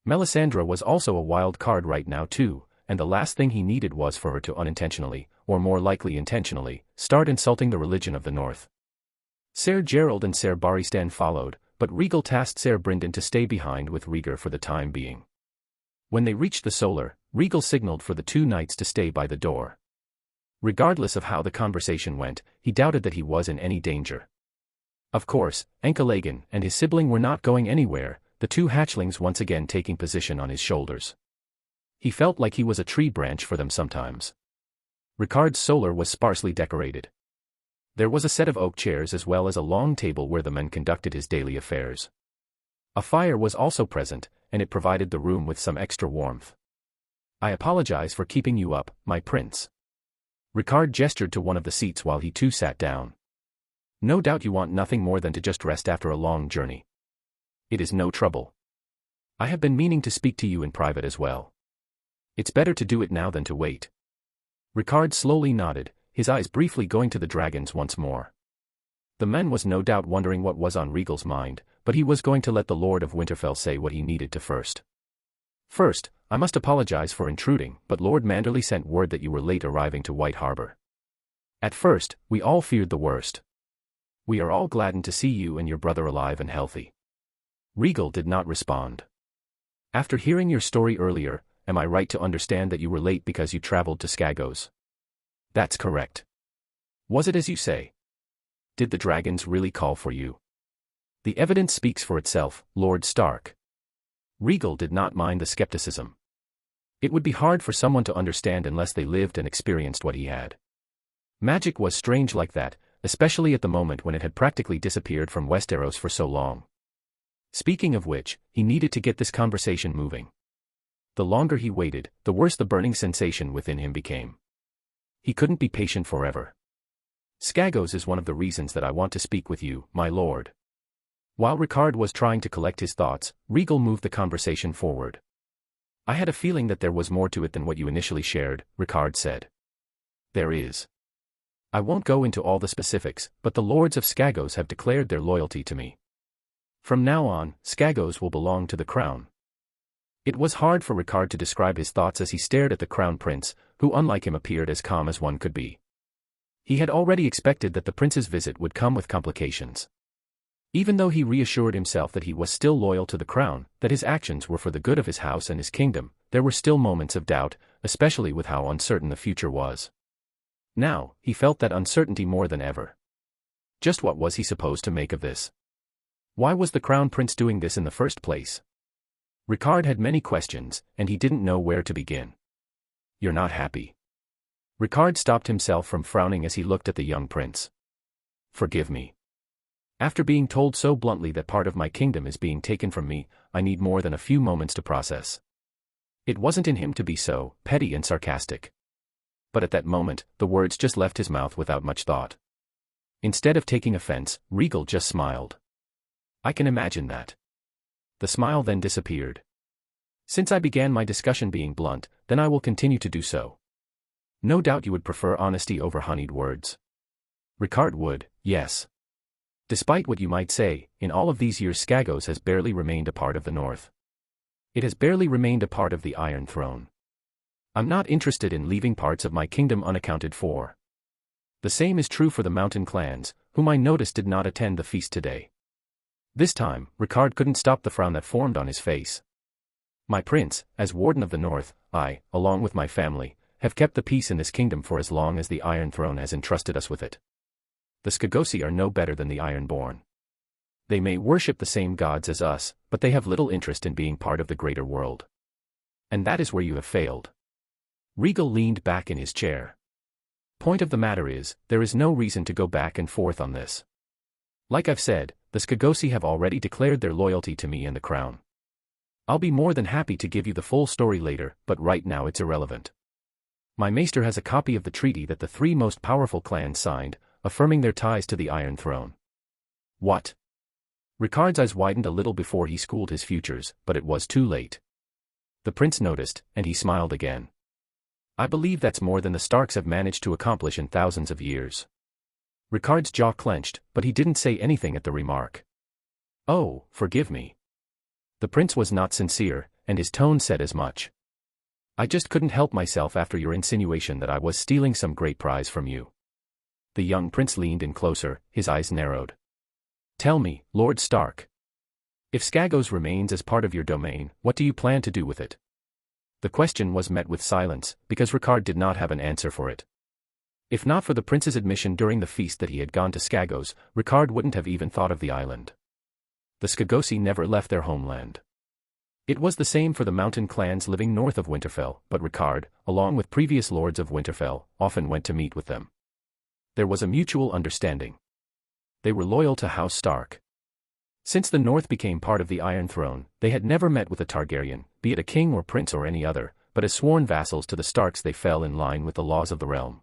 Melisandre was also a wild card right now too, and the last thing he needed was for her to unintentionally, or more likely intentionally, start insulting the religion of the North. Ser Gerald and Ser Barristan followed, but Rhaegal tasked Ser Brynden to stay behind with Rhaegar for the time being. When they reached the solar, Rhaegal signaled for the 2 knights to stay by the door. Regardless of how the conversation went, he doubted that he was in any danger. Of course, Ankalagan and his sibling were not going anywhere, the 2 hatchlings once again taking position on his shoulders. He felt like he was a tree branch for them sometimes. Ricard's solar was sparsely decorated. There was a set of oak chairs as well as a long table where the men conducted his daily affairs. A fire was also present, and it provided the room with some extra warmth. I apologize for keeping you up, my prince. Ricard gestured to one of the seats while he too sat down. No doubt you want nothing more than to just rest after a long journey. It is no trouble. I have been meaning to speak to you in private as well. It's better to do it now than to wait. Ricard slowly nodded, his eyes briefly going to the dragons once more. The man was no doubt wondering what was on Rhaegal's mind, but he was going to let the Lord of Winterfell say what he needed to first. First, I must apologize for intruding, but Lord Manderly sent word that you were late arriving to White Harbor. At first, we all feared the worst. We are all gladdened to see you and your brother alive and healthy. Rhaegal did not respond. After hearing your story earlier, am I right to understand that you were late because you traveled to Skagos? That's correct. Was it as you say? Did the dragons really call for you? The evidence speaks for itself, Lord Stark. Rhaegal did not mind the skepticism. It would be hard for someone to understand unless they lived and experienced what he had. Magic was strange like that, especially at the moment when it had practically disappeared from Westeros for so long. Speaking of which, he needed to get this conversation moving. The longer he waited, the worse the burning sensation within him became. He couldn't be patient forever. Skagos is one of the reasons that I want to speak with you, my lord. While Ricard was trying to collect his thoughts, Rhaegal moved the conversation forward. I had a feeling that there was more to it than what you initially shared, Ricard said. There is. I won't go into all the specifics, but the lords of Skagos have declared their loyalty to me. From now on, Skagos will belong to the crown. It was hard for Ricard to describe his thoughts as he stared at the crown prince, who unlike him appeared as calm as one could be. He had already expected that the prince's visit would come with complications. Even though he reassured himself that he was still loyal to the crown, that his actions were for the good of his house and his kingdom, there were still moments of doubt, especially with how uncertain the future was. Now, he felt that uncertainty more than ever. Just what was he supposed to make of this? Why was the crown prince doing this in the first place? Ricard had many questions, and he didn't know where to begin. You're not happy. Ricard stopped himself from frowning as he looked at the young prince. Forgive me. After being told so bluntly that part of my kingdom is being taken from me, I need more than a few moments to process. It wasn't in him to be so petty and sarcastic. But at that moment, the words just left his mouth without much thought. Instead of taking offense, Rhaegal just smiled. I can imagine that. The smile then disappeared. Since I began my discussion being blunt, then I will continue to do so. No doubt you would prefer honesty over honeyed words. Ricard would, yes. Despite what you might say, in all of these years Skagos has barely remained a part of the North. It has barely remained a part of the Iron Throne. I'm not interested in leaving parts of my kingdom unaccounted for. The same is true for the mountain clans, whom I noticed did not attend the feast today. This time, Ricard couldn't stop the frown that formed on his face. My prince, as Warden of the North, I, along with my family, have kept the peace in this kingdom for as long as the Iron Throne has entrusted us with it. The Skagosi are no better than the Ironborn. They may worship the same gods as us, but they have little interest in being part of the greater world. And that is where you have failed. Rhaegal leaned back in his chair. Point of the matter is, there is no reason to go back and forth on this. Like I've said, the Skagosi have already declared their loyalty to me and the crown. I'll be more than happy to give you the full story later, but right now it's irrelevant. My maester has a copy of the treaty that the three most powerful clans signed, affirming their ties to the Iron Throne. What? Ricard's eyes widened a little before he schooled his futures, but it was too late. The prince noticed, and he smiled again. I believe that's more than the Starks have managed to accomplish in thousands of years. Ricard's jaw clenched, but he didn't say anything at the remark. Oh, forgive me. The prince was not sincere, and his tone said as much. I just couldn't help myself after your insinuation that I was stealing some great prize from you. The young prince leaned in closer, his eyes narrowed. Tell me, Lord Stark. If Skagos remains as part of your domain, what do you plan to do with it? The question was met with silence, because Ricard did not have an answer for it. If not for the prince's admission during the feast that he had gone to Skagos, Ricard wouldn't have even thought of the island. The Skagosi never left their homeland. It was the same for the mountain clans living north of Winterfell, but Ricard, along with previous lords of Winterfell, often went to meet with them. There was a mutual understanding. They were loyal to House Stark. Since the North became part of the Iron Throne, they had never met with a Targaryen, be it a king or prince or any other, but as sworn vassals to the Starks they fell in line with the laws of the realm.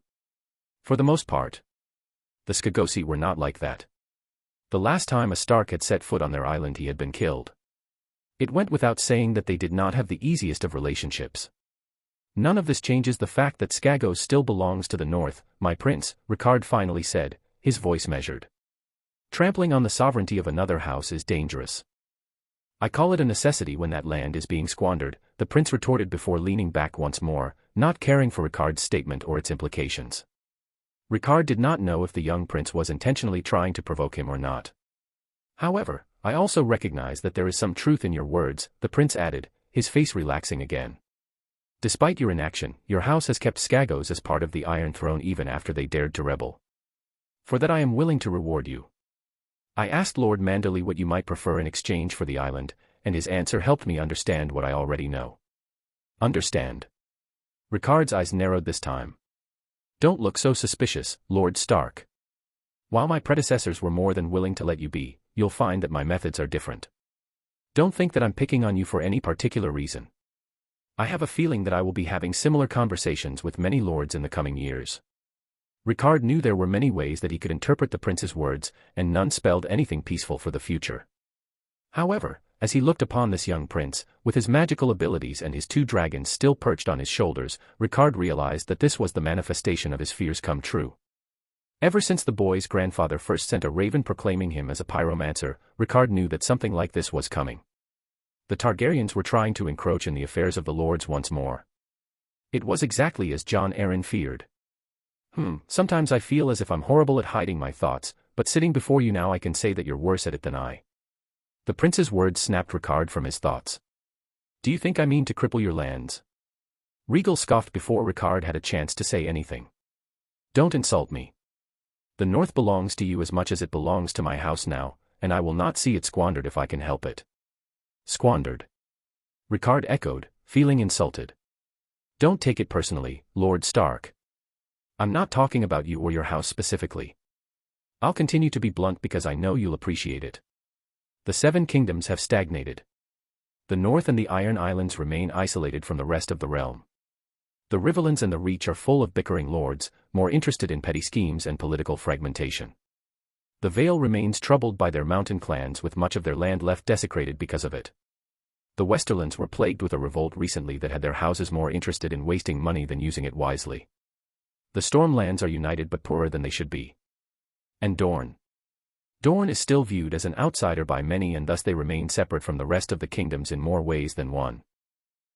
For the most part. The Skagosi were not like that. The last time a Stark had set foot on their island he had been killed. It went without saying that they did not have the easiest of relationships. None of this changes the fact that Skagos still belongs to the North, my prince, Ricard finally said, his voice measured. Trampling on the sovereignty of another house is dangerous. I call it a necessity when that land is being squandered, the prince retorted before leaning back once more, not caring for Ricard's statement or its implications. Ricard did not know if the young prince was intentionally trying to provoke him or not. However, I also recognize that there is some truth in your words, the prince added, his face relaxing again. Despite your inaction, your house has kept Skagos as part of the Iron Throne even after they dared to rebel. For that I am willing to reward you. I asked Lord Manderley what you might prefer in exchange for the island, and his answer helped me understand what I already know. Understand? Ricard's eyes narrowed this time. Don't look so suspicious, Lord Stark. While my predecessors were more than willing to let you be, you'll find that my methods are different. Don't think that I'm picking on you for any particular reason. I have a feeling that I will be having similar conversations with many lords in the coming years. Ricard knew there were many ways that he could interpret the prince's words, and none spelled anything peaceful for the future. However, as he looked upon this young prince, with his magical abilities and his two dragons still perched on his shoulders, Ricard realized that this was the manifestation of his fears come true. Ever since the boy's grandfather first sent a raven proclaiming him as a pyromancer, Ricard knew that something like this was coming. The Targaryens were trying to encroach in the affairs of the lords once more. It was exactly as Jon Arryn feared. Sometimes I feel as if I'm horrible at hiding my thoughts, but sitting before you now I can say that you're worse at it than I. The prince's words snapped Ricard from his thoughts. Do you think I mean to cripple your lands? Rhaegal scoffed before Ricard had a chance to say anything. Don't insult me. The North belongs to you as much as it belongs to my house now, and I will not see it squandered if I can help it. Squandered? Ricard echoed, feeling insulted. Don't take it personally, Lord Stark. I'm not talking about you or your house specifically. I'll continue to be blunt because I know you'll appreciate it. The Seven Kingdoms have stagnated. The North and the Iron Islands remain isolated from the rest of the realm. The Riverlands and the Reach are full of bickering lords, more interested in petty schemes and political fragmentation. The Vale remains troubled by their mountain clans with much of their land left desecrated because of it. The Westerlands were plagued with a revolt recently that had their houses more interested in wasting money than using it wisely. The Stormlands are united but poorer than they should be. And Dorne. Dorne is still viewed as an outsider by many, and thus they remain separate from the rest of the kingdoms in more ways than one.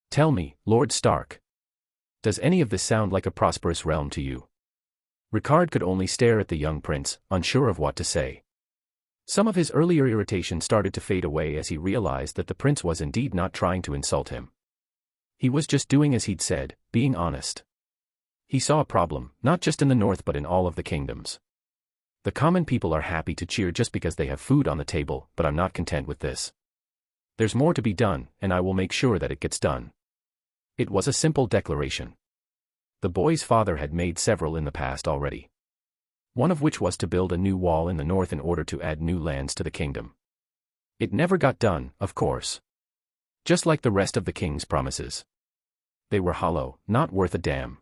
Tell me, Lord Stark. Does any of this sound like a prosperous realm to you? Ricard could only stare at the young prince, unsure of what to say. Some of his earlier irritation started to fade away as he realized that the prince was indeed not trying to insult him. He was just doing as he'd said, being honest. He saw a problem, not just in the north but in all of the kingdoms. The common people are happy to cheer just because they have food on the table, but I'm not content with this. There's more to be done, and I will make sure that it gets done. It was a simple declaration. The boy's father had made several in the past already. One of which was to build a new wall in the north in order to add new lands to the kingdom. It never got done, of course. Just like the rest of the king's promises. They were hollow, not worth a damn.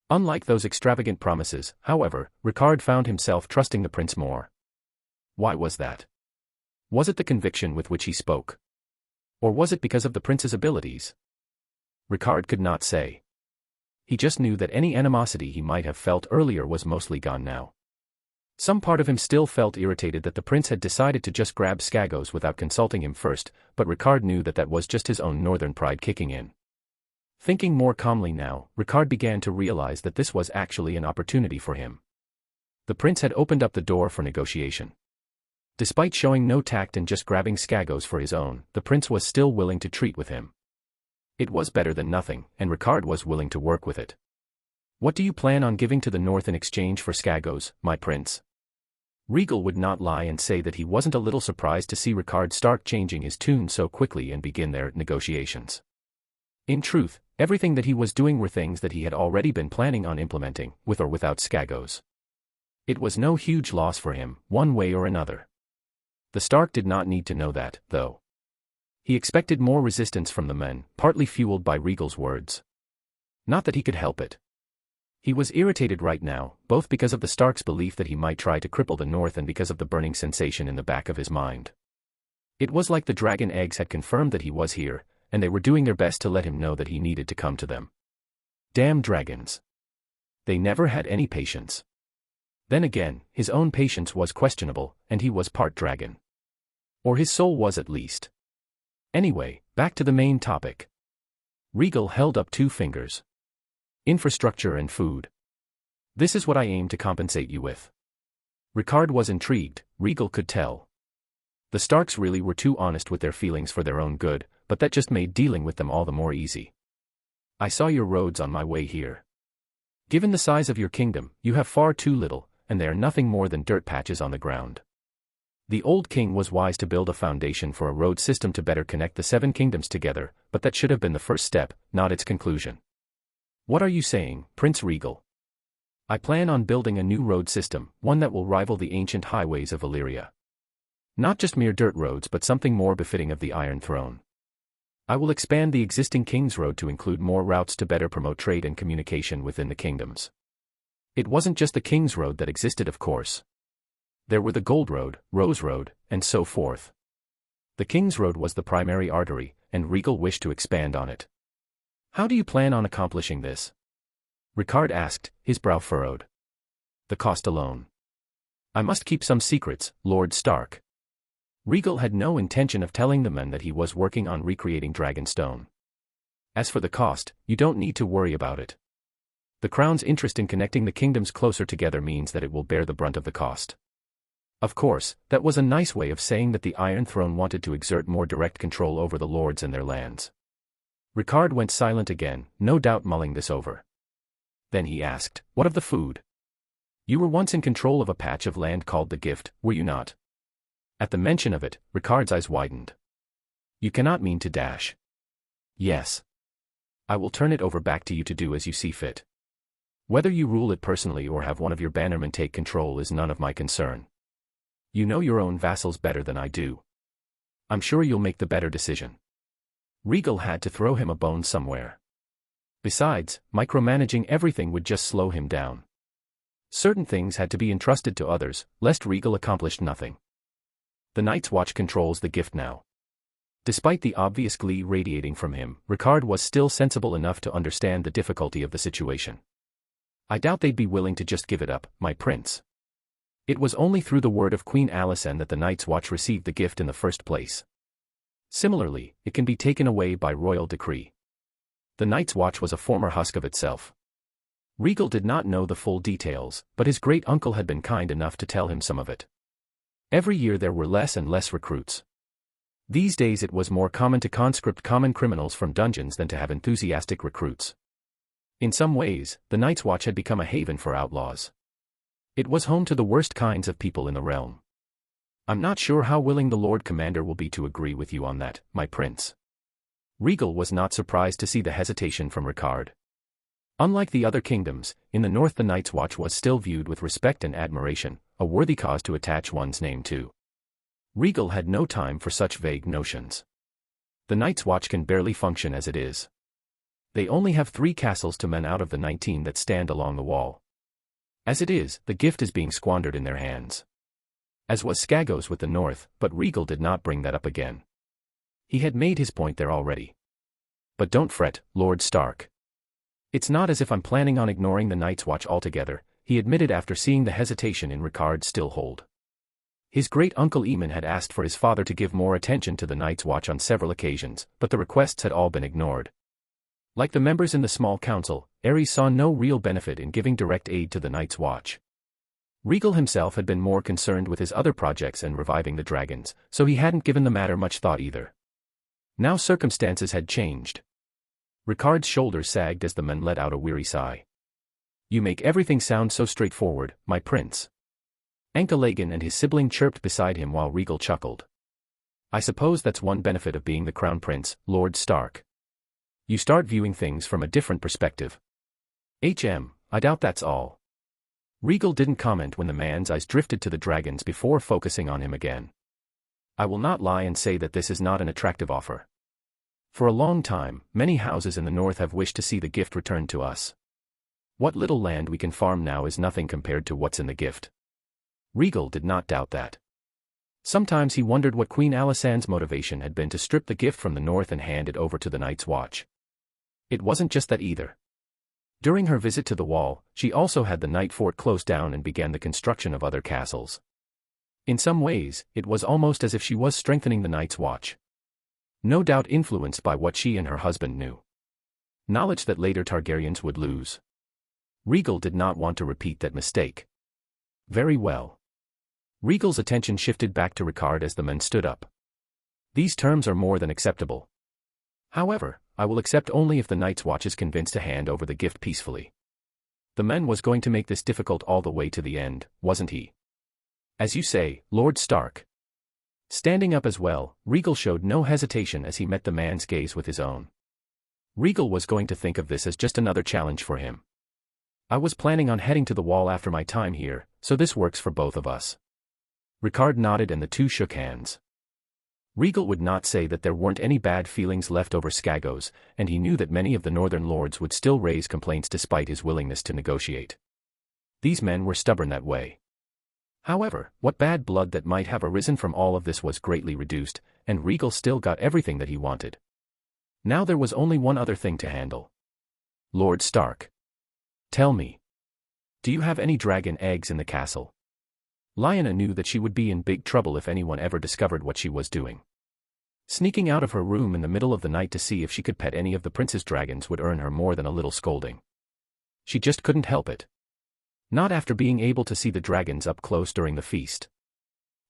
Unlike those extravagant promises, however, Ricard found himself trusting the prince more. Why was that? Was it the conviction with which he spoke? Or was it because of the prince's abilities? Ricard could not say. He just knew that any animosity he might have felt earlier was mostly gone now. Some part of him still felt irritated that the prince had decided to just grab Skagos without consulting him first, but Ricard knew that that was just his own northern pride kicking in. Thinking more calmly now, Ricard began to realize that this was actually an opportunity for him. The prince had opened up the door for negotiation. Despite showing no tact and just grabbing Skagos for his own, the prince was still willing to treat with him. It was better than nothing, and Ricard was willing to work with it. What do you plan on giving to the north in exchange for Skagos, my prince? Rhaegal would not lie and say that he wasn't a little surprised to see Ricard Stark changing his tune so quickly and begin their negotiations. In truth, everything that he was doing were things that he had already been planning on implementing, with or without Skagos. It was no huge loss for him, one way or another. The Stark did not need to know that, though. He expected more resistance from the men, partly fueled by Rhaegal's words. Not that he could help it. He was irritated right now, both because of the Stark's belief that he might try to cripple the North and because of the burning sensation in the back of his mind. It was like the dragon eggs had confirmed that he was here, and they were doing their best to let him know that he needed to come to them. Damn dragons. They never had any patience. Then again, his own patience was questionable, and he was part dragon. Or his soul was at least. Anyway, back to the main topic. Rhaegal held up 2 fingers. Infrastructure and food. This is what I aim to compensate you with. Ricard was intrigued, Rhaegal could tell. The Starks really were too honest with their feelings for their own good, but that just made dealing with them all the more easy. I saw your roads on my way here. Given the size of your kingdom, you have far too little, and they are nothing more than dirt patches on the ground. The old king was wise to build a foundation for a road system to better connect the 7 kingdoms together, but that should have been the first step, not its conclusion. What are you saying, Prince Rhaegal? I plan on building a new road system, one that will rival the ancient highways of Valyria. Not just mere dirt roads but something more befitting of the Iron Throne. I will expand the existing King's Road to include more routes to better promote trade and communication within the kingdoms. It wasn't just the King's Road that existed, of course. There were the Gold Road, Rose Road, and so forth. The King's Road was the primary artery, and Rhaegal wished to expand on it. How do you plan on accomplishing this? Ricard asked, his brow furrowed. The cost alone. I must keep some secrets, Lord Stark. Rhaegal had no intention of telling the men that he was working on recreating Dragonstone. As for the cost, you don't need to worry about it. The Crown's interest in connecting the kingdoms closer together means that it will bear the brunt of the cost. Of course, that was a nice way of saying that the Iron Throne wanted to exert more direct control over the lords and their lands. Ricard went silent again, no doubt mulling this over. Then he asked, what of the food? You were once in control of a patch of land called the Gift, were you not? At the mention of it, Ricard's eyes widened. You cannot mean to dash. Yes. I will turn it over back to you to do as you see fit. Whether you rule it personally or have one of your bannermen take control is none of my concern. You know your own vassals better than I do. I'm sure you'll make the better decision. Rhaegal had to throw him a bone somewhere. Besides, micromanaging everything would just slow him down. Certain things had to be entrusted to others, lest Rhaegal accomplished nothing. The Night's Watch controls the Gift now. Despite the obvious glee radiating from him, Ricard was still sensible enough to understand the difficulty of the situation. I doubt they'd be willing to just give it up, my prince. It was only through the word of Queen Alicent that the Night's Watch received the gift in the first place. Similarly, it can be taken away by royal decree. The Night's Watch was a former husk of itself. Rhaegal did not know the full details, but his great-uncle had been kind enough to tell him some of it. Every year there were less and less recruits. These days it was more common to conscript common criminals from dungeons than to have enthusiastic recruits. In some ways, the Night's Watch had become a haven for outlaws. It was home to the worst kinds of people in the realm. I'm not sure how willing the Lord Commander will be to agree with you on that, my prince. Rhaegal was not surprised to see the hesitation from Ricard. Unlike the other kingdoms, in the north the Night's Watch was still viewed with respect and admiration, a worthy cause to attach one's name to. Rhaegal had no time for such vague notions. The Night's Watch can barely function as it is. They only have 3 castles to man out of the 19 that stand along the wall. As it is, the gift is being squandered in their hands. As was Skagos with the north, but Rhaegal did not bring that up again. He had made his point there already. But don't fret, Lord Stark. It's not as if I'm planning on ignoring the Night's Watch altogether, he admitted after seeing the hesitation in Ricard's still hold. His great-uncle Aemon had asked for his father to give more attention to the Night's Watch on several occasions, but the requests had all been ignored. Like the members in the small council, Aerys saw no real benefit in giving direct aid to the Night's Watch. Rhaegal himself had been more concerned with his other projects and reviving the dragons, so he hadn't given the matter much thought either. Now circumstances had changed. Ricard's shoulders sagged as the men let out a weary sigh. You make everything sound so straightforward, my prince. Ankalagan and his sibling chirped beside him while Rhaegal chuckled. I suppose that's one benefit of being the crown prince, Lord Stark. You start viewing things from a different perspective. I doubt that's all. Rhaegal didn't comment when the man's eyes drifted to the dragons before focusing on him again. I will not lie and say that this is not an attractive offer. For a long time, many houses in the north have wished to see the gift returned to us. What little land we can farm now is nothing compared to what's in the gift. Rhaegal did not doubt that. Sometimes he wondered what Queen Alicent's motivation had been to strip the gift from the north and hand it over to the Night's Watch. It wasn't just that either. During her visit to the Wall, she also had the Night Fort closed down and began the construction of other castles. In some ways, it was almost as if she was strengthening the Night's Watch. No doubt influenced by what she and her husband knew. Knowledge that later Targaryens would lose. Rhaegal did not want to repeat that mistake. Very well. Rhaegal's attention shifted back to Ricard as the men stood up. These terms are more than acceptable. However, I will accept only if the Night's Watch is convinced to hand over the gift peacefully. The man was going to make this difficult all the way to the end, wasn't he? As you say, Lord Stark. Standing up as well, Rhaegal showed no hesitation as he met the man's gaze with his own. Rhaegal was going to think of this as just another challenge for him. I was planning on heading to the Wall after my time here, so this works for both of us. Ricard nodded and the two shook hands. Rhaegal would not say that there weren't any bad feelings left over Skagos, and he knew that many of the northern lords would still raise complaints despite his willingness to negotiate. These men were stubborn that way. However, what bad blood that might have arisen from all of this was greatly reduced, and Rhaegal still got everything that he wanted. Now there was only one other thing to handle. Lord Stark. Tell me. Do you have any dragon eggs in the castle? Lyanna knew that she would be in big trouble if anyone ever discovered what she was doing. Sneaking out of her room in the middle of the night to see if she could pet any of the prince's dragons would earn her more than a little scolding. She just couldn't help it. Not after being able to see the dragons up close during the feast.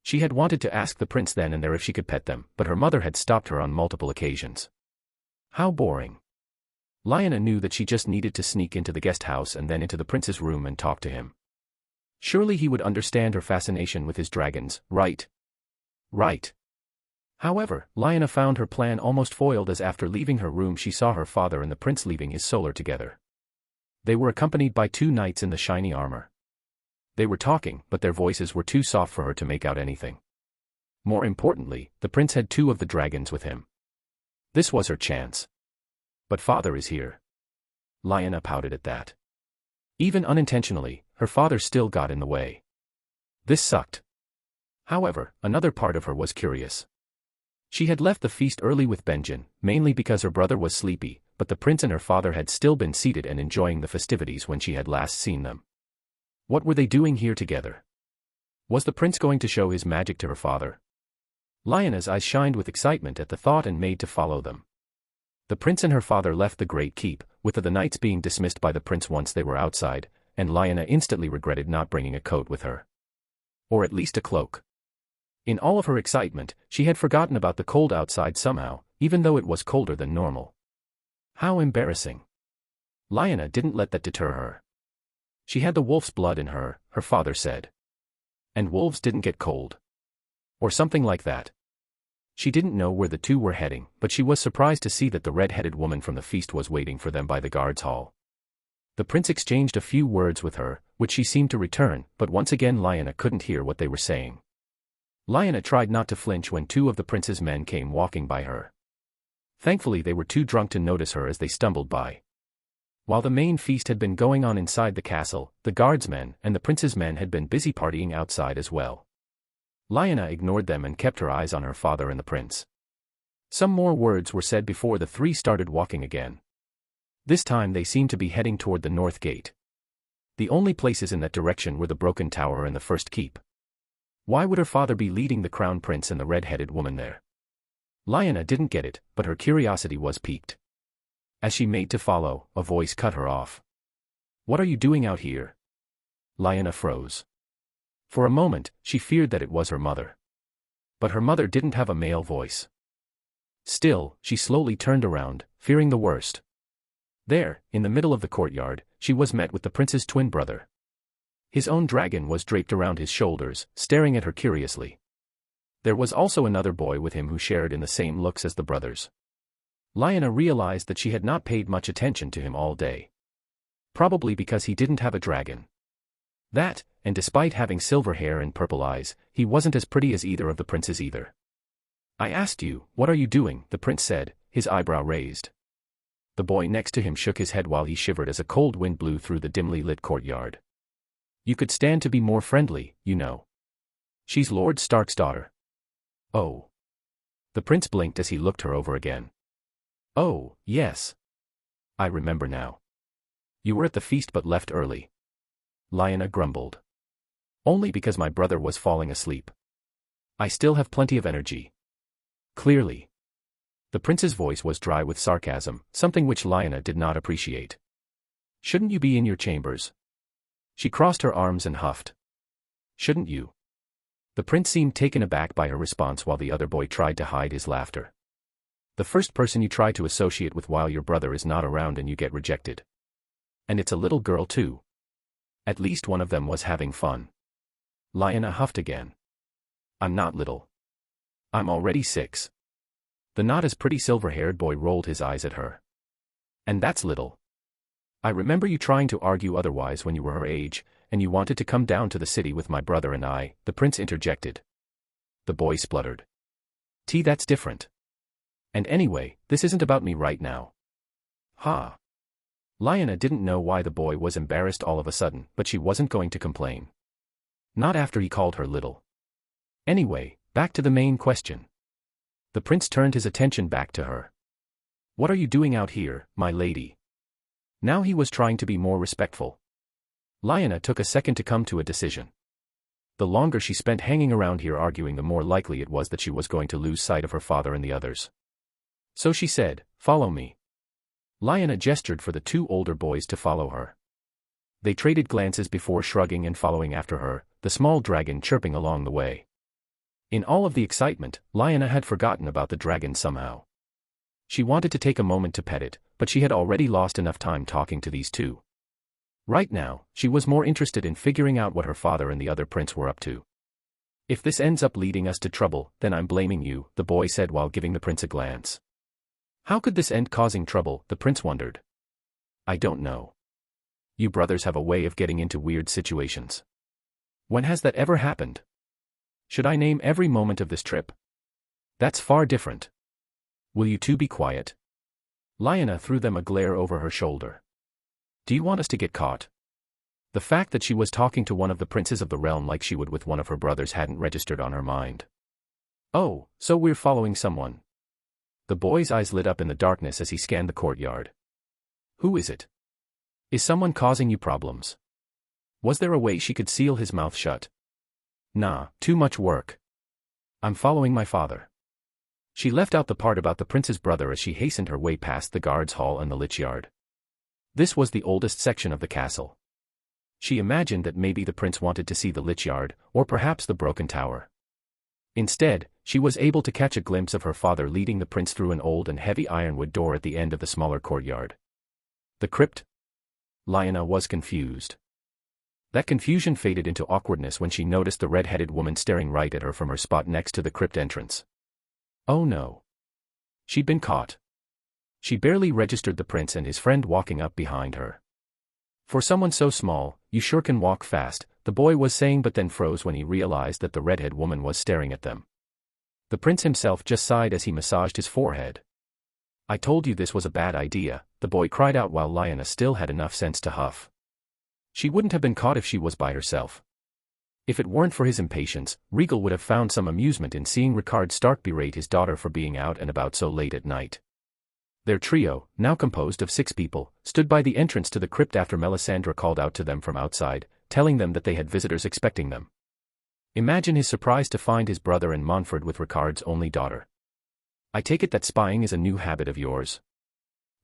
She had wanted to ask the prince then and there if she could pet them, but her mother had stopped her on multiple occasions. How boring. Lyanna knew that she just needed to sneak into the guest house and then into the prince's room and talk to him. Surely he would understand her fascination with his dragons, right? Right. However, Lyanna found her plan almost foiled as after leaving her room she saw her father and the prince leaving his solar together. They were accompanied by 2 knights in the shiny armor. They were talking, but their voices were too soft for her to make out anything. More importantly, the prince had 2 of the dragons with him. This was her chance. But father is here. Lyanna pouted at that. Even unintentionally, her father still got in the way. This sucked. However, another part of her was curious. She had left the feast early with Benjen, mainly because her brother was sleepy, but the prince and her father had still been seated and enjoying the festivities when she had last seen them. What were they doing here together? Was the prince going to show his magic to her father? Lyanna's eyes shined with excitement at the thought and made to follow them. The prince and her father left the great keep, with the knights being dismissed by the prince once they were outside, and Lyanna instantly regretted not bringing a coat with her. Or at least a cloak. In all of her excitement, she had forgotten about the cold outside somehow, even though it was colder than normal. How embarrassing. Lyanna didn't let that deter her. She had the wolf's blood in her, her father said. And wolves didn't get cold. Or something like that. She didn't know where the two were heading, but she was surprised to see that the red-headed woman from the feast was waiting for them by the guards' hall. The prince exchanged a few words with her, which she seemed to return, but once again Lyanna couldn't hear what they were saying. Lyanna tried not to flinch when two of the prince's men came walking by her. Thankfully they were too drunk to notice her as they stumbled by. While the main feast had been going on inside the castle, the guardsmen and the prince's men had been busy partying outside as well. Lyanna ignored them and kept her eyes on her father and the prince. Some more words were said before the three started walking again. This time they seemed to be heading toward the north gate. The only places in that direction were the broken tower and the first keep. Why would her father be leading the crown prince and the red-headed woman there? Lyanna didn't get it, but her curiosity was piqued. As she made to follow, a voice cut her off. "What are you doing out here?" Lyanna froze. For a moment, she feared that it was her mother. But her mother didn't have a male voice. Still, she slowly turned around, fearing the worst. There, in the middle of the courtyard, she was met with the prince's twin brother. His own dragon was draped around his shoulders, staring at her curiously. There was also another boy with him who shared in the same looks as the brothers. Lyanna realized that she had not paid much attention to him all day. Probably because he didn't have a dragon. That, and despite having silver hair and purple eyes, he wasn't as pretty as either of the princes either. "I asked you, what are you doing?" the prince said, his eyebrow raised. The boy next to him shook his head while he shivered as a cold wind blew through the dimly lit courtyard. "You could stand to be more friendly, you know. She's Lord Stark's daughter." "Oh." The prince blinked as he looked her over again. "Oh, yes. I remember now. You were at the feast but left early." Lyanna grumbled. "Only because my brother was falling asleep. I still have plenty of energy." "Clearly." The prince's voice was dry with sarcasm, something which Lyanna did not appreciate. "Shouldn't you be in your chambers?" She crossed her arms and huffed. "Shouldn't you?" The prince seemed taken aback by her response while the other boy tried to hide his laughter. "The first person you try to associate with while your brother is not around and you get rejected. And it's a little girl too. At least one of them was having fun." Lyanna huffed again. "I'm not little. I'm already 6. The not as pretty silver-haired boy rolled his eyes at her. "And that's little. I remember you trying to argue otherwise when you were her age, and you wanted to come down to the city with my brother and I," the prince interjected. The boy spluttered. That's different. And anyway, this isn't about me right now." "Ha." Lyanna didn't know why the boy was embarrassed all of a sudden, but she wasn't going to complain. Not after he called her little. Anyway, back to the main question. The prince turned his attention back to her. "What are you doing out here, my lady?" Now he was trying to be more respectful. Lyanna took a second to come to a decision. The longer she spent hanging around here arguing, the more likely it was that she was going to lose sight of her father and the others. So she said, "Follow me." Lyanna gestured for the two older boys to follow her. They traded glances before shrugging and following after her, the small dragon chirping along the way. In all of the excitement, Lyanna had forgotten about the dragon somehow. She wanted to take a moment to pet it, but she had already lost enough time talking to these two. Right now, she was more interested in figuring out what her father and the other prince were up to. "If this ends up leading us to trouble, then I'm blaming you," the boy said while giving the prince a glance. How could this end causing trouble, the prince wondered. "I don't know. You brothers have a way of getting into weird situations. When has that ever happened? Should I name every moment of this trip? That's far different. Will you two be quiet?" Lyanna threw them a glare over her shoulder. "Do you want us to get caught?" The fact that she was talking to one of the princes of the realm like she would with one of her brothers hadn't registered on her mind. Oh, so we're following someone. The boy's eyes lit up in the darkness as he scanned the courtyard. Who is it? Is someone causing you problems? Was there a way she could seal his mouth shut? Nah, too much work. I'm following my father. She left out the part about the prince's brother as she hastened her way past the guards' hall and the lich yard. This was the oldest section of the castle. She imagined that maybe the prince wanted to see the lich yard, or perhaps the broken tower. Instead, she was able to catch a glimpse of her father leading the prince through an old and heavy ironwood door at the end of the smaller courtyard. The crypt? Lyanna was confused. That confusion faded into awkwardness when she noticed the red-headed woman staring right at her from her spot next to the crypt entrance. Oh no. She'd been caught. She barely registered the prince and his friend walking up behind her. For someone so small, you sure can walk fast, the boy was saying, but then froze when he realized that the redhead woman was staring at them. The prince himself just sighed as he massaged his forehead. I told you this was a bad idea, the boy cried out while Lyanna still had enough sense to huff. She wouldn't have been caught if she was by herself. If it weren't for his impatience, Rhaegal would have found some amusement in seeing Rickard Stark berate his daughter for being out and about so late at night. Their trio, now composed of 6 people, stood by the entrance to the crypt after Melisandre called out to them from outside, telling them that they had visitors expecting them. Imagine his surprise to find his brother and Montford with Rickard's only daughter. I take it that spying is a new habit of yours?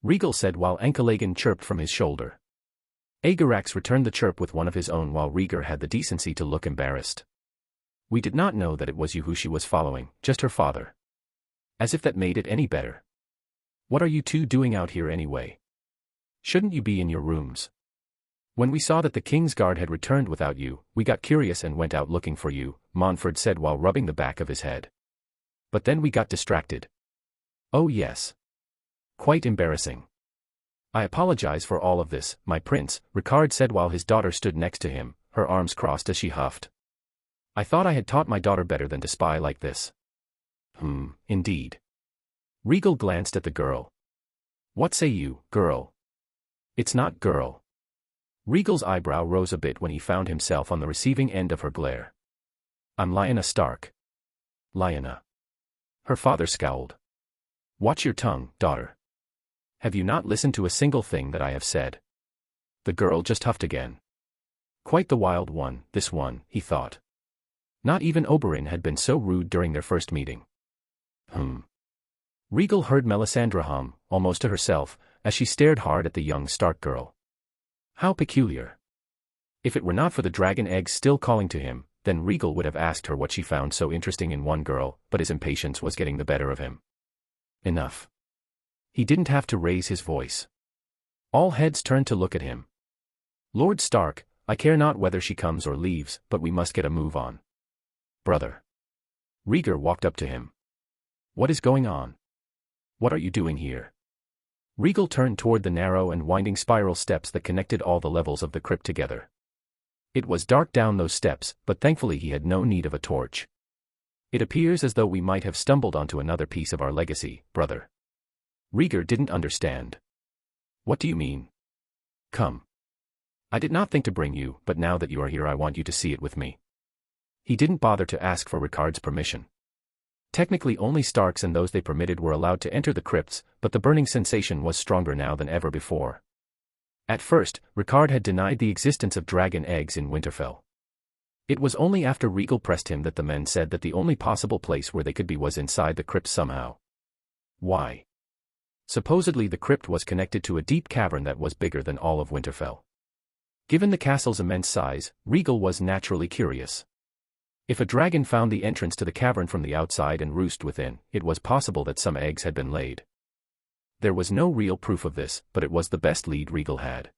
Rhaegal said while Ankalagan chirped from his shoulder. Aegarax returned the chirp with one of his own while Rhaegar had the decency to look embarrassed. We did not know that it was you who she was following, just her father. As if that made it any better. What are you two doing out here anyway? Shouldn't you be in your rooms? When we saw that the King's Guard had returned without you, we got curious and went out looking for you, Montford said while rubbing the back of his head. But then we got distracted. Oh yes. Quite embarrassing. I apologize for all of this, my prince, Rickard said while his daughter stood next to him, her arms crossed as she huffed. I thought I had taught my daughter better than to spy like this. Indeed. Rhaegal glanced at the girl. What say you, girl? It's not girl. Rhaegal's eyebrow rose a bit when he found himself on the receiving end of her glare. I'm Lyanna Stark. Lyanna. Her father scowled. Watch your tongue, daughter. Have you not listened to a single thing that I have said? The girl just huffed again. Quite the wild one, this one, he thought. Not even Oberyn had been so rude during their first meeting. Rhaegal heard Melisandre hum, almost to herself, as she stared hard at the young Stark girl. How peculiar. If it were not for the dragon eggs still calling to him, then Rhaegal would have asked her what she found so interesting in one girl, but his impatience was getting the better of him. Enough. He didn't have to raise his voice. All heads turned to look at him. Lord Stark, I care not whether she comes or leaves, but we must get a move on. Brother. Rhaegar walked up to him. What is going on? What are you doing here? Rhaegal turned toward the narrow and winding spiral steps that connected all the levels of the crypt together. It was dark down those steps, but thankfully he had no need of a torch. It appears as though we might have stumbled onto another piece of our legacy, brother. Rhaegar didn't understand. What do you mean? Come. I did not think to bring you, but now that you are here I want you to see it with me. He didn't bother to ask for Rickard's permission. Technically only Starks and those they permitted were allowed to enter the crypts, but the burning sensation was stronger now than ever before. At first, Rickard had denied the existence of dragon eggs in Winterfell. It was only after Rhaegal pressed him that the men said that the only possible place where they could be was inside the crypt somehow. Why? Supposedly the crypt was connected to a deep cavern that was bigger than all of Winterfell. Given the castle's immense size, Rhaegal was naturally curious. If a dragon found the entrance to the cavern from the outside and roosted within, it was possible that some eggs had been laid. There was no real proof of this, but it was the best lead Rhaegal had.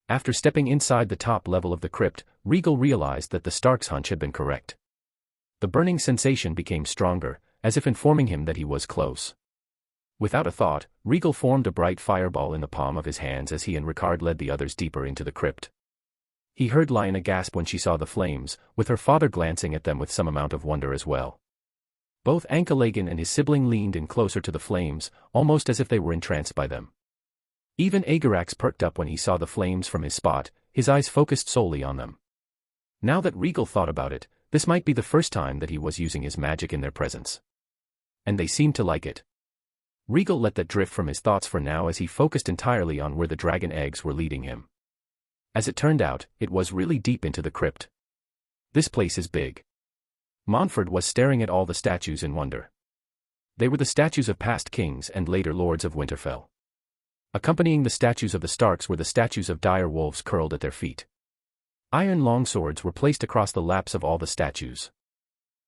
After stepping inside the top level of the crypt, Rhaegal realized that the Stark's hunch had been correct. The burning sensation became stronger, as if informing him that he was close. Without a thought, Rhaegal formed a bright fireball in the palm of his hands as he and Rickard led the others deeper into the crypt. He heard Lyanna gasp when she saw the flames, with her father glancing at them with some amount of wonder as well. Both Ankalagan and his sibling leaned in closer to the flames, almost as if they were entranced by them. Even Aegarax perked up when he saw the flames from his spot, his eyes focused solely on them. Now that Rhaegal thought about it, This might be the first time that he was using his magic in their presence. And they seemed to like it. Rhaegal let that drift from his thoughts for now as he focused entirely on where the dragon eggs were leading him. As it turned out, it was really deep into the crypt. This place is big. Montford was staring at all the statues in wonder. They were the statues of past kings and later lords of Winterfell. Accompanying the statues of the Starks were the statues of dire wolves curled at their feet. Iron longswords were placed across the laps of all the statues.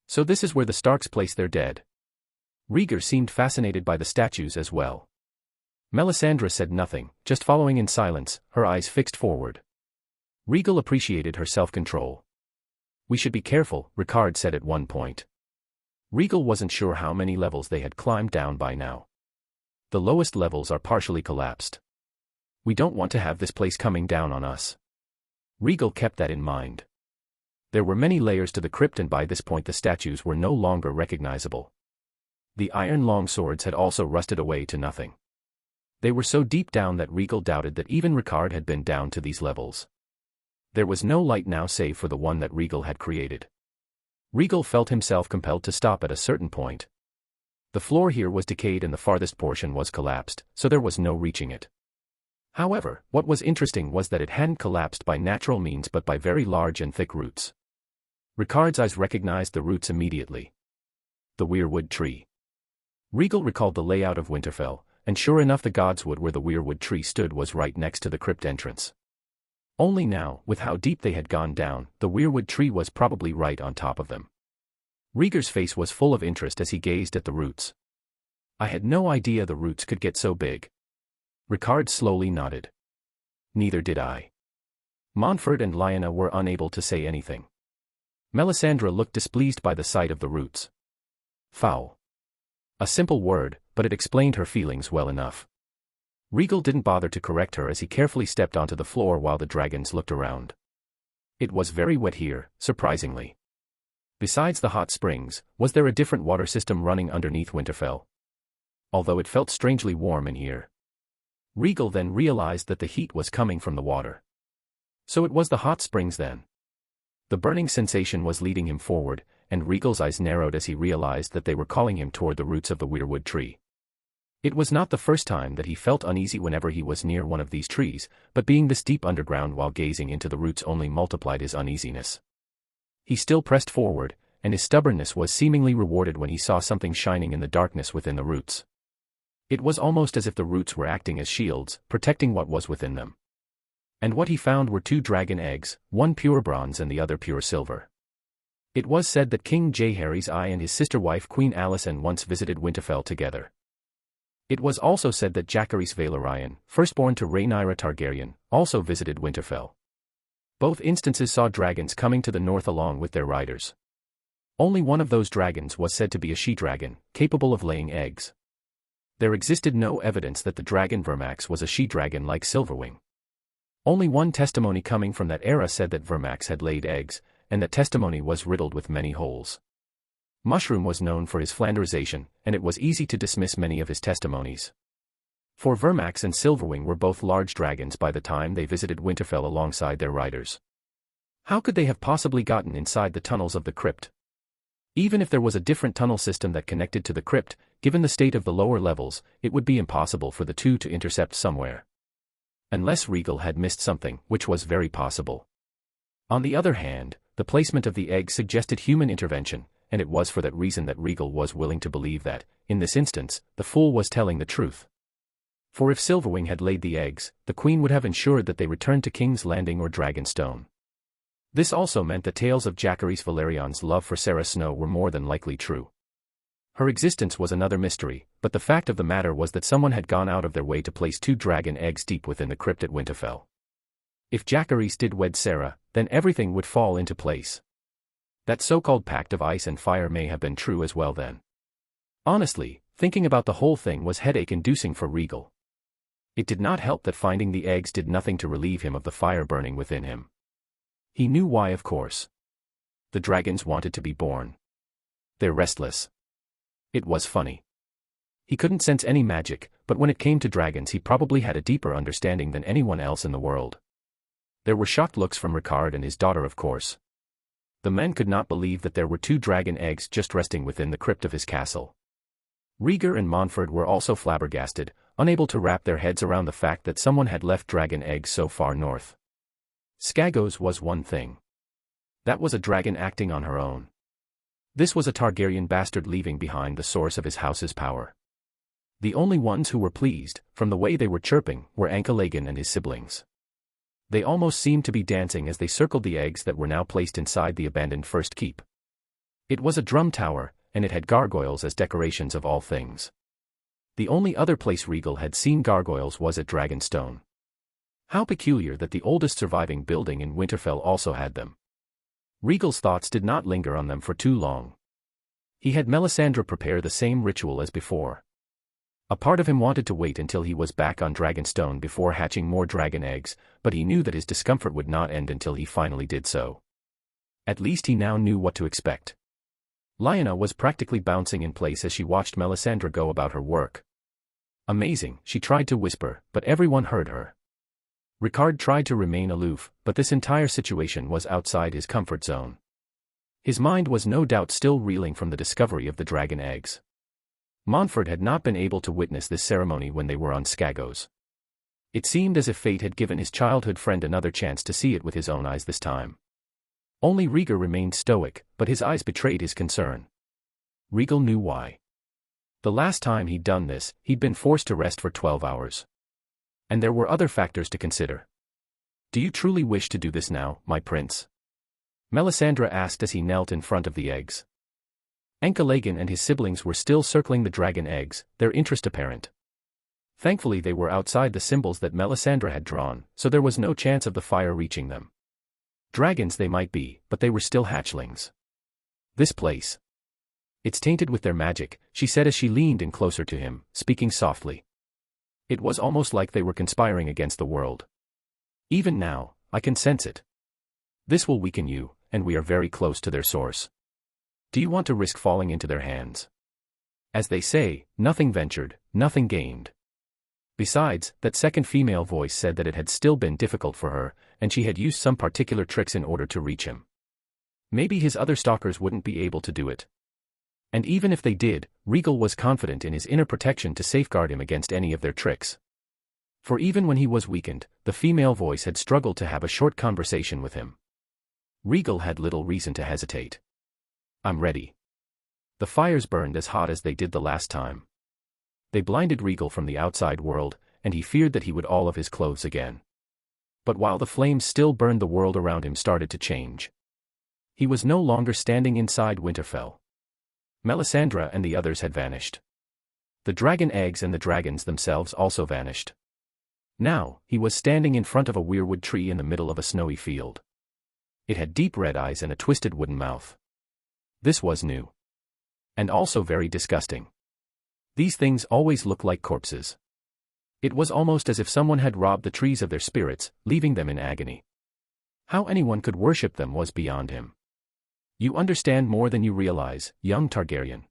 So this is where the Starks place their dead. Rhaegar seemed fascinated by the statues as well. Melisandre said nothing, just following in silence, her eyes fixed forward. Rhaegal appreciated her self-control. "We should be careful," Ricard said at one point. Rhaegal wasn't sure how many levels they had climbed down by now. The lowest levels are partially collapsed. We don't want to have this place coming down on us. Rhaegal kept that in mind. There were many layers to the crypt and by this point the statues were no longer recognizable. The iron longswords had also rusted away to nothing. They were so deep down that Rhaegal doubted that even Ricard had been down to these levels. There was no light now save for the one that Rhaegal had created. Rhaegal felt himself compelled to stop at a certain point. The floor here was decayed and the farthest portion was collapsed, so there was no reaching it. However, what was interesting was that it hadn't collapsed by natural means but by very large and thick roots. Ricard's eyes recognized the roots immediately. The weirwood tree. Rhaegal recalled the layout of Winterfell, and sure enough the godswood where the weirwood tree stood was right next to the crypt entrance. Only now, with how deep they had gone down, the weirwood tree was probably right on top of them. Rhaegar's face was full of interest as he gazed at the roots. "I had no idea the roots could get so big." Ricard slowly nodded. "Neither did I." Montford and Lyanna were unable to say anything. Melisandre looked displeased by the sight of the roots. Foul. A simple word, but it explained her feelings well enough. Rhaegal didn't bother to correct her as he carefully stepped onto the floor while the dragons looked around. It was very wet here, surprisingly. Besides the hot springs, was there a different water system running underneath Winterfell? Although it felt strangely warm in here. Rhaegal then realized that the heat was coming from the water. So it was the hot springs then. The burning sensation was leading him forward, and Rhaegal's eyes narrowed as he realized that they were calling him toward the roots of the weirwood tree. It was not the first time that he felt uneasy whenever he was near one of these trees, but being this deep underground while gazing into the roots only multiplied his uneasiness. He still pressed forward, and his stubbornness was seemingly rewarded when he saw something shining in the darkness within the roots. It was almost as if the roots were acting as shields, protecting what was within them. And what he found were 2 dragon eggs, one pure bronze and the other pure silver. It was said that King Jaehaerys I and his sister wife Queen Alicent once visited Winterfell together. It was also said that Jacaerys Valerian, firstborn to Rhaenyra Targaryen, also visited Winterfell. Both instances saw dragons coming to the north along with their riders. Only one of those dragons was said to be a she-dragon, capable of laying eggs. There existed no evidence that the dragon Vermax was a she-dragon like Silverwing. Only one testimony coming from that era said that Vermax had laid eggs, and that testimony was riddled with many holes. Mushroom was known for his Flanderization, and it was easy to dismiss many of his testimonies. For Vermax and Silverwing were both large dragons by the time they visited Winterfell alongside their riders. How could they have possibly gotten inside the tunnels of the crypt? Even if there was a different tunnel system that connected to the crypt, given the state of the lower levels, it would be impossible for the two to intercept somewhere. Unless Rhaegal had missed something, which was very possible. On the other hand, the placement of the egg suggested human intervention, and it was for that reason that Rhaegal was willing to believe that, in this instance, the fool was telling the truth. For if Silverwing had laid the eggs, the queen would have ensured that they returned to King's Landing or Dragonstone. This also meant that tales of Jacaerys Valerian's love for Sarah Snow were more than likely true. Her existence was another mystery, but the fact of the matter was that someone had gone out of their way to place 2 dragon eggs deep within the crypt at Winterfell. If Jacaerys did wed Sarah, then everything would fall into place. That so-called pact of ice and fire may have been true as well then. Honestly, thinking about the whole thing was headache-inducing for Rhaegal. It did not help that finding the eggs did nothing to relieve him of the fire burning within him. He knew why, of course. The dragons wanted to be born. They're restless. It was funny. He couldn't sense any magic, but when it came to dragons he probably had a deeper understanding than anyone else in the world. There were shocked looks from Ricard and his daughter, of course. The men could not believe that there were 2 dragon eggs just resting within the crypt of his castle. Rhaegar and Montford were also flabbergasted, unable to wrap their heads around the fact that someone had left dragon eggs so far north. Skagos was one thing. That was a dragon acting on her own. This was a Targaryen bastard leaving behind the source of his house's power. The only ones who were pleased, from the way they were chirping, were Ankalagan and his siblings. They almost seemed to be dancing as they circled the eggs that were now placed inside the abandoned first keep. It was a drum tower, and it had gargoyles as decorations of all things. The only other place Rhaegal had seen gargoyles was at Dragonstone. How peculiar that the oldest surviving building in Winterfell also had them. Rhaegal's thoughts did not linger on them for too long. He had Melisandre prepare the same ritual as before. A part of him wanted to wait until he was back on Dragonstone before hatching more dragon eggs, but he knew that his discomfort would not end until he finally did so. At least he now knew what to expect. Lyanna was practically bouncing in place as she watched Melisandre go about her work. Amazing, she tried to whisper, but everyone heard her. Ricard tried to remain aloof, but this entire situation was outside his comfort zone. His mind was no doubt still reeling from the discovery of the dragon eggs. Montford had not been able to witness this ceremony when they were on Skagos. It seemed as if fate had given his childhood friend another chance to see it with his own eyes this time. Only Rhaegar remained stoic, but his eyes betrayed his concern. Rhaegal knew why. The last time he'd done this, he'd been forced to rest for 12 hours. And there were other factors to consider. "Do you truly wish to do this now, my prince?" Melisandre asked as he knelt in front of the eggs. Ankalagan and his siblings were still circling the dragon eggs, their interest apparent. Thankfully they were outside the symbols that Melisandre had drawn, so there was no chance of the fire reaching them. Dragons they might be, but they were still hatchlings. "This place. It's tainted with their magic," she said as she leaned in closer to him, speaking softly. It was almost like they were conspiring against the world. "Even now, I can sense it. This will weaken you, and we are very close to their source. Do you want to risk falling into their hands? As they say, nothing ventured, nothing gained." Besides, that second female voice said that it had still been difficult for her, and she had used some particular tricks in order to reach him. Maybe his other stalkers wouldn't be able to do it. And even if they did, Rhaegal was confident in his inner protection to safeguard him against any of their tricks. For even when he was weakened, the female voice had struggled to have a short conversation with him. Rhaegal had little reason to hesitate. "I'm ready." The fires burned as hot as they did the last time. They blinded Rhaegal from the outside world, and he feared that he would all of his clothes again. But while the flames still burned, the world around him started to change. He was no longer standing inside Winterfell. Melisandre and the others had vanished. The dragon eggs and the dragons themselves also vanished. Now, he was standing in front of a weirwood tree in the middle of a snowy field. It had deep red eyes and a twisted wooden mouth. This was new. And also very disgusting. These things always look like corpses. It was almost as if someone had robbed the trees of their spirits, leaving them in agony. How anyone could worship them was beyond him. "You understand more than you realize, young Targaryen."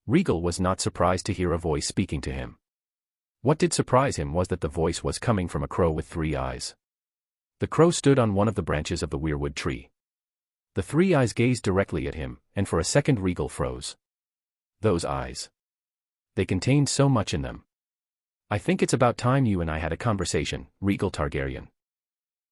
Rhaegal was not surprised to hear a voice speaking to him. What did surprise him was that the voice was coming from a crow with 3 eyes. The crow stood on one of the branches of the weirwood tree. The 3 eyes gazed directly at him, and for a second Rhaegal froze. Those eyes. They contained so much in them. "I think it's about time you and I had a conversation, Rhaegal Targaryen."